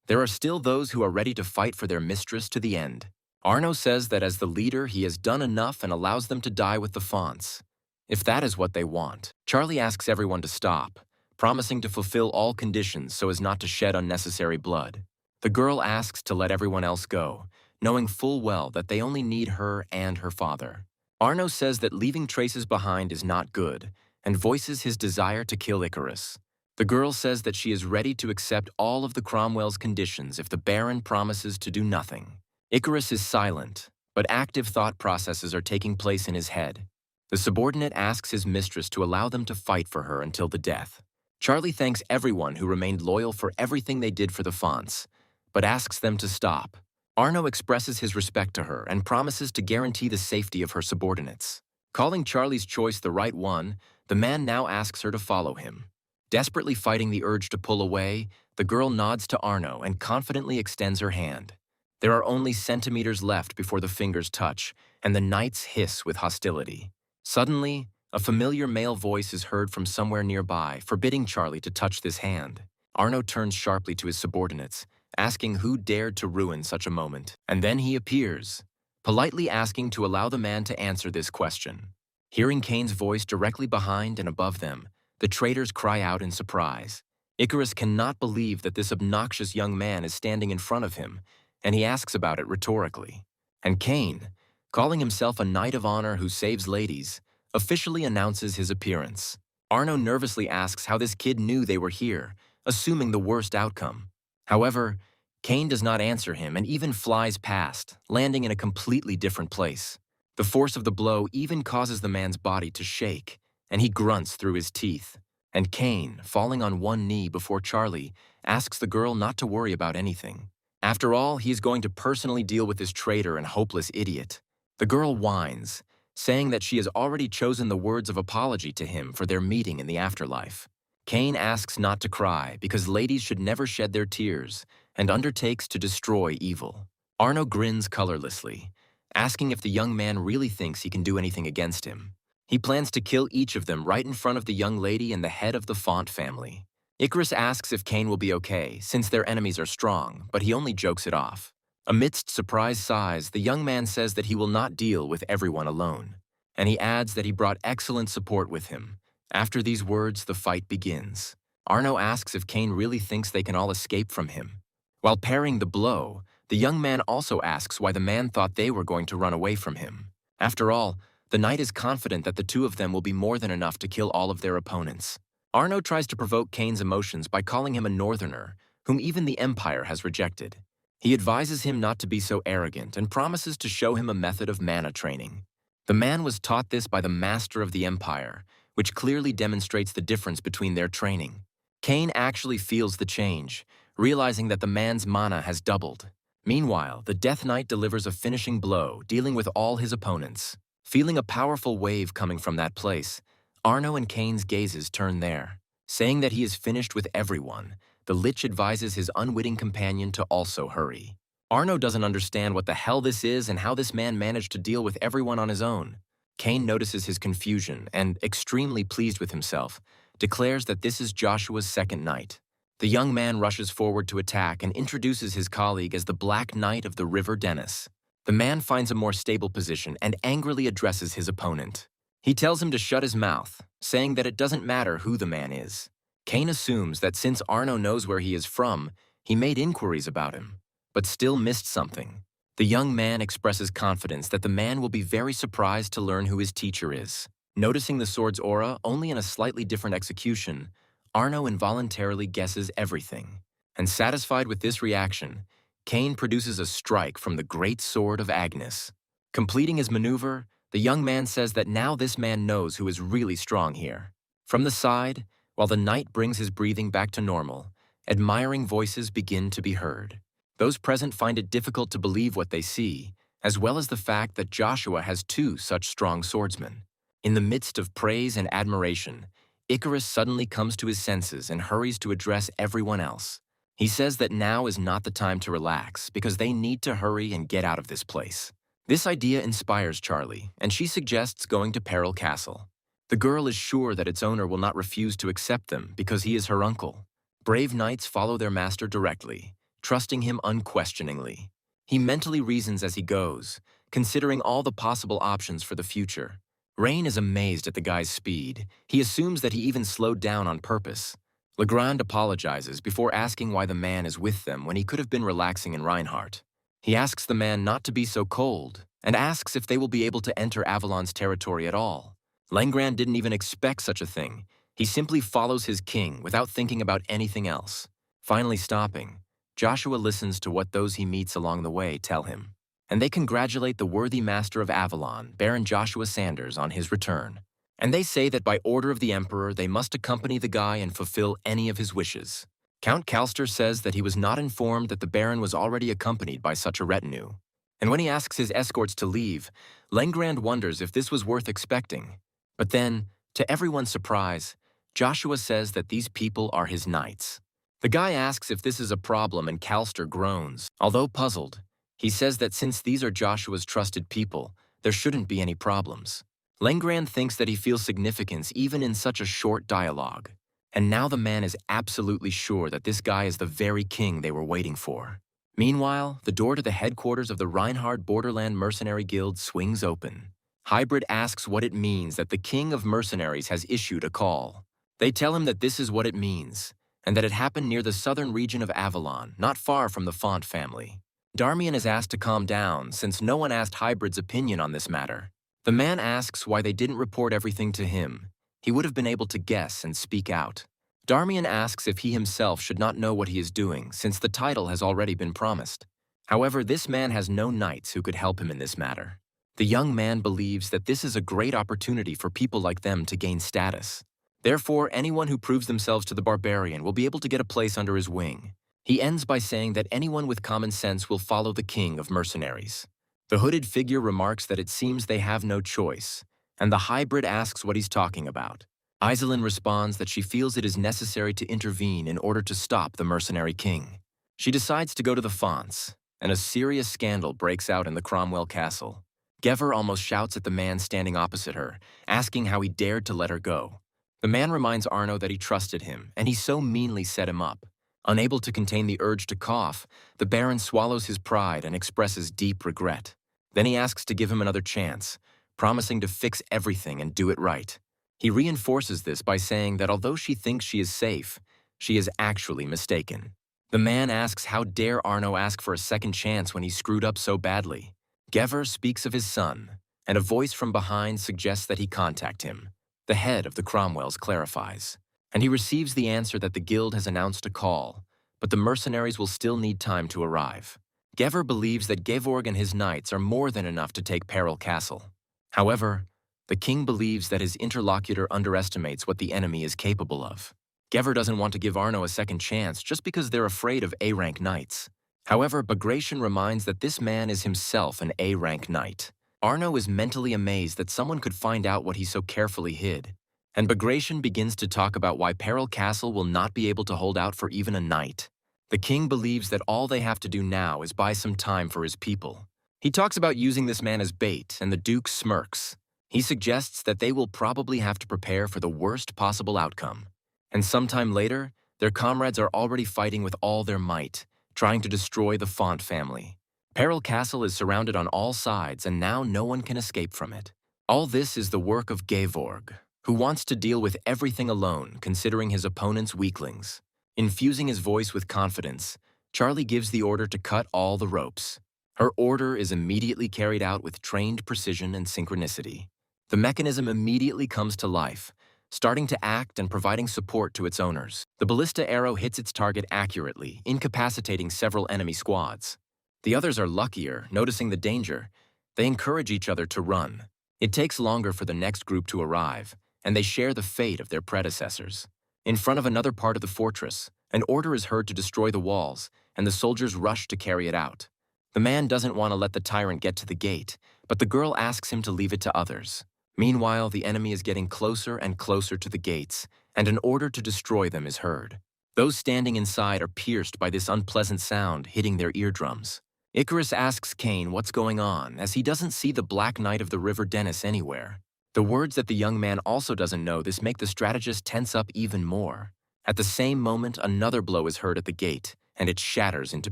There are still those who are ready to fight for their mistress to the end. Arno says that as the leader, he has done enough and allows them to die with the Fonts, if that is what they want. Charlie asks everyone to stop, promising to fulfill all conditions so as not to shed unnecessary blood. The girl asks to let everyone else go, knowing full well that they only need her and her father. Arno says that leaving traces behind is not good, and voices his desire to kill Icarus. The girl says that she is ready to accept all of the Cromwell's conditions if the Baron promises to do nothing. Icarus is silent, but active thought processes are taking place in his head. The subordinate asks his mistress to allow them to fight for her until the death. Charlie thanks everyone who remained loyal for everything they did for the Fonts, but asks them to stop. Arno expresses his respect to her and promises to guarantee the safety of her subordinates. Calling Charlie's choice the right one, the man now asks her to follow him. Desperately fighting the urge to pull away, the girl nods to Arno and confidently extends her hand. There are only centimeters left before the fingers touch, and the knights hiss with hostility. Suddenly, a familiar male voice is heard from somewhere nearby, forbidding Charlie to touch this hand. Arno turns sharply to his subordinates, asking who dared to ruin such a moment. And then he appears, politely asking to allow the man to answer this question. Hearing Cain's voice directly behind and above them, the traitors cry out in surprise. Icarus cannot believe that this obnoxious young man is standing in front of him, and he asks about it rhetorically. And Cain, calling himself a knight of honor who saves ladies, officially announces his appearance. Arno nervously asks how this kid knew they were here, assuming the worst outcome. However, Cain does not answer him and even flies past, landing in a completely different place. The force of the blow even causes the man's body to shake, and he grunts through his teeth. And Cain, falling on one knee before Charlie, asks the girl not to worry about anything. After all, he is going to personally deal with this traitor and hopeless idiot. The girl whines, saying that she has already chosen the words of apology to him for their meeting in the afterlife. Cain asks not to cry because ladies should never shed their tears, and undertakes to destroy evil. Arno grins colorlessly, asking if the young man really thinks he can do anything against him. He plans to kill each of them right in front of the young lady and the head of the Font family. Icarus asks if Cain will be okay, since their enemies are strong, but he only jokes it off. Amidst surprised sighs, the young man says that he will not deal with everyone alone, and he adds that he brought excellent support with him. After these words, the fight begins. Arno asks if Cain really thinks they can all escape from him. While parrying the blow, the young man also asks why the man thought they were going to run away from him. After all, the knight is confident that the two of them will be more than enough to kill all of their opponents. Arno tries to provoke Cain's emotions by calling him a northerner, whom even the Empire has rejected. He advises him not to be so arrogant and promises to show him a method of mana training. The man was taught this by the master of the Empire, which clearly demonstrates the difference between their training. Cain actually feels the change, realizing that the man's mana has doubled. Meanwhile, the Death Knight delivers a finishing blow, dealing with all his opponents. Feeling a powerful wave coming from that place, Arno and Cain's gazes turn there. Saying that he is finished with everyone, the Lich advises his unwitting companion to also hurry. Arno doesn't understand what the hell this is and how this man managed to deal with everyone on his own. Cain notices his confusion and, extremely pleased with himself, declares that this is Joshua's second night. The young man rushes forward to attack and introduces his colleague as the Black Knight of the River Dennis. The man finds a more stable position and angrily addresses his opponent. He tells him to shut his mouth, saying that it doesn't matter who the man is. Cain assumes that since Arno knows where he is from, he made inquiries about him, but still missed something. The young man expresses confidence that the man will be very surprised to learn who his teacher is. Noticing the sword's aura, only in a slightly different execution, Arno involuntarily guesses everything. And satisfied with this reaction, Cain produces a strike from the great sword of Agnes. Completing his maneuver, the young man says that now this man knows who is really strong here. From the side, while the knight brings his breathing back to normal, admiring voices begin to be heard. Those present find it difficult to believe what they see, as well as the fact that Joshua has two such strong swordsmen. In the midst of praise and admiration, Icarus suddenly comes to his senses and hurries to address everyone else. He says that now is not the time to relax because they need to hurry and get out of this place. This idea inspires Charlie, and she suggests going to Peril Castle. The girl is sure that its owner will not refuse to accept them because he is her uncle. Brave knights follow their master directly, trusting him unquestioningly. He mentally reasons as he goes, considering all the possible options for the future. Rain is amazed at the guy's speed. He assumes that he even slowed down on purpose. Legrand apologizes before asking why the man is with them when he could have been relaxing in Reinhardt. He asks the man not to be so cold, and asks if they will be able to enter Avalon's territory at all. Legrand didn't even expect such a thing. He simply follows his king without thinking about anything else. Finally stopping, Joshua listens to what those he meets along the way tell him, and they congratulate the worthy master of Avalon, Baron Joshua Sanders, on his return. And they say that by order of the Emperor, they must accompany the guy and fulfill any of his wishes. Count Calster says that he was not informed that the Baron was already accompanied by such a retinue. And when he asks his escorts to leave, Legrand wonders if this was worth expecting. But then, to everyone's surprise, Joshua says that these people are his knights. The guy asks if this is a problem and Calster groans. Although puzzled, he says that since these are Joshua's trusted people, there shouldn't be any problems. Legrand thinks that he feels significance even in such a short dialogue. And now the man is absolutely sure that this guy is the very king they were waiting for. Meanwhile, the door to the headquarters of the Reinhardt Borderland Mercenary Guild swings open. Hybrid asks what it means that the king of mercenaries has issued a call. They tell him that this is what it means, and that it happened near the southern region of Avalon, not far from the Font family. Darmian is asked to calm down since no one asked Hybrid's opinion on this matter. The man asks why they didn't report everything to him. He would have been able to guess and speak out. Darmian asks if he himself should not know what he is doing since the title has already been promised. However, this man has no knights who could help him in this matter. The young man believes that this is a great opportunity for people like them to gain status. Therefore, anyone who proves themselves to the barbarian will be able to get a place under his wing. He ends by saying that anyone with common sense will follow the king of mercenaries. The hooded figure remarks that it seems they have no choice, and the hybrid asks what he's talking about. Iselin responds that she feels it is necessary to intervene in order to stop the mercenary king. She decides to go to the fonts, and a serious scandal breaks out in the Cromwell castle. Gever almost shouts at the man standing opposite her, asking how he dared to let her go. The man reminds Arno that he trusted him, and he so meanly set him up. Unable to contain the urge to cough, the Baron swallows his pride and expresses deep regret. Then he asks to give him another chance, promising to fix everything and do it right. He reinforces this by saying that although she thinks she is safe, she is actually mistaken. The man asks how dare Arno ask for a second chance when he screwed up so badly. Gever speaks of his son, and a voice from behind suggests that he contact him. The head of the Cromwells clarifies, and he receives the answer that the guild has announced a call, but the mercenaries will still need time to arrive. Gever believes that Gevorg and his knights are more than enough to take Peril Castle. However, the king believes that his interlocutor underestimates what the enemy is capable of. Gever doesn't want to give Arno a second chance just because they're afraid of A-rank knights. However, Bagration reminds that this man is himself an A-rank knight. Arno is mentally amazed that someone could find out what he so carefully hid, and Bagration begins to talk about why Peril Castle will not be able to hold out for even a night. The king believes that all they have to do now is buy some time for his people. He talks about using this man as bait, and the Duke smirks. He suggests that they will probably have to prepare for the worst possible outcome. And sometime later, their comrades are already fighting with all their might, trying to destroy the Font family. Peril Castle is surrounded on all sides, and now no one can escape from it. All this is the work of Gevorg, who wants to deal with everything alone, considering his opponent's weaklings. Infusing his voice with confidence, Charlie gives the order to cut all the ropes. Her order is immediately carried out with trained precision and synchronicity. The mechanism immediately comes to life, starting to act and providing support to its owners. The ballista arrow hits its target accurately, incapacitating several enemy squads. The others are luckier, noticing the danger. They encourage each other to run. It takes longer for the next group to arrive, and they share the fate of their predecessors. In front of another part of the fortress, an order is heard to destroy the walls, and the soldiers rush to carry it out. The man doesn't want to let the tyrant get to the gate, but the girl asks him to leave it to others. Meanwhile, the enemy is getting closer and closer to the gates, and an order to destroy them is heard. Those standing inside are pierced by this unpleasant sound hitting their eardrums. Icarus asks Cain what's going on, as he doesn't see the Black Knight of the River Dennis anywhere. The words that the young man also doesn't know this make the strategist tense up even more. At the same moment, another blow is heard at the gate, and it shatters into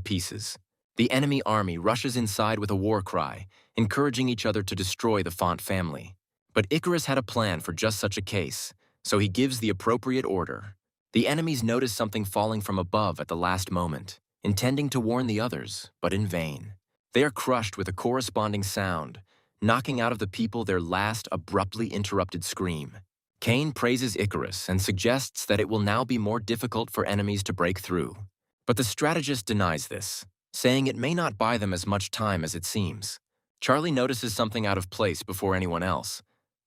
pieces. The enemy army rushes inside with a war cry, encouraging each other to destroy the Font family. But Icarus had a plan for just such a case, so he gives the appropriate order. The enemies notice something falling from above at the last moment, intending to warn the others, but in vain. They are crushed with a corresponding sound, knocking out of the people their last abruptly interrupted scream. Cain praises Icarus and suggests that it will now be more difficult for enemies to break through. But the strategist denies this, saying it may not buy them as much time as it seems. Charlie notices something out of place before anyone else,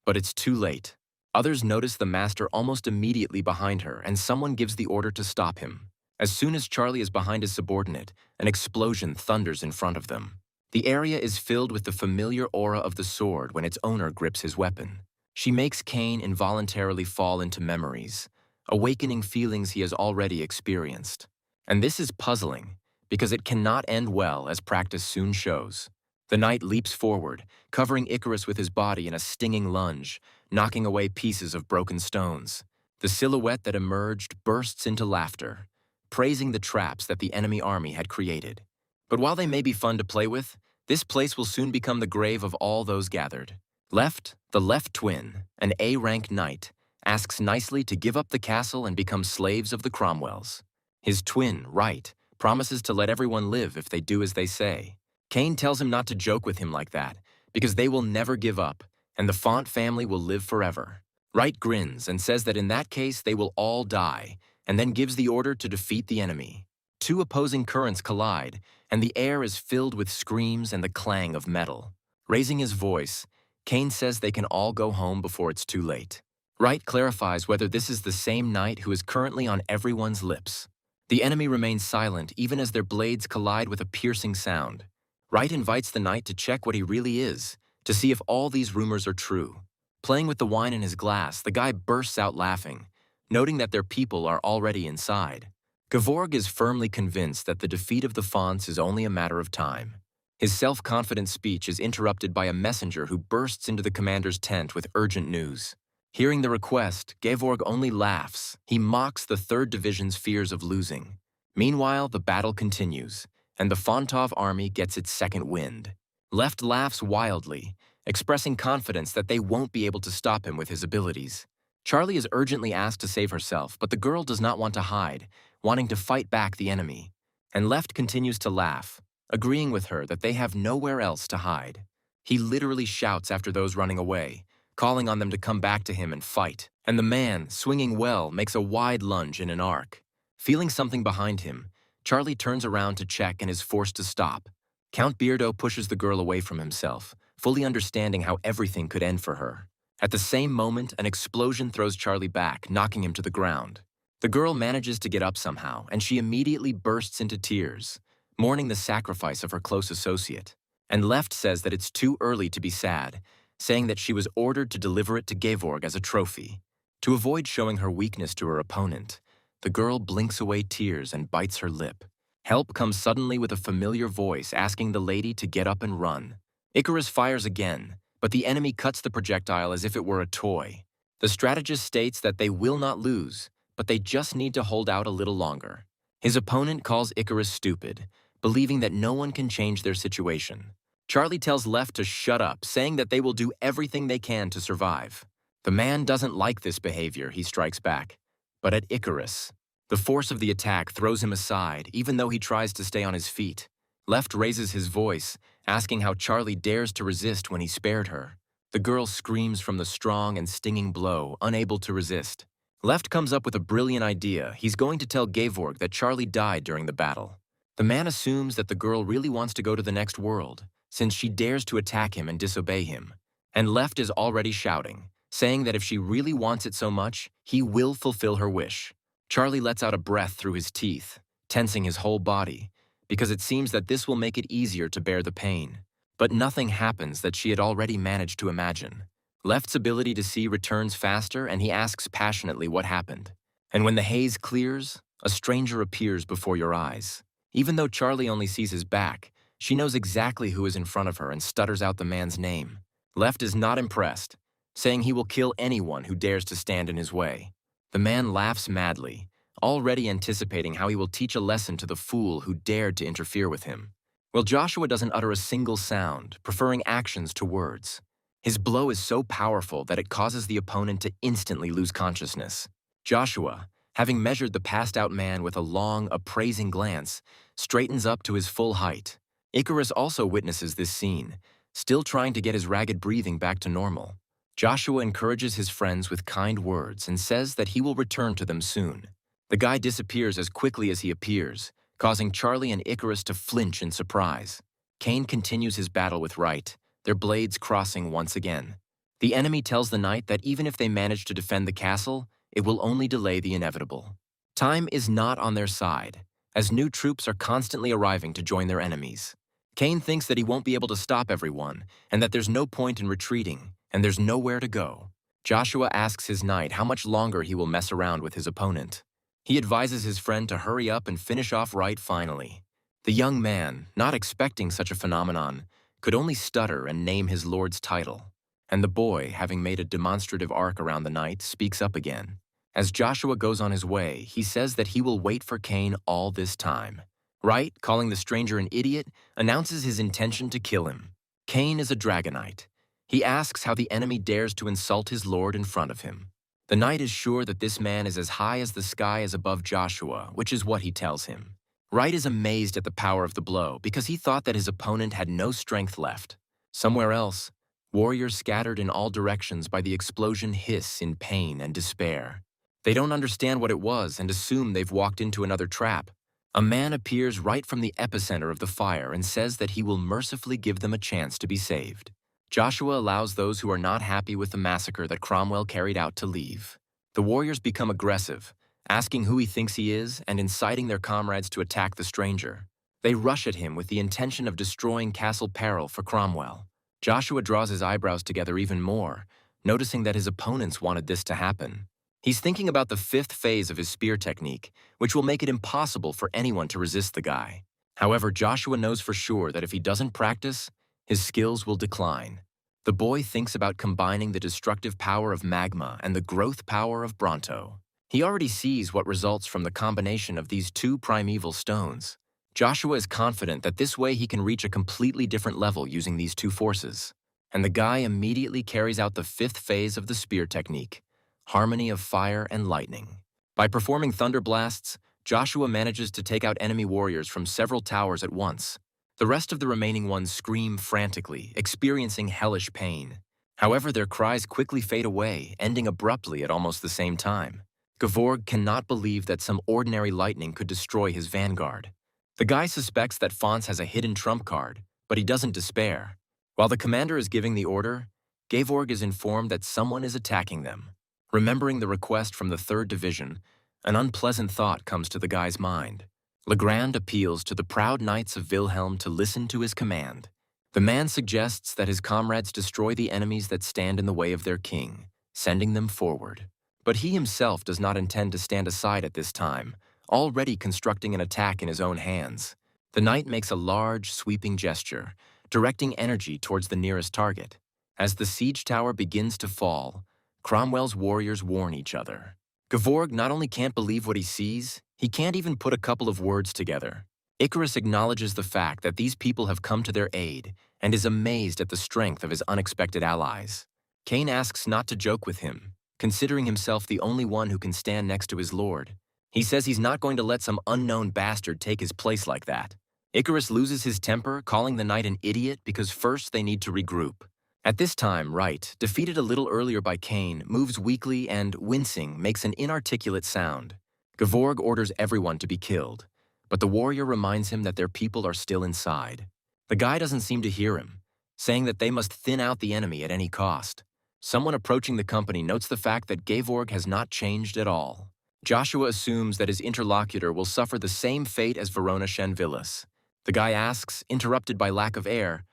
but it's too late. Others notice the master almost immediately behind her, and someone gives the order to stop him. As soon as Charlie is behind his subordinate, an explosion thunders in front of them. The area is filled with the familiar aura of the sword when its owner grips his weapon. She makes Cain involuntarily fall into memories, awakening feelings he has already experienced. And this is puzzling, because it cannot end well, as practice soon shows. The knight leaps forward, covering Icarus with his body in a stinging lunge, knocking away pieces of broken stones. The silhouette that emerged bursts into laughter, praising the traps that the enemy army had created. But while they may be fun to play with, this place will soon become the grave of all those gathered. Left, the left twin, an A-rank knight, asks nicely to give up the castle and become slaves of the Cromwells. His twin, Right, promises to let everyone live if they do as they say. Cain tells him not to joke with him like that, because they will never give up, and the Font family will live forever. Right grins and says that in that case they will all die, and then gives the order to defeat the enemy. Two opposing currents collide, and the air is filled with screams and the clang of metal. Raising his voice, Cain says they can all go home before it's too late. Right clarifies whether this is the same knight who is currently on everyone's lips. The enemy remains silent even as their blades collide with a piercing sound. Wright invites the knight to check what he really is, to see if all these rumors are true. Playing with the wine in his glass, the guy bursts out laughing, noting that their people are already inside. Gevorg is firmly convinced that the defeat of the Fonts is only a matter of time. His self-confident speech is interrupted by a messenger who bursts into the commander's tent with urgent news. Hearing the request, Gevorg only laughs. He mocks the 3rd Division's fears of losing. Meanwhile, the battle continues, and the Fontov army gets its second wind. Left laughs wildly, expressing confidence that they won't be able to stop him with his abilities. Charlie is urgently asked to save herself, but the girl does not want to hide, wanting to fight back the enemy. And Left continues to laugh, agreeing with her that they have nowhere else to hide. He literally shouts after those running away, calling on them to come back to him and fight. And the man, swinging well, makes a wide lunge in an arc. Feeling something behind him, Charlie turns around to check and is forced to stop. Count Beardo pushes the girl away from himself, fully understanding how everything could end for her. At the same moment, an explosion throws Charlie back, knocking him to the ground. The girl manages to get up somehow, and she immediately bursts into tears, mourning the sacrifice of her close associate. And Left says that it's too early to be sad, saying that she was ordered to deliver it to Gevorg as a trophy. To avoid showing her weakness to her opponent, the girl blinks away tears and bites her lip. Help comes suddenly with a familiar voice asking the lady to get up and run. Icarus fires again, but the enemy cuts the projectile as if it were a toy. The strategist states that they will not lose, but they just need to hold out a little longer. His opponent calls Icarus stupid, believing that no one can change their situation. Charlie tells Left to shut up, saying that they will do everything they can to survive. The man doesn't like this behavior, he strikes back. But at Icarus, the force of the attack throws him aside, even though he tries to stay on his feet. Left raises his voice, asking how Charlie dares to resist when he spared her. The girl screams from the strong and stinging blow, unable to resist. Left comes up with a brilliant idea. He's going to tell Gevorg that Charlie died during the battle. The man assumes that the girl really wants to go to the next world, since she dares to attack him and disobey him. And Left is already shouting, saying that if she really wants it so much, he will fulfill her wish. Charlie lets out a breath through his teeth, tensing his whole body, because it seems that this will make it easier to bear the pain. But nothing happens that she had already managed to imagine. Left's ability to see returns faster, and he asks passionately what happened. And when the haze clears, a stranger appears before your eyes. Even though Charlie only sees his back, she knows exactly who is in front of her and stutters out the man's name. Left is not impressed, saying he will kill anyone who dares to stand in his way. The man laughs madly, already anticipating how he will teach a lesson to the fool who dared to interfere with him. Well, Joshua doesn't utter a single sound, preferring actions to words. His blow is so powerful that it causes the opponent to instantly lose consciousness. Joshua, having measured the passed-out man with a long, appraising glance, straightens up to his full height. Icarus also witnesses this scene, still trying to get his ragged breathing back to normal. Joshua encourages his friends with kind words and says that he will return to them soon. The guy disappears as quickly as he appears, causing Charlie and Icarus to flinch in surprise. Cain continues his battle with Wright, their blades crossing once again. The enemy tells the knight that even if they manage to defend the castle, it will only delay the inevitable. Time is not on their side, as new troops are constantly arriving to join their enemies. Cain thinks that he won't be able to stop everyone, and that there's no point in retreating, and there's nowhere to go. Joshua asks his knight how much longer he will mess around with his opponent. He advises his friend to hurry up and finish off Wright finally. The young man, not expecting such a phenomenon, could only stutter and name his lord's title. And the boy, having made a demonstrative arc around the knight, speaks up again. As Joshua goes on his way, he says that he will wait for Cain all this time. Wright, calling the stranger an idiot, announces his intention to kill him. Cain is a dragonite. He asks how the enemy dares to insult his lord in front of him. The knight is sure that this man is as high as the sky is above Joshua, which is what he tells him. Wright is amazed at the power of the blow because he thought that his opponent had no strength left. Somewhere else, warriors scattered in all directions by the explosion hiss in pain and despair. They don't understand what it was and assume they've walked into another trap. A man appears right from the epicenter of the fire and says that he will mercifully give them a chance to be saved. Joshua allows those who are not happy with the massacre that Cromwell carried out to leave. The warriors become aggressive, asking who he thinks he is and inciting their comrades to attack the stranger. They rush at him with the intention of destroying Castle Peril for Cromwell. Joshua draws his eyebrows together even more, noticing that his opponents wanted this to happen. He's thinking about the fifth phase of his spear technique, which will make it impossible for anyone to resist the guy. However, Joshua knows for sure that if he doesn't practice, his skills will decline. The boy thinks about combining the destructive power of magma and the growth power of Bronto. He already sees what results from the combination of these two primeval stones. Joshua is confident that this way he can reach a completely different level using these two forces. And the guy immediately carries out the fifth phase of the spear technique, harmony of fire and lightning. By performing thunder blasts, Joshua manages to take out enemy warriors from several towers at once. The rest of the remaining ones scream frantically, experiencing hellish pain. However, their cries quickly fade away, ending abruptly at almost the same time. Gevorg cannot believe that some ordinary lightning could destroy his vanguard. The guy suspects that Fonz has a hidden trump card, but he doesn't despair. While the commander is giving the order, Gevorg is informed that someone is attacking them. Remembering the request from the 3rd Division, an unpleasant thought comes to the guy's mind. Legrand appeals to the proud knights of Wilhelm to listen to his command. The man suggests that his comrades destroy the enemies that stand in the way of their king, sending them forward. But he himself does not intend to stand aside at this time, already constructing an attack in his own hands. The knight makes a large, sweeping gesture, directing energy towards the nearest target. As the siege tower begins to fall, Cromwell's warriors warn each other. Gevorg not only can't believe what he sees, he can't even put a couple of words together. Icarus acknowledges the fact that these people have come to their aid and is amazed at the strength of his unexpected allies. Cain asks not to joke with him, considering himself the only one who can stand next to his lord. He says he's not going to let some unknown bastard take his place like that. Icarus loses his temper, calling the knight an idiot because first they need to regroup. At this time, Wright, defeated a little earlier by Cain, moves weakly and, wincing, makes an inarticulate sound. Gevorg orders everyone to be killed, but the warrior reminds him that their people are still inside. The guy doesn't seem to hear him, saying that they must thin out the enemy at any cost. Someone approaching the company notes the fact that Gevorg has not changed at all. Joshua assumes that his interlocutor will suffer the same fate as Verona Shenvillas. The guy asks, interrupted by lack of air,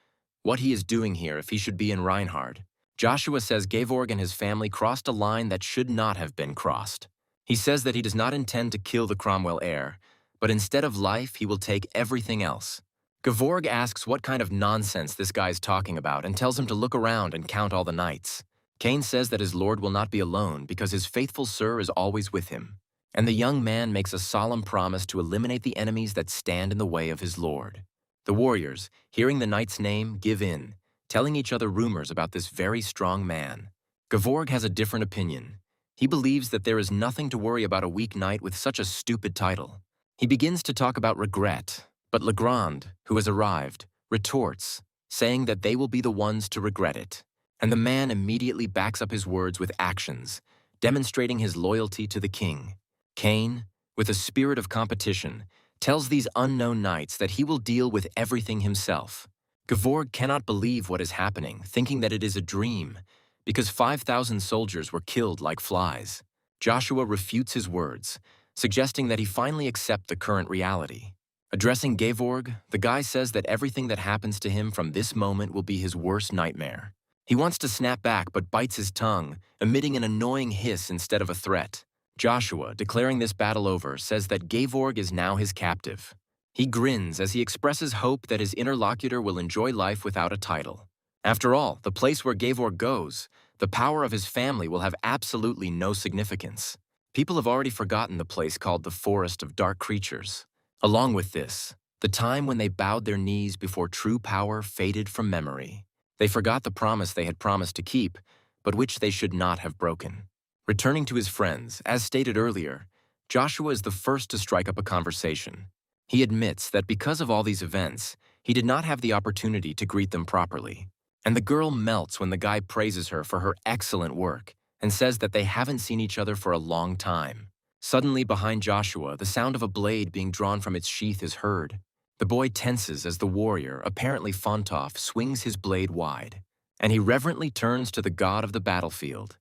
what he is doing here if he should be in Reinhard. Joshua says Gevorg and his family crossed a line that should not have been crossed. He says that he does not intend to kill the Cromwell heir, but instead of life, he will take everything else. Gevorg asks what kind of nonsense this guy is talking about and tells him to look around and count all the knights. Cain says that his lord will not be alone because his faithful sir is always with him. And the young man makes a solemn promise to eliminate the enemies that stand in the way of his lord. The warriors, hearing the knight's name, give in, telling each other rumors about this very strong man. Gevorg has a different opinion. He believes that there is nothing to worry about a weak knight with such a stupid title. He begins to talk about regret, but Legrand, who has arrived, retorts, saying that they will be the ones to regret it. And the man immediately backs up his words with actions, demonstrating his loyalty to the king. Cain, with a spirit of competition, tells these unknown knights that he will deal with everything himself. Gevorg cannot believe what is happening, thinking that it is a dream, because 5,000 soldiers were killed like flies. Joshua refutes his words, suggesting that he finally accept the current reality. Addressing Gevorg, the guy says that everything that happens to him from this moment will be his worst nightmare. He wants to snap back but bites his tongue, emitting an annoying hiss instead of a threat. Joshua, declaring this battle over, says that Gevorg is now his captive. He grins as he expresses hope that his interlocutor will enjoy life without a title. After all, the place where Gevorg goes, the power of his family will have absolutely no significance. People have already forgotten the place called the Forest of Dark Creatures. Along with this, the time when they bowed their knees before true power faded from memory. They forgot the promise they had promised to keep, but which they should not have broken. Returning to his friends, as stated earlier, Joshua is the first to strike up a conversation. He admits that because of all these events, he did not have the opportunity to greet them properly. And the girl melts when the guy praises her for her excellent work and says that they haven't seen each other for a long time. Suddenly, behind Joshua, the sound of a blade being drawn from its sheath is heard. The boy tenses as the warrior, apparently Fontov, swings his blade wide, and he reverently turns to the god of the battlefield,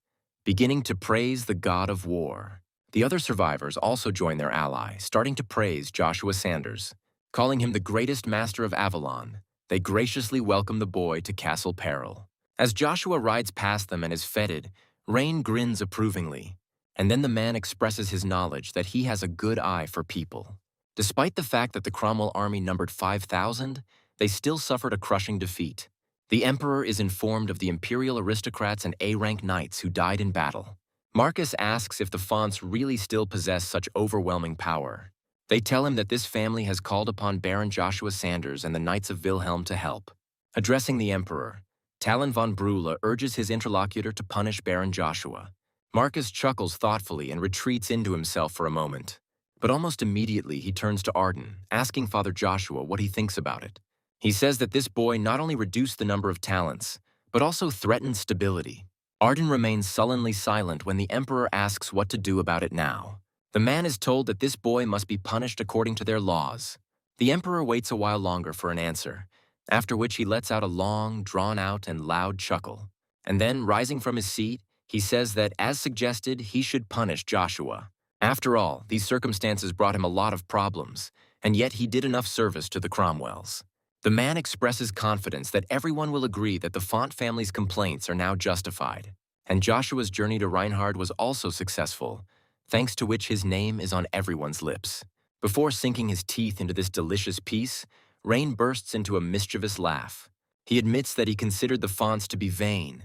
beginning to praise the god of war. The other survivors also join their ally, starting to praise Joshua Sanders. Calling him the greatest master of Avalon, they graciously welcome the boy to Castle Peril. As Joshua rides past them and is feted, Rain grins approvingly, and then the man expresses his knowledge that he has a good eye for people. Despite the fact that the Cromwell army numbered 5,000, they still suffered a crushing defeat. The emperor is informed of the imperial aristocrats and A-rank knights who died in battle. Marcus asks if the Fonts really still possess such overwhelming power. They tell him that this family has called upon Baron Joshua Sanders and the Knights of Wilhelm to help. Addressing the emperor, Talon von Brühle urges his interlocutor to punish Baron Joshua. Marcus chuckles thoughtfully and retreats into himself for a moment. But almost immediately he turns to Arden, asking Father Joshua what he thinks about it. He says that this boy not only reduced the number of talents, but also threatened stability. Arden remains sullenly silent when the emperor asks what to do about it now. The man is told that this boy must be punished according to their laws. The emperor waits a while longer for an answer, after which he lets out a long, drawn-out, and loud chuckle. And then, rising from his seat, he says that, as suggested, he should punish Joshua. After all, these circumstances brought him a lot of problems, and yet he did enough service to the Cromwells. The man expresses confidence that everyone will agree that the Font family's complaints are now justified, and Joshua's journey to Reinhard was also successful, thanks to which his name is on everyone's lips. Before sinking his teeth into this delicious piece, Rain bursts into a mischievous laugh. He admits that he considered the Fonts to be vain,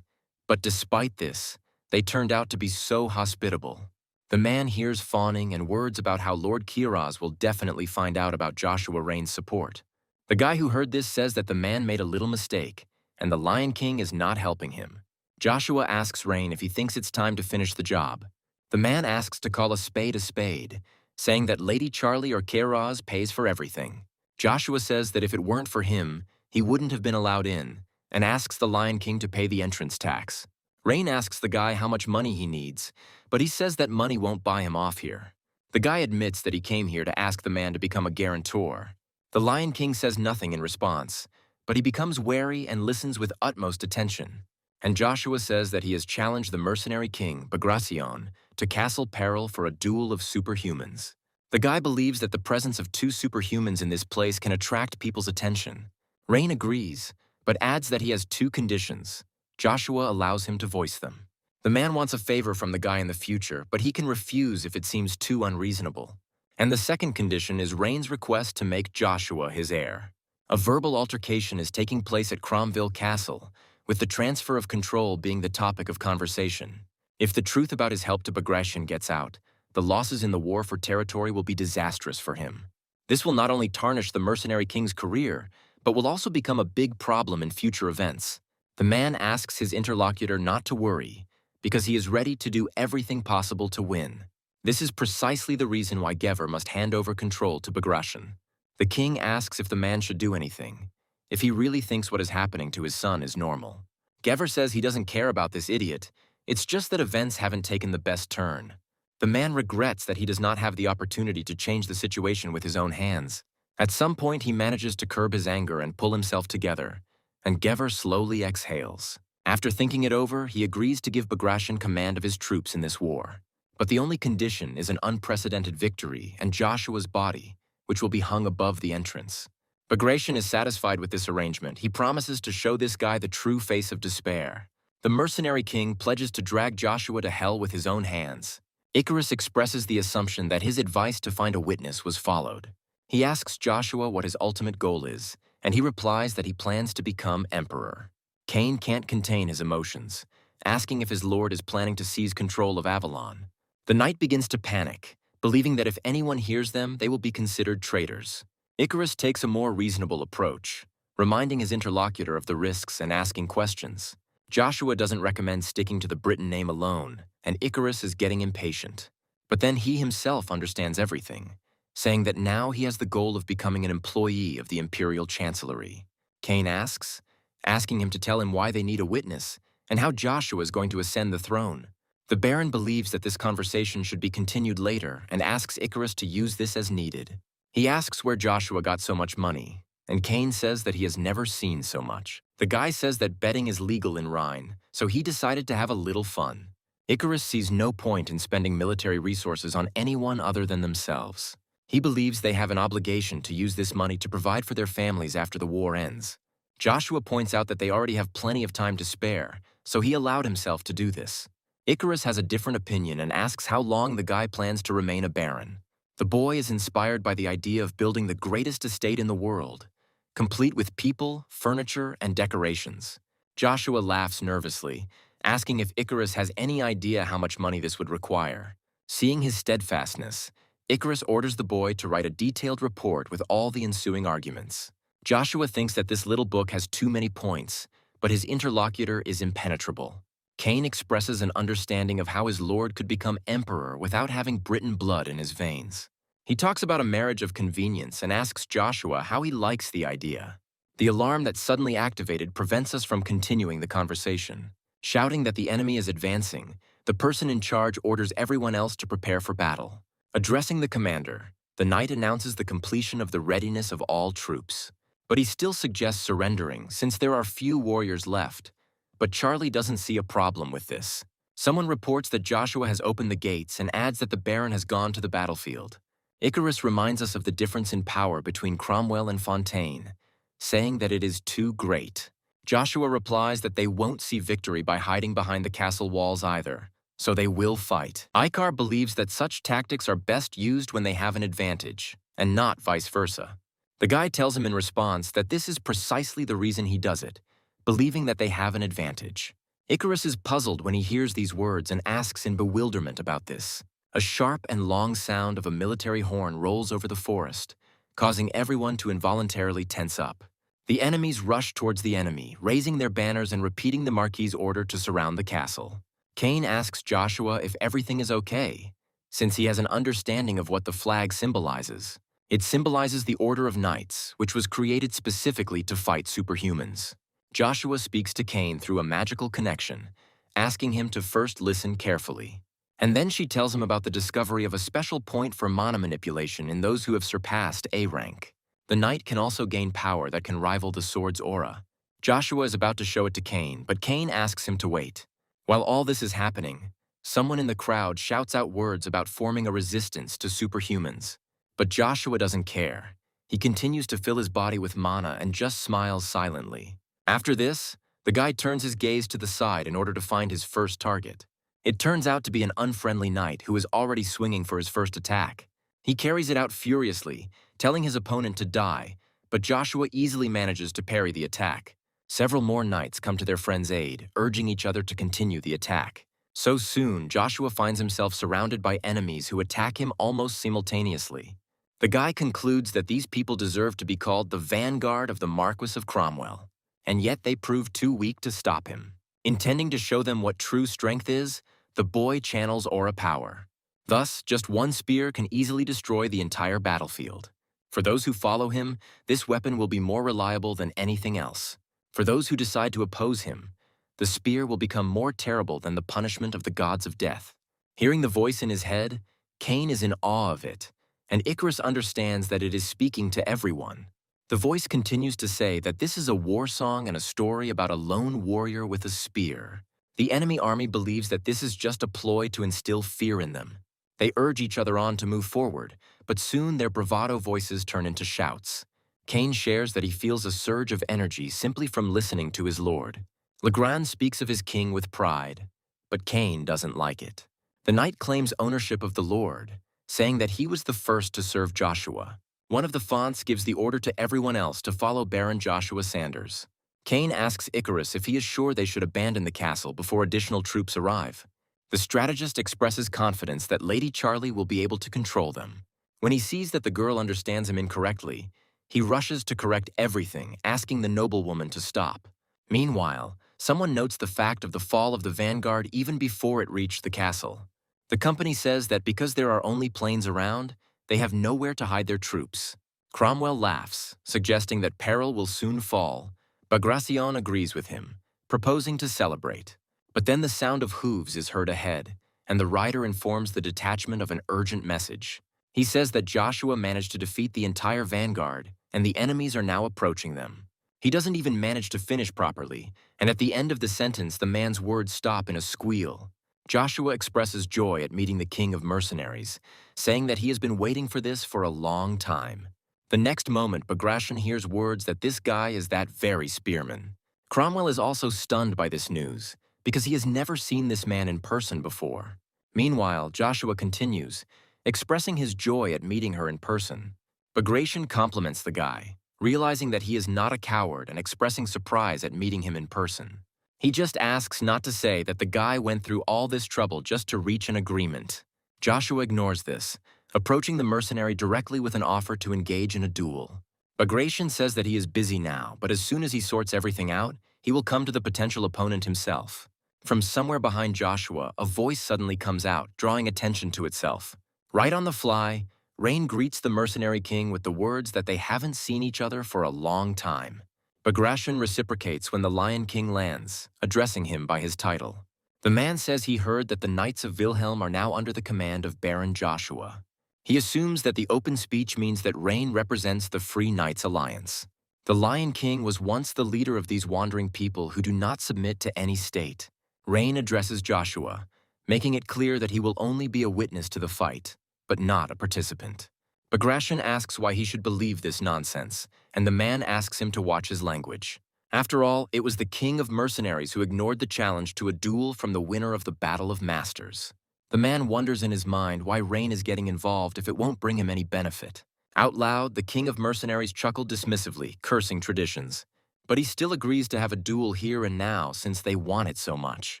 but despite this, they turned out to be so hospitable. The man hears fawning and words about how Lord Kiraz will definitely find out about Joshua Rain's support. The guy who heard this says that the man made a little mistake, and the Lion King is not helping him. Joshua asks Rain if he thinks it's time to finish the job. The man asks to call a spade, saying that Lady Charlie or Kiraz pays for everything. Joshua says that if it weren't for him, he wouldn't have been allowed in, and asks the Lion King to pay the entrance tax. Rain asks the guy how much money he needs, but he says that money won't buy him off here. The guy admits that he came here to ask the man to become a guarantor. The Lion King says nothing in response, but he becomes wary and listens with utmost attention. And Joshua says that he has challenged the mercenary king, Bagration, to Castle Peril for a duel of superhumans. The guy believes that the presence of two superhumans in this place can attract people's attention. Rain agrees, but adds that he has two conditions. Joshua allows him to voice them. The man wants a favor from the guy in the future, but he can refuse if it seems too unreasonable. And the second condition is Rain's request to make Joshua his heir. A verbal altercation is taking place at Cromwell Castle, with the transfer of control being the topic of conversation. If the truth about his help to Bagration gets out, the losses in the war for territory will be disastrous for him. This will not only tarnish the mercenary king's career, but will also become a big problem in future events. The man asks his interlocutor not to worry, because he is ready to do everything possible to win. This is precisely the reason why Gever must hand over control to Bagration. The king asks if the man should do anything, if he really thinks what is happening to his son is normal. Gever says he doesn't care about this idiot, it's just that events haven't taken the best turn. The man regrets that he does not have the opportunity to change the situation with his own hands. At some point he manages to curb his anger and pull himself together, and Gever slowly exhales. After thinking it over, he agrees to give Bagration command of his troops in this war. But the only condition is an unprecedented victory and Joshua's body, which will be hung above the entrance. Bagration is satisfied with this arrangement. He promises to show this guy the true face of despair. The mercenary king pledges to drag Joshua to hell with his own hands. Icarus expresses the assumption that his advice to find a witness was followed. He asks Joshua what his ultimate goal is, and he replies that he plans to become emperor. Cain can't contain his emotions, asking if his lord is planning to seize control of Avalon. The knight begins to panic, believing that if anyone hears them, they will be considered traitors. Icarus takes a more reasonable approach, reminding his interlocutor of the risks and asking questions. Joshua doesn't recommend sticking to the Britain name alone, and Icarus is getting impatient. But then he himself understands everything, saying that now he has the goal of becoming an employee of the Imperial Chancellery. Cain asking him to tell him why they need a witness and how Joshua is going to ascend the throne. The Baron believes that this conversation should be continued later and asks Icarus to use this as needed. He asks where Joshua got so much money, and Cain says that he has never seen so much. The guy says that betting is legal in Rhine, so he decided to have a little fun. Icarus sees no point in spending military resources on anyone other than themselves. He believes they have an obligation to use this money to provide for their families after the war ends. Joshua points out that they already have plenty of time to spare, so he allowed himself to do this. Icarus has a different opinion and asks how long the guy plans to remain a baron. The boy is inspired by the idea of building the greatest estate in the world, complete with people, furniture, and decorations. Joshua laughs nervously, asking if Icarus has any idea how much money this would require. Seeing his steadfastness, Icarus orders the boy to write a detailed report with all the ensuing arguments. Joshua thinks that this little book has too many points, but his interlocutor is impenetrable. Cain expresses an understanding of how his lord could become emperor without having Briton blood in his veins. He talks about a marriage of convenience and asks Joshua how he likes the idea. The alarm that suddenly activated prevents us from continuing the conversation. Shouting that the enemy is advancing, the person in charge orders everyone else to prepare for battle. Addressing the commander, the knight announces the completion of the readiness of all troops. But he still suggests surrendering since there are few warriors left. But Charlie doesn't see a problem with this. Someone reports that Joshua has opened the gates and adds that the Baron has gone to the battlefield. Icarus reminds us of the difference in power between Cromwell and Fontaine, saying that it is too great. Joshua replies that they won't see victory by hiding behind the castle walls either, so they will fight. Icar believes that such tactics are best used when they have an advantage, and not vice versa. The guy tells him in response that this is precisely the reason he does it, believing that they have an advantage. Icarus is puzzled when he hears these words and asks in bewilderment about this. A sharp and long sound of a military horn rolls over the forest, causing everyone to involuntarily tense up. The enemies rush towards the enemy, raising their banners and repeating the Marquis's order to surround the castle. Cain asks Joshua if everything is okay, since he has an understanding of what the flag symbolizes. It symbolizes the Order of Knights, which was created specifically to fight superhumans. Joshua speaks to Cain through a magical connection, asking him to first listen carefully. And then she tells him about the discovery of a special point for mana manipulation in those who have surpassed A rank. The knight can also gain power that can rival the sword's aura. Joshua is about to show it to Cain, but Cain asks him to wait. While all this is happening, someone in the crowd shouts out words about forming a resistance to superhumans. But Joshua doesn't care. He continues to fill his body with mana and just smiles silently. After this, the guy turns his gaze to the side in order to find his first target. It turns out to be an unfriendly knight who is already swinging for his first attack. He carries it out furiously, telling his opponent to die, but Joshua easily manages to parry the attack. Several more knights come to their friend's aid, urging each other to continue the attack. So soon, Joshua finds himself surrounded by enemies who attack him almost simultaneously. The guy concludes that these people deserve to be called the vanguard of the Marquis of Cromwell, and yet they prove too weak to stop him. Intending to show them what true strength is, the boy channels aura power. Thus, just one spear can easily destroy the entire battlefield. For those who follow him, this weapon will be more reliable than anything else. For those who decide to oppose him, the spear will become more terrible than the punishment of the gods of death. Hearing the voice in his head, Cain is in awe of it, and Icarus understands that it is speaking to everyone. The voice continues to say that this is a war song and a story about a lone warrior with a spear. The enemy army believes that this is just a ploy to instill fear in them. They urge each other on to move forward, but soon their bravado voices turn into shouts. Cain shares that he feels a surge of energy simply from listening to his lord. Legrand speaks of his king with pride, but Cain doesn't like it. The knight claims ownership of the lord, saying that he was the first to serve Joshua. One of the fonts gives the order to everyone else to follow Baron Joshua Sanders. Cain asks Icarus if he is sure they should abandon the castle before additional troops arrive. The strategist expresses confidence that Lady Charlie will be able to control them. When he sees that the girl understands him incorrectly, he rushes to correct everything, asking the noblewoman to stop. Meanwhile, someone notes the fact of the fall of the vanguard even before it reached the castle. The company says that because there are only plains around, they have nowhere to hide their troops. Cromwell laughs, suggesting that peril will soon fall. Bagration agrees with him, proposing to celebrate. But then the sound of hooves is heard ahead, and the rider informs the detachment of an urgent message. He says that Joshua managed to defeat the entire vanguard, and the enemies are now approaching them. He doesn't even manage to finish properly, and at the end of the sentence the man's words stop in a squeal. Joshua expresses joy at meeting the king of mercenaries, saying that he has been waiting for this for a long time. The next moment, Bagration hears words that this guy is that very spearman. Cromwell is also stunned by this news, because he has never seen this man in person before. Meanwhile, Joshua continues, expressing his joy at meeting her in person. Bagration compliments the guy, realizing that he is not a coward and expressing surprise at meeting him in person. He just asks not to say that the guy went through all this trouble just to reach an agreement. Joshua ignores this, approaching the mercenary directly with an offer to engage in a duel. Bagration says that he is busy now, but as soon as he sorts everything out, he will come to the potential opponent himself. From somewhere behind Joshua, a voice suddenly comes out, drawing attention to itself. Right on the fly, Rain greets the mercenary king with the words that they haven't seen each other for a long time. Bagration reciprocates when the Lion King lands, addressing him by his title. The man says he heard that the Knights of Wilhelm are now under the command of Baron Joshua. He assumes that the open speech means that Rain represents the Free Knights Alliance. The Lion King was once the leader of these wandering people who do not submit to any state. Rain addresses Joshua, making it clear that he will only be a witness to the fight, but not a participant. Bagration asks why he should believe this nonsense, and the man asks him to watch his language. After all, it was the king of mercenaries who ignored the challenge to a duel from the winner of the Battle of Masters. The man wonders in his mind why Rain is getting involved if it won't bring him any benefit. Out loud, the king of mercenaries chuckled dismissively, cursing traditions. But he still agrees to have a duel here and now since they want it so much.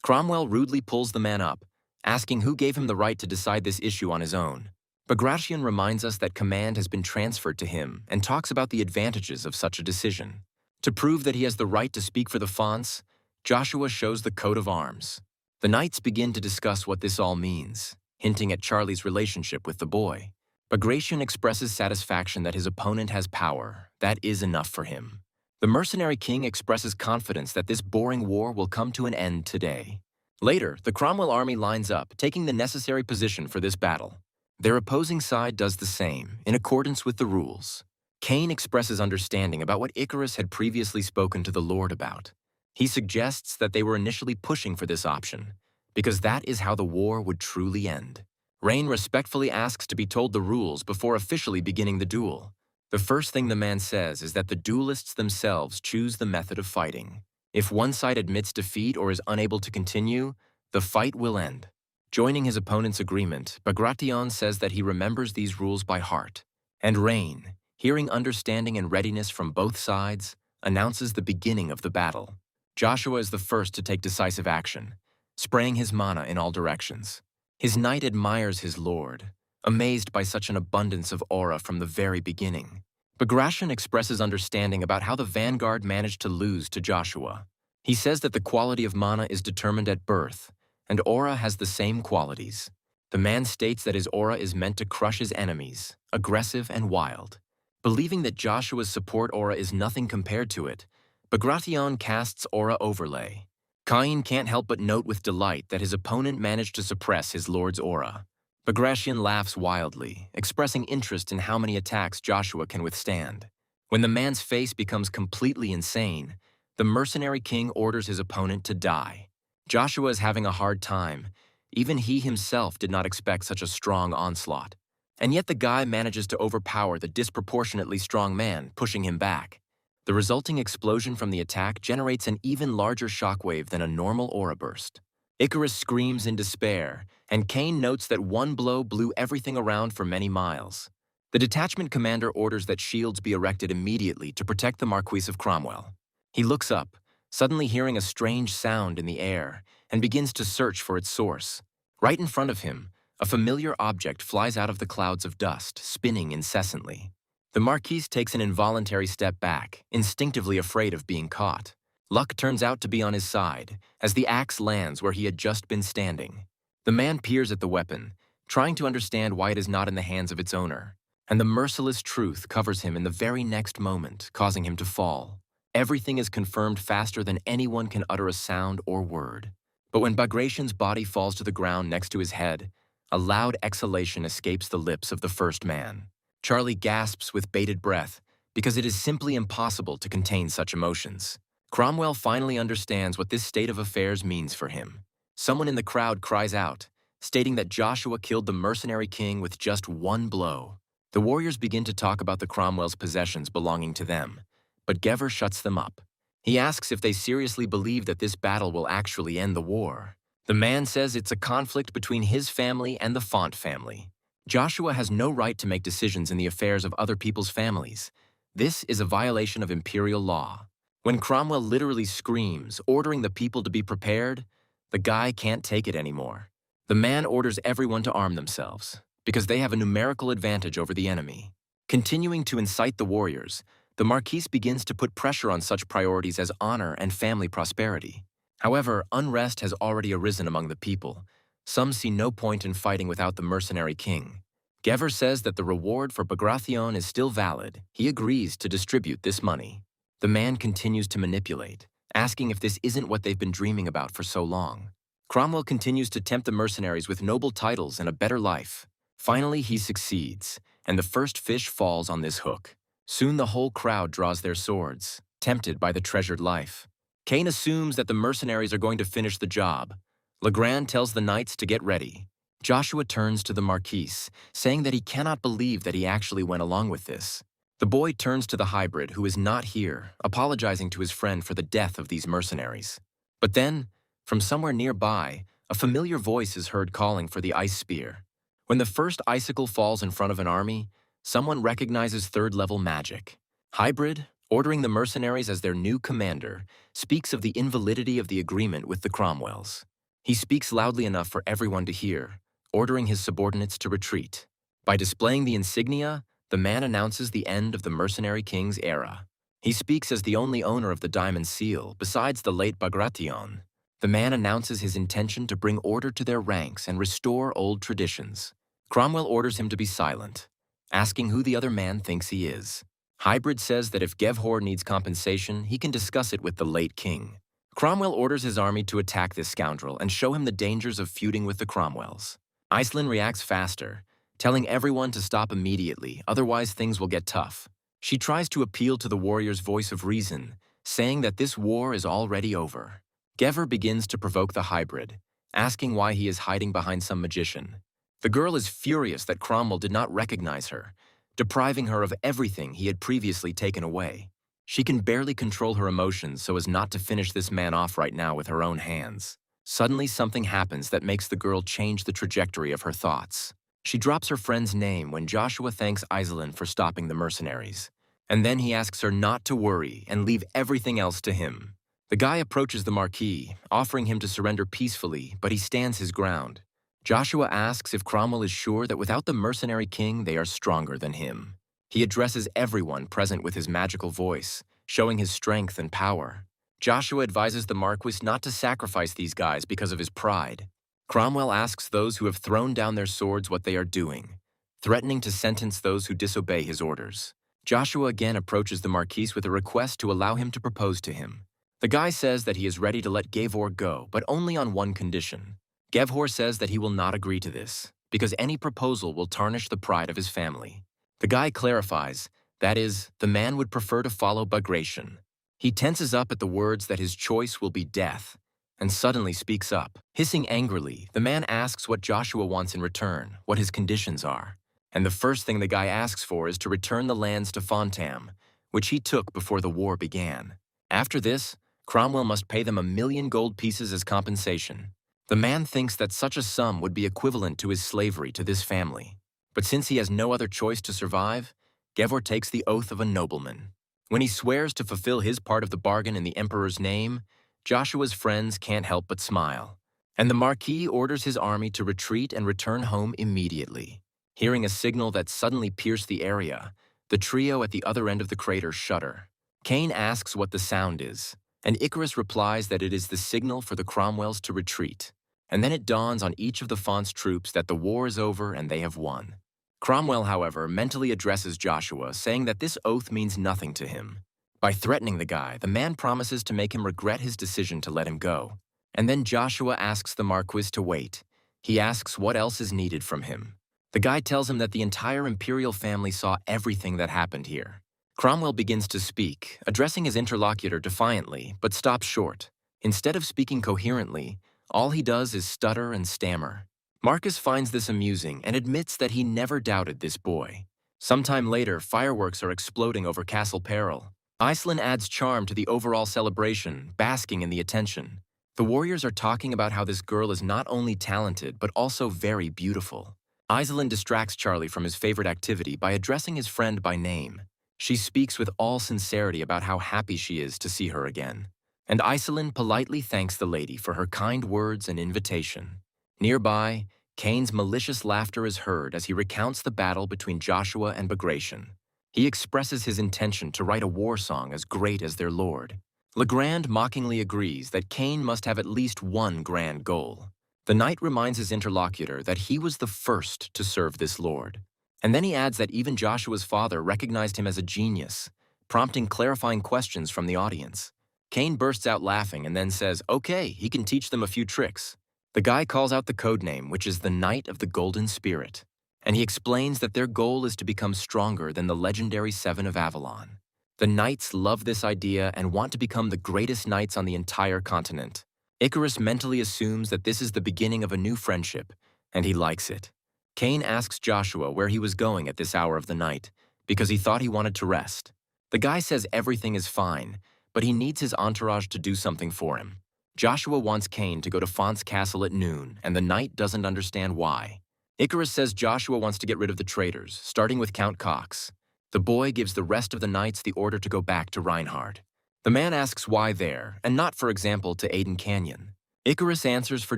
Cromwell rudely pulls the man up, asking who gave him the right to decide this issue on his own. Bagration reminds us that command has been transferred to him and talks about the advantages of such a decision. To prove that he has the right to speak for the Fonts, Joshua shows the coat of arms. The knights begin to discuss what this all means, hinting at Charlie's relationship with the boy. Bagration expresses satisfaction that his opponent has power. That is enough for him. The mercenary king expresses confidence that this boring war will come to an end today. Later, the Cromwell army lines up, taking the necessary position for this battle. Their opposing side does the same, in accordance with the rules. Cain expresses understanding about what Icarus had previously spoken to the Lord about. He suggests that they were initially pushing for this option, because that is how the war would truly end. Rain respectfully asks to be told the rules before officially beginning the duel. The first thing the man says is that the duelists themselves choose the method of fighting. If one side admits defeat or is unable to continue, the fight will end. Joining his opponent's agreement, Bagration says that he remembers these rules by heart. And Rain, hearing understanding and readiness from both sides, announces the beginning of the battle. Joshua is the first to take decisive action, spraying his mana in all directions. His knight admires his lord, amazed by such an abundance of aura from the very beginning. Bagration expresses understanding about how the vanguard managed to lose to Joshua. He says that the quality of mana is determined at birth, and aura has the same qualities. The man states that his aura is meant to crush his enemies, aggressive and wild. Believing that Joshua's support aura is nothing compared to it, Bagration casts Aura Overlay. Cain can't help but note with delight that his opponent managed to suppress his lord's aura. Bagration laughs wildly, expressing interest in how many attacks Joshua can withstand. When the man's face becomes completely insane, the mercenary king orders his opponent to die. Joshua is having a hard time. Even he himself did not expect such a strong onslaught. And yet the guy manages to overpower the disproportionately strong man, pushing him back. The resulting explosion from the attack generates an even larger shockwave than a normal aura burst. Icarus screams in despair, and Cain notes that one blow blew everything around for many miles. The detachment commander orders that shields be erected immediately to protect the Marquis of Cromwell. He looks up, suddenly hearing a strange sound in the air, and begins to search for its source. Right in front of him, a familiar object flies out of the clouds of dust, spinning incessantly. The Marquis takes an involuntary step back, instinctively afraid of being caught. Luck turns out to be on his side, as the axe lands where he had just been standing. The man peers at the weapon, trying to understand why it is not in the hands of its owner, and the merciless truth covers him in the very next moment, causing him to fall. Everything is confirmed faster than anyone can utter a sound or word. But when Bagration's body falls to the ground next to his head, a loud exhalation escapes the lips of the first man. Charlie gasps with bated breath, because it is simply impossible to contain such emotions. Cromwell finally understands what this state of affairs means for him. Someone in the crowd cries out, stating that Joshua killed the mercenary king with just one blow. The warriors begin to talk about the Cromwell's possessions belonging to them, but Gever shuts them up. He asks if they seriously believe that this battle will actually end the war. The man says it's a conflict between his family and the Font family. Joshua has no right to make decisions in the affairs of other people's families. This is a violation of imperial law. When Cromwell literally screams, ordering the people to be prepared, the guy can't take it anymore. The man orders everyone to arm themselves, because they have a numerical advantage over the enemy. Continuing to incite the warriors, the Marquis begins to put pressure on such priorities as honor and family prosperity. However, unrest has already arisen among the people. Some see no point in fighting without the mercenary king. Gever says that the reward for Bagration is still valid. He agrees to distribute this money. The man continues to manipulate, asking if this isn't what they've been dreaming about for so long. Cromwell continues to tempt the mercenaries with noble titles and a better life. Finally, he succeeds, and the first fish falls on this hook. Soon the whole crowd draws their swords, tempted by the treasured life. Cain assumes that the mercenaries are going to finish the job. Legrand tells the knights to get ready. Joshua turns to the Marquis, saying that he cannot believe that he actually went along with this. The boy turns to the hybrid, who is not here, apologizing to his friend for the death of these mercenaries. But then, from somewhere nearby, a familiar voice is heard calling for the ice spear. When the first icicle falls in front of an army, someone recognizes third-level magic. Hybrid, ordering the mercenaries as their new commander, speaks of the invalidity of the agreement with the Cromwells. He speaks loudly enough for everyone to hear, ordering his subordinates to retreat. By displaying the insignia, the man announces the end of the mercenary king's era. He speaks as the only owner of the diamond seal, besides the late Bagration. The man announces his intention to bring order to their ranks and restore old traditions. Cromwell orders him to be silent, asking who the other man thinks he is. Hybrid says that if Gevhor needs compensation, he can discuss it with the late king. Cromwell orders his army to attack this scoundrel and show him the dangers of feuding with the Cromwells. Iceland reacts faster, telling everyone to stop immediately, otherwise things will get tough. She tries to appeal to the warrior's voice of reason, saying that this war is already over. Gever begins to provoke the hybrid, asking why he is hiding behind some magician. The girl is furious that Cromwell did not recognize her, depriving her of everything he had previously taken away. She can barely control her emotions so as not to finish this man off right now with her own hands. Suddenly, something happens that makes the girl change the trajectory of her thoughts. She drops her friend's name when Joshua thanks Iselin for stopping the mercenaries. And then he asks her not to worry and leave everything else to him. The guy approaches the Marquis, offering him to surrender peacefully, but he stands his ground. Joshua asks if Cromwell is sure that without the mercenary king, they are stronger than him. He addresses everyone present with his magical voice, showing his strength and power. Joshua advises the Marquis not to sacrifice these guys because of his pride. Cromwell asks those who have thrown down their swords what they are doing, threatening to sentence those who disobey his orders. Joshua again approaches the Marquis with a request to allow him to propose to him. The guy says that he is ready to let Gevhor go, but only on one condition. Gevhor says that he will not agree to this, because any proposal will tarnish the pride of his family. The guy clarifies, that is, the man would prefer to follow Bagration. He tenses up at the words that his choice will be death, and suddenly speaks up. Hissing angrily, the man asks what Joshua wants in return, what his conditions are. And the first thing the guy asks for is to return the lands to Fontam, which he took before the war began. After this, Cromwell must pay them 1,000,000 gold pieces as compensation. The man thinks that such a sum would be equivalent to his slavery to this family. But since he has no other choice to survive, Gevhor takes the oath of a nobleman. When he swears to fulfill his part of the bargain in the emperor's name, Joshua's friends can't help but smile. And the Marquis orders his army to retreat and return home immediately. Hearing a signal that suddenly pierced the area, the trio at the other end of the crater shudder. Cain asks what the sound is, and Icarus replies that it is the signal for the Cromwells to retreat. And then it dawns on each of the Font's troops that the war is over and they have won. Cromwell, however, mentally addresses Joshua, saying that this oath means nothing to him. By threatening the guy, the man promises to make him regret his decision to let him go. And then Joshua asks the Marquis to wait. He asks what else is needed from him. The guy tells him that the entire imperial family saw everything that happened here. Cromwell begins to speak, addressing his interlocutor defiantly, but stops short. Instead of speaking coherently, All he does is stutter and stammer. Marcus finds this amusing and admits that he never doubted this boy. Sometime later, fireworks are exploding over Castle Peril. Iceland adds charm to the overall celebration, basking in the attention. The warriors are talking about how this girl is not only talented, but also very beautiful. Iceland distracts Charlie from his favorite activity by addressing his friend by name. She speaks with all sincerity about how happy she is to see her again. And Iceland politely thanks the lady for her kind words and invitation. Nearby, Cain's malicious laughter is heard as he recounts the battle between Joshua and Bagration. He expresses his intention to write a war song as great as their lord. Legrand mockingly agrees that Cain must have at least one grand goal. The knight reminds his interlocutor that he was the first to serve this lord. And then he adds that even Joshua's father recognized him as a genius, prompting clarifying questions from the audience. Cain bursts out laughing and then says, okay, he can teach them a few tricks. The guy calls out the code name, which is the Knight of the Golden Spirit, and he explains that their goal is to become stronger than the legendary Seven of Avalon. The knights love this idea and want to become the greatest knights on the entire continent. Icarus mentally assumes that this is the beginning of a new friendship, and he likes it. Cain asks Joshua where he was going at this hour of the night, because he thought he wanted to rest. The guy says everything is fine, but he needs his entourage to do something for him. Joshua wants Cain to go to Font's castle at noon, and the knight doesn't understand why. Icarus says Joshua wants to get rid of the traitors, starting with Count Cox. The boy gives the rest of the knights the order to go back to Reinhard. The man asks why there, and not, for example, to Aden Canyon. Icarus answers for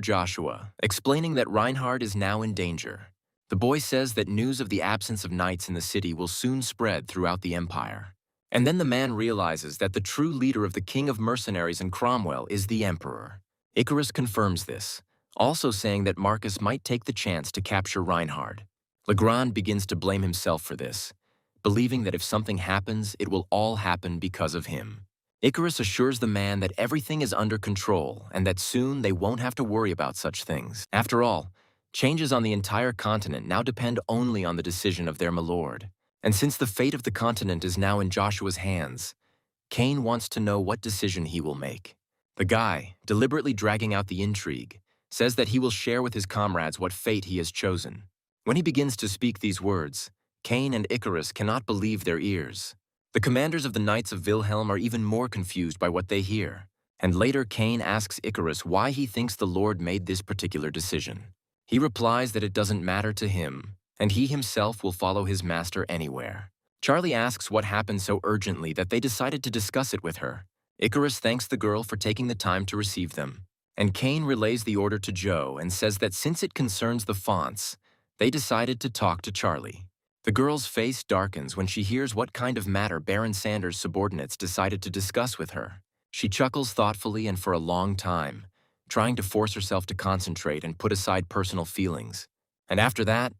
Joshua, explaining that Reinhard is now in danger. The boy says that news of the absence of knights in the city will soon spread throughout the empire. And then the man realizes that the true leader of the king of mercenaries in Cromwell is the emperor. Icarus confirms this, also saying that Marcus might take the chance to capture Reinhard. Legrand begins to blame himself for this, believing that if something happens, it will all happen because of him. Icarus assures the man that everything is under control and that soon they won't have to worry about such things. After all, changes on the entire continent now depend only on the decision of their milord. And since the fate of the continent is now in Joshua's hands, Cain wants to know what decision he will make. The guy, deliberately dragging out the intrigue, says that he will share with his comrades what fate he has chosen. When he begins to speak these words, Cain and Icarus cannot believe their ears. The commanders of the Knights of Wilhelm are even more confused by what they hear, and later Cain asks Icarus why he thinks the Lord made this particular decision. He replies that it doesn't matter to him, and he himself will follow his master anywhere. Charlie asks what happened so urgently that they decided to discuss it with her. Icarus thanks the girl for taking the time to receive them, and Cain relays the order to Joe and says that since it concerns the Fonts, they decided to talk to Charlie. The girl's face darkens when she hears what kind of matter Baron Sanders' subordinates decided to discuss with her. She chuckles thoughtfully and for a long time, trying to force herself to concentrate and put aside personal feelings. And after that,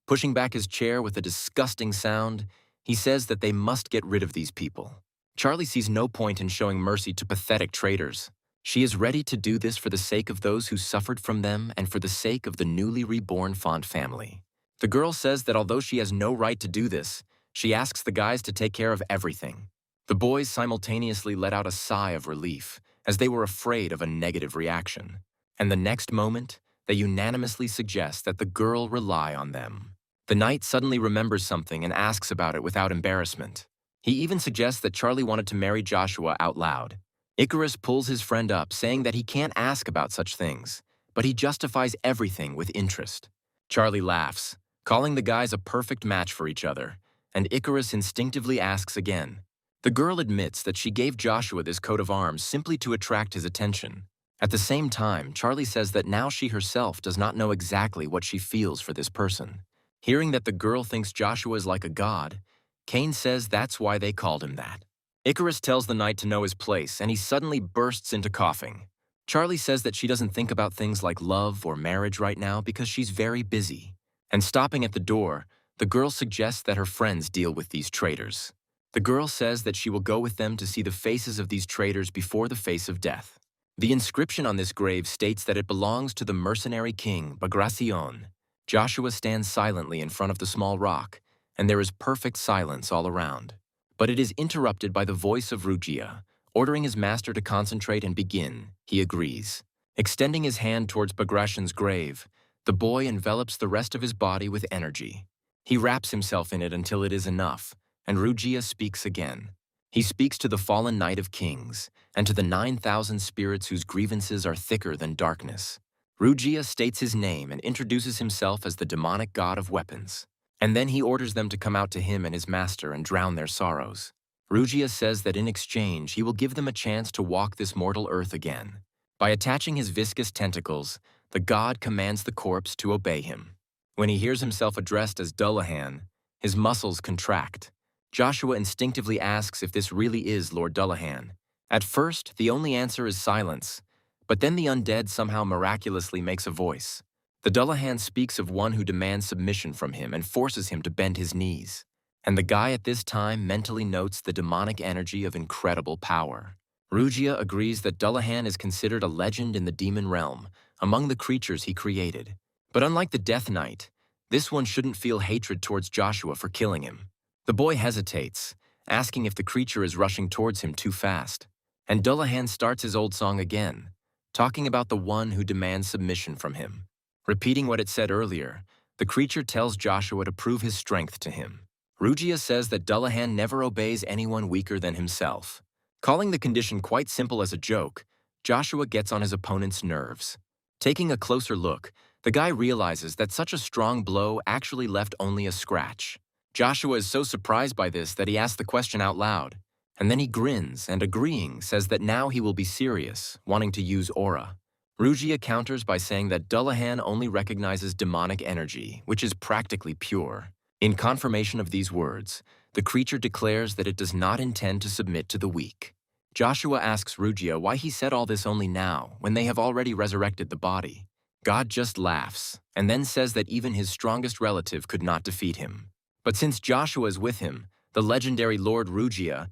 pushing back his chair with a disgusting sound, he says that they must get rid of these people. Charlie sees no point in showing mercy to pathetic traitors. She is ready to do this for the sake of those who suffered from them and for the sake of the newly reborn Font family. The girl says that although she has no right to do this, she asks the guys to take care of everything. The boys simultaneously let out a sigh of relief, as they were afraid of a negative reaction. And the next moment, they unanimously suggest that the girl rely on them. The knight suddenly remembers something and asks about it without embarrassment. He even suggests that Charlie wanted to marry Joshua out loud. Icarus pulls his friend up, saying that he can't ask about such things, but he justifies everything with interest. Charlie laughs, calling the guys a perfect match for each other, and Icarus instinctively asks again. The girl admits that she gave Joshua this coat of arms simply to attract his attention. At the same time, Charlie says that now she herself does not know exactly what she feels for this person. Hearing that the girl thinks Joshua is like a god, Cain says that's why they called him that. Icarus tells the knight to know his place, and he suddenly bursts into coughing. Charlie says that she doesn't think about things like love or marriage right now because she's very busy. And stopping at the door, the girl suggests that her friends deal with these traitors. The girl says that she will go with them to see the faces of these traitors before the face of death. The inscription on this grave states that it belongs to the mercenary king, Bagration. Joshua stands silently in front of the small rock, and there is perfect silence all around. But it is interrupted by the voice of Rugia, ordering his master to concentrate and begin. He agrees. Extending his hand towards Bagratión's grave, the boy envelops the rest of his body with energy. He wraps himself in it until it is enough, and Rugia speaks again. He speaks to the fallen Knight of Kings, and to the 9,000 spirits whose grievances are thicker than darkness. Rugia states his name and introduces himself as the demonic god of weapons. And then he orders them to come out to him and his master and drown their sorrows. Rugia says that in exchange he will give them a chance to walk this mortal earth again. By attaching his viscous tentacles, the god commands the corpse to obey him. When he hears himself addressed as Dullahan, his muscles contract. Joshua instinctively asks if this really is Lord Dullahan. At first, the only answer is silence, but then the undead somehow miraculously makes a voice. The Dullahan speaks of one who demands submission from him and forces him to bend his knees. And the guy at this time mentally notes the demonic energy of incredible power. Rugia agrees that Dullahan is considered a legend in the demon realm, among the creatures he created. But unlike the Death Knight, this one shouldn't feel hatred towards Joshua for killing him. The boy hesitates, asking if the creature is rushing towards him too fast. And Dullahan starts his old song again, talking about the one who demands submission from him. Repeating what it said earlier, the creature tells Joshua to prove his strength to him. Rugia says that Dullahan never obeys anyone weaker than himself. Calling the condition quite simple as a joke, Joshua gets on his opponent's nerves. Taking a closer look, the guy realizes that such a strong blow actually left only a scratch. Joshua is so surprised by this that he asks the question out loud, and then he grins and, agreeing, says that now he will be serious, wanting to use aura. Rugia counters by saying that Dullahan only recognizes demonic energy, which is practically pure. In confirmation of these words, the creature declares that it does not intend to submit to the weak. Joshua asks Rugia why he said all this only now, when they have already resurrected the body. God just laughs, and then says that even his strongest relative could not defeat him. But since Joshua is with him, the legendary Lord Rugia,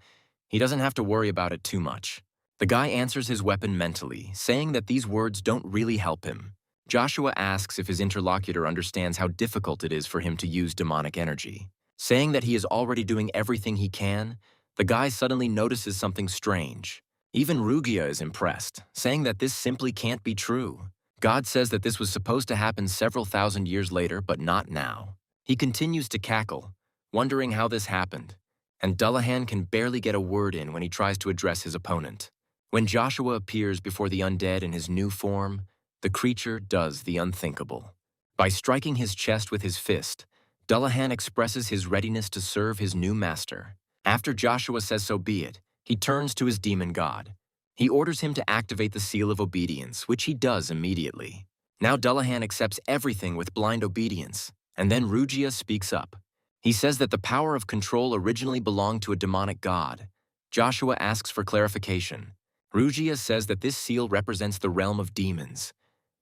he doesn't have to worry about it too much. The guy answers his weapon mentally, saying that these words don't really help him. Joshua asks if his interlocutor understands how difficult it is for him to use demonic energy. Saying that he is already doing everything he can, the guy suddenly notices something strange. Even Rugia is impressed, saying that this simply can't be true. God says that this was supposed to happen several thousand years later, but not now. He continues to cackle, wondering how this happened, and Dullahan can barely get a word in when he tries to address his opponent. When Joshua appears before the undead in his new form, the creature does the unthinkable. By striking his chest with his fist, Dullahan expresses his readiness to serve his new master. After Joshua says so be it, he turns to his demon god. He orders him to activate the seal of obedience, which he does immediately. Now Dullahan accepts everything with blind obedience, and then Rugia speaks up. He says that the power of control originally belonged to a demonic god. Joshua asks for clarification. Rugia says that this seal represents the realm of demons,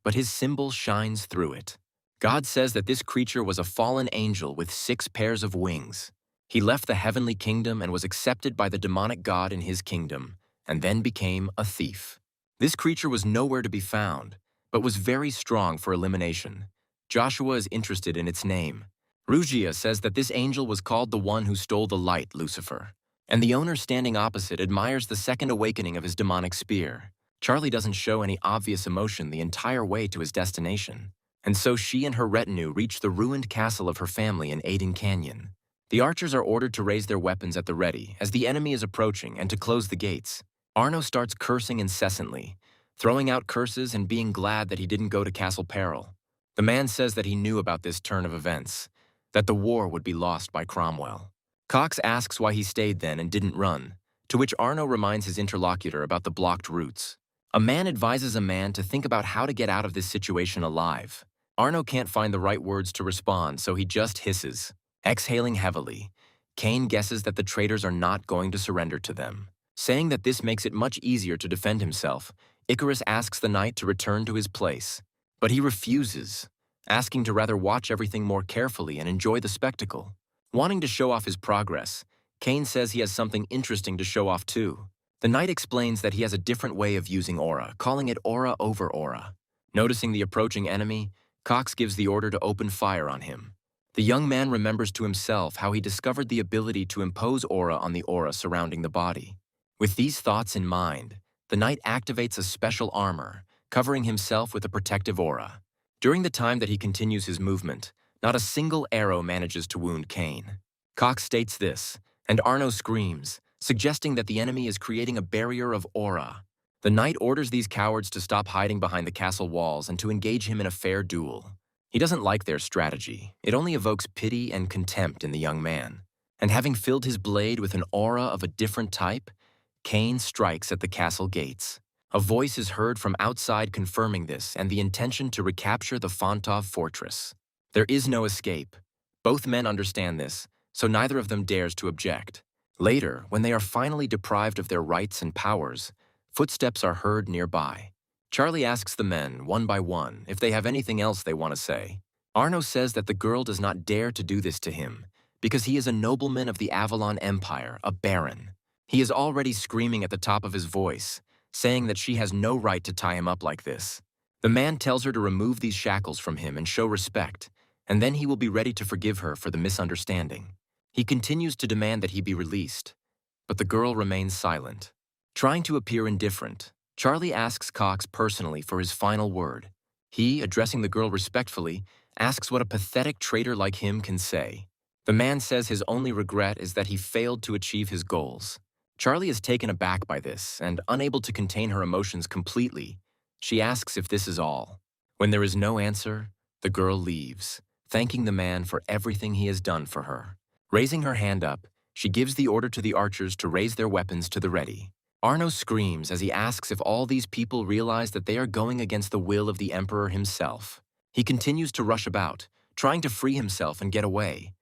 but his symbol shines through it. God says that this creature was a fallen angel with 6 pairs of wings. He left the heavenly kingdom and was accepted by the demonic god in his kingdom, and then became a thief. This creature was nowhere to be found, but was very strong for elimination. Joshua is interested in its name. Rugia says that this angel was called the one who stole the light, Lucifer. And the owner standing opposite admires the second awakening of his demonic spear. Charlie doesn't show any obvious emotion the entire way to his destination. And so she and her retinue reach the ruined castle of her family in Aiden Canyon. The archers are ordered to raise their weapons at the ready as the enemy is approaching and to close the gates. Arno starts cursing incessantly, throwing out curses and being glad that he didn't go to Castle Peril. The man says that he knew about this turn of events, that the war would be lost by Cromwell. Cox asks why he stayed then and didn't run, to which Arno reminds his interlocutor about the blocked routes. A man advises a man to think about how to get out of this situation alive. Arno can't find the right words to respond, so he just hisses. Exhaling heavily, Cain guesses that the traitors are not going to surrender to them. Saying that this makes it much easier to defend himself, Icarus asks the knight to return to his place. But he refuses, asking to rather watch everything more carefully and enjoy the spectacle. Wanting to show off his progress, Cain says he has something interesting to show off too. The knight explains that he has a different way of using aura, calling it aura over aura. Noticing the approaching enemy, Cox gives the order to open fire on him. The young man remembers to himself how he discovered the ability to impose aura on the aura surrounding the body. With these thoughts in mind, the knight activates a special armor, covering himself with a protective aura. During the time that he continues his movement, not a single arrow manages to wound Cain. Cox states this, and Arno screams, suggesting that the enemy is creating a barrier of aura. The knight orders these cowards to stop hiding behind the castle walls and to engage him in a fair duel. He doesn't like their strategy. It only evokes pity and contempt in the young man. And having filled his blade with an aura of a different type, Cain strikes at the castle gates. A voice is heard from outside confirming this and the intention to recapture the Fontov fortress. There is no escape. Both men understand this, so neither of them dares to object. Later, when they are finally deprived of their rights and powers, footsteps are heard nearby. Charlie asks the men, one by one, if they have anything else they want to say. Arno says that the girl does not dare to do this to him, because he is a nobleman of the Avalon Empire, a baron. He is already screaming at the top of his voice, saying that she has no right to tie him up like this. The man tells her to remove these shackles from him and show respect, and then he will be ready to forgive her for the misunderstanding. He continues to demand that he be released, but the girl remains silent. Trying to appear indifferent, Charlie asks Cox personally for his final word. He, addressing the girl respectfully, asks what a pathetic traitor like him can say. The man says his only regret is that he failed to achieve his goals. Charlie is taken aback by this, and unable to contain her emotions completely, she asks if this is all. When there is no answer, the girl leaves, thanking the man for everything he has done for her. Raising her hand up, she gives the order to the archers to raise their weapons to the ready. Arno screams as he asks if all these people realize that they are going against the will of the Emperor himself. He continues to rush about, trying to free himself and get away.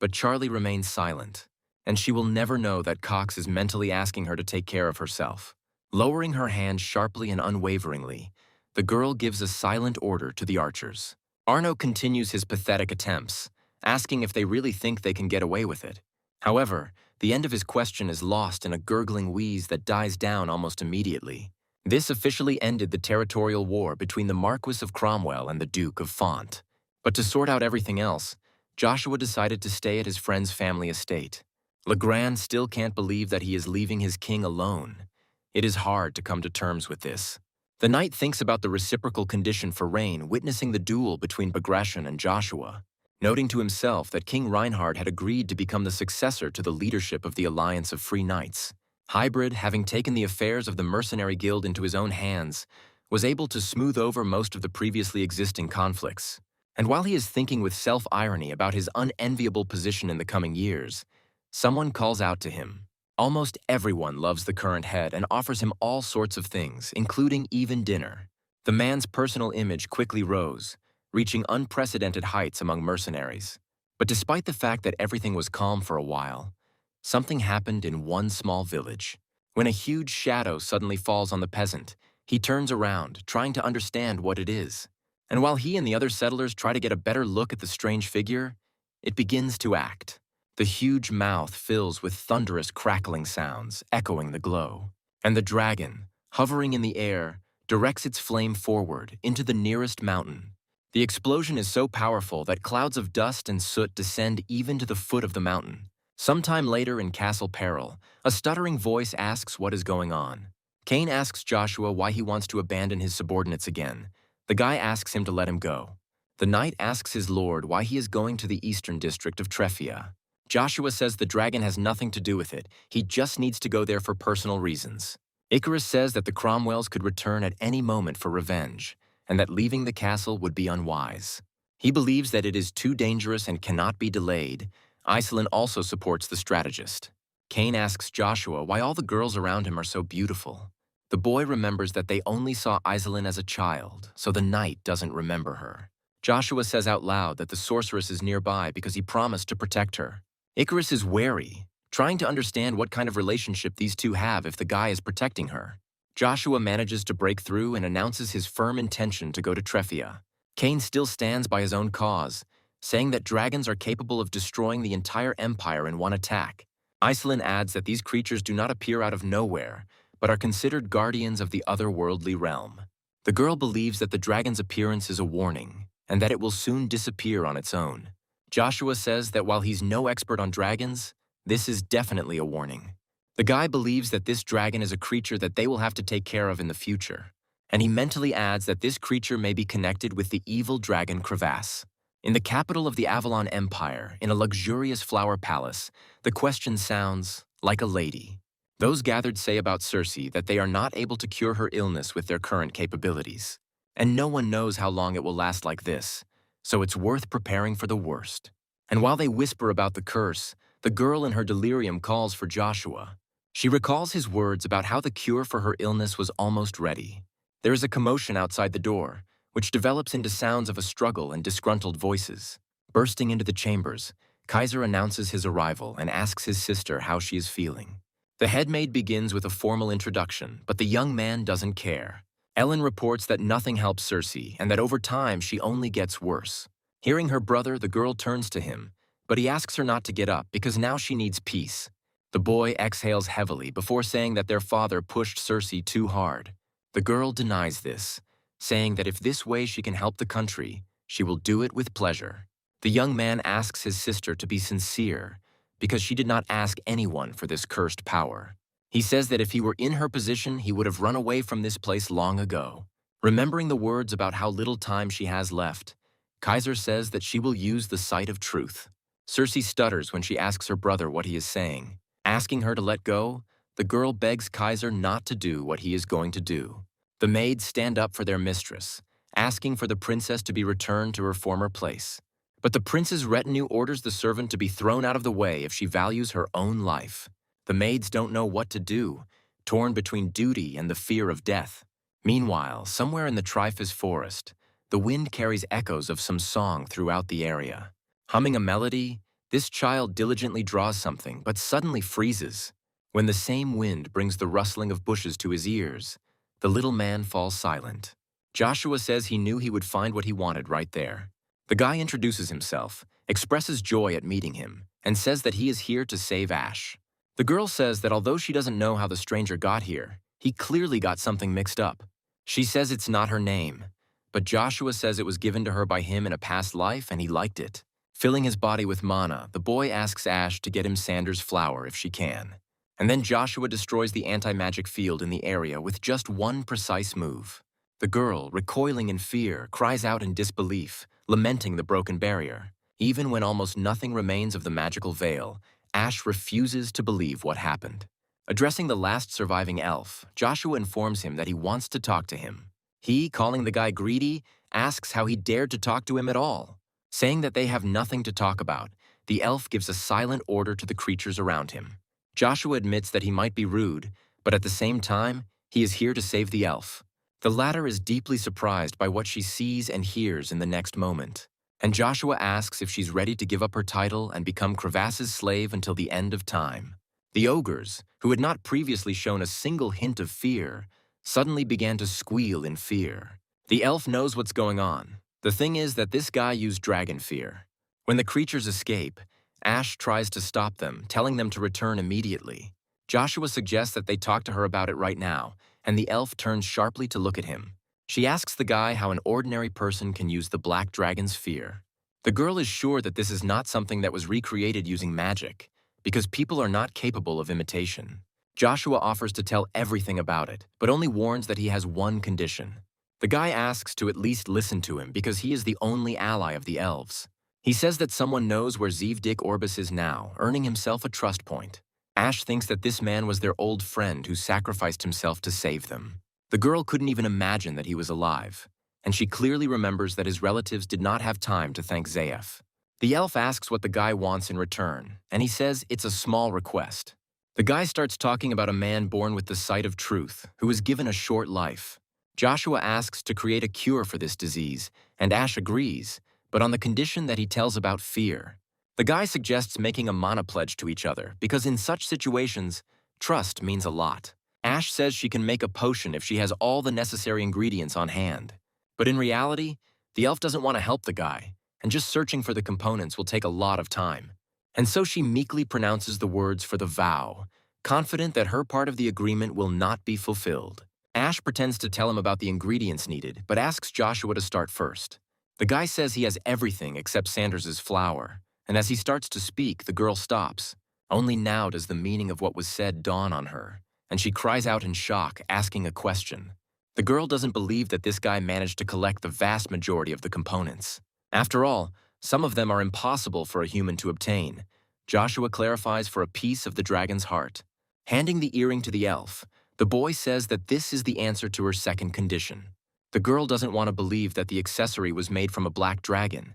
But Charlie remains silent, and she will never know that Cox is mentally asking her to take care of herself. Lowering her hand sharply and unwaveringly, the girl gives a silent order to the archers. Arno continues his pathetic attempts, asking if they really think they can get away with it. However, the end of his question is lost in a gurgling wheeze that dies down almost immediately. This officially ended the territorial war between the Marquis of Cromwell and the Duke of Font. But to sort out everything else, Joshua decided to stay at his friend's family estate. Legrand still can't believe that he is leaving his king alone. It is hard to come to terms with this. The knight thinks about the reciprocal condition for Rain witnessing the duel between Bagration and Joshua, noting to himself that King Reinhard had agreed to become the successor to the leadership of the Alliance of Free Knights. Hybrid, having taken the affairs of the mercenary guild into his own hands, was able to smooth over most of the previously existing conflicts. And while he is thinking with self-irony about his unenviable position in the coming years, someone calls out to him. Almost everyone loves the current head and offers him all sorts of things, including even dinner. The man's personal image quickly rose, reaching unprecedented heights among mercenaries. But despite the fact that everything was calm for a while, something happened in one small village. When a huge shadow suddenly falls on the peasant, he turns around, trying to understand what it is. And while he and the other settlers try to get a better look at the strange figure, it begins to act. The huge mouth fills with thunderous crackling sounds, echoing the glow. And the dragon, hovering in the air, directs its flame forward into the nearest mountain. The explosion is so powerful that clouds of dust and soot descend even to the foot of the mountain. Sometime later in Castle Peril, a stuttering voice asks what is going on. Cain asks Joshua why he wants to abandon his subordinates again. The guy asks him to let him go. The knight asks his lord why he is going to the eastern district of Treffia. Joshua says the dragon has nothing to do with it, he just needs to go there for personal reasons. Icarus says that the Cromwells could return at any moment for revenge, and that leaving the castle would be unwise. He believes that it is too dangerous and cannot be delayed. Iselin also supports the strategist. Cain asks Joshua why all the girls around him are so beautiful. The boy remembers that they only saw Iselin as a child, so the knight doesn't remember her. Joshua says out loud that the sorceress is nearby because he promised to protect her. Icarus is wary, trying to understand what kind of relationship these two have if the guy is protecting her. Joshua manages to break through and announces his firm intention to go to Treffia. Cain still stands by his own cause, saying that dragons are capable of destroying the entire empire in one attack. Iselin adds that these creatures do not appear out of nowhere, but are considered guardians of the otherworldly realm. The girl believes that the dragon's appearance is a warning, and that it will soon disappear on its own. Joshua says that while he's no expert on dragons, this is definitely a warning. The guy believes that this dragon is a creature that they will have to take care of in the future. and he mentally adds that this creature may be connected with the evil dragon Crevasse. In the capital of the Avalon Empire, in a luxurious flower palace, the question sounds like a lady. Those gathered say about Cersei that they are not able to cure her illness with their current capabilities. And no one knows how long it will last like this, so it's worth preparing for the worst. And while they whisper about the curse, the girl in her delirium calls for Joshua. She recalls his words about how the cure for her illness was almost ready. There is a commotion outside the door, which develops into sounds of a struggle and disgruntled voices. Bursting into the chambers, Kaiser announces his arrival and asks his sister how she is feeling. The headmaid begins with a formal introduction, but the young man doesn't care. Ellen reports that nothing helps Cersei and that over time she only gets worse. Hearing her brother, the girl turns to him, but he asks her not to get up because now she needs peace. The boy exhales heavily before saying that their father pushed Cersei too hard. The girl denies this, saying that if this way she can help the country, she will do it with pleasure. The young man asks his sister to be sincere, because she did not ask anyone for this cursed power. He says that if he were in her position, he would have run away from this place long ago. Remembering the words about how little time she has left, Kaiser says that she will use the sight of truth. Cersei stutters when she asks her brother what he is saying. Asking her to let go, the girl begs Kaiser not to do what he is going to do. The maids stand up for their mistress, asking for the princess to be returned to her former place. But the prince's retinue orders the servant to be thrown out of the way if she values her own life. The maids don't know what to do, torn between duty and the fear of death. Meanwhile, somewhere in the Triphis forest, the wind carries echoes of some song throughout the area. Humming a melody, this child diligently draws something but suddenly freezes. When the same wind brings the rustling of bushes to his ears, the little man falls silent. Joshua says he knew he would find what he wanted right there. The guy introduces himself, expresses joy at meeting him, and says that he is here to save Ash. The girl says that although she doesn't know how the stranger got here, he clearly got something mixed up. She says it's not her name, but Joshua says it was given to her by him in a past life and he liked it. Filling his body with mana, the boy asks Ash to get him Sanders' flower if she can. And then Joshua destroys the anti-magic field in the area with just one precise move. The girl, recoiling in fear, cries out in disbelief, lamenting the broken barrier. Even when almost nothing remains of the magical veil, Ash refuses to believe what happened. Addressing the last surviving elf, Joshua informs him that he wants to talk to him. He, calling the guy greedy, asks how he dared to talk to him at all. Saying that they have nothing to talk about, the elf gives a silent order to the creatures around him. Joshua admits that he might be rude, but at the same time, he is here to save the elf. The latter is deeply surprised by what she sees and hears in the next moment, and Joshua asks if she's ready to give up her title and become Crevasse's slave until the end of time. The ogres, who had not previously shown a single hint of fear, suddenly began to squeal in fear. The elf knows what's going on. The thing is that this guy used dragon fear. When the creatures escape, Ash tries to stop them, telling them to return immediately. Joshua suggests that they talk to her about it right now, and the elf turns sharply to look at him. She asks the guy how an ordinary person can use the black dragon's fear. The girl is sure that this is not something that was recreated using magic, because people are not capable of imitation. Joshua offers to tell everything about it, but only warns that he has one condition. The guy asks to at least listen to him because he is the only ally of the elves. He says that someone knows where Zeevdik Orbis is now, earning himself a trust point. Ash thinks that this man was their old friend who sacrificed himself to save them. The girl couldn't even imagine that he was alive, and she clearly remembers that his relatives did not have time to thank Zaef. The elf asks what the guy wants in return, and he says it's a small request. The guy starts talking about a man born with the sight of truth, who was given a short life. Joshua asks to create a cure for this disease, and Ash agrees, but on the condition that he tells about fear. The guy suggests making a mana pledge to each other, because in such situations, trust means a lot. Ash says she can make a potion if she has all the necessary ingredients on hand. But in reality, the elf doesn't want to help the guy, and just searching for the components will take a lot of time. And so she meekly pronounces the words for the vow, confident that her part of the agreement will not be fulfilled. Ash pretends to tell him about the ingredients needed, but asks Joshua to start first. The guy says he has everything except Sanders's flower, and as he starts to speak, the girl stops. Only now does the meaning of what was said dawn on her, and she cries out in shock, asking a question. The girl doesn't believe that this guy managed to collect the vast majority of the components. After all, some of them are impossible for a human to obtain. Joshua clarifies for a piece of the dragon's heart. Handing the earring to the elf, the boy says that this is the answer to her second condition. The girl doesn't want to believe that the accessory was made from a black dragon,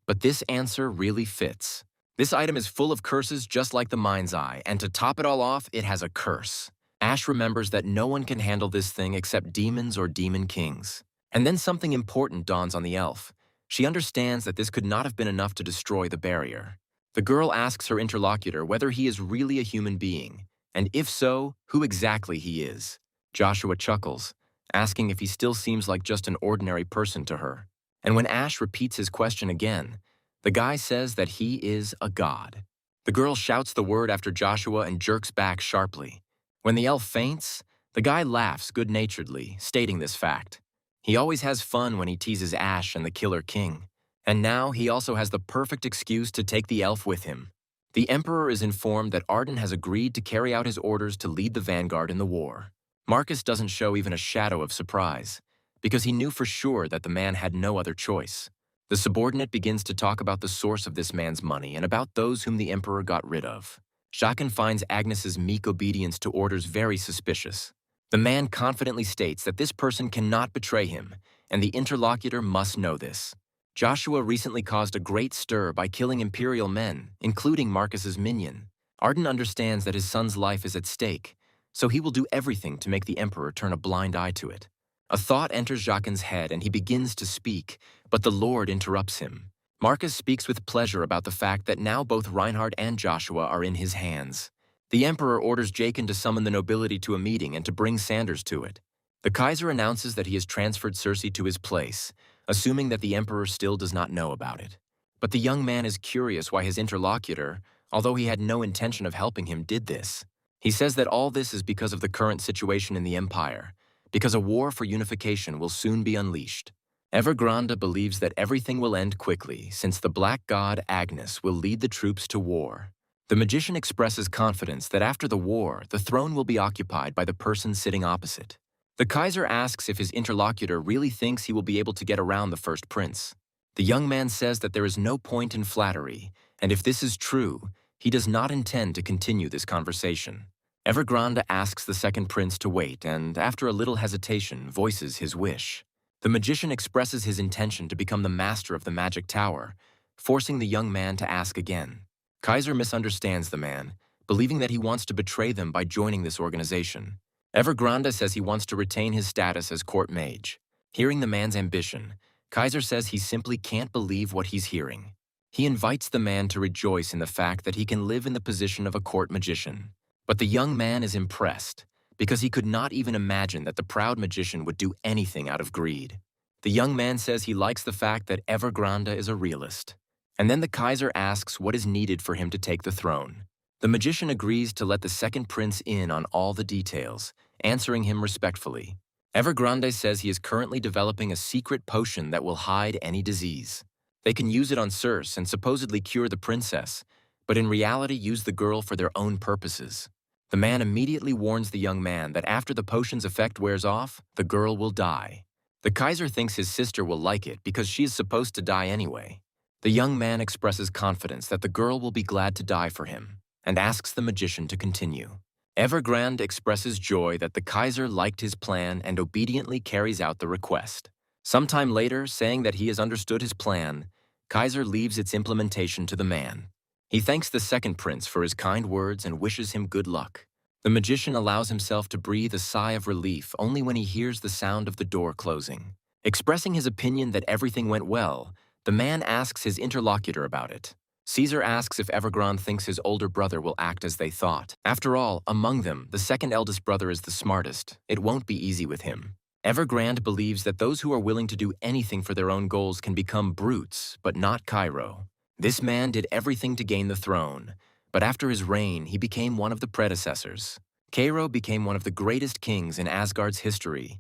but this answer really fits. This item is full of curses just like the mind's eye, and to top it all off, it has a curse. Ash remembers that no one can handle this thing except demons or demon kings. And then something important dawns on the elf. She understands that this could not have been enough to destroy the barrier. The girl asks her interlocutor whether he is really a human being, and if so, who exactly he is. Joshua chuckles, asking if he still seems like just an ordinary person to her. And when Ash repeats his question again, the guy says that he is a god. The girl shouts the word after Joshua and jerks back sharply. When the elf faints, the guy laughs good-naturedly, stating this fact. He always has fun when he teases Ash and the Killer King. And now he also has the perfect excuse to take the elf with him. The Emperor is informed that Arden has agreed to carry out his orders to lead the vanguard in the war. Marcus doesn't show even a shadow of surprise, because he knew for sure that the man had no other choice. The subordinate begins to talk about the source of this man's money and about those whom the Emperor got rid of. Jacques finds Agnes's meek obedience to orders very suspicious. The man confidently states that this person cannot betray him, and the interlocutor must know this. Joshua recently caused a great stir by killing Imperial men, including Marcus's minion. Arden understands that his son's life is at stake, so he will do everything to make the Emperor turn a blind eye to it. A thought enters Jacques' head and he begins to speak, but the Lord interrupts him. Marcus speaks with pleasure about the fact that now both Reinhard and Joshua are in his hands. The Emperor orders Jachin to summon the nobility to a meeting and to bring Sanders to it. The Kaiser announces that he has transferred Cersei to his place, assuming that the Emperor still does not know about it. But the young man is curious why his interlocutor, although he had no intention of helping him, did this. He says that all this is because of the current situation in the Empire, because a war for unification will soon be unleashed. Evergrande believes that everything will end quickly, since the Black God Agnes will lead the troops to war. The magician expresses confidence that after the war, the throne will be occupied by the person sitting opposite. The Kaiser asks if his interlocutor really thinks he will be able to get around the first prince. The young man says that there is no point in flattery, and if this is true, he does not intend to continue this conversation. Evergrande asks the second prince to wait and, after a little hesitation, voices his wish. The magician expresses his intention to become the master of the magic tower, forcing the young man to ask again. Kaiser misunderstands the man, believing that he wants to betray them by joining this organization. Evergrande says he wants to retain his status as court mage. Hearing the man's ambition, Kaiser says he simply can't believe what he's hearing. He invites the man to rejoice in the fact that he can live in the position of a court magician. But the young man is impressed, because he could not even imagine that the proud magician would do anything out of greed. The young man says he likes the fact that Evergrande is a realist. And then the Kaiser asks what is needed for him to take the throne. The magician agrees to let the second prince in on all the details, answering him respectfully. Evergrande says he is currently developing a secret potion that will hide any disease. They can use it on Circe and supposedly cure the princess, but in reality use the girl for their own purposes. The man immediately warns the young man that after the potion's effect wears off, the girl will die. The Kaiser thinks his sister will like it because she is supposed to die anyway. The young man expresses confidence that the girl will be glad to die for him, and asks the magician to continue. Evergrande expresses joy that the Kaiser liked his plan and obediently carries out the request. Sometime later, saying that he has understood his plan, Kaiser leaves its implementation to the man. He thanks the second prince for his kind words and wishes him good luck. The magician allows himself to breathe a sigh of relief only when he hears the sound of the door closing. Expressing his opinion that everything went well, the man asks his interlocutor about it. Caesar asks if Evergrande thinks his older brother will act as they thought. After all, among them, the second eldest brother is the smartest. It won't be easy with him. Evergrande believes that those who are willing to do anything for their own goals can become brutes, but not Cairo. This man did everything to gain the throne, but after his reign, he became one of the predecessors. Cairo became one of the greatest kings in Asgard's history,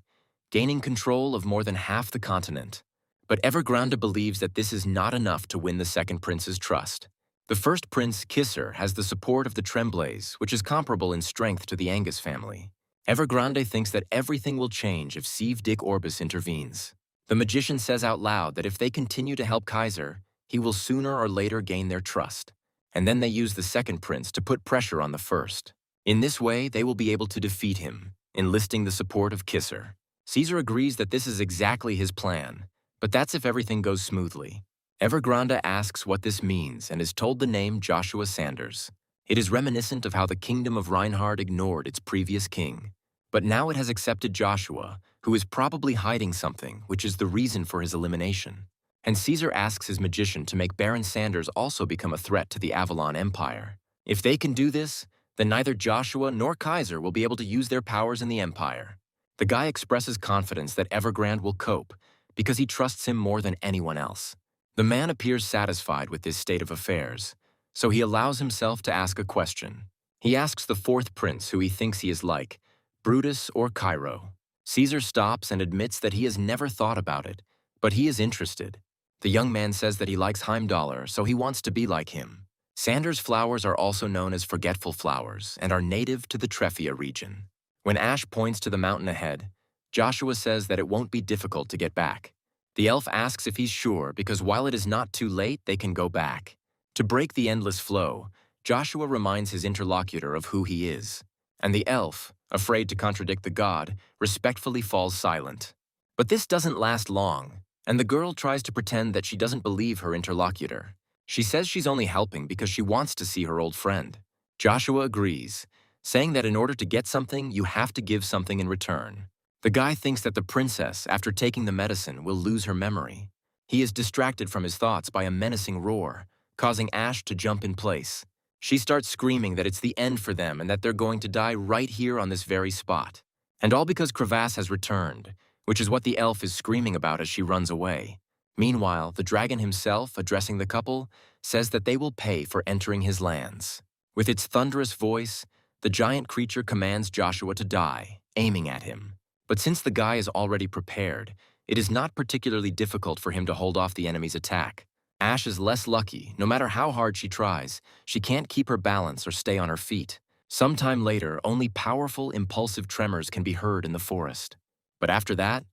gaining control of more than half the continent. But Evergrande believes that this is not enough to win the second prince's trust. The first prince, Kisser, has the support of the Tremblays, which is comparable in strength to the Angus family. Evergrande thinks that everything will change if Sieve Dick Orbis intervenes. The magician says out loud that if they continue to help Kaiser, he will sooner or later gain their trust. And then they use the second prince to put pressure on the first. In this way, they will be able to defeat him, enlisting the support of Kisser. Caesar agrees that this is exactly his plan, but that's if everything goes smoothly. Evergrande asks what this means and is told the name Joshua Sanders. It is reminiscent of how the kingdom of Reinhard ignored its previous king. But now it has accepted Joshua, who is probably hiding something, which is the reason for his elimination. And Caesar asks his magician to make Baron Sanders also become a threat to the Avalon Empire. If they can do this, then neither Joshua nor Kaiser will be able to use their powers in the Empire. The guy expresses confidence that Evergrande will cope, because he trusts him more than anyone else. The man appears satisfied with this state of affairs, so he allows himself to ask a question. He asks the fourth prince who he thinks he is like, Brutus or Cairo. Caesar stops and admits that he has never thought about it, but he is interested. The young man says that he likes Heimdallr, so he wants to be like him. Sanders' flowers are also known as forgetful flowers and are native to the Treffia region. When Ash points to the mountain ahead, Joshua says that it won't be difficult to get back. The elf asks if he's sure because while it is not too late, they can go back. To break the endless flow, Joshua reminds his interlocutor of who he is, and the elf, afraid to contradict the god, respectfully falls silent. But this doesn't last long, and the girl tries to pretend that she doesn't believe her interlocutor. She says she's only helping because she wants to see her old friend. Joshua agrees, saying that in order to get something, you have to give something in return. The guy thinks that the princess, after taking the medicine, will lose her memory. He is distracted from his thoughts by a menacing roar, causing Ash to jump in place. She starts screaming that it's the end for them and that they're going to die right here on this very spot. And all because Crevasse has returned, which is what the elf is screaming about as she runs away. Meanwhile, the dragon himself, addressing the couple, says that they will pay for entering his lands. With its thunderous voice, the giant creature commands Joshua to die, aiming at him. But since the guy is already prepared, it is not particularly difficult for him to hold off the enemy's attack. Ash is less lucky. No matter how hard she tries, she can't keep her balance or stay on her feet. Sometime later, only powerful, impulsive tremors can be heard in the forest. But after that,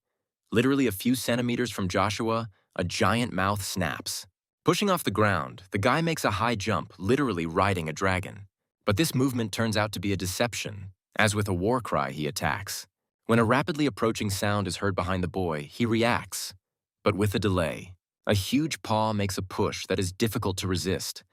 literally a few centimeters from Joshua, a giant mouth snaps. Pushing off the ground, the guy makes a high jump, literally riding a dragon. But this movement turns out to be a deception. As with a war cry, he attacks. When a rapidly approaching sound is heard behind the boy, he reacts, but with a delay. A huge paw makes a push that is difficult to resist,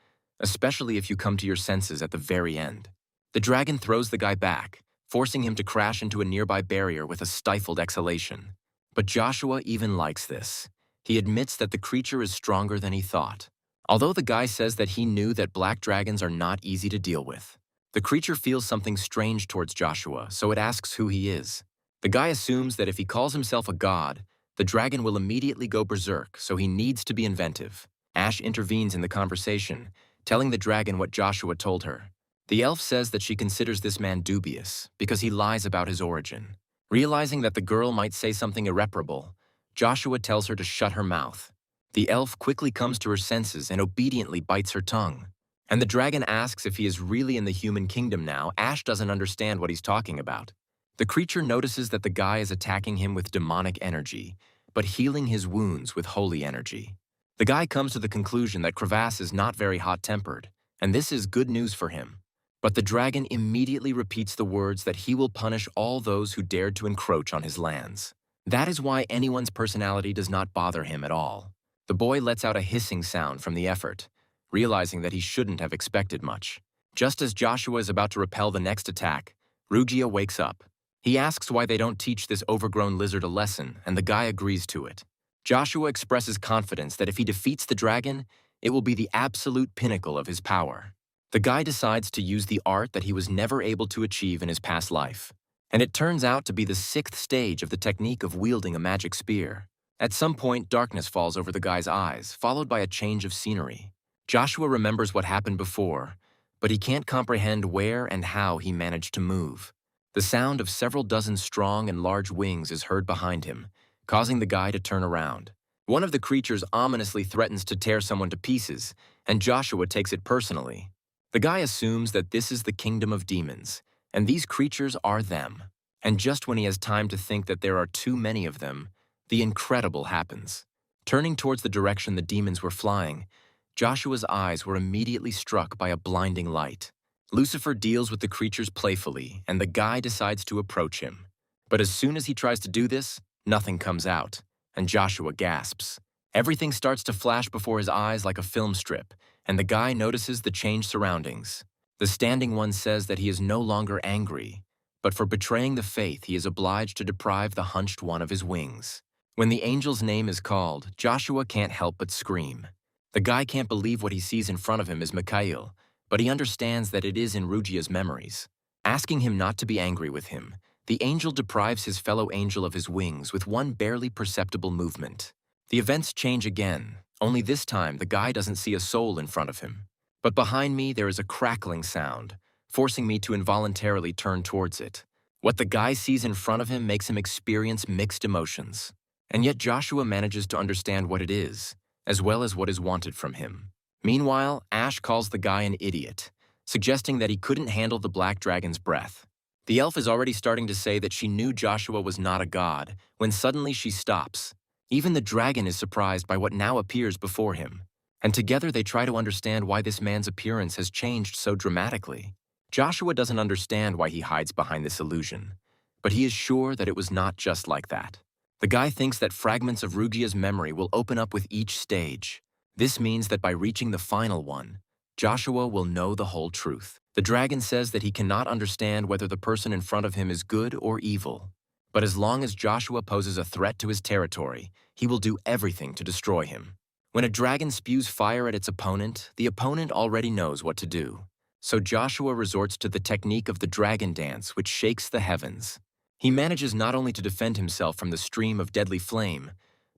especially if you come to your senses at the very end. The dragon throws the guy back, forcing him to crash into a nearby barrier with a stifled exhalation. But Joshua even likes this. He admits that the creature is stronger than he thought. Although the guy says that he knew that black dragons are not easy to deal with. The creature feels something strange towards Joshua, so it asks who he is. The guy assumes that if he calls himself a god, the dragon will immediately go berserk, so he needs to be inventive. Ash intervenes in the conversation, telling the dragon what Joshua told her. The elf says that she considers this man dubious because he lies about his origin. Realizing that the girl might say something irreparable, Joshua tells her to shut her mouth. The elf quickly comes to her senses and obediently bites her tongue. And the dragon asks if he is really in the human kingdom now. Ash doesn't understand what he's talking about. The creature notices that the guy is attacking him with demonic energy, but healing his wounds with holy energy. The guy comes to the conclusion that Crevasse is not very hot-tempered, and this is good news for him. But the dragon immediately repeats the words that he will punish all those who dared to encroach on his lands. That is why anyone's personality does not bother him at all. The boy lets out a hissing sound from the effort, realizing that he shouldn't have expected much. Just as Joshua is about to repel the next attack, Rugia wakes up. He asks why they don't teach this overgrown lizard a lesson, and the guy agrees to it. Joshua expresses confidence that if he defeats the dragon, it will be the absolute pinnacle of his power. The guy decides to use the art that he was never able to achieve in his past life, and it turns out to be the 6th stage of the technique of wielding a magic spear. At some point, darkness falls over the guy's eyes, followed by a change of scenery. Joshua remembers what happened before, but he can't comprehend where and how he managed to move. The sound of several dozen strong and large wings is heard behind him, causing the guy to turn around. One of the creatures ominously threatens to tear someone to pieces, and Joshua takes it personally. The guy assumes that this is the kingdom of demons, and these creatures are them. And just when he has time to think that there are too many of them, the incredible happens. Turning towards the direction the demons were flying, Joshua's eyes were immediately struck by a blinding light. Lucifer deals with the creatures playfully, and the guy decides to approach him. But as soon as he tries to do this, nothing comes out, and Joshua gasps. Everything starts to flash before his eyes like a film strip, and the guy notices the changed surroundings. The standing one says that he is no longer angry, but for betraying the faith he is obliged to deprive the hunched one of his wings. When the angel's name is called, Joshua can't help but scream. The guy can't believe what he sees in front of him is Mikhail, but he understands that it is in Rugia's memories. Asking him not to be angry with him, the angel deprives his fellow angel of his wings with one barely perceptible movement. The events change again, only this time the guy doesn't see a soul in front of him. But behind me there is a crackling sound, forcing me to involuntarily turn towards it. What the guy sees in front of him makes him experience mixed emotions. And yet Joshua manages to understand what it is, as well as what is wanted from him. Meanwhile, Ash calls the guy an idiot, suggesting that he couldn't handle the black dragon's breath. The elf is already starting to say that she knew Joshua was not a god, when suddenly she stops. Even the dragon is surprised by what now appears before him, and together they try to understand why this man's appearance has changed so dramatically. Joshua doesn't understand why he hides behind this illusion, but he is sure that it was not just like that. The guy thinks that fragments of Rugia's memory will open up with each stage. This means that by reaching the final one, Joshua will know the whole truth. The dragon says that he cannot understand whether the person in front of him is good or evil. But as long as Joshua poses a threat to his territory, he will do everything to destroy him. When a dragon spews fire at its opponent, the opponent already knows what to do. So Joshua resorts to the technique of the dragon dance, which shakes the heavens. He manages not only to defend himself from the stream of deadly flame,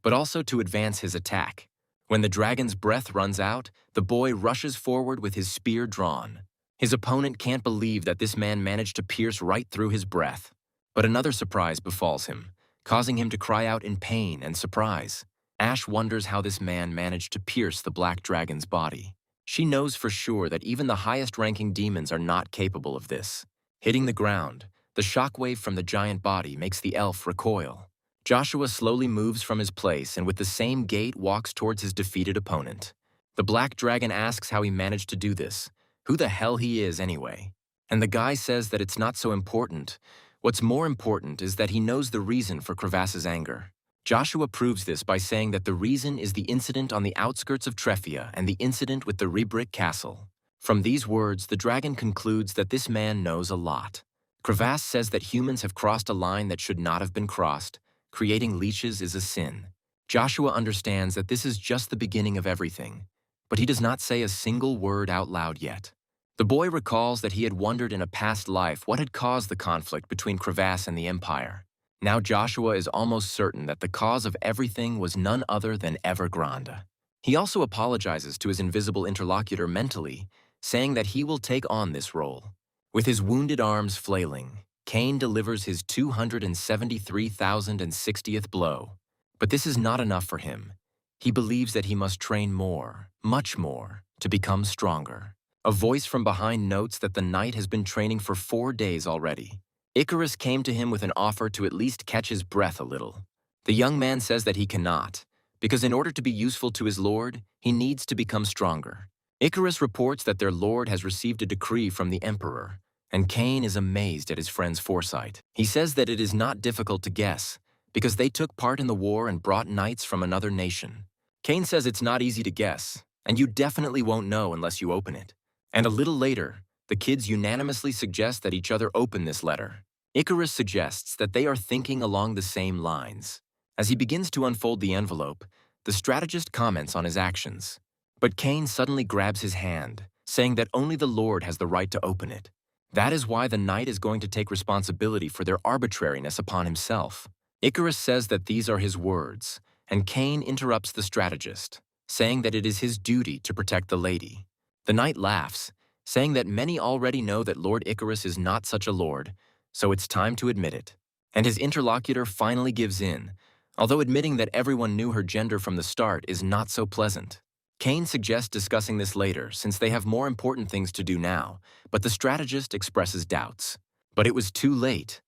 but also to advance his attack. When the dragon's breath runs out, the boy rushes forward with his spear drawn. His opponent can't believe that this man managed to pierce right through his breath. But another surprise befalls him, causing him to cry out in pain and surprise. Ash wonders how this man managed to pierce the black dragon's body. She knows for sure that even the highest-ranking demons are not capable of this. Hitting the ground, the shockwave from the giant body makes the elf recoil. Joshua slowly moves from his place and with the same gait walks towards his defeated opponent. The black dragon asks how he managed to do this, who the hell he is anyway. And the guy says that it's not so important. What's more important is that he knows the reason for Crevass's anger. Joshua proves this by saying that the reason is the incident on the outskirts of Treffia and the incident with the Rebrick Castle. From these words, the dragon concludes that this man knows a lot. Crevasse says that humans have crossed a line that should not have been crossed. Creating leeches is a sin. Joshua understands that this is just the beginning of everything, but he does not say a single word out loud yet. The boy recalls that he had wondered in a past life what had caused the conflict between Crevasse and the Empire. Now Joshua is almost certain that the cause of everything was none other than Evergrande. He also apologizes to his invisible interlocutor mentally, saying that he will take on this role. With his wounded arms flailing, Cain delivers his 273,060th blow. But this is not enough for him. He believes that he must train more, much more, to become stronger. A voice from behind notes that the knight has been training for 4 days already. Icarus came to him with an offer to at least catch his breath a little. The young man says that he cannot, because in order to be useful to his lord, he needs to become stronger. Icarus reports that their lord has received a decree from the emperor, and Cain is amazed at his friend's foresight. He says that it is not difficult to guess, because they took part in the war and brought knights from another nation. Cain says it's not easy to guess, and you definitely won't know unless you open it. And a little later, the kids unanimously suggest that each other open this letter. Icarus suggests that they are thinking along the same lines. As he begins to unfold the envelope, the strategist comments on his actions. But Cain suddenly grabs his hand, saying that only the Lord has the right to open it. That is why the knight is going to take responsibility for their arbitrariness upon himself. Icarus says that these are his words, and Cain interrupts the strategist, saying that it is his duty to protect the lady. The knight laughs, saying that many already know that Lord Icarus is not such a lord, so it's time to admit it. And his interlocutor finally gives in, although admitting that everyone knew her gender from the start is not so pleasant. Cain suggests discussing this later since they have more important things to do now, but the strategist expresses doubts. But it was too late.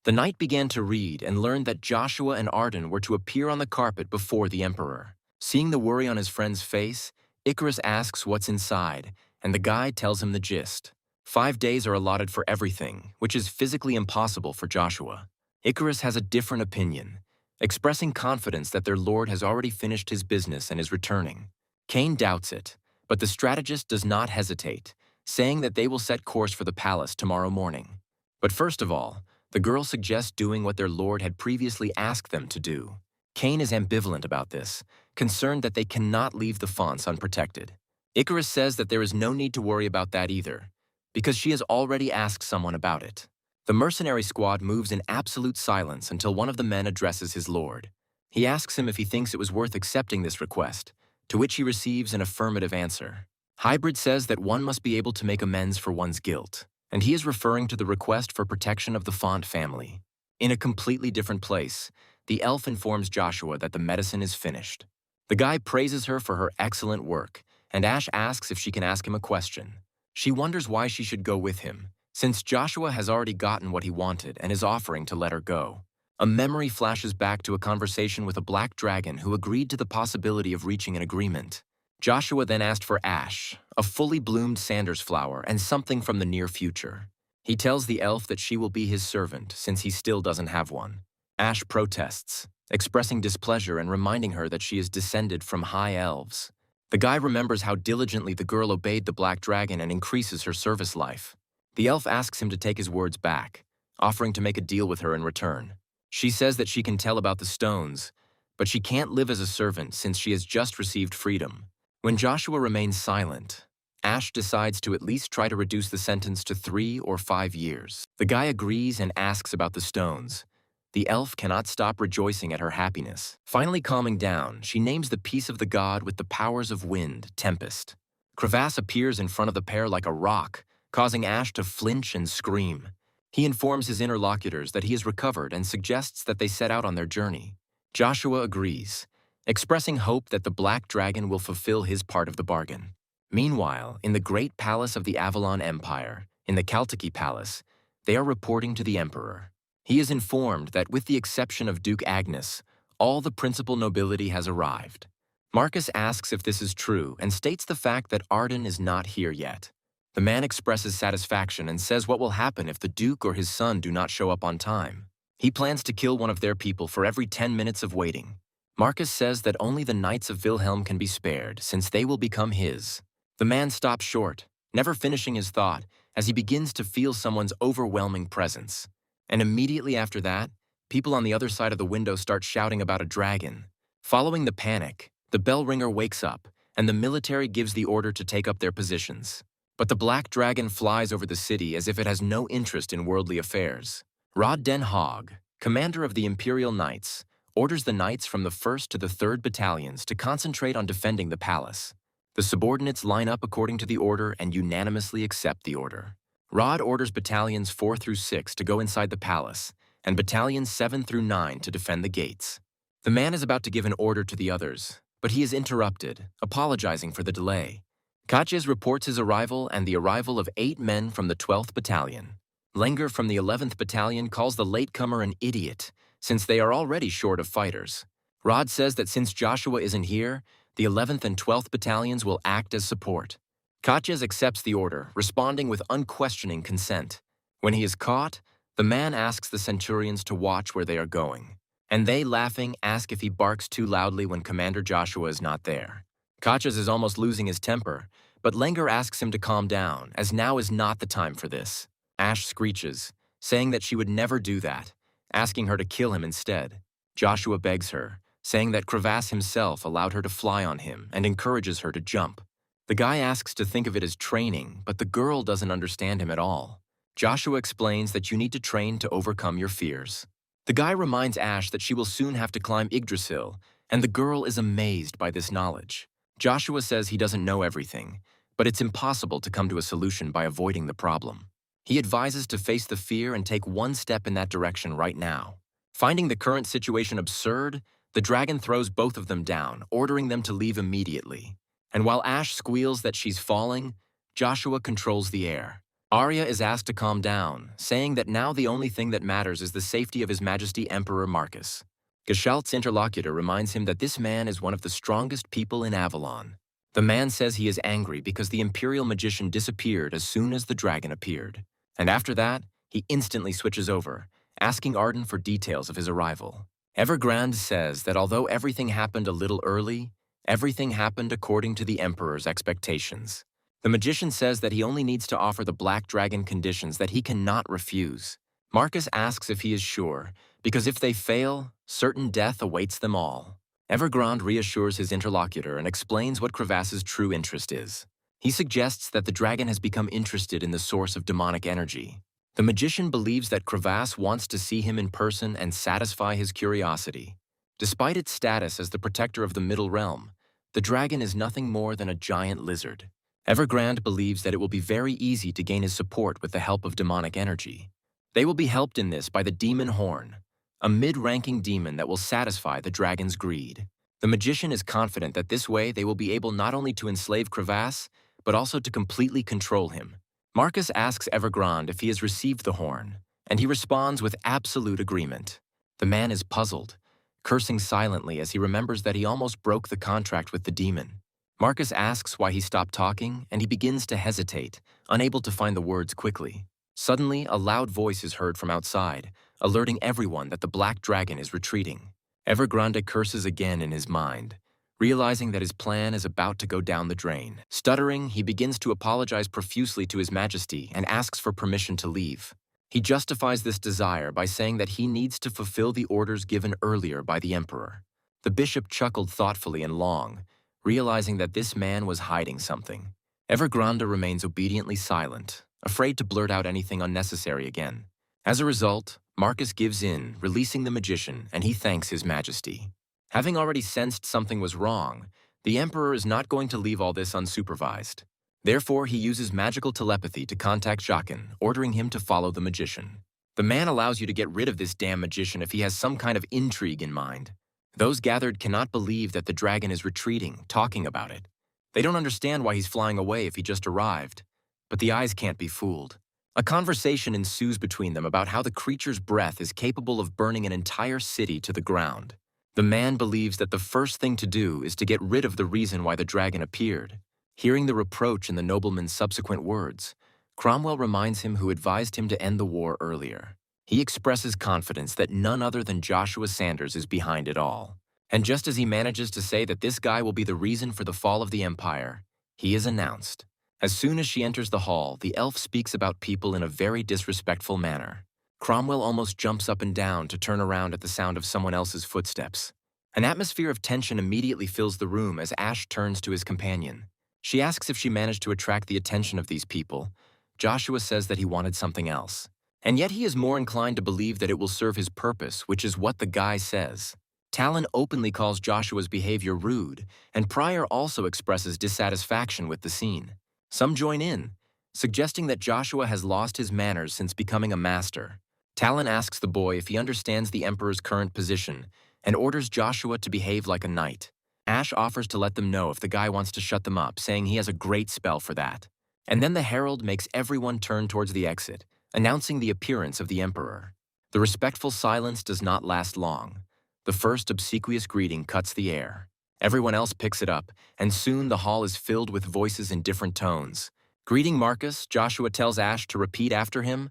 The knight began to read and learned that Joshua and Arden were to appear on the carpet before the emperor. Seeing the worry on his friend's face, Icarus asks what's inside, and the guide tells him the gist. 5 days are allotted for everything, which is physically impossible for Joshua. Icarus has a different opinion, expressing confidence that their lord has already finished his business and is returning. Cain doubts it, but the strategist does not hesitate, saying that they will set course for the palace tomorrow morning. But first of all, the girl suggests doing what their lord had previously asked them to do. Cain is ambivalent about this, concerned that they cannot leave the fonts unprotected. Icarus says that there is no need to worry about that either, because she has already asked someone about it. The mercenary squad moves in absolute silence until one of the men addresses his lord. He asks him if he thinks it was worth accepting this request, to which he receives an affirmative answer. Hybrid says that one must be able to make amends for one's guilt, and he is referring to the request for protection of the Font family. In a completely different place, the elf informs Joshua that the medicine is finished. The guy praises her for her excellent work, and Ash asks if she can ask him a question. She wonders why she should go with him, since Joshua has already gotten what he wanted and is offering to let her go. A memory flashes back to a conversation with a black dragon who agreed to the possibility of reaching an agreement. Joshua then asked for Ash, a fully bloomed Sanders flower, and something from the near future. He tells the elf that she will be his servant since he still doesn't have one. Ash protests, expressing displeasure and reminding her that she is descended from high elves. The guy remembers how diligently the girl obeyed the black dragon and increases her service life. The elf asks him to take his words back, offering to make a deal with her in return. She says that she can tell about the stones, but she can't live as a servant since she has just received freedom. When Joshua remains silent, Ash decides to at least try to reduce the sentence to 3 or 5 years. The guy agrees and asks about the stones. The elf cannot stop rejoicing at her happiness. Finally calming down, she names the piece of the god with the powers of wind, Tempest. Crevasse appears in front of the pair like a rock, causing Ash to flinch and scream. He informs his interlocutors that he has recovered and suggests that they set out on their journey. Joshua agrees, expressing hope that the Black Dragon will fulfill his part of the bargain. Meanwhile, in the great palace of the Avalon Empire, in the Kaltiki Palace, they are reporting to the Emperor. He is informed that with the exception of Duke Agnes, all the principal nobility has arrived. Marcus asks if this is true and states the fact that Arden is not here yet. The man expresses satisfaction and says what will happen if the Duke or his son do not show up on time. He plans to kill one of their people for every 10 minutes of waiting. Marcus says that only the Knights of Wilhelm can be spared, since they will become his. The man stops short, never finishing his thought, as he begins to feel someone's overwhelming presence. And immediately after that, people on the other side of the window start shouting about a dragon. Following the panic, the bell ringer wakes up, and the military gives the order to take up their positions. But the Black Dragon flies over the city as if it has no interest in worldly affairs. Rod Den Haag, commander of the Imperial Knights, orders the knights from the 1st to the 3rd battalions to concentrate on defending the palace. The subordinates line up according to the order and unanimously accept the order. Rod orders battalions 4 through 6 to go inside the palace, and battalions 7 through 9 to defend the gates. The man is about to give an order to the others, but he is interrupted, apologizing for the delay. Katjes reports his arrival and the arrival of 8 men from the 12th Battalion. Lenger from the 11th Battalion calls the latecomer an idiot, since they are already short of fighters. Rod says that since Joshua isn't here, the 11th and 12th Battalions will act as support. Katjes accepts the order, responding with unquestioning consent. When he is caught, the man asks the centurions to watch where they are going, and they, laughing, ask if he barks too loudly when Commander Joshua is not there. Katjes is almost losing his temper, but Lenger asks him to calm down, as now is not the time for this. Ash screeches, saying that she would never do that, asking her to kill him instead. Joshua begs her, saying that Crevasse himself allowed her to fly on him and encourages her to jump. The guy asks to think of it as training, but the girl doesn't understand him at all. Joshua explains that you need to train to overcome your fears. The guy reminds Ash that she will soon have to climb Yggdrasil, and the girl is amazed by this knowledge. Joshua says he doesn't know everything, but it's impossible to come to a solution by avoiding the problem. He advises to face the fear and take one step in that direction right now. Finding the current situation absurd, the dragon throws both of them down, ordering them to leave immediately. And while Ash squeals that she's falling, Joshua controls the air. Arya is asked to calm down, saying that now the only thing that matters is the safety of His Majesty Emperor Marcus. Geshalt's interlocutor reminds him that this man is one of the strongest people in Avalon. The man says he is angry because the Imperial magician disappeared as soon as the dragon appeared. And after that, he instantly switches over, asking Arden for details of his arrival. Evergrande says that although everything happened a little early, everything happened according to the Emperor's expectations. The magician says that he only needs to offer the Black Dragon conditions that he cannot refuse. Marcus asks if he is sure, because if they fail, certain death awaits them all. Evergrande reassures his interlocutor and explains what Crevass's true interest is. He suggests that the dragon has become interested in the source of demonic energy. The magician believes that Crevasse wants to see him in person and satisfy his curiosity. Despite its status as the protector of the Middle Realm, the dragon is nothing more than a giant lizard. Evergrande believes that it will be very easy to gain his support with the help of demonic energy. They will be helped in this by the Demon Horn, a mid-ranking demon that will satisfy the dragon's greed. The magician is confident that this way they will be able not only to enslave Crevasse, but also to completely control him. Marcus asks Evergrande if he has received the horn, and he responds with absolute agreement. The man is puzzled, cursing silently as he remembers that he almost broke the contract with the demon. Marcus asks why he stopped talking, and he begins to hesitate, unable to find the words quickly. Suddenly, a loud voice is heard from outside, alerting everyone that the Black Dragon is retreating. Evergrande curses again in his mind, realizing that his plan is about to go down the drain. Stuttering, he begins to apologize profusely to His Majesty and asks for permission to leave. He justifies this desire by saying that he needs to fulfill the orders given earlier by the Emperor. The bishop chuckled thoughtfully and long, realizing that this man was hiding something. Evergrande remains obediently silent, afraid to blurt out anything unnecessary again. As a result, Marcus gives in, releasing the magician, and he thanks His Majesty. Having already sensed something was wrong, the Emperor is not going to leave all this unsupervised. Therefore, he uses magical telepathy to contact Jaqen, ordering him to follow the magician. The man allows you to get rid of this damn magician if he has some kind of intrigue in mind. Those gathered cannot believe that the dragon is retreating, talking about it. They don't understand why he's flying away if he just arrived. But the eyes can't be fooled. A conversation ensues between them about how the creature's breath is capable of burning an entire city to the ground. The man believes that the first thing to do is to get rid of the reason why the dragon appeared. Hearing the reproach in the nobleman's subsequent words, Cromwell reminds him who advised him to end the war earlier. He expresses confidence that none other than Joshua Sanders is behind it all. And just as he manages to say that this guy will be the reason for the fall of the Empire, he is announced. As soon as she enters the hall, the elf speaks about people in a very disrespectful manner. Cromwell almost jumps up and down to turn around at the sound of someone else's footsteps. An atmosphere of tension immediately fills the room as Ash turns to his companion. She asks if she managed to attract the attention of these people. Joshua says that he wanted something else. And yet he is more inclined to believe that it will serve his purpose, which is what the guy says. Talon openly calls Joshua's behavior rude, and Pryor also expresses dissatisfaction with the scene. Some join in, suggesting that Joshua has lost his manners since becoming a master. Talon asks the boy if he understands the Emperor's current position and orders Joshua to behave like a knight. Ash offers to let them know if the guy wants to shut them up, saying he has a great spell for that. And then the herald makes everyone turn towards the exit, announcing the appearance of the Emperor. The respectful silence does not last long. The first obsequious greeting cuts the air. Everyone else picks it up, and soon the hall is filled with voices in different tones. Greeting Marcus, Joshua tells Ash to repeat after him.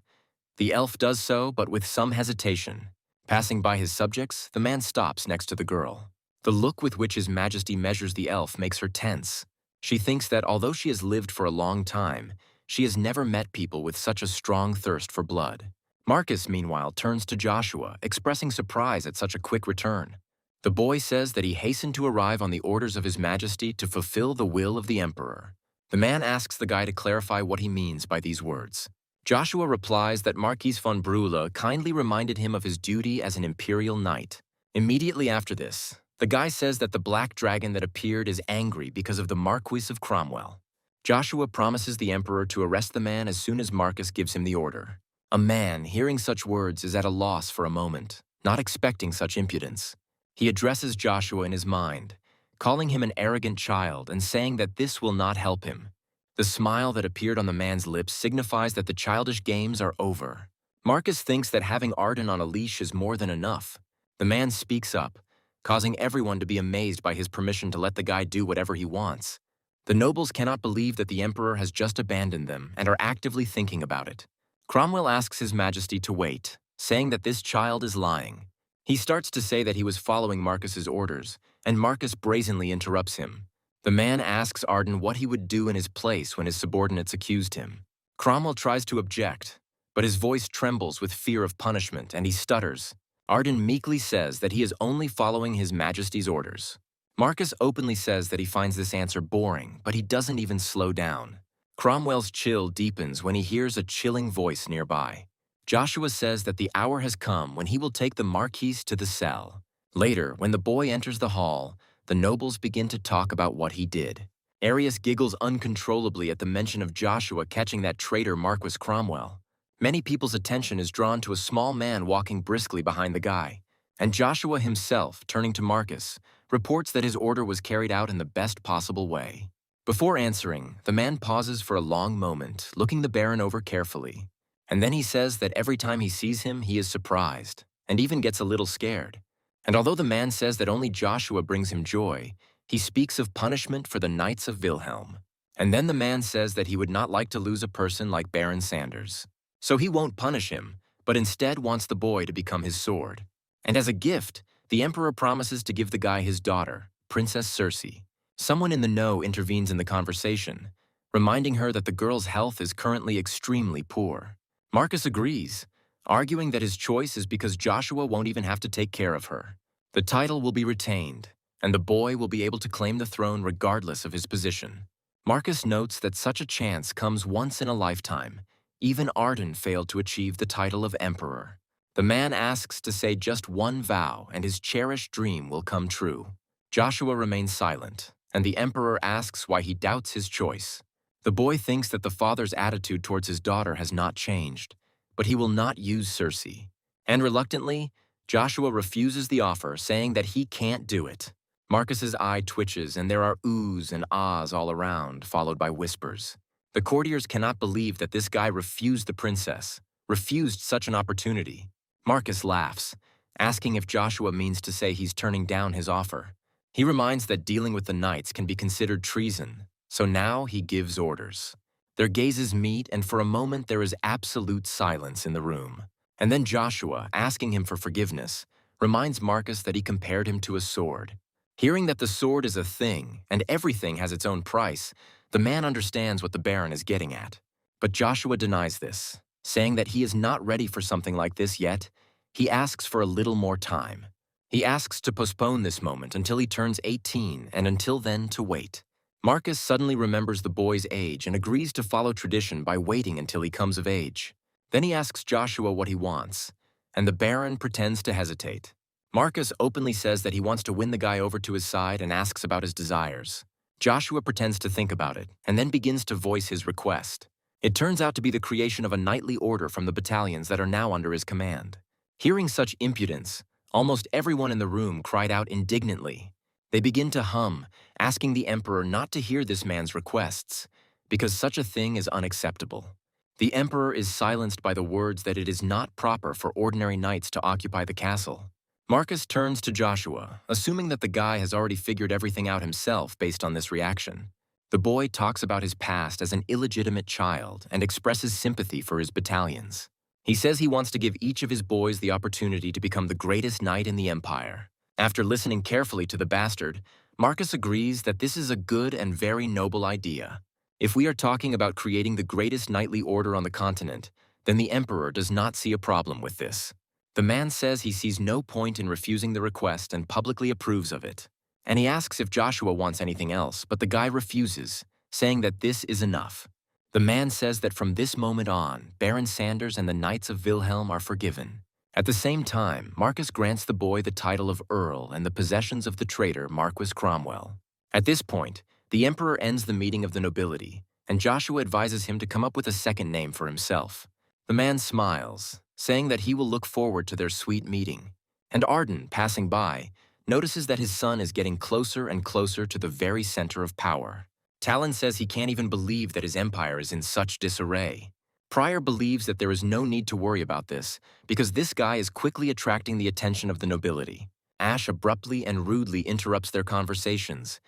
The elf does so, but with some hesitation. Passing by his subjects, the man stops next to the girl. The look with which His Majesty measures the elf makes her tense. She thinks that although she has lived for a long time, she has never met people with such a strong thirst for blood. Marcus, meanwhile, turns to Joshua, expressing surprise at such a quick return. The boy says that he hastened to arrive on the orders of His Majesty to fulfill the will of the Emperor. The man asks the guy to clarify what he means by these words. Joshua replies that Marquis von Brühle kindly reminded him of his duty as an imperial knight. Immediately after this, the guy says that the black dragon that appeared is angry because of the Marquis of Cromwell. Joshua promises the Emperor to arrest the man as soon as Marcus gives him the order. A man, hearing such words, is at a loss for a moment, not expecting such impudence. He addresses Joshua in his mind, calling him an arrogant child and saying that this will not help him. The smile that appeared on the man's lips signifies that the childish games are over. Marcus thinks that having Arden on a leash is more than enough. The man speaks up, causing everyone to be amazed by his permission to let the guy do whatever he wants. The nobles cannot believe that the emperor has just abandoned them and are actively thinking about it. Cromwell asks His Majesty to wait, saying that this child is lying. He starts to say that he was following Marcus's orders, and Marcus brazenly interrupts him. The man asks Arden what he would do in his place when his subordinates accused him. Cromwell tries to object, but his voice trembles with fear of punishment and he stutters. Arden meekly says that he is only following His Majesty's orders. Marcus openly says that he finds this answer boring, but he doesn't even slow down. Cromwell's chill deepens when he hears a chilling voice nearby. Joshua says that the hour has come when he will take the Marquis to the cell. Later, when the boy enters the hall, the nobles begin to talk about what he did. Arius giggles uncontrollably at the mention of Joshua catching that traitor Marquis Cromwell. Many people's attention is drawn to a small man walking briskly behind the guy, and Joshua himself, turning to Marcus, reports that his order was carried out in the best possible way. Before answering, the man pauses for a long moment, looking the Baron over carefully, and then he says that every time he sees him, he is surprised, and even gets a little scared. And although the man says that only Joshua brings him joy, he speaks of punishment for the Knights of Wilhelm. And then the man says that he would not like to lose a person like Baron Sanders. So he won't punish him, but instead wants the boy to become his sword. And as a gift, the Emperor promises to give the guy his daughter, Princess Circe. Someone in the know intervenes in the conversation, reminding her that the girl's health is currently extremely poor. Marcus agrees, arguing that his choice is because Joshua won't even have to take care of her. The title will be retained, and the boy will be able to claim the throne regardless of his position. Marcus notes that such a chance comes once in a lifetime. Even Arden failed to achieve the title of emperor. The man asks to say just one vow, and his cherished dream will come true. Joshua remains silent, and the emperor asks why he doubts his choice. The boy thinks that the father's attitude towards his daughter has not changed, but he will not use Circe. And reluctantly, Joshua refuses the offer, saying that he can't do it. Marcus's eye twitches, and there are oohs and ahs all around, followed by whispers. The courtiers cannot believe that this guy refused the princess, refused such an opportunity. Marcus laughs, asking if Joshua means to say he's turning down his offer. He reminds that dealing with the knights can be considered treason, so now he gives orders. Their gazes meet, and for a moment there is absolute silence in the room. And then Joshua, asking him for forgiveness, reminds Marcus that he compared him to a sword. Hearing that the sword is a thing, and everything has its own price, the man understands what the Baron is getting at. But Joshua denies this, saying that he is not ready for something like this yet. He asks for a little more time. He asks to postpone this moment until he turns 18, and until then to wait. Marcus suddenly remembers the boy's age and agrees to follow tradition by waiting until he comes of age. Then he asks Joshua what he wants, and the Baron pretends to hesitate. Marcus openly says that he wants to win the guy over to his side and asks about his desires. Joshua pretends to think about it, and then begins to voice his request. It turns out to be the creation of a knightly order from the battalions that are now under his command. Hearing such impudence, almost everyone in the room cried out indignantly. They begin to hum, asking the emperor not to hear this man's requests, because such a thing is unacceptable. The emperor is silenced by the words that it is not proper for ordinary knights to occupy the castle. Marcus turns to Joshua, assuming that the guy has already figured everything out himself based on this reaction. The boy talks about his past as an illegitimate child and expresses sympathy for his battalions. He says he wants to give each of his boys the opportunity to become the greatest knight in the empire. After listening carefully to the bastard, Marcus agrees that this is a good and very noble idea. If we are talking about creating the greatest knightly order on the continent, then the emperor does not see a problem with this. The man says he sees no point in refusing the request and publicly approves of it. And he asks if Joshua wants anything else, but the guy refuses, saying that this is enough. The man says that from this moment on, Baron Sanders and the Knights of Wilhelm are forgiven. At the same time, Marcus grants the boy the title of Earl and the possessions of the traitor Marquis Cromwell. At this point, the emperor ends the meeting of the nobility, and Joshua advises him to come up with a second name for himself. The man smiles, saying that he will look forward to their sweet meeting. And Arden, passing by, notices that his son is getting closer and closer to the very center of power. Talon says he can't even believe that his empire is in such disarray. Pryor believes that there is no need to worry about this because this guy is quickly attracting the attention of the nobility. Ash abruptly and rudely interrupts their conversations,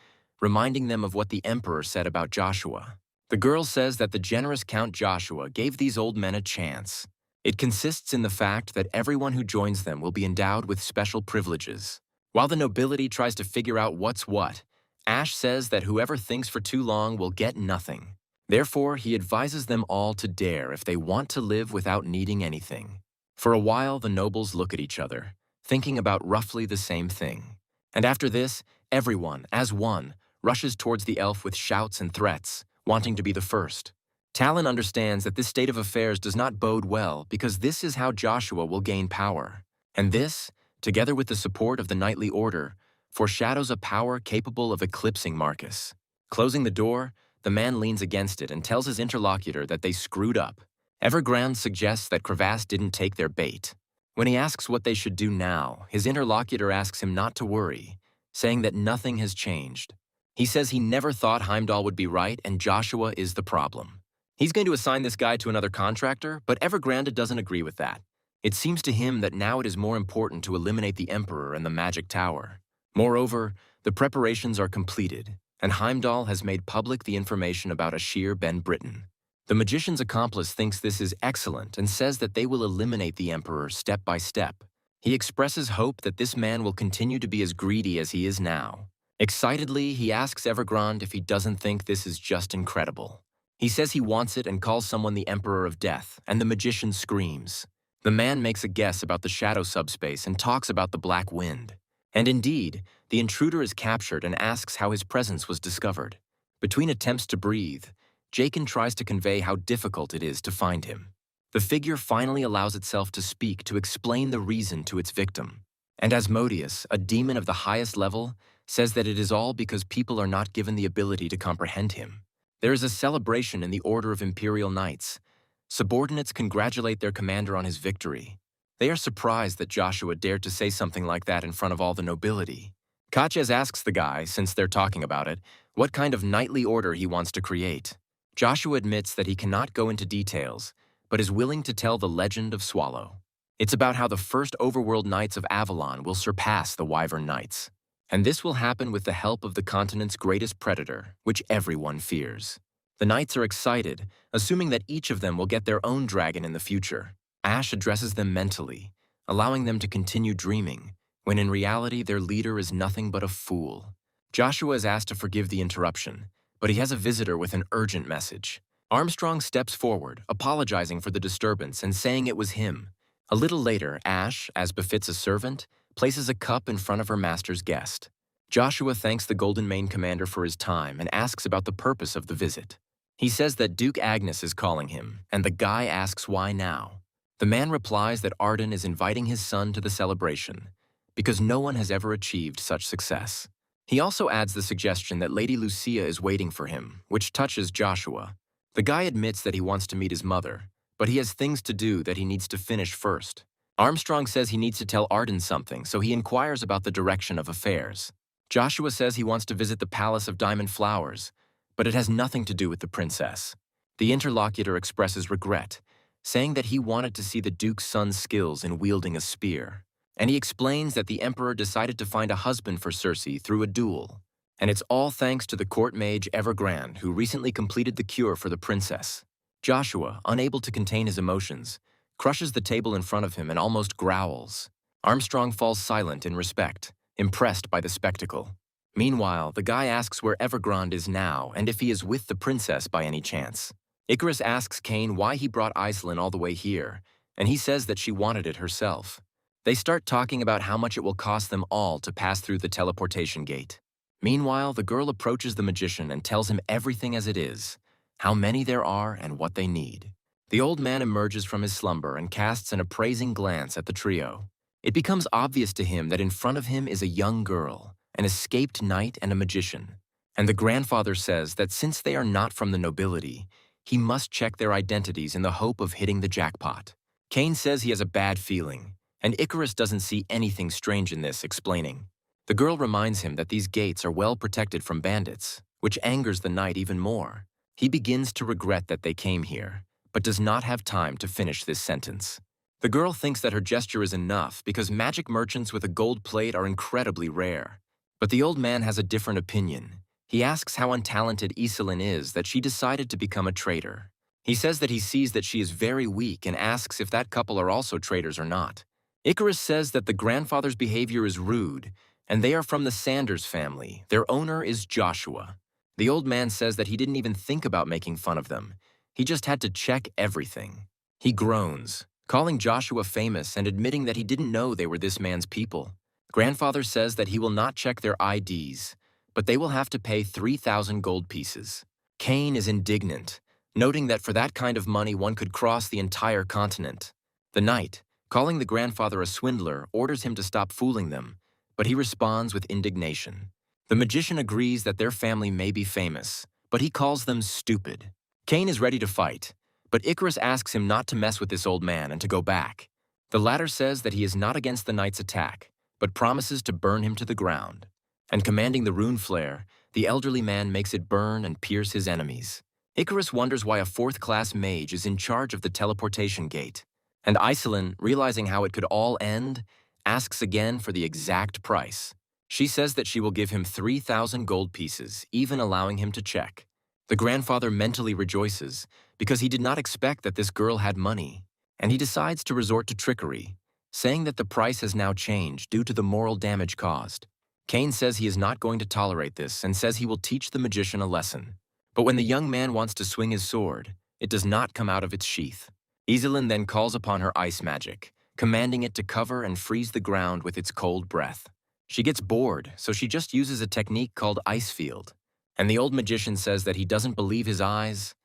reminding them of what the Emperor said about Joshua. The girl says that the generous Count Joshua gave these old men a chance. It consists in the fact that everyone who joins them will be endowed with special privileges. While the nobility tries to figure out what's what, Ash says that whoever thinks for too long will get nothing. Therefore, he advises them all to dare if they want to live without needing anything. For a while, the nobles look at each other, thinking about roughly the same thing. And after this, everyone, as one, rushes towards the elf with shouts and threats, wanting to be the first. Talon understands that this state of affairs does not bode well because this is how Joshua will gain power. And this, together with the support of the knightly order, foreshadows a power capable of eclipsing Marcus. Closing the door, the man leans against it and tells his interlocutor that they screwed up. Evergrande suggests that Crevasse didn't take their bait. When he asks what they should do now, his interlocutor asks him not to worry, saying that nothing has changed. He says he never thought Heimdall would be right and Joshua is the problem. He's going to assign this guy to another contractor, but Evergrande doesn't agree with that. It seems to him that now it is more important to eliminate the Emperor and the Magic Tower. Moreover, the preparations are completed, and Heimdall has made public the information about Ashir Ben Britain. The magician's accomplice thinks this is excellent and says that they will eliminate the Emperor step by step. He expresses hope that this man will continue to be as greedy as he is now. Excitedly, he asks Evergrande if he doesn't think this is just incredible. He says he wants it and calls someone the Emperor of Death, and the magician screams. The man makes a guess about the shadow subspace and talks about the Black Wind. And indeed, the intruder is captured and asks how his presence was discovered. Between attempts to breathe, Jaqen tries to convey how difficult it is to find him. The figure finally allows itself to speak to explain the reason to its victim. And Asmodeus, a demon of the highest level, says that it is all because people are not given the ability to comprehend him. There is a celebration in the Order of Imperial Knights. Subordinates congratulate their commander on his victory. They are surprised that Joshua dared to say something like that in front of all the nobility. Katjes asks the guy, since they're talking about it, what kind of knightly order he wants to create. Joshua admits that he cannot go into details, but is willing to tell the legend of Swallow. It's about how the first overworld knights of Avalon will surpass the Wyvern Knights. And this will happen with the help of the continent's greatest predator, which everyone fears. The knights are excited, assuming that each of them will get their own dragon in the future. Ash addresses them mentally, allowing them to continue dreaming, when in reality their leader is nothing but a fool. Joshua is asked to forgive the interruption, but he has a visitor with an urgent message. Armstrong steps forward, apologizing for the disturbance and saying it was him. A little later, Ash, as befits a servant, places a cup in front of her master's guest. Joshua thanks the Golden Mane commander for his time and asks about the purpose of the visit. He says that Duke Agnes is calling him, and the guy asks why now. The man replies that Arden is inviting his son to the celebration, because no one has ever achieved such success. He also adds the suggestion that Lady Lucia is waiting for him, which touches Joshua. The guy admits that he wants to meet his mother, but he has things to do that he needs to finish first. Armstrong says he needs to tell Arden something, so he inquires about the direction of affairs. Joshua says he wants to visit the Palace of Diamond Flowers, but it has nothing to do with the princess. The interlocutor expresses regret, saying that he wanted to see the Duke's son's skills in wielding a spear. And he explains that the Emperor decided to find a husband for Cersei through a duel. And it's all thanks to the court mage Evergrande, who recently completed the cure for the princess. Joshua, unable to contain his emotions, crushes the table in front of him and almost growls. Armstrong falls silent in respect, impressed by the spectacle. Meanwhile, the guy asks where Evergrande is now and if he is with the princess by any chance. Icarus asks Cain why he brought Iselin all the way here, and he says that she wanted it herself. They start talking about how much it will cost them all to pass through the teleportation gate. Meanwhile, the girl approaches the magician and tells him everything as it is, how many there are and what they need. The old man emerges from his slumber and casts an appraising glance at the trio. It becomes obvious to him that in front of him is a young girl, an escaped knight and a magician. And the grandfather says that since they are not from the nobility, he must check their identities in the hope of hitting the jackpot. Cain says he has a bad feeling, and Icarus doesn't see anything strange in this, explaining. The girl reminds him that these gates are well protected from bandits, which angers the knight even more. He begins to regret that they came here, but does not have time to finish this sentence. The girl thinks that her gesture is enough because magic merchants with a gold plate are incredibly rare. But the old man has a different opinion. He asks how untalented Iselin is that she decided to become a traitor. He says that he sees that she is very weak and asks if that couple are also traitors or not. Icarus says that the grandfather's behavior is rude, and they are from the Sanders family. Their owner is Joshua. The old man says that he didn't even think about making fun of them. He just had to check everything. He groans, calling Joshua famous and admitting that he didn't know they were this man's people. Grandfather says that he will not check their IDs, but they will have to pay 3,000 gold pieces. Cain is indignant, noting that for that kind of money one could cross the entire continent. The knight, calling the grandfather a swindler, orders him to stop fooling them, but he responds with indignation. The magician agrees that their family may be famous, but he calls them stupid. Cain is ready to fight, but Icarus asks him not to mess with this old man and to go back. The latter says that he is not against the knight's attack, but promises to burn him to the ground. And commanding the rune flare, the elderly man makes it burn and pierce his enemies. Icarus wonders why a fourth-class mage is in charge of the teleportation gate. And Iselin, realizing how it could all end, asks again for the exact price. She says that she will give him 3,000 gold pieces, even allowing him to check. The grandfather mentally rejoices because he did not expect that this girl had money, and he decides to resort to trickery, saying that the price has now changed due to the moral damage caused. Cain says he is not going to tolerate this and says he will teach the magician a lesson. But when the young man wants to swing his sword, it does not come out of its sheath. Iselin then calls upon her ice magic, commanding it to cover and freeze the ground with its cold breath. She gets bored, so she just uses a technique called ice field. And the old magician says that he doesn't believe his eyes,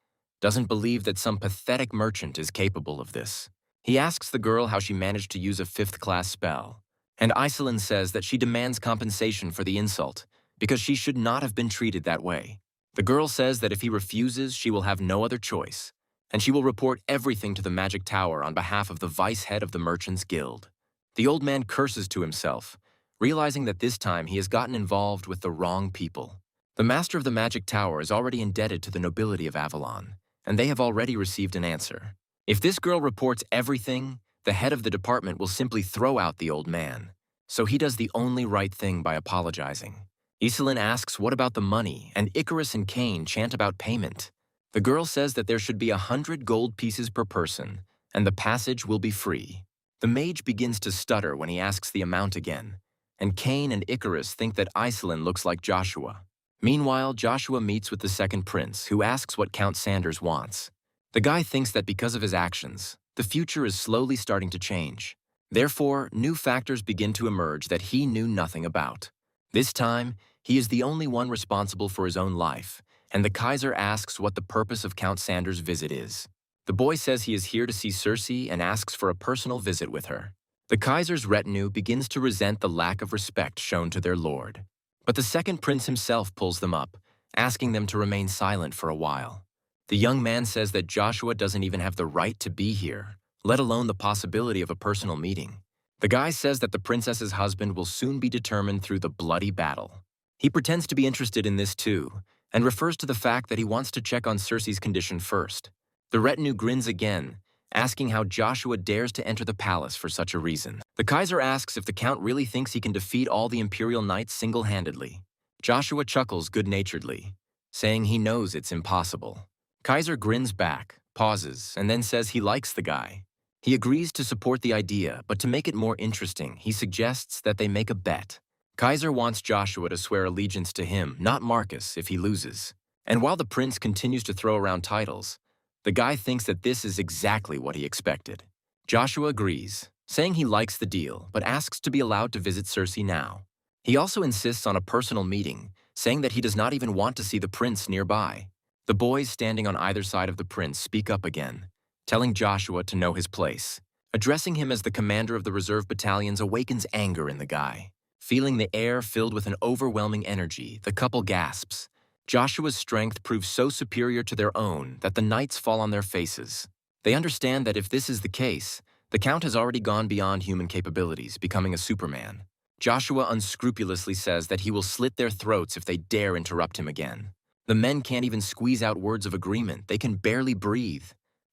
doesn't believe that some pathetic merchant is capable of this. He asks the girl how she managed to use a fifth-class spell, and Iselin says that she demands compensation for the insult because she should not have been treated that way. The girl says that if he refuses, she will have no other choice, and she will report everything to the magic tower on behalf of the vice head of the Merchants Guild. The old man curses to himself, realizing that this time he has gotten involved with the wrong people. The master of the magic tower is already indebted to the nobility of Avalon, and they have already received an answer. If this girl reports everything, the head of the department will simply throw out the old man. So he does the only right thing by apologizing. Iselin asks what about the money, and Icarus and Cain chant about payment. The girl says that there should be 100 gold pieces per person, and the passage will be free. The mage begins to stutter when he asks the amount again, and Cain and Icarus think that Iselin looks like Joshua. Meanwhile, Joshua meets with the second prince, who asks what Count Sanders wants. The guy thinks that because of his actions, the future is slowly starting to change. Therefore, new factors begin to emerge that he knew nothing about. This time, he is the only one responsible for his own life, and the Kaiser asks what the purpose of Count Sanders' visit is. The boy says he is here to see Cersei and asks for a personal visit with her. The Kaiser's retinue begins to resent the lack of respect shown to their lord. But the second prince himself pulls them up, asking them to remain silent for a while. The young man says that Joshua doesn't even have the right to be here, let alone the possibility of a personal meeting. The guy says that the princess's husband will soon be determined through the bloody battle. He pretends to be interested in this too, and refers to the fact that he wants to check on Cersei's condition first. The retinue grins again, asking how Joshua dares to enter the palace for such a reason. The Kaiser asks if the Count really thinks he can defeat all the Imperial Knights single-handedly. Joshua chuckles good-naturedly, saying he knows it's impossible. Kaiser grins back, pauses, and then says he likes the guy. He agrees to support the idea, but to make it more interesting, he suggests that they make a bet. Kaiser wants Joshua to swear allegiance to him, not Marcus, if he loses. And while the prince continues to throw around titles, the guy thinks that this is exactly what he expected. Joshua agrees, saying he likes the deal, but asks to be allowed to visit Cersei now. He also insists on a personal meeting, saying that he does not even want to see the prince nearby. The boys standing on either side of the prince speak up again, telling Joshua to know his place. Addressing him as the commander of the reserve battalions awakens anger in the guy. Feeling the air filled with an overwhelming energy, the couple gasps. Joshua's strength proves so superior to their own that the knights fall on their faces. They understand that if this is the case, the Count has already gone beyond human capabilities, becoming a Superman. Joshua unscrupulously says that he will slit their throats if they dare interrupt him again. The men can't even squeeze out words of agreement. They can barely breathe.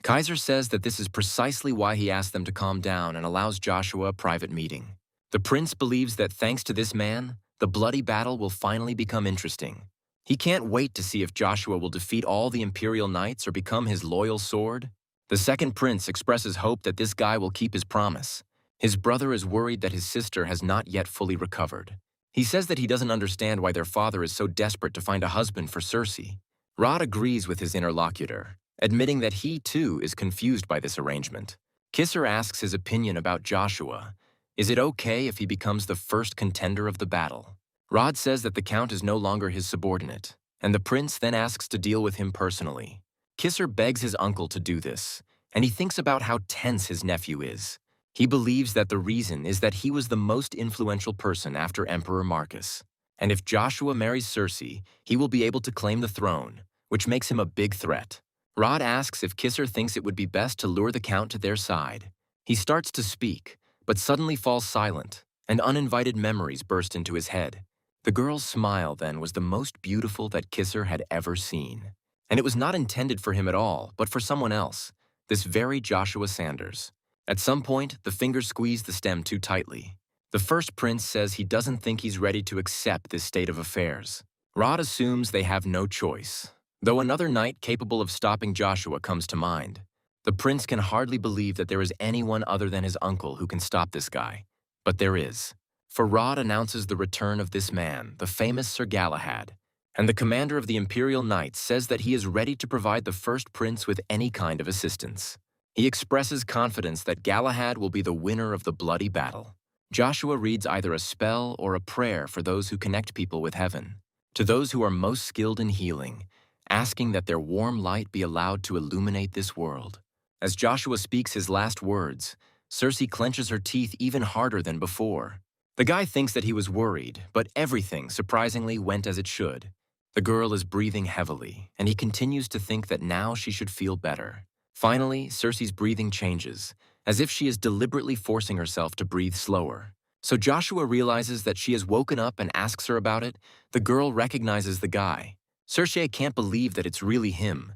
Kaiser says that this is precisely why he asked them to calm down and allows Joshua a private meeting. The prince believes that thanks to this man, the bloody battle will finally become interesting. He can't wait to see if Joshua will defeat all the Imperial Knights or become his loyal sword. The second prince expresses hope that this guy will keep his promise. His brother is worried that his sister has not yet fully recovered. He says that he doesn't understand why their father is so desperate to find a husband for Cersei. Rod agrees with his interlocutor, admitting that he too is confused by this arrangement. Kisser asks his opinion about Joshua. Is it okay if he becomes the first contender of the battle? Rod says that the Count is no longer his subordinate, and the prince then asks to deal with him personally. Kisser begs his uncle to do this, and he thinks about how tense his nephew is. He believes that the reason is that he was the most influential person after Emperor Marcus, and if Joshua marries Cersei, he will be able to claim the throne, which makes him a big threat. Rod asks if Kisser thinks it would be best to lure the Count to their side. He starts to speak, but suddenly falls silent, and uninvited memories burst into his head. The girl's smile then was the most beautiful that Kisser had ever seen. And it was not intended for him at all, but for someone else, this very Joshua Sanders. At some point, the fingers squeezed the stem too tightly. The first prince says he doesn't think he's ready to accept this state of affairs. Rod assumes they have no choice, though another knight capable of stopping Joshua comes to mind. The prince can hardly believe that there is anyone other than his uncle who can stop this guy. But there is. For Rod announces the return of this man, the famous Sir Galahad, and the commander of the Imperial Knights says that he is ready to provide the first prince with any kind of assistance. He expresses confidence that Galahad will be the winner of the bloody battle. Joshua reads either a spell or a prayer for those who connect people with heaven, to those who are most skilled in healing, asking that their warm light be allowed to illuminate this world. As Joshua speaks his last words, Cersei clenches her teeth even harder than before. The guy thinks that he was worried, but everything, surprisingly, went as it should. The girl is breathing heavily, and he continues to think that now she should feel better. Finally, Cersei's breathing changes, as if she is deliberately forcing herself to breathe slower. So Joshua realizes that she has woken up and asks her about it. The girl recognizes the guy. Cersei can't believe that it's really him,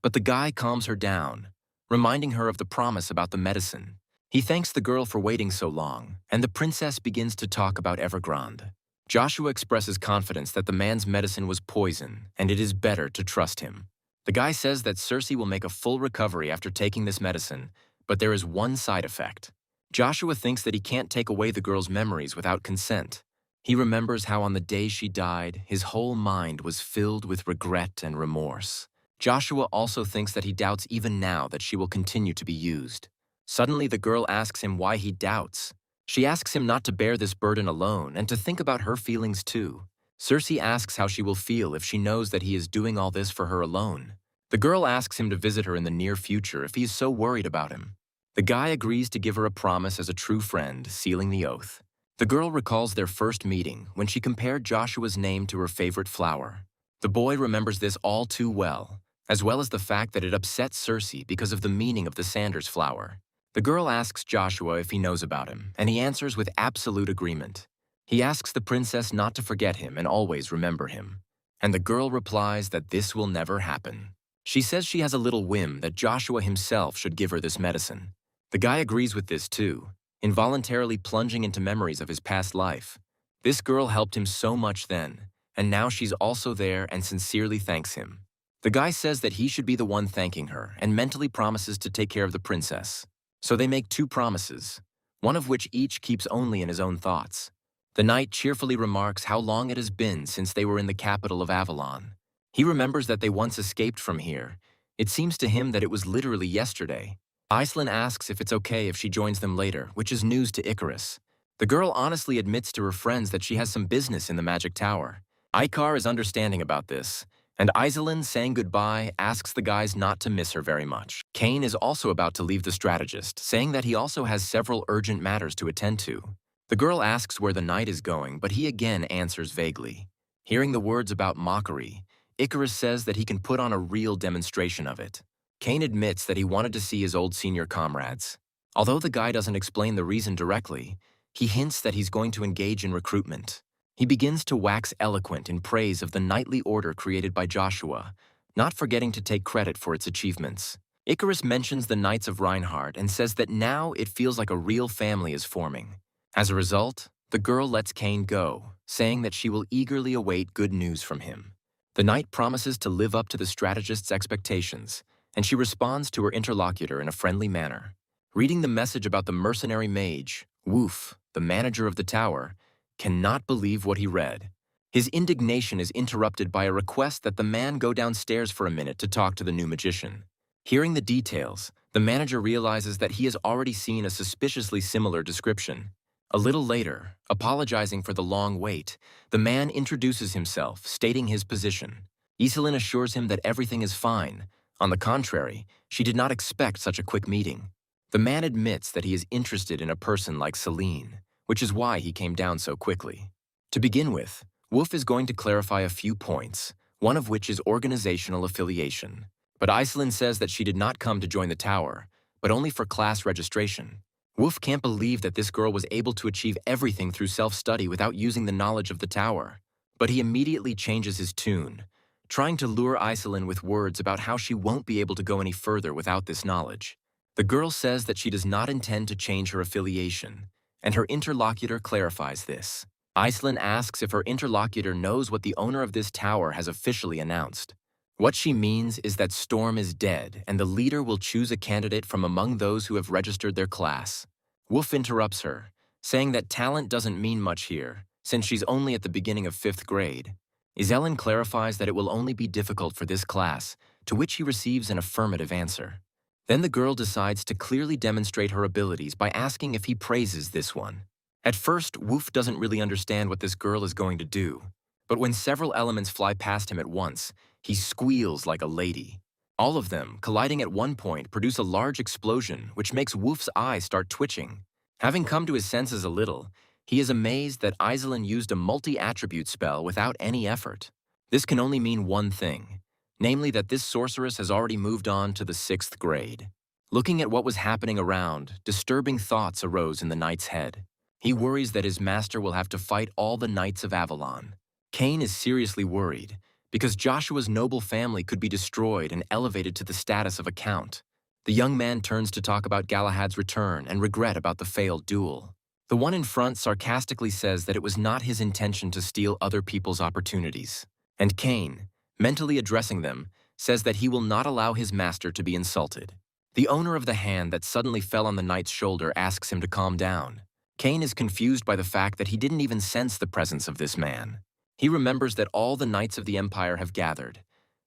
but the guy calms her down, reminding her of the promise about the medicine. He thanks the girl for waiting so long, and the princess begins to talk about Evergrande. Joshua expresses confidence that the man's medicine was poison, and it is better to trust him. The guy says that Cersei will make a full recovery after taking this medicine, but there is one side effect. Joshua thinks that he can't take away the girl's memories without consent. He remembers how on the day she died, his whole mind was filled with regret and remorse. Joshua also thinks that he doubts even now that she will continue to be used. Suddenly, the girl asks him why he doubts. She asks him not to bear this burden alone and to think about her feelings too. Cersei asks how she will feel if she knows that he is doing all this for her alone. The girl asks him to visit her in the near future if he is so worried about him. The guy agrees to give her a promise as a true friend, sealing the oath. The girl recalls their first meeting when she compared Joshua's name to her favorite flower. The boy remembers this all too well as the fact that it upset Cersei because of the meaning of the Sanders flower. The girl asks Joshua if he knows about him, and he answers with absolute agreement. He asks the princess not to forget him and always remember him. And the girl replies that this will never happen. She says she has a little whim that Joshua himself should give her this medicine. The guy agrees with this too, involuntarily plunging into memories of his past life. This girl helped him so much then, and now she's also there and sincerely thanks him. The guy says that he should be the one thanking her and mentally promises to take care of the princess. So they make two promises, one of which each keeps only in his own thoughts. The knight cheerfully remarks how long it has been since they were in the capital of Avalon. He remembers that they once escaped from here. It seems to him that it was literally yesterday. Iceland asks if it's okay if she joins them later, which is news to Icarus. The girl honestly admits to her friends that she has some business in the Magic Tower. Icar is understanding about this, and Iselin, saying goodbye, asks the guys not to miss her very much. Cain is also about to leave the strategist, saying that he also has several urgent matters to attend to. The girl asks where the knight is going, but he again answers vaguely. Hearing the words about mockery, Icarus says that he can put on a real demonstration of it. Cain admits that he wanted to see his old senior comrades. Although the guy doesn't explain the reason directly, he hints that he's going to engage in recruitment. He begins to wax eloquent in praise of the knightly order created by Joshua, not forgetting to take credit for its achievements. Icarus mentions the Knights of Reinhardt and says that now it feels like a real family is forming. As a result, the girl lets Cain go, saying that she will eagerly await good news from him. The knight promises to live up to the strategist's expectations, and she responds to her interlocutor in a friendly manner. Reading the message about the mercenary mage, Woof, the manager of the tower, cannot believe what he read. His indignation is interrupted by a request that the man go downstairs for a minute to talk to the new magician. Hearing the details, the manager realizes that he has already seen a suspiciously similar description. A little later, apologizing for the long wait, the man introduces himself, stating his position. Iselin assures him that everything is fine. On the contrary, she did not expect such a quick meeting. The man admits that he is interested in a person like Celine, which is why he came down so quickly. To begin with, Wolf is going to clarify a few points, one of which is organizational affiliation. But Iselin says that she did not come to join the tower, but only for class registration. Wolf can't believe that this girl was able to achieve everything through self-study without using the knowledge of the tower. But he immediately changes his tune, trying to lure Iselin with words about how she won't be able to go any further without this knowledge. The girl says that she does not intend to change her affiliation, and her interlocutor clarifies this. Iselin asks if her interlocutor knows what the owner of this tower has officially announced. What she means is that Storm is dead, and the leader will choose a candidate from among those who have registered their class. Wolf interrupts her, saying that talent doesn't mean much here, since she's only at the beginning of 5th grade. Iselin clarifies that it will only be difficult for this class, to which he receives an affirmative answer. Then the girl decides to clearly demonstrate her abilities by asking if he praises this one. At first, Wolf doesn't really understand what this girl is going to do, but when several elements fly past him at once, he squeals like a lady. All of them, colliding at one point, produce a large explosion, which makes Wolf's eyes start twitching. Having come to his senses a little, he is amazed that Iselin used a multi-attribute spell without any effort. This can only mean one thing, namely that this sorceress has already moved on to the 6th grade. Looking at what was happening around, disturbing thoughts arose in the knight's head. He worries that his master will have to fight all the knights of Avalon. Cain is seriously worried, because Joshua's noble family could be destroyed and elevated to the status of a count. The young man turns to talk about Galahad's return and regret about the failed duel. The one in front sarcastically says that it was not his intention to steal other people's opportunities. And Cain, mentally addressing them, says that he will not allow his master to be insulted. The owner of the hand that suddenly fell on the knight's shoulder asks him to calm down. Cain is confused by the fact that he didn't even sense the presence of this man. He remembers that all the knights of the Empire have gathered,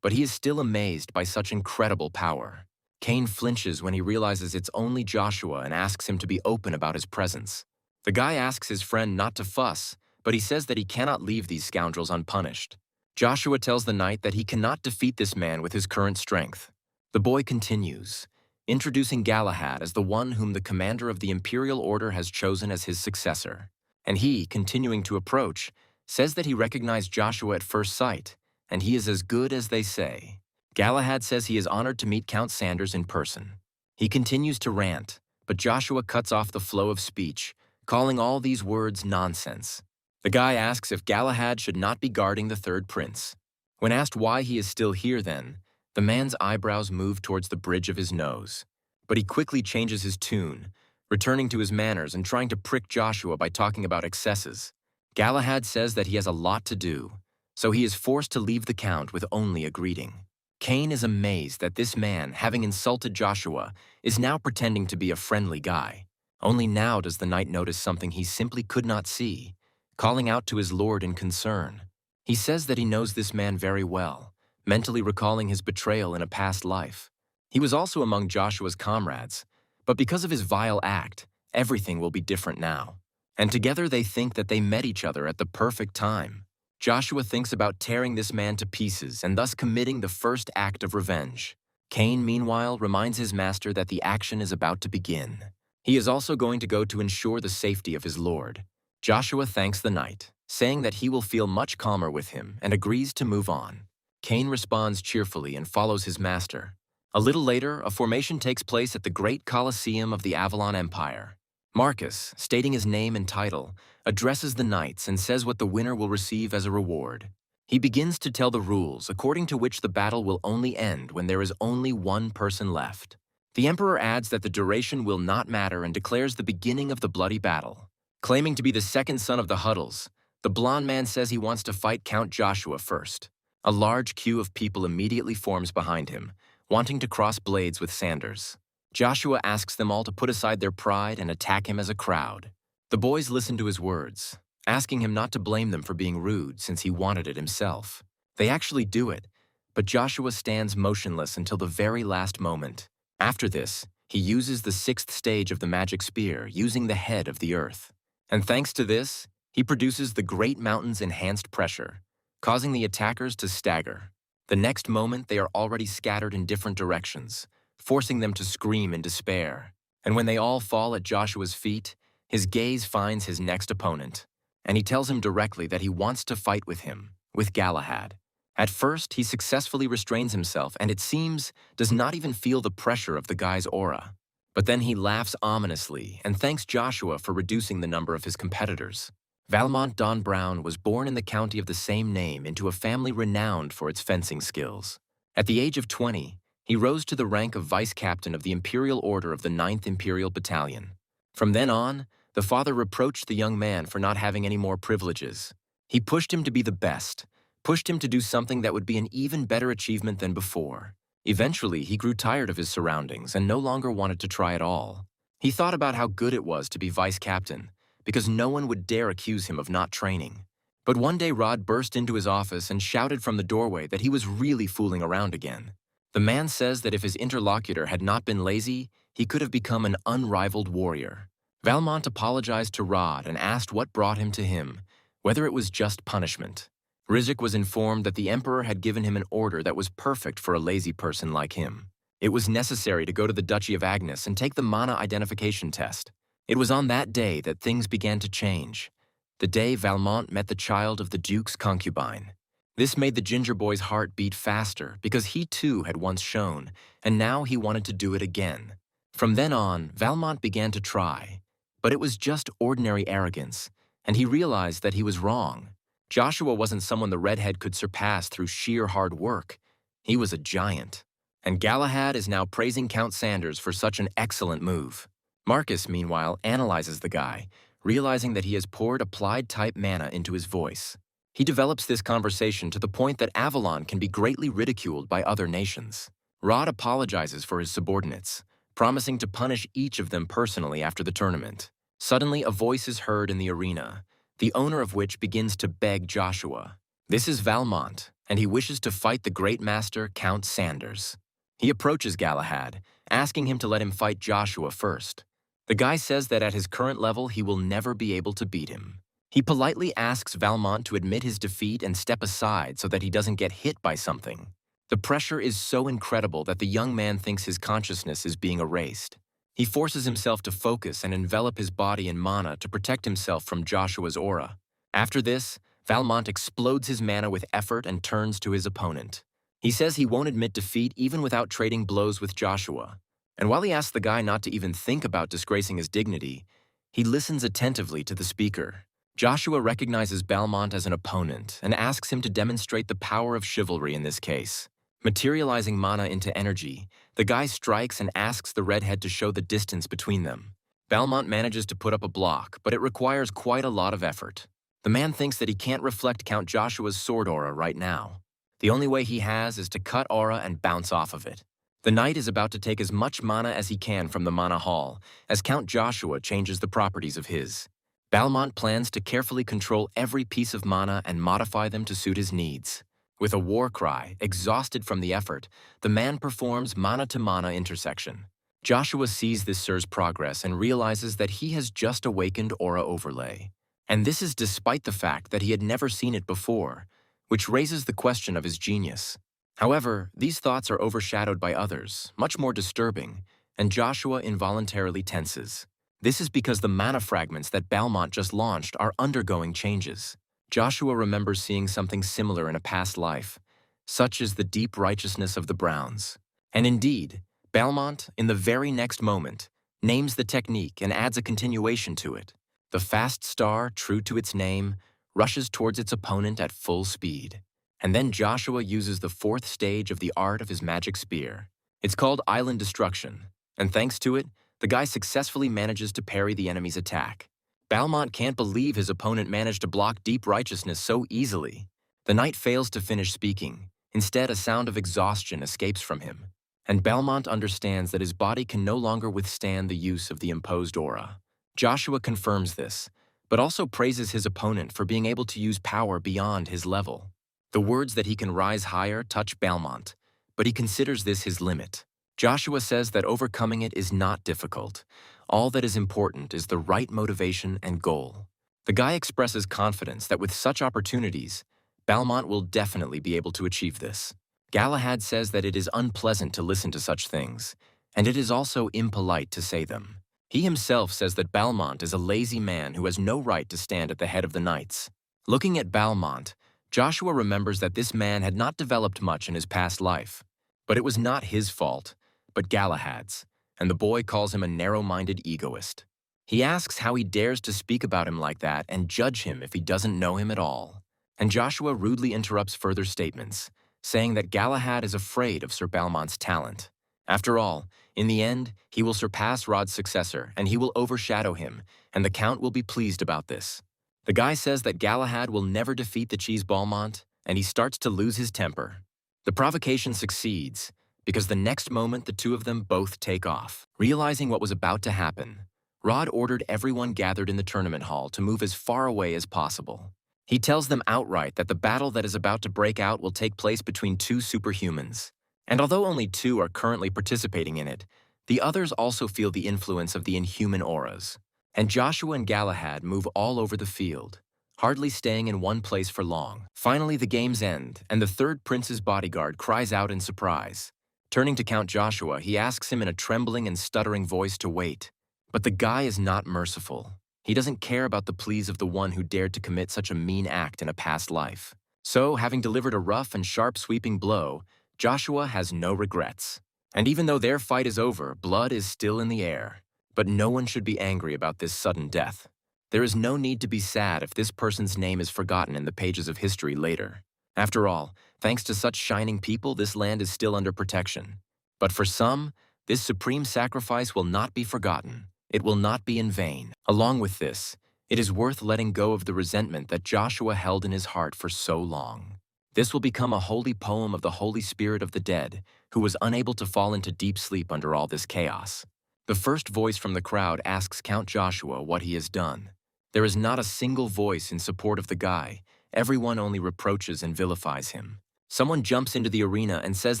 but he is still amazed by such incredible power. Cain flinches when he realizes it's only Joshua and asks him to be open about his presence. The guy asks his friend not to fuss, but he says that he cannot leave these scoundrels unpunished. Joshua tells the knight that he cannot defeat this man with his current strength. The boy continues, introducing Galahad as the one whom the commander of the Imperial Order has chosen as his successor. And he, continuing to approach, says that he recognized Joshua at first sight, and he is as good as they say. Galahad says he is honored to meet Count Sanders in person. He continues to rant, but Joshua cuts off the flow of speech, calling all these words nonsense. The guy asks if Galahad should not be guarding the third prince. When asked why he is still here then, the man's eyebrows move towards the bridge of his nose. But he quickly changes his tune, returning to his manners and trying to prick Joshua by talking about excesses. Galahad says that he has a lot to do, so he is forced to leave the count with only a greeting. Cain is amazed that this man, having insulted Joshua, is now pretending to be a friendly guy. Only now does the knight notice something he simply could not see, calling out to his lord in concern. He says that he knows this man very well, mentally recalling his betrayal in a past life. He was also among Joshua's comrades, but because of his vile act, everything will be different now. And together they think that they met each other at the perfect time. Joshua thinks about tearing this man to pieces and thus committing the first act of revenge. Cain, meanwhile, reminds his master that the action is about to begin. He is also going to go to ensure the safety of his lord. Joshua thanks the knight, saying that he will feel much calmer with him and agrees to move on. Cain responds cheerfully and follows his master. A little later, a formation takes place at the Great Colosseum of the Avalon Empire. Marcus, stating his name and title, addresses the knights and says what the winner will receive as a reward. He begins to tell the rules according to which the battle will only end when there is only one person left. The Emperor adds that the duration will not matter and declares the beginning of the bloody battle. Claiming to be the second son of the Huddles, the blonde man says he wants to fight Count Joshua first. A large queue of people immediately forms behind him, wanting to cross blades with Sanders. Joshua asks them all to put aside their pride and attack him as a crowd. The boys listen to his words, asking him not to blame them for being rude since he wanted it himself. They actually do it, but Joshua stands motionless until the very last moment. After this, he uses the 6th stage of the magic spear, using the head of the earth. And thanks to this, he produces the Great Mountain's enhanced pressure, causing the attackers to stagger. The next moment, they are already scattered in different directions, forcing them to scream in despair. And when they all fall at Joshua's feet, his gaze finds his next opponent, and he tells him directly that he wants to fight with him, with Galahad. At first, he successfully restrains himself and it seems does not even feel the pressure of the guy's aura. But then he laughs ominously and thanks Joshua for reducing the number of his competitors. Valmont Don Brown was born in the county of the same name into a family renowned for its fencing skills. At the age of 20, he rose to the rank of vice captain of the Imperial Order of the 9th Imperial Battalion. From then on, the father reproached the young man for not having any more privileges. He pushed him to be the best, pushed him to do something that would be an even better achievement than before. Eventually, he grew tired of his surroundings and no longer wanted to try at all. He thought about how good it was to be vice captain, because no one would dare accuse him of not training. But one day Rod burst into his office and shouted from the doorway that he was really fooling around again. The man says that if his interlocutor had not been lazy, he could have become an unrivaled warrior. Valmont apologized to Rod and asked what brought him to him, whether it was just punishment. Rizik was informed that the Emperor had given him an order that was perfect for a lazy person like him. It was necessary to go to the Duchy of Agnes and take the mana identification test. It was on that day that things began to change. The day Valmont met the child of the Duke's concubine. This made the ginger boy's heart beat faster because he too had once shown, and now he wanted to do it again. From then on, Valmont began to try, but it was just ordinary arrogance, and he realized that he was wrong. Joshua wasn't someone the redhead could surpass through sheer hard work. He was a giant. And Galahad is now praising Count Sanders for such an excellent move. Marcus, meanwhile, analyzes the guy, realizing that he has poured applied-type mana into his voice. He develops this conversation to the point that Avalon can be greatly ridiculed by other nations. Rod apologizes for his subordinates, promising to punish each of them personally after the tournament. Suddenly, a voice is heard in the arena, the owner of which begins to beg Joshua. This is Valmont, and he wishes to fight the great master, Count Sanders. He approaches Galahad, asking him to let him fight Joshua first. The guy says that at his current level, he will never be able to beat him. He politely asks Valmont to admit his defeat and step aside so that he doesn't get hit by something. The pressure is so incredible that the young man thinks his consciousness is being erased. He forces himself to focus and envelop his body in mana to protect himself from Joshua's aura. After this, Valmont explodes his mana with effort and turns to his opponent. He says he won't admit defeat even without trading blows with Joshua. And while he asks the guy not to even think about disgracing his dignity, he listens attentively to the speaker. Joshua recognizes Valmont as an opponent and asks him to demonstrate the power of chivalry in this case. Materializing mana into energy, the guy strikes and asks the redhead to show the distance between them. Valmont manages to put up a block, but it requires quite a lot of effort. The man thinks that he can't reflect Count Joshua's sword aura right now. The only way he has is to cut aura and bounce off of it. The knight is about to take as much mana as he can from the mana hall, as Count Joshua changes the properties of his. Valmont plans to carefully control every piece of mana and modify them to suit his needs. With a war cry, exhausted from the effort, the man performs mana-to-mana intersection. Joshua sees this Sir's progress and realizes that he has just awakened aura overlay. And this is despite the fact that he had never seen it before, which raises the question of his genius. However, these thoughts are overshadowed by others, much more disturbing, and Joshua involuntarily tenses. This is because the mana fragments that Valmont just launched are undergoing changes. Joshua remembers seeing something similar in a past life, such as the deep righteousness of the Browns. And indeed, Valmont, in the very next moment, names the technique, and adds a continuation to it. The fast star, true to its name, rushes towards its opponent at full speed. And then Joshua uses the fourth stage of the art of his magic spear. It's called Island Destruction, and thanks to it, the guy successfully manages to parry the enemy's attack. Balmont can't believe his opponent managed to block Deep Righteousness so easily. The knight fails to finish speaking. Instead, a sound of exhaustion escapes from him, and Balmont understands that his body can no longer withstand the use of the imposed aura. Joshua confirms this, but also praises his opponent for being able to use power beyond his level. The words that he can rise higher touch Balmont, but he considers this his limit. Joshua says that overcoming it is not difficult. All that is important is the right motivation and goal. The guy expresses confidence that with such opportunities, Balmont will definitely be able to achieve this. Galahad says that it is unpleasant to listen to such things, and it is also impolite to say them. He himself says that Balmont is a lazy man who has no right to stand at the head of the knights. Looking at Balmont, Joshua remembers that this man had not developed much in his past life. But it was not his fault, but Galahad's, and the boy calls him a narrow-minded egoist. He asks how he dares to speak about him like that and judge him if he doesn't know him at all. And Joshua rudely interrupts further statements, saying that Galahad is afraid of Sir Balmont's talent. After all, in the end, he will surpass Rod's successor, and he will overshadow him, and the Count will be pleased about this. The guy says that Galahad will never defeat the Cheese Balmont, and he starts to lose his temper. The provocation succeeds, because the next moment the two of them both take off. Realizing what was about to happen, Rod ordered everyone gathered in the tournament hall to move as far away as possible. He tells them outright that the battle that is about to break out will take place between two superhumans. And although only two are currently participating in it, the others also feel the influence of the inhuman auras. And Joshua and Galahad move all over the field, hardly staying in one place for long. Finally, the games end, and the third prince's bodyguard cries out in surprise. Turning to Count Joshua, he asks him in a trembling and stuttering voice to wait. But the guy is not merciful. He doesn't care about the pleas of the one who dared to commit such a mean act in a past life. So, having delivered a rough and sharp sweeping blow, Joshua has no regrets. And even though their fight is over, blood is still in the air. But no one should be angry about this sudden death. There is no need to be sad if this person's name is forgotten in the pages of history later. After all, thanks to such shining people, this land is still under protection. But for some, this supreme sacrifice will not be forgotten. It will not be in vain. Along with this, it is worth letting go of the resentment that Joshua held in his heart for so long. This will become a holy poem of the Holy Spirit of the dead, who was unable to fall into deep sleep under all this chaos. The first voice from the crowd asks Count Joshua what he has done. There is not a single voice in support of the guy. Everyone only reproaches and vilifies him. Someone jumps into the arena and says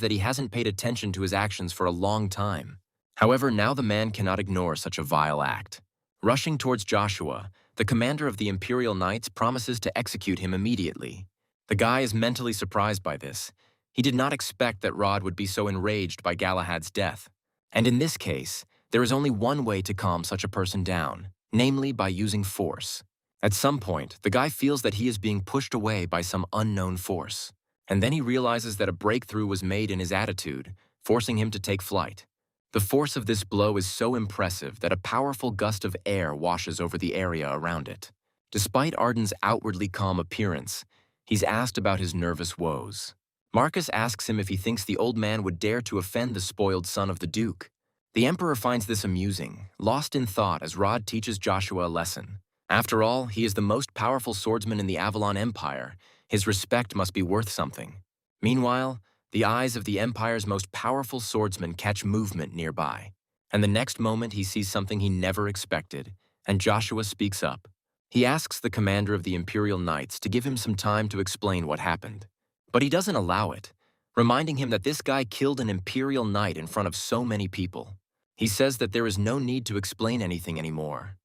that he hasn't paid attention to his actions for a long time. However, now the man cannot ignore such a vile act. Rushing towards Joshua, the commander of the Imperial Knights promises to execute him immediately. The guy is mentally surprised by this. He did not expect that Rod would be so enraged by Galahad's death. And in this case, there is only one way to calm such a person down, namely by using force. At some point, the guy feels that he is being pushed away by some unknown force. And then he realizes that a breakthrough was made in his attitude, forcing him to take flight. The force of this blow is so impressive that a powerful gust of air washes over the area around it. Despite Arden's outwardly calm appearance, he's asked about his nervous woes. Marcus asks him if he thinks the old man would dare to offend the spoiled son of the Duke. The Emperor finds this amusing, lost in thought as Rod teaches Joshua a lesson. After all, he is the most powerful swordsman in the Avalon Empire. His respect must be worth something. Meanwhile, the eyes of the Empire's most powerful swordsman catch movement nearby. And the next moment he sees something he never expected, and Joshua speaks up. He asks the commander of the Imperial Knights to give him some time to explain what happened. But he doesn't allow it, reminding him that this guy killed an Imperial Knight in front of so many people. He says that there is no need to explain anything anymore.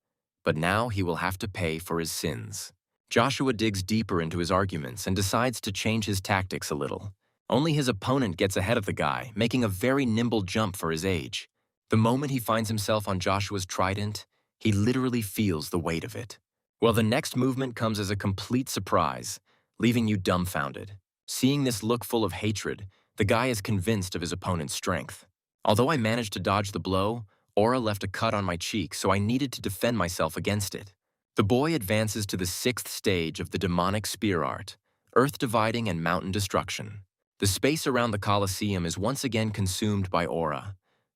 But now he will have to pay for his sins. Joshua digs deeper into his arguments and decides to change his tactics a little. Only his opponent gets ahead of the guy, making a very nimble jump for his age. The moment he finds himself on Joshua's trident, he literally feels the weight of it. Well, the next movement comes as a complete surprise, leaving you dumbfounded. Seeing this look full of hatred, the guy is convinced of his opponent's strength. Although I managed to dodge the blow, Aura left a cut on my cheek, so I needed to defend myself against it. The boy advances to the 6th stage of the demonic spear art, earth dividing and mountain destruction. The space around the Colosseum is once again consumed by aura,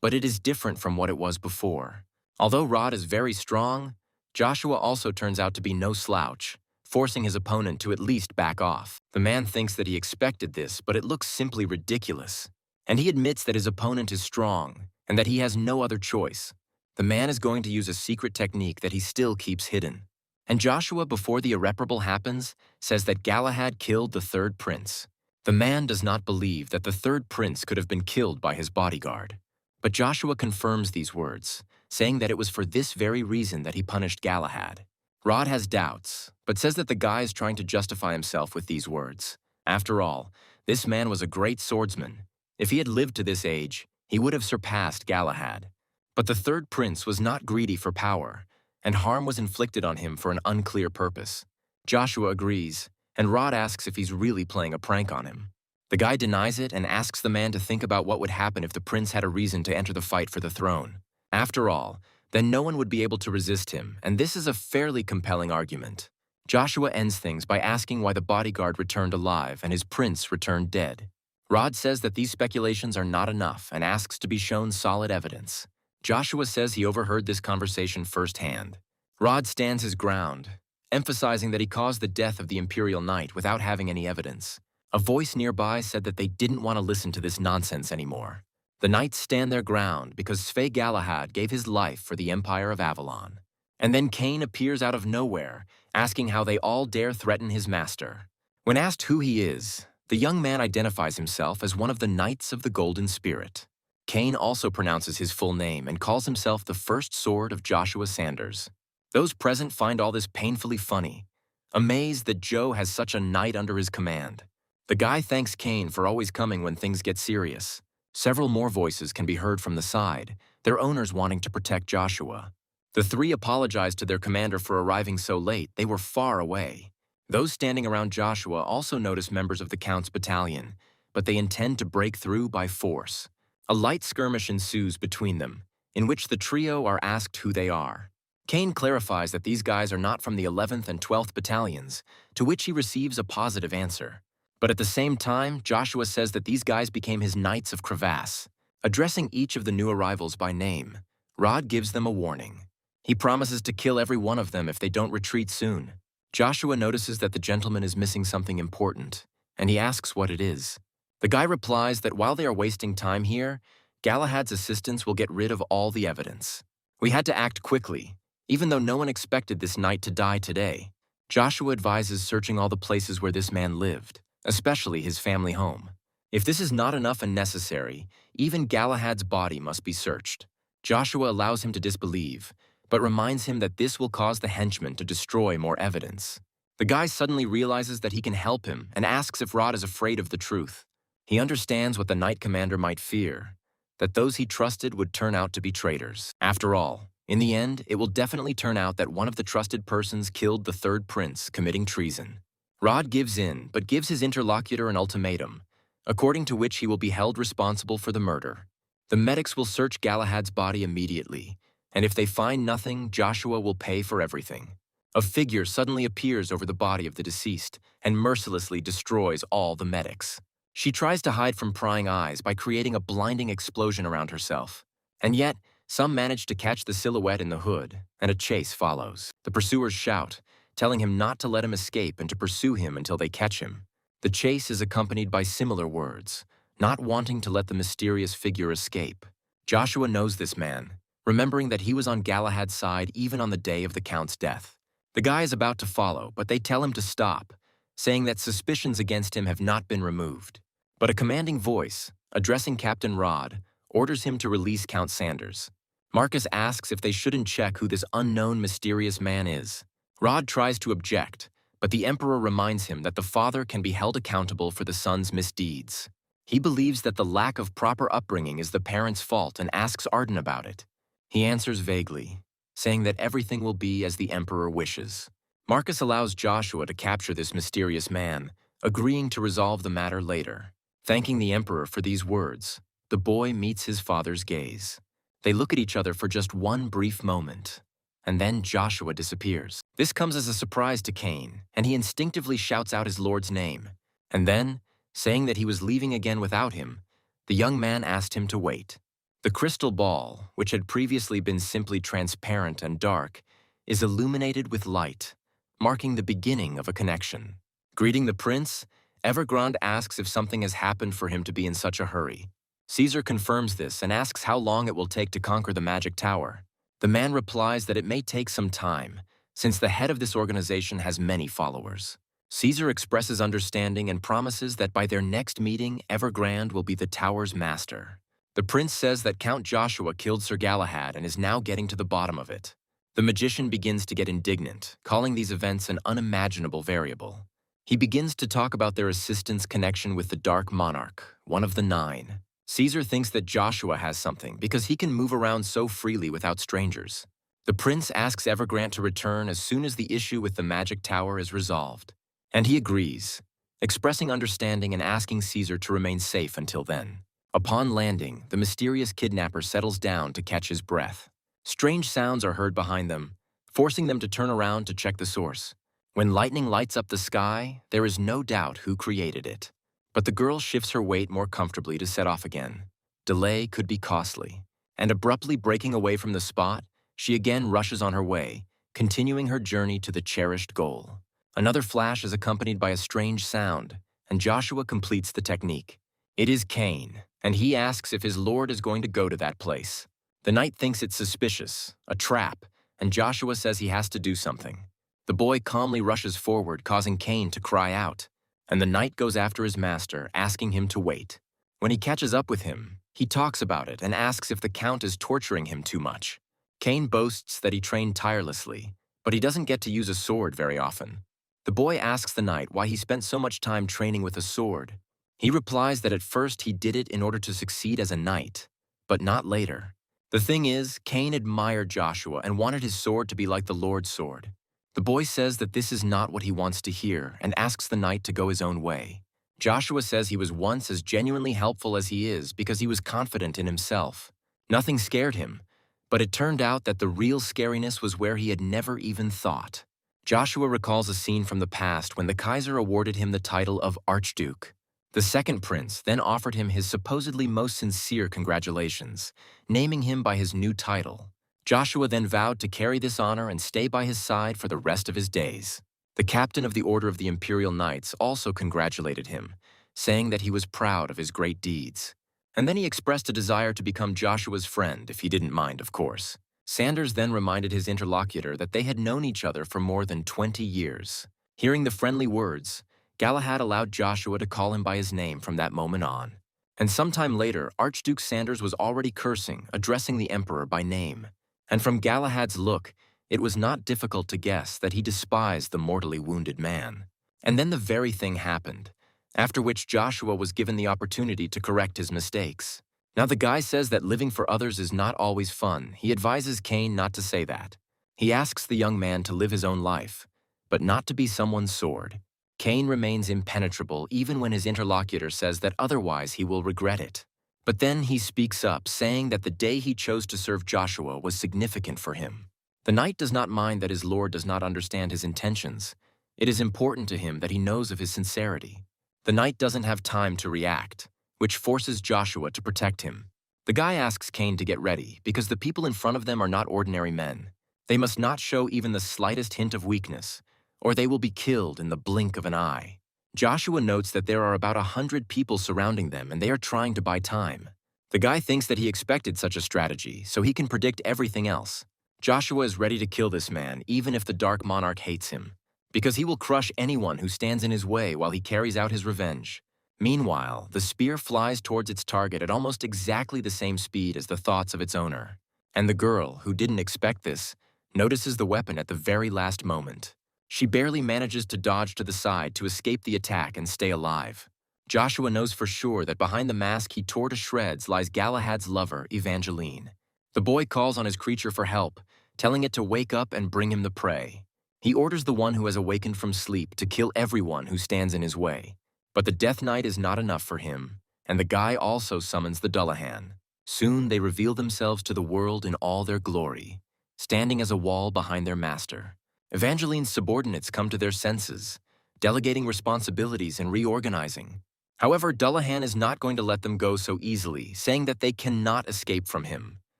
but it is different from what it was before. Although Rod is very strong, Joshua also turns out to be no slouch, forcing his opponent to at least back off. The man thinks that he expected this, but it looks simply ridiculous. And he admits that his opponent is strong and that he has no other choice. The man is going to use a secret technique that he still keeps hidden. And Joshua, before the irreparable happens, says that Galahad killed the 3rd prince. The man does not believe that the 3rd prince could have been killed by his bodyguard. But Joshua confirms these words, saying that it was for this very reason that he punished Galahad. Rod has doubts, but says that the guy is trying to justify himself with these words. After all, this man was a great swordsman. If he had lived to this age, he would have surpassed Galahad. But the 3rd prince was not greedy for power, and harm was inflicted on him for an unclear purpose. Joshua agrees, and Rod asks if he's really playing a prank on him. The guy denies it and asks the man to think about what would happen if the prince had a reason to enter the fight for the throne. After all, then no one would be able to resist him, and this is a fairly compelling argument. Joshua ends things by asking why the bodyguard returned alive and his prince returned dead. Rod says that these speculations are not enough and asks to be shown solid evidence. Joshua says he overheard this conversation firsthand. Rod stands his ground, emphasizing that he caused the death of the Imperial Knight without having any evidence. A voice nearby said that they didn't want to listen to this nonsense anymore. The knights stand their ground because Sve Galahad gave his life for the Empire of Avalon. And then Cain appears out of nowhere, asking how they all dare threaten his master. When asked who he is, the young man identifies himself as one of the Knights of the Golden Spirit. Cain also pronounces his full name and calls himself the first sword of Joshua Sanders. Those present find all this painfully funny, amazed that Joe has such a knight under his command. The guy thanks Cain for always coming when things get serious. Several more voices can be heard from the side, their owners wanting to protect Joshua. The 3 apologize to their commander for arriving so late. They were far away. Those standing around Joshua also notice members of the Count's battalion, but they intend to break through by force. A light skirmish ensues between them, in which the trio are asked who they are. Cain clarifies that these guys are not from the 11th and 12th battalions, to which he receives a positive answer. But at the same time, Joshua says that these guys became his Knights of Crevasse. Addressing each of the new arrivals by name, Rod gives them a warning. He promises to kill every one of them if they don't retreat soon. Joshua notices that the gentleman is missing something important, and he asks what it is. The guy replies that while they are wasting time here, Galahad's assistants will get rid of all the evidence. We had to act quickly, even though no one expected this knight to die today. Joshua advises searching all the places where this man lived, especially his family home. If this is not enough and necessary, even Galahad's body must be searched. Joshua allows him to disbelieve, but reminds him that this will cause the henchmen to destroy more evidence. The guy suddenly realizes that he can help him and asks if Rod is afraid of the truth. He understands what the knight commander might fear, that those he trusted would turn out to be traitors. After all, in the end, it will definitely turn out that one of the trusted persons killed the 3rd prince, committing treason. Rod gives in, but gives his interlocutor an ultimatum, according to which he will be held responsible for the murder. The medics will search Galahad's body immediately, and if they find nothing, Joshua will pay for everything. A figure suddenly appears over the body of the deceased and mercilessly destroys all the medics. She tries to hide from prying eyes by creating a blinding explosion around herself. And yet, some manage to catch the silhouette in the hood, and a chase follows. The pursuers shout, telling him not to let him escape and to pursue him until they catch him. The chase is accompanied by similar words, not wanting to let the mysterious figure escape. Joshua knows this man, remembering that he was on Galahad's side even on the day of the Count's death. The guy is about to follow, but they tell him to stop, saying that suspicions against him have not been removed. But a commanding voice, addressing Captain Rod, orders him to release Count Sanders. Marcus asks if they shouldn't check who this unknown mysterious man is. Rod tries to object, but the Emperor reminds him that the father can be held accountable for the son's misdeeds. He believes that the lack of proper upbringing is the parent's fault and asks Arden about it. He answers vaguely, saying that everything will be as the Emperor wishes. Marcus allows Joshua to capture this mysterious man, agreeing to resolve the matter later. Thanking the Emperor for these words, the boy meets his father's gaze. They look at each other for just one brief moment, and then Joshua disappears. This comes as a surprise to Cain, and he instinctively shouts out his lord's name. And then, saying that he was leaving again without him, the young man asked him to wait. The crystal ball, which had previously been simply transparent and dark, is illuminated with light, marking the beginning of a connection. Greeting the prince, Evergrande asks if something has happened for him to be in such a hurry. Caesar confirms this and asks how long it will take to conquer the magic tower. The man replies that it may take some time, since the head of this organization has many followers. Caesar expresses understanding and promises that by their next meeting, Evergrande will be the tower's master. The prince says that Count Joshua killed Sir Galahad and is now getting to the bottom of it. The magician begins to get indignant, calling these events an unimaginable variable. He begins to talk about their assistant's connection with the Dark Monarch, one of the 9. Caesar thinks that Joshua has something because he can move around so freely without strangers. The prince asks Evergrande to return as soon as the issue with the magic tower is resolved. And he agrees, expressing understanding and asking Caesar to remain safe until then. Upon landing, the mysterious kidnapper settles down to catch his breath. Strange sounds are heard behind them, forcing them to turn around to check the source. When lightning lights up the sky, there is no doubt who created it. But the girl shifts her weight more comfortably to set off again. Delay could be costly, and abruptly breaking away from the spot, she again rushes on her way, continuing her journey to the cherished goal. Another flash is accompanied by a strange sound, and Joshua completes the technique. It is Cain, and he asks if his lord is going to go to that place. The knight thinks it's suspicious, a trap, and Joshua says he has to do something. The boy calmly rushes forward, causing Cain to cry out, and the knight goes after his master, asking him to wait. When he catches up with him, he talks about it and asks if the count is torturing him too much. Cain boasts that he trained tirelessly, but he doesn't get to use a sword very often. The boy asks the knight why he spent so much time training with a sword. He replies that at first he did it in order to succeed as a knight, but not later. The thing is, Cain admired Joshua and wanted his sword to be like the Lord's sword. The boy says that this is not what he wants to hear and asks the knight to go his own way. Joshua says he was once as genuinely helpful as he is because he was confident in himself. Nothing scared him, but it turned out that the real scariness was where he had never even thought. Joshua recalls a scene from the past when the Kaiser awarded him the title of Archduke. The second prince then offered him his supposedly most sincere congratulations, naming him by his new title. Joshua then vowed to carry this honor and stay by his side for the rest of his days. The captain of the Order of the Imperial Knights also congratulated him, saying that he was proud of his great deeds. And then he expressed a desire to become Joshua's friend, if he didn't mind, of course. Sanders then reminded his interlocutor that they had known each other for more than 20 years. Hearing the friendly words, Galahad allowed Joshua to call him by his name from that moment on. And sometime later, Archduke Sanders was already cursing, addressing the emperor by name. And from Galahad's look, it was not difficult to guess that he despised the mortally wounded man. And then the very thing happened, after which Joshua was given the opportunity to correct his mistakes. Now the guy says that living for others is not always fun. He advises Cain not to say that. He asks the young man to live his own life, but not to be someone's sword. Cain remains impenetrable even when his interlocutor says that otherwise he will regret it. But then he speaks up, saying that the day he chose to serve Joshua was significant for him. The knight does not mind that his lord does not understand his intentions. It is important to him that he knows of his sincerity. The knight doesn't have time to react, which forces Joshua to protect him. The guy asks Cain to get ready because the people in front of them are not ordinary men. They must not show even the slightest hint of weakness, or they will be killed in the blink of an eye. Joshua notes that there are about 100 people surrounding them and they are trying to buy time. The guy thinks that he expected such a strategy, so he can predict everything else. Joshua is ready to kill this man, even if the Dark Monarch hates him, because he will crush anyone who stands in his way while he carries out his revenge. Meanwhile, the spear flies towards its target at almost exactly the same speed as the thoughts of its owner. And the girl, who didn't expect this, notices the weapon at the very last moment. She barely manages to dodge to the side to escape the attack and stay alive. Joshua knows for sure that behind the mask he tore to shreds lies Galahad's lover, Evangeline. The boy calls on his creature for help, telling it to wake up and bring him the prey. He orders the one who has awakened from sleep to kill everyone who stands in his way. But the Death Knight is not enough for him, and the guy also summons the Dullahan. Soon they reveal themselves to the world in all their glory, standing as a wall behind their master. Evangeline's subordinates come to their senses, delegating responsibilities and reorganizing. However, Dullahan is not going to let them go so easily, saying that they cannot escape from him.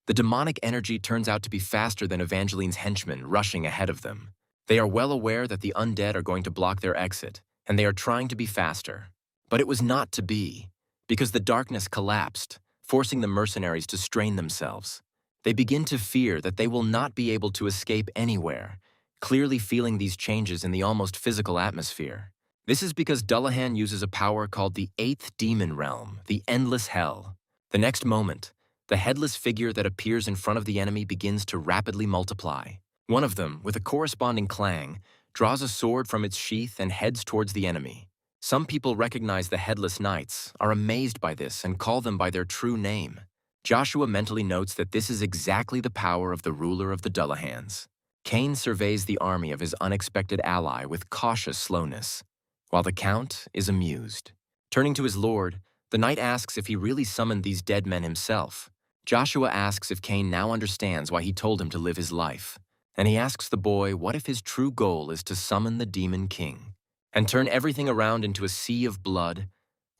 The demonic energy turns out to be faster than Evangeline's henchmen rushing ahead of them. They are well aware that the undead are going to block their exit, and they are trying to be faster. But it was not to be, because the darkness collapsed, forcing the mercenaries to strain themselves. They begin to fear that they will not be able to escape anywhere, clearly feeling these changes in the almost physical atmosphere. This is because Dullahan uses a power called the Eighth Demon Realm, the Endless Hell. The next moment, the headless figure that appears in front of the enemy begins to rapidly multiply. One of them, with a corresponding clang, draws a sword from its sheath and heads towards the enemy. Some people recognize the Headless Knights, are amazed by this, and call them by their true name. Joshua mentally notes that this is exactly the power of the ruler of the Dullahans. Cain surveys the army of his unexpected ally with cautious slowness, while the Count is amused. Turning to his lord, the knight asks if he really summoned these dead men himself. Joshua asks if Cain now understands why he told him to live his life, and he asks the boy what if his true goal is to summon the Demon King and turn everything around into a sea of blood.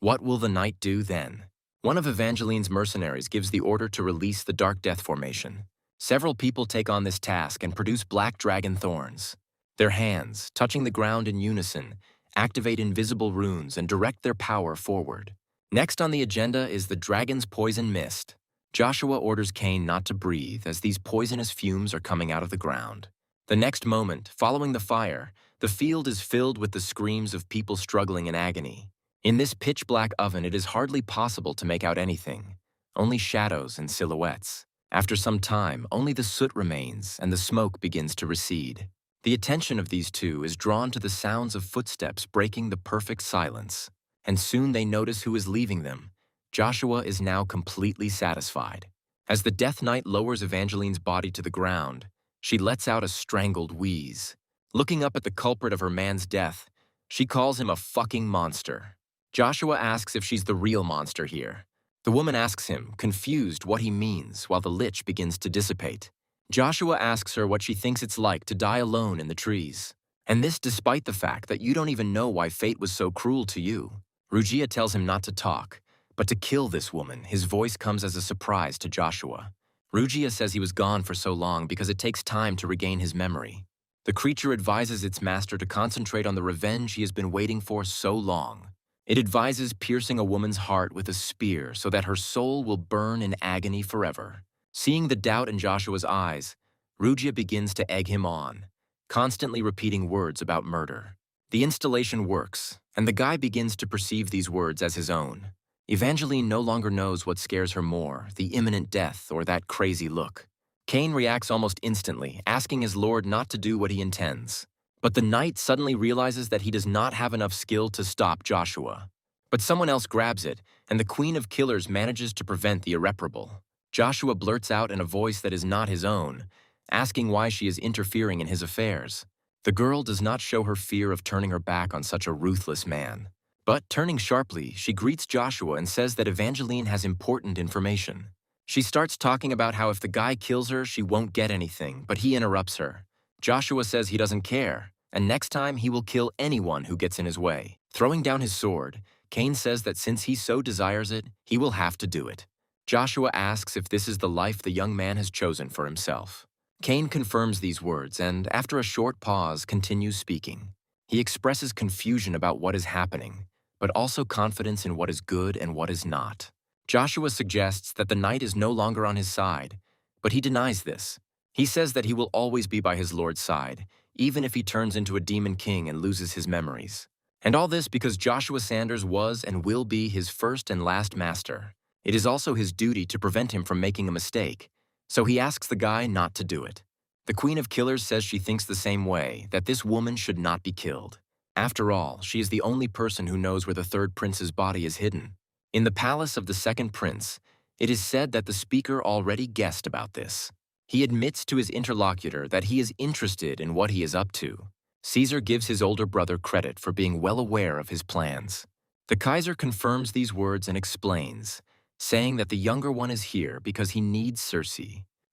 What will the knight do then? One of Evangeline's mercenaries gives the order to release the Dark Death formation. Several people take on this task and produce black dragon thorns. Their hands, touching the ground in unison, activate invisible runes and direct their power forward. Next on the agenda is the Dragon's Poison Mist. Joshua orders Cain not to breathe as these poisonous fumes are coming out of the ground. The next moment, following the fire, the field is filled with the screams of people struggling in agony. In this pitch-black oven, it is hardly possible to make out anything, only shadows and silhouettes. After some time, only the soot remains and the smoke begins to recede. The attention of these two is drawn to the sounds of footsteps breaking the perfect silence, and soon they notice who is leaving them. Joshua is now completely satisfied. As the Death Knight lowers Evangeline's body to the ground, she lets out a strangled wheeze. Looking up at the culprit of her man's death, she calls him a fucking monster. Joshua asks if she's the real monster here. The woman asks him, confused, what he means, while the lich begins to dissipate. Joshua asks her what she thinks it's like to die alone in the trees. And this despite the fact that you don't even know why fate was so cruel to you. Rugia tells him not to talk, but to kill this woman. His voice comes as a surprise to Joshua. Rugia says he was gone for so long because it takes time to regain his memory. The creature advises its master to concentrate on the revenge he has been waiting for so long. It advises piercing a woman's heart with a spear so that her soul will burn in agony forever. Seeing the doubt in Joshua's eyes, Rugia begins to egg him on, constantly repeating words about murder. The installation works, and the guy begins to perceive these words as his own. Evangeline no longer knows what scares her more, the imminent death or that crazy look. Cain reacts almost instantly, asking his lord not to do what he intends. But the knight suddenly realizes that he does not have enough skill to stop Joshua. But someone else grabs it, and the Queen of Killers manages to prevent the irreparable. Joshua blurts out in a voice that is not his own, asking why she is interfering in his affairs. The girl does not show her fear of turning her back on such a ruthless man. But turning sharply, she greets Joshua and says that Evangeline has important information. She starts talking about how if the guy kills her, she won't get anything, but he interrupts her. Joshua says he doesn't care, and next time he will kill anyone who gets in his way. Throwing down his sword, Cain says that since he so desires it, he will have to do it. Joshua asks if this is the life the young man has chosen for himself. Cain confirms these words and, after a short pause, continues speaking. He expresses confusion about what is happening, but also confidence in what is good and what is not. Joshua suggests that the knight is no longer on his side, but he denies this. He says that he will always be by his lord's side, even if he turns into a demon king and loses his memories. And all this because Joshua Sanders was and will be his first and last master. It is also his duty to prevent him from making a mistake, so he asks the guy not to do it. The Queen of Killers says she thinks the same way, that this woman should not be killed. After all, she is the only person who knows where the third prince's body is hidden. In the palace of the second prince, it is said that the speaker already guessed about this. He admits to his interlocutor that he is interested in what he is up to. Caesar gives his older brother credit for being well aware of his plans. The Kaiser confirms these words and explains saying that the younger one is here because he needs Circe.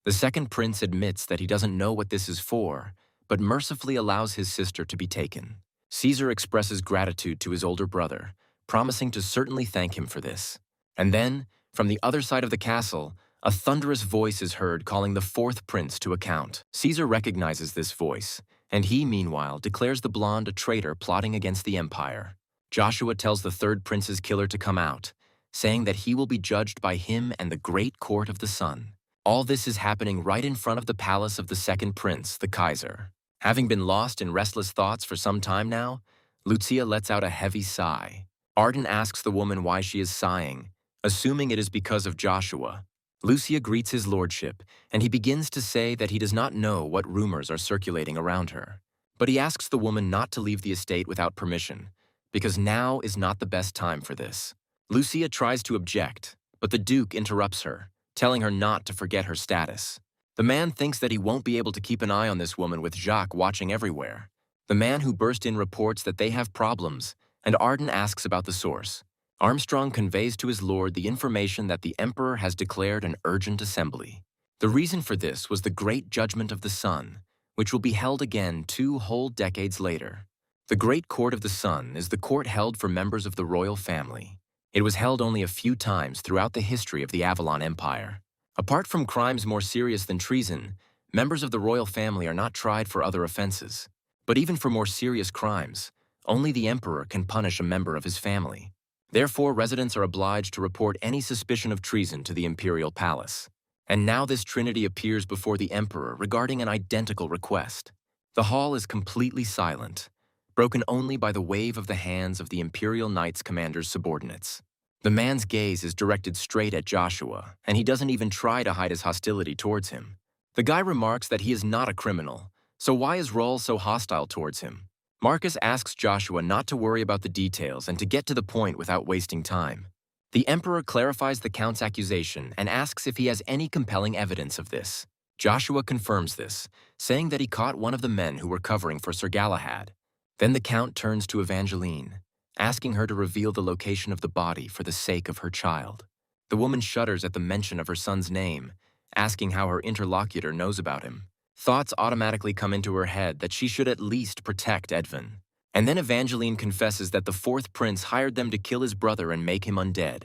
The second prince admits that he doesn't know what this is for, but mercifully allows his sister to be taken. Caesar expresses gratitude to his older brother, promising to certainly thank him for this. And then, from the other side of the castle, a thunderous voice is heard calling the fourth prince to account. Caesar recognizes this voice, and he, meanwhile, declares the blonde a traitor plotting against the empire. Joshua tells the third prince's killer to come out, saying that he will be judged by him and the great court of the sun. All this is happening right in front of the palace of the second prince, the Kaiser. Having been lost in restless thoughts for some time now, Lucia lets out a heavy sigh. Arden asks the woman why she is sighing, assuming it is because of Joshua. Lucia greets his lordship, and he begins to say that he does not know what rumors are circulating around her. But he asks the woman not to leave the estate without permission, because now is not the best time for this. Lucia tries to object, but the Duke interrupts her, telling her not to forget her status. The man thinks that he won't be able to keep an eye on this woman with Jacques watching everywhere. The man who burst in reports that they have problems, and Arden asks about the source. Armstrong conveys to his lord the information that the emperor has declared an urgent assembly. The reason for this was the great judgment of the sun, which will be held again 2 whole decades later. The Great Court of the Sun is the court held for members of the royal family. It was held only a few times throughout the history of the Avalon Empire. Apart from crimes more serious than treason, members of the royal family are not tried for other offenses. But even for more serious crimes, only the emperor can punish a member of his family. Therefore, residents are obliged to report any suspicion of treason to the imperial palace. And now this trinity appears before the emperor regarding an identical request. The hall is completely silent, broken only by the wave of the hands of the Imperial Knights Commander's subordinates. The man's gaze is directed straight at Joshua, and he doesn't even try to hide his hostility towards him. The guy remarks that he is not a criminal, so why is Roll so hostile towards him? Marcus asks Joshua not to worry about the details and to get to the point without wasting time. The Emperor clarifies the Count's accusation and asks if he has any compelling evidence of this. Joshua confirms this, saying that he caught one of the men who were covering for Sir Galahad. Then the Count turns to Evangeline, asking her to reveal the location of the body for the sake of her child. The woman shudders at the mention of her son's name, asking how her interlocutor knows about him. Thoughts automatically come into her head that she should at least protect Edvin. And then Evangeline confesses that the fourth prince hired them to kill his brother and make him undead.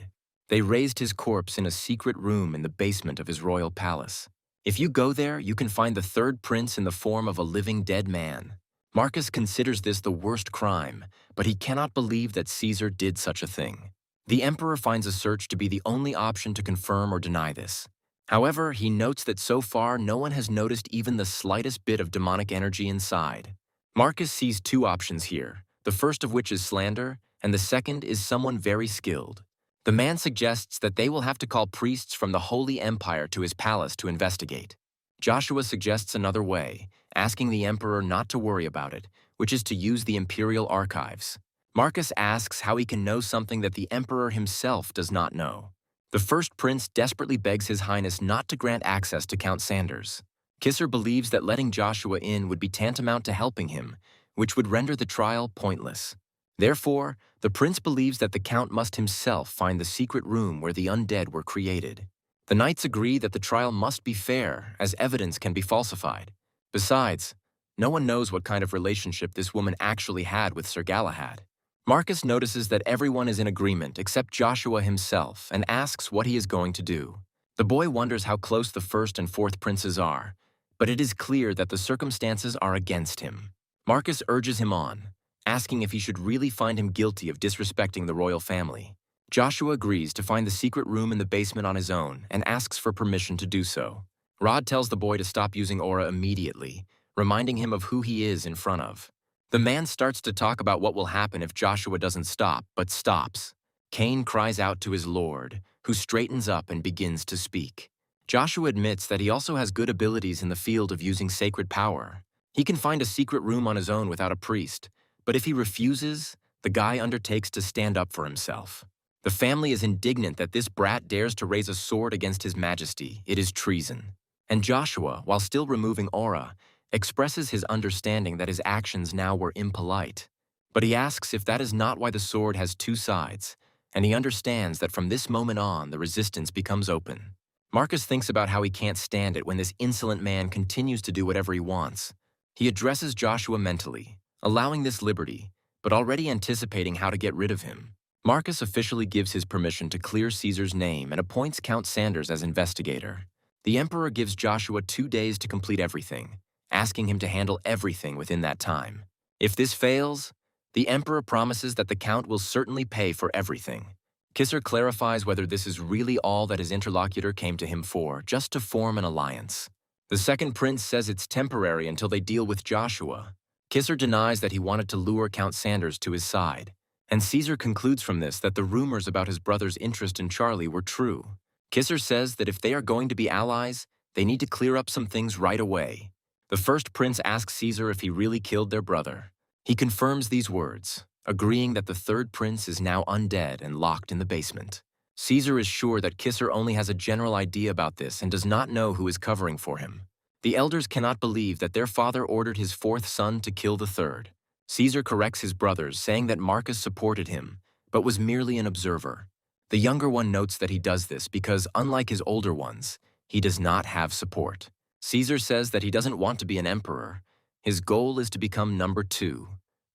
They raised his corpse in a secret room in the basement of his royal palace. If you go there, you can find the third prince in the form of a living dead man. Marcus considers this the worst crime, but he cannot believe that Caesar did such a thing. The emperor finds a search to be the only option to confirm or deny this. However, he notes that so far no one has noticed even the slightest bit of demonic energy inside. Marcus sees 2 options here, the first of which is slander, and the second is someone very skilled. The man suggests that they will have to call priests from the Holy Empire to his palace to investigate. Joshua suggests another way, asking the emperor not to worry about it, which is to use the imperial archives. Marcus asks how he can know something that the emperor himself does not know. The first prince desperately begs His Highness not to grant access to Count Sanders. Kisser believes that letting Joshua in would be tantamount to helping him, which would render the trial pointless. Therefore, the prince believes that the Count must himself find the secret room where the undead were created. The knights agree that the trial must be fair, as evidence can be falsified. Besides, no one knows what kind of relationship this woman actually had with Sir Galahad. Marcus notices that everyone is in agreement except Joshua himself and asks what he is going to do. The boy wonders how close the first and fourth princes are, but it is clear that the circumstances are against him. Marcus urges him on, asking if he should really find him guilty of disrespecting the royal family. Joshua agrees to find the secret room in the basement on his own and asks for permission to do so. Rod tells the boy to stop using aura immediately, reminding him of who he is in front of. The man starts to talk about what will happen if Joshua doesn't stop, but stops. Cain cries out to his lord, who straightens up and begins to speak. Joshua admits that he also has good abilities in the field of using sacred power. He can find a secret room on his own without a priest, but if he refuses, the guy undertakes to stand up for himself. The family is indignant that this brat dares to raise a sword against his majesty. It is treason. And Joshua, while still removing aura, expresses his understanding that his actions now were impolite. But he asks if that is not why the sword has 2 sides, and he understands that from this moment on, the resistance becomes open. Marcus thinks about how he can't stand it when this insolent man continues to do whatever he wants. He addresses Joshua mentally, allowing this liberty, but already anticipating how to get rid of him. Marcus officially gives his permission to clear Caesar's name and appoints Count Sanders as investigator. The Emperor gives Joshua 2 days to complete everything, asking him to handle everything within that time. If this fails, the Emperor promises that the Count will certainly pay for everything. Kisser clarifies whether this is really all that his interlocutor came to him for, just to form an alliance. The second prince says it's temporary until they deal with Joshua. Kisser denies that he wanted to lure Count Sanders to his side, and Caesar concludes from this that the rumors about his brother's interest in Charlie were true. Kisser says that if they are going to be allies, they need to clear up some things right away. The first prince asks Caesar if he really killed their brother. He confirms these words, agreeing that the third prince is now undead and locked in the basement. Caesar is sure that Kisser only has a general idea about this and does not know who is covering for him. The elders cannot believe that their father ordered his fourth son to kill the third. Caesar corrects his brothers, saying that Marcus supported him, but was merely an observer. The younger one notes that he does this because, unlike his older ones, he does not have support. Caesar says that he doesn't want to be an emperor. His goal is to become number 2,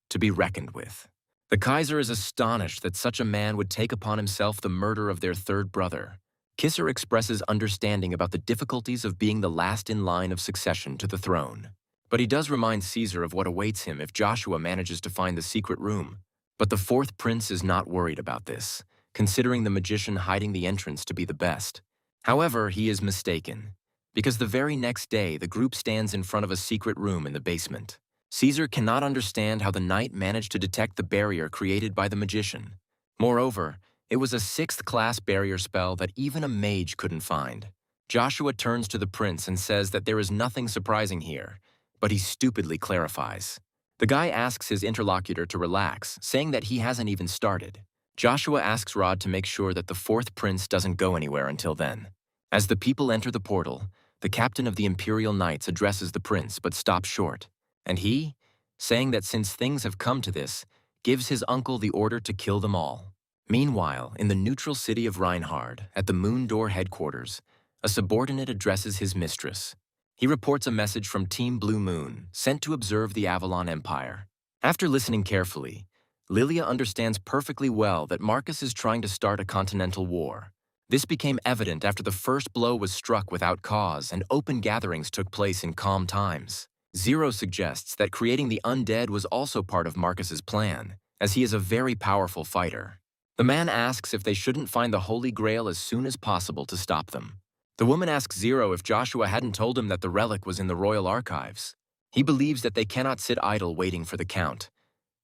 to be reckoned with. The Kaiser is astonished that such a man would take upon himself the murder of their third brother. Kisser expresses understanding about the difficulties of being the last in line of succession to the throne. But he does remind Caesar of what awaits him if Joshua manages to find the secret room. But the fourth prince is not worried about this, considering the magician hiding the entrance to be the best. However, he is mistaken, because the very next day the group stands in front of a secret room in the basement. Caesar cannot understand how the knight managed to detect the barrier created by the magician. Moreover, it was a 6th-class barrier spell that even a mage couldn't find. Joshua turns to the prince and says that there is nothing surprising here, but he stupidly clarifies. The guy asks his interlocutor to relax, saying that he hasn't even started. Joshua asks Rod to make sure that the fourth prince doesn't go anywhere until then. As the people enter the portal, the captain of the Imperial Knights addresses the prince but stops short, and he, saying that since things have come to this, gives his uncle the order to kill them all. Meanwhile, in the neutral city of Reinhard, at the Moon Door headquarters, a subordinate addresses his mistress. He reports a message from Team Blue Moon, sent to observe the Avalon Empire. After listening carefully, Lilia understands perfectly well that Marcus is trying to start a continental war. This became evident after the first blow was struck without cause and open gatherings took place in calm times. Zero suggests that creating the undead was also part of Marcus's plan, as he is a very powerful fighter. The man asks if they shouldn't find the Holy Grail as soon as possible to stop them. The woman asks Zero if Joshua hadn't told him that the relic was in the royal archives. He believes that they cannot sit idle waiting for the Count.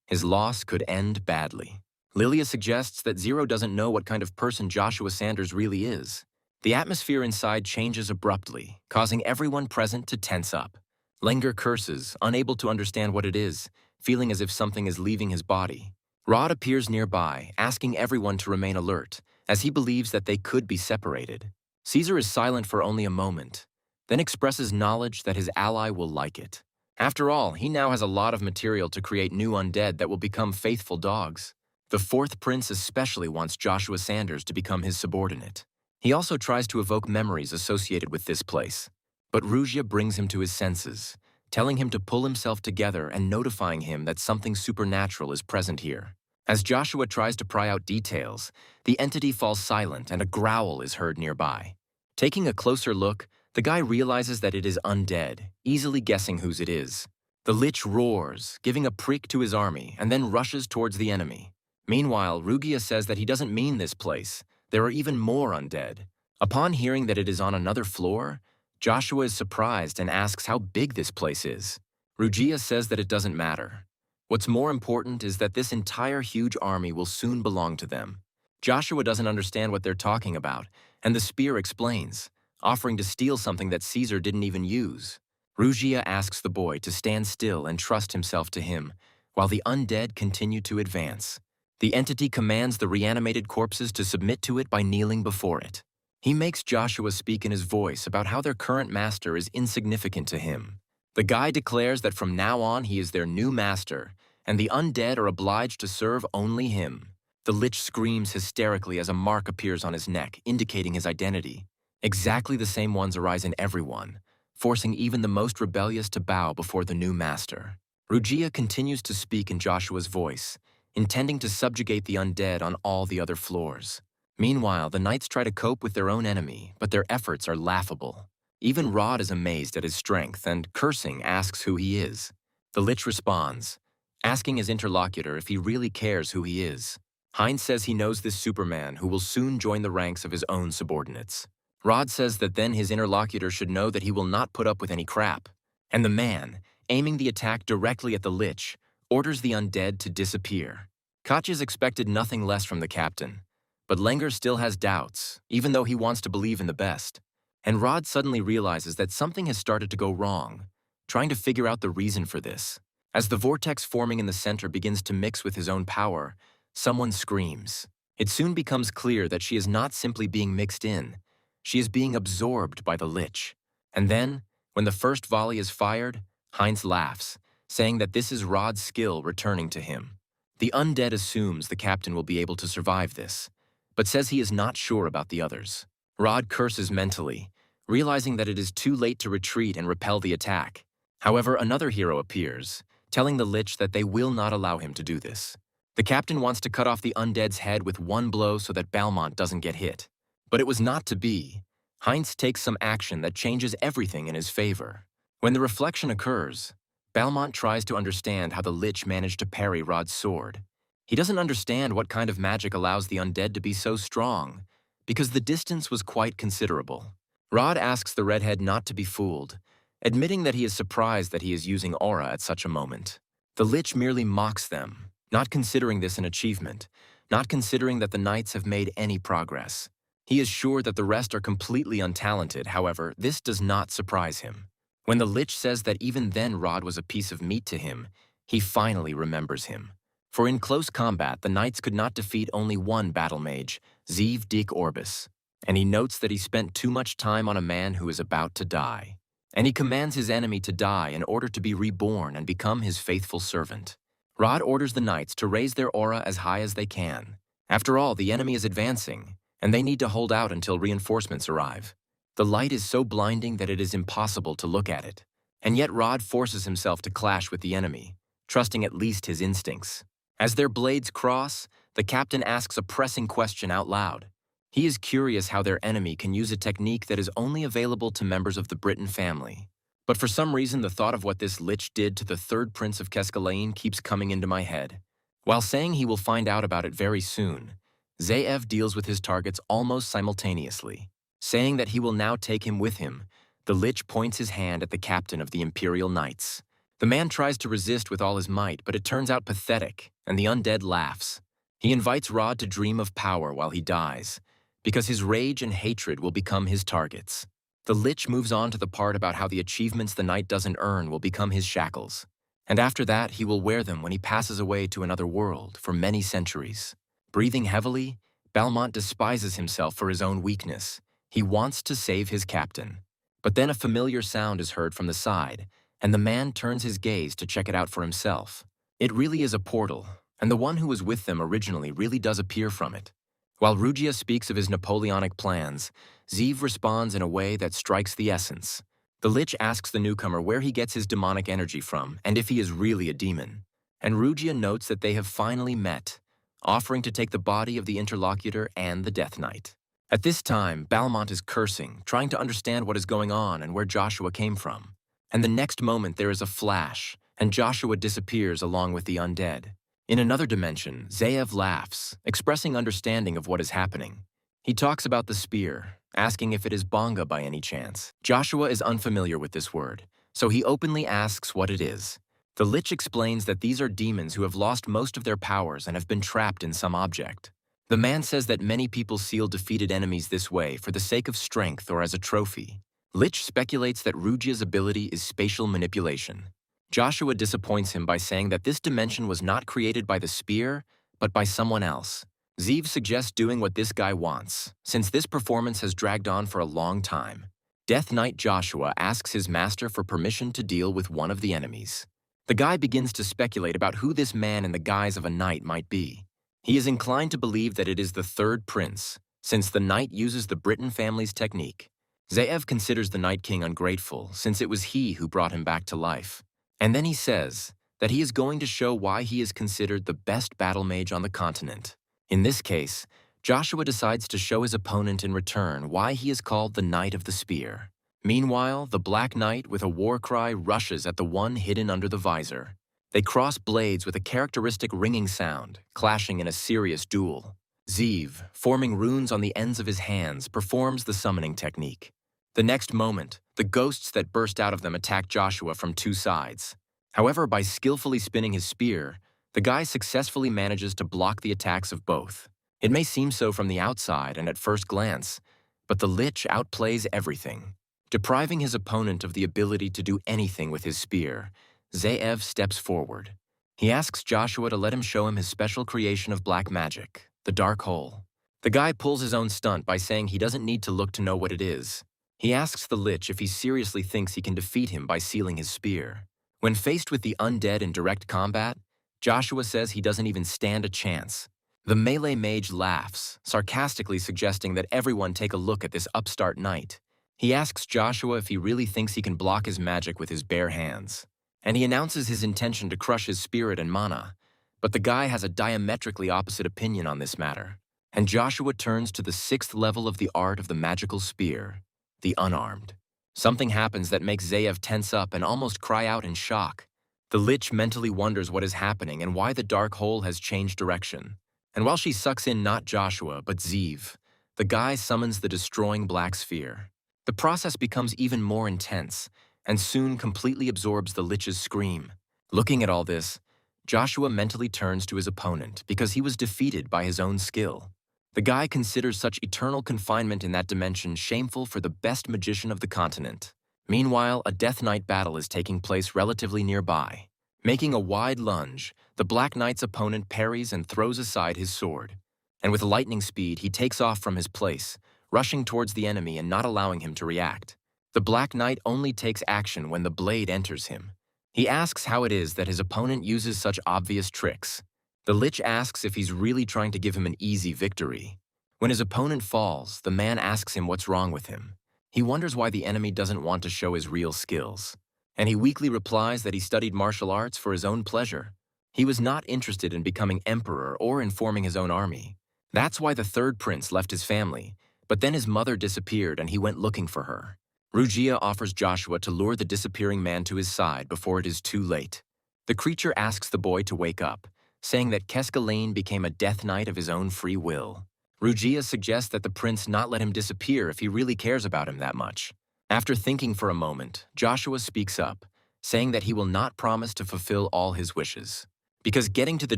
His loss could end badly. Lilia suggests that Zero doesn't know what kind of person Joshua Sanders really is. The atmosphere inside changes abruptly, causing everyone present to tense up. Lenger curses, unable to understand what it is, feeling as if something is leaving his body. Rod appears nearby, asking everyone to remain alert, as he believes that they could be separated. Caesar is silent for only a moment, then expresses knowledge that his ally will like it. After all, he now has a lot of material to create new undead that will become faithful dogs. The fourth prince especially wants Joshua Sanders to become his subordinate. He also tries to evoke memories associated with this place. But Rugia brings him to his senses, telling him to pull himself together and notifying him that something supernatural is present here. As Joshua tries to pry out details, the entity falls silent and a growl is heard nearby. Taking a closer look, the guy realizes that it is undead, easily guessing whose it is. The Lich roars, giving a prick to his army, and then rushes towards the enemy. Meanwhile, Rugia says that he doesn't mean this place. There are even more undead. Upon hearing that it is on another floor, Joshua is surprised and asks how big this place is. Rugia says that it doesn't matter. What's more important is that this entire huge army will soon belong to them. Joshua doesn't understand what they're talking about, and the spear explains, offering to steal something that Caesar didn't even use. Rugia asks the boy to stand still and trust himself to him, while the undead continue to advance. The entity commands the reanimated corpses to submit to it by kneeling before it. He makes Joshua speak in his voice about how their current master is insignificant to him. The guy declares that from now on he is their new master, and the undead are obliged to serve only him. The Lich screams hysterically as a mark appears on his neck, indicating his identity. Exactly the same ones arise in everyone, forcing even the most rebellious to bow before the new master. Rugia continues to speak in Joshua's voice, intending to subjugate the undead on all the other floors. Meanwhile, the knights try to cope with their own enemy, but their efforts are laughable. Even Rod is amazed at his strength and, cursing, asks who he is. The Lich responds, asking his interlocutor if he really cares who he is. Heinz says he knows this Superman who will soon join the ranks of his own subordinates. Rod says that then his interlocutor should know that he will not put up with any crap. And the man, aiming the attack directly at the Lich, orders the undead to disappear. Katja's expected nothing less from the captain, but Lenger still has doubts, even though he wants to believe in the best. And Rod suddenly realizes that something has started to go wrong, trying to figure out the reason for this. As the vortex forming in the center begins to mix with his own power, someone screams. It soon becomes clear that she is not simply being mixed in, she is being absorbed by the Lich. And then, when the first volley is fired, Heinz laughs, saying that this is Rod's skill returning to him. The undead assumes the captain will be able to survive this, but says he is not sure about the others. Rod curses mentally, realizing that it is too late to retreat and repel the attack. However, another hero appears, telling the Lich that they will not allow him to do this. The captain wants to cut off the undead's head with one blow so that Balmont doesn't get hit. But it was not to be. Heinz takes some action that changes everything in his favor. When the reflection occurs, Balmont tries to understand how the Lich managed to parry Rod's sword. He doesn't understand what kind of magic allows the undead to be so strong, because the distance was quite considerable. Rod asks the redhead not to be fooled, admitting that he is surprised that he is using aura at such a moment. The Lich merely mocks them, not considering this an achievement, not considering that the knights have made any progress. He is sure that the rest are completely untalented, however, this does not surprise him. When the Lich says that even then Rod was a piece of meat to him, he finally remembers him. For in close combat, the knights could not defeat only one battle mage, Zeev Dick Orbis, and he notes that he spent too much time on a man who is about to die. And he commands his enemy to die in order to be reborn and become his faithful servant. Rod orders the knights to raise their aura as high as they can. After all, the enemy is advancing, and they need to hold out until reinforcements arrive. The light is so blinding that it is impossible to look at it. And yet Rod forces himself to clash with the enemy, trusting at least his instincts. As their blades cross, the captain asks a pressing question out loud. He is curious how their enemy can use a technique that is only available to members of the Britain family. But for some reason, the thought of what this Lich did to the third prince of Keskalain keeps coming into my head. While saying he will find out about it very soon, Zeev deals with his targets almost simultaneously. Saying that he will now take him with him, the Lich points his hand at the captain of the Imperial Knights. The man tries to resist with all his might, but it turns out pathetic, and the undead laughs. He invites Rod to dream of power while he dies, because his rage and hatred will become his targets. The Lich moves on to the part about how the achievements the knight doesn't earn will become his shackles, and after that he will wear them when he passes away to another world for many centuries. Breathing heavily, Balmont despises himself for his own weakness. He wants to save his captain. But then a familiar sound is heard from the side, and the man turns his gaze to check it out for himself. It really is a portal, and the one who was with them originally really does appear from it. While Rugia speaks of his Napoleonic plans, Zeev responds in a way that strikes the essence. The Lich asks the newcomer where he gets his demonic energy from and if he is really a demon. And Rugia notes that they have finally met, offering to take the body of the interlocutor and the Death Knight. At this time, Balmont is cursing, trying to understand what is going on and where Joshua came from. And the next moment there is a flash, and Joshua disappears along with the undead. In another dimension, Zeev laughs, expressing understanding of what is happening. He talks about the spear, asking if it is bonga by any chance. Joshua is unfamiliar with this word, so he openly asks what it is. The Lich explains that these are demons who have lost most of their powers and have been trapped in some object. The man says that many people seal defeated enemies this way for the sake of strength or as a trophy. Lich speculates that Rugia's ability is spatial manipulation. Joshua disappoints him by saying that this dimension was not created by the spear, but by someone else. Zeev suggests doing what this guy wants, since this performance has dragged on for a long time. Death Knight Joshua asks his master for permission to deal with one of the enemies. The guy begins to speculate about who this man in the guise of a knight might be. He is inclined to believe that it is the third prince, since the knight uses the Britain family's technique. Zaev considers the Night King ungrateful, since it was he who brought him back to life. And then he says that he is going to show why he is considered the best battle mage on the continent. In this case, Joshua decides to show his opponent in return why he is called the Knight of the Spear. Meanwhile, the Black Knight with a war cry rushes at the one hidden under the visor. They cross blades with a characteristic ringing sound, clashing in a serious duel. Zeev, forming runes on the ends of his hands, performs the summoning technique. The next moment, the ghosts that burst out of them attack Joshua from two sides. However, by skillfully spinning his spear, the guy successfully manages to block the attacks of both. It may seem so from the outside and at first glance, but the Lich outplays everything. Depriving his opponent of the ability to do anything with his spear, Zaev steps forward. He asks Joshua to let him show him his special creation of black magic, the Dark Hole. The guy pulls his own stunt by saying he doesn't need to look to know what it is. He asks the Lich if he seriously thinks he can defeat him by sealing his spear. When faced with the undead in direct combat, Joshua says he doesn't even stand a chance. The melee mage laughs, sarcastically suggesting that everyone take a look at this upstart knight. He asks Joshua if he really thinks he can block his magic with his bare hands. And he announces his intention to crush his spirit and mana. But the guy has a diametrically opposite opinion on this matter. And Joshua turns to the 6th level of the art of the magical spear, the unarmed. Something happens that makes Zaev tense up and almost cry out in shock. The Lich mentally wonders what is happening and why the Dark Hole has changed direction. And while she sucks in not Joshua, but Zeev, the guy summons the destroying black sphere. The process becomes even more intense, and soon completely absorbs the Lich's scream. Looking at all this, Joshua mentally turns to his opponent because he was defeated by his own skill. The guy considers such eternal confinement in that dimension shameful for the best magician of the continent. Meanwhile, a Death Knight battle is taking place relatively nearby. Making a wide lunge, the Black Knight's opponent parries and throws aside his sword. And with lightning speed, he takes off from his place, rushing towards the enemy and not allowing him to react. The Black Knight only takes action when the blade enters him. He asks how it is that his opponent uses such obvious tricks. The Lich asks if he's really trying to give him an easy victory. When his opponent falls, the man asks him what's wrong with him. He wonders why the enemy doesn't want to show his real skills. And he weakly replies that he studied martial arts for his own pleasure. He was not interested in becoming emperor or in forming his own army. That's why the third prince left his family, but then his mother disappeared and he went looking for her. Rugia offers Joshua to lure the disappearing man to his side before it is too late. The creature asks the boy to wake up, saying that Keskaline became a Death Knight of his own free will. Rugia suggests that the prince not let him disappear if he really cares about him that much. After thinking for a moment, Joshua speaks up, saying that he will not promise to fulfill all his wishes. Because getting to the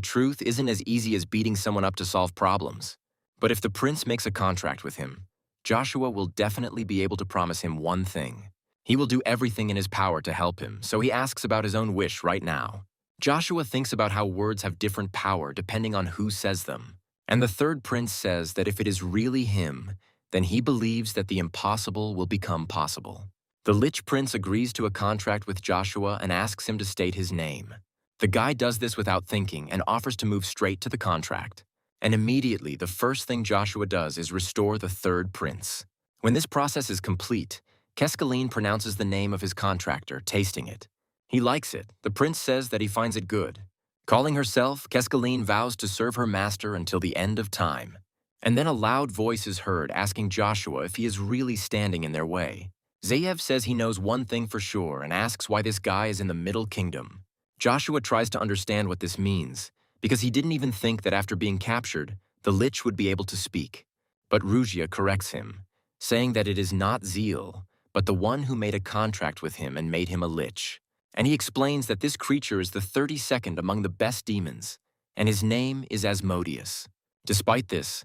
truth isn't as easy as beating someone up to solve problems. But if the prince makes a contract with him, Joshua will definitely be able to promise him one thing. He will do everything in his power to help him, so he asks about his own wish right now. Joshua thinks about how words have different power depending on who says them. And the third prince says that if it is really him, then he believes that the impossible will become possible. The Lich Prince agrees to a contract with Joshua and asks him to state his name. The guy does this without thinking and offers to move straight to the contract. And immediately, the first thing Joshua does is restore the third prince. When this process is complete, Keskaline pronounces the name of his contractor, tasting it. He likes it. The prince says that he finds it good. Calling herself, Keskaline vows to serve her master until the end of time. And then a loud voice is heard asking Joshua if he is really standing in their way. Zaev says he knows one thing for sure and asks why this guy is in the Middle Kingdom. Joshua tries to understand what this means, because he didn't even think that after being captured, the Lich would be able to speak. But Rugia corrects him, saying that it is not Zeal, but the one who made a contract with him and made him a Lich. And he explains that this creature is the 32nd among the best demons, and his name is Asmodeus. Despite this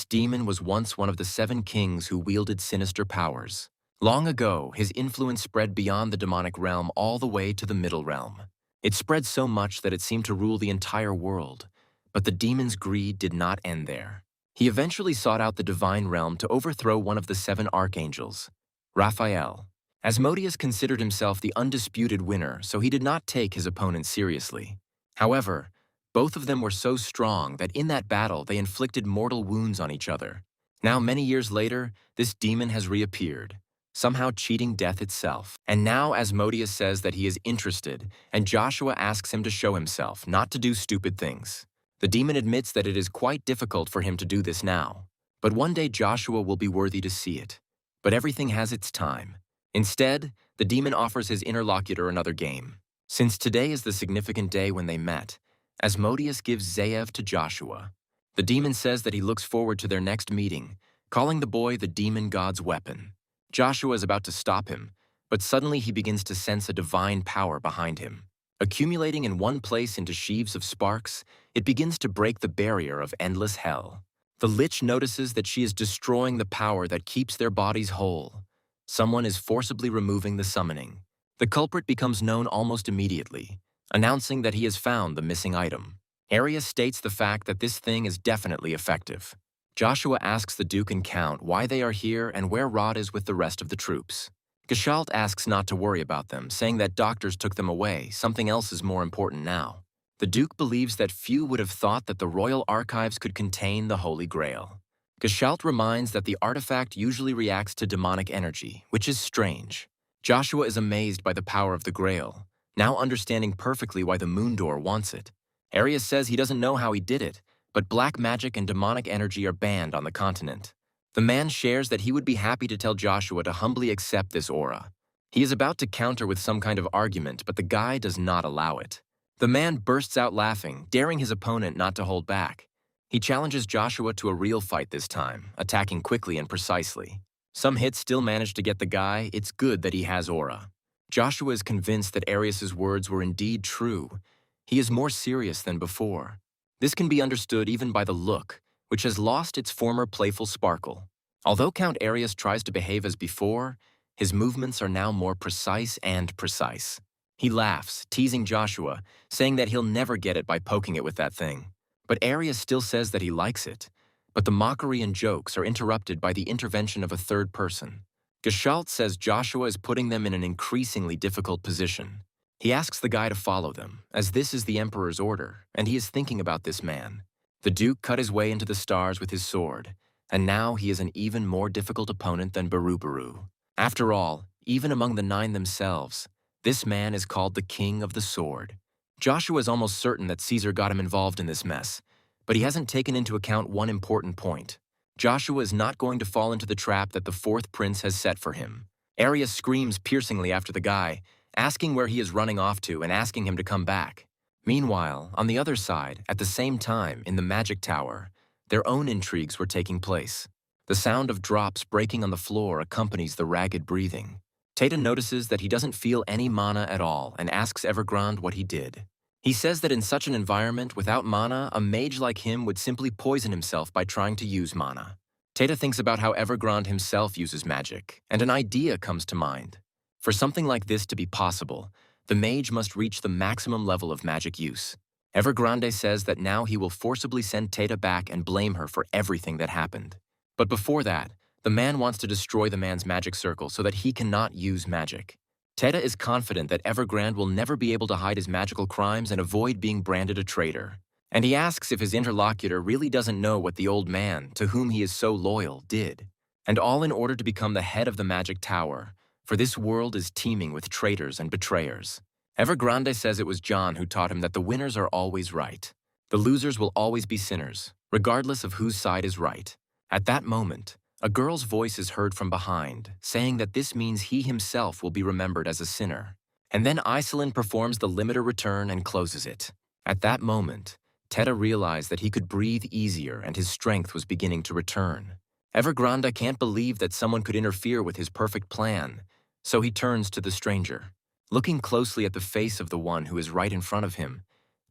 demon was once one of the 7 kings who wielded sinister powers. Long ago, his influence spread beyond the demonic realm all the way to the Middle Realm. It spread so much that it seemed to rule the entire world, but the demon's greed did not end there. He eventually sought out the divine realm to overthrow one of the 7 archangels, Raphael. Asmodeus considered himself the undisputed winner, so he did not take his opponent seriously. However, Both of them were so strong that in that battle they inflicted mortal wounds on each other. Now, many years later, this demon has reappeared, somehow cheating death itself. And now Asmodeus says that he is interested, and Joshua asks him to show himself, not to do stupid things. The demon admits that it is quite difficult for him to do this now, but one day Joshua will be worthy to see it. But everything has its time. Instead, the demon offers his interlocutor another game. Since today is the significant day when they met, Asmodeus gives Zaev to Joshua. The demon says that he looks forward to their next meeting, calling the boy the demon god's weapon. Joshua is about to stop him, but suddenly he begins to sense a divine power behind him. Accumulating in one place into sheaves of sparks, it begins to break the barrier of endless hell. The Lich notices that she is destroying the power that keeps their bodies whole. Someone is forcibly removing the summoning. The culprit becomes known almost immediately, announcing that he has found the missing item. Arius states the fact that this thing is definitely effective. Joshua asks the Duke and Count why they are here and where Rod is with the rest of the troops. Gestalt asks not to worry about them, saying that doctors took them away, something else is more important now. The Duke believes that few would have thought that the royal archives could contain the Holy Grail. Gestalt reminds that the artifact usually reacts to demonic energy, which is strange. Joshua is amazed by the power of the Grail, now understanding perfectly why the Moon Door wants it. Arius says he doesn't know how he did it, but black magic and demonic energy are banned on the continent. The man shares that he would be happy to tell Joshua to humbly accept this aura. He is about to counter with some kind of argument, but the guy does not allow it. The man bursts out laughing, daring his opponent not to hold back. He challenges Joshua to a real fight this time, attacking quickly and precisely. Some hits still manage to get the guy. It's good that he has aura. Joshua is convinced that Arius's words were indeed true. He is more serious than before. This can be understood even by the look, which has lost its former playful sparkle. Although Count Arius tries to behave as before, his movements are now more precise and precise. He laughs, teasing Joshua, saying that he'll never get it by poking it with that thing. But Arius still says that he likes it. But the mockery and jokes are interrupted by the intervention of a third person. Gestalt says Joshua is putting them in an increasingly difficult position. He asks the guy to follow them, as this is the Emperor's order, and he is thinking about this man. The Duke cut his way into the stars with his sword, and now he is an even more difficult opponent than Baru. After all, even among the 9 themselves, this man is called the King of the Sword. Joshua is almost certain that Caesar got him involved in this mess, but he hasn't taken into account one important point. Joshua is not going to fall into the trap that the 4th prince has set for him. Arius screams piercingly after the guy, asking where he is running off to and asking him to come back. Meanwhile, on the other side, at the same time, in the magic tower, their own intrigues were taking place. The sound of drops breaking on the floor accompanies the ragged breathing. Tata notices that he doesn't feel any mana at all and asks Evergrande what he did. He says that in such an environment, without mana, a mage like him would simply poison himself by trying to use mana. Tata thinks about how Evergrande himself uses magic, and an idea comes to mind. For something like this to be possible, the mage must reach the maximum level of magic use. Evergrande says that now he will forcibly send Tata back and blame her for everything that happened. But before that, the man wants to destroy the man's magic circle so that he cannot use magic. Tata is confident that Evergrande will never be able to hide his magical crimes and avoid being branded a traitor. And he asks if his interlocutor really doesn't know what the old man, to whom he is so loyal, did. And all in order to become the head of the magic tower, for this world is teeming with traitors and betrayers. Evergrande says it was John who taught him that the winners are always right. The losers will always be sinners, regardless of whose side is right. At that moment, a girl's voice is heard from behind, saying that this means he himself will be remembered as a sinner. And then Iselin performs the limiter return and closes it. At that moment, Teta realized that he could breathe easier and his strength was beginning to return. Evergrande can't believe that someone could interfere with his perfect plan, so he turns to the stranger. Looking closely at the face of the one who is right in front of him,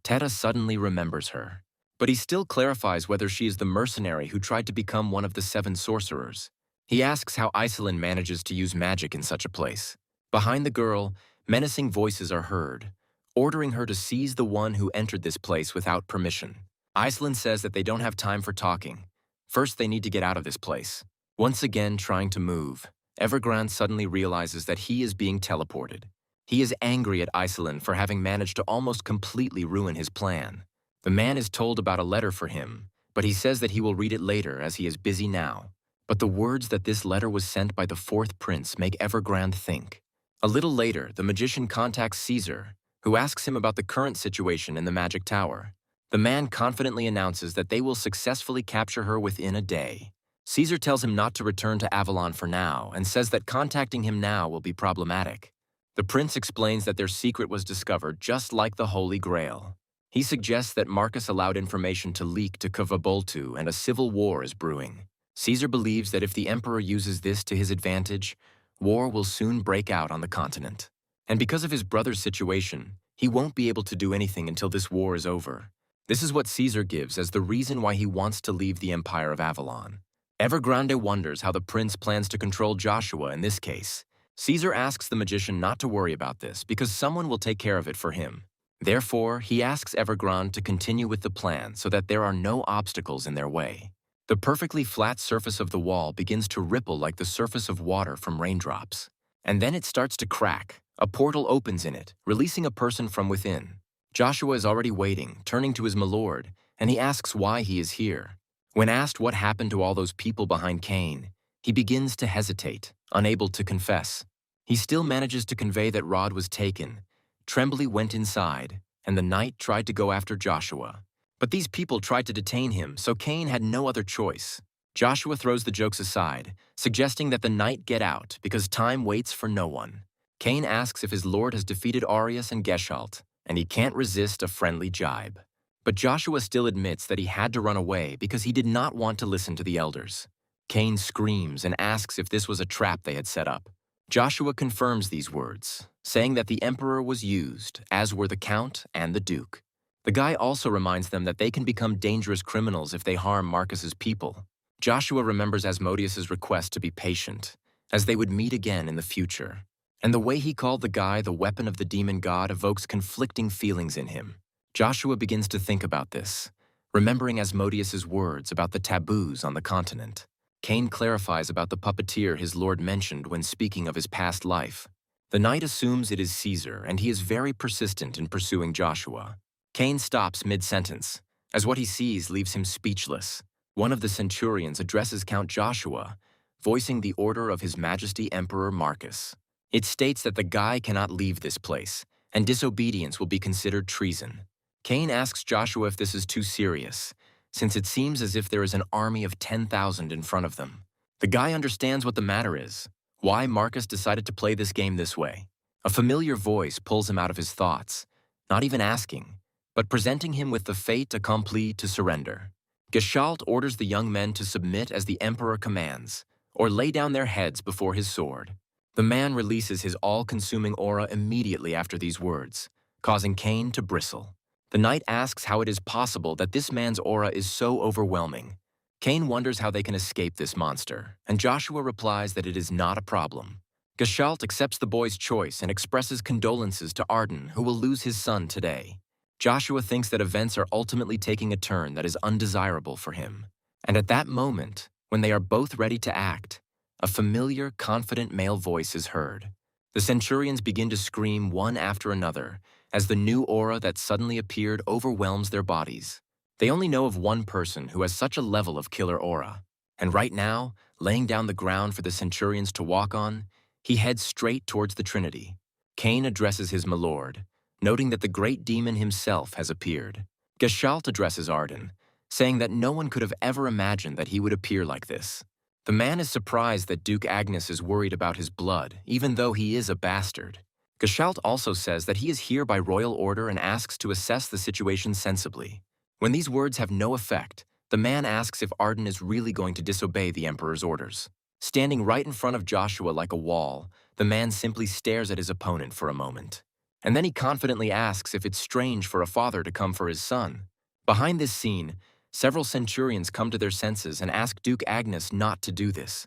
Teta suddenly remembers her. But he still clarifies whether she is the mercenary who tried to become one of the 7 sorcerers. He asks how Iselin manages to use magic in such a place. Behind the girl, menacing voices are heard, ordering her to seize the one who entered this place without permission. Iselin says that they don't have time for talking. First, they need to get out of this place. Once again trying to move, Evergrande suddenly realizes that he is being teleported. He is angry at Iselin for having managed to almost completely ruin his plan. The man is told about a letter for him, but he says that he will read it later as he is busy now. But the words that this letter was sent by the fourth prince make Evergrande think. A little later, the magician contacts Caesar, who asks him about the current situation in the magic tower. The man confidently announces that they will successfully capture her within a day. Caesar tells him not to return to Avalon for now and says that contacting him now will be problematic. The prince explains that their secret was discovered just like the Holy Grail. He suggests that Marcus allowed information to leak to Kvaboltu and a civil war is brewing. Caesar believes that if the emperor uses this to his advantage, war will soon break out on the continent. And because of his brother's situation, he won't be able to do anything until this war is over. This is what Caesar gives as the reason why he wants to leave the Empire of Avalon. Evergrande wonders how the prince plans to control Joshua in this case. Caesar asks the magician not to worry about this because someone will take care of it for him. Therefore, he asks Evergrande to continue with the plan so that there are no obstacles in their way. The perfectly flat surface of the wall begins to ripple like the surface of water from raindrops. And then it starts to crack. A portal opens in it, releasing a person from within. Joshua is already waiting, turning to his milord, and he asks why he is here. When asked what happened to all those people behind Cain, he begins to hesitate, unable to confess. He still manages to convey that Rod was taken. Trembly went inside, and the knight tried to go after Joshua. But these people tried to detain him, so Cain had no other choice. Joshua throws the jokes aside, suggesting that the knight get out because time waits for no one. Cain asks if his lord has defeated Arius and Geshalt, and he can't resist a friendly jibe. But Joshua still admits that he had to run away because he did not want to listen to the elders. Cain screams and asks if this was a trap they had set up. Joshua confirms these words, saying that the emperor was used, as were the count and the duke. The guy also reminds them that they can become dangerous criminals if they harm Marcus's people. Joshua remembers Asmodeus's request to be patient, as they would meet again in the future. And the way he called the guy the weapon of the demon god evokes conflicting feelings in him. Joshua begins to think about this, remembering Asmodeus's words about the taboos on the continent. Cain clarifies about the puppeteer his lord mentioned when speaking of his past life. The knight assumes it is Caesar, and he is very persistent in pursuing Joshua. Cain stops mid-sentence, as what he sees leaves him speechless. One of the centurions addresses Count Joshua, voicing the order of His Majesty Emperor Marcus. It states that the guy cannot leave this place, and disobedience will be considered treason. Cain asks Joshua if this is too serious, since it seems as if there is an army of 10,000 in front of them. The guy understands what the matter is, why Marcus decided to play this game this way. A familiar voice pulls him out of his thoughts, not even asking, but presenting him with the fait accompli to surrender. Geshalt orders the young men to submit as the emperor commands, or lay down their heads before his sword. The man releases his all-consuming aura immediately after these words, causing Cain to bristle. The knight asks how it is possible that this man's aura is so overwhelming. Cain wonders how they can escape this monster, and Joshua replies that it is not a problem. Geshalt accepts the boy's choice and expresses condolences to Arden, who will lose his son today. Joshua thinks that events are ultimately taking a turn that is undesirable for him. And at that moment, when they are both ready to act, a familiar, confident male voice is heard. The centurions begin to scream one after another as the new aura that suddenly appeared overwhelms their bodies. They only know of one person who has such a level of killer aura. And right now, laying down the ground for the centurions to walk on, he heads straight towards the Trinity. Cain addresses his milord, noting that the great demon himself has appeared. Geshalt addresses Arden, saying that no one could have ever imagined that he would appear like this. The man is surprised that Duke Agnes is worried about his blood, even though he is a bastard. Geshalt also says that he is here by royal order and asks to assess the situation sensibly. When these words have no effect, the man asks if Arden is really going to disobey the emperor's orders. Standing right in front of Joshua like a wall, the man simply stares at his opponent for a moment. And then he confidently asks if it's strange for a father to come for his son. Behind this scene, several centurions come to their senses and ask Duke Agnes not to do this.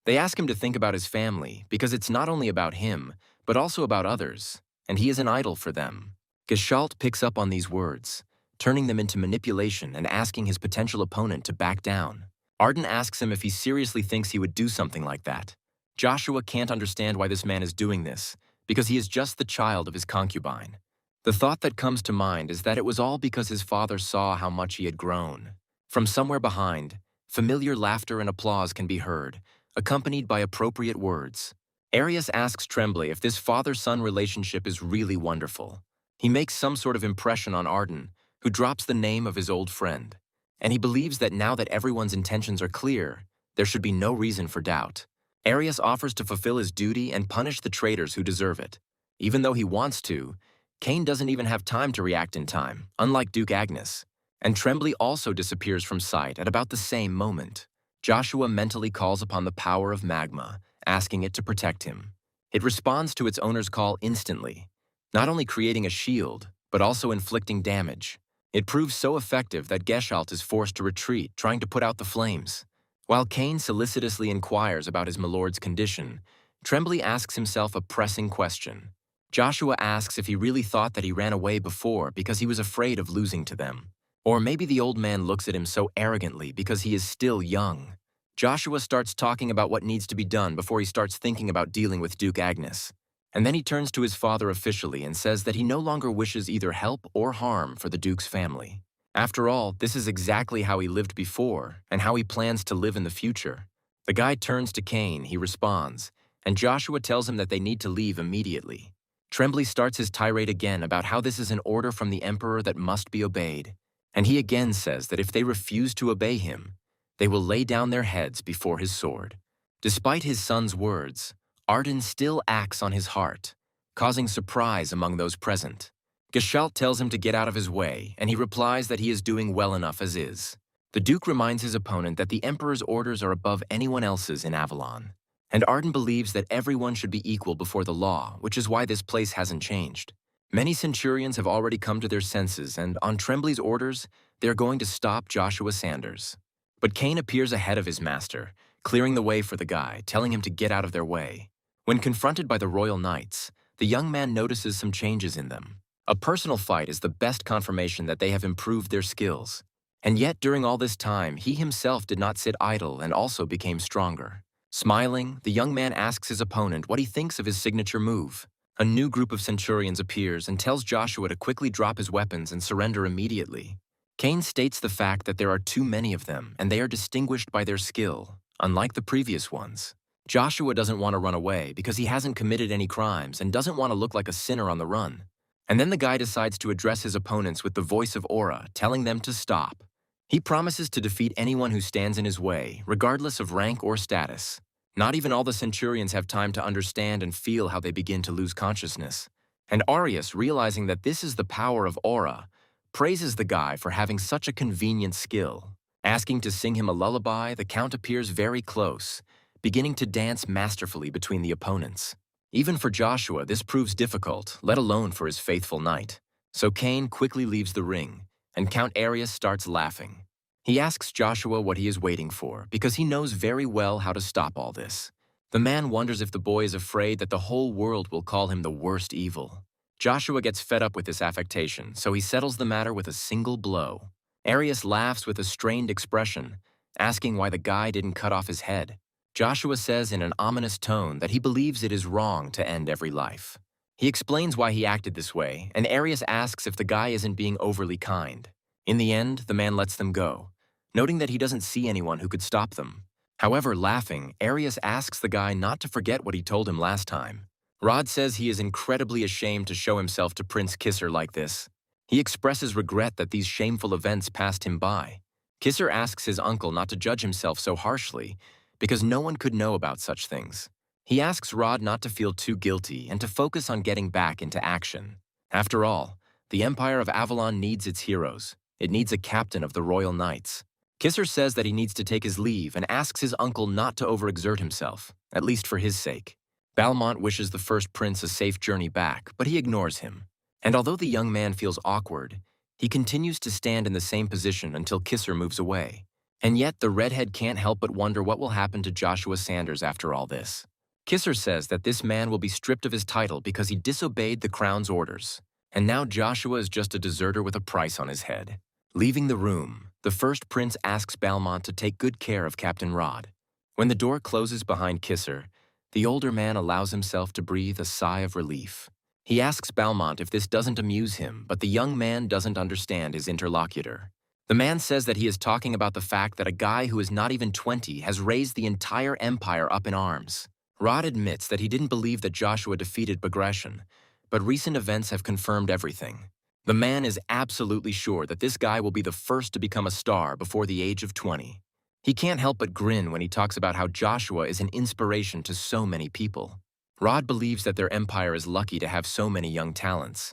They ask him to think about his family because it's not only about him, but also about others, and he is an idol for them. Geshalt picks up on these words, turning them into manipulation and asking his potential opponent to back down. Arden asks him if he seriously thinks he would do something like that. Joshua can't understand why this man is doing this, because he is just the child of his concubine. The thought that comes to mind is that it was all because his father saw how much he had grown. From somewhere behind, familiar laughter and applause can be heard, accompanied by appropriate words. Arius asks Tremblay if this father-son relationship is really wonderful. He makes some sort of impression on Arden, who drops the name of his old friend. And he believes that now that everyone's intentions are clear, there should be no reason for doubt. Arius offers to fulfill his duty and punish the traitors who deserve it. Even though he wants to, Cain doesn't even have time to react in time, unlike Duke Agnes. And Tremblay also disappears from sight at about the same moment. Joshua mentally calls upon the power of magma, asking it to protect him. It responds to its owner's call instantly, not only creating a shield, but also inflicting damage. It proves so effective that Geshalt is forced to retreat, trying to put out the flames. While Cain solicitously inquires about his milord's condition, Tremblay asks himself a pressing question. Joshua asks if he really thought that he ran away before because he was afraid of losing to them. Or maybe the old man looks at him so arrogantly because he is still young. Joshua starts talking about what needs to be done before he starts thinking about dealing with Duke Agnes. And then he turns to his father officially and says that he no longer wishes either help or harm for the Duke's family. After all, this is exactly how he lived before and how he plans to live in the future. The guy turns to Cain, he responds, and Joshua tells him that they need to leave immediately. Tremblay starts his tirade again about how this is an order from the Emperor that must be obeyed, and he again says that if they refuse to obey him, they will lay down their heads before his sword. Despite his son's words, Arden still acts on his heart, causing surprise among those present. Geshalt tells him to get out of his way, and he replies that he is doing well enough as is. The Duke reminds his opponent that the Emperor's orders are above anyone else's in Avalon, and Arden believes that everyone should be equal before the law, which is why this place hasn't changed. Many centurions have already come to their senses, and on Tremblay's orders, they are going to stop Joshua Sanders. But Cain appears ahead of his master, clearing the way for the guy, telling him to get out of their way. When confronted by the royal knights, the young man notices some changes in them. A personal fight is the best confirmation that they have improved their skills. And yet, during all this time, he himself did not sit idle and also became stronger. Smiling, the young man asks his opponent what he thinks of his signature move. A new group of centurions appears and tells Joshua to quickly drop his weapons and surrender immediately. Cain states the fact that there are too many of them and they are distinguished by their skill, unlike the previous ones. Joshua doesn't want to run away because he hasn't committed any crimes and doesn't want to look like a sinner on the run. And then the guy decides to address his opponents with the voice of Aura, telling them to stop. He promises to defeat anyone who stands in his way, regardless of rank or status. Not even all the centurions have time to understand and feel how they begin to lose consciousness. And Arius, realizing that this is the power of Aura, praises the guy for having such a convenient skill. Asking to sing him a lullaby, the Count appears very close, beginning to dance masterfully between the opponents. Even for Joshua, this proves difficult, let alone for his faithful knight. So Cain quickly leaves the ring, and Count Arius starts laughing. He asks Joshua what he is waiting for, because he knows very well how to stop all this. The man wonders if the boy is afraid that the whole world will call him the worst evil. Joshua gets fed up with this affectation, so he settles the matter with a single blow. Arius laughs with a strained expression, asking why the guy didn't cut off his head. Joshua says in an ominous tone that he believes it is wrong to end every life. He explains why he acted this way, and Arius asks if the guy isn't being overly kind. In the end, the man lets them go, noting that he doesn't see anyone who could stop them. However, laughing, Arius asks the guy not to forget what he told him last time. Rod says he is incredibly ashamed to show himself to Prince Kisser like this. He expresses regret that these shameful events passed him by. Kisser asks his uncle not to judge himself so harshly, because no one could know about such things. He asks Rod not to feel too guilty and to focus on getting back into action. After all, the Empire of Avalon needs its heroes. It needs a captain of the Royal Knights. Kisser says that he needs to take his leave and asks his uncle not to overexert himself, at least for his sake. Balmont wishes the first prince a safe journey back, but he ignores him. And although the young man feels awkward, he continues to stand in the same position until Kisser moves away. And yet the redhead can't help but wonder what will happen to Joshua Sanders after all this. Kisser says that this man will be stripped of his title because he disobeyed the crown's orders. And now Joshua is just a deserter with a price on his head. Leaving the room, the first prince asks Balmont to take good care of Captain Rod. When the door closes behind Kisser, the older man allows himself to breathe a sigh of relief. He asks Balmont if this doesn't amuse him, but the young man doesn't understand his interlocutor. The man says that he is talking about the fact that a guy who is not even 20 has raised the entire empire up in arms. Rod admits that he didn't believe that Joshua defeated Bagration, but recent events have confirmed everything. The man is absolutely sure that this guy will be the first to become a star before the age of 20. He can't help but grin when he talks about how Joshua is an inspiration to so many people. Rod believes that their empire is lucky to have so many young talents,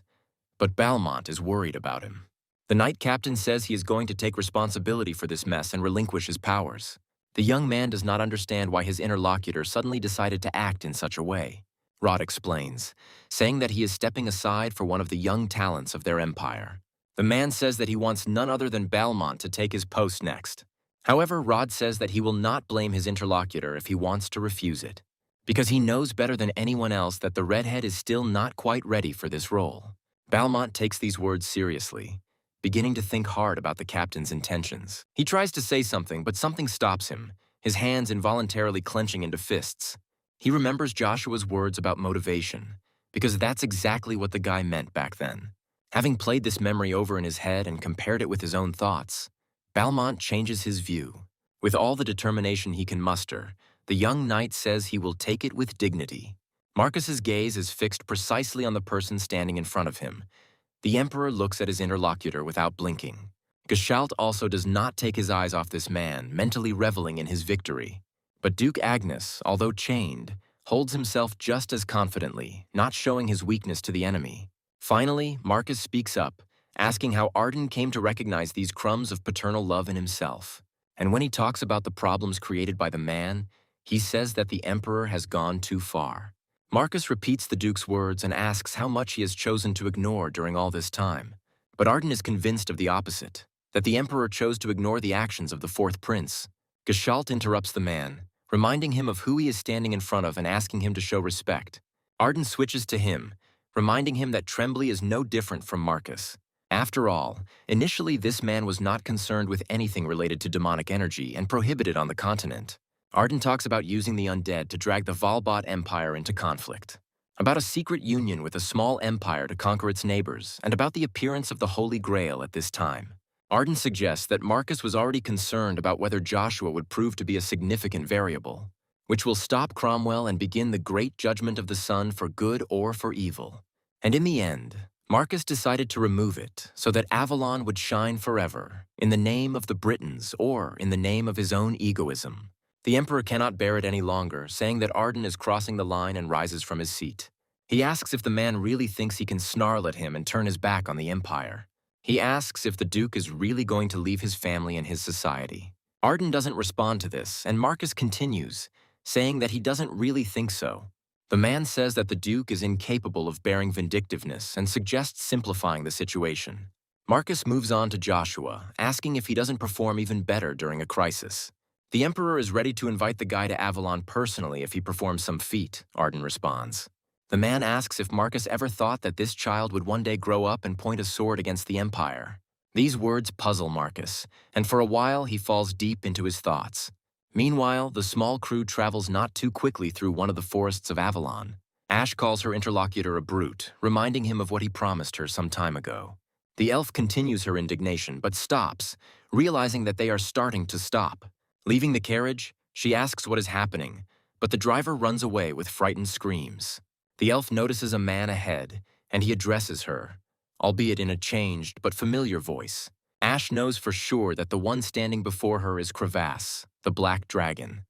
but Balmont is worried about him. The Knight Captain says he is going to take responsibility for this mess and relinquish his powers. The young man does not understand why his interlocutor suddenly decided to act in such a way. Rod explains, saying that he is stepping aside for one of the young talents of their empire. The man says that he wants none other than Balmont to take his post next. However, Rod says that he will not blame his interlocutor if he wants to refuse it, because he knows better than anyone else that the redhead is still not quite ready for this role. Balmont takes these words seriously, beginning to think hard about the captain's intentions. He tries to say something, but something stops him, his hands involuntarily clenching into fists. He remembers Joshua's words about motivation, because that's exactly what the guy meant back then. Having played this memory over in his head and compared it with his own thoughts, Balmont changes his view. With all the determination he can muster, the young knight says he will take it with dignity. Marcus's gaze is fixed precisely on the person standing in front of him. The Emperor looks at his interlocutor without blinking. Gestalt also does not take his eyes off this man, mentally reveling in his victory. But Duke Agnes, although chained, holds himself just as confidently, not showing his weakness to the enemy. Finally, Marcus speaks up, asking how Arden came to recognize these crumbs of paternal love in himself. And when he talks about the problems created by the man, he says that the Emperor has gone too far. Marcus repeats the Duke's words and asks how much he has chosen to ignore during all this time. But Arden is convinced of the opposite, that the Emperor chose to ignore the actions of the fourth prince. Gestalt interrupts the man, reminding him of who he is standing in front of and asking him to show respect. Arden switches to him, reminding him that Tremblay is no different from Marcus. After all, initially this man was not concerned with anything related to demonic energy and prohibited on the continent. Arden talks about using the undead to drag the Valbot Empire into conflict, about a secret union with a small empire to conquer its neighbors, and about the appearance of the Holy Grail at this time. Arden suggests that Marcus was already concerned about whether Joshua would prove to be a significant variable, which will stop Cromwell and begin the great judgment of the sun for good or for evil. And in the end, Marcus decided to remove it so that Avalon would shine forever, in the name of the Britons or in the name of his own egoism. The Emperor cannot bear it any longer, saying that Arden is crossing the line and rises from his seat. He asks if the man really thinks he can snarl at him and turn his back on the Empire. He asks if the Duke is really going to leave his family and his society. Arden doesn't respond to this, and Marcus continues, saying that he doesn't really think so. The man says that the Duke is incapable of bearing vindictiveness and suggests simplifying the situation. Marcus moves on to Joshua, asking if he doesn't perform even better during a crisis. The Emperor is ready to invite the guy to Avalon personally if he performs some feat, Arden responds. The man asks if Marcus ever thought that this child would one day grow up and point a sword against the Empire. These words puzzle Marcus, and for a while he falls deep into his thoughts. Meanwhile, the small crew travels not too quickly through one of the forests of Avalon. Ash calls her interlocutor a brute, reminding him of what he promised her some time ago. The elf continues her indignation, but stops, realizing that they are starting to stop. Leaving the carriage, she asks what is happening, but the driver runs away with frightened screams. The elf notices a man ahead, and he addresses her, albeit in a changed but familiar voice. Ash knows for sure that the one standing before her is Crevasse, the black dragon,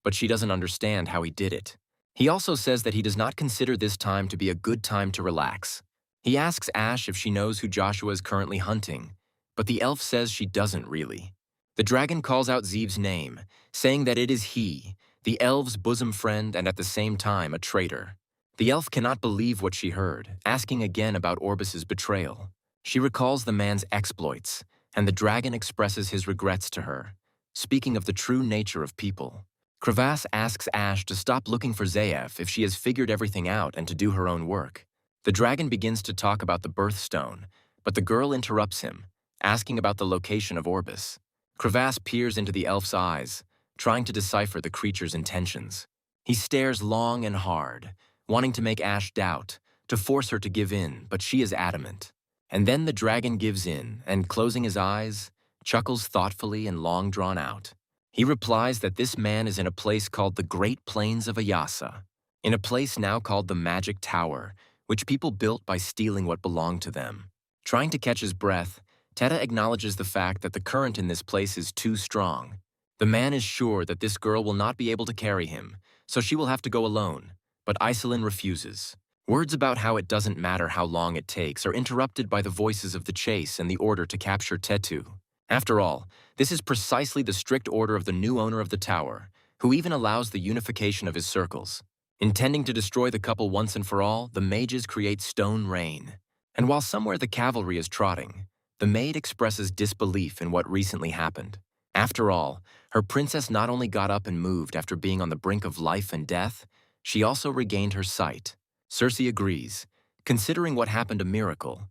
but she doesn't understand how he did it. He also says that he does not consider this time to be a good time to relax. He asks Ash if she knows who Joshua is currently hunting, but the elf says she doesn't really. The dragon calls out Zeev's name, saying that it is he, the elf's bosom friend and at the same time a traitor. The elf cannot believe what she heard, asking again about Orbis's betrayal. She recalls the man's exploits, and the dragon expresses his regrets to her, speaking of the true nature of people. Crevasse asks Ash to stop looking for Zaev if she has figured everything out and to do her own work. The dragon begins to talk about the birthstone, but the girl interrupts him, asking about the location of Orbis. Crevasse peers into the elf's eyes, trying to decipher the creature's intentions. He stares long and hard, wanting to make Ash doubt, to force her to give in, but she is adamant. And then the dragon gives in, and closing his eyes, chuckles thoughtfully and long drawn out. He replies that this man is in a place called the Great Plains of Ayasa, in a place now called the Magic Tower, which people built by stealing what belonged to them. Trying to catch his breath, Teta acknowledges the fact that the current in this place is too strong. The man is sure that this girl will not be able to carry him, so she will have to go alone, but Iselin refuses. Words about how it doesn't matter how long it takes are interrupted by the voices of the chase and the order to capture Tetu. After all, this is precisely the strict order of the new owner of the tower, who even allows the unification of his circles. Intending to destroy the couple once and for all, the mages create stone rain. And while somewhere the cavalry is trotting, the maid expresses disbelief in what recently happened. After all, her princess not only got up and moved after being on the brink of life and death, she also regained her sight. Cersei agrees, considering what happened a miracle,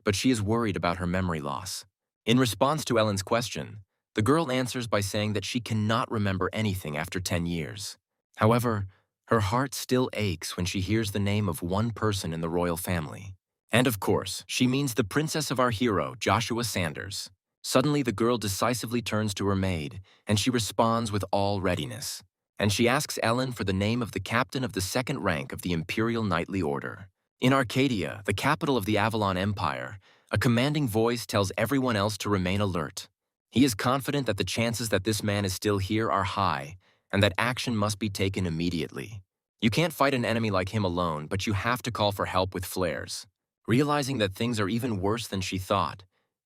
but she is worried about her memory loss. In response to Ellen's question, the girl answers by saying that she cannot remember anything after 10 years. However, her heart still aches when she hears the name of one person in the royal family. And of course, she means the princess of our hero, Joshua Sanders. Suddenly, the girl decisively turns to her maid, and she responds with all readiness. And she asks Ellen for the name of the captain of the second rank of the Imperial Knightly Order. In Arcadia, the capital of the Avalon Empire, a commanding voice tells everyone else to remain alert. He is confident that the chances that this man is still here are high, and that action must be taken immediately. You can't fight an enemy like him alone, but you have to call for help with flares. Realizing that things are even worse than she thought,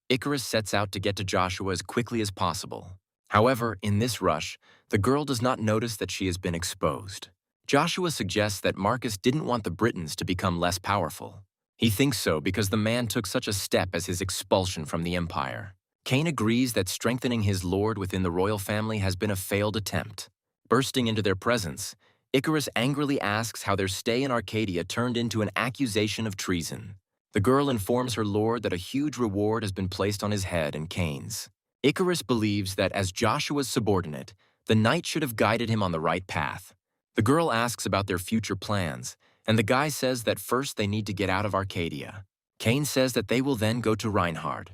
Icarus sets out to get to Joshua as quickly as possible. However, in this rush, the girl does not notice that she has been exposed. Joshua suggests that Marcus didn't want the Britons to become less powerful. He thinks so because the man took such a step as his expulsion from the empire. Cain agrees that strengthening his lord within the royal family has been a failed attempt. Bursting into their presence, Icarus angrily asks how their stay in Arcadia turned into an accusation of treason. The girl informs her lord that a huge reward has been placed on his head and Cain's. Icarus believes that as Joshua's subordinate, the knight should have guided him on the right path. The girl asks about their future plans, and the guy says that first they need to get out of Arcadia. Cain says that they will then go to Reinhard,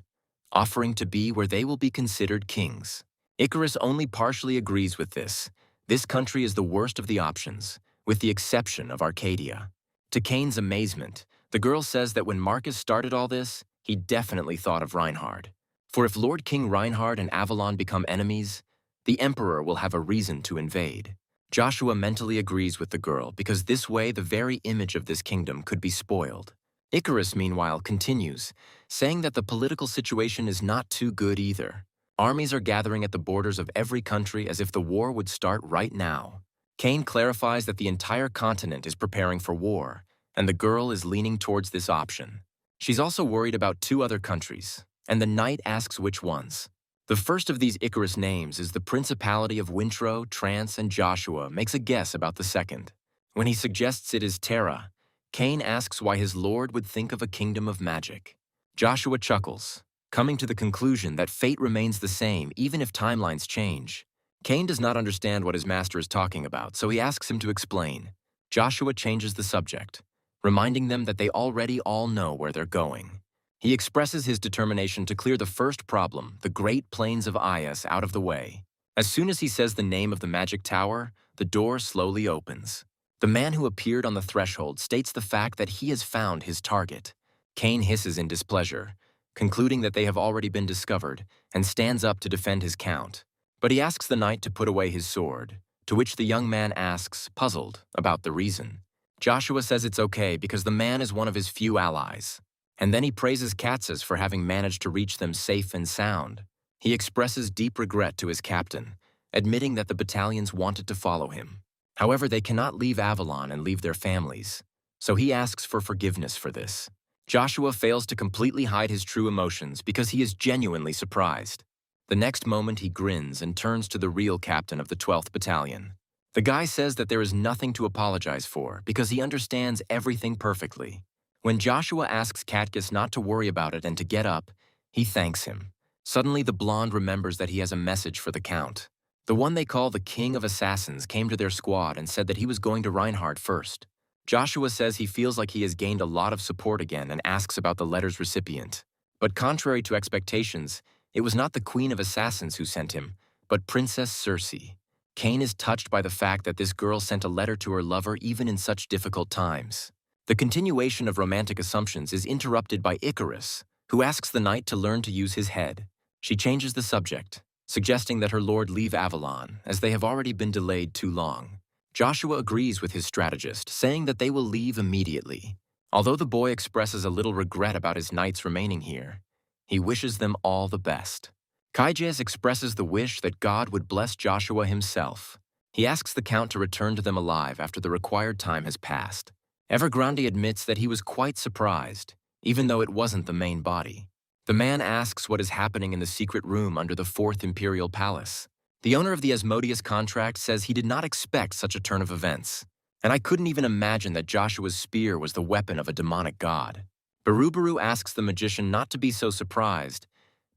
offering to be where they will be considered kings. Icarus only partially agrees with this. This country is the worst of the options, with the exception of Arcadia. To Cain's amazement, the girl says that when Marcus started all this, he definitely thought of Reinhard. For if Lord King Reinhard and Avalon become enemies, the Emperor will have a reason to invade. Joshua mentally agrees with the girl because this way the very image of this kingdom could be spoiled. Icarus, meanwhile, continues, saying that the political situation is not too good either. Armies are gathering at the borders of every country as if the war would start right now. Cain clarifies that the entire continent is preparing for war, and the girl is leaning towards this option. She's also worried about 2 other countries, and the knight asks which ones. The first of these Icarus names is the Principality of Wintro, Trance, and Joshua makes a guess about the second. When he suggests it is Terra, Cain asks why his lord would think of a kingdom of magic. Joshua chuckles, coming to the conclusion that fate remains the same even if timelines change. Cain does not understand what his master is talking about, so he asks him to explain. Joshua changes the subject, reminding them that they already all know where they're going. He expresses his determination to clear the first problem, the Great Plains of Ayas, out of the way. As soon as he says the name of the magic tower, the door slowly opens. The man who appeared on the threshold states the fact that he has found his target. Cain hisses in displeasure, concluding that they have already been discovered, and stands up to defend his count. But he asks the knight to put away his sword, to which the young man asks, puzzled, about the reason. Joshua says it's okay because the man is one of his few allies. And then he praises Katz's for having managed to reach them safe and sound. He expresses deep regret to his captain, admitting that the battalions wanted to follow him. However, they cannot leave Avalon and leave their families, so he asks for forgiveness for this. Joshua fails to completely hide his true emotions because he is genuinely surprised. The next moment he grins and turns to the real captain of the 12th Battalion. The guy says that there is nothing to apologize for because he understands everything perfectly. When Joshua asks Katkiss not to worry about it and to get up, he thanks him. Suddenly the blonde remembers that he has a message for the Count. The one they call the King of Assassins came to their squad and said that he was going to Reinhard first. Joshua says he feels like he has gained a lot of support again and asks about the letter's recipient. But contrary to expectations, it was not the Queen of Assassins who sent him, but Princess Circe. Cain is touched by the fact that this girl sent a letter to her lover even in such difficult times. The continuation of romantic assumptions is interrupted by Icarus, who asks the knight to learn to use his head. She changes the subject, suggesting that her lord leave Avalon, as they have already been delayed too long. Joshua agrees with his strategist, saying that they will leave immediately. Although the boy expresses a little regret about his knights remaining here, he wishes them all the best. Kaijas expresses the wish that God would bless Joshua himself. He asks the Count to return to them alive after the required time has passed. Evergrande admits that he was quite surprised, even though it wasn't the main body. The man asks what is happening in the secret room under the 4th Imperial Palace. The owner of the Asmodeus contract says he did not expect such a turn of events, and I couldn't even imagine that Joshua's spear was the weapon of a demonic god. Barubaru asks the magician not to be so surprised,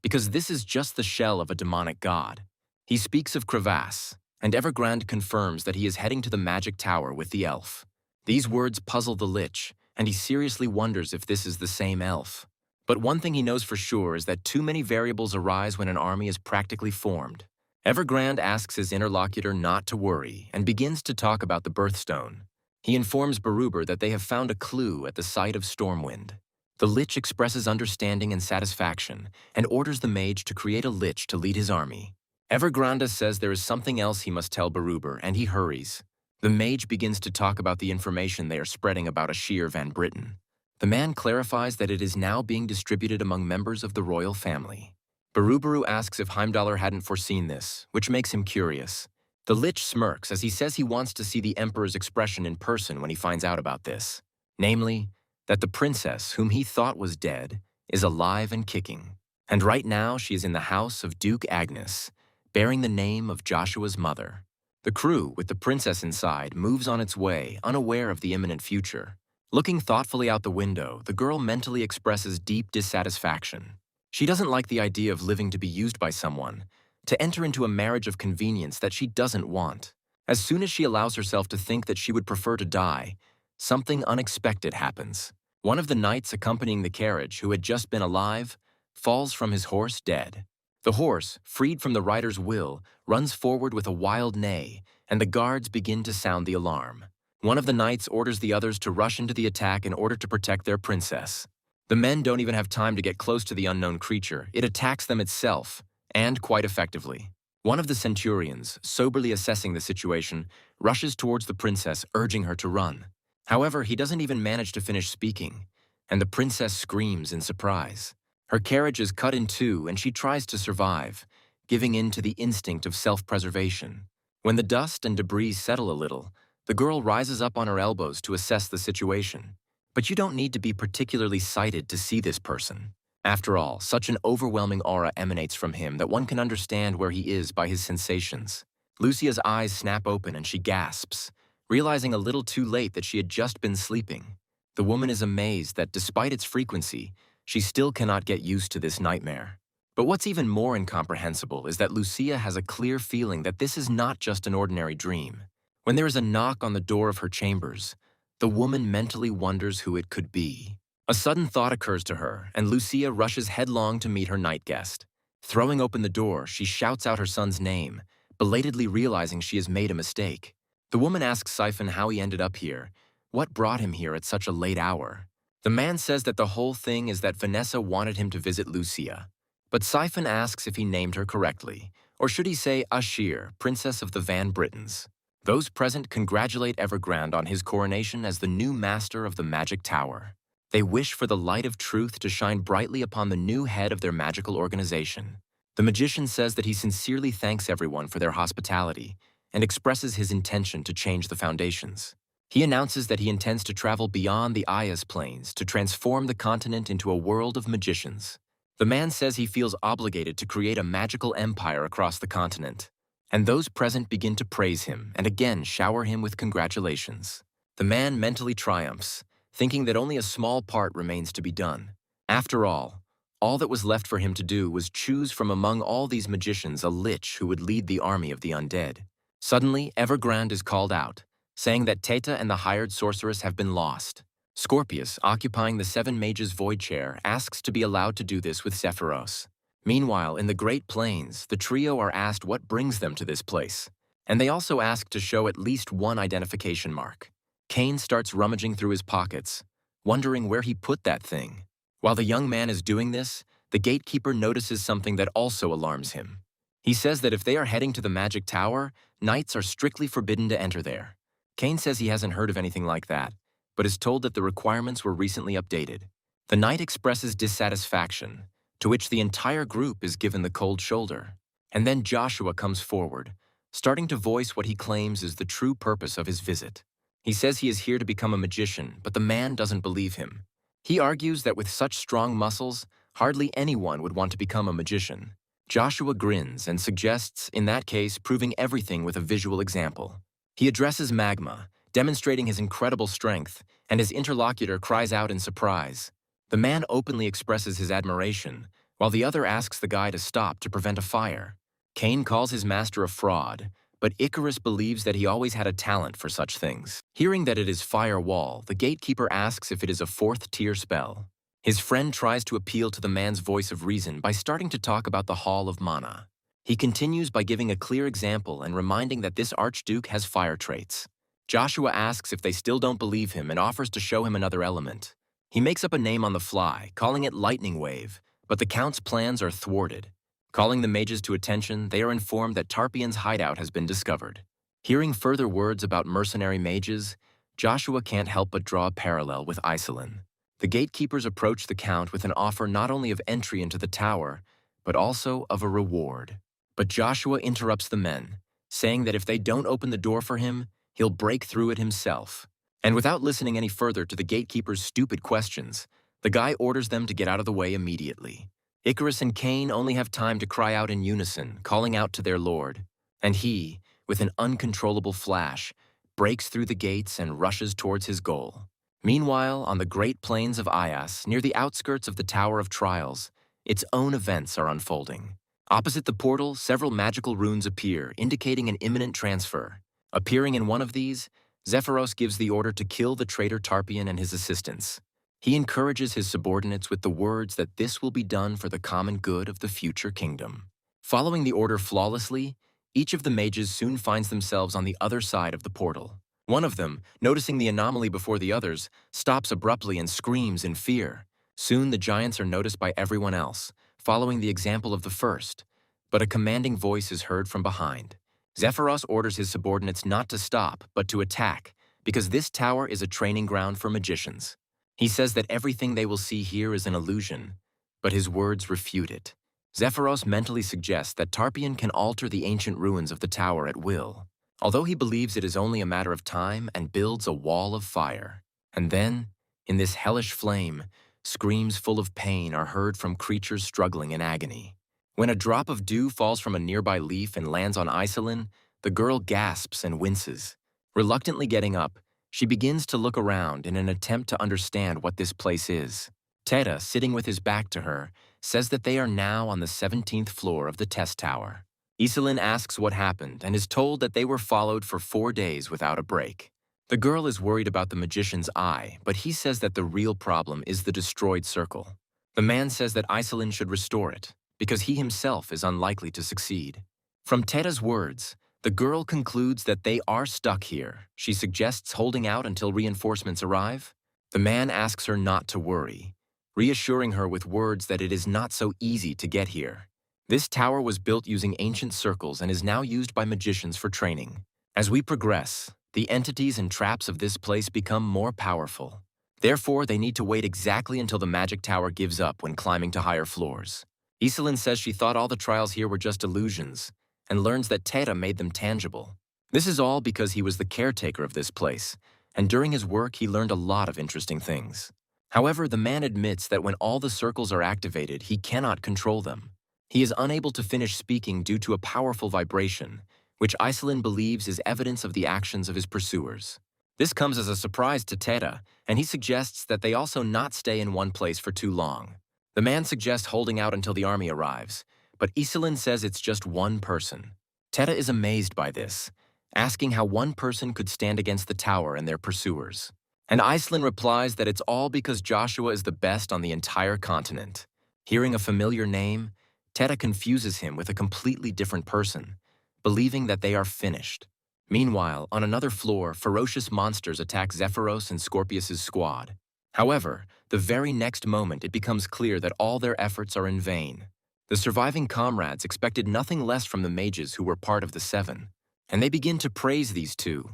because this is just the shell of a demonic god. He speaks of Crevasse, and Evergrande confirms that he is heading to the magic tower with the elf. These words puzzle the Lich, and he seriously wonders if this is the same elf. But one thing he knows for sure is that too many variables arise when an army is practically formed. Evergrande asks his interlocutor not to worry and begins to talk about the birthstone. He informs Baruber that they have found a clue at the site of Stormwind. The Lich expresses understanding and satisfaction and orders the mage to create a Lich to lead his army. Evergrande says there is something else he must tell Baruber, and he hurries. The mage begins to talk about the information they are spreading about Ashir van Britten. The man clarifies that it is now being distributed among members of the royal family. Barubaru asks if Heimdallr hadn't foreseen this, which makes him curious. The Lich smirks as he says he wants to see the Emperor's expression in person when he finds out about this. Namely, that the princess, whom he thought was dead, is alive and kicking. And right now she is in the house of Duke Agnes, bearing the name of Joshua's mother. The crew, with the princess inside, moves on its way, unaware of the imminent future. Looking thoughtfully out the window, the girl mentally expresses deep dissatisfaction. She doesn't like the idea of living to be used by someone, to enter into a marriage of convenience that she doesn't want. As soon as she allows herself to think that she would prefer to die, something unexpected happens. One of the knights accompanying the carriage, who had just been alive, falls from his horse dead. The horse, freed from the rider's will, runs forward with a wild neigh, and the guards begin to sound the alarm. One of the knights orders the others to rush into the attack in order to protect their princess. The men don't even have time to get close to the unknown creature. It attacks them itself, and quite effectively. One of the centurions, soberly assessing the situation, rushes towards the princess, urging her to run. However, he doesn't even manage to finish speaking, and the princess screams in surprise. Her carriage is cut in two, and she tries to survive, giving in to the instinct of self-preservation. When the dust and debris settle a little, the girl rises up on her elbows to assess the situation. But you don't need to be particularly sighted to see this person. After all, such an overwhelming aura emanates from him that one can understand where he is by his sensations. Lucia's eyes snap open and she gasps, realizing a little too late that she had just been sleeping. The woman is amazed that despite its frequency, she still cannot get used to this nightmare. But what's even more incomprehensible is that Lucia has a clear feeling that this is not just an ordinary dream. When there is a knock on the door of her chambers, the woman mentally wonders who it could be. A sudden thought occurs to her, and Lucia rushes headlong to meet her night guest. Throwing open the door, she shouts out her son's name, belatedly realizing she has made a mistake. The woman asks Siphon how he ended up here, what brought him here at such a late hour. The man says that the whole thing is that Vanessa wanted him to visit Lucia. But Siphon asks if he named her correctly, or should he say Ashir, Princess of the Van Brittens. Those present congratulate Evergrande on his coronation as the new master of the Magic Tower. They wish for the light of truth to shine brightly upon the new head of their magical organization. The magician says that he sincerely thanks everyone for their hospitality and expresses his intention to change the foundations. He announces that he intends to travel beyond the Ayas plains to transform the continent into a world of magicians. The man says he feels obligated to create a magical empire across the continent. And those present begin to praise him and again shower him with congratulations. The man mentally triumphs, thinking that only a small part remains to be done. After all that was left for him to do was choose from among all these magicians a lich who would lead the army of the undead. Suddenly, Evergrande is called out, saying that Teta and the hired sorceress have been lost. Scorpius, occupying the Seven Mages' void chair, asks to be allowed to do this with Zephyros. Meanwhile, in the Great Plains, the trio are asked what brings them to this place, and they also ask to show at least one identification mark. Cain starts rummaging through his pockets, wondering where he put that thing. While the young man is doing this, the gatekeeper notices something that also alarms him. He says that if they are heading to the Magic Tower, knights are strictly forbidden to enter there. Cain says he hasn't heard of anything like that, but is told that the requirements were recently updated. The knight expresses dissatisfaction, to which the entire group is given the cold shoulder. And then Joshua comes forward, starting to voice what he claims is the true purpose of his visit. He says he is here to become a magician, but the man doesn't believe him. He argues that with such strong muscles, hardly anyone would want to become a magician. Joshua grins and suggests, in that case, proving everything with a visual example. He addresses Magma, demonstrating his incredible strength, and his interlocutor cries out in surprise. The man openly expresses his admiration, while the other asks the guy to stop to prevent a fire. Cain calls his master a fraud, but Icarus believes that he always had a talent for such things. Hearing that it is Fire Wall, the gatekeeper asks if it is a 4th-tier spell. His friend tries to appeal to the man's voice of reason by starting to talk about the Hall of Mana. He continues by giving a clear example and reminding that this Archduke has fire traits. Joshua asks if they still don't believe him and offers to show him another element. He makes up a name on the fly, calling it Lightning Wave, but the Count's plans are thwarted. Calling the mages to attention, they are informed that Tarpeion's hideout has been discovered. Hearing further words about mercenary mages, Joshua can't help but draw a parallel with Iselin. The gatekeepers approach the Count with an offer not only of entry into the tower, but also of a reward. But Joshua interrupts the men, saying that if they don't open the door for him, he'll break through it himself. And without listening any further to the gatekeeper's stupid questions, the guy orders them to get out of the way immediately. Icarus and Cain only have time to cry out in unison, calling out to their lord. And he, with an uncontrollable flash, breaks through the gates and rushes towards his goal. Meanwhile, on the Great Plains of Ayas, near the outskirts of the Tower of Trials, its own events are unfolding. Opposite the portal, several magical runes appear, indicating an imminent transfer. Appearing in one of these, Zephyros gives the order to kill the traitor Tarpeion and his assistants. He encourages his subordinates with the words that this will be done for the common good of the future kingdom. Following the order flawlessly, each of the mages soon finds themselves on the other side of the portal. One of them, noticing the anomaly before the others, stops abruptly and screams in fear. Soon the giants are noticed by everyone else, following the example of the first. But a commanding voice is heard from behind. Zephyros orders his subordinates not to stop, but to attack, because this tower is a training ground for magicians. He says that everything they will see here is an illusion, but his words refute it. Zephyros mentally suggests that Tarpeion can alter the ancient ruins of the tower at will, although he believes it is only a matter of time, and builds a wall of fire. And then, in this hellish flame, screams full of pain are heard from creatures struggling in agony. When a drop of dew falls from a nearby leaf and lands on Iselin, the girl gasps and winces. Reluctantly getting up, she begins to look around in an attempt to understand what this place is. Teta, sitting with his back to her, says that they are now on the 17th floor of the test tower. Iselin asks what happened and is told that they were followed for 4 days without a break. The girl is worried about the magician's eye, but he says that the real problem is the destroyed circle. The man says that Iselin should restore it, because he himself is unlikely to succeed. From Teta's words, the girl concludes that they are stuck here. She suggests holding out until reinforcements arrive. The man asks her not to worry, reassuring her with words that it is not so easy to get here. This tower was built using ancient circles and is now used by magicians for training. As we progress, the entities and traps of this place become more powerful. Therefore, they need to wait exactly until the magic tower gives up when climbing to higher floors. Iselin says she thought all the trials here were just illusions, and learns that Teta made them tangible. This is all because he was the caretaker of this place, and during his work he learned a lot of interesting things. However, the man admits that when all the circles are activated, he cannot control them. He is unable to finish speaking due to a powerful vibration, which Iselin believes is evidence of the actions of his pursuers. This comes as a surprise to Teta, and he suggests that they also not stay in one place for too long. The man suggests holding out until the army arrives, but Iselin says it's just one person. Teta is amazed by this, asking how one person could stand against the tower and their pursuers. And Iceland replies that it's all because Joshua is the best on the entire continent. Hearing a familiar name, Teta confuses him with a completely different person, believing that they are finished. Meanwhile, on another floor, ferocious monsters attack Zephyros and Scorpius's squad. However, the very next moment it becomes clear that all their efforts are in vain. The surviving comrades expected nothing less from the mages who were part of the Seven, and they begin to praise these two,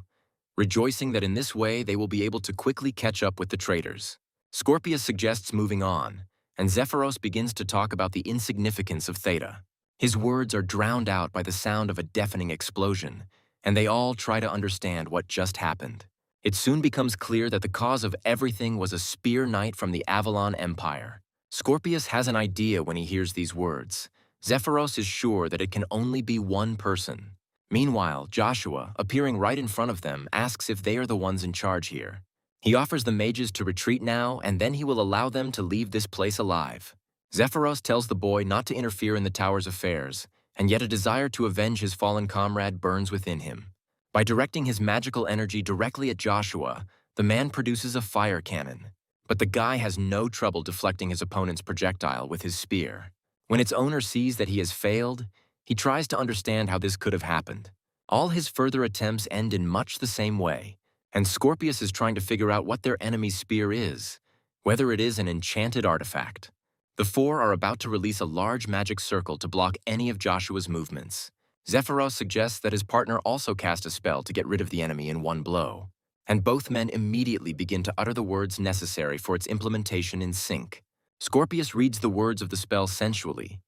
rejoicing that in this way they will be able to quickly catch up with the traitors. Scorpius suggests moving on, and Zephyros begins to talk about the insignificance of Theta. His words are drowned out by the sound of a deafening explosion, and they all try to understand what just happened. It soon becomes clear that the cause of everything was a spear knight from the Avalon Empire. Scorpius has an idea when he hears these words. Zephyros is sure that it can only be one person. Meanwhile, Joshua, appearing right in front of them, asks if they are the ones in charge here. He offers the mages to retreat now, and then he will allow them to leave this place alive. Zephyros tells the boy not to interfere in the tower's affairs, and yet a desire to avenge his fallen comrade burns within him. By directing his magical energy directly at Joshua, the man produces a fire cannon. But the guy has no trouble deflecting his opponent's projectile with his spear. When its owner sees that he has failed, he tries to understand how this could have happened. All his further attempts end in much the same way, and Scorpius is trying to figure out what their enemy's spear is, whether it is an enchanted artifact. The four are about to release a large magic circle to block any of Joshua's movements. Zephyros suggests that his partner also cast a spell to get rid of the enemy in one blow, and both men immediately begin to utter the words necessary for its implementation in sync. Scorpius reads the words of the spell sensually,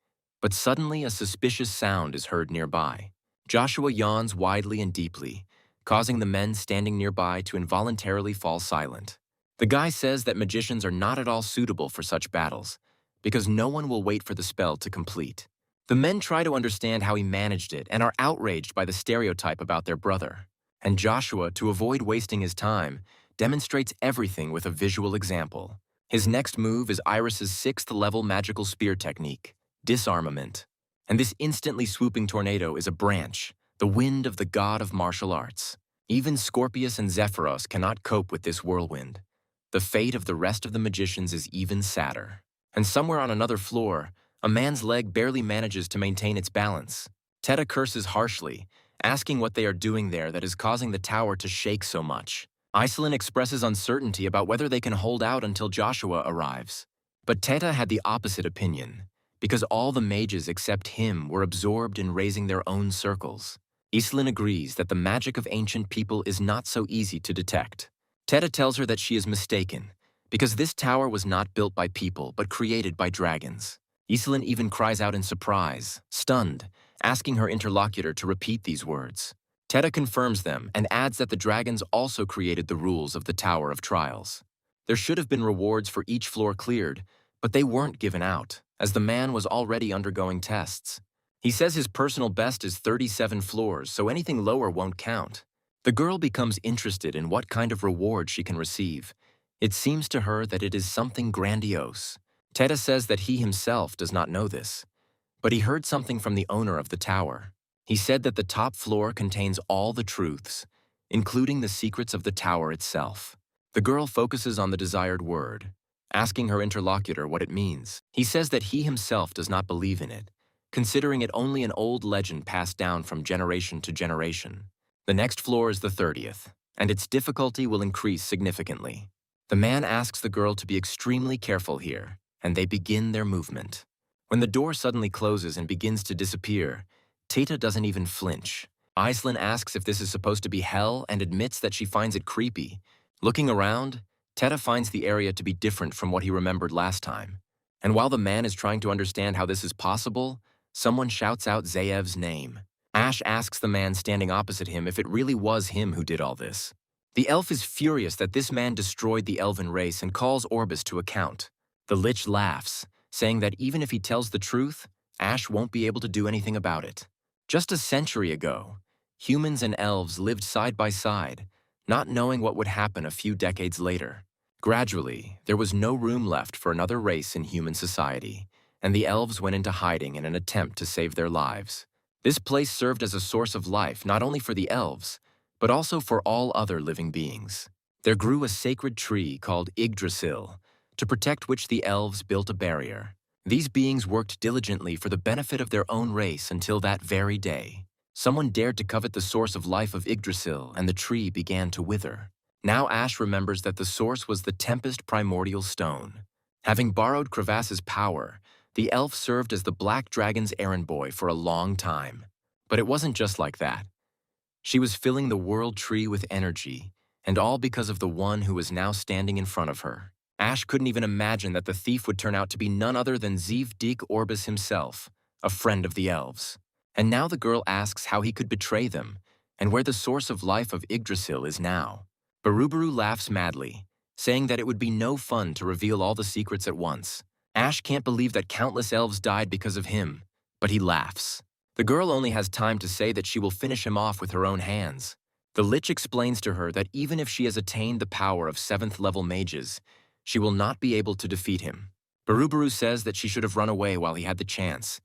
but suddenly a suspicious sound is heard nearby. Joshua yawns widely and deeply, causing the men standing nearby to involuntarily fall silent. The guy says that magicians are not at all suitable for such battles, because no one will wait for the spell to complete. The men try to understand how he managed it and are outraged by the stereotype about their brother. And Joshua, to avoid wasting his time, demonstrates everything with a visual example. His next move is Iris's 6th-level magical spear technique, disarmament. And this instantly swooping tornado is a branch, the wind of the god of martial arts. Even Scorpius and Zephyros cannot cope with this whirlwind. The fate of the rest of the magicians is even sadder. And somewhere on another floor, a man's leg barely manages to maintain its balance. Teta curses harshly, asking what they are doing there that is causing the tower to shake so much. Iceland expresses uncertainty about whether they can hold out until Joshua arrives. But Teta had the opposite opinion, because all the mages except him were absorbed in raising their own circles. Iceland agrees that the magic of ancient people is not so easy to detect. Teta tells her that she is mistaken, because this tower was not built by people but created by dragons. Iceland even cries out in surprise, stunned, asking her interlocutor to repeat these words. Teta confirms them and adds that the dragons also created the rules of the Tower of Trials. There should have been rewards for each floor cleared, but they weren't given out, as the man was already undergoing tests. He says his personal best is 37 floors, so anything lower won't count. The girl becomes interested in what kind of reward she can receive. It seems to her that it is something grandiose. Teta says that he himself does not know this, but he heard something from the owner of the tower. He said that the top floor contains all the truths, including the secrets of the tower itself. The girl focuses on the desired word, asking her interlocutor what it means. He says that he himself does not believe in it, considering it only an old legend passed down from generation to generation. The next floor is the 30th, and its difficulty will increase significantly. The man asks the girl to be extremely careful here, and they begin their movement. When the door suddenly closes and begins to disappear, Teta doesn't even flinch. Iceland asks if this is supposed to be hell and admits that she finds it creepy. Looking around, Teta finds the area to be different from what he remembered last time. And while the man is trying to understand how this is possible, someone shouts out Zayev's name. Ash asks the man standing opposite him if it really was him who did all this. The elf is furious that this man destroyed the elven race and calls Orbis to account. The Lich laughs, saying that even if he tells the truth, Ash won't be able to do anything about it. Just a century ago, humans and elves lived side by side, not knowing what would happen a few decades later. Gradually, there was no room left for another race in human society, and the elves went into hiding in an attempt to save their lives. This place served as a source of life not only for the elves, but also for all other living beings. There grew a sacred tree called Yggdrasil, to protect which the elves built a barrier. These beings worked diligently for the benefit of their own race until that very day. Someone dared to covet the source of life of Yggdrasil, and the tree began to wither. Now Ash remembers that the source was the Tempest primordial stone. Having borrowed Crevass's power, the elf served as the Black Dragon's errand boy for a long time. But it wasn't just like that. She was filling the world tree with energy, and all because of the one who was now standing in front of her. Ash couldn't even imagine that the thief would turn out to be none other than Zeev Deek Orbis himself, a friend of the elves. And now the girl asks how he could betray them, and where the source of life of Yggdrasil is now. Barubaru laughs madly, saying that it would be no fun to reveal all the secrets at once. Ash can't believe that countless elves died because of him, but he laughs. The girl only has time to say that she will finish him off with her own hands. The Lich explains to her that even if she has attained the power of 7th level mages, she will not be able to defeat him. Barubaru says that she should have run away while he had the chance,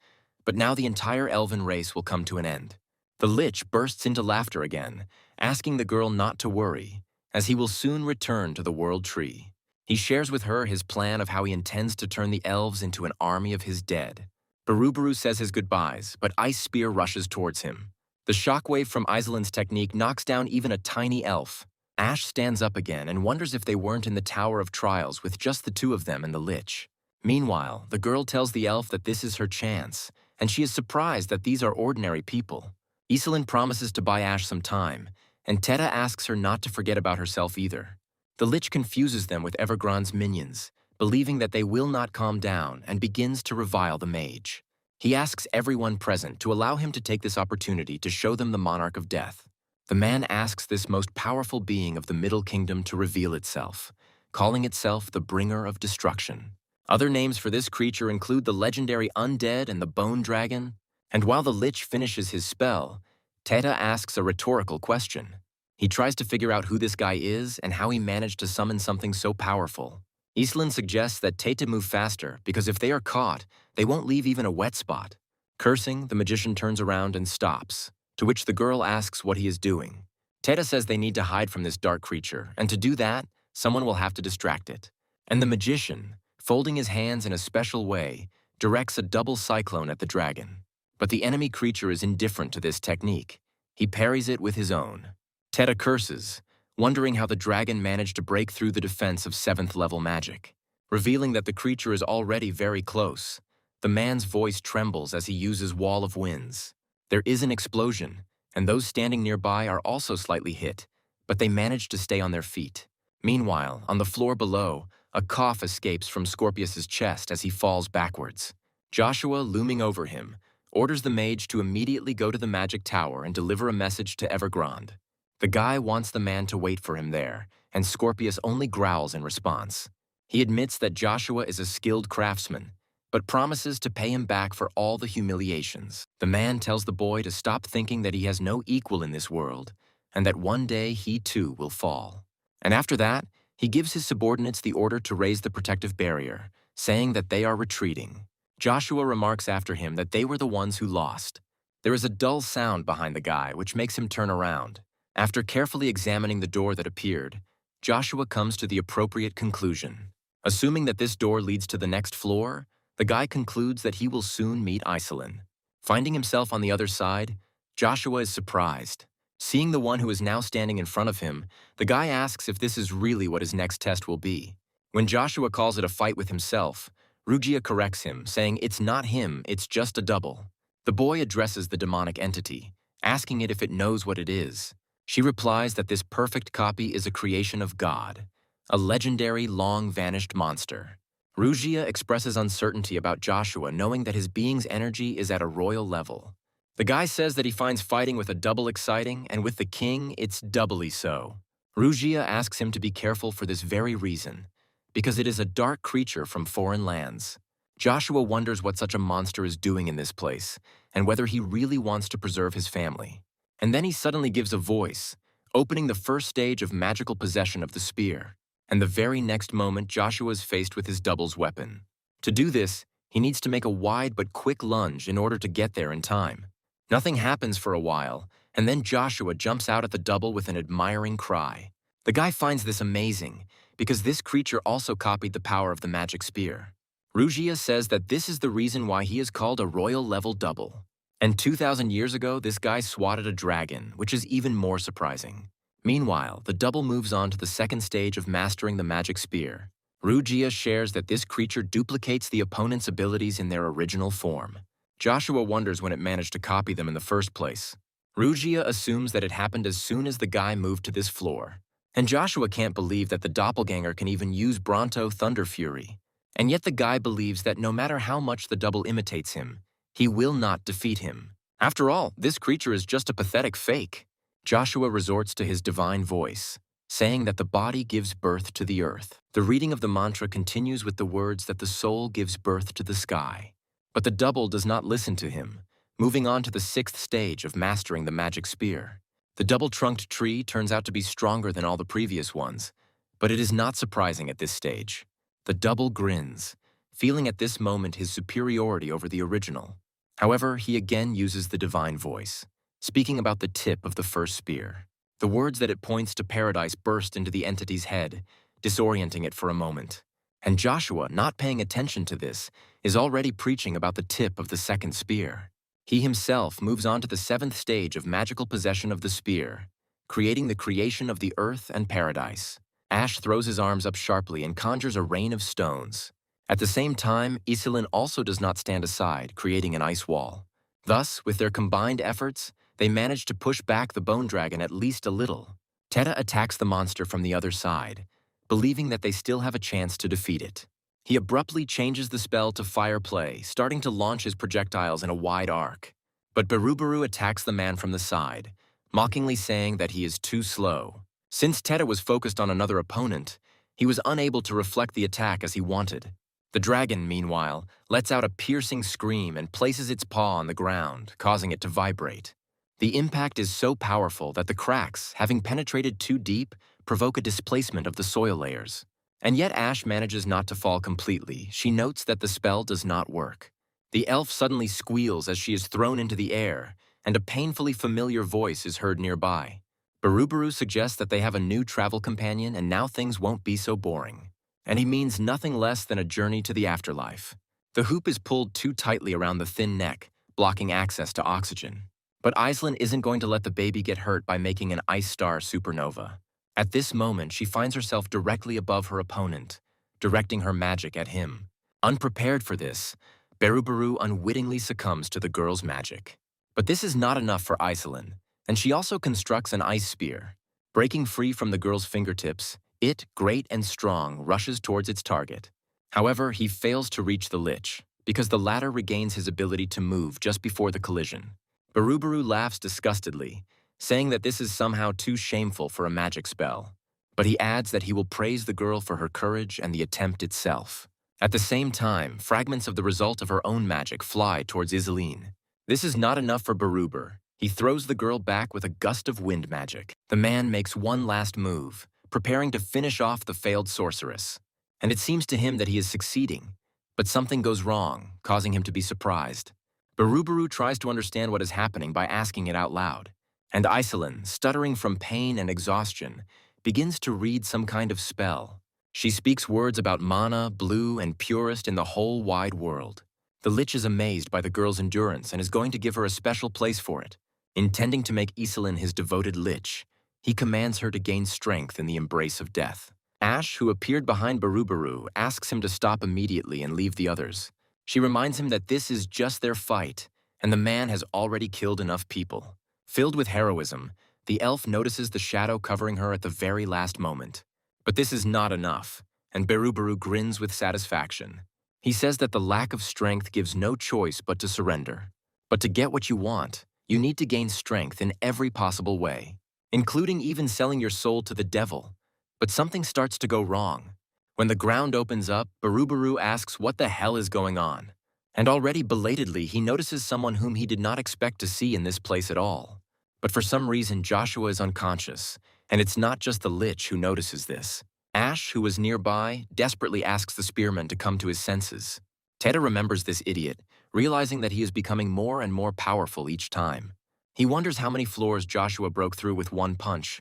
but now the entire elven race will come to an end. The Lich bursts into laughter again, asking the girl not to worry, as he will soon return to the world tree. He shares with her his plan of how he intends to turn the elves into an army of his dead. Barubaru says his goodbyes, but Ice Spear rushes towards him. The shockwave from Iselin's technique knocks down even a tiny elf. Ash stands up again and wonders if they weren't in the Tower of Trials with just the two of them and the Lich. Meanwhile, the girl tells the elf that this is her chance, and she is surprised that these are ordinary people. Iselin promises to buy Ash some time, and Teta asks her not to forget about herself either. The Lich confuses them with Evergrand's minions, believing that they will not calm down, and begins to revile the mage. He asks everyone present to allow him to take this opportunity to show them the Monarch of Death. The man asks this most powerful being of the Middle Kingdom to reveal itself, calling itself the Bringer of Destruction. Other names for this creature include the legendary Undead and the Bone Dragon. And while the Lich finishes his spell, Teta asks a rhetorical question. He tries to figure out who this guy is and how he managed to summon something so powerful. Iselin suggests that Teta move faster because if they are caught, they won't leave even a wet spot. Cursing, the magician turns around and stops, to which the girl asks what he is doing. Teta says they need to hide from this dark creature, and to do that, someone will have to distract it. And the magician, folding his hands in a special way, directs a double cyclone at the dragon. But the enemy creature is indifferent to this technique. He parries it with his own. Teta curses, wondering how the dragon managed to break through the defense of 7th level magic. Revealing that the creature is already very close, the man's voice trembles as he uses Wall of Winds. There is an explosion, and those standing nearby are also slightly hit, but they manage to stay on their feet. Meanwhile, on the floor below, a cough escapes from Scorpius's chest as he falls backwards. Joshua, looming over him, orders the mage to immediately go to the magic tower and deliver a message to Evergrande. The guy wants the man to wait for him there, and Scorpius only growls in response. He admits that Joshua is a skilled craftsman, but promises to pay him back for all the humiliations. The man tells the boy to stop thinking that he has no equal in this world, and that one day he too will fall. And after that, he gives his subordinates the order to raise the protective barrier, saying that they are retreating. Joshua remarks after him that they were the ones who lost. There is a dull sound behind the guy, which makes him turn around. After carefully examining the door that appeared, Joshua comes to the appropriate conclusion. Assuming that this door leads to the next floor, the guy concludes that he will soon meet Iselin. Finding himself on the other side, Joshua is surprised. Seeing the one who is now standing in front of him, the guy asks if this is really what his next test will be. When Joshua calls it a fight with himself, Rugia corrects him, saying it's not him, it's just a double. The boy addresses the demonic entity, asking it if it knows what it is. She replies that this perfect copy is a creation of God, a legendary long-vanished monster. Rugia expresses uncertainty about Joshua, knowing that his being's energy is at a royal level. The guy says that he finds fighting with a double exciting, and with the king, it's doubly so. Rugia asks him to be careful for this very reason, because it is a dark creature from foreign lands. Joshua wonders what such a monster is doing in this place, and whether he really wants to preserve his family. And then he suddenly gives a voice, opening the first stage of magical possession of the spear. And the very next moment, Joshua is faced with his double's weapon. To do this, he needs to make a wide but quick lunge in order to get there in time. Nothing happens for a while, And then Joshua jumps out at the double with an admiring cry. The guy finds this amazing, because this creature also copied the power of the magic spear. Rugia says that this is the reason why he is called a royal-level double. And 2,000 years ago, this guy swatted a dragon, which is even more surprising. Meanwhile, the double moves on to the second stage of mastering the magic spear. Rugia shares that this creature duplicates the opponent's abilities in their original form. Joshua wonders when it managed to copy them in the first place. Rugia assumes that it happened as soon as the guy moved to this floor. And Joshua can't believe that the doppelganger can even use Bronto Thunder Fury. And yet the guy believes that no matter how much the double imitates him, he will not defeat him. After all, this creature is just a pathetic fake. Joshua resorts to his divine voice, saying that the body gives birth to the earth. The reading of the mantra continues with the words that the soul gives birth to the sky. But the double does not listen to him, moving on to the sixth stage of mastering the magic spear. The double-trunked tree turns out to be stronger than all the previous ones, but it is not surprising at this stage. The double grins, feeling at this moment his superiority over the original. However, he again uses the divine voice, speaking about the tip of the first spear. The words that it points to paradise burst into the entity's head, disorienting it for a moment. And Joshua, not paying attention to this, is already preaching about the tip of the second spear. He himself moves on to the seventh stage of magical possession of the spear, creating the creation of the earth and paradise. Ash throws his arms up sharply and conjures a rain of stones. At the same time, Iselin also does not stand aside, creating an ice wall. Thus, with their combined efforts, they manage to push back the bone dragon at least a little. Teta attacks the monster from the other side, believing that they still have a chance to defeat it. He abruptly changes the spell to fire play, starting to launch his projectiles in a wide arc. But Barubaru attacks the man from the side, mockingly saying that he is too slow. Since Teta was focused on another opponent, he was unable to reflect the attack as he wanted. The dragon, meanwhile, lets out a piercing scream and places its paw on the ground, causing it to vibrate. The impact is so powerful that the cracks, having penetrated too deep, provoke a displacement of the soil layers. And yet Ash manages not to fall completely. She notes that the spell does not work. The elf suddenly squeals as she is thrown into the air, and a painfully familiar voice is heard nearby. Barubaru suggests that they have a new travel companion and now things won't be so boring. And he means nothing less than a journey to the afterlife. The hoop is pulled too tightly around the thin neck, blocking access to oxygen. But Iselin isn't going to let the baby get hurt by making an ice star supernova. At this moment, she finds herself directly above her opponent, directing her magic at him. Unprepared for this, Barubaru unwittingly succumbs to the girl's magic. But this is not enough for Iselin, and she also constructs an ice spear. Breaking free from the girl's fingertips, it, great and strong, rushes towards its target. However, he fails to reach the lich, because the latter regains his ability to move just before the collision. Barubaru laughs disgustedly, saying that this is somehow too shameful for a magic spell. But he adds that he will praise the girl for her courage and the attempt itself. At the same time, fragments of the result of her own magic fly towards Iselin. This is not enough for Baruber. He throws the girl back with a gust of wind magic. The man makes one last move, preparing to finish off the failed sorceress. And it seems to him that he is succeeding. But something goes wrong, causing him to be surprised. Barubaru tries to understand what is happening by asking it out loud. And Iselin, stuttering from pain and exhaustion, begins to read some kind of spell. She speaks words about mana, blue, and purest in the whole wide world. The lich is amazed by the girl's endurance and is going to give her a special place for it. Intending to make Iselin his devoted lich, he commands her to gain strength in the embrace of death. Ash, who appeared behind Barubaru, asks him to stop immediately and leave the others. She reminds him that this is just their fight, and the man has already killed enough people. Filled with heroism, the elf notices the shadow covering her at the very last moment. But this is not enough, and Barubaru grins with satisfaction. He says that the lack of strength gives no choice but to surrender. But to get what you want, you need to gain strength in every possible way, including even selling your soul to the devil. But something starts to go wrong. When the ground opens up, Barubaru asks what the hell is going on. And already belatedly, he notices someone whom he did not expect to see in this place at all. But for some reason, Joshua is unconscious, and it's not just the lich who notices this. Ash, who was nearby, desperately asks the spearman to come to his senses. Teta remembers this idiot, realizing that he is becoming more and more powerful each time. He wonders how many floors Joshua broke through with one punch,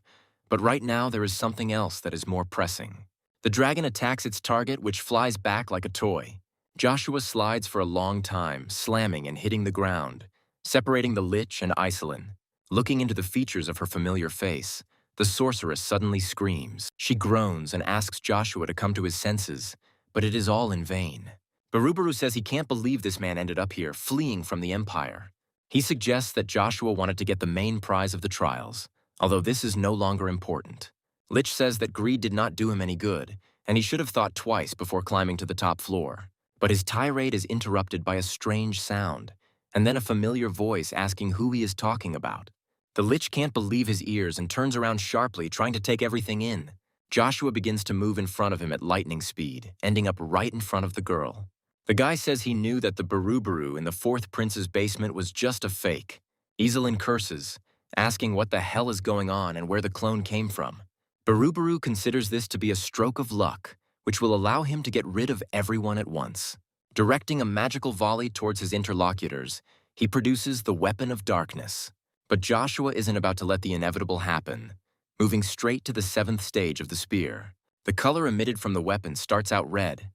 but right now there is something else that is more pressing. The dragon attacks its target, which flies back like a toy. Joshua slides for a long time, slamming and hitting the ground, separating the Lich and Iselin. Looking into the features of her familiar face, the sorceress suddenly screams. She groans and asks Joshua to come to his senses, but it is all in vain. Barubaru says he can't believe this man ended up here, fleeing from the Empire. He suggests that Joshua wanted to get the main prize of the trials, although this is no longer important. Lich says that greed did not do him any good, and he should have thought twice before climbing to the top floor. But his tirade is interrupted by a strange sound, and then a familiar voice asking who he is talking about. The Lich can't believe his ears and turns around sharply, trying to take everything in. Joshua begins to move in front of him at lightning speed, ending up right in front of the girl. The guy says he knew that the Barubaru in the fourth prince's basement was just a fake. Iselin curses, asking what the hell is going on and where the clone came from. Barubaru considers this to be a stroke of luck, which will allow him to get rid of everyone at once. Directing a magical volley towards his interlocutors, he produces the Weapon of Darkness. But Joshua isn't about to let the inevitable happen, moving straight to the 7th stage of the spear. The color emitted from the weapon starts out red,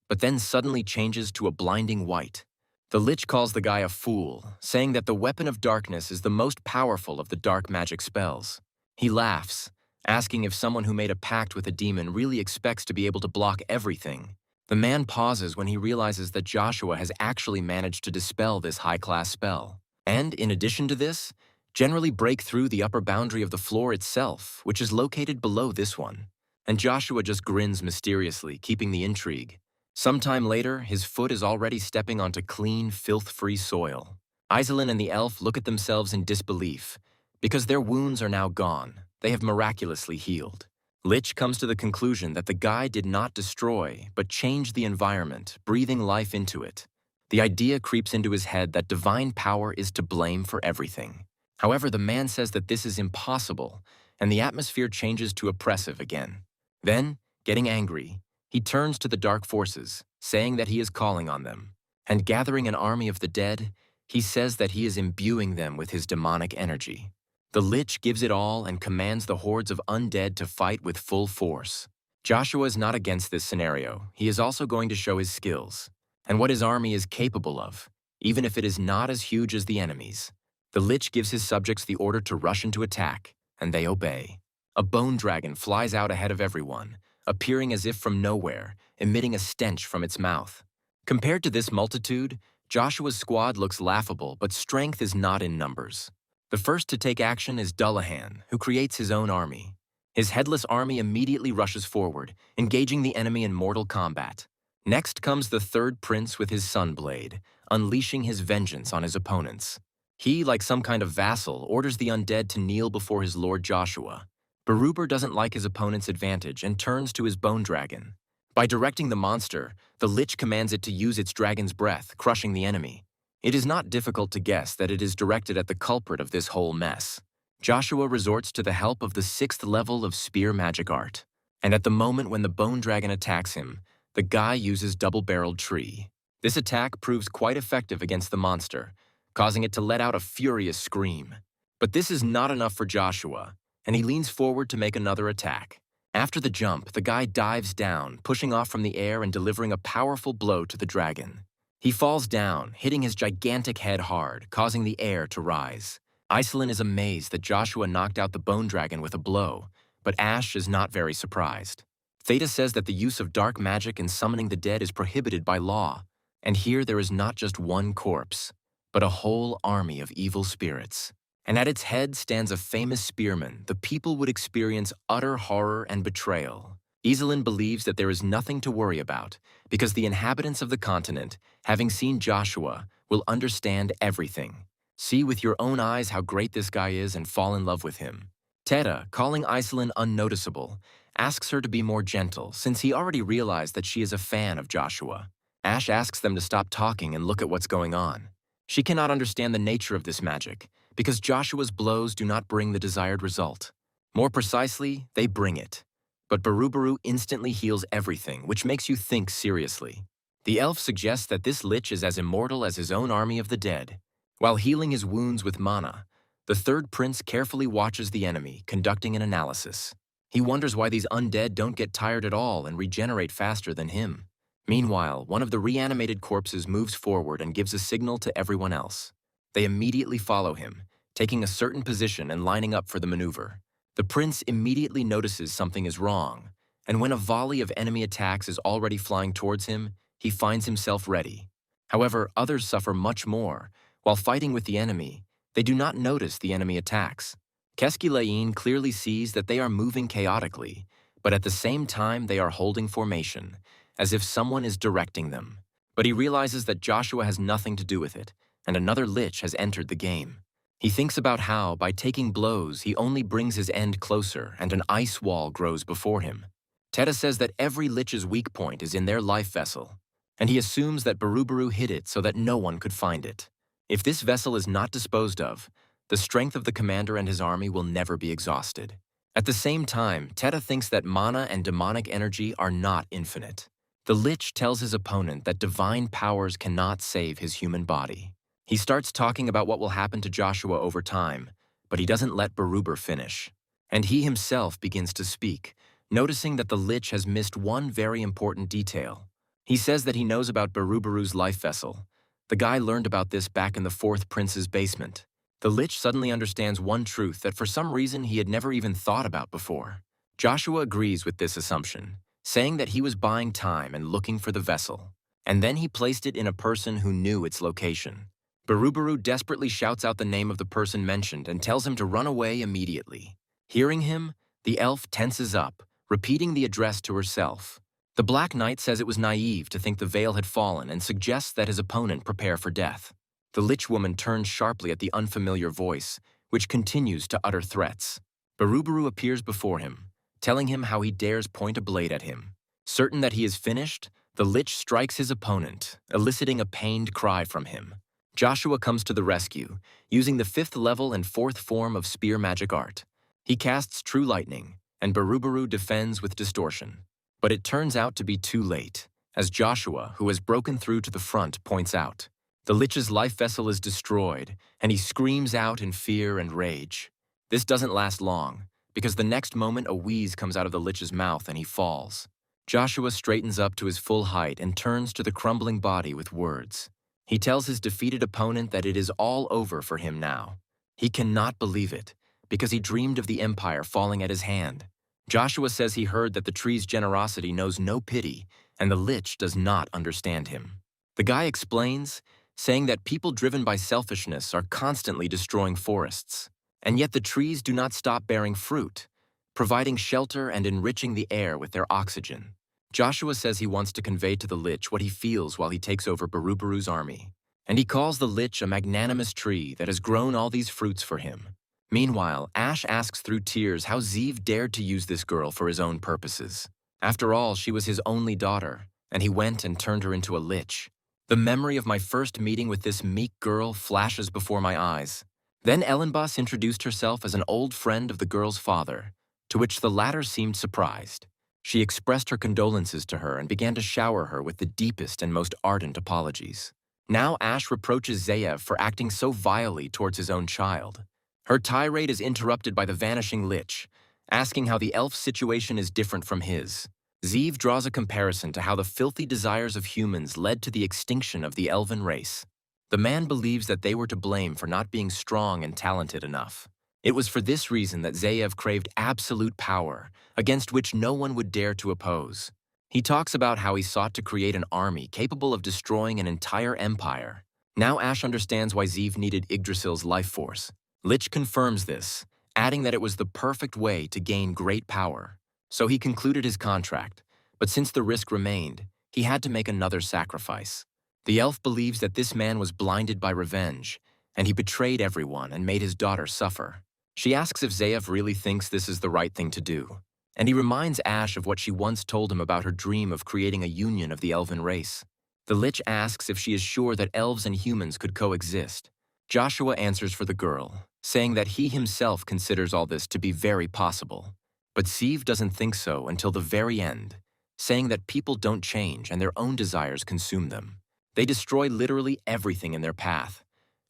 but then suddenly changes to a blinding white. The Lich calls the guy a fool, saying that the Weapon of Darkness is the most powerful of the dark magic spells. He laughs, asking if someone who made a pact with a demon really expects to be able to block everything. The man pauses when he realizes that Joshua has actually managed to dispel this high-class spell. And, in addition to this, generally break through the upper boundary of the floor itself, which is located below this one. And Joshua just grins mysteriously, keeping the intrigue. Sometime later, his foot is already stepping onto clean, filth-free soil. Iselin and the elf look at themselves in disbelief. Because their wounds are now gone, they have miraculously healed. Lich comes to the conclusion that the guy did not destroy, but change the environment, breathing life into it. The idea creeps into his head that divine power is to blame for everything. However, the man says that this is impossible, and the atmosphere changes to oppressive again. Then, getting angry, he turns to the dark forces, saying that he is calling on them. And gathering an army of the dead, he says that he is imbuing them with his demonic energy. The Lich gives it all and commands the hordes of undead to fight with full force. Joshua is not against this scenario. He is also going to show his skills, and what his army is capable of, even if it is not as huge as the enemy's. The Lich gives his subjects the order to rush into attack, and they obey. A bone dragon flies out ahead of everyone, appearing as if from nowhere, emitting a stench from its mouth. Compared to this multitude, Joshua's squad looks laughable, but strength is not in numbers. The first to take action is Dullahan, who creates his own army. His headless army immediately rushes forward, engaging the enemy in mortal combat. Next comes the third prince with his Sunblade, unleashing his vengeance on his opponents. He, like some kind of vassal, orders the undead to kneel before his lord Joshua. Baruber doesn't like his opponent's advantage and turns to his bone dragon. By directing the monster, the Lich commands it to use its dragon's breath, crushing the enemy. It is not difficult to guess that it is directed at the culprit of this whole mess. Joshua resorts to the help of the 6th level of spear magic art. And at the moment when the bone dragon attacks him, the guy uses double-barreled tree. This attack proves quite effective against the monster, causing it to let out a furious scream. But this is not enough for Joshua, and he leans forward to make another attack. After the jump, the guy dives down, pushing off from the air and delivering a powerful blow to the dragon. He falls down, hitting his gigantic head hard, causing the air to rise. Iselin is amazed that Joshua knocked out the bone dragon with a blow, but Ash is not very surprised. Theta says that the use of dark magic in summoning the dead is prohibited by law, and here there is not just one corpse, but a whole army of evil spirits. And at its head stands a famous spearman the people would experience utter horror and betrayal. Iselin believes that there is nothing to worry about, because the inhabitants of the continent, having seen Joshua, will understand everything. See with your own eyes how great this guy is and fall in love with him. Teta, calling Iselin unnoticeable, asks her to be more gentle, since he already realized that she is a fan of Joshua. Ash asks them to stop talking and look at what's going on. She cannot understand the nature of this magic, because Joshua's blows do not bring the desired result. More precisely, they bring it. But Barubaru instantly heals everything, which makes you think seriously. The elf suggests that this Lich is as immortal as his own army of the dead. While healing his wounds with mana, The third prince carefully watches the enemy, conducting an analysis. He wonders why these undead don't get tired at all and regenerate faster than him. Meanwhile, one of the reanimated corpses moves forward and gives a signal to everyone else. They immediately follow him, taking a certain position and lining up for the maneuver. The prince immediately notices something is wrong, and when a volley of enemy attacks is already flying towards him, he finds himself ready. However, others suffer much more. While fighting with the enemy, they do not notice the enemy attacks. Keskilain clearly sees that they are moving chaotically, but at the same time they are holding formation, as if someone is directing them. But he realizes that Joshua has nothing to do with it, and another lich has entered the game. He thinks about how, by taking blows, he only brings his end closer and an ice wall grows before him. Teta says that every lich's weak point is in their life vessel, and he assumes that Barubaru hid it so that no one could find it. If this vessel is not disposed of, the strength of the commander and his army will never be exhausted. At the same time, Teta thinks that mana and demonic energy are not infinite. The lich tells his opponent that divine powers cannot save his human body. He starts talking about what will happen to Joshua over time, but he doesn't let Baruber finish. And he himself begins to speak, noticing that the lich has missed one very important detail. He says that he knows about Barubaru's life vessel. The guy learned about this back in the fourth prince's basement. The lich suddenly understands one truth that for some reason he had never even thought about before. Joshua agrees with this assumption, saying that he was buying time and looking for the vessel. And then he placed it in a person who knew its location. Barubaru desperately shouts out the name of the person mentioned and tells him to run away immediately. Hearing him, the elf tenses up, repeating the address to herself. The Black Knight says it was naive to think the veil had fallen and suggests that his opponent prepare for death. The lich woman turns sharply at the unfamiliar voice, which continues to utter threats. Barubaru appears before him, telling him how he dares point a blade at him. Certain that he is finished, the lich strikes his opponent, eliciting a pained cry from him. Joshua comes to the rescue, using the 5th level and 4th form of spear magic art. He casts True Lightning, and Barubaru defends with distortion. But it turns out to be too late, as Joshua, who has broken through to the front, points out. The lich's life vessel is destroyed, and he screams out in fear and rage. This doesn't last long, because the next moment a wheeze comes out of the lich's mouth and he falls. Joshua straightens up to his full height and turns to the crumbling body with words. He tells his defeated opponent that it is all over for him now. He cannot believe it, because he dreamed of the empire falling at his hand. Joshua says he heard that the tree's generosity knows no pity, and the lich does not understand him. The guy explains, saying that people driven by selfishness are constantly destroying forests, and yet the trees do not stop bearing fruit, providing shelter and enriching the air with their oxygen. Joshua says he wants to convey to the lich what he feels while he takes over Barubaru's army, and he calls the lich a magnanimous tree that has grown all these fruits for him. Meanwhile, Ash asks through tears how Zeev dared to use this girl for his own purposes. After all, she was his only daughter, and he went and turned her into a lich. The memory of my first meeting with this meek girl flashes before my eyes. Then Ellenbus introduced herself as an old friend of the girl's father, to which the latter seemed surprised. She expressed her condolences to her and began to shower her with the deepest and most ardent apologies. Now Ash reproaches Zeev for acting so vilely towards his own child. Her tirade is interrupted by the vanishing lich, asking how the elf's situation is different from his. Zeev draws a comparison to how the filthy desires of humans led to the extinction of the elven race. The man believes that they were to blame for not being strong and talented enough. It was for this reason that Zeev craved absolute power, against which no one would dare to oppose. He talks about how he sought to create an army capable of destroying an entire empire. Now Ash understands why Zeev needed Yggdrasil's life force. Lich confirms this, adding that it was the perfect way to gain great power. So he concluded his contract, but since the risk remained, he had to make another sacrifice. The elf believes that this man was blinded by revenge, and he betrayed everyone and made his daughter suffer. She asks if Zeev really thinks this is the right thing to do, and he reminds Ash of what she once told him about her dream of creating a union of the elven race. The lich asks if she is sure that elves and humans could coexist. Joshua answers for the girl, saying that he himself considers all this to be very possible. But Zeev doesn't think so until the very end, saying that people don't change and their own desires consume them. They destroy literally everything in their path,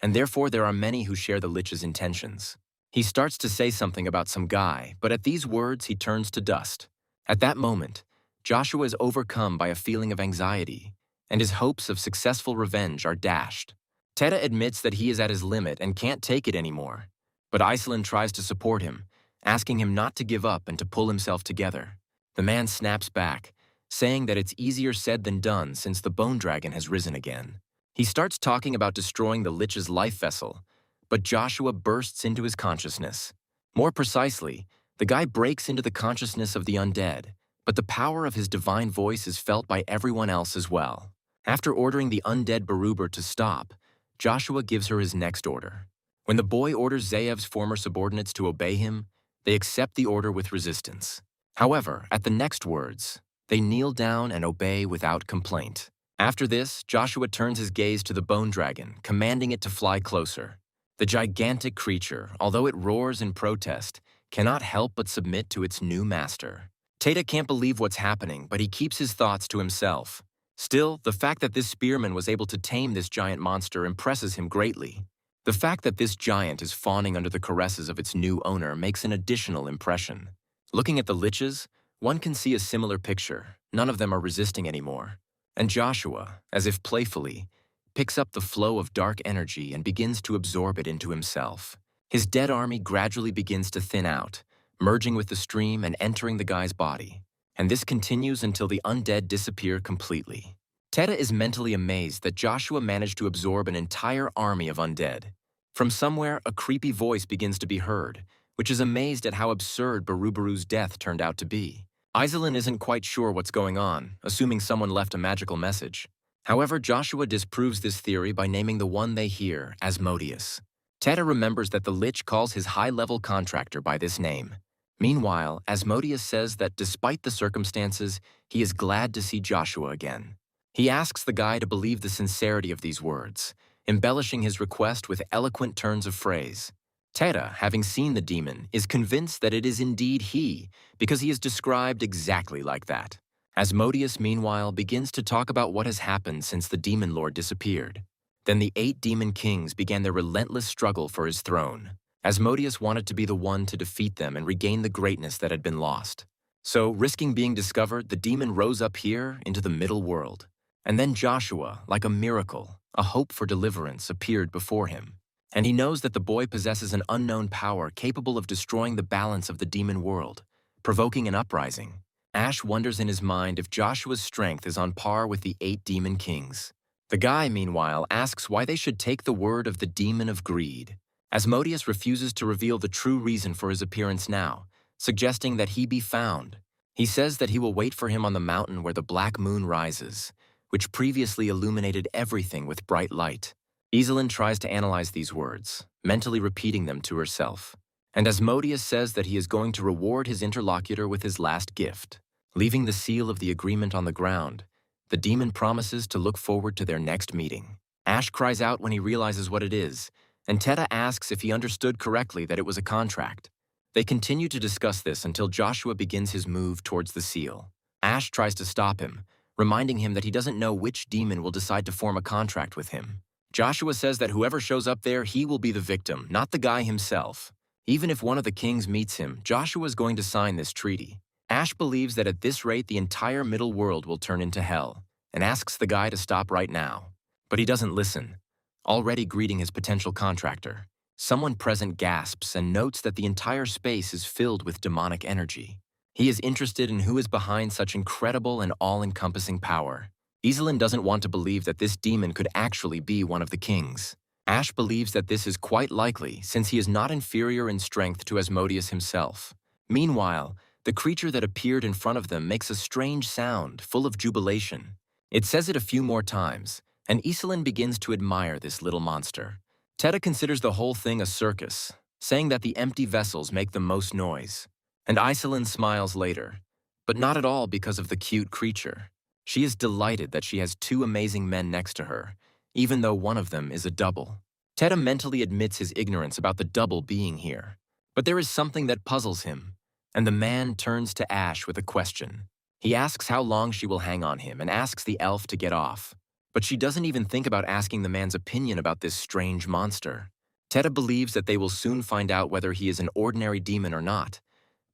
and therefore there are many who share the Lich's intentions. He starts to say something about some guy, but at these words he turns to dust. At that moment, Joshua is overcome by a feeling of anxiety, and his hopes of successful revenge are dashed. Teta admits that he is at his limit and can't take it anymore, but Iceland tries to support him, asking him not to give up and to pull himself together. The man snaps back, saying that it's easier said than done since the bone dragon has risen again. He starts talking about destroying the Lich's life vessel, but Joshua bursts into his consciousness. More precisely, the guy breaks into the consciousness of the undead, but the power of his divine voice is felt by everyone else as well. After ordering the undead Baruber to stop, Joshua gives her his next order. When the boy orders Zayev's former subordinates to obey him, they accept the order with resistance. However, at the next words, they kneel down and obey without complaint. After this, Joshua turns his gaze to the bone dragon, commanding it to fly closer. The gigantic creature, although it roars in protest, cannot help but submit to its new master. Teta can't believe what's happening, but he keeps his thoughts to himself. Still, the fact that this spearman was able to tame this giant monster impresses him greatly. The fact that this giant is fawning under the caresses of its new owner makes an additional impression. Looking at the Liches, one can see a similar picture. None of them are resisting anymore. And Joshua, as if playfully, picks up the flow of dark energy and begins to absorb it into himself. His dead army gradually begins to thin out, merging with the stream and entering the guy's body. And this continues until the undead disappear completely. Teta is mentally amazed that Joshua managed to absorb an entire army of undead. From somewhere, a creepy voice begins to be heard, which is amazed at how absurd Barubaru's death turned out to be. Iselin isn't quite sure what's going on, assuming someone left a magical message. However, Joshua disproves this theory by naming the one they hear Asmodeus. Teta remembers that the Lich calls his high-level contractor by this name. Meanwhile, Asmodeus says that despite the circumstances, he is glad to see Joshua again. He asks the guy to believe the sincerity of these words, embellishing his request with eloquent turns of phrase. Teta, having seen the demon, is convinced that it is indeed he, because he is described exactly like that. Asmodeus, meanwhile, begins to talk about what has happened since the demon lord disappeared. Then the 8 demon kings began their relentless struggle for his throne. Asmodeus wanted to be the one to defeat them and regain the greatness that had been lost. So, risking being discovered, the demon rose up here into the middle world. And then Joshua, like a miracle, a hope for deliverance, appeared before him. And he knows that the boy possesses an unknown power capable of destroying the balance of the demon world, provoking an uprising. Ash wonders in his mind if Joshua's strength is on par with the 8 demon kings. The guy, meanwhile, asks why they should take the word of the demon of greed. Asmodeus refuses to reveal the true reason for his appearance now, suggesting that he be found. He says that he will wait for him on the mountain where the black moon rises, which previously illuminated everything with bright light. Iselin tries to analyze these words, mentally repeating them to herself. And Asmodeus says that he is going to reward his interlocutor with his last gift. Leaving the seal of the agreement on the ground, the demon promises to look forward to their next meeting. Ash cries out when he realizes what it is, and Teta asks if he understood correctly that it was a contract. They continue to discuss this until Joshua begins his move towards the seal. Ash tries to stop him, reminding him that he doesn't know which demon will decide to form a contract with him. Joshua says that whoever shows up there, he will be the victim, not the guy himself. Even if one of the kings meets him, Joshua is going to sign this treaty. Ash believes that at this rate the entire middle world will turn into hell, and asks the guy to stop right now. But he doesn't listen. Already greeting his potential contractor, someone present gasps and notes that the entire space is filled with demonic energy. He is interested in who is behind such incredible and all-encompassing power. Iselin doesn't want to believe that this demon could actually be one of the kings. Ash believes that this is quite likely since he is not inferior in strength to Asmodeus himself. Meanwhile, the creature that appeared in front of them makes a strange sound, full of jubilation. It says it a few more times, and Iselin begins to admire this little monster. Teta considers the whole thing a circus, saying that the empty vessels make the most noise. And Iselin smiles later, but not at all because of the cute creature. She is delighted that she has 2 amazing men next to her, even though one of them is a double. Teta mentally admits his ignorance about the double being here. But there is something that puzzles him, and the man turns to Ash with a question. He asks how long she will hang on him and asks the elf to get off. But she doesn't even think about asking the man's opinion about this strange monster. Teta believes that they will soon find out whether he is an ordinary demon or not.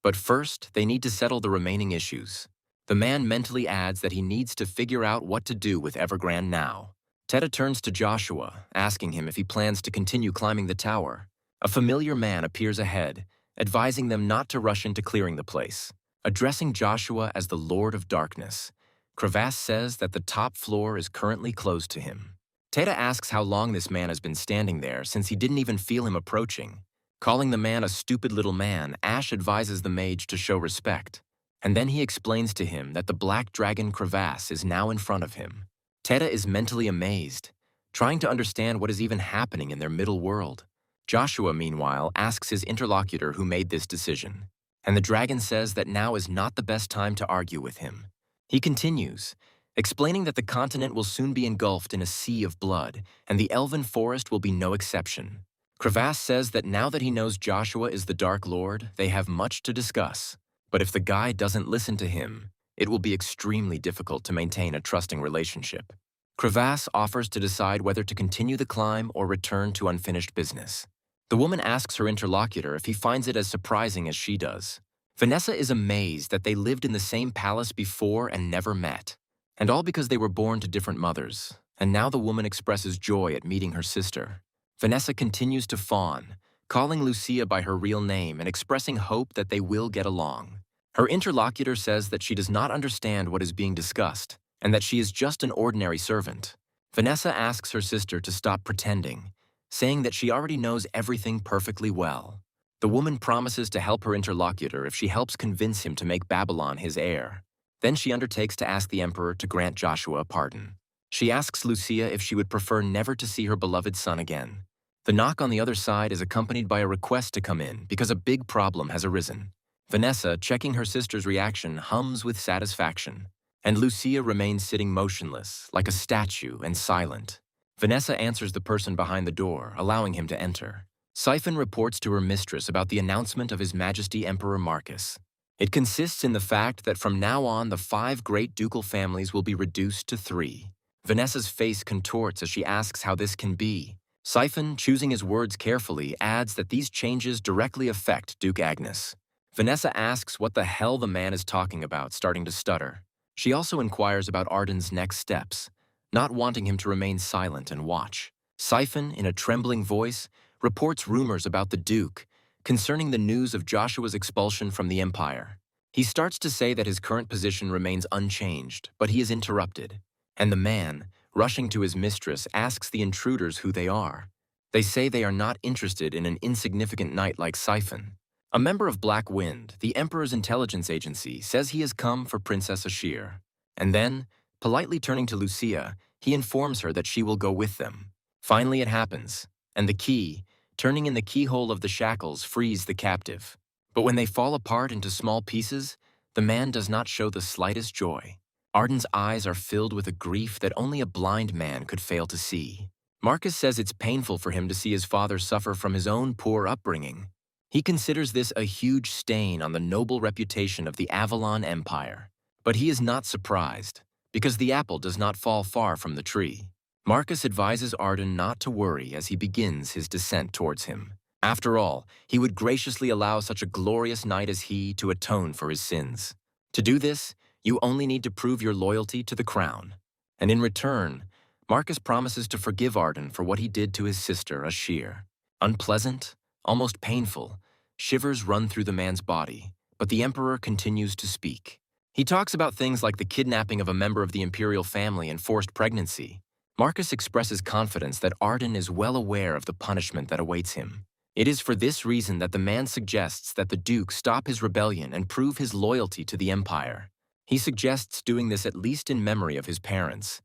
But first, they need to settle the remaining issues. The man mentally adds that he needs to figure out what to do with Evergrande now. Teta turns to Joshua, asking him if he plans to continue climbing the tower. A familiar man appears ahead, advising them not to rush into clearing the place. Addressing Joshua as the Lord of Darkness, Crevasse says that the top floor is currently closed to him. Teta asks how long this man has been standing there since he didn't even feel him approaching. Calling the man a stupid little man, Ash advises the mage to show respect. And then he explains to him that the black dragon Crevasse is now in front of him. Teta is mentally amazed, trying to understand what is even happening in their middle world. Joshua, meanwhile, asks his interlocutor who made this decision, and the dragon says that now is not the best time to argue with him. He continues, explaining that the continent will soon be engulfed in a sea of blood, and the elven forest will be no exception. Crevasse says that now that he knows Joshua is the Dark Lord, they have much to discuss. But if the guy doesn't listen to him, it will be extremely difficult to maintain a trusting relationship. Crevasse offers to decide whether to continue the climb or return to unfinished business. The woman asks her interlocutor if he finds it as surprising as she does. Vanessa is amazed that they lived in the same palace before and never met, and all because they were born to different mothers, and now the woman expresses joy at meeting her sister. Vanessa continues to fawn, calling Lucia by her real name and expressing hope that they will get along. Her interlocutor says that she does not understand what is being discussed, and that she is just an ordinary servant. Vanessa asks her sister to stop pretending, saying that she already knows everything perfectly well. The woman promises to help her interlocutor if she helps convince him to make Babylon his heir. Then she undertakes to ask the emperor to grant Joshua a pardon. She asks Lucia if she would prefer never to see her beloved son again. The knock on the other side is accompanied by a request to come in because a big problem has arisen. Vanessa, checking her sister's reaction, hums with satisfaction, and Lucia remains sitting motionless, like a statue, and silent. Vanessa answers the person behind the door, allowing him to enter. Siphon reports to her mistress about the announcement of His Majesty Emperor Marcus. It consists in the fact that from now on the 5 great ducal families will be reduced to 3. Vanessa's face contorts as she asks how this can be. Siphon, choosing his words carefully, adds that these changes directly affect Duke Agnes. Vanessa asks what the hell the man is talking about, starting to stutter. She also inquires about Arden's next steps, not wanting him to remain silent and watch. Siphon, in a trembling voice, reports rumors about the Duke, concerning the news of Joshua's expulsion from the Empire. He starts to say that his current position remains unchanged, but he is interrupted, and the man, rushing to his mistress, asks the intruders who they are. They say they are not interested in an insignificant knight like Siphon. A member of Black Wind, the Emperor's intelligence agency, says he has come for Princess Ashir. And then, politely turning to Lucia, he informs her that she will go with them. Finally it happens, and the key, turning in the keyhole of the shackles, frees the captive. But when they fall apart into small pieces, the man does not show the slightest joy. Arden's eyes are filled with a grief that only a blind man could fail to see. Marcus says it's painful for him to see his father suffer from his own poor upbringing. He considers this a huge stain on the noble reputation of the Avalon Empire. But he is not surprised, because the apple does not fall far from the tree. Marcus advises Arden not to worry as he begins his descent towards him. After all, he would graciously allow such a glorious knight as he to atone for his sins. To do this, you only need to prove your loyalty to the crown. And in return, Marcus promises to forgive Arden for what he did to his sister, Ashir. Unpleasant, almost painful, shivers run through the man's body, but the Emperor continues to speak. He talks about things like the kidnapping of a member of the imperial family and forced pregnancy. Marcus expresses confidence that Arden is well aware of the punishment that awaits him. It is for this reason that the man suggests that the Duke stop his rebellion and prove his loyalty to the Empire. He suggests doing this at least in memory of his parents.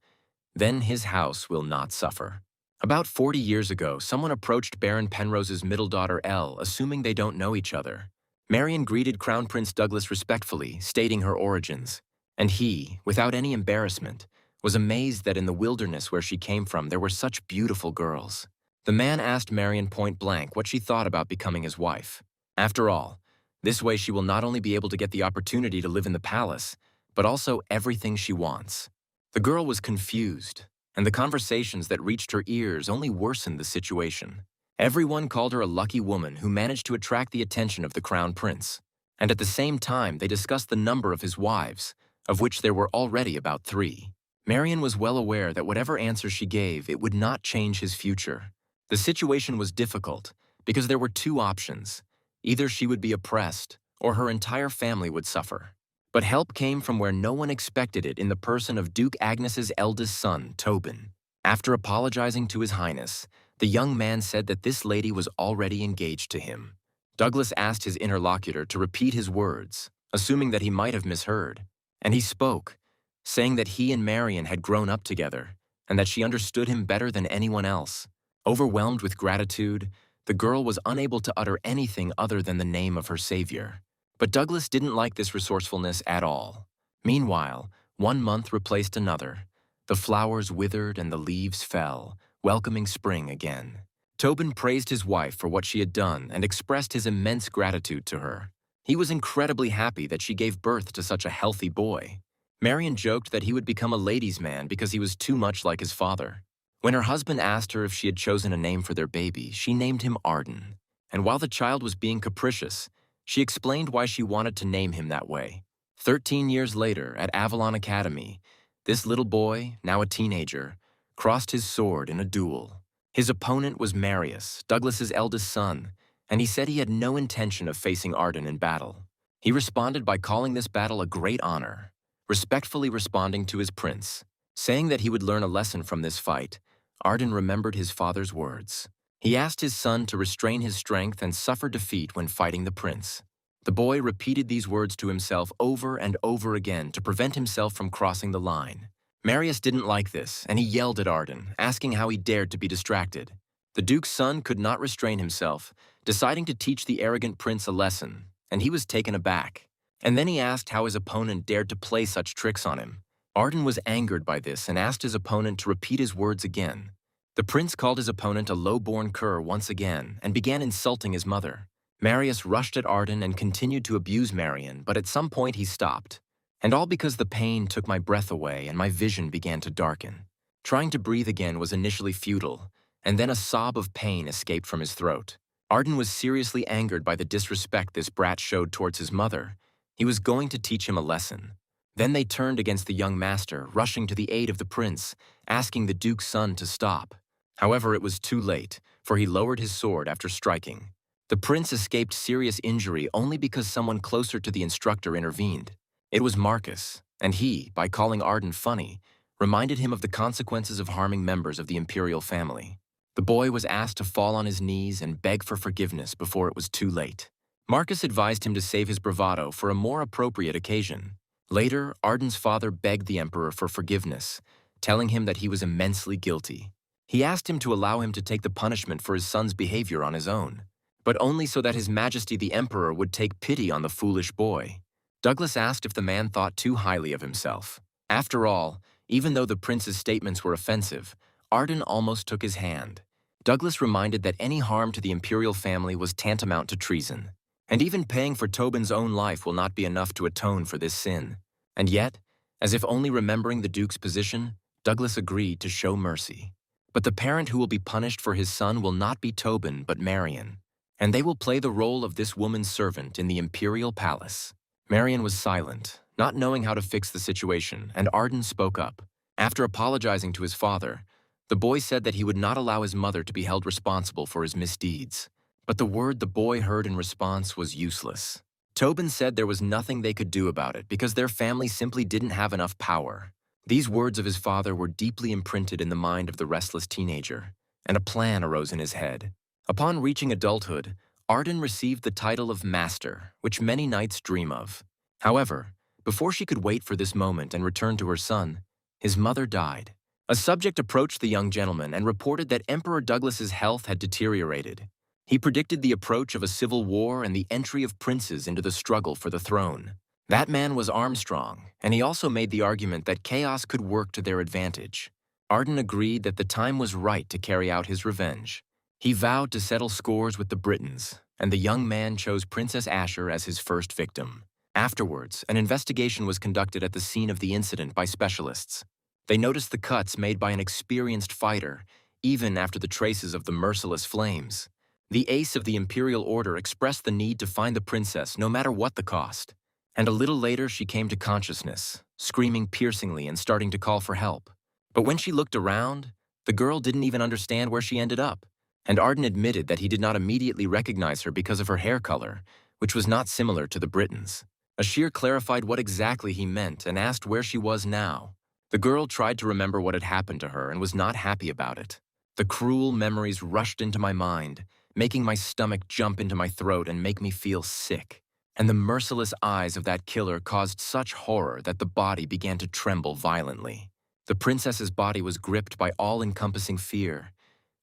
Then his house will not suffer. About 40 years ago, someone approached Baron Penrose's middle daughter Elle, assuming they don't know each other. Marion greeted Crown Prince Douglas respectfully, stating her origins. And he, without any embarrassment, was amazed that in the wilderness where she came from there were such beautiful girls. The man asked Marion point blank what she thought about becoming his wife. After all, this way she will not only be able to get the opportunity to live in the palace, but also everything she wants. The girl was confused, and the conversations that reached her ears only worsened the situation. Everyone called her a lucky woman who managed to attract the attention of the crown prince. And at the same time, they discussed the number of his wives, of which there were already about 3. Marion was well aware that whatever answer she gave, it would not change his future. The situation was difficult because there were 2 options. Either she would be oppressed or her entire family would suffer. But help came from where no one expected it in the person of Duke Agnes's eldest son, Tobin. After apologizing to His Highness, the young man said that this lady was already engaged to him. Douglas asked his interlocutor to repeat his words, assuming that he might have misheard. And he spoke, saying that he and Marion had grown up together and that she understood him better than anyone else. Overwhelmed with gratitude, the girl was unable to utter anything other than the name of her savior. But Douglas didn't like this resourcefulness at all. Meanwhile, 1 month replaced another. The flowers withered and the leaves fell, welcoming spring again. Tobin praised his wife for what she had done and expressed his immense gratitude to her. He was incredibly happy that she gave birth to such a healthy boy. Marion joked that he would become a ladies' man because he was too much like his father. When her husband asked her if she had chosen a name for their baby, she named him Arden. And while the child was being capricious, she explained why she wanted to name him that way. 13 years later, at Avalon Academy, this little boy, now a teenager, crossed his sword in a duel. His opponent was Marius, Douglas's eldest son, and he said he had no intention of facing Arden in battle. He responded by calling this battle a great honor, respectfully responding to his prince. Saying that he would learn a lesson from this fight, Arden remembered his father's words. He asked his son to restrain his strength and suffer defeat when fighting the prince. The boy repeated these words to himself over and over again to prevent himself from crossing the line. Marius didn't like this, and he yelled at Arden, asking how he dared to be distracted. The duke's son could not restrain himself, deciding to teach the arrogant prince a lesson, and he was taken aback. And then he asked how his opponent dared to play such tricks on him. Arden was angered by this and asked his opponent to repeat his words again. The prince called his opponent a low-born cur once again and began insulting his mother. Marius rushed at Arden and continued to abuse Marion, but at some point he stopped. And all because the pain took my breath away and my vision began to darken. Trying to breathe again was initially futile, and then a sob of pain escaped from his throat. Arden was seriously angered by the disrespect this brat showed towards his mother. He was going to teach him a lesson. Then they turned against the young master, rushing to the aid of the prince, asking the duke's son to stop. However, it was too late, for he lowered his sword after striking. The prince escaped serious injury only because someone closer to the instructor intervened. It was Marcus, and he, by calling Arden funny, reminded him of the consequences of harming members of the imperial family. The boy was asked to fall on his knees and beg for forgiveness before it was too late. Marcus advised him to save his bravado for a more appropriate occasion. Later, Arden's father begged the emperor for forgiveness, telling him that he was immensely guilty. He asked him to allow him to take the punishment for his son's behavior on his own, but only so that His Majesty the Emperor would take pity on the foolish boy. Douglas asked if the man thought too highly of himself. After all, even though the prince's statements were offensive, Arden almost took his hand. Douglas reminded that any harm to the imperial family was tantamount to treason, and even paying for Tobin's own life will not be enough to atone for this sin. And yet, as if only remembering the duke's position, Douglas agreed to show mercy. But the parent who will be punished for his son will not be Tobin, but Marion, and they will play the role of this woman's servant in the imperial palace. Marion was silent, not knowing how to fix the situation, and Arden spoke up. After apologizing to his father, the boy said that he would not allow his mother to be held responsible for his misdeeds. But the word the boy heard in response was useless. Tobin said there was nothing they could do about it because their family simply didn't have enough power. These words of his father were deeply imprinted in the mind of the restless teenager, and a plan arose in his head. Upon reaching adulthood, Arden received the title of Master, which many knights dream of. However, before she could wait for this moment and return to her son, his mother died. A subject approached the young gentleman and reported that Emperor Douglas's health had deteriorated. He predicted the approach of a civil war and the entry of princes into the struggle for the throne. That man was Armstrong, and he also made the argument that chaos could work to their advantage. Arden agreed that the time was right to carry out his revenge. He vowed to settle scores with the Britons, and the young man chose Princess Asher as his first victim. Afterwards, an investigation was conducted at the scene of the incident by specialists. They noticed the cuts made by an experienced fighter, even after the traces of the merciless flames. The ace of the Imperial Order expressed the need to find the princess no matter what the cost. And a little later she came to consciousness, screaming piercingly and starting to call for help. But when she looked around, the girl didn't even understand where she ended up. And Arden admitted that he did not immediately recognize her because of her hair color, which was not similar to the Britons. Ashir clarified what exactly he meant and asked where she was now. The girl tried to remember what had happened to her and was not happy about it. The cruel memories rushed into my mind, making my stomach jump into my throat and make me feel sick. And the merciless eyes of that killer caused such horror that the body began to tremble violently. The princess's body was gripped by all-encompassing fear.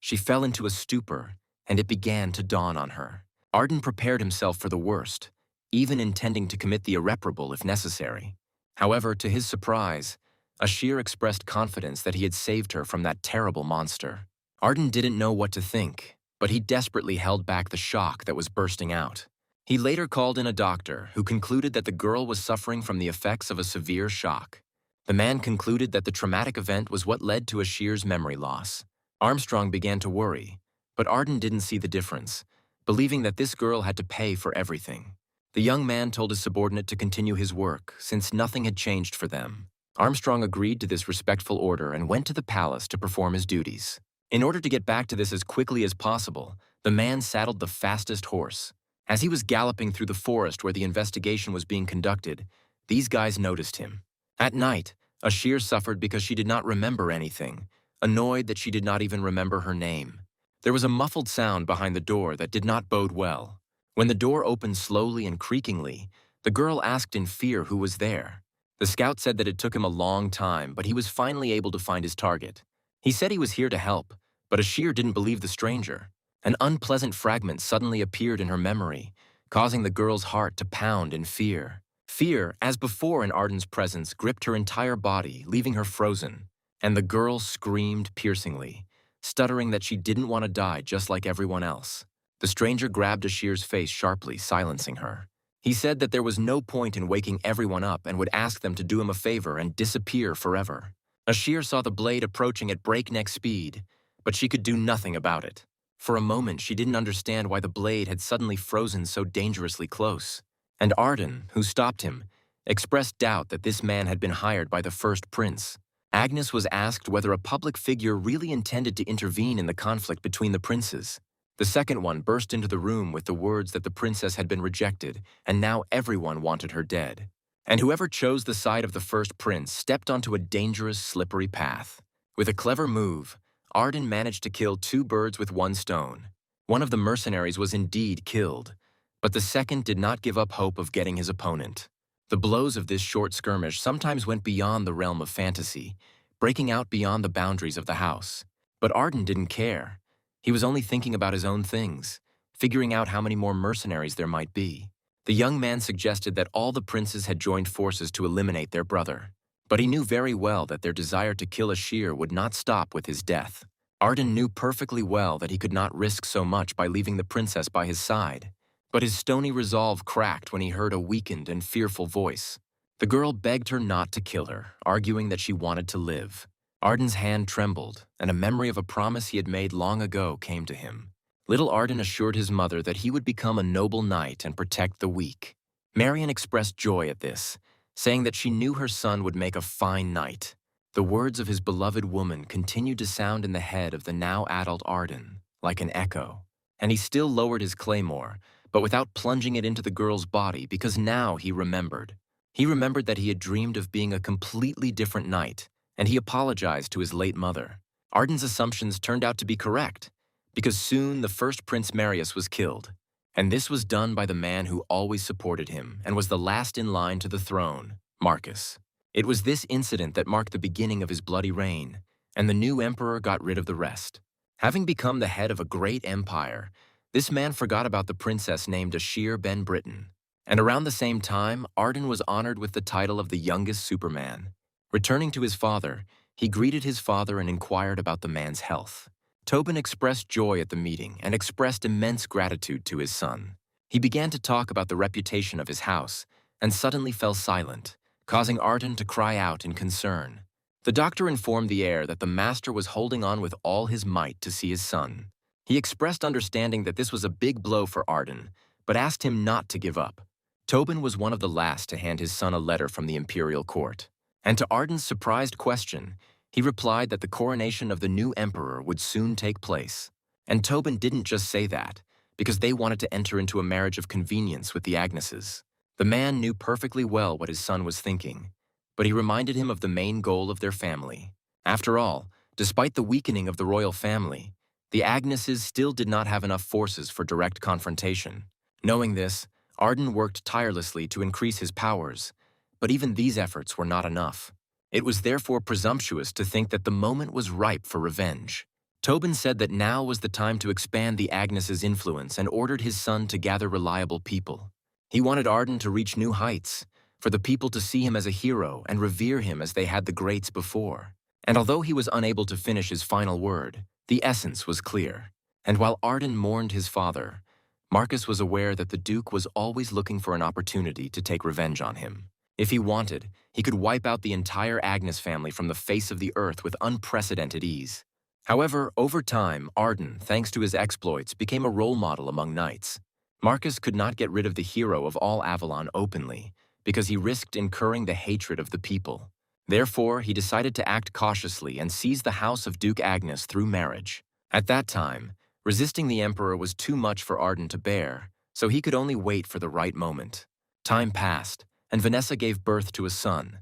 She fell into a stupor, and it began to dawn on her. Arden prepared himself for the worst, even intending to commit the irreparable if necessary. However, to his surprise, Ashir expressed confidence that he had saved her from that terrible monster. Arden didn't know what to think, but he desperately held back the shock that was bursting out. He later called in a doctor who concluded that the girl was suffering from the effects of a severe shock. The man concluded that the traumatic event was what led to Ashir's memory loss. Armstrong began to worry, but Arden didn't see the difference, believing that this girl had to pay for everything. The young man told his subordinate to continue his work, since nothing had changed for them. Armstrong agreed to this respectful order and went to the palace to perform his duties. In order to get back to this as quickly as possible, the man saddled the fastest horse. As he was galloping through the forest where the investigation was being conducted, these guys noticed him. At night, Ashir suffered because she did not remember anything, annoyed that she did not even remember her name. There was a muffled sound behind the door that did not bode well. When the door opened slowly and creakingly, the girl asked in fear who was there. The scout said that it took him a long time, but he was finally able to find his target. He said he was here to help, but Ashir didn't believe the stranger. An unpleasant fragment suddenly appeared in her memory, causing the girl's heart to pound in fear. Fear, as before in Arden's presence, gripped her entire body, leaving her frozen. And the girl screamed piercingly, stuttering that she didn't want to die just like everyone else. The stranger grabbed Ashir's face sharply, silencing her. He said that there was no point in waking everyone up and would ask them to do him a favor and disappear forever. Ashir saw the blade approaching at breakneck speed, but she could do nothing about it. For a moment, she didn't understand why the blade had suddenly frozen so dangerously close. And Arden, who stopped him, expressed doubt that this man had been hired by the first prince. Agnes was asked whether a public figure really intended to intervene in the conflict between the princes. The second one burst into the room with the words that the princess had been rejected, and now everyone wanted her dead. And whoever chose the side of the first prince stepped onto a dangerous, slippery path. With a clever move, Arden managed to kill 2 birds with 1 stone. One of the mercenaries was indeed killed, but the second did not give up hope of getting his opponent. The blows of this short skirmish sometimes went beyond the realm of fantasy, breaking out beyond the boundaries of the house. But Arden didn't care. He was only thinking about his own things, figuring out how many more mercenaries there might be. The young man suggested that all the princes had joined forces to eliminate their brother. But he knew very well that their desire to kill Ashir would not stop with his death. Arden knew perfectly well that he could not risk so much by leaving the princess by his side. But his stony resolve cracked when he heard a weakened and fearful voice. The girl begged her not to kill her, arguing that she wanted to live. Arden's hand trembled, and a memory of a promise he had made long ago came to him. Little Arden assured his mother that he would become a noble knight and protect the weak. Marian expressed joy at this, saying that she knew her son would make a fine knight. The words of his beloved woman continued to sound in the head of the now adult Arden, like an echo. And he still lowered his claymore, but without plunging it into the girl's body, because now he remembered. He remembered that he had dreamed of being a completely different knight, and he apologized to his late mother. Arden's assumptions turned out to be correct, because soon the first Prince Marius was killed. And this was done by the man who always supported him and was the last in line to the throne, Marcus. It was this incident that marked the beginning of his bloody reign, and the new emperor got rid of the rest. Having become the head of a great empire, this man forgot about the princess named Ashir ben Britain. And around the same time, Arden was honored with the title of the youngest Superman. Returning to his father, he greeted his father and inquired about the man's health. Tobin expressed joy at the meeting and expressed immense gratitude to his son. He began to talk about the reputation of his house and suddenly fell silent, causing Arden to cry out in concern. The doctor informed the heir that the master was holding on with all his might to see his son. He expressed understanding that this was a big blow for Arden, but asked him not to give up. Tobin was one of the last to hand his son a letter from the imperial court. And to Arden's surprised question, he replied that the coronation of the new emperor would soon take place. And Tobin didn't just say that, because they wanted to enter into a marriage of convenience with the Agneses. The man knew perfectly well what his son was thinking, but he reminded him of the main goal of their family. After all, despite the weakening of the royal family, the Agneses still did not have enough forces for direct confrontation. Knowing this, Arden worked tirelessly to increase his powers, but even these efforts were not enough. It was therefore presumptuous to think that the moment was ripe for revenge. Tobin said that now was the time to expand the Agnes's influence and ordered his son to gather reliable people. He wanted Arden to reach new heights, for the people to see him as a hero and revere him as they had the greats before. And although he was unable to finish his final word, the essence was clear. And while Arden mourned his father, Marcus was aware that the Duke was always looking for an opportunity to take revenge on him. If he wanted, he could wipe out the entire Agnes family from the face of the earth with unprecedented ease. However, over time, Arden, thanks to his exploits, became a role model among knights. Marcus could not get rid of the hero of all Avalon openly, because he risked incurring the hatred of the people. Therefore, he decided to act cautiously and seize the house of Duke Agnes through marriage. At that time, resisting the emperor was too much for Arden to bear, so he could only wait for the right moment. Time passed, and Vanessa gave birth to a son.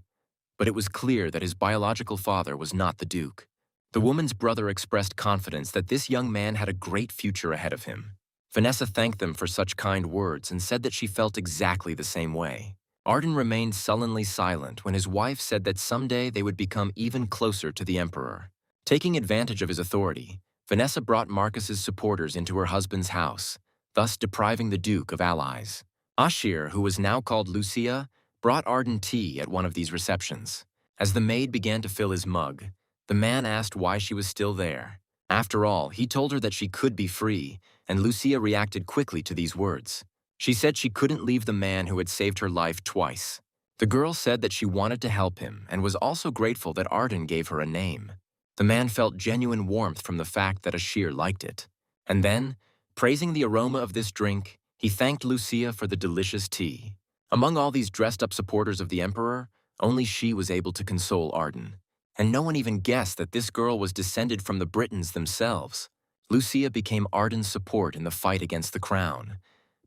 But it was clear that his biological father was not the Duke. The woman's brother expressed confidence that this young man had a great future ahead of him. Vanessa thanked them for such kind words and said that she felt exactly the same way. Arden remained sullenly silent when his wife said that someday they would become even closer to the emperor. Taking advantage of his authority, Vanessa brought Marcus's supporters into her husband's house, thus depriving the Duke of allies. Ashir, who was now called Lucia, brought Arden tea at one of these receptions. As the maid began to fill his mug, the man asked why she was still there. After all, he told her that she could be free, and Lucia reacted quickly to these words. She said she couldn't leave the man who had saved her life twice. The girl said that she wanted to help him and was also grateful that Arden gave her a name. The man felt genuine warmth from the fact that Ashir liked it. And then, praising the aroma of this drink, he thanked Lucia for the delicious tea. Among all these dressed-up supporters of the emperor, only she was able to console Arden. And no one even guessed that this girl was descended from the Britons themselves. Lucia became Arden's support in the fight against the crown.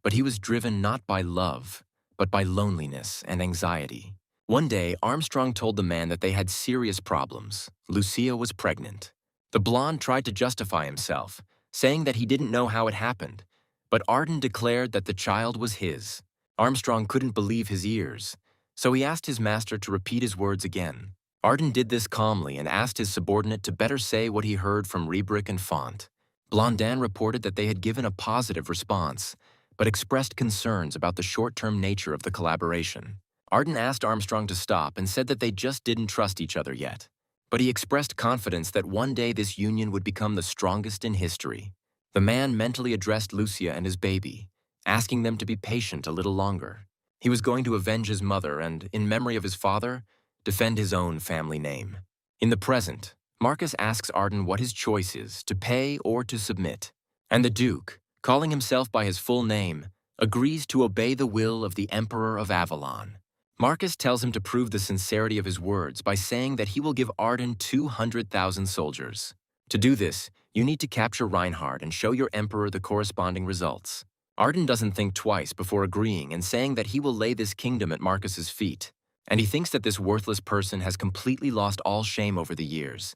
But he was driven not by love, but by loneliness and anxiety. One day, Armstrong told the man that they had serious problems. Lucia was pregnant. The blonde tried to justify himself, saying that he didn't know how it happened, but Arden declared that the child was his. Armstrong couldn't believe his ears, so he asked his master to repeat his words again. Arden did this calmly and asked his subordinate to better say what he heard from Rebrick and Font. Blondin reported that they had given a positive response, but expressed concerns about the short-term nature of the collaboration. Arden asked Armstrong to stop and said that they just didn't trust each other yet. But he expressed confidence that one day this union would become the strongest in history. The man mentally addressed Lucia and his baby, asking them to be patient a little longer. He was going to avenge his mother and, in memory of his father, defend his own family name. In the present, Marcus asks Arden what his choice is, to pay or to submit. And the Duke, calling himself by his full name, agrees to obey the will of the Emperor of Avalon. Marcus tells him to prove the sincerity of his words by saying that he will give Arden 200,000 soldiers. To do this, you need to capture Reinhard and show your Emperor the corresponding results. Arden doesn't think twice before agreeing and saying that he will lay this kingdom at Marcus's feet. And he thinks that this worthless person has completely lost all shame over the years.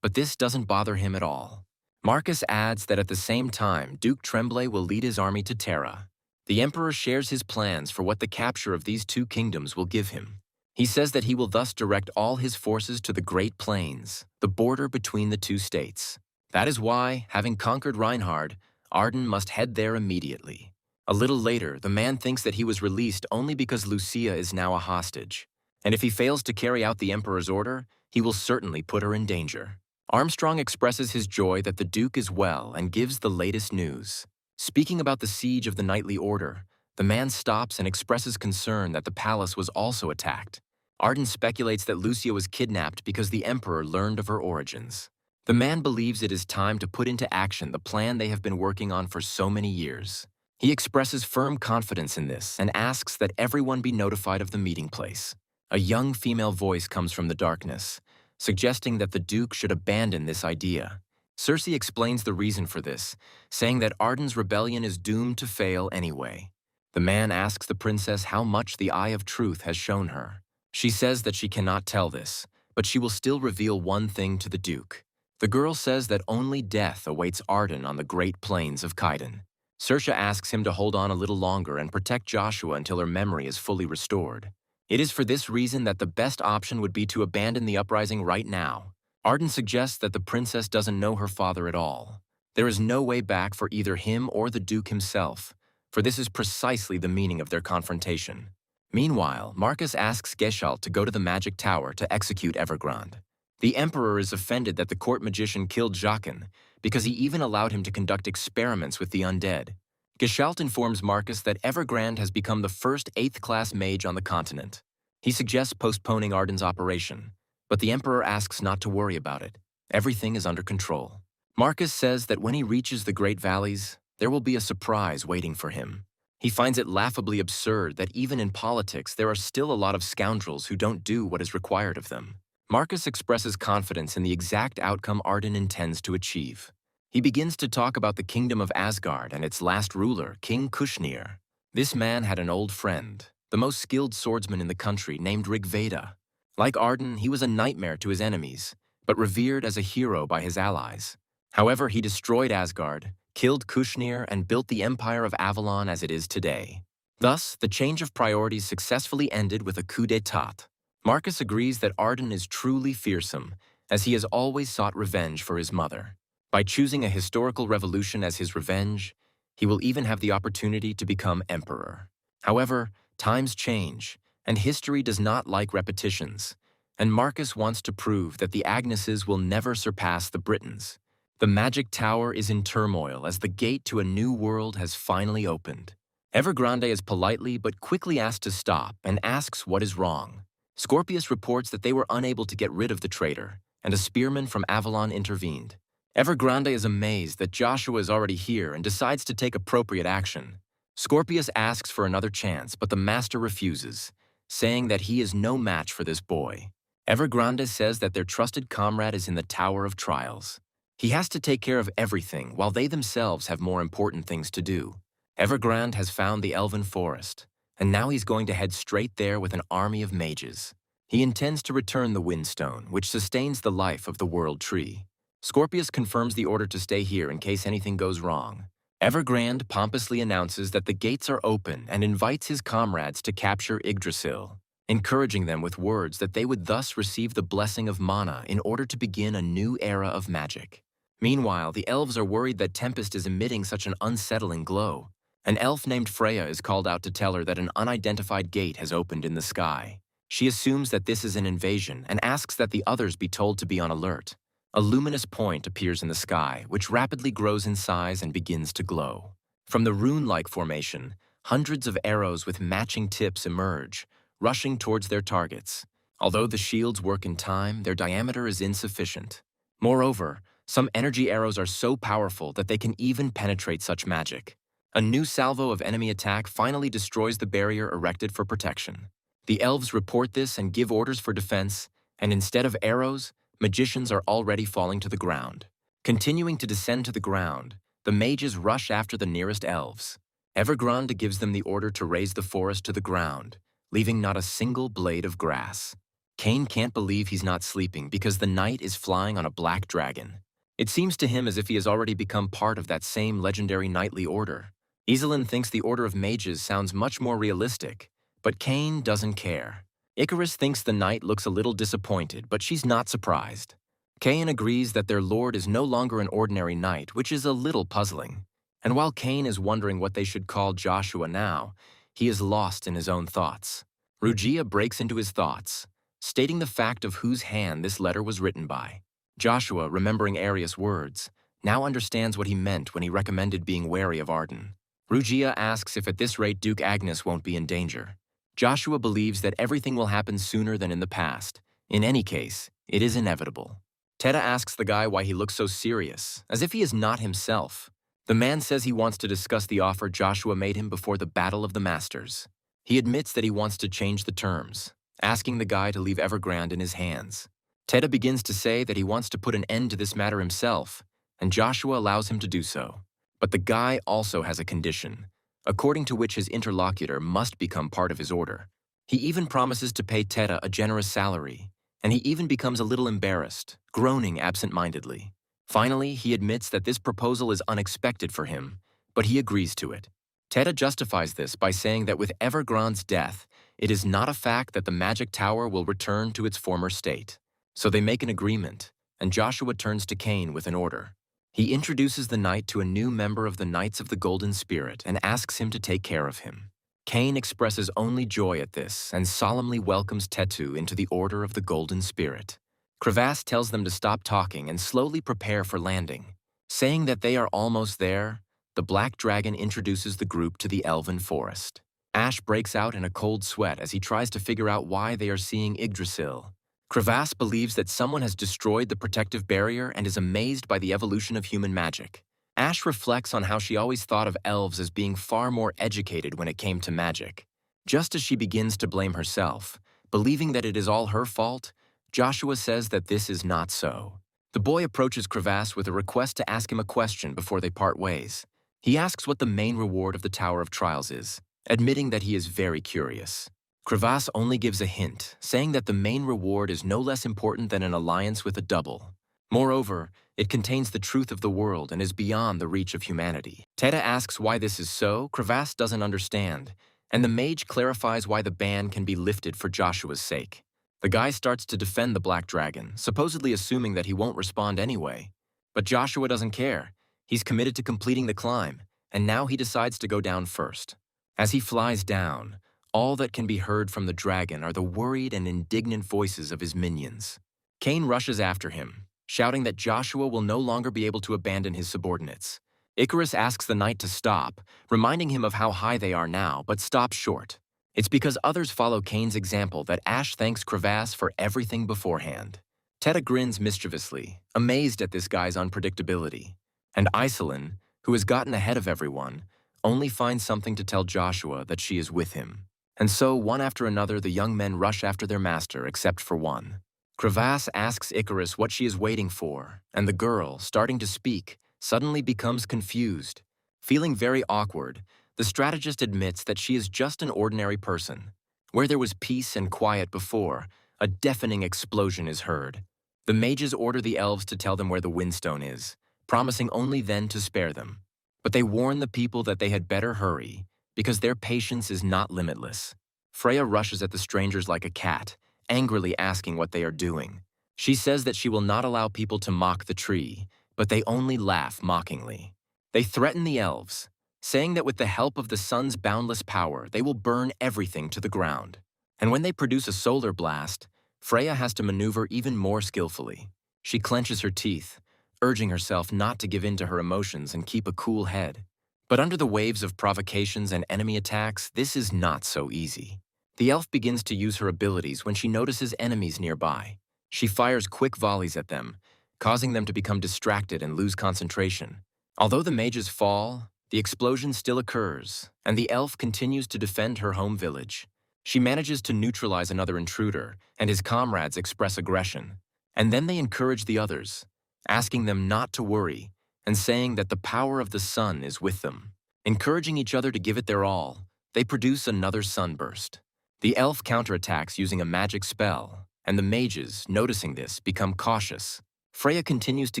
But this doesn't bother him at all. Marcus adds that at the same time, Duke Tremblay will lead his army to Terra. The Emperor shares his plans for what the capture of these two kingdoms will give him. He says that he will thus direct all his forces to the Great Plains, the border between the two states. That is why, having conquered Reinhard, Arden must head there immediately. A little later, the man thinks that he was released only because Lucia is now a hostage. And if he fails to carry out the Emperor's order, he will certainly put her in danger. Armstrong expresses his joy that the Duke is well and gives the latest news. Speaking about the siege of the Knightly Order, the man stops and expresses concern that the palace was also attacked. Arden speculates that Lucia was kidnapped because the Emperor learned of her origins. The man believes it is time to put into action the plan they have been working on for so many years. He expresses firm confidence in this and asks that everyone be notified of the meeting place. A young female voice comes from the darkness, suggesting that the Duke should abandon this idea. Cersei explains the reason for this, saying that Arden's rebellion is doomed to fail anyway. The man asks the princess how much the Eye of Truth has shown her. She says that she cannot tell this, but she will still reveal one thing to the Duke. The girl says that only death awaits Arden on the Great Plains of Cain. Cersei asks him to hold on a little longer and protect Joshua until her memory is fully restored. It is for this reason that the best option would be to abandon the uprising right now. Arden suggests that the princess doesn't know her father at all. There is no way back for either him or the Duke himself, for this is precisely the meaning of their confrontation. Meanwhile, Marcus asks Geshalt to go to the magic tower to execute Evergrande. The Emperor is offended that the court magician killed Jaqen because he even allowed him to conduct experiments with the undead. Geshalt informs Marcus that Evergrande has become the first 8th-class mage on the continent. He suggests postponing Arden's operation, but the Emperor asks not to worry about it. Everything is under control. Marcus says that when he reaches the Great Valleys, there will be a surprise waiting for him. He finds it laughably absurd that even in politics there are still a lot of scoundrels who don't do what is required of them. Marcus expresses confidence in the exact outcome Arden intends to achieve. He begins to talk about the kingdom of Asgard and its last ruler, King Kushnir. This man had an old friend, the most skilled swordsman in the country, named Rigveda. Like Arden, he was a nightmare to his enemies, but revered as a hero by his allies. However, he destroyed Asgard, killed Kushnir, and built the Empire of Avalon as it is today. Thus, the change of priorities successfully ended with a coup d'état. Marcus agrees that Arden is truly fearsome, as he has always sought revenge for his mother. By choosing a historical revolution as his revenge, he will even have the opportunity to become emperor. However, times change, and history does not like repetitions, and Marcus wants to prove that the Agneses will never surpass the Britons. The magic tower is in turmoil as the gate to a new world has finally opened. Evergrande is politely but quickly asked to stop and asks what is wrong. Scorpius reports that they were unable to get rid of the traitor, and a spearman from Avalon intervened. Evergrande is amazed that Joshua is already here and decides to take appropriate action. Scorpius asks for another chance, but the master refuses, saying that he is no match for this boy. Evergrande says that their trusted comrade is in the Tower of Trials. He has to take care of everything while they themselves have more important things to do. Evergrande has found the Elven Forest, and now he's going to head straight there with an army of mages. He intends to return the Windstone, which sustains the life of the World Tree. Scorpius confirms the order to stay here in case anything goes wrong. Evergrande pompously announces that the gates are open and invites his comrades to capture Yggdrasil, encouraging them with words that they would thus receive the blessing of mana in order to begin a new era of magic. Meanwhile, the elves are worried that Tempest is emitting such an unsettling glow. An elf named Freya is called out to tell her that an unidentified gate has opened in the sky. She assumes that this is an invasion and asks that the others be told to be on alert. A luminous point appears in the sky, which rapidly grows in size and begins to glow. From the rune-like formation, hundreds of arrows with matching tips emerge, rushing towards their targets. Although the shields work in time, their diameter is insufficient. Moreover, some energy arrows are so powerful that they can even penetrate such magic. A new salvo of enemy attack finally destroys the barrier erected for protection. The elves report this and give orders for defense, and instead of arrows, magicians are already falling to the ground. Continuing to descend to the ground, the mages rush after the nearest elves. Evergrande gives them the order to raise the forest to the ground, leaving not a single blade of grass. Cain can't believe he's not sleeping because the knight is flying on a black dragon. It seems to him as if he has already become part of that same legendary knightly order. Iselin thinks the Order of Mages sounds much more realistic, but Cain doesn't care. Icarus thinks the knight looks a little disappointed, but she's not surprised. Cain agrees that their lord is no longer an ordinary knight, which is a little puzzling. And while Cain is wondering what they should call Joshua now, he is lost in his own thoughts. Rugia breaks into his thoughts, stating the fact of whose hand this letter was written by. Joshua, remembering Arius' words, now understands what he meant when he recommended being wary of Arden. Rugia asks if at this rate Duke Agnes won't be in danger. Joshua believes that everything will happen sooner than in the past. In any case, it is inevitable. Teta asks the guy why he looks so serious, as if he is not himself. The man says he wants to discuss the offer Joshua made him before the Battle of the Masters. He admits that he wants to change the terms, asking the guy to leave Evergrande in his hands. Teta begins to say that he wants to put an end to this matter himself, and Joshua allows him to do so. But the guy also has a condition, according to which his interlocutor must become part of his order. He even promises to pay Teta a generous salary, and he even becomes a little embarrassed, groaning absent-mindedly. Finally, he admits that this proposal is unexpected for him, but he agrees to it. Teta justifies this by saying that with Evergrande's death, it is not a fact that the magic tower will return to its former state. So they make an agreement, and Joshua turns to Cain with an order. He introduces the knight to a new member of the Knights of the Golden Spirit and asks him to take care of him. Cain expresses only joy at this and solemnly welcomes Tetu into the Order of the Golden Spirit. Crevasse tells them to stop talking and slowly prepare for landing. Saying that they are almost there, the Black Dragon introduces the group to the Elven Forest. Ash breaks out in a cold sweat as he tries to figure out why they are seeing Yggdrasil. Crevasse believes that someone has destroyed the protective barrier and is amazed by the evolution of human magic. Ash reflects on how she always thought of elves as being far more educated when it came to magic. Just as she begins to blame herself, believing that it is all her fault, Joshua says that this is not so. The boy approaches Crevasse with a request to ask him a question before they part ways. He asks what the main reward of the Tower of Trials is, admitting that he is very curious. Crevasse only gives a hint, saying that the main reward is no less important than an alliance with a double. Moreover, it contains the truth of the world and is beyond the reach of humanity. Teta asks why this is so. Crevasse doesn't understand, and the mage clarifies why the ban can be lifted for Joshua's sake. The guy starts to defend the Black Dragon, supposedly assuming that he won't respond anyway. But Joshua doesn't care. He's committed to completing the climb, and now he decides to go down first. As he flies down, all that can be heard from the dragon are the worried and indignant voices of his minions. Cain rushes after him, shouting that Joshua will no longer be able to abandon his subordinates. Icarus asks the knight to stop, reminding him of how high they are now, but stops short. It's because others follow Cain's example that Ash thanks Crevasse for everything beforehand. Teta grins mischievously, amazed at this guy's unpredictability. And Iselin, who has gotten ahead of everyone, only finds something to tell Joshua that she is with him. And so, one after another, the young men rush after their master, except for one. Crevasse asks Icarus what she is waiting for, and the girl, starting to speak, suddenly becomes confused. Feeling very awkward, the strategist admits that she is just an ordinary person. Where there was peace and quiet before, a deafening explosion is heard. The mages order the elves to tell them where the windstone is, promising only then to spare them. But they warn the people that they had better hurry, because their patience is not limitless. Freya rushes at the strangers like a cat, angrily asking what they are doing. She says that she will not allow people to mock the tree, but they only laugh mockingly. They threaten the elves, saying that with the help of the sun's boundless power, they will burn everything to the ground. And when they produce a solar blast, Freya has to maneuver even more skillfully. She clenches her teeth, urging herself not to give in to her emotions and keep a cool head. But under the waves of provocations and enemy attacks, this is not so easy. The elf begins to use her abilities when she notices enemies nearby. She fires quick volleys at them, causing them to become distracted and lose concentration. Although the mages fall, the explosion still occurs, and the elf continues to defend her home village. She manages to neutralize another intruder, and his comrades express aggression. And then they encourage the others, asking them not to worry, and saying that the power of the sun is with them. Encouraging each other to give it their all, they produce another sunburst. The elf counterattacks using a magic spell, and the mages, noticing this, become cautious. Freya continues to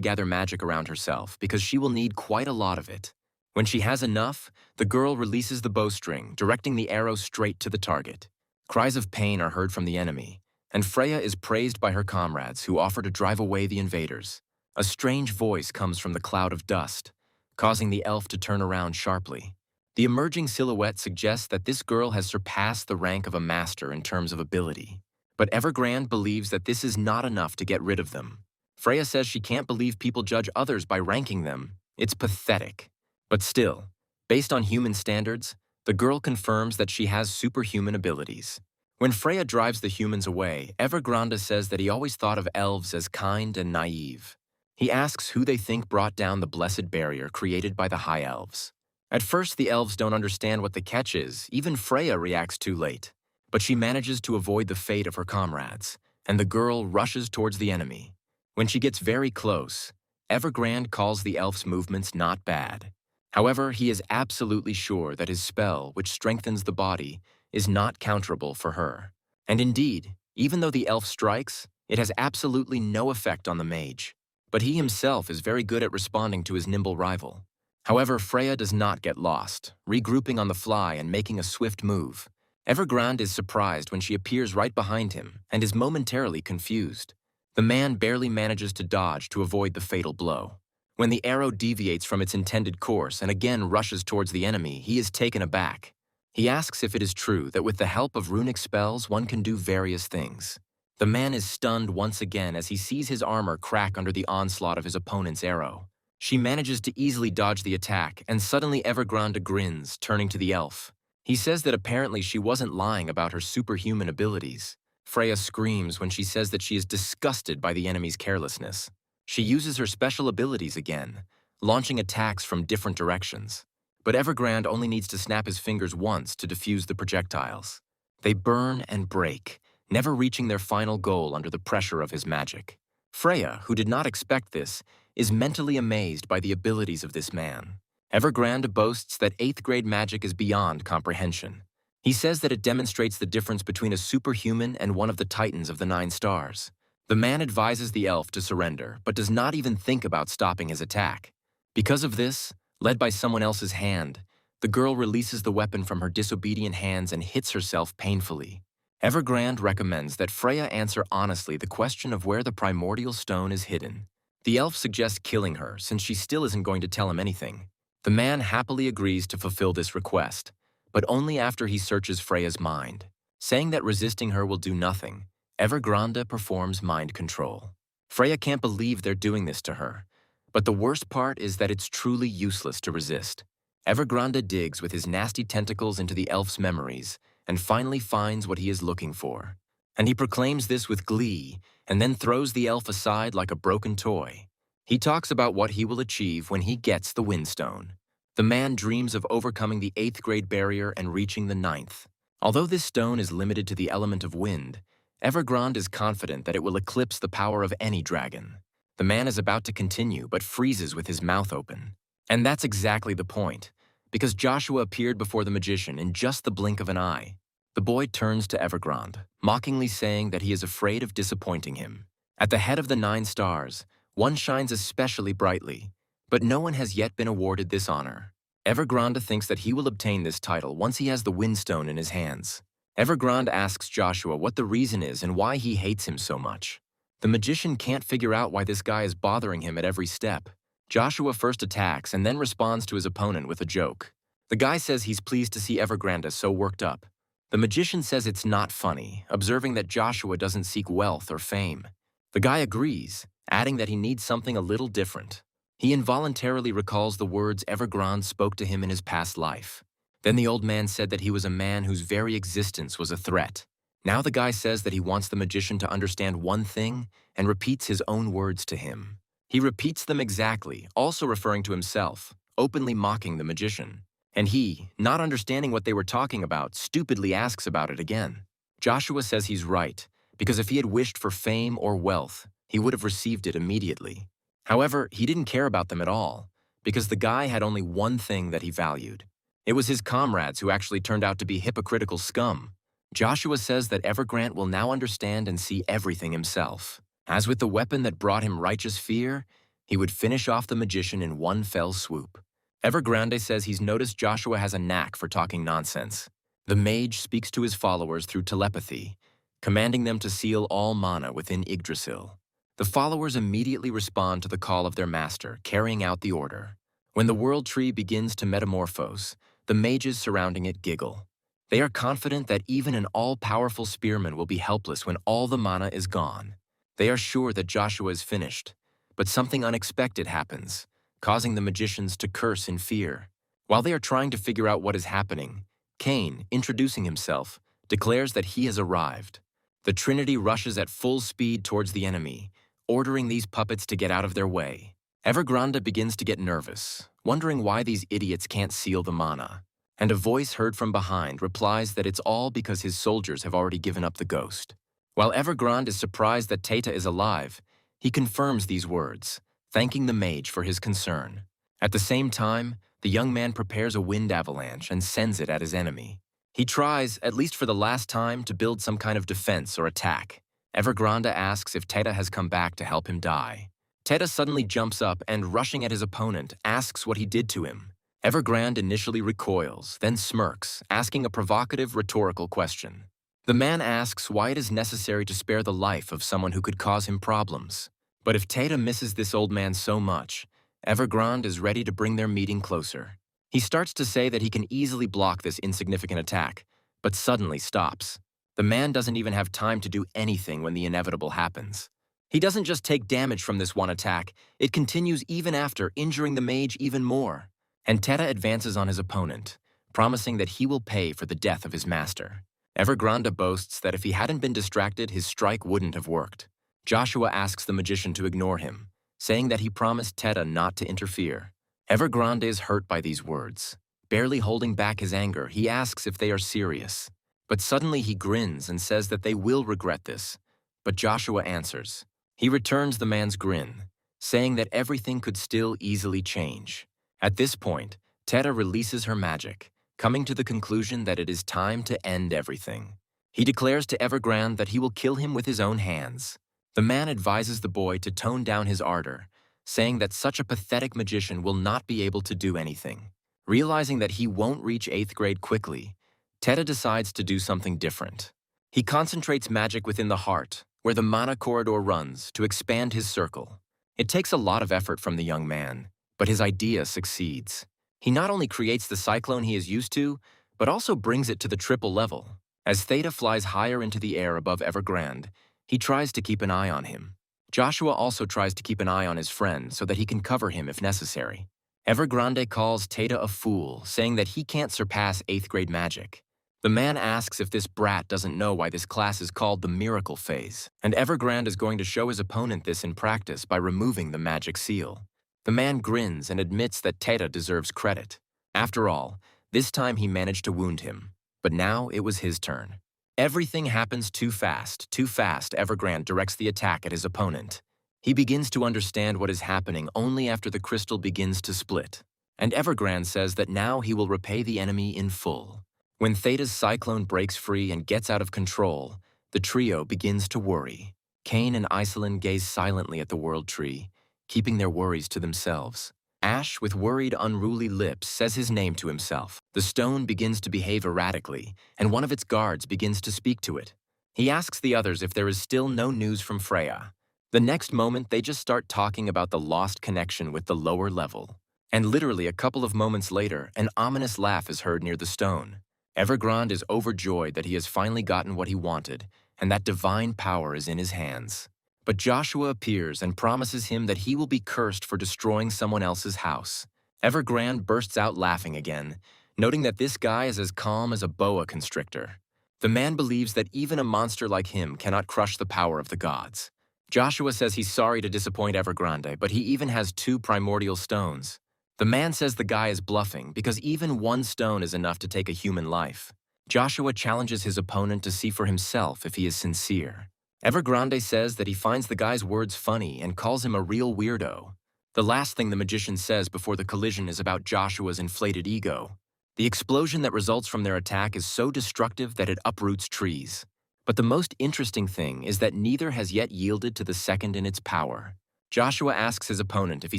gather magic around herself because she will need quite a lot of it. When she has enough, the girl releases the bowstring, directing the arrow straight to the target. Cries of pain are heard from the enemy, and Freya is praised by her comrades who offer to drive away the invaders. A strange voice comes from the cloud of dust, causing the elf to turn around sharply. The emerging silhouette suggests that this girl has surpassed the rank of a master in terms of ability. But Evergrande believes that this is not enough to get rid of them. Freya says she can't believe people judge others by ranking them. It's pathetic. But still, based on human standards, The girl confirms that she has superhuman abilities. When Freya drives the humans away, Evergrande says that he always thought of elves as kind and naive. He asks who they think brought down the blessed barrier created by the High Elves. At first, the elves don't understand what the catch is. Even Freya reacts too late. But she manages to avoid the fate of her comrades, and the girl rushes towards the enemy. When she gets very close, Evergrande calls the elf's movements not bad. However, he is absolutely sure that his spell, which strengthens the body, is not counterable for her. And indeed, even though the elf strikes, it has absolutely no effect on the mage. But he himself is very good at responding to his nimble rival. However, Freya does not get lost, regrouping on the fly and making a swift move. Evergrande is surprised when she appears right behind him and is momentarily confused. The man barely manages to dodge to avoid the fatal blow. When the arrow deviates from its intended course and again rushes towards the enemy, he is taken aback. He asks if it is true that with the help of runic spells one can do various things. The man is stunned once again as he sees his armor crack under the onslaught of his opponent's arrow. She manages to easily dodge the attack, and suddenly Evergrande grins, turning to the elf. He says that apparently she wasn't lying about her superhuman abilities. Freya screams when she says that she is disgusted by the enemy's carelessness. She uses her special abilities again, launching attacks from different directions. But Evergrande only needs to snap his fingers once to defuse the projectiles. They burn and break, never reaching their final goal under the pressure of his magic. Freya, who did not expect this, is mentally amazed by the abilities of this man. Evergrande boasts that 8th grade magic is beyond comprehension. He says that it demonstrates the difference between a superhuman and one of the titans of the 9 stars. The man advises the elf to surrender, but does not even think about stopping his attack. Because of this, led by someone else's hand, the girl releases the weapon from her disobedient hands and hits herself painfully. Evergrande recommends that Freya answer honestly the question of where the primordial stone is hidden. The elf suggests killing her, since she still isn't going to tell him anything. The man happily agrees to fulfill this request, but only after he searches Freya's mind. Saying that resisting her will do nothing, Evergrande performs mind control. Freya can't believe they're doing this to her, but the worst part is that it's truly useless to resist. Evergrande digs with his nasty tentacles into the elf's memories and finally finds what he is looking for. And he proclaims this with glee and then throws the elf aside like a broken toy. He talks about what he will achieve when he gets the Windstone. The man dreams of overcoming the 8th grade barrier and reaching the 9th. Although this stone is limited to the element of wind, Evergrande is confident that it will eclipse the power of any dragon. The man is about to continue, but freezes with his mouth open. And that's exactly the point, because Joshua appeared before the magician in just the blink of an eye. The boy turns to Evergrande, mockingly saying that he is afraid of disappointing him. At the head of the 9 stars, one shines especially brightly, but no one has yet been awarded this honor. Evergrande thinks that he will obtain this title once he has the Windstone in his hands. Evergrande asks Joshua what the reason is and why he hates him so much. The magician can't figure out why this guy is bothering him at every step. Joshua first attacks and then responds to his opponent with a joke. The guy says he's pleased to see Evergrande so worked up. The magician says it's not funny, observing that Joshua doesn't seek wealth or fame. The guy agrees, adding that he needs something a little different. He involuntarily recalls the words Evergrande spoke to him in his past life. Then the old man said that he was a man whose very existence was a threat. Now the guy says that he wants the magician to understand one thing and repeats his own words to him. He repeats them exactly, also referring to himself, openly mocking the magician. And he, not understanding what they were talking about, stupidly asks about it again. Joshua says he's right, because if he had wished for fame or wealth, he would have received it immediately. However, he didn't care about them at all, because the guy had only one thing that he valued. It was his comrades who actually turned out to be hypocritical scum. Joshua says that Evergrande will now understand and see everything himself. As with the weapon that brought him righteous fear, he would finish off the magician in one fell swoop. Evergrande says he's noticed Joshua has a knack for talking nonsense. The mage speaks to his followers through telepathy, commanding them to seal all mana within Yggdrasil. The followers immediately respond to the call of their master, carrying out the order. When the world tree begins to metamorphose, the mages surrounding it giggle. They are confident that even an all-powerful spearman will be helpless when all the mana is gone. They are sure that Joshua is finished, but something unexpected happens, causing the magicians to curse in fear. While they are trying to figure out what is happening, Cain, introducing himself, declares that he has arrived. The Trinity rushes at full speed towards the enemy, ordering these puppets to get out of their way. Evergrande begins to get nervous, wondering why these idiots can't seal the mana. And a voice heard from behind replies that it's all because his soldiers have already given up the ghost. While Evergrande is surprised that Tata is alive, he confirms these words, thanking the mage for his concern. At the same time, the young man prepares a wind avalanche and sends it at his enemy. He tries, at least for the last time, to build some kind of defense or attack. Evergrande asks if Tata has come back to help him die. Tata suddenly jumps up and, rushing at his opponent, asks what he did to him. Evergrande initially recoils, then smirks, asking a provocative rhetorical question. The man asks why it is necessary to spare the life of someone who could cause him problems. But if Tata misses this old man so much, Evergrande is ready to bring their meeting closer. He starts to say that he can easily block this insignificant attack, but suddenly stops. The man doesn't even have time to do anything when the inevitable happens. He doesn't just take damage from this one attack, it continues even after, injuring the mage even more. And Tata advances on his opponent, promising that he will pay for the death of his master. Evergrande boasts that if he hadn't been distracted, his strike wouldn't have worked. Joshua asks the magician to ignore him, saying that he promised Tata not to interfere. Evergrande is hurt by these words. Barely holding back his anger, he asks if they are serious. But suddenly he grins and says that they will regret this. But Joshua answers. He returns the man's grin, saying that everything could still easily change. At this point, Tata releases her magic, coming to the conclusion that it is time to end everything. He declares to Evergrande that he will kill him with his own hands. The man advises the boy to tone down his ardor, saying that such a pathetic magician will not be able to do anything. Realizing that he won't reach 8th grade quickly, Tata decides to do something different. He concentrates magic within the heart, where the mana corridor runs, to expand his circle. It takes a lot of effort from the young man, but his idea succeeds. He not only creates the cyclone he is used to, but also brings it to the triple level. As Theta flies higher into the air above Evergrande, he tries to keep an eye on him. Joshua also tries to keep an eye on his friend so that he can cover him if necessary. Evergrande calls Tata a fool, saying that he can't surpass 8th grade magic. The man asks if this brat doesn't know why this class is called the miracle phase, and Evergrande is going to show his opponent this in practice by removing the magic seal. The man grins and admits that Tata deserves credit. After all, this time he managed to wound him, but now it was his turn. Everything happens too fast, Evergrande directs the attack at his opponent. He begins to understand what is happening only after the crystal begins to split, and Evergrande says that now he will repay the enemy in full. When Theta's cyclone breaks free and gets out of control, the trio begins to worry. Cain and Iselin gaze silently at the world tree, keeping their worries to themselves. Ash, with worried, unruly lips, says his name to himself. The stone begins to behave erratically, and one of its guards begins to speak to it. He asks the others if there is still no news from Freya. The next moment, they just start talking about the lost connection with the lower level. And literally a couple of moments later, an ominous laugh is heard near the stone. Evergrande is overjoyed that he has finally gotten what he wanted, and that divine power is in his hands. But Joshua appears and promises him that he will be cursed for destroying someone else's house. Evergrande bursts out laughing again, noting that this guy is as calm as a boa constrictor. The man believes that even a monster like him cannot crush the power of the gods. Joshua says he's sorry to disappoint Evergrande, but he even has 2 primordial stones. The man says the guy is bluffing because even 1 stone is enough to take a human life. Joshua challenges his opponent to see for himself if he is sincere. Evergrande says that he finds the guy's words funny and calls him a real weirdo. The last thing the magician says before the collision is about Joshua's inflated ego. The explosion that results from their attack is so destructive that it uproots trees. But the most interesting thing is that neither has yet yielded to the second in its power. Joshua asks his opponent if he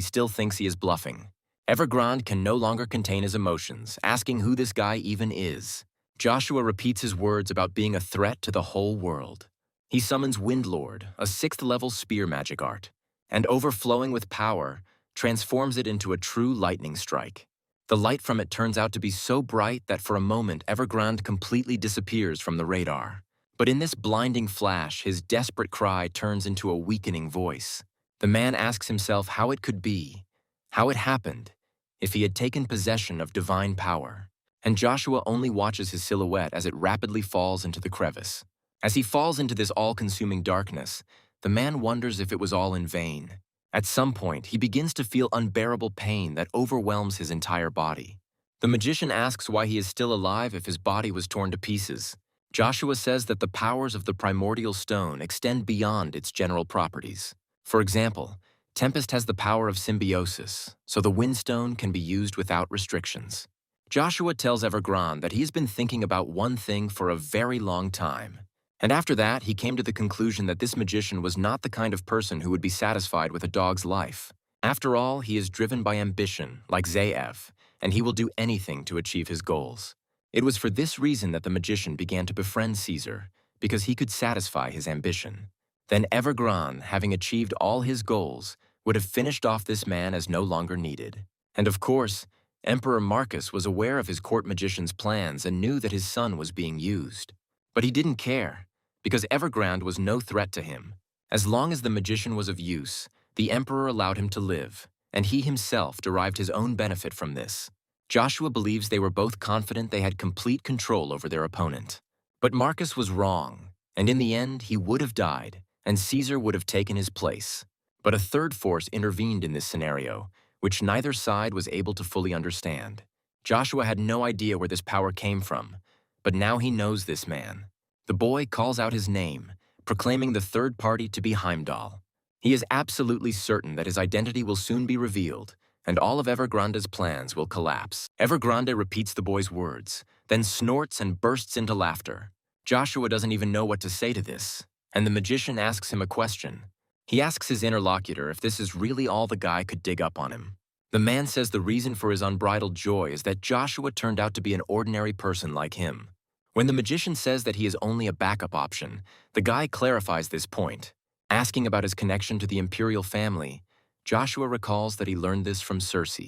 still thinks he is bluffing. Evergrande can no longer contain his emotions, asking who this guy even is. Joshua repeats his words about being a threat to the whole world. He summons Windlord, a 6th-level spear magic art, and overflowing with power, transforms it into a true lightning strike. The light from it turns out to be so bright that for a moment Evergrande completely disappears from the radar. But in this blinding flash, his desperate cry turns into a weakening voice. The man asks himself how it could be, how it happened, if he had taken possession of divine power. and Joshua only watches his silhouette as it rapidly falls into the crevice. As he falls into this all-consuming darkness, the man wonders if it was all in vain. At some point, he begins to feel unbearable pain that overwhelms his entire body. The magician asks why he is still alive if his body was torn to pieces. Joshua says that the powers of the primordial stone extend beyond its general properties. For example, Tempest has the power of symbiosis, so the Windstone can be used without restrictions. Joshua tells Evergrande that he's been thinking about one thing for a very long time. And after that, he came to the conclusion that this magician was not the kind of person who would be satisfied with a dog's life. After all, he is driven by ambition, like Zaev, and he will do anything to achieve his goals. It was for this reason that the magician began to befriend Caesar, because he could satisfy his ambition. Then Evergrande, having achieved all his goals, would have finished off this man as no longer needed. And of course, Emperor Marcus was aware of his court magician's plans and knew that his son was being used. But he didn't care, because Evergrande was no threat to him. As long as the magician was of use, the emperor allowed him to live, and he himself derived his own benefit from this. Joshua believes they were both confident they had complete control over their opponent. But Marcus was wrong, and in the end he would have died, and Caesar would have taken his place. But a third force intervened in this scenario, which neither side was able to fully understand. Joshua had no idea where this power came from, but now he knows this man. The boy calls out his name, proclaiming the third party to be Heimdall. He is absolutely certain that his identity will soon be revealed, and all of Evergrande's plans will collapse. Evergrande repeats the boy's words, then snorts and bursts into laughter. Joshua doesn't even know what to say to this, and the magician asks him a question. He asks his interlocutor if this is really all the guy could dig up on him. The man says the reason for his unbridled joy is that Joshua turned out to be an ordinary person like him. When the magician says that he is only a backup option, the guy clarifies this point. Asking about his connection to the imperial family, Joshua recalls that he learned this from Circe.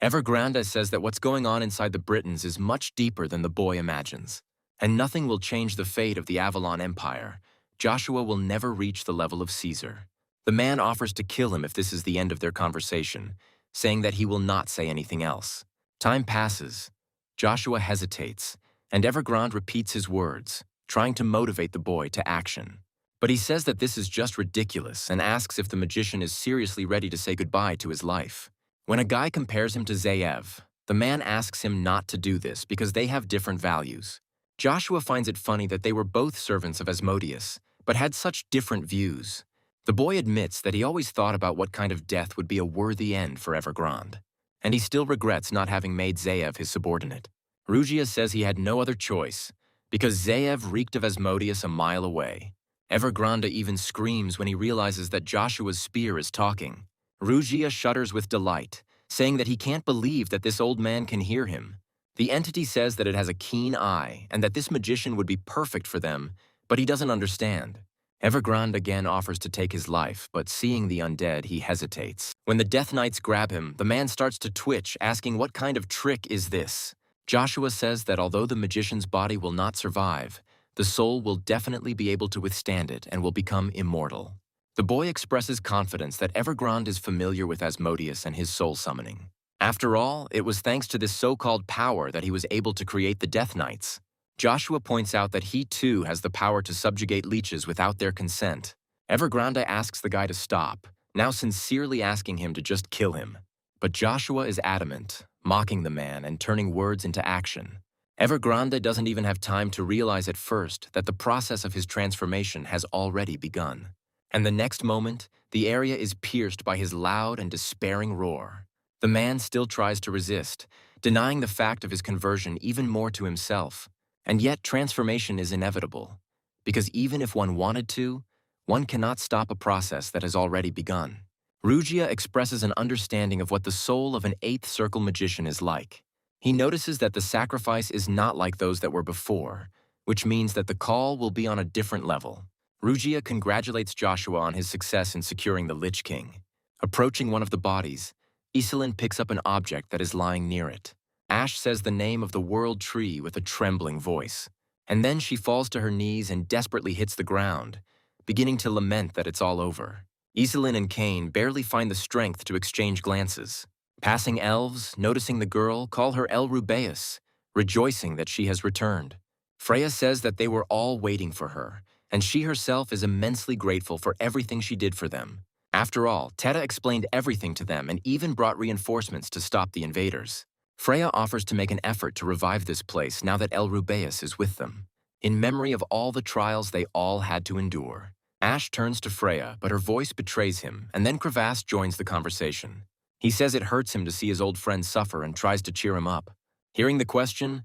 Evergrande says that what's going on inside the Britons is much deeper than the boy imagines, and nothing will change the fate of the Avalon Empire. Joshua will never reach the level of Caesar. The man offers to kill him if this is the end of their conversation, saying that he will not say anything else. Time passes. Joshua hesitates, and Evergrande repeats his words, trying to motivate the boy to action. But he says that this is just ridiculous and asks if the magician is seriously ready to say goodbye to his life. When a guy compares him to Zaev, the man asks him not to do this because they have different values. Joshua finds it funny that they were both servants of Asmodeus, but had such different views. The boy admits that he always thought about what kind of death would be a worthy end for Evergrande, and he still regrets not having made Zaev his subordinate. Rugia says he had no other choice, because Zaev reeked of Asmodeus a mile away. Evergrande even screams when he realizes that Joshua's spear is talking. Rugia shudders with delight, saying that he can't believe that this old man can hear him. The entity says that it has a keen eye and that this magician would be perfect for them, but he doesn't understand. Evergrande again offers to take his life, but seeing the undead, he hesitates. When the Death Knights grab him, the man starts to twitch, asking what kind of trick is this? Joshua says that although the magician's body will not survive, the soul will definitely be able to withstand it and will become immortal. The boy expresses confidence that Evergrande is familiar with Asmodeus and his soul summoning. After all, it was thanks to this so-called power that he was able to create the Death Knights. Joshua points out that he too has the power to subjugate leeches without their consent. Evergrande asks the guy to stop, now sincerely asking him to just kill him. But Joshua is adamant, mocking the man and turning words into action. Evergrande doesn't even have time to realize at first that the process of his transformation has already begun. And the next moment, the area is pierced by his loud and despairing roar. The man still tries to resist, denying the fact of his conversion even more to himself. And yet transformation is inevitable, because even if one wanted to, one cannot stop a process that has already begun. Rugia expresses an understanding of what the soul of an eighth circle magician is like. He notices that the sacrifice is not like those that were before, which means that the call will be on a different level. Rugia congratulates Joshua on his success in securing the Lich King. Approaching one of the bodies, Iselin picks up an object that is lying near it. Ash says the name of the world tree with a trembling voice, and then she falls to her knees and desperately hits the ground, beginning to lament that it's all over. Iselin and Cain barely find the strength to exchange glances. Passing elves, noticing the girl, call her El Rubeus, rejoicing that she has returned. Freya says that they were all waiting for her, and she herself is immensely grateful for everything she did for them. After all, Teta explained everything to them and even brought reinforcements to stop the invaders. Freya offers to make an effort to revive this place now that El Rubeus is with them, in memory of all the trials they all had to endure. Ash turns to Freya, but her voice betrays him, and then Crevasse joins the conversation. He says it hurts him to see his old friend suffer and tries to cheer him up. Hearing the question,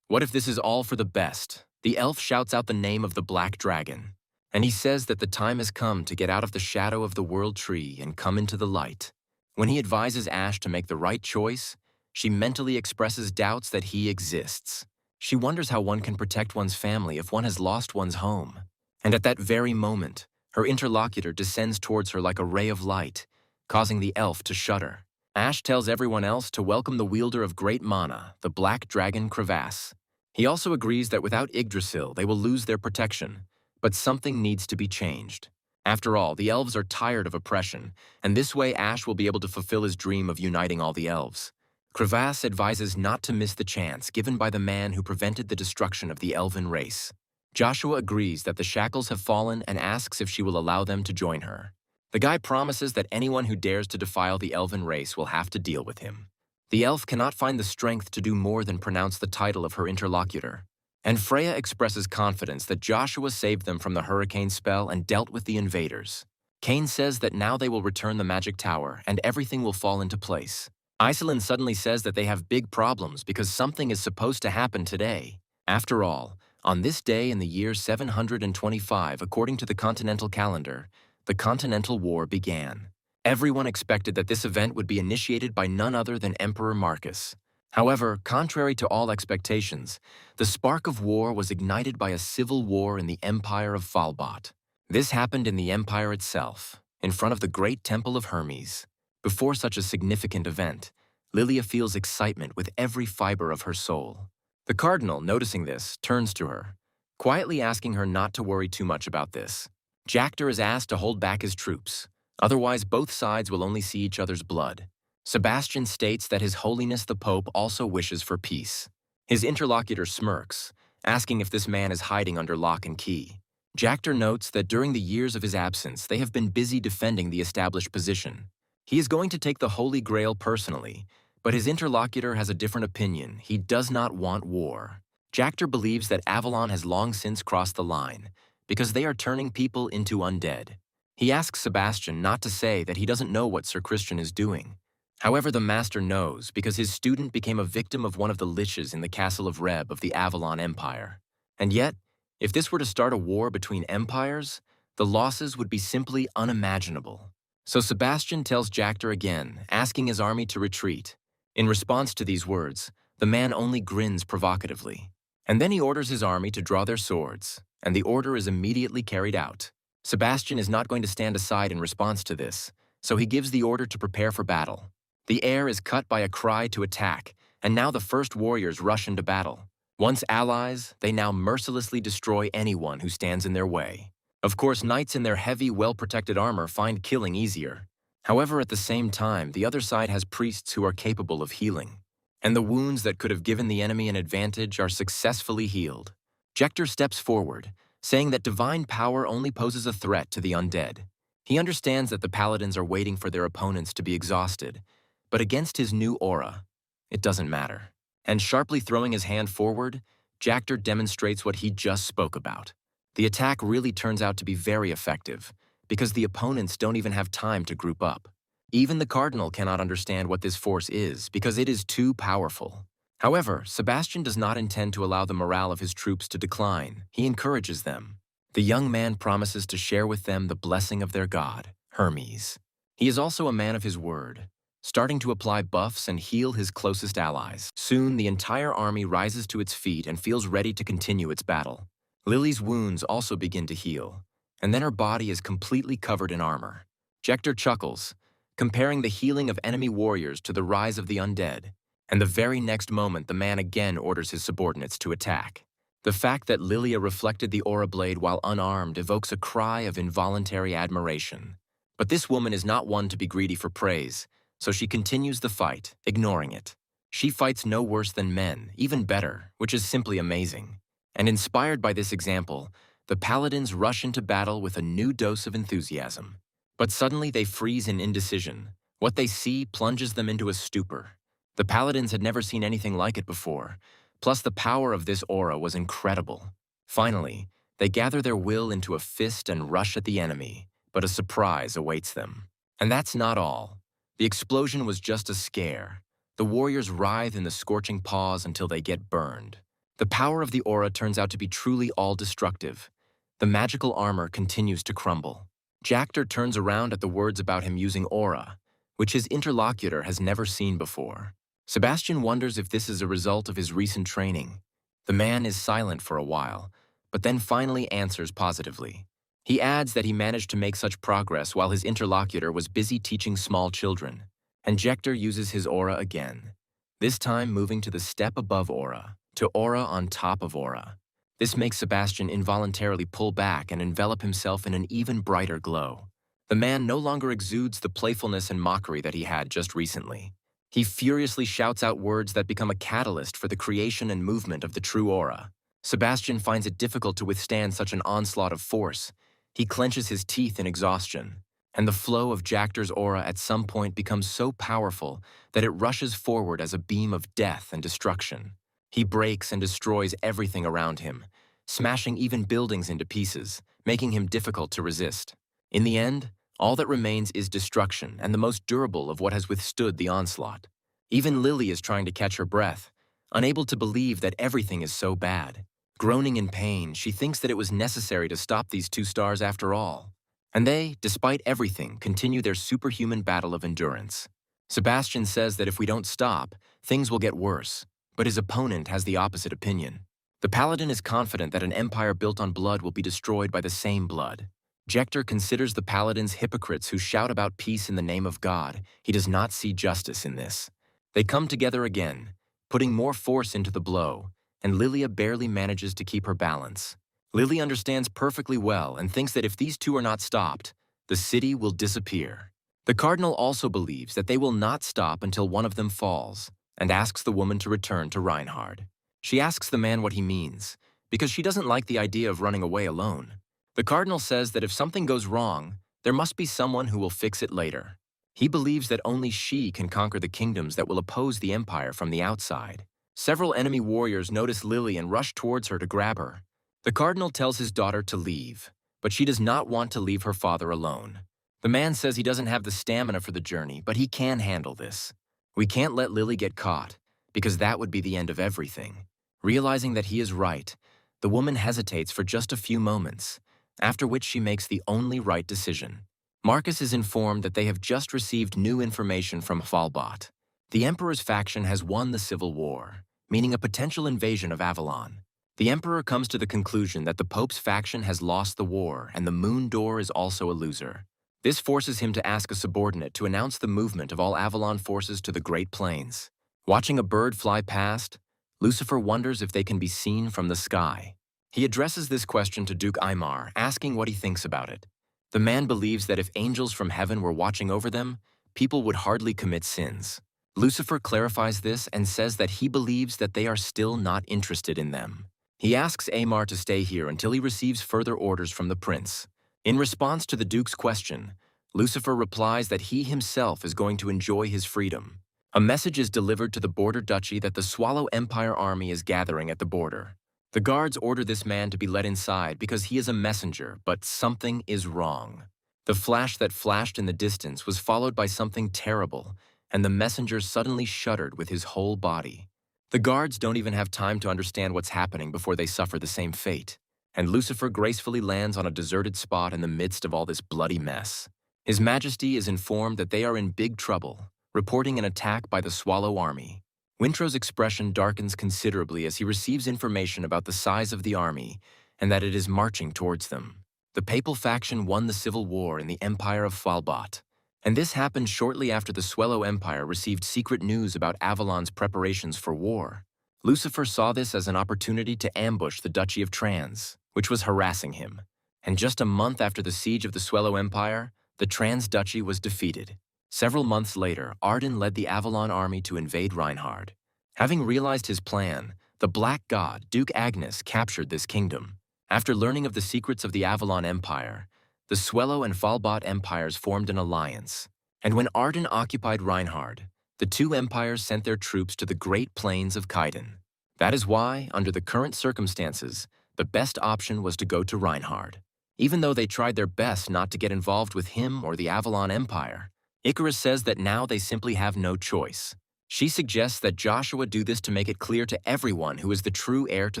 "What if this is all for the best?" the elf shouts out the name of the Black Dragon, and he says that the time has come to get out of the shadow of the World Tree and come into the light. When he advises Ash to make the right choice, she mentally expresses doubts that he exists. She wonders how one can protect one's family if one has lost one's home. And at that very moment, her interlocutor descends towards her like a ray of light, causing the elf to shudder. Ash tells everyone else to welcome the wielder of great mana, the Black Dragon Crevasse. He also agrees that without Yggdrasil, they will lose their protection, but something needs to be changed. After all, the elves are tired of oppression, and this way Ash will be able to fulfill his dream of uniting all the elves. Crevasse advises not to miss the chance given by the man who prevented the destruction of the elven race. Joshua agrees that the shackles have fallen and asks if she will allow them to join her. The guy promises that anyone who dares to defile the elven race will have to deal with him. The elf cannot find the strength to do more than pronounce the title of her interlocutor, and Freya expresses confidence that Joshua saved them from the hurricane spell and dealt with the invaders. Cain says that now they will return the magic tower and everything will fall into place. Iceland suddenly says that they have big problems because something is supposed to happen today. After all, on this day in the year 725, according to the continental calendar, the Continental War began. Everyone expected that this event would be initiated by none other than Emperor Marcus. However, contrary to all expectations, the spark of war was ignited by a civil war in the Empire of Falbot. This happened in the empire itself, in front of the great Temple of Hermes. Before such a significant event, Lilia feels excitement with every fiber of her soul. The cardinal, noticing this, turns to her, quietly asking her not to worry too much about this. Jactor is asked to hold back his troops, otherwise both sides will only see each other's blood. Sebastian states that His Holiness the Pope also wishes for peace. His interlocutor smirks, asking if this man is hiding under lock and key. Jactor notes that during the years of his absence, they have been busy defending the established position. He is going to take the Holy Grail personally, but his interlocutor has a different opinion. He does not want war. Jactor believes that Avalon has long since crossed the line, because they are turning people into undead. He asks Sebastian not to say that he doesn't know what Sir Christian is doing. However, the master knows because his student became a victim of one of the liches in the castle of Reb of the Avalon Empire. And yet, if this were to start a war between empires, the losses would be simply unimaginable. So Sebastian tells Jactor again, asking his army to retreat. In response to these words, the man only grins provocatively. And then he orders his army to draw their swords, and the order is immediately carried out. Sebastian is not going to stand aside in response to this, so he gives the order to prepare for battle. The air is cut by a cry to attack, and now the first warriors rush into battle. Once allies, they now mercilessly destroy anyone who stands in their way. Of course, knights in their heavy, well-protected armor find killing easier. However, at the same time, the other side has priests who are capable of healing, and the wounds that could have given the enemy an advantage are successfully healed. Jector steps forward, saying that divine power only poses a threat to the undead. He understands that the paladins are waiting for their opponents to be exhausted, but against his new aura, it doesn't matter. And sharply throwing his hand forward, Jactor demonstrates what he just spoke about. The attack really turns out to be very effective, because the opponents don't even have time to group up. Even the cardinal cannot understand what this force is, because it is too powerful. However, Sebastian does not intend to allow the morale of his troops to decline. He encourages them. The young man promises to share with them the blessing of their god, Hermes. He is also a man of his word, starting to apply buffs and heal his closest allies. Soon, the entire army rises to its feet and feels ready to continue its battle. Lily's wounds also begin to heal, and then her body is completely covered in armor. Jector chuckles, comparing the healing of enemy warriors to the rise of the undead, and the very next moment the man again orders his subordinates to attack. The fact that Lilia reflected the aura blade while unarmed evokes a cry of involuntary admiration. But this woman is not one to be greedy for praise, so she continues the fight, ignoring it. She fights no worse than men, even better, which is simply amazing. And inspired by this example, the paladins rush into battle with a new dose of enthusiasm. But suddenly they freeze in indecision. What they see plunges them into a stupor. The paladins had never seen anything like it before, plus the power of this aura was incredible. Finally, they gather their will into a fist and rush at the enemy, but a surprise awaits them. And that's not all. The explosion was just a scare. The warriors writhe in the scorching paws until they get burned. The power of the aura turns out to be truly all-destructive. The magical armor continues to crumble. Jactor turns around at the words about him using aura, which his interlocutor has never seen before. Sebastian wonders if this is a result of his recent training. The man is silent for a while, but then finally answers positively. He adds that he managed to make such progress while his interlocutor was busy teaching small children. And Jector uses his aura again, this time moving to the step above aura, to aura on top of aura. This makes Sebastian involuntarily pull back and envelop himself in an even brighter glow. The man no longer exudes the playfulness and mockery that he had just recently. He furiously shouts out words that become a catalyst for the creation and movement of the true aura. Sebastian finds it difficult to withstand such an onslaught of force. He clenches his teeth in exhaustion, and the flow of Jactor's aura at some point becomes so powerful that it rushes forward as a beam of death and destruction. He breaks and destroys everything around him, smashing even buildings into pieces, making him difficult to resist. In the end, all that remains is destruction and the most durable of what has withstood the onslaught. Even Lily is trying to catch her breath, unable to believe that everything is so bad. Groaning in pain, she thinks that it was necessary to stop these two stars after all. And they, despite everything, continue their superhuman battle of endurance. Sebastian says that if we don't stop, things will get worse, but his opponent has the opposite opinion. The paladin is confident that an empire built on blood will be destroyed by the same blood. Jector considers the paladins hypocrites who shout about peace in the name of God. He does not see justice in this. They come together again, putting more force into the blow, and Lilia barely manages to keep her balance. Lily understands perfectly well and thinks that if these two are not stopped, the city will disappear. The cardinal also believes that they will not stop until one of them falls, and asks the woman to return to Reinhard. She asks the man what he means, because she doesn't like the idea of running away alone. The cardinal says that if something goes wrong, there must be someone who will fix it later. He believes that only she can conquer the kingdoms that will oppose the empire from the outside. Several enemy warriors notice Lily and rush towards her to grab her. The cardinal tells his daughter to leave, but she does not want to leave her father alone. The man says he doesn't have the stamina for the journey, but he can handle this. We can't let Lily get caught, because that would be the end of everything. Realizing that he is right, the woman hesitates for just a few moments, after which she makes the only right decision. Marcus is informed that they have just received new information from Falbot. The Emperor's faction has won the civil war, meaning a potential invasion of Avalon. The Emperor comes to the conclusion that the Pope's faction has lost the war and the Moon Door is also a loser. This forces him to ask a subordinate to announce the movement of all Avalon forces to the Great Plains. Watching a bird fly past, Lucifer wonders if they can be seen from the sky. He addresses this question to Duke Aymar, asking what he thinks about it. The man believes that if angels from heaven were watching over them, people would hardly commit sins. Lucifer clarifies this and says that he believes that they are still not interested in them. He asks Aymar to stay here until he receives further orders from the prince. In response to the Duke's question, Lucifer replies that he himself is going to enjoy his freedom. A message is delivered to the border duchy that the Swallow Empire army is gathering at the border. The guards order this man to be let inside because he is a messenger, but something is wrong. The flash that flashed in the distance was followed by something terrible, and the messenger suddenly shuddered with his whole body. The guards don't even have time to understand what's happening before they suffer the same fate, and Lucifer gracefully lands on a deserted spot in the midst of all this bloody mess. His Majesty is informed that they are in big trouble, reporting an attack by the Swallow army. Wintrow's expression darkens considerably as he receives information about the size of the army and that it is marching towards them. The papal faction won the civil war in the Empire of Falbot, and this happened shortly after the Swallow Empire received secret news about Avalon's preparations for war. Lucifer saw this as an opportunity to ambush the Duchy of Trans, which was harassing him. And just a month after the siege of the Swallow Empire, the Trans Duchy was defeated. Several months later, Arden led the Avalon army to invade Reinhard. Having realized his plan, the Black God, Duke Agnes, captured this kingdom. After learning of the secrets of the Avalon Empire, the Swello and Falbot empires formed an alliance. And when Arden occupied Reinhard, the two empires sent their troops to the Great Plains of Kaiden. That is why, under the current circumstances, the best option was to go to Reinhard. Even though they tried their best not to get involved with him or the Avalon Empire, Icarus says that now they simply have no choice. She suggests that Joshua do this to make it clear to everyone who is the true heir to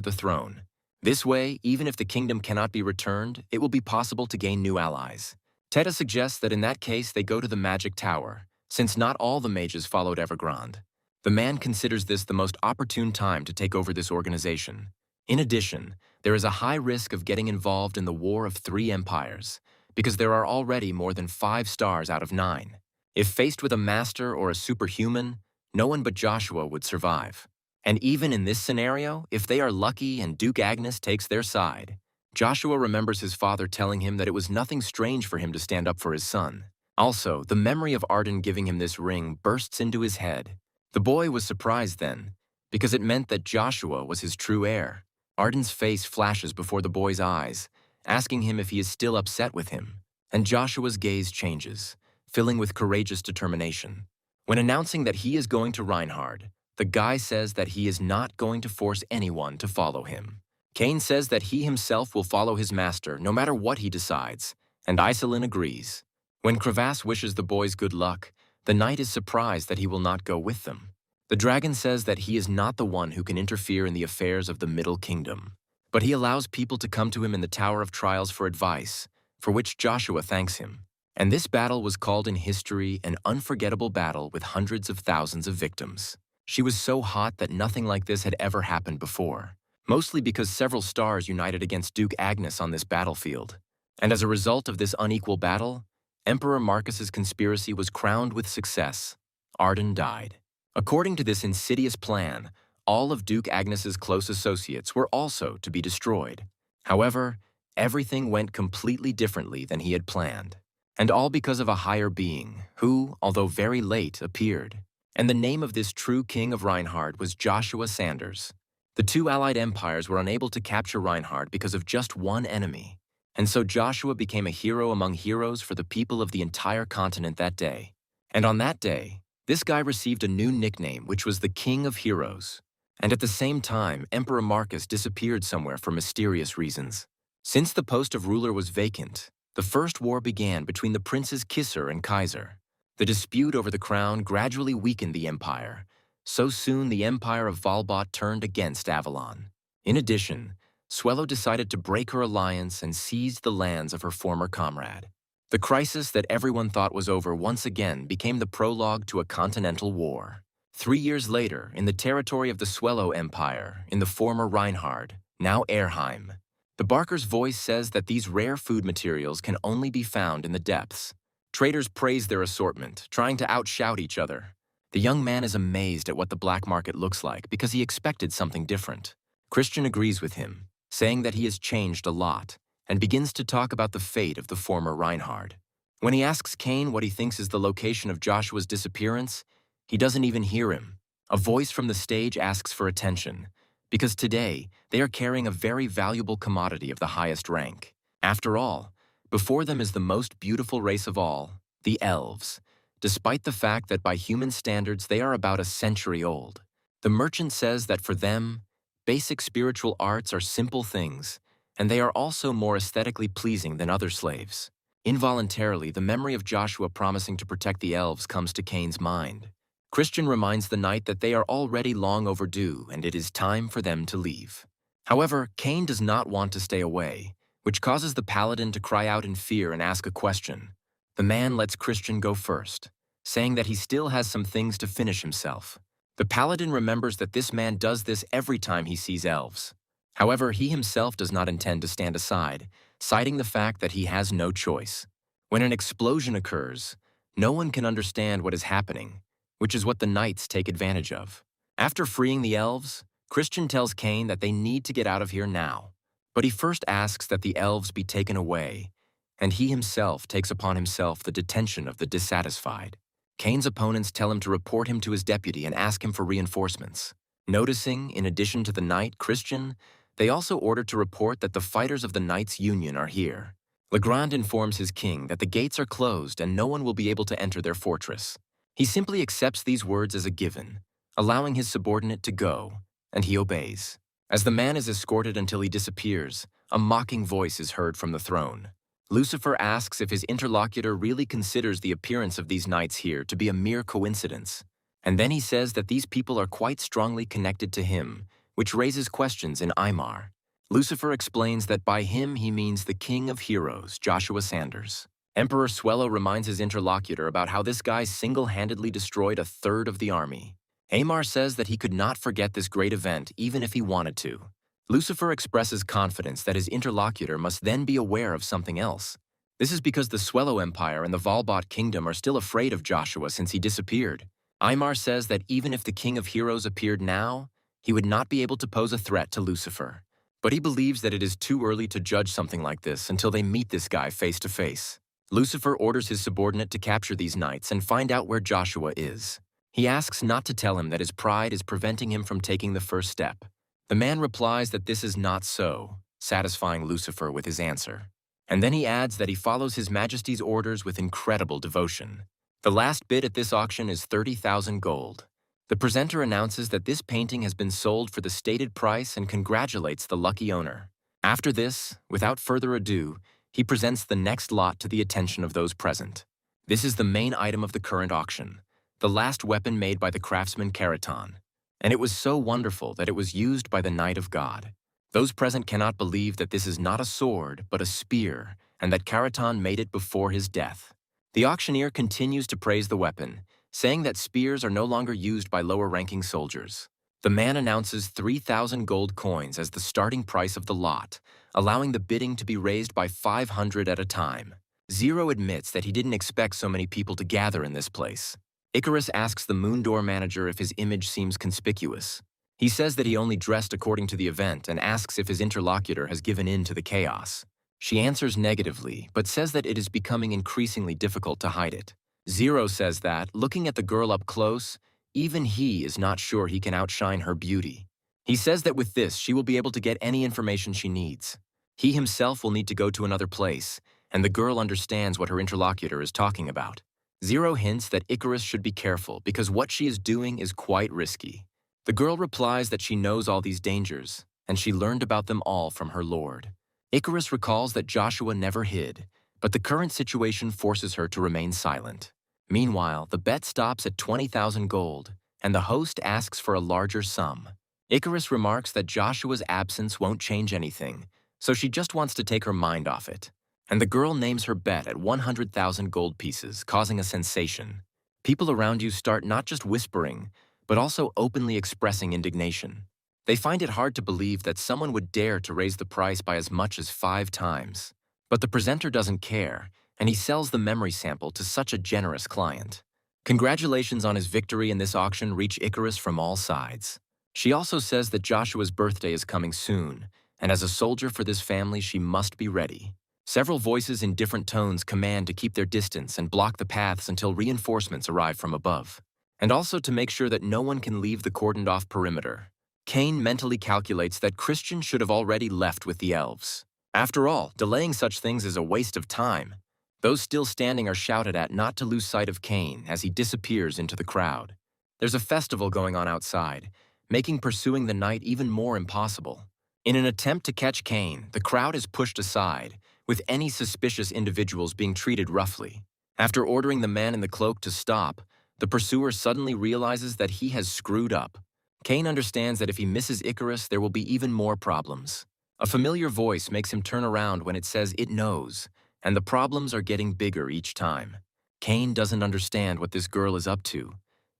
the throne. This way, even if the kingdom cannot be returned, it will be possible to gain new allies. Teta suggests that in that case they go to the Magic Tower, since not all the mages followed Evergrande. The man considers this the most opportune time to take over this organization. In addition, there is a high risk of getting involved in the War of Three Empires, because there are already more than 5 stars out of 9. If faced with a master or a superhuman, no one but Joshua would survive. And even in this scenario, if they are lucky and Duke Agnes takes their side, Joshua remembers his father telling him that it was nothing strange for him to stand up for his son. Also, the memory of Arden giving him this ring bursts into his head. The boy was surprised then, because it meant that Joshua was his true heir. Arden's face flashes before the boy's eyes, asking him if he is still upset with him, and Joshua's gaze changes, filling with courageous determination. When announcing that he is going to Reinhard, the guy says that he is not going to force anyone to follow him. Cain says that he himself will follow his master no matter what he decides, and Iselin agrees. When Crevasse wishes the boys good luck, the knight is surprised that he will not go with them. The dragon says that he is not the one who can interfere in the affairs of the Middle Kingdom, but he allows people to come to him in the Tower of Trials for advice, for which Joshua thanks him. And this battle was called in history an unforgettable battle with hundreds of thousands of victims. She was so hot that nothing like this had ever happened before, mostly because several stars united against Duke Agnes on this battlefield. And as a result of this unequal battle, Emperor Marcus's conspiracy was crowned with success. Arden died. According to this insidious plan, all of Duke Agnes's close associates were also to be destroyed. However, everything went completely differently than he had planned. And all because of a higher being, who, although very late, appeared. And the name of this true king of Reinhard was Joshua Sanders. The two allied empires were unable to capture Reinhard because of just one enemy. And so Joshua became a hero among heroes for the people of the entire continent that day. And on that day, this guy received a new nickname, which was the King of Heroes. And at the same time, Emperor Marcus disappeared somewhere for mysterious reasons. Since the post of ruler was vacant, the first war began between the princes Kisser and Kaiser. The dispute over the crown gradually weakened the empire. So soon the empire of Valbot turned against Avalon. In addition, Swello decided to break her alliance and seized the lands of her former comrade. The crisis that everyone thought was over once again became the prologue to a continental war. 3 years later, in the territory of the Swello Empire, in the former Reinhard, now Erheim, the Barker's voice says that these rare food materials can only be found in the depths. Traders praise their assortment, trying to outshout each other. The young man is amazed at what the black market looks like because he expected something different. Christian agrees with him, saying that he has changed a lot, and begins to talk about the fate of the former Reinhard. When he asks Cain what he thinks is the location of Joshua's disappearance, he doesn't even hear him. A voice from the stage asks for attention, because today they are carrying a very valuable commodity of the highest rank. After all, before them is the most beautiful race of all, the elves, despite the fact that by human standards they are about a century old. The merchant says that for them, basic spiritual arts are simple things, and they are also more aesthetically pleasing than other slaves. Involuntarily, the memory of Joshua promising to protect the elves comes to Cain's mind. Christian reminds the knight that they are already long overdue and it is time for them to leave. However, Cain does not want to stay away, which causes the paladin to cry out in fear and ask a question. The man lets Christian go first, saying that he still has some things to finish himself. The paladin remembers that this man does this every time he sees elves. However, he himself does not intend to stand aside, citing the fact that he has no choice. When an explosion occurs, no one can understand what is happening, which is what the knights take advantage of. After freeing the elves, Christian tells Cain that they need to get out of here now. But he first asks that the elves be taken away, and he himself takes upon himself the detention of the dissatisfied. Cain's opponents tell him to report him to his deputy and ask him for reinforcements. Noticing, in addition to the knight, Christian, they also order to report that the fighters of the Knights' Union are here. Legrand informs his king that the gates are closed and no one will be able to enter their fortress. He simply accepts these words as a given, allowing his subordinate to go, and he obeys. As the man is escorted until he disappears, a mocking voice is heard from the throne. Lucifer asks if his interlocutor really considers the appearance of these knights here to be a mere coincidence. And then he says that these people are quite strongly connected to him, which raises questions in Aymar. Lucifer explains that by him he means the king of heroes, Joshua Sanders. Emperor Swello reminds his interlocutor about how this guy single-handedly destroyed a third of the army. Aymar says that he could not forget this great event even if he wanted to. Lucifer expresses confidence that his interlocutor must then be aware of something else. This is because the Swello Empire and the Valbot Kingdom are still afraid of Joshua since he disappeared. Aymar says that even if the King of Heroes appeared now, he would not be able to pose a threat to Lucifer. But he believes that it is too early to judge something like this until they meet this guy face to face. Lucifer orders his subordinate to capture these knights and find out where Joshua is. He asks not to tell him that his pride is preventing him from taking the first step. The man replies that this is not so, satisfying Lucifer with his answer. And then he adds that he follows His Majesty's orders with incredible devotion. The last bid at this auction is 30,000 gold. The presenter announces that this painting has been sold for the stated price and congratulates the lucky owner. After this, without further ado, he presents the next lot to the attention of those present. This is the main item of the current auction, the last weapon made by the craftsman Keraton. And it was so wonderful that it was used by the Knight of God. Those present cannot believe that this is not a sword, but a spear, and that Keraton made it before his death. The auctioneer continues to praise the weapon, saying that spears are no longer used by lower-ranking soldiers. The man announces 3,000 gold coins as the starting price of the lot, allowing the bidding to be raised by 500 at a time. Zero admits that he didn't expect so many people to gather in this place. Icarus asks the Moon Door manager if his image seems conspicuous. He says that he only dressed according to the event and asks if his interlocutor has given in to the chaos. She answers negatively, but says that it is becoming increasingly difficult to hide it. Zero says that, looking at the girl up close, even he is not sure he can outshine her beauty. He says that with this, she will be able to get any information she needs. He himself will need to go to another place, and the girl understands what her interlocutor is talking about. Zero hints that Icarus should be careful because what she is doing is quite risky. The girl replies that she knows all these dangers, and she learned about them all from her lord. Icarus recalls that Joshua never hid, but the current situation forces her to remain silent. Meanwhile, the bet stops at 20,000 gold, and the host asks for a larger sum. Icarus remarks that Joshua's absence won't change anything, so she just wants to take her mind off it. And the girl names her bet at 100,000 gold pieces, causing a sensation. People around you start not just whispering, but also openly expressing indignation. They find it hard to believe that someone would dare to raise the price by as much as 5 times. But the presenter doesn't care, and he sells the memory sample to such a generous client. Congratulations on his victory in this auction reach Icarus from all sides. She also says that Joshua's birthday is coming soon, and as a soldier for this family, she must be ready. Several voices in different tones command to keep their distance and block the paths until reinforcements arrive from above, and also to make sure that no one can leave the cordoned-off perimeter. Cain mentally calculates that Christian should have already left with the elves. After all, delaying such things is a waste of time. Those still standing are shouted at not to lose sight of Cain as he disappears into the crowd. There's a festival going on outside, making pursuing the knight even more impossible. In an attempt to catch Cain, the crowd is pushed aside, with any suspicious individuals being treated roughly. After ordering the man in the cloak to stop, the pursuer suddenly realizes that he has screwed up. Cain understands that if he misses Icarus, there will be even more problems. A familiar voice makes him turn around when it says it knows, and the problems are getting bigger each time. Cain doesn't understand what this girl is up to,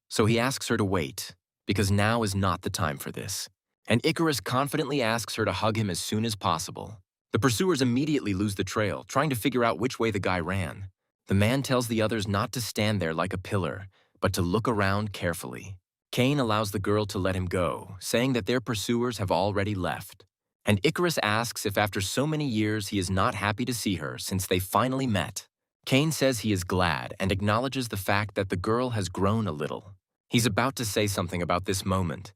so he asks her to wait, because now is not the time for this. And Icarus confidently asks her to hug him as soon as possible. The pursuers immediately lose the trail, trying to figure out which way the guy ran. The man tells the others not to stand there like a pillar, but to look around carefully. Cain allows the girl to let him go, saying that their pursuers have already left. And Icarus asks if after so many years he is not happy to see her since they finally met. Cain says he is glad and acknowledges the fact that the girl has grown a little. He's about to say something about this moment,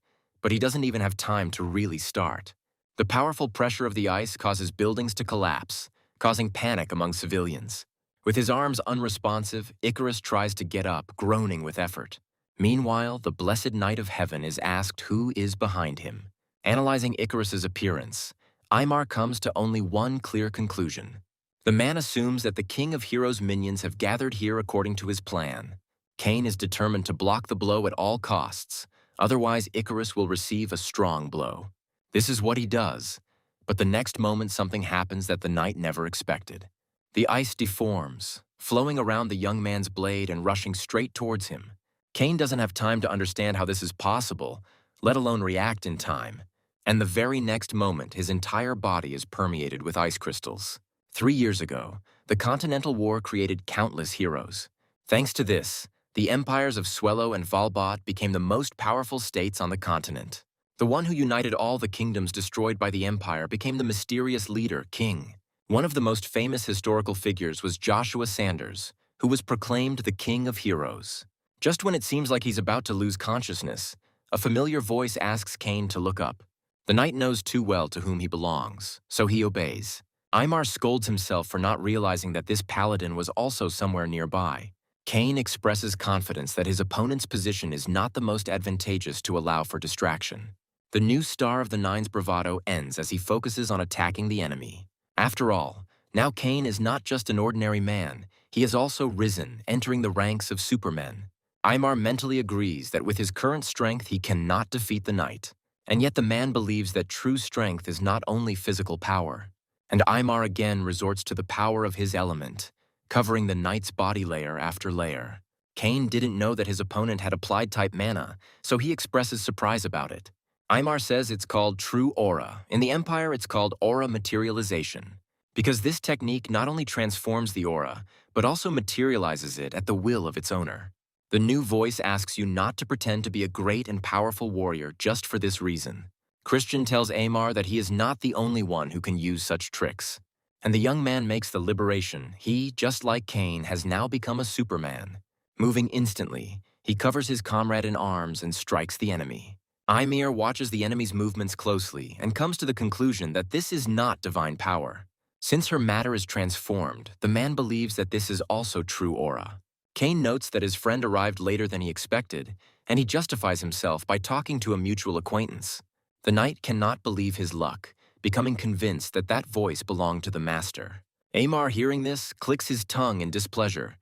but he doesn't even have time to really start. The powerful pressure of the ice causes buildings to collapse, causing panic among civilians. With his arms unresponsive, Icarus tries to get up, groaning with effort. Meanwhile, the blessed Knight of Heaven is asked who is behind him. Analyzing Icarus's appearance, Aymar comes to only one clear conclusion. The man assumes that the King of Heroes' minions have gathered here according to his plan. Cain is determined to block the blow at all costs, otherwise Icarus will receive a strong blow. This is what he does, but the next moment something happens that the knight never expected. The ice deforms, flowing around the young man's blade and rushing straight towards him. Cain doesn't have time to understand how this is possible, let alone react in time, and the very next moment his entire body is permeated with ice crystals. 3 years ago, the Continental War created countless heroes. Thanks to this, the empires of Swello and Valbot became the most powerful states on the continent. The one who united all the kingdoms destroyed by the empire became the mysterious leader, King. One of the most famous historical figures was Joshua Sanders, who was proclaimed the King of Heroes. Just when it seems like he's about to lose consciousness, a familiar voice asks Cain to look up. The knight knows too well to whom he belongs, so he obeys. Aymar scolds himself for not realizing that this paladin was also somewhere nearby. Cain expresses confidence that his opponent's position is not the most advantageous to allow for distraction. The new star of the Nine's bravado ends as he focuses on attacking the enemy. After all, now Cain is not just an ordinary man, he has also risen, entering the ranks of supermen. Aymar mentally agrees that with his current strength he cannot defeat the knight, and yet the man believes that true strength is not only physical power. And Aymar again resorts to the power of his element, covering the knight's body layer after layer. Cain didn't know that his opponent had applied type mana, so he expresses surprise about it. Aymar says it's called true aura. In the Empire, it's called aura materialization, because this technique not only transforms the aura, but also materializes it at the will of its owner. The new voice asks you not to pretend to be a great and powerful warrior just for this reason. Christian tells Aymar that he is not the only one who can use such tricks. And the young man makes the liberation. He, just like Cain, has now become a Superman. Moving instantly, he covers his comrade in arms and strikes the enemy. Ymir watches the enemy's movements closely and comes to the conclusion that this is not divine power. Since her matter is transformed, the man believes that this is also true aura. Cain notes that his friend arrived later than he expected, and he justifies himself by talking to a mutual acquaintance. The knight cannot believe his luck, becoming convinced that that voice belonged to the master. Aymar, hearing this, clicks his tongue in displeasure,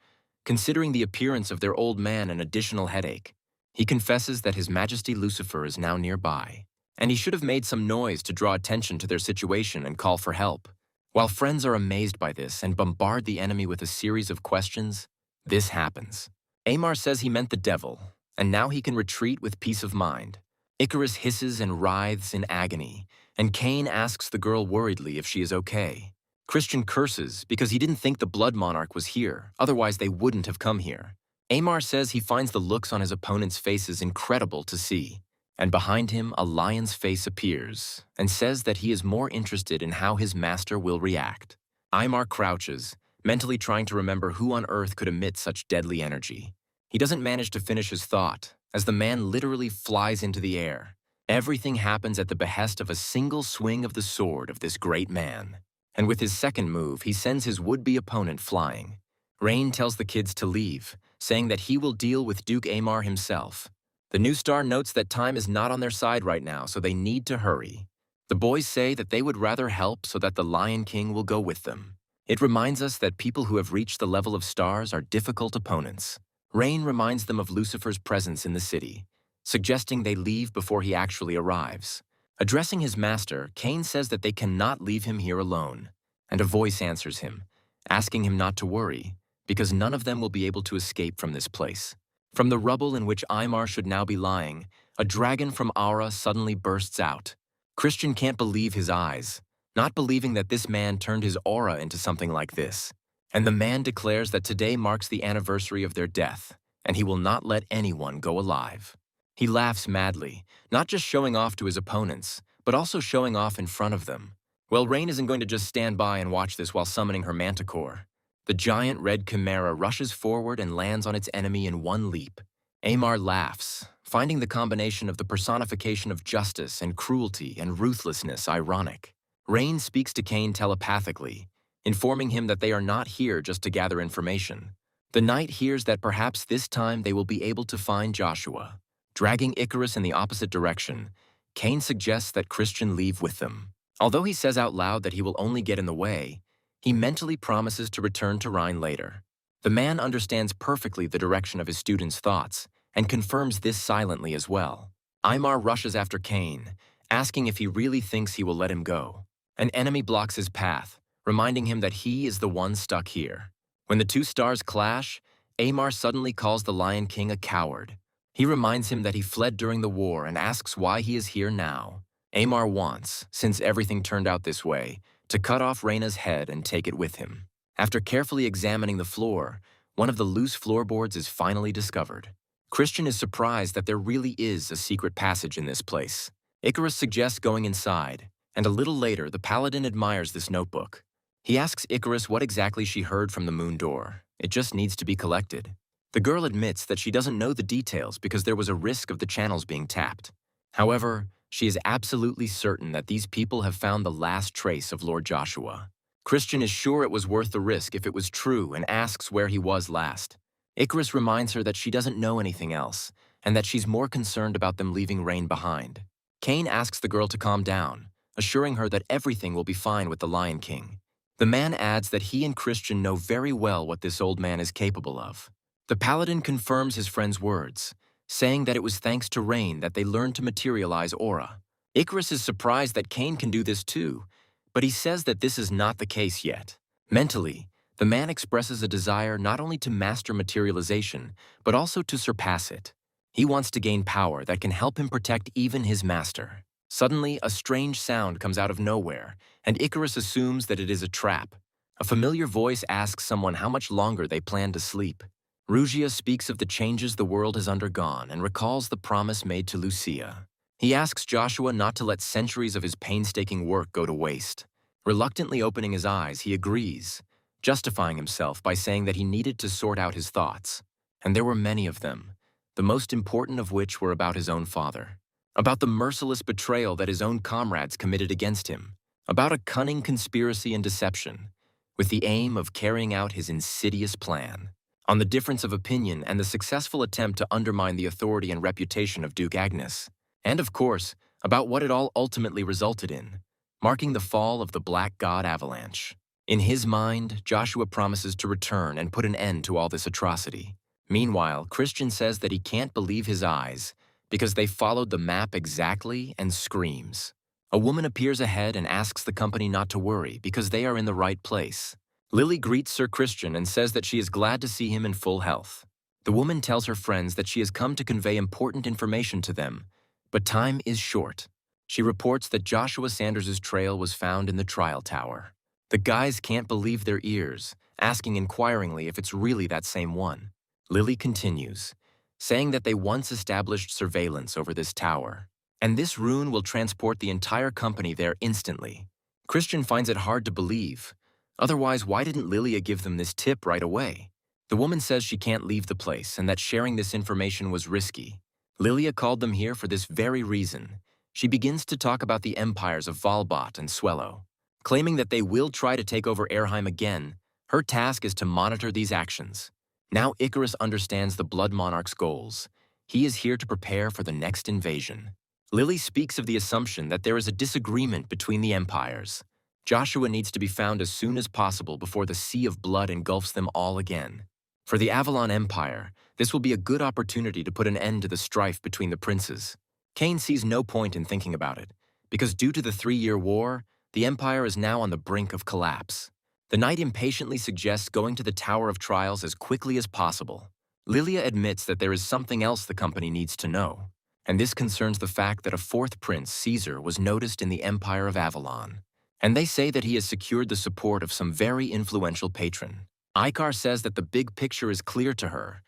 considering the appearance of their old man an additional headache. He confesses that His Majesty Lucifer is now nearby, and he should have made some noise to draw attention to their situation and call for help. While friends are amazed by this and bombard the enemy with a series of questions, this happens. Aymar says he meant the devil, and now he can retreat with peace of mind. Icarus hisses and writhes in agony, and Cain asks the girl worriedly if she is okay. Christian curses because he didn't think the Blood Monarch was here, otherwise they wouldn't have come here. Aymar says he finds the looks on his opponent's faces incredible to see, and behind him a lion's face appears, and says that he is more interested in how his master will react. Aymar crouches, mentally trying to remember who on earth could emit such deadly energy. He doesn't manage to finish his thought, as the man literally flies into the air. Everything happens at the behest of a single swing of the sword of this great man. And with his second move, he sends his would-be opponent flying. Rain tells the kids to leave, saying that he will deal with Duke Aymar himself. The new star notes that time is not on their side right now, so they need to hurry. The boys say that they would rather help so that the Lion King will go with them. It reminds us that people who have reached the level of stars are difficult opponents. Rain reminds them of Lucifer's presence in the city, suggesting they leave before he actually arrives. Addressing his master, Cain says that they cannot leave him here alone, and a voice answers him, asking him not to worry, because none of them will be able to escape from this place. From the rubble in which Aymar should now be lying, a dragon from Aura suddenly bursts out. Christian can't believe his eyes, not believing that this man turned his aura into something like this. And the man declares that today marks the anniversary of their death, and he will not let anyone go alive. He laughs madly, not just showing off to his opponents, but also showing off in front of them. Well, Rain isn't going to just stand by and watch this while summoning her manticore. The giant red chimera rushes forward and lands on its enemy in one leap. Aymar laughs, finding the combination of the personification of justice and cruelty and ruthlessness ironic. Rain speaks to Cain telepathically, informing him that they are not here just to gather information. The knight hears that perhaps this time they will be able to find Joshua. Dragging Icarus in the opposite direction, Cain suggests that Christian leave with them. Although he says out loud that he will only get in the way, he mentally promises to return to Rhine later. The man understands perfectly the direction of his student's thoughts and confirms this silently as well. Aymar rushes after Cain, asking if he really thinks he will let him go. An enemy blocks his path, reminding him that he is the one stuck here. When the two stars clash, Aymar suddenly calls the Lion King a coward. He reminds him that he fled during the war and asks why he is here now. Aymar wants, since everything turned out this way, to cut off Reyna's head and take it with him. After carefully examining the floor, one of the loose floorboards is finally discovered. Christian is surprised that there really is a secret passage in this place. Icarus suggests going inside, and a little later the paladin admires this notebook. He asks Icarus what exactly she heard from the moon door. It just needs to be collected. The girl admits that she doesn't know the details because there was a risk of the channels being tapped. However, she is absolutely certain that these people have found the last trace of Lord Joshua. Christian is sure it was worth the risk if it was true and asks where he was last. Icarus reminds her that she doesn't know anything else and that she's more concerned about them leaving Rain behind. Cain asks the girl to calm down, assuring her that everything will be fine with the Lion King. The man adds that he and Christian know very well what this old man is capable of. The paladin confirms his friend's words, saying that it was thanks to Rain that they learned to materialize aura. Icarus is surprised that Cain can do this too, but he says that this is not the case yet. Mentally, the man expresses a desire not only to master materialization, but also to surpass it. He wants to gain power that can help him protect even his master. Suddenly, a strange sound comes out of nowhere, and Icarus assumes that it is a trap. A familiar voice asks someone how much longer they plan to sleep. Rugia speaks of the changes the world has undergone and recalls the promise made to Lucia. He asks Joshua not to let centuries of his painstaking work go to waste. Reluctantly opening his eyes, he agrees, justifying himself by saying that he needed to sort out his thoughts. And there were many of them, the most important of which were about his own father. About the merciless betrayal that his own comrades committed against him. About a cunning conspiracy and deception, with the aim of carrying out his insidious plan. On the difference of opinion and the successful attempt to undermine the authority and reputation of Duke Agnes. And of course, about what it all ultimately resulted in, marking the fall of the Black God Avalanche. In his mind, Joshua promises to return and put an end to all this atrocity. Meanwhile, Christian says that he can't believe his eyes because they followed the map exactly and screams. A woman appears ahead and asks the company not to worry because they are in the right place. Lily greets Sir Christian and says that she is glad to see him in full health. The woman tells her friends that she has come to convey important information to them, but time is short. She reports that Joshua Sanders' trail was found in the trial tower. The guys can't believe their ears, asking inquiringly if it's really that same one. Lily continues, saying that they once established surveillance over this tower, and this rune will transport the entire company there instantly. Christian finds it hard to believe. Otherwise, why didn't Lilia give them this tip right away? The woman says she can't leave the place and that sharing this information was risky. Lilia called them here for this very reason. She begins to talk about the empires of Valbot and Swello. Claiming that they will try to take over Erheim again, her task is to monitor these actions. Now Icarus understands the Blood Monarch's goals. He is here to prepare for the next invasion. Lily speaks of the assumption that there is a disagreement between the empires. Joshua needs to be found as soon as possible before the sea of blood engulfs them all again. For the Avalon Empire, this will be a good opportunity to put an end to the strife between the princes. Cain sees no point in thinking about it, because due to the 3-year war, the Empire is now on the brink of collapse. The knight impatiently suggests going to the Tower of Trials as quickly as possible. Lilia admits that there is something else the company needs to know, and this concerns the fact that a 4th prince, Caesar, was noticed in the Empire of Avalon. And they say that he has secured the support of some very influential patron. Icar says that the big picture is clear to her,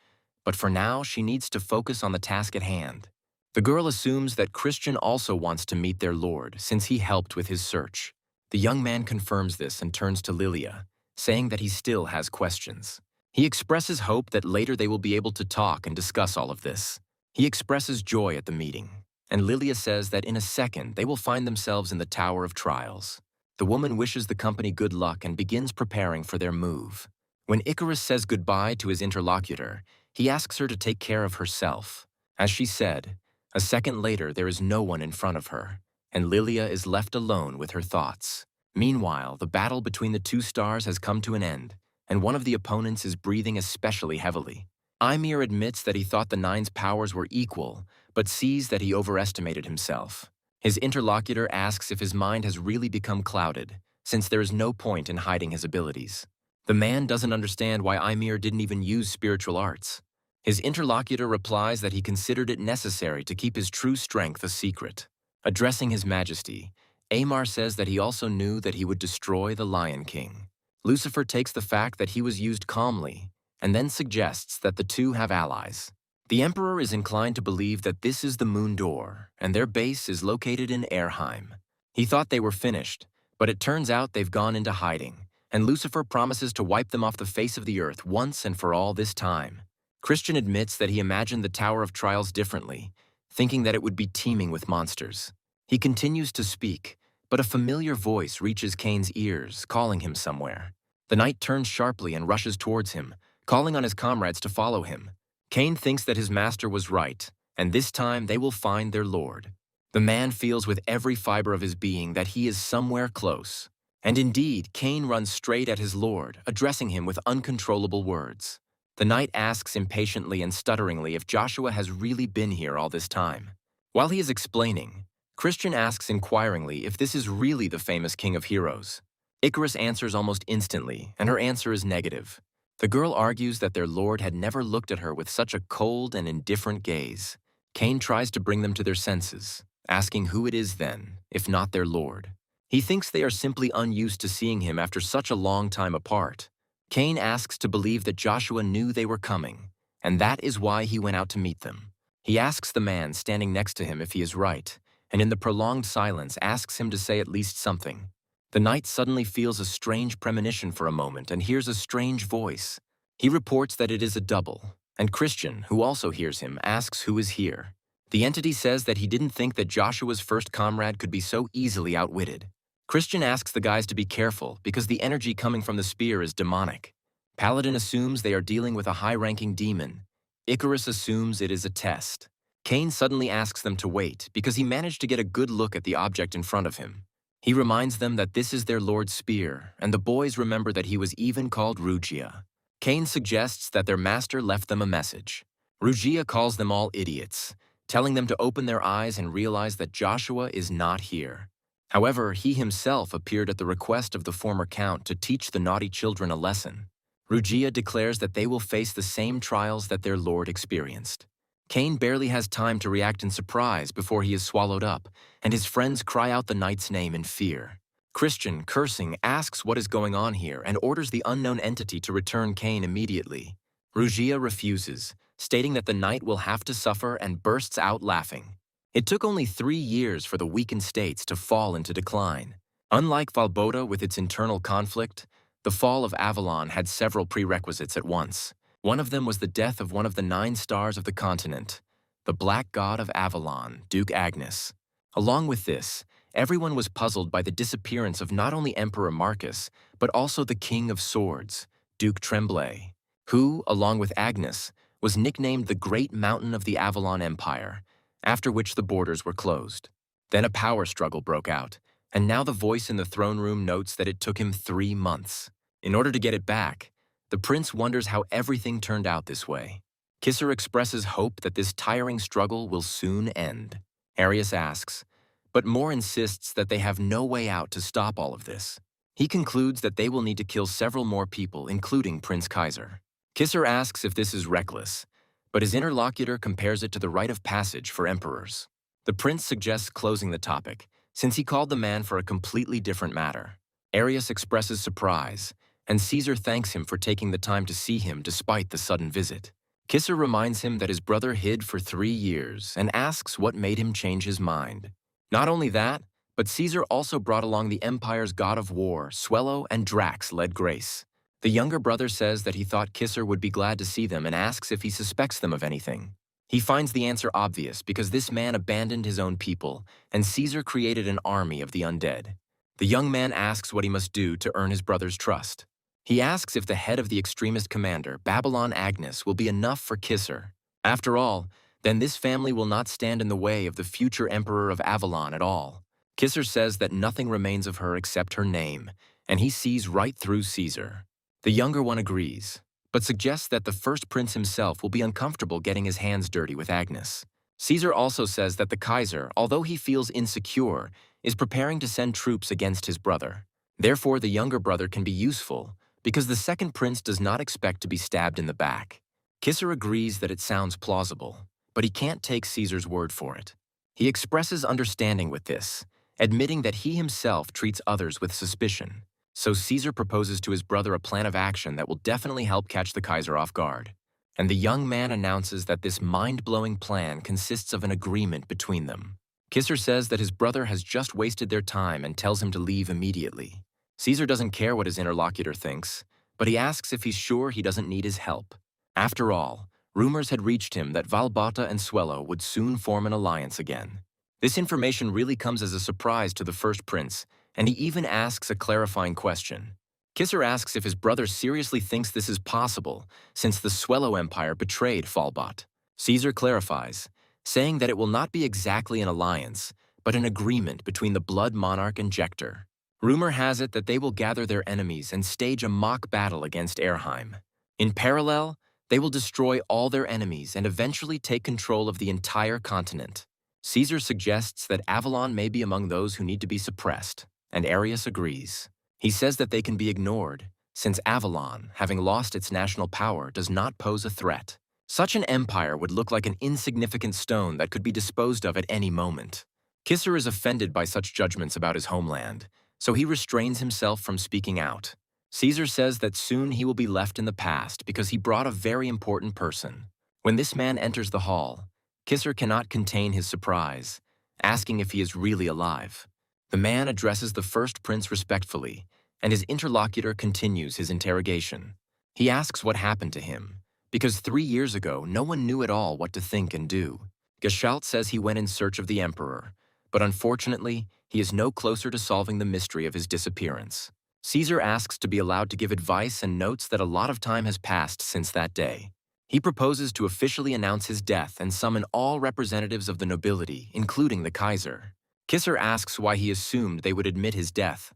but for now she needs to focus on the task at hand. The girl assumes that Christian also wants to meet their lord since he helped with his search. The young man confirms this and turns to Lilia, saying that he still has questions. He expresses hope that later they will be able to talk and discuss all of this. He expresses joy at the meeting, and Lilia says that in a second they will find themselves in the Tower of Trials. The woman wishes the company good luck and begins preparing for their move. When Icarus says goodbye to his interlocutor, he asks her to take care of herself. As she said, a second later there is no one in front of her, and Lilia is left alone with her thoughts. Meanwhile, the battle between the two stars has come to an end, and one of the opponents is breathing especially heavily. Ymir admits that he thought the Nine's powers were equal, but sees that he overestimated himself. His interlocutor asks if his mind has really become clouded, since there is no point in hiding his abilities. The man doesn't understand why Ymir didn't even use spiritual arts. His interlocutor replies that he considered it necessary to keep his true strength a secret. Addressing His Majesty, Amar says that he also knew that he would destroy the Lion King. Lucifer takes the fact that he was used calmly, and then suggests that the two have allies. The Emperor is inclined to believe that this is the Moon Door, and their base is located in Erheim. He thought they were finished, but it turns out they've gone into hiding, and Lucifer promises to wipe them off the face of the earth once and for all this time. Christian admits that he imagined the Tower of Trials differently, thinking that it would be teeming with monsters. He continues to speak, but a familiar voice reaches Cain's ears, calling him somewhere. The knight turns sharply and rushes towards him, calling on his comrades to follow him. Cain thinks that his master was right, and this time they will find their lord. The man feels with every fiber of his being that he is somewhere close. And indeed, Cain runs straight at his lord, addressing him with uncontrollable words. The knight asks impatiently and stutteringly if Joshua has really been here all this time. While he is explaining, Christian asks inquiringly if this is really the famous king of heroes. Icarus answers almost instantly, and her answer is negative. The girl argues that their lord had never looked at her with such a cold and indifferent gaze. Cain tries to bring them to their senses, asking who it is then, if not their lord. He thinks they are simply unused to seeing him after such a long time apart. Cain asks to believe that Joshua knew they were coming, and that is why he went out to meet them. He asks the man standing next to him if he is right, and in the prolonged silence asks him to say at least something. The knight suddenly feels a strange premonition for a moment and hears a strange voice. He reports that it is a double, and Christian, who also hears him, asks who is here. The entity says that he didn't think that Joshua's first comrade could be so easily outwitted. Christian asks the guys to be careful because the energy coming from the spear is demonic. Paladin assumes they are dealing with a high-ranking demon. Icarus assumes it is a test. Cain suddenly asks them to wait because he managed to get a good look at the object in front of him. He reminds them that this is their lord's spear, and the boys remember that he was even called Rugia. Cain suggests that their master left them a message. Rugia calls them all idiots, telling them to open their eyes and realize that Joshua is not here. However, he himself appeared at the request of the former count to teach the naughty children a lesson. Rugia declares that they will face the same trials that their lord experienced. Cain barely has time to react in surprise before he is swallowed up, and his friends cry out the knight's name in fear. Christian, cursing, asks what is going on here and orders the unknown entity to return Cain immediately. Rugia refuses, stating that the knight will have to suffer and bursts out laughing. It took only 3 years for the weakened states to fall into decline. Unlike Valboda with its internal conflict, the fall of Avalon had several prerequisites at once. One of them was the death of one of the 9 stars of the continent, the Black God of Avalon, Duke Agnes. Along with this, everyone was puzzled by the disappearance of not only Emperor Marcus, but also the King of Swords, Duke Tremblay, who, along with Agnes, was nicknamed the Great Mountain of the Avalon Empire, after which the borders were closed. Then a power struggle broke out, and now the voice in the throne room notes that it took him 3 months. In order to get it back, the prince wonders how everything turned out this way. Kisser expresses hope that this tiring struggle will soon end. Arius asks, but Moore insists that they have no way out to stop all of this. He concludes that they will need to kill several more people, including Prince Kaiser. Kisser asks if this is reckless, but his interlocutor compares it to the rite of passage for emperors. The prince suggests closing the topic, since he called the man for a completely different matter. Arius expresses surprise, and Caesar thanks him for taking the time to see him despite the sudden visit. Kisser reminds him that his brother hid for 3 years and asks what made him change his mind. Not only that, but Caesar also brought along the Empire's god of war, Swello, and Drax led Grace. The younger brother says that he thought Kisser would be glad to see them and asks if he suspects them of anything. He finds the answer obvious because this man abandoned his own people, and Caesar created an army of the undead. The young man asks what he must do to earn his brother's trust. He asks if the head of the extremist commander, Babylon Agnes, will be enough for Kisser. After all, then this family will not stand in the way of the future emperor of Avalon at all. Kisser says that nothing remains of her except her name, and he sees right through Caesar. The younger one agrees, but suggests that the first prince himself will be uncomfortable getting his hands dirty with Agnes. Caesar also says that the Kaiser, although he feels insecure, is preparing to send troops against his brother. Therefore, the younger brother can be useful, because the second prince does not expect to be stabbed in the back. Kisser agrees that it sounds plausible, but he can't take Caesar's word for it. He expresses understanding with this, admitting that he himself treats others with suspicion. So Caesar proposes to his brother a plan of action that will definitely help catch the Kaiser off guard. And the young man announces that this mind-blowing plan consists of an agreement between them. Kisser says that his brother has just wasted their time and tells him to leave immediately. Caesar doesn't care what his interlocutor thinks, but he asks if he's sure he doesn't need his help. After all, rumors had reached him that Valbata and Suello would soon form an alliance again. This information really comes as a surprise to the first prince, and he even asks a clarifying question. Kisser asks if his brother seriously thinks this is possible, since the Suello Empire betrayed Falbot. Caesar clarifies, saying that it will not be exactly an alliance, but an agreement between the Blood Monarch and Jector. Rumor has it that they will gather their enemies and stage a mock battle against Erheim. In parallel, they will destroy all their enemies and eventually take control of the entire continent. Caesar suggests that Avalon may be among those who need to be suppressed, and Arius agrees. He says that they can be ignored, since Avalon, having lost its national power, does not pose a threat. Such an empire would look like an insignificant stone that could be disposed of at any moment. Kisser is offended by such judgments about his homeland, so he restrains himself from speaking out. Caesar says that soon he will be left in the past because he brought a very important person. When this man enters the hall, Kisser cannot contain his surprise, asking if he is really alive. The man addresses the first prince respectfully, and his interlocutor continues his interrogation. He asks what happened to him, because 3 years ago no one knew at all what to think and do. Gestalt says he went in search of the emperor, but unfortunately, he is no closer to solving the mystery of his disappearance. Caesar asks to be allowed to give advice and notes that a lot of time has passed since that day. He proposes to officially announce his death and summon all representatives of the nobility, including the Kaiser. Kisser asks why he assumed they would admit his death,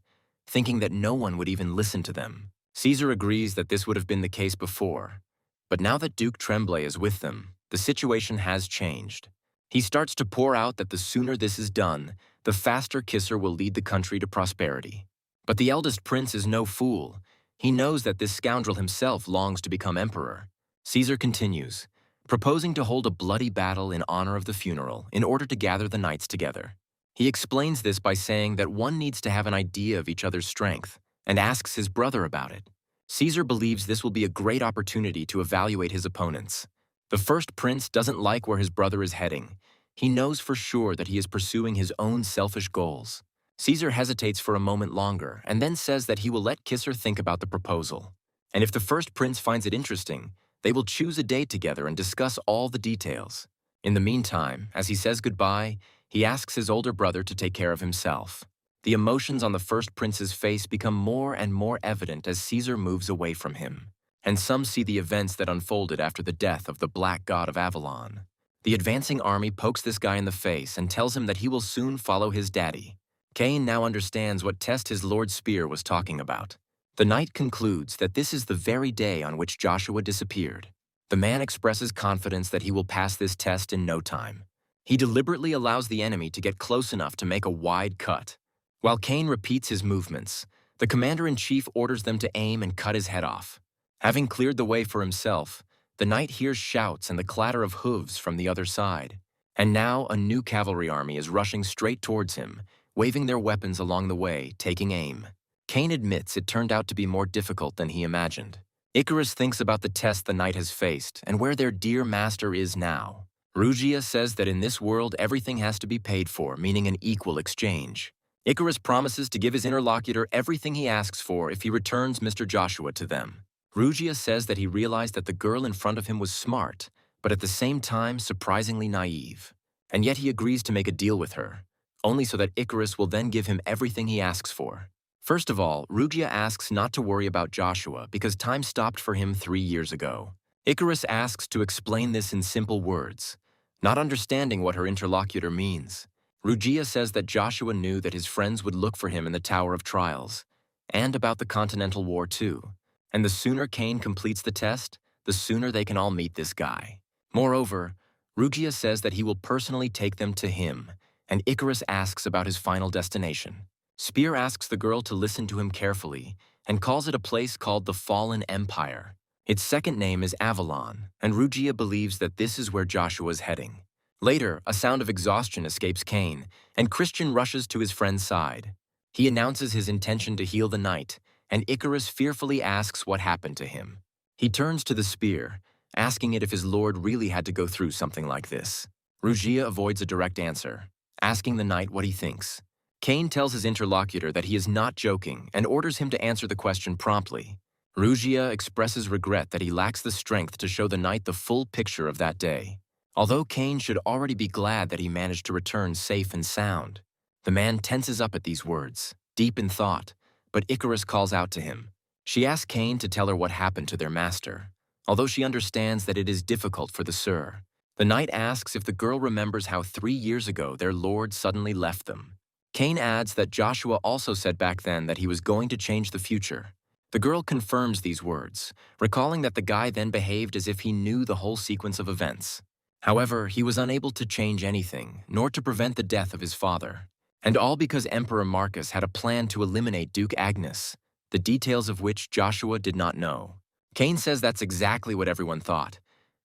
thinking that no one would even listen to them. Caesar agrees that this would have been the case before, but now that Duke Tremblay is with them, the situation has changed. He starts to pour out that the sooner this is done, the faster Kisser will lead the country to prosperity. But the eldest prince is no fool. He knows that this scoundrel himself longs to become emperor. Caesar continues, proposing to hold a bloody battle in honor of the funeral in order to gather the knights together. He explains this by saying that one needs to have an idea of each other's strength, and asks his brother about it. Caesar believes this will be a great opportunity to evaluate his opponents. The first prince doesn't like where his brother is heading. He knows for sure that he is pursuing his own selfish goals. Caesar hesitates for a moment longer and then says that he will let Kisser think about the proposal. And if the first prince finds it interesting, they will choose a date together and discuss all the details. In the meantime, as he says goodbye, he asks his older brother to take care of himself. The emotions on the first prince's face become more and more evident as Caesar moves away from him, and some see the events that unfolded after the death of the Black God of Avalon. The advancing army pokes this guy in the face and tells him that he will soon follow his daddy. Cain now understands what test his Lord's spear was talking about. The knight concludes that this is the very day on which Joshua disappeared. The man expresses confidence that he will pass this test in no time. He deliberately allows the enemy to get close enough to make a wide cut. While Cain repeats his movements, the commander-in-chief orders them to aim and cut his head off. Having cleared the way for himself, the knight hears shouts and the clatter of hooves from the other side. And now a new cavalry army is rushing straight towards him, waving their weapons along the way, taking aim. Cain admits it turned out to be more difficult than he imagined. Icarus thinks about the test the knight has faced and where their dear master is now. Rugia says that in this world everything has to be paid for, meaning an equal exchange. Icarus promises to give his interlocutor everything he asks for if he returns Mr. Joshua to them. Rugia says that he realized that the girl in front of him was smart, but at the same time surprisingly naive. And yet he agrees to make a deal with her, only so that Icarus will then give him everything he asks for. First of all, Rugia asks not to worry about Joshua because time stopped for him 3 years ago. Icarus asks to explain this in simple words, not understanding what her interlocutor means. Rugia says that Joshua knew that his friends would look for him in the Tower of Trials, and about the Continental War too. And the sooner Cain completes the test, the sooner they can all meet this guy. Moreover, Rugia says that he will personally take them to him, and Icarus asks about his final destination. Spear asks the girl to listen to him carefully and calls it a place called the Fallen Empire. Its second name is Avalon, and Rugia believes that this is where Joshua is heading. Later, a sound of exhaustion escapes Cain, and Christian rushes to his friend's side. He announces his intention to heal the knight, and Icarus fearfully asks what happened to him. He turns to the spear, asking it if his lord really had to go through something like this. Rugia avoids a direct answer, asking the knight what he thinks. Cain tells his interlocutor that he is not joking and orders him to answer the question promptly. Rugia expresses regret that he lacks the strength to show the knight the full picture of that day. Although Cain should already be glad that he managed to return safe and sound. The man tenses up at these words, deep in thought, but Icarus calls out to him. She asks Cain to tell her what happened to their master, although she understands that it is difficult for the Sir. The knight asks if the girl remembers how 3 years ago their lord suddenly left them. Cain adds that Joshua also said back then that he was going to change the future. The girl confirms these words, recalling that the guy then behaved as if he knew the whole sequence of events. However, he was unable to change anything, nor to prevent the death of his father. And all because Emperor Marcus had a plan to eliminate Duke Agnes, the details of which Joshua did not know. Cain says that's exactly what everyone thought,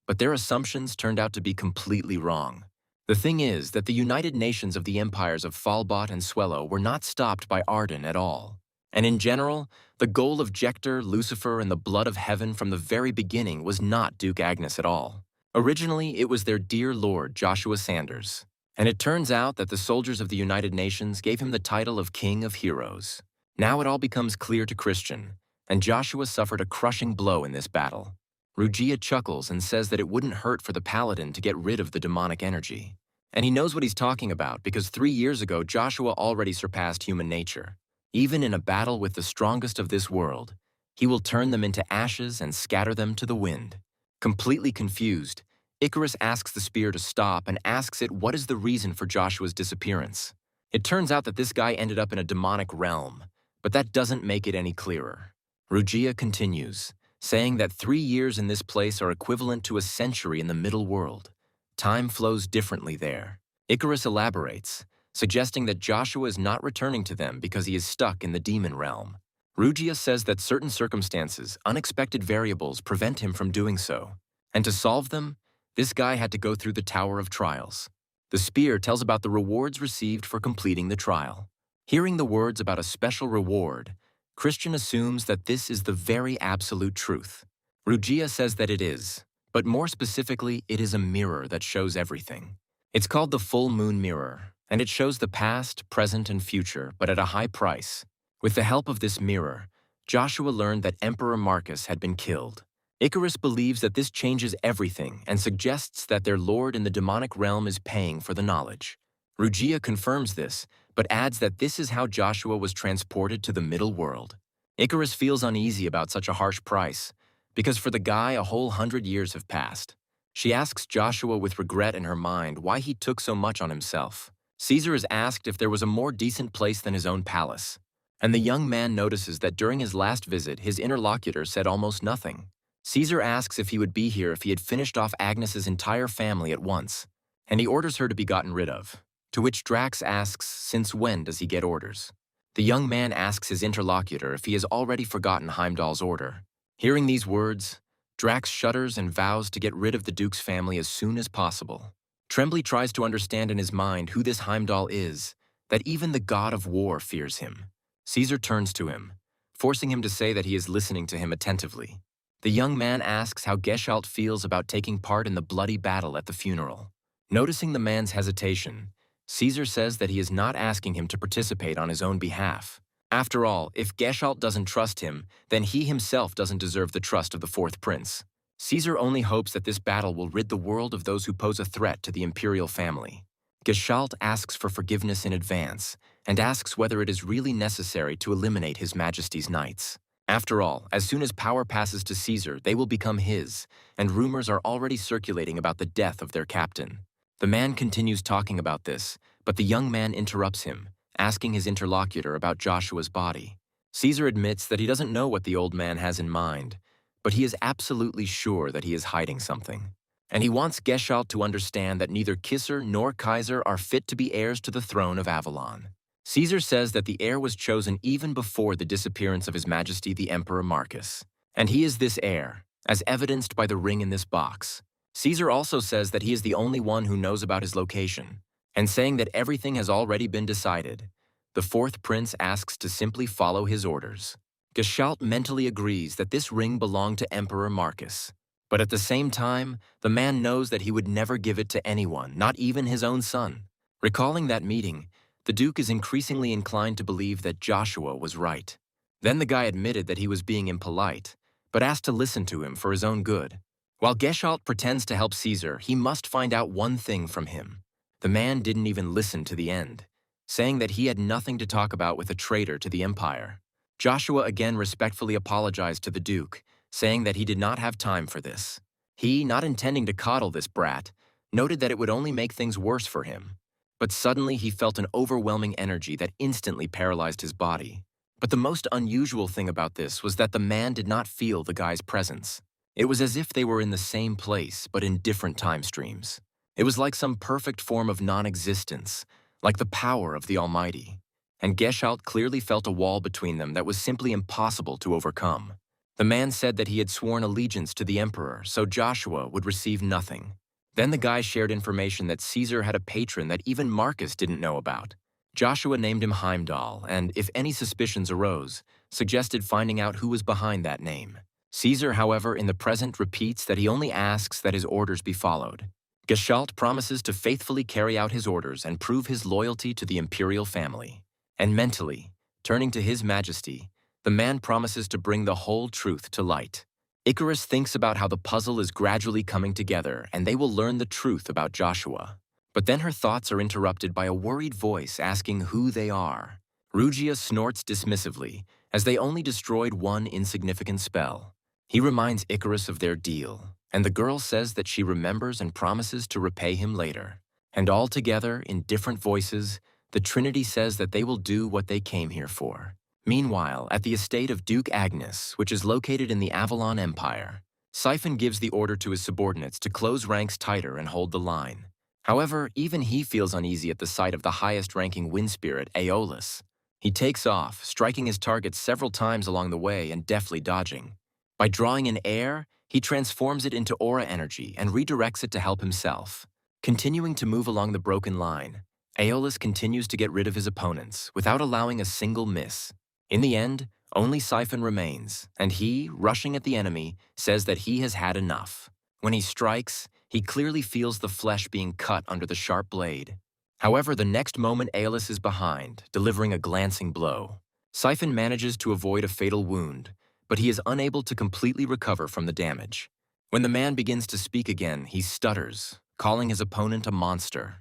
but their assumptions turned out to be completely wrong. The thing is that the United Nations of the empires of Falbot and Swello were not stopped by Arden at all. And in general, the goal of Jector, Lucifer, and the blood of heaven from the very beginning was not Duke Agnes at all. Originally, it was their dear lord, Joshua Sanders. And it turns out that the soldiers of the United Nations gave him the title of King of Heroes. Now it all becomes clear to Christian, and Joshua suffered a crushing blow in this battle. Rugia chuckles and says that it wouldn't hurt for the paladin to get rid of the demonic energy. And he knows what he's talking about because 3 years ago Joshua already surpassed human nature. Even in a battle with the strongest of this world, he will turn them into ashes and scatter them to the wind. Completely confused, Icarus asks the spear to stop and asks it what is the reason for Joshua's disappearance. It turns out that this guy ended up in a demonic realm, but that doesn't make it any clearer. Rugia continues, saying that 3 years in this place are equivalent to a century in the middle world. Time flows differently there. Icarus elaborates, suggesting that Joshua is not returning to them because he is stuck in the demon realm. Rugia says that certain circumstances, unexpected variables, prevent him from doing so. And to solve them, this guy had to go through the Tower of Trials. The spear tells about the rewards received for completing the trial. Hearing the words about a special reward, Christian assumes that this is the very absolute truth. Rugia says that it is, but more specifically, it is a mirror that shows everything. It's called the full moon mirror, and it shows the past, present, and future, but at a high price. With the help of this mirror, Joshua learned that Emperor Marcus had been killed. Icarus believes that this changes everything and suggests that their lord in the demonic realm is paying for the knowledge. Rugia confirms this, but adds that this is how Joshua was transported to the middle world. Icarus feels uneasy about such a harsh price, because for the guy a whole 100 years have passed. She asks Joshua with regret in her mind why he took so much on himself. Caesar is asked if there was a more decent place than his own palace, and the young man notices that during his last visit his interlocutor said almost nothing. Caesar asks if he would be here if he had finished off Agnes's entire family at once, and he orders her to be gotten rid of, to which Drax asks since when does he get orders. The young man asks his interlocutor if he has already forgotten Heimdall's order. Hearing these words, Drax shudders and vows to get rid of the Duke's family as soon as possible. Trembly tries to understand in his mind who this Heimdall is, that even the god of war fears him. Caesar turns to him, forcing him to say that he is listening to him attentively. The young man asks how Geshalt feels about taking part in the bloody battle at the funeral. Noticing the man's hesitation, Caesar says that he is not asking him to participate on his own behalf. After all, if Geshalt doesn't trust him, then he himself doesn't deserve the trust of the fourth prince. Caesar only hopes that this battle will rid the world of those who pose a threat to the imperial family. Gestalt asks for forgiveness in advance and asks whether it is really necessary to eliminate His Majesty's knights. After all, as soon as power passes to Caesar, they will become his, and rumors are already circulating about the death of their captain. The man continues talking about this, but the young man interrupts him, asking his interlocutor about Joshua's body. Caesar admits that he doesn't know what the old man has in mind, but he is absolutely sure that he is hiding something. And he wants Gestalt to understand that neither Kisser nor Kaiser are fit to be heirs to the throne of Avalon. Caesar says that the heir was chosen even before the disappearance of His Majesty the Emperor Marcus, and he is this heir, as evidenced by the ring in this box. Caesar also says that he is the only one who knows about his location, and saying that everything has already been decided. The fourth prince asks to simply follow his orders. Gestalt mentally agrees that this ring belonged to Emperor Marcus, but at the same time, the man knows that he would never give it to anyone, not even his own son. Recalling that meeting, the Duke is increasingly inclined to believe that Joshua was right. Then the guy admitted that he was being impolite, but asked to listen to him for his own good. While Gestalt pretends to help Caesar, he must find out one thing from him. The man didn't even listen to the end, saying that he had nothing to talk about with a traitor to the empire. Joshua again respectfully apologized to the Duke, saying that he did not have time for this. He, not intending to coddle this brat, noted that it would only make things worse for him. But suddenly he felt an overwhelming energy that instantly paralyzed his body. But the most unusual thing about this was that the man did not feel the guy's presence. It was as if they were in the same place, but in different time streams. It was like some perfect form of non-existence, like the power of the Almighty. And Gestalt clearly felt a wall between them that was simply impossible to overcome. The man said that he had sworn allegiance to the emperor, so Joshua would receive nothing. Then the guy shared information that Caesar had a patron that even Marcus didn't know about. Joshua named him Heimdall, and if any suspicions arose, suggested finding out who was behind that name. Caesar, however, in the present repeats that he only asks that his orders be followed. Gestalt promises to faithfully carry out his orders and prove his loyalty to the imperial family. And mentally, turning to His Majesty, the man promises to bring the whole truth to light. Icarus thinks about how the puzzle is gradually coming together and they will learn the truth about Joshua. But then her thoughts are interrupted by a worried voice asking who they are. Rugia snorts dismissively, as they only destroyed one insignificant spell. He reminds Icarus of their deal, and the girl says that she remembers and promises to repay him later. And all together, in different voices, the Trinity says that they will do what they came here for. Meanwhile, at the estate of Duke Agnes, which is located in the Avalon Empire, Siphon gives the order to his subordinates to close ranks tighter and hold the line. However, even he feels uneasy at the sight of the highest-ranking wind spirit, Aeolus. He takes off, striking his target several times along the way and deftly dodging. By drawing in air, he transforms it into aura energy and redirects it to help himself. Continuing to move along the broken line, Aeolus continues to get rid of his opponents without allowing a single miss. In the end, only Siphon remains, and he, rushing at the enemy, says that he has had enough. When he strikes, he clearly feels the flesh being cut under the sharp blade. However, the next moment Aeolus is behind, delivering a glancing blow. Siphon manages to avoid a fatal wound, but he is unable to completely recover from the damage. When the man begins to speak again, he stutters, calling his opponent a monster.